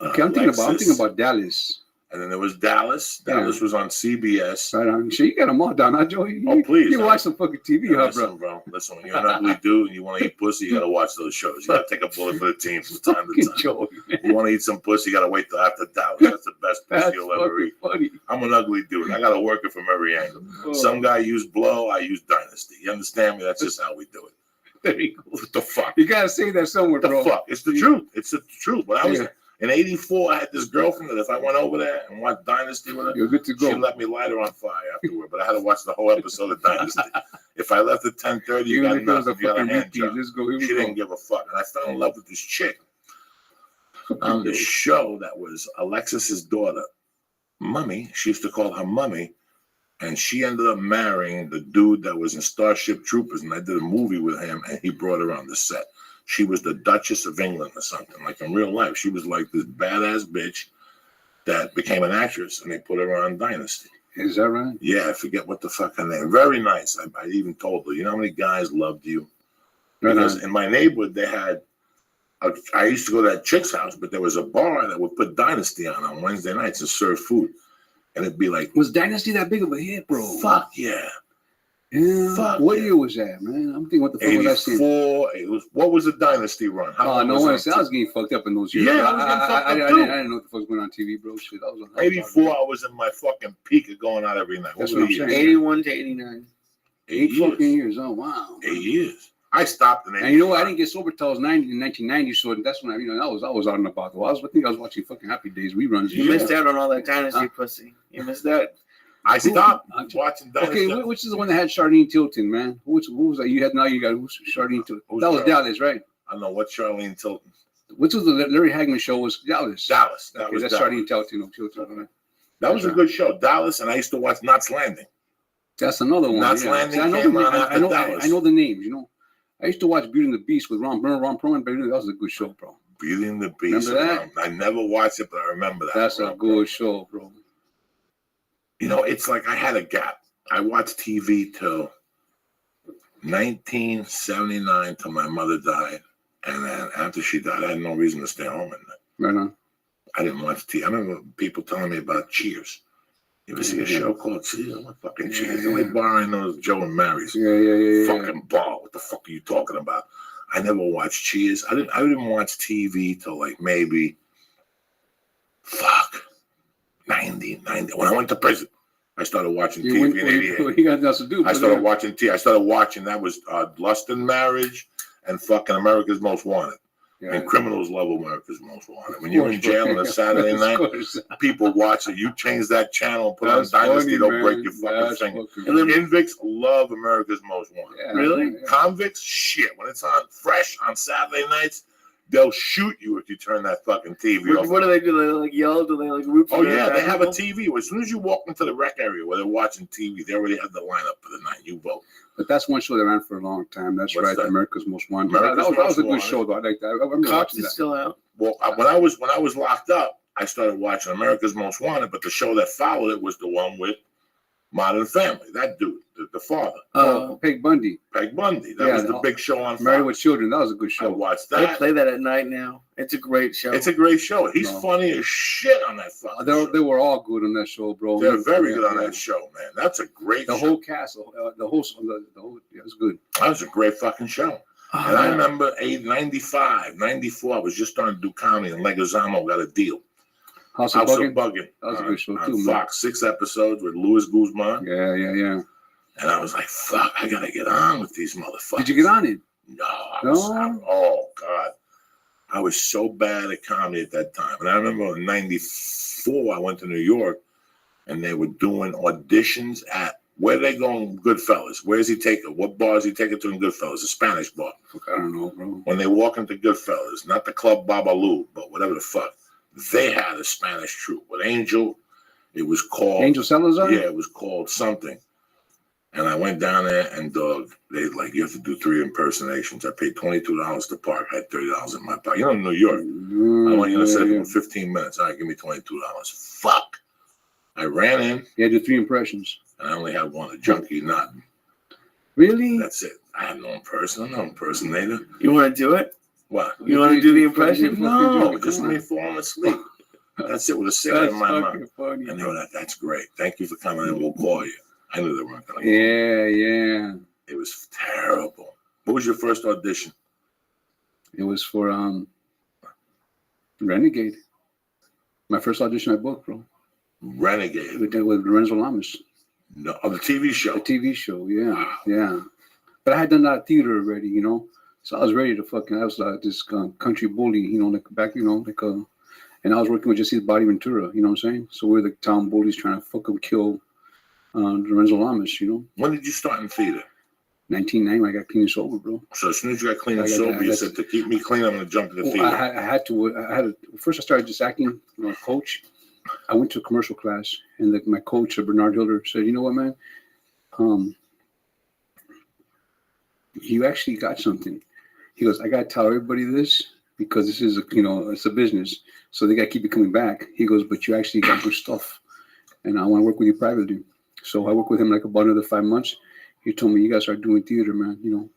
Okay, I'm thinking about Dallas. And then there was Dallas. Dallas was on CBS. Right on. So you got them all down, huh, Joey? Oh, please. You watch some fucking TV, huh, bro? Listen, when you're an ugly dude and you want to eat pussy, you got to watch those shows. You got to take a bullet for the team from time to time. Joey, you want to eat some pussy, you got to wait till after Dallas. That's the best pussy you'll ever eat. Funny. I'm an ugly dude. I got to work it from every angle. Oh. Some guy used Blow, I use Dynasty. You understand me? That's just how we do it. There you go. What the fuck? You got to say that somewhere, bro. What the fuck? It's the truth. It's the truth. But I was... In '84, I had this girlfriend that if I went over there and watched Dynasty with her, you're good to go. She let me light her on fire afterward. But I had to watch the whole episode of Dynasty. If I left at 10:30, you got nothing. You got a hand job. She didn't give a fuck. And I fell in love with this chick on the show that was Alexis's daughter, Mummy. She used to call her Mummy. And she ended up marrying the dude that was in Starship Troopers. And I did a movie with him, and he brought her on the set. She was the Duchess of England or something. Like in real life, she was like this badass bitch that became an actress, and they put her on Dynasty. Is that right? Yeah, I forget what the fuck her name. Very nice. I even told her, you know how many guys loved you? Because in my neighborhood, they had, I used to go to that chick's house, but there was a bar that would put Dynasty on Wednesday nights and serve food. And it'd be like... Was Dynasty that big of a hit, bro? Fuck yeah. Yeah. What year was that, man? I'm thinking, what the fuck was I seeing? 84. What was the Dynasty run? I was getting fucked up in those years. Yeah, I didn't know what the fuck was going on TV, bro. Shit, I was on 84. I was in my fucking peak of going out every night. That's what I'm saying. 81 to 89. 8 fucking years. Oh wow. 8 years. I stopped in 85. And you know what? I didn't get sober till I was 1990. So that's when I was out and about. I think I was watching fucking Happy Days reruns. You missed out on all that Dynasty pussy. You missed out. I stopped watching Dynasty. Okay, which is the one that had Charlene Tilton, man? Who was that? You got Charlene Tilton. That was Dallas, right? I know what Charlene Tilton. Which was the Larry Hagman show was Dallas. Dallas. That's Charlene Tilton. That was a good show. Dallas, and I used to watch Knots Landing. That's another one. Knots yeah. Landing See, I know came the, on after Dallas. I know the names. You know, I used to watch Beauty and the Beast with Ron Perlman. That was a good show, bro. Beauty and the Beast. Remember that? I never watched it, but I remember that. That's a good show, bro. You know, it's like I had a gap. I watched TV till 1979 till my mother died. And then after she died, I had no reason to stay home. Right on. I didn't watch TV. I remember people telling me about Cheers. You ever see a show called Cheers? What fucking Cheers? The only bar I know is Joe and Mary's. Yeah. Fucking bar. What the fuck are you talking about? I never watched Cheers. I didn't watch TV till like maybe 90. When I went to prison, I started watching TV in 88. You got nothing to do. I started watching TV. I started watching, that was Lust and Marriage and fucking America's Most Wanted. Yeah. And criminals love America's Most Wanted. When you're in jail on a Saturday night, people watch it. You change that channel and put on Dynasty, they'll break your fucking finger. And then Convicts love America's Most Wanted. Yeah, really? Yeah. Convicts, shit. When it's on fresh on Saturday nights, they'll shoot you if you turn that fucking TV off. What do they do? They like yell? Do they like root for Oh, yeah, they have a TV. As soon as you walk into the rec area where they're watching TV, they already have the lineup for the night. You vote. But that's one show that ran for a long time. That's What's right. that? America's Most Wanted. America's That was a Most good show, though. I like that. I remember Cops watching is that. still out. Well, when I was locked up, I started watching America's Most Wanted, but the show that followed it was the one with Modern Family. That dude, the father. Peg Bundy. Peg Bundy. That was the big show on Married Fox. with Children. That was a good show. I watched They that. play that at night now. It's a great show. It's a great show. He's funny as shit on that fucking show. They were all good on that show, bro. They're very good on that show, man. That's a great show. Whole cast, the whole, yeah, it was good. That was a great fucking show. And I remember 95, 94, I was just starting to do comedy, and Leguizamo got a deal. House of Buggin'. That was a good show, on too, man. Fox, 6 episodes with Louis Guzman. Yeah. And I was like, fuck, I gotta get on with these motherfuckers. Did you get on it? No. Oh, God. I was so bad at comedy at that time. And I remember in 94, I went to New York, and they were doing auditions at, where they going, Goodfellas? Where's he taking? What bar is he taking to in Goodfellas? A Spanish bar. I don't know, bro. When they walk into Goodfellas, not the Club Babalu, but whatever the fuck, they had a Spanish troupe with Angel. It was called Angel Salazar? Yeah, it was called something. And I went down there, and they like, you have to do 3 impersonations. I paid $22 to park. I had $30 in my pocket. You know, in New York, I want you to set it for 15 minutes. All right, give me $22. Fuck. I ran in. You had to do 3 impressions. And I only had one, a junkie nut. Really? That's it. I have no imperson. I'm no impersonator. You want to do it? What? You want to do the impression? No, just me falling asleep. That's it, with a cigarette in my mouth. Funny. And they were like, that's great. Thank you for coming in. We'll call you. I knew they weren't going to. Yeah. It was terrible. What was your first audition? It was for Renegade. My first audition I booked, bro. Renegade? With Lorenzo Lamas. No, the TV show. The TV show, yeah. But I had done that theater already, you know. So I was ready to fucking, I was like this country bully, you know, like back, you know, like and I was working with Jesse Body Ventura, you know what I'm saying? So we're the town bullies trying to fucking kill Lorenzo Lamas, you know. When did you start in theater? 1990, when I got clean and sober, bro. So as soon as you got clean and sober, you said, to keep me clean, I'm going to jump to the theater. I had to, first I started just acting, you know, coach. I went to a commercial class, and my coach, Bernard Hilder, said, you know what, man? You actually got something. He goes, I got to tell everybody this because this is, it's a business. So they got to keep you coming back. He goes, but you actually got good stuff. And I want to work with you privately. So I worked with him like about another 5 months. He told me, you got to start doing theater, man. You know,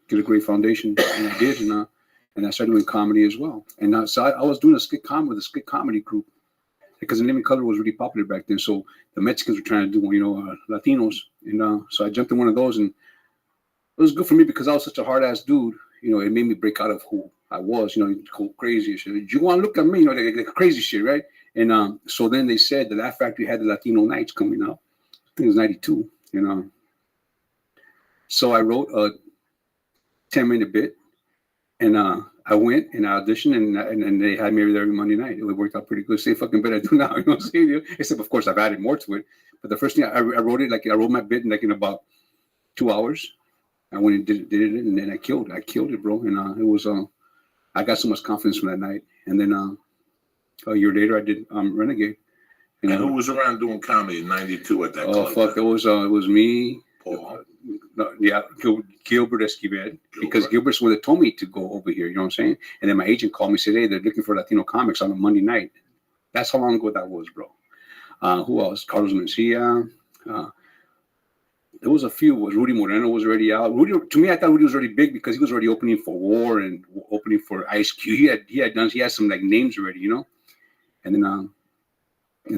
get a great foundation. And I did. And I started doing comedy as well. And so I was doing a skit comedy with a skit comedy group because the Living Color was really popular back then. So the Mexicans were trying to do, Latinos. And so I jumped in one of those, and it was good for me because I was such a hard ass dude. You know, it made me break out of who I was. You know, go crazy and shit. You want to look at me? You know, like crazy shit, right? And so then they said that Laugh Factory had the Latino Nights coming out. I think it was 92. You know, so I wrote a 10-minute bit, and I went and I auditioned, and they had me every Monday night. It worked out pretty good. Same fucking bit I do now. You know what I'm saying? Except of course I've added more to it. But the first thing I wrote it, I wrote my bit in about 2 hours. I went and did it, and then I killed it, bro. And it was I got so much confidence from that night. And then a year later, I did Renegade, And who was around doing comedy in '92 at that club? Fuck, it was me. Paul. Gilbert Esquivel, because Gilbert's one that told me to go over here. You know what I'm saying? And then my agent called me, said, "Hey, they're looking for Latino comics on a Monday night." That's how long ago that was, bro. Who else? Carlos Mencia. There was a few. Was Rudy Moreno was already out? Rudy, to me, I thought Rudy was already big because he was already opening for War and opening for Ice Cube. He had some like names already, you know. And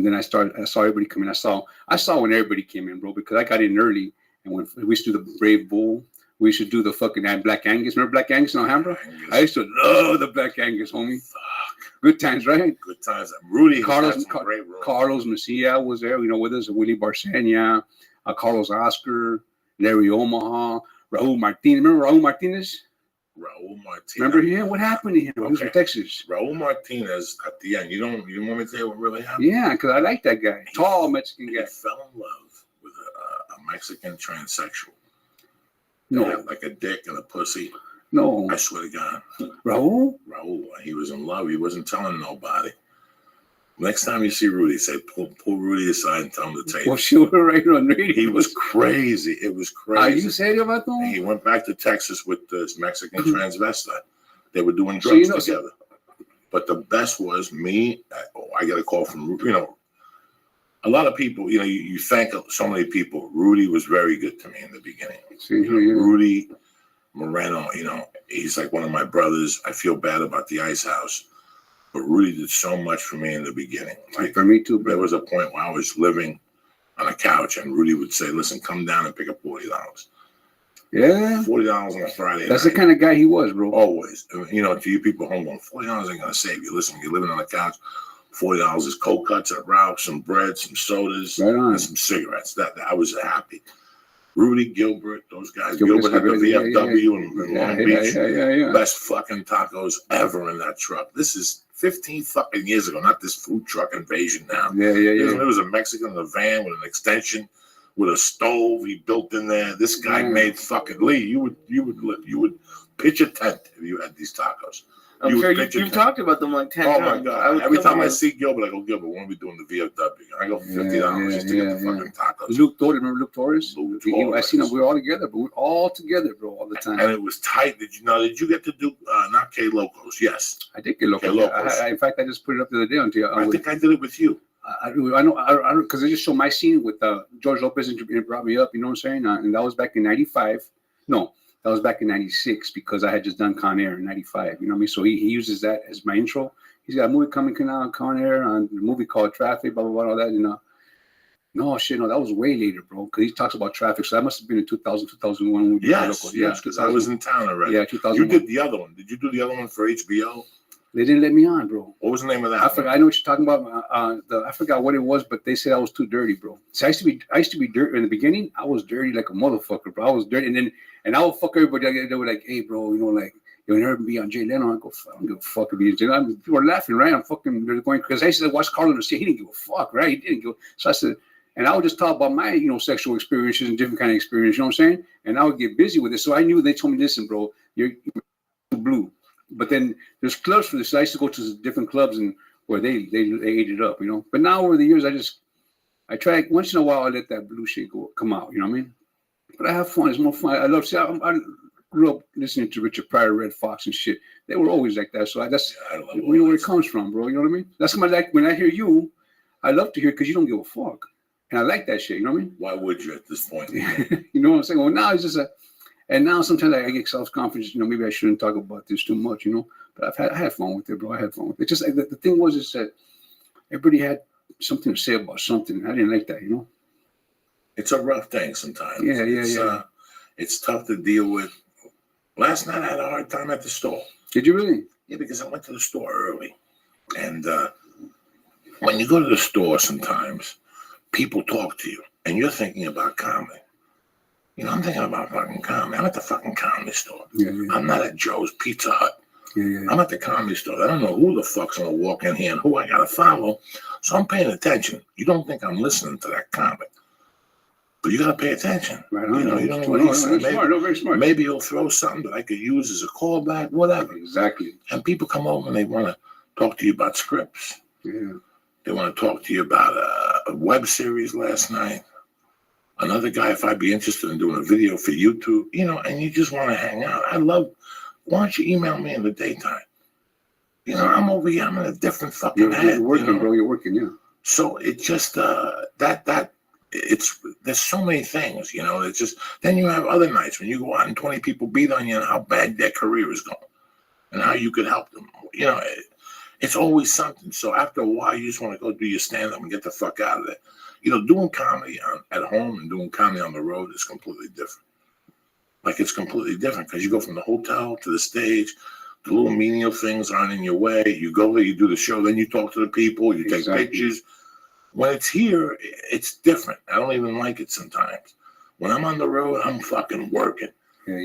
then I saw everybody come in. I saw when everybody came in, bro, because I got in early. And when we used to do the Brave Bull, we used to do the fucking Black Angus. Remember Black Angus in Alhambra? I used to love the Black Angus, homie. Good times, right? Good times. Rudy Carlos Mencia was there, you know, with us. Willie Barcena, Carlos Oscar, Larry Omaha, Raul Martinez. Remember Raul Martinez? Raul Martinez. Remember him? What happened to him? He was from Texas. Raul Martinez at the end. You don't want me to tell you what really happened? Yeah, because I like that guy. Tall Mexican guy. He fell in love with a Mexican transsexual. No. They had like a dick and a pussy. No. I swear to God. Raul? Raul. He was in love. He wasn't telling nobody. Next time you see Rudy, say, pull Rudy aside and tell him to take Well, sure, right on radio. He was crazy. It was crazy. Are you serious about that? And he went back to Texas with this Mexican transvestite. They were doing drugs together. But the best was me. I got a call from, you know, a lot of people, you know, you thank so many people. Rudy was very good to me in the beginning. Rudy Moreno, you know, he's like one of my brothers. I feel bad about the Ice House. But Rudy did so much for me in the beginning. Like, for me too, bro. There was a point where I was living on a couch and Rudy would say, listen, come down and pick up $40. Yeah. $40 on a Friday That's night. the kind of guy he was, bro. Always. You know, to you people home going, $40 ain't going to save you. Listen, you're living on a couch, $40 is cold cuts at Ralph's, some bread, some sodas, and some cigarettes. That I was happy. Rudy, Gilbert, those guys. Gilbert had the VFW in Long Beach. Best fucking tacos ever in that truck. This is 15 fucking years ago, not this food truck invasion now. It was a Mexican in a van with an extension, with a stove he built in there. This guy made fucking Lee. You would pitch a tent if you had these tacos. I'm sure you've talked about them like 10 times. Oh my God. Every time I see Gilbert, I go, Gilbert, when are we doing the VFW? I go for $50 just to get the fucking tacos. Luke Torres, remember Luke Torres? I seen him, we were all together, but we were all together, bro, all the time. And it was tight. Did you get to do, not K-Locos? Yes. I did get Locos. In fact, I just put it up the other day on you. I think I did it with you. I know, because I just showed my scene with George Lopez and brought me up, you know what I'm saying? And that was back in 95. No. That was back in 96 because I had just done Con Air in 95. You know what I mean? So he uses that as my intro. He's got a movie coming out, Con Air, on a movie called Traffic, blah, blah, blah, all that. You know. No, shit, no, that was way later, bro, because he talks about Traffic. So that must have been in 2000, 2001. Yes, because I was in town already. Yeah, 2001. You did the other one. Did you do the other one for HBO? They didn't let me on, bro. What was the name of that? I forgot. I know what you're talking about. I forgot what it was, but they said I was too dirty, bro. So I used to be dirty in the beginning. I was dirty like a motherfucker, bro. I was dirty, and I would fuck everybody. They were like, "Hey, bro, you know, like you'll never be on Jay Leno." I go, "I don't give a fuck to be on Jay Leno." People are laughing, right? I'm fucking. They're going because I used to watch Carlos say he didn't give a fuck, right? He didn't give. So I said, and I would just talk about my, you know, sexual experiences and different kind of experiences. You know what I'm saying? And I would get busy with it. So I knew they told me, "Listen, bro, you're blue." But then there's clubs for this. So I used to go to different clubs and where they ate it up, you know. But now over the years, I try once in a while. I let that blue shit come out, you know what I mean? But I have fun. It's more fun. I love. See, I grew up listening to Richard Pryor, Red Fox, and shit. They were always like that. So I know where it comes from, bro. You know what I mean? That's my like when I hear you, I love to hear because you don't give a fuck, and I like that shit. You know what I mean? Why would you at this point? You know what I'm saying? Well, now it's just and now sometimes I get self-confidence, you know, maybe I shouldn't talk about this too much, you know, but I had fun with it, bro. I had fun with it. It's just the thing was is that everybody had something to say about something. I didn't like that, you know. It's a rough thing sometimes. Yeah. It's tough to deal with. Last night I had a hard time at the store. Did you really? Yeah, because I went to the store early. And when you go to the store sometimes, people talk to you and you're thinking about comedy. You know, I'm thinking about fucking comedy. I'm at the fucking comedy store. I'm not at Joe's Pizza Hut. I'm at the comedy store. I don't know who the fuck's gonna walk in here and who I gotta follow. So I'm paying attention. You don't think I'm listening to that comic, but you gotta pay attention. Right. You know what he's saying. Very smart. Maybe he'll throw something that I could use as a callback, whatever. Exactly. And people come over and they want to talk to you about scripts. Yeah. They want to talk to you about a web series last night. Another guy, if I'd be interested in doing a video for YouTube, you know, and you just want to hang out. Why don't you email me in the daytime? You know, I'm over here. I'm in a different fucking head. You're working, you know? bro. You're working, yeah. So it just there's so many things, you know. It's just then you have other nights when you go out and 20 people beat on you and how bad their career is going and how you could help them. You know, it's always something. So after a while, you just want to go do your stand up and get the fuck out of there. You know, doing comedy at home and doing comedy on the road is completely different. Like it's completely different because you go from the hotel to the stage. The little menial things aren't in your way. You go there, you do the show, then you talk to the people, you take pictures. When it's here, it's different. I don't even like it sometimes. When I'm on the road, I'm fucking working.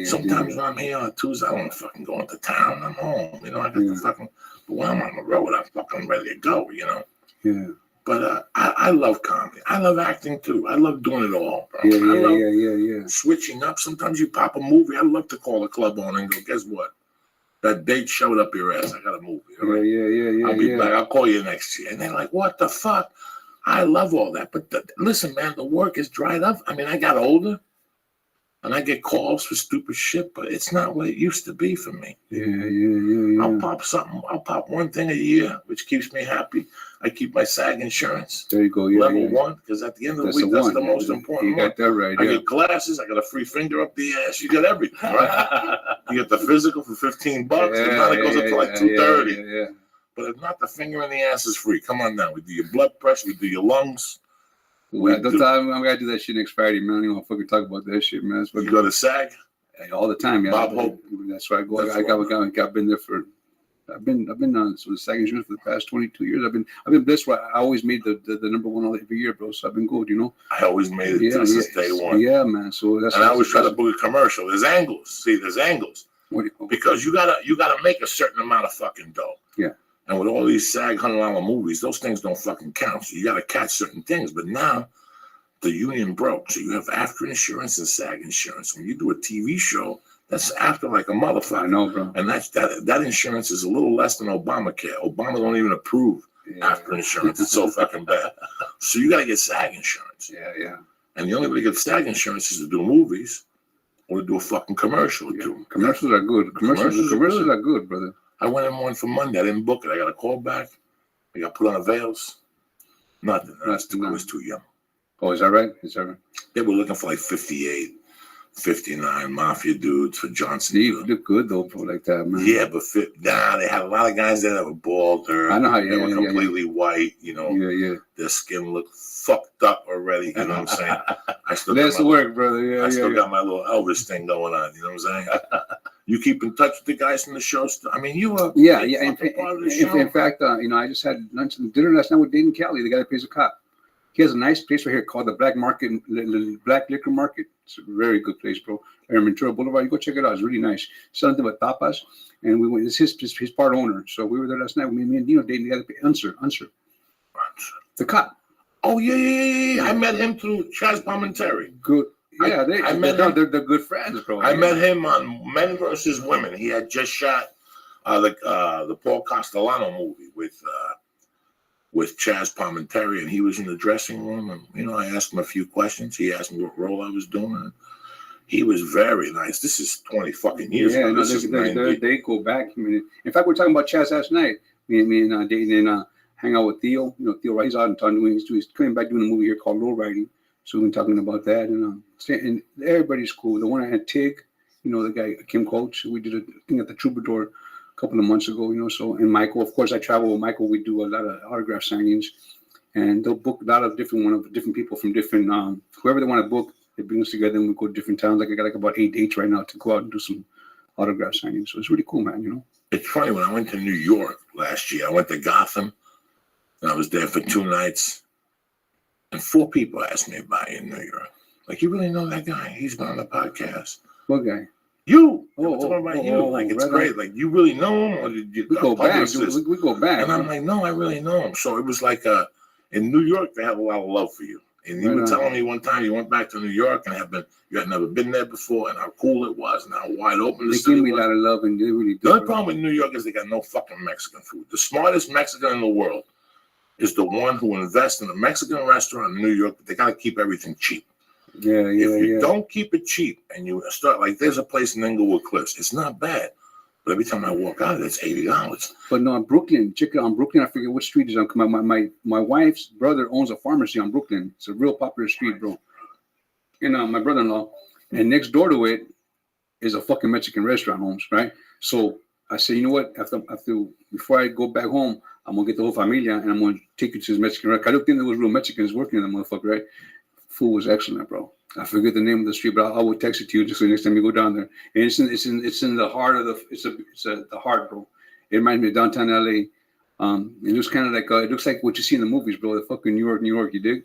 Sometimes when I'm here on Tuesday, I don't want to fucking go into town. I'm home. You know, I got the fucking, but when I'm on the road, I'm fucking ready to go, you know? Yeah. But I love comedy. I love acting too. I love doing it all, bro. Yeah. Switching up. Sometimes you pop a movie. I love to call the club on and go, guess what? That date showed up your ass. I got a movie. Right? Yeah. I'll be back. I'll call you next year. And they're like, what the fuck? I love all that. But listen, man, the work is dried up. I mean, I got older and I get calls for stupid shit, but it's not what it used to be for me. Yeah. I'll pop something. I'll pop one thing a year, which keeps me happy. I keep my SAG insurance. There you go. Level one, because at the end of the week, that's the most important You got that right. I get glasses. I got a free finger up the ass. You got everything, right? You get the physical for $15. And now it goes up to like $230. Yeah. But if not, the finger in the ass is free. Come on down. We do your blood pressure. We do your lungs. I'm gonna do that shit next Friday, man. I don't even fucking talk about that shit, man. You go to SAG all the time, yeah. Bob Hope. That's where I go. I've been there for. I've been on SAG insurance for the past 22 years. I've been blessed. I always made the number one every year, bro. So I've been good, you know. I always made it since day one. Yeah, man. So that's. And I always try to book a commercial. There's angles. See, there's angles. Because you gotta make a certain amount of fucking dough. Yeah. And with all these SAG $100 movies, those things don't fucking count. So you got to catch certain things. But now the union broke. So you have after insurance and SAG insurance. When you do a TV show, that's after like a motherfucker. I know, bro. And that insurance is a little less than Obamacare. Obama don't even approve after insurance. It's so fucking bad. So you got to get SAG insurance. Yeah. And the only way to get SAG insurance is to do movies or to do a fucking commercial. Commercials are good. Commercials are good, brother. I went in one for Monday. I didn't book it. I got a call back. I got put on a veils. Nothing. I was too young. Oh, is that right? They were looking for like 58, 59 mafia dudes for Johnson. You look good though, bro, like that, man. Yeah, but they had a lot of guys there that were bald. I know how they were completely white. You know, their skin looked fucked up already. You know what I'm saying? I still That's the work, brother. I still got my little Elvis thing going on. You know what I'm saying? You keep in touch with the guys from the show. I mean, you were In fact, I just had lunch and dinner last night with Dayton Kelly, the guy that plays a cop. He has a nice place right here called the Black Liquor Market. It's a very good place, bro. Ventura Boulevard. You go check it out. It's really nice. Something with tapas, and we went. It's his part owner. So we were there last night. Me and Dino Dayton got to pay Unser, the cop. Oh yeah. I met him through Chaz Palminteri. Good. Yeah, they're good friends, bro. I met him on Men vs. Women. He had just shot the Paul Castellano movie with Chaz Palminteri, and he was in the dressing room. And I asked him a few questions. He asked me what role I was doing. And he was very nice. This is 20 fucking years ago. They go back. I mean, in fact, we're talking about Chaz last night. Me and Dayton and hang out with Theo. Theo, he's out in town doing. He's coming back doing a movie here called Low Riding. So we've been talking about that, and everybody's cool. The one I had Tig, the guy Kim Coates. We did a thing at the Troubadour a couple of months ago, so, and Michael, of course, I travel with Michael. We do a lot of autograph signings, and they'll book a lot of different people from different, whoever they want to book, they bring us together and we go to different towns. Like I got like about 8 dates right now to go out and do some autograph signings. So it's really cool, man, It's funny, when I went to New York last year, I went to Gotham, and I was there for 2 nights, and 4 people asked me about you in New York. Like, you really know that guy? He's been on the podcast. What guy? You. Talking about you. Like, it's great. Like, you really know him? Or did you we go back. We go back. And I'm like, no, I really know him. So it was like, in New York, they have a lot of love for you. And you were telling me one time you went back to New York and you had never been there before, and how cool it was and how wide open the city was. They give me a lot of love, and they really do. The only problem with New York is they got no fucking Mexican food. The smartest Mexican in the world is the one who invests in a Mexican restaurant in New York. They got to keep everything cheap. Yeah, If you don't keep it cheap and you start like, there's a place in Inglewood Cliffs. It's not bad, but every time I walk out, it's $80. But no, in Brooklyn, check it out. On Brooklyn, I forget what street is on. My wife's brother owns a pharmacy on Brooklyn. It's a real popular street, bro. And my brother-in-law, and next door to it is a fucking Mexican restaurant, Holmes, right? So I said, you know what? Before I go back home, I'm gonna get the whole familia and I'm gonna take you to this Mexican restaurant. I don't think there was real Mexicans working in that motherfucker, right? Food was excellent, bro. I forget the name of the street, but I will text it to you just so next time you go down there. And it's in the heart of the heart, bro. It reminds me of downtown LA. It looks kind of like it looks like what you see in the movies, bro. The fucking New York, you dig?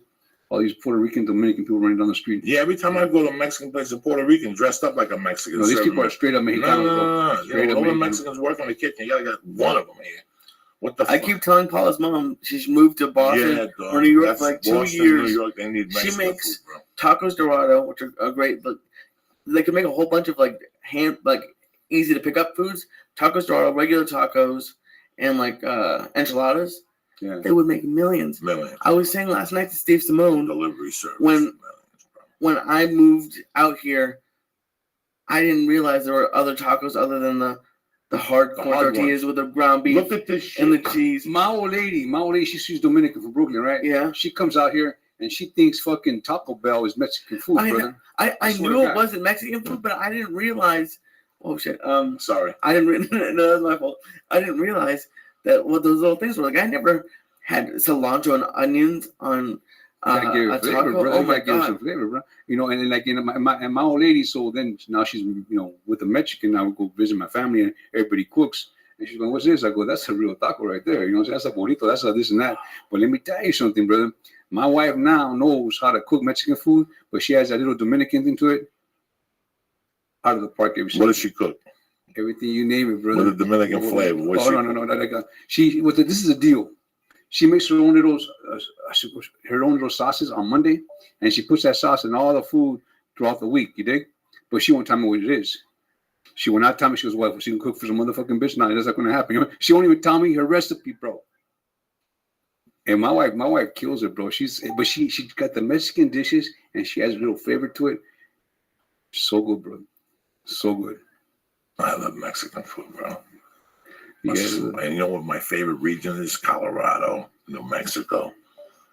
All these Puerto Rican, Dominican people running down the street. Yeah, every time I go to a Mexican place, a Puerto Rican dressed up like a Mexican. No, these people are straight up Mexicanos. No. Straight up Mexicans work in the kitchen. You gotta get one of them here. What the fuck? I keep telling Paula's mom she's moved to Boston or New York for like 2 Boston, years. New York, they need Mexican she makes food, bro. tacos Dorado, which are great, but they can make a whole bunch of like easy to pick up foods. Tacos Dorado, regular tacos, and like enchiladas. Yeah. They would make millions. I was saying last night to Steve Simone, delivery service. When I moved out here, I didn't realize there were other tacos other than the hard corn tortillas with the ground beef. Look at this shit. And the cheese. My old lady, she's Dominican from Brooklyn, right? Yeah. She comes out here and she thinks fucking Taco Bell is Mexican food, brother. I knew it wasn't Mexican food, but I didn't realize. Oh shit. Sorry. I didn't. No, that's my fault. I didn't realize that what those little things were like. I never had cilantro and onions on a flavor, taco. bro. Oh my God. Some flavor, bro. You know, and then like my old lady. So then now she's with a Mexican. I would go visit my family and everybody cooks. And she's going, "What's this?" I go, "That's a real taco right there. You know, that's a burrito. That's a this and that." But let me tell you something, brother. My wife now knows how to cook Mexican food, but she has a little Dominican thing to it. Out of the park every single. What does she cook? Everything you name it, brother. With a Dominican flavor. No. This is a deal. She makes her own little sauces on Monday, and she puts that sauce in all the food throughout the week. You dig? But she won't tell me what it is. She will not tell me. She goes, "Well, she can cook for some motherfucking bitch." No, that's not going to happen. She won't even tell me her recipe, bro. And my wife kills it, bro. She got the Mexican dishes, and she has a little flavor to it. So good, bro. So good. I love Mexican food, bro. Yeah. And you know what my favorite region is? Colorado, New Mexico.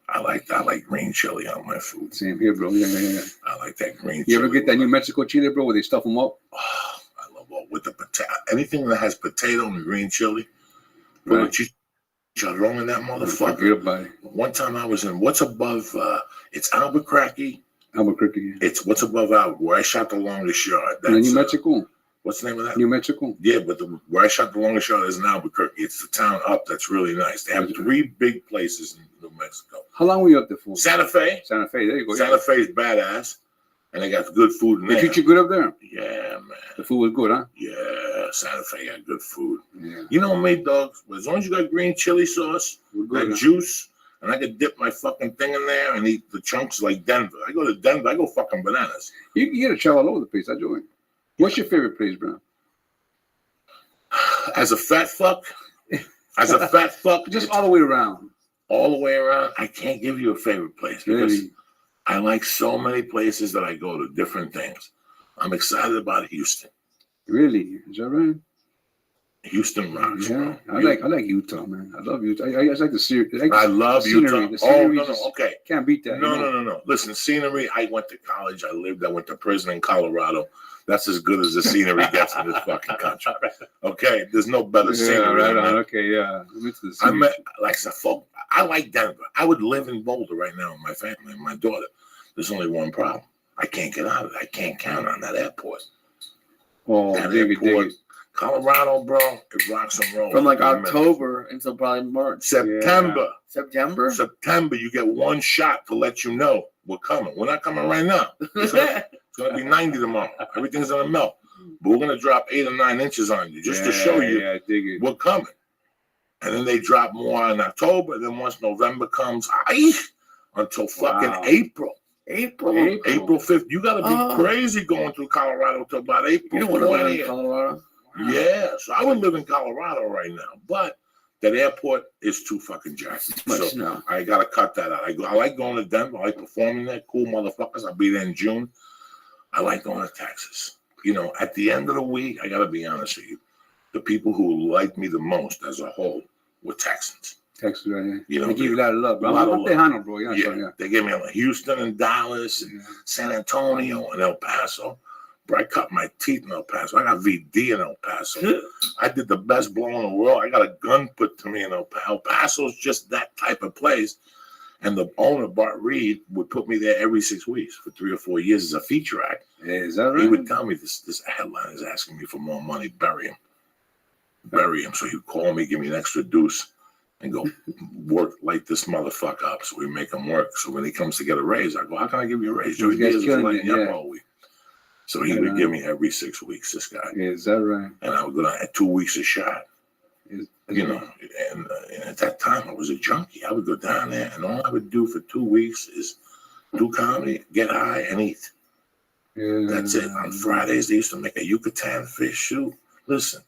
I like green chili on my food. Same here, bro. Yeah. I like that green chili. You ever get that New Mexico chili, bro, where they stuff them up? Oh, I love all with the potato. Anything that has potato and green chili. Right. Chicharrón in that motherfucker. One time I was in what's above, it's Albuquerque. Albuquerque, yeah. It's what's above where I shot the longest yard. That's New Mexico. What's the name of that? New Mexico. Yeah, but where I shot the longest yard is in Albuquerque. It's the town up that's really nice. They have 3 big places in New Mexico. How long were you up there for? Santa Fe. Santa Fe, there you go. Santa Fe is badass, and they got good food in there. They treat you good up there? Yeah, man. The food was good, huh? Yeah, Santa Fe got good food. Yeah. You know me, dogs. As long as you got green chili sauce, that juice, and I could dip my fucking thing in there and eat the chunks like Denver. I go to Denver, I go fucking bananas. You gotta travel all over the place. I join. What's your favorite place, bro? As a fat fuck, just all the way around. All the way around, I can't give you a favorite place because I like so many places that I go to, different things. I'm excited about Houston. Really? Is that right? Houston rocks. Yeah, I like Utah, man. I love Utah. I like the scenery. I love Utah. Okay. Can't beat that. No. Listen, scenery. I went to college. I went to prison in Colorado. That's as good as the scenery gets in this fucking country. Okay, there's no better scenery. Right on. Okay, yeah. I like Denver. I would live in Boulder right now with my family and my daughter. There's only one problem. I can't get out of it. I can't count on that airport. Oh, dig it. Colorado, bro, it rocks and rolls. From like October until probably March. September. September? September, you get one shot to let you know we're coming. We're not coming right now. It's going to be 90 tomorrow. Everything's going to melt. But we're going to drop 8 or 9 inches on you just to show you we're coming. And then they drop more in October. Then once November comes, until fucking April. April 5th. You got to be crazy going through Colorado till about April. You don't want to live in Colorado. Yeah, so I would live in Colorado right now. But That airport is too fucking jacked. So I gotta cut that out. I like going to Denver. I like performing there. Cool motherfuckers. I'll be there in June. I like going to Texas. You know, at the end of the week, I gotta be honest with you. The people who liked me the most as a whole were Texans. Texas, right? Yeah. You know, they give you a lot of love, bro. I'm Tejano, bro. Yeah. They gave me Houston and Dallas and San Antonio and El Paso. Bro, I cut my teeth in El Paso. I got VD in El Paso. I did the best blow in the world. I got a gun put to me in El Paso. El Paso's just that type of place. And the owner, Bart Reed, would put me there every 6 weeks for 3 or 4 years as a feature act. Yeah, is that right? He would tell me this headline is asking me for more money. Bury him. Bury him. So he'd call me, give me an extra deuce, and go work like this motherfucker up. So we make him work. So when he comes to get a raise, I go, how can I give you a raise? Joey Diaz is letting you up all week. So he would give me every 6 weeks, this guy. Yeah, is that right? And I would go down at 2 weeks a shot. You know, and at that time I was a junkie. I would go down there, and all I would do for 2 weeks is do comedy, get high, and eat. Yeah. That's it. On Fridays, they used to make a Yucatan fish soup. Listen,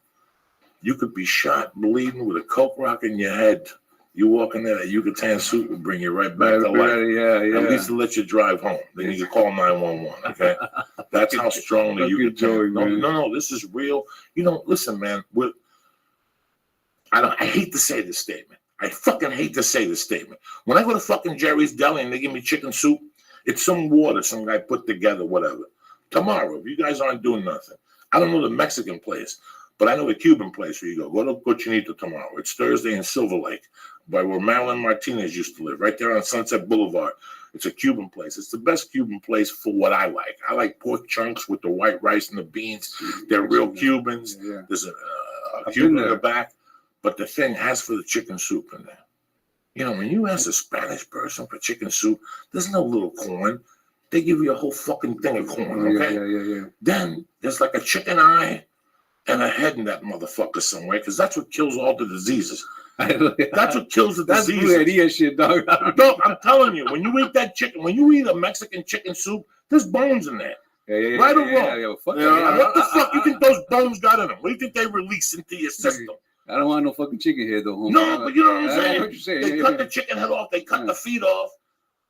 you could be shot bleeding with a Coke rock in your head. You walk in there, that Yucatan soup will bring you right back to life. Yeah. At least to let you drive home. Then you can call 911, okay? That's how strong the Yucatan. No, this is real. You know, listen, man, I hate to say this statement. I fucking hate to say this statement. When I go to fucking Jerry's Deli and they give me chicken soup, it's some water some guy put together, whatever. Tomorrow, if you guys aren't doing nothing, I don't know the Mexican place, but I know the Cuban place where you go. Go to Cochinito tomorrow. It's Thursday in Silver Lake, by where Marilyn Martinez used to live, right there on Sunset Boulevard. It's a Cuban place. It's the best Cuban place for what I like. I like pork chunks with the white rice and the beans. They're real Cubans. There's a Cuban in the back. But the thing, as for the chicken soup in there, you know, when you ask a Spanish person for chicken soup, there's no little corn. They give you a whole fucking thing of corn, okay? Yeah. Then there's like a chicken eye and a head in that motherfucker somewhere, because that's what kills all the diseases. That's what kills the diseases. That's Brujeria shit, dog. No, I'm telling you, when you eat that chicken, when you eat a Mexican chicken soup, there's bones in there. Right or wrong? What the fuck you think those bones got in them? What do you think they release into your system? I don't want no fucking chicken head though, homie. No, but you know what I'm saying? I heard you say. They cut the chicken head off. They cut the feet off.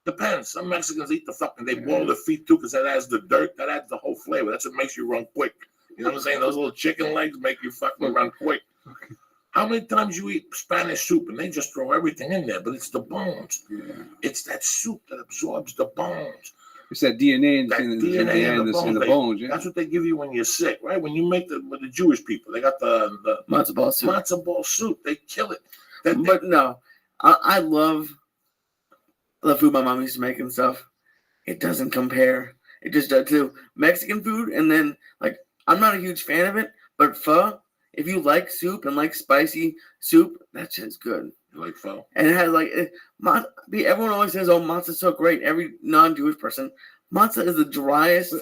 Depends. Some Mexicans eat the fucking. They boil the feet too because that adds the dirt. That adds the whole flavor. That's what makes you run quick. You know what I'm saying? Those little chicken legs make you fucking run quick. How many times you eat Spanish soup and they just throw everything in there, but it's the bones. It's that soup that absorbs the bones. It's that DNA in the bones. Yeah. That's what they give you when you're sick, right? When you make with the Jewish people, they got the matzo ball soup. Matzo ball soup. They kill it. But no, I love the food my mom used to make and stuff. It doesn't compare. It just does too. Mexican food, and then like I'm not a huge fan of it, but pho. If you like soup and like spicy soup, that shit's good. You like pho? And it has like everyone always says, "Oh, matzah's so great." Every non-Jewish person, matzah is the driest,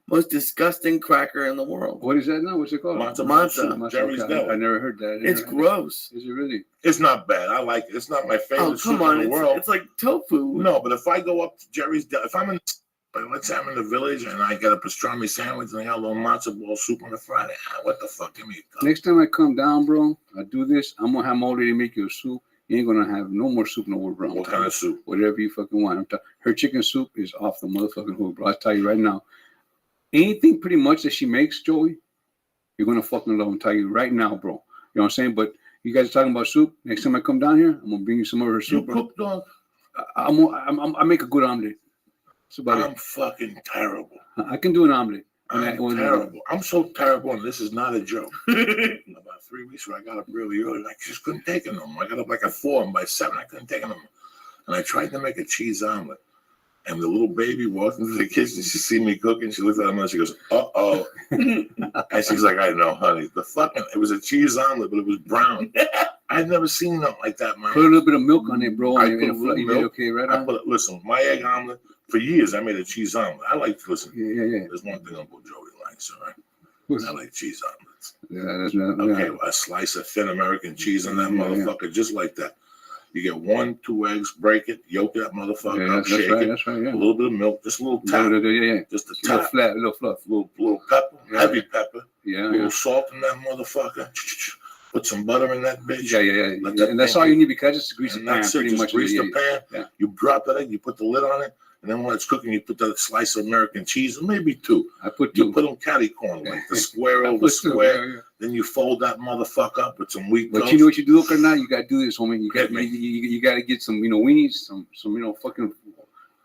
most disgusting cracker in the world. What is that now? What's it called? Matzah. Jerry's Deli. I never heard that. It's gross. Is it really? It's not bad. I like it. It's not my favorite soup in the world. It's like tofu. No, but if I go up to Jerry's Deli, if I'm in, let's say I'm in the village and I get a pastrami sandwich and I got a little matzo ball soup on a Friday, what the fuck give me a cup? Next time I come down, bro, I do this. I'm gonna have my old lady make you a soup. You ain't gonna have no more soup nowhere, bro. What kind of soup? Whatever you fucking want. Her chicken soup is off the motherfucking hook, bro. I'll tell you right now. Anything pretty much that she makes, Joey, you're gonna fucking love. I'm telling you right now, bro. You know what I'm saying? But you guys are talking about soup. Next time I come down here, I'm gonna bring you some of her soup. You cook, dog? I make a good omelet. I'm fucking terrible. I can do an omelet. I'm terrible. I'm so terrible, and this is not a joke. About 3 weeks ago, I got up really early. I just couldn't take it no more. I got up like at 4, and by 7, I couldn't take it no more. And I tried to make a cheese omelet. And the little baby walked into the kitchen. She see me cooking. She looked at me and she goes, "Uh-oh." And she's like, "I know, honey. It was a cheese omelet, but it was brown." I had never seen nothing like that, man. Put a little bit of milk on it, bro. I put a little milk. Okay, right? Listen, my egg omelet, for years, I made a cheese omelet. I like, listen, there's one thing Uncle Joey likes, all right? I like cheese omelets. Yeah, that's right. Okay, well, a slice of thin American cheese on that motherfucker, just like that. You get 1, 2 eggs, break it, yolk that motherfucker up, shake it. That's right, yeah. A little bit of milk, just a little tap. Just a tap. Little fluff. Little pepper, heavy pepper. Yeah. A little salt in that motherfucker. Put some butter in that bitch. Yeah. And that's all you need because it's grease the pan. Pretty much. Grease the pan. Yeah. You drop it in, you put the lid on it, and then when it's cooking, you put that slice of American cheese, and maybe two. I put two. You put them catty corn, like the square over square. Yeah. Then you fold that motherfucker up with some wheat toast. But you know what you do, now? You got to do this, homie. You got to get some, weenies, some fucking,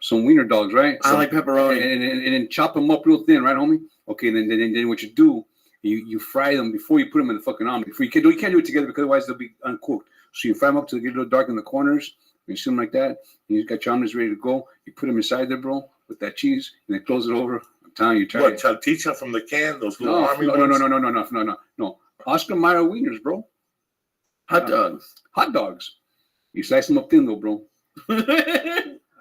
some wiener dogs, right? I like pepperoni. And then chop them up real thin, right, homie? Okay, then what you do, you fry them before you put them in the fucking omelet. You can't do it together because otherwise they'll be uncooked. So you fry them up till they get a little dark in the corners. You see them like that. And you got your omelets ready to go. You put them inside there, bro, with that cheese, and then close it over. I'm telling you, try it. Teach her from the can, those little army No. Oscar Mayer wieners, bro. Hot dogs. Hot dogs. You slice them up thin, though, bro.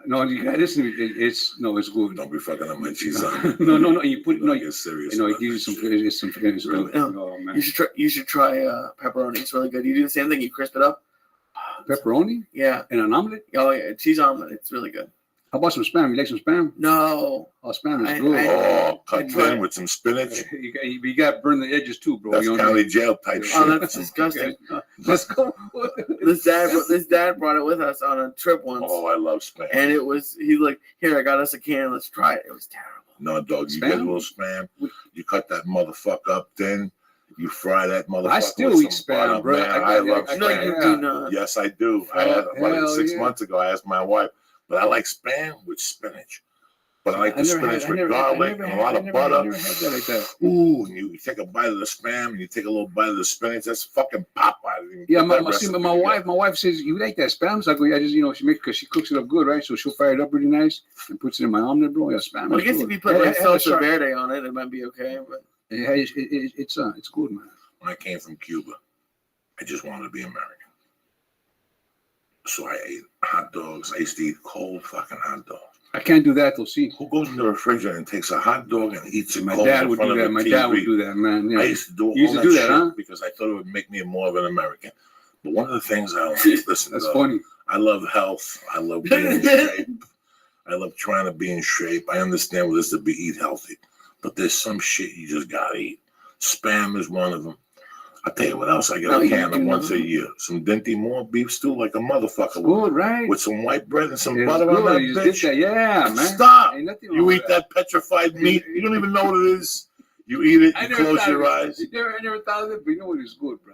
No, you got this. It's good. Don't be fucking up my cheese on. No. You put get serious. It gives you some really? Oh man. You should try pepperoni. It's really good. You do the same thing. You crisp it up. Pepperoni? Yeah. In an omelet? Oh yeah, cheese omelet. It's really good. How about some spam? You like some spam? No. Oh, spam is good. Cut thin with some spinach. You got to burn the edges too, bro. That's county jail type shit. Oh, that's disgusting. Let's go. This dad brought it with us on a trip once. Oh, I love spam. And he's like, here, I got us a can. Let's try it. It was terrible. No, dog. You get a little spam. You cut that motherfucker up thin. You fry that motherfucker. I still eat spam, bro. I love spam. No, you do not. Yes, I do. I had about 6 months ago. I asked my wife, but I like spam with spinach. But I like the spinach with garlic and a lot of butter. I never had that like that. Ooh, and you take a bite of the spam and you take a little bite of the spinach. That's fucking Popeye. Yeah, my wife says, you like that spam? So I go, yeah, just, she makes, because she cooks it up good, right? So she'll fry it up really nice and puts it in my omelet, bro. Yeah, spam. Well, I guess if you put like salsa verde on it, it might be okay. But it's good, man. When I came from Cuba, I just wanted to be American. So I ate hot dogs. I used to eat cold fucking hot dogs. I can't do that, though. See, who goes in the refrigerator and takes a hot dog and eats it? My dad would do that. My dad would do that, man. Yeah. I used to do all that shit huh? Because I thought it would make me more of an American. But one of the things I like, listen, that's funny. I love health. I love being in shape. I love trying to be in shape. I understand what it is to eat healthy, but there's some shit you just gotta eat. Spam is one of them. I tell you what else I get a can of once a year. Some Dinty Moore beef stew like a motherfucker. Good, right? With some white bread and some butter on that bitch. Yeah, man. Stop. You eat that petrified meat. You don't even know what it is. You eat it, you close your eyes. I never thought of it, but you know what? It's good, bro.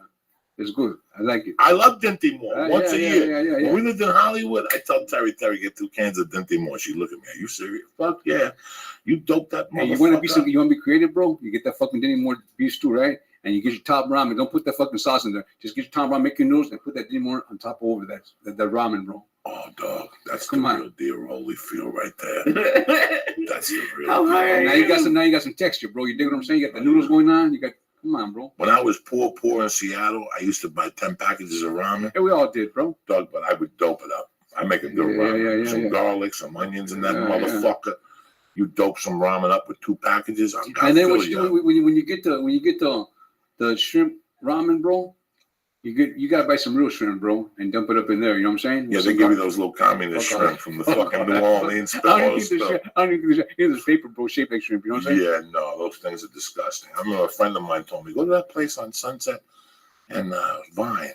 It's good. I like it. I love Dinty Moore once a year. When we lived in Hollywood, I tell Terry, get 2 cans of Dinty Moore. She look at me. Are you serious? Fuck yeah. You dope that motherfucker. Hey, you want to be creative, bro? You get that fucking Dinty Moore beef stew, right? And you get your top ramen. Don't put that fucking sauce in there. Just get your top ramen, make your noodles, and put that Dinty Moore on top over that ramen, bro. Oh, dog. That's the real deal Holyfield right there. That's the real deal. Now you got some texture, bro. You dig what I'm saying? You got the noodles going on. You got come on, bro. When I was poor in Seattle, I used to buy 10 packages of ramen. Yeah, we all did, bro. Dog, but I would dope it up. I make a good ramen. Some garlic, some onions in that motherfucker. Yeah. You dope some ramen up with 2 packages. And then what you do when you get the shrimp ramen, bro, you gotta buy some real shrimp, bro, and dump it up in there. You know what I'm saying? Yeah, they give you those little communist shrimp from the fucking New Orleans. I don't think there's paper, bro, shaped like shrimp. You know what I'm saying? Yeah, no, those things are disgusting. I remember a friend of mine told me, go to that place on Sunset and Vine.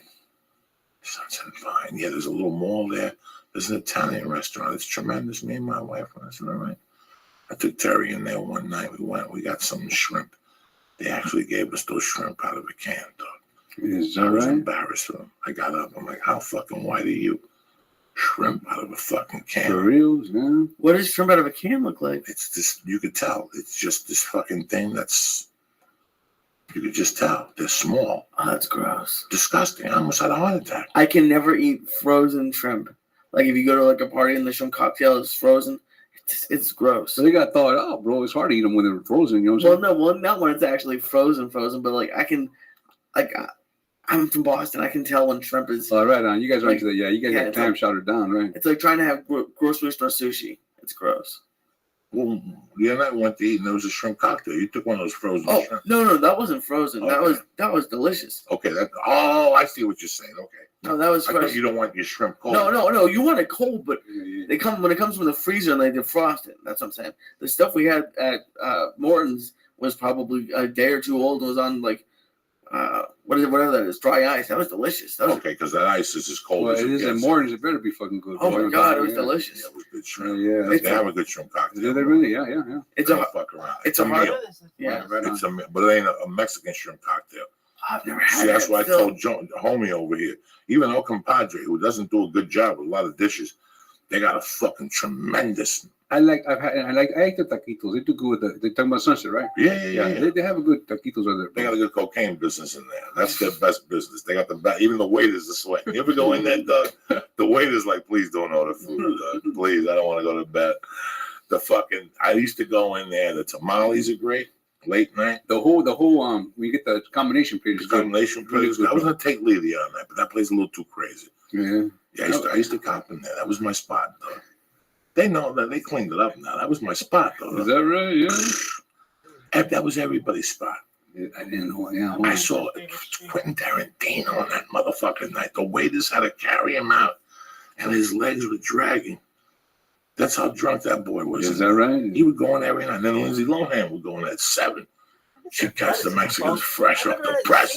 Sunset and Vine. Yeah, there's a little mall there. There's an Italian restaurant. It's tremendous. Me and my wife went. I said, all right. I took Terry in there one night. We got some shrimp. They actually gave us those shrimp out of a can, dog. Is that I was right? embarrassed for them. I got up. I'm like, how fucking white are you? Shrimp out of a fucking can. For reals, man. What does shrimp out of a can look like? It's just, you could tell. It's just this fucking thing that's, you could just tell. They're small. Oh, that's gross. Disgusting. I almost had a heart attack. I can never eat frozen shrimp. Like if you go to like a party and the shrimp cocktail is frozen, it's gross. So they got thawed out, bro. It's hard to eat them when they're frozen. You know what I'm saying? Well, not when it's actually frozen, but like I'm from Boston. I can tell when shrimp is. Oh, right on. You guys are into that. Yeah, you guys got time shouted down, right? It's like trying to have grocery store sushi. It's gross. Well, the other night we went to eat and there was a shrimp cocktail. You took one of those frozen shrimp. No, that wasn't frozen. Okay. That was delicious. Okay, I see what you're saying. Okay. No, that was fresh. I thought you don't want your shrimp cold. No. You want it cold, but they come when it comes from the freezer and they defrost it. That's what I'm saying. The stuff we had at Morton's was probably a day or two old. It was on like whatever that is, dry ice. That was delicious. That was, Okay, because that ice is as cold Well, as it is in gets. mornings. It better be fucking good. oh bro. my god, it was Yeah. delicious. Yeah, it was good shrimp. Yeah. They have a good shrimp cocktail. Do they really? Yeah, yeah, yeah. It's Don't a fuck around. it's a hard. meal. Yeah, Right It's on. but it ain't a Mexican shrimp cocktail. I've never had See, that's that why I still. told homie over here, even El Compadre, who doesn't do a good job with a lot of dishes, they got a fucking tremendous. I like the taquitos. They do good with they're talking about Sunset, right? Yeah. They have a good taquitos over there. They got a good cocaine business in there. That's their best business. They got the best. Even the waiters are sweating. You ever go in there, Doug? The waiter's like, please don't order food, Doug. Please, I don't want to go to bed. I used to go in there. The tamales are great. Late night. The whole when you get the combination plate is The combination Really place. good, I was bro. gonna take Levy on that, but that place is a little too crazy. Yeah. Yeah, I used to cop in there. That was my spot, though. They know that they cleaned it up now. That was my spot, though. Is that right? Yeah. That was everybody's spot. I didn't know. Yeah. I saw Quentin Tarantino on that motherfucking night. The waiters had to carry him out, and his legs were dragging. That's how drunk that boy was. Is that right? He would go in every night. And then Lindsay Lohan would go in at 7. She'd catch the Mexicans fresh off the press.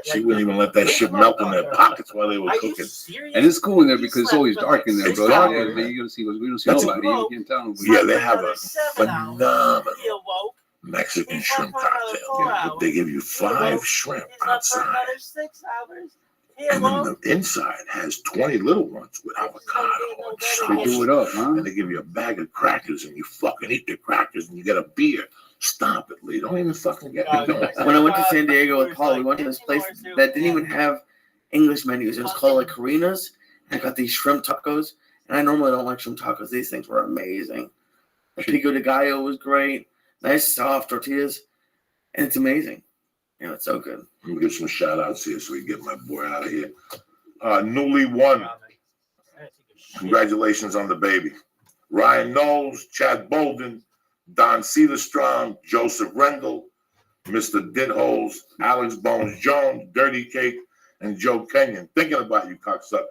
She wouldn't even let that shit melt in their pockets while they were cooking. And it's cool in there because it's always dark in there, bro. dark. Yeah, you gotta see we don't see That's nobody. You can't tell. Yeah, they have a phenomenal Mexican shrimp cocktail. They give you 5 shrimp outside. And then the inside has 20 little ones with avocado and They do it sauce. up, huh? And they give you a bag of crackers and you fucking eat the crackers and you get a beer. Stop it, Lee. Don't even fucking get me going. When I went to San Diego with Paul, we went to this place that didn't even have English menus. It was called like Karina's. And I got these shrimp tacos. And I normally don't like shrimp tacos. These things were amazing. The pico de gallo was great. Nice soft tortillas. And it's amazing. Yeah, it's so good. Let me give some shout outs here so we get my boy out of here. Newly won. Congratulations on the baby. Ryan Knowles, Chad Bolden, Don Cedarstrom, Joseph Rendell, Mr. Didholes, Alex Bones Jones, Dirty Cake, and Joe Kenyon. Thinking about you, cocksucker.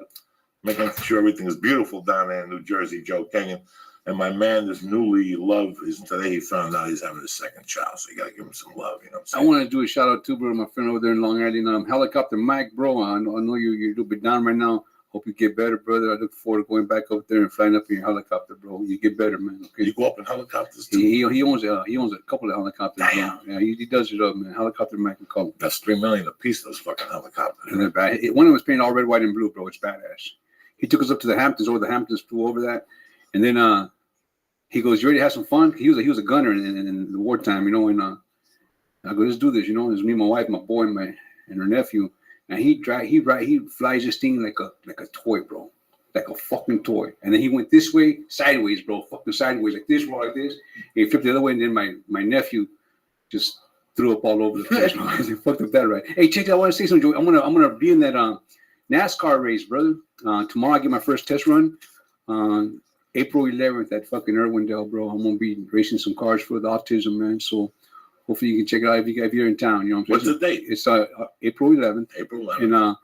Making sure everything is beautiful down there in New Jersey, Joe Kenyon. And my man is newly loved. Today he found out he's having his second child, so you gotta give him some love. You know what I'm saying? I want to do a shout out to bro, my friend over there in Long Island, Helicopter Mike, bro. I know you're a little bit down right now. Hope you get better, brother. I look forward to going back up there and flying up in your helicopter, bro. You get better, man. Okay. You go up in helicopters too? He owns a couple of helicopters. Damn. Yeah, he does it up, man. Helicopter Mike and color. That's $3 million a piece. Those fucking helicopters. And they're bad. One of them was painted all red, white, and blue, bro. It's badass. He took us up to the Hamptons. Over the Hamptons, flew over that, and then he goes, "You ready to have some fun?" He was a gunner in the wartime, you know. And I go, "Let's do this," you know. It's me, my wife, my boy, and her nephew. And he flies this thing like a toy, bro, like a fucking toy. And then he went this way, sideways, bro, fucking sideways, like this, bro, like this. And he flipped the other way, and then my nephew just threw up all over the place. He fucked up that right. Hey, check it out. I want to say something, Joey. I'm gonna be in that NASCAR race, brother. Tomorrow I get my first test run. April 11th at fucking Irwindale, bro. I'm gonna be racing some cars for the autism, man. So hopefully you can check it out if you're in town. You know what I'm saying? What's the date? It's April 11th. April 11th. And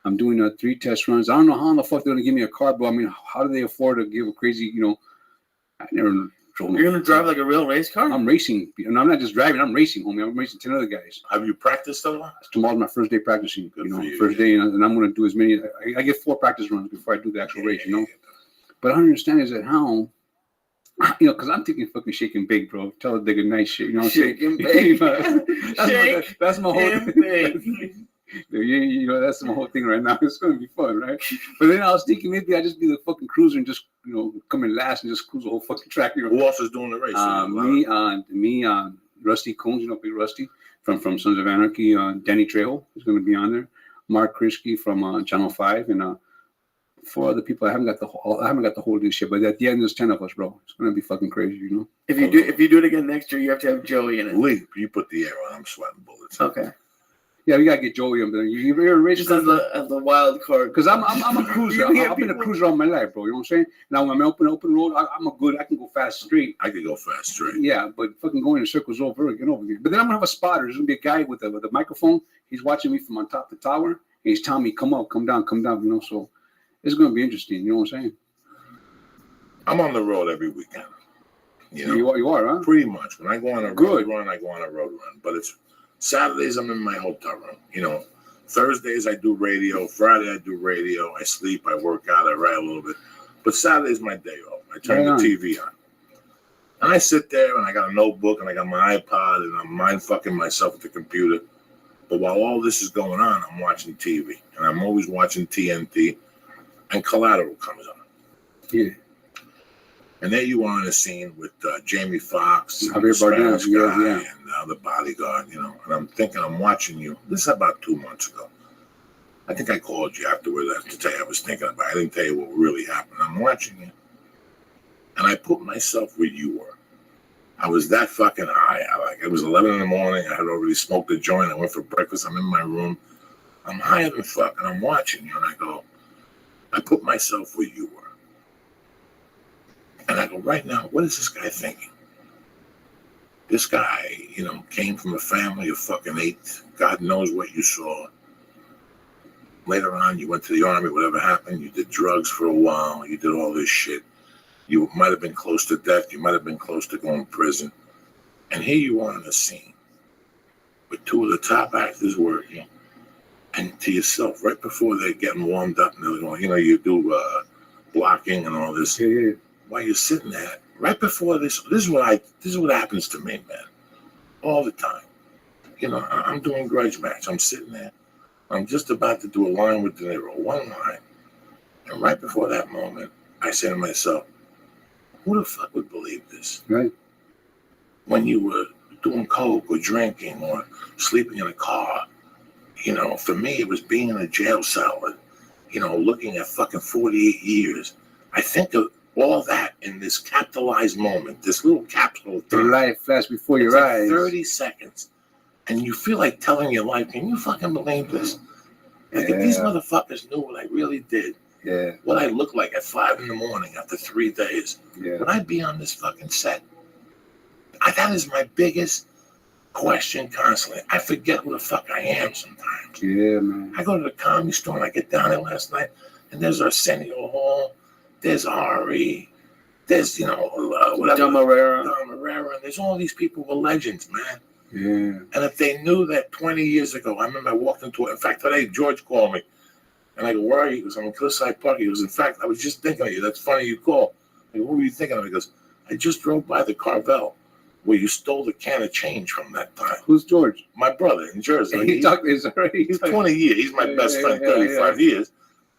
I'm doing 3 test runs. I don't know how in the fuck they're gonna give me a car, bro. I mean, how do they afford to give a crazy, you know? I never drove. You're gonna drive like a real race car? I'm racing. And I'm not just driving. I'm racing, homie. I'm racing 10 other guys. Have you practiced a lot? Tomorrow's my first day practicing. Good you know, for you, first day, and I'm gonna do as many. I get 4 practice runs before I do the actual race. You know. But I don't understand is that how. You know, because I'm thinking fucking shake and bake, bro. Tell a nigga nice shit. You know what I'm saying? Shake and bake. That's my whole thing. You know, that's my whole thing right now. It's going to be fun, right? But then I was thinking maybe I just be the fucking cruiser and just, you know, come in last and just cruise the whole fucking track. You know? Who else is doing the race? Me, Rusty Coons, you know, Big Rusty from Sons of Anarchy. Danny Trejo is going to be on there. Mark Krisky from Channel 5 and 4 other people. I haven't got the whole this shit, but at the end there's 10 of us, bro. It's gonna be fucking crazy, you know. If you do it again next year, you have to have Joey in it. Lee, you put the air on. I'm sweating bullets. Okay. Yeah, we gotta get Joey on there. You're a race just as the wild card. Because I'm a cruiser. I've been a cruiser all my life, bro. You know what I'm saying? Now when I'm open road, I can go fast straight. I can go fast straight. Yeah, but fucking going in circles over again. But then I'm gonna have a spotter. There's gonna be a guy with a microphone. He's watching me from on top of the tower, and he's telling me, "Come up, come down, come down." You know, so. It's going to be interesting. You know what I'm saying? I'm on the road every weekend. You know, you are, huh? Pretty much. When I go on a road run, I go on a road run. But it's Saturdays I'm in my hotel room. You know, Thursdays I do radio. Friday I do radio. I sleep. I work out. I write a little bit. But Saturday's my day off. I turn the TV on. And I sit there and I got a notebook and I got my iPod and I'm mind fucking myself at the computer. But while all this is going on, I'm watching TV. And I'm always watching TNT. And Collateral comes on. Yeah. And there you are in a scene with Jamie Foxx, Javier Bardem, yeah. and the bodyguard, you know. And I'm thinking, I'm watching you. This is about 2 months ago. I think I called you afterward to tell you I was thinking about it. I didn't tell you what really happened. I'm watching you. And I put myself where you were. I was that fucking high. It was 11 in the morning. I had already smoked a joint. I went for breakfast. I'm in my room. I'm higher than fuck. And I'm watching you. And I go, I put myself where you were. And I go, right now, what is this guy thinking? This guy, you know, came from a family of fucking 8. God knows what you saw. Later on, you went to the army, whatever happened. You did drugs for a while. You did all this shit. You might have been close to death. You might have been close to going to prison. And here you are in a scene with 2 of the top actors working. And to yourself, right before they're getting warmed up, and they're going, you know, you do blocking and all this. Yeah. While you're sitting there, right before this is what happens to me, man, all the time. You know, I'm doing grudge match. I'm sitting there. I'm just about to do a line with De Niro, one line. And right before that moment, I say to myself, who the fuck would believe this? Right. When you were doing coke or drinking or sleeping in a car, you know, for me, it was being in a jail cell and, you know, looking at fucking 48 years. I think of all that in this capitalized moment, this little capsule. The life flashed before your eyes. 30 seconds. And you feel like telling your life, can you fucking believe this? Like if these motherfuckers knew what I really did, what I looked like at 5 in the morning after 3 days, would I be on this fucking set? That is my biggest question constantly. I forget who the fuck I am sometimes. Yeah, man. I go to the Comedy Store and I get down there last night and there's Arsenio Hall, there's Ari, there's, you know, whatever. Don Herrera, and there's all these people who are legends, man. Yeah. And if they knew that 20 years ago, I remember I walked into it. In fact, today, George called me. And I go, where are you? He goes, I'm in Cliffside Park. He goes, in fact, I was just thinking of you. That's funny you call. I go, what were you thinking of? He goes, I just drove by the Carvel where you stole the can of change from that time. Who's George? My brother in Jersey. He's 20 years. He's my best friend, 35 years.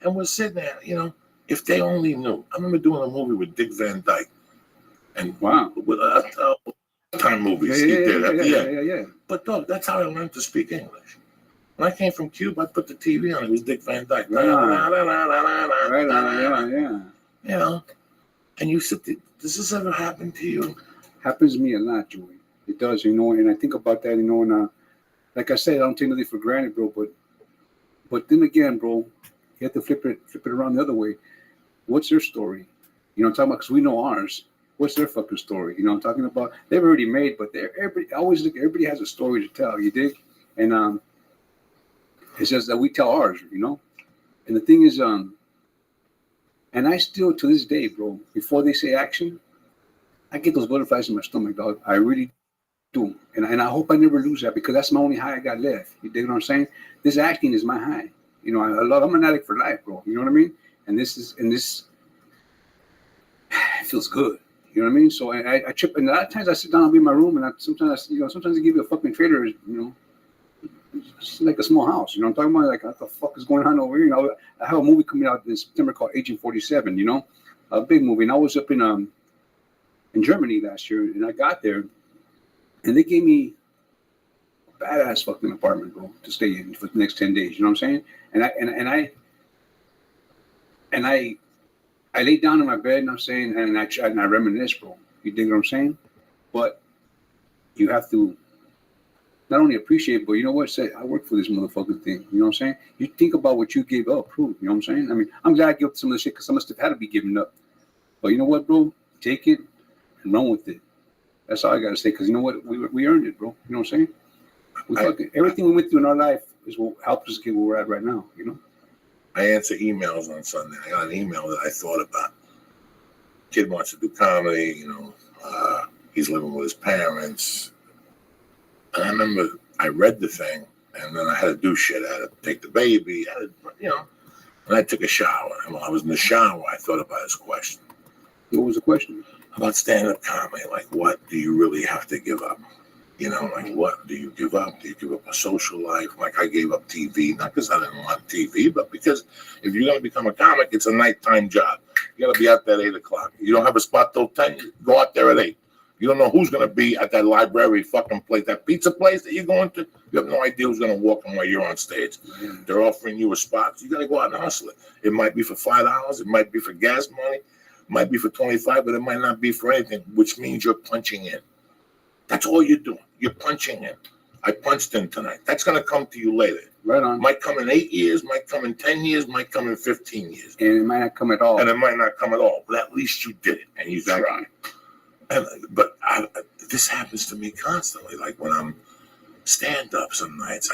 And we're sitting there, you know, if they only knew. I remember doing a movie with Dick Van Dyke. And wow. With time movies. Yeah. But dog, that's how I learned to speak English. When I came from Cuba, I put the TV on. It was Dick Van Dyke. Right. You know, and you said, does this ever happen to you? Happens to me a lot, Joey. It does, you know, and I think about that, you know, and like I said, I don't take nothing for granted, bro. But then again, bro, you have to flip it around the other way. What's their story? You know what I'm talking about? Because we know ours. What's their fucking story? You know what I'm talking about? They've already made, but everybody has a story to tell, you dig? And it's just that we tell ours, you know? And the thing is, and I still, to this day, bro, before they say action, I get those butterflies in my stomach, dog. I really do. And I hope I never lose that because that's my only high I got left. You dig what I'm saying? This acting is my high. You know, I'm an addict for life, bro. You know what I mean? And this it feels good. You know what I mean? So I trip, and a lot of times I sit down, I'll be in my room, and sometimes I give you a fucking trailer, you know, it's like a small house. You know what I'm talking about? Like, what the fuck is going on over here? You know, I have a movie coming out in September called Agent 47, you know, a big movie. And I was up in Germany last year, and I got there, and they gave me a badass fucking apartment, bro, to stay in for the next 10 days. You know what I'm saying? And I laid down in my bed, and I'm saying, and I reminisce, bro. You dig what I'm saying? But you have to not only appreciate, but you know what? Say, I work for this motherfucking thing. You know what I'm saying? You think about what you gave up, prove. You know what I'm saying? I mean, I'm glad I gave up some of the shit because some of the stuff had to be given up. But you know what, bro? Take it and run with it. That's all I got to say because you know what? We earned it, bro. You know what I'm saying? Everything we went through in our life is what helped us get where we're at right now, you know? I answer emails on Sunday. I got an email that I thought about. Kid wants to do comedy, you know. He's living with his parents. And I remember I read the thing, and then I had to do shit. I had to take the baby, and I took a shower. And while I was in the shower, I thought about his question. What was the question? About stand-up comedy. Like, what do you really have to give up? Like, what do you give up? Do you give up a social life? Like, I gave up TV, not because I didn't want TV, but because if you're going to become a comic, it's a nighttime job. You got to be out there at 8 o'clock. You don't have a spot till 10, go out there at 8. You don't know who's going to be at that library fucking place, that pizza place that you're going to. You have no idea who's going to walk in while you're on stage. They're offering you a spot. You got to go out and hustle it. It might be for $5. It might be for gas money. It might be for $25, but it might not be for anything, which means you're punching in. That's all you're doing. You're punching in. I punched in tonight. That's going to come to you later. Right on. Might come in 8 years, might come in 10 years, might come in 15 years. And it might not come at all. And it might not come at all. But at least you did it and you tried. But this happens to me constantly. Like when I'm stand up some nights,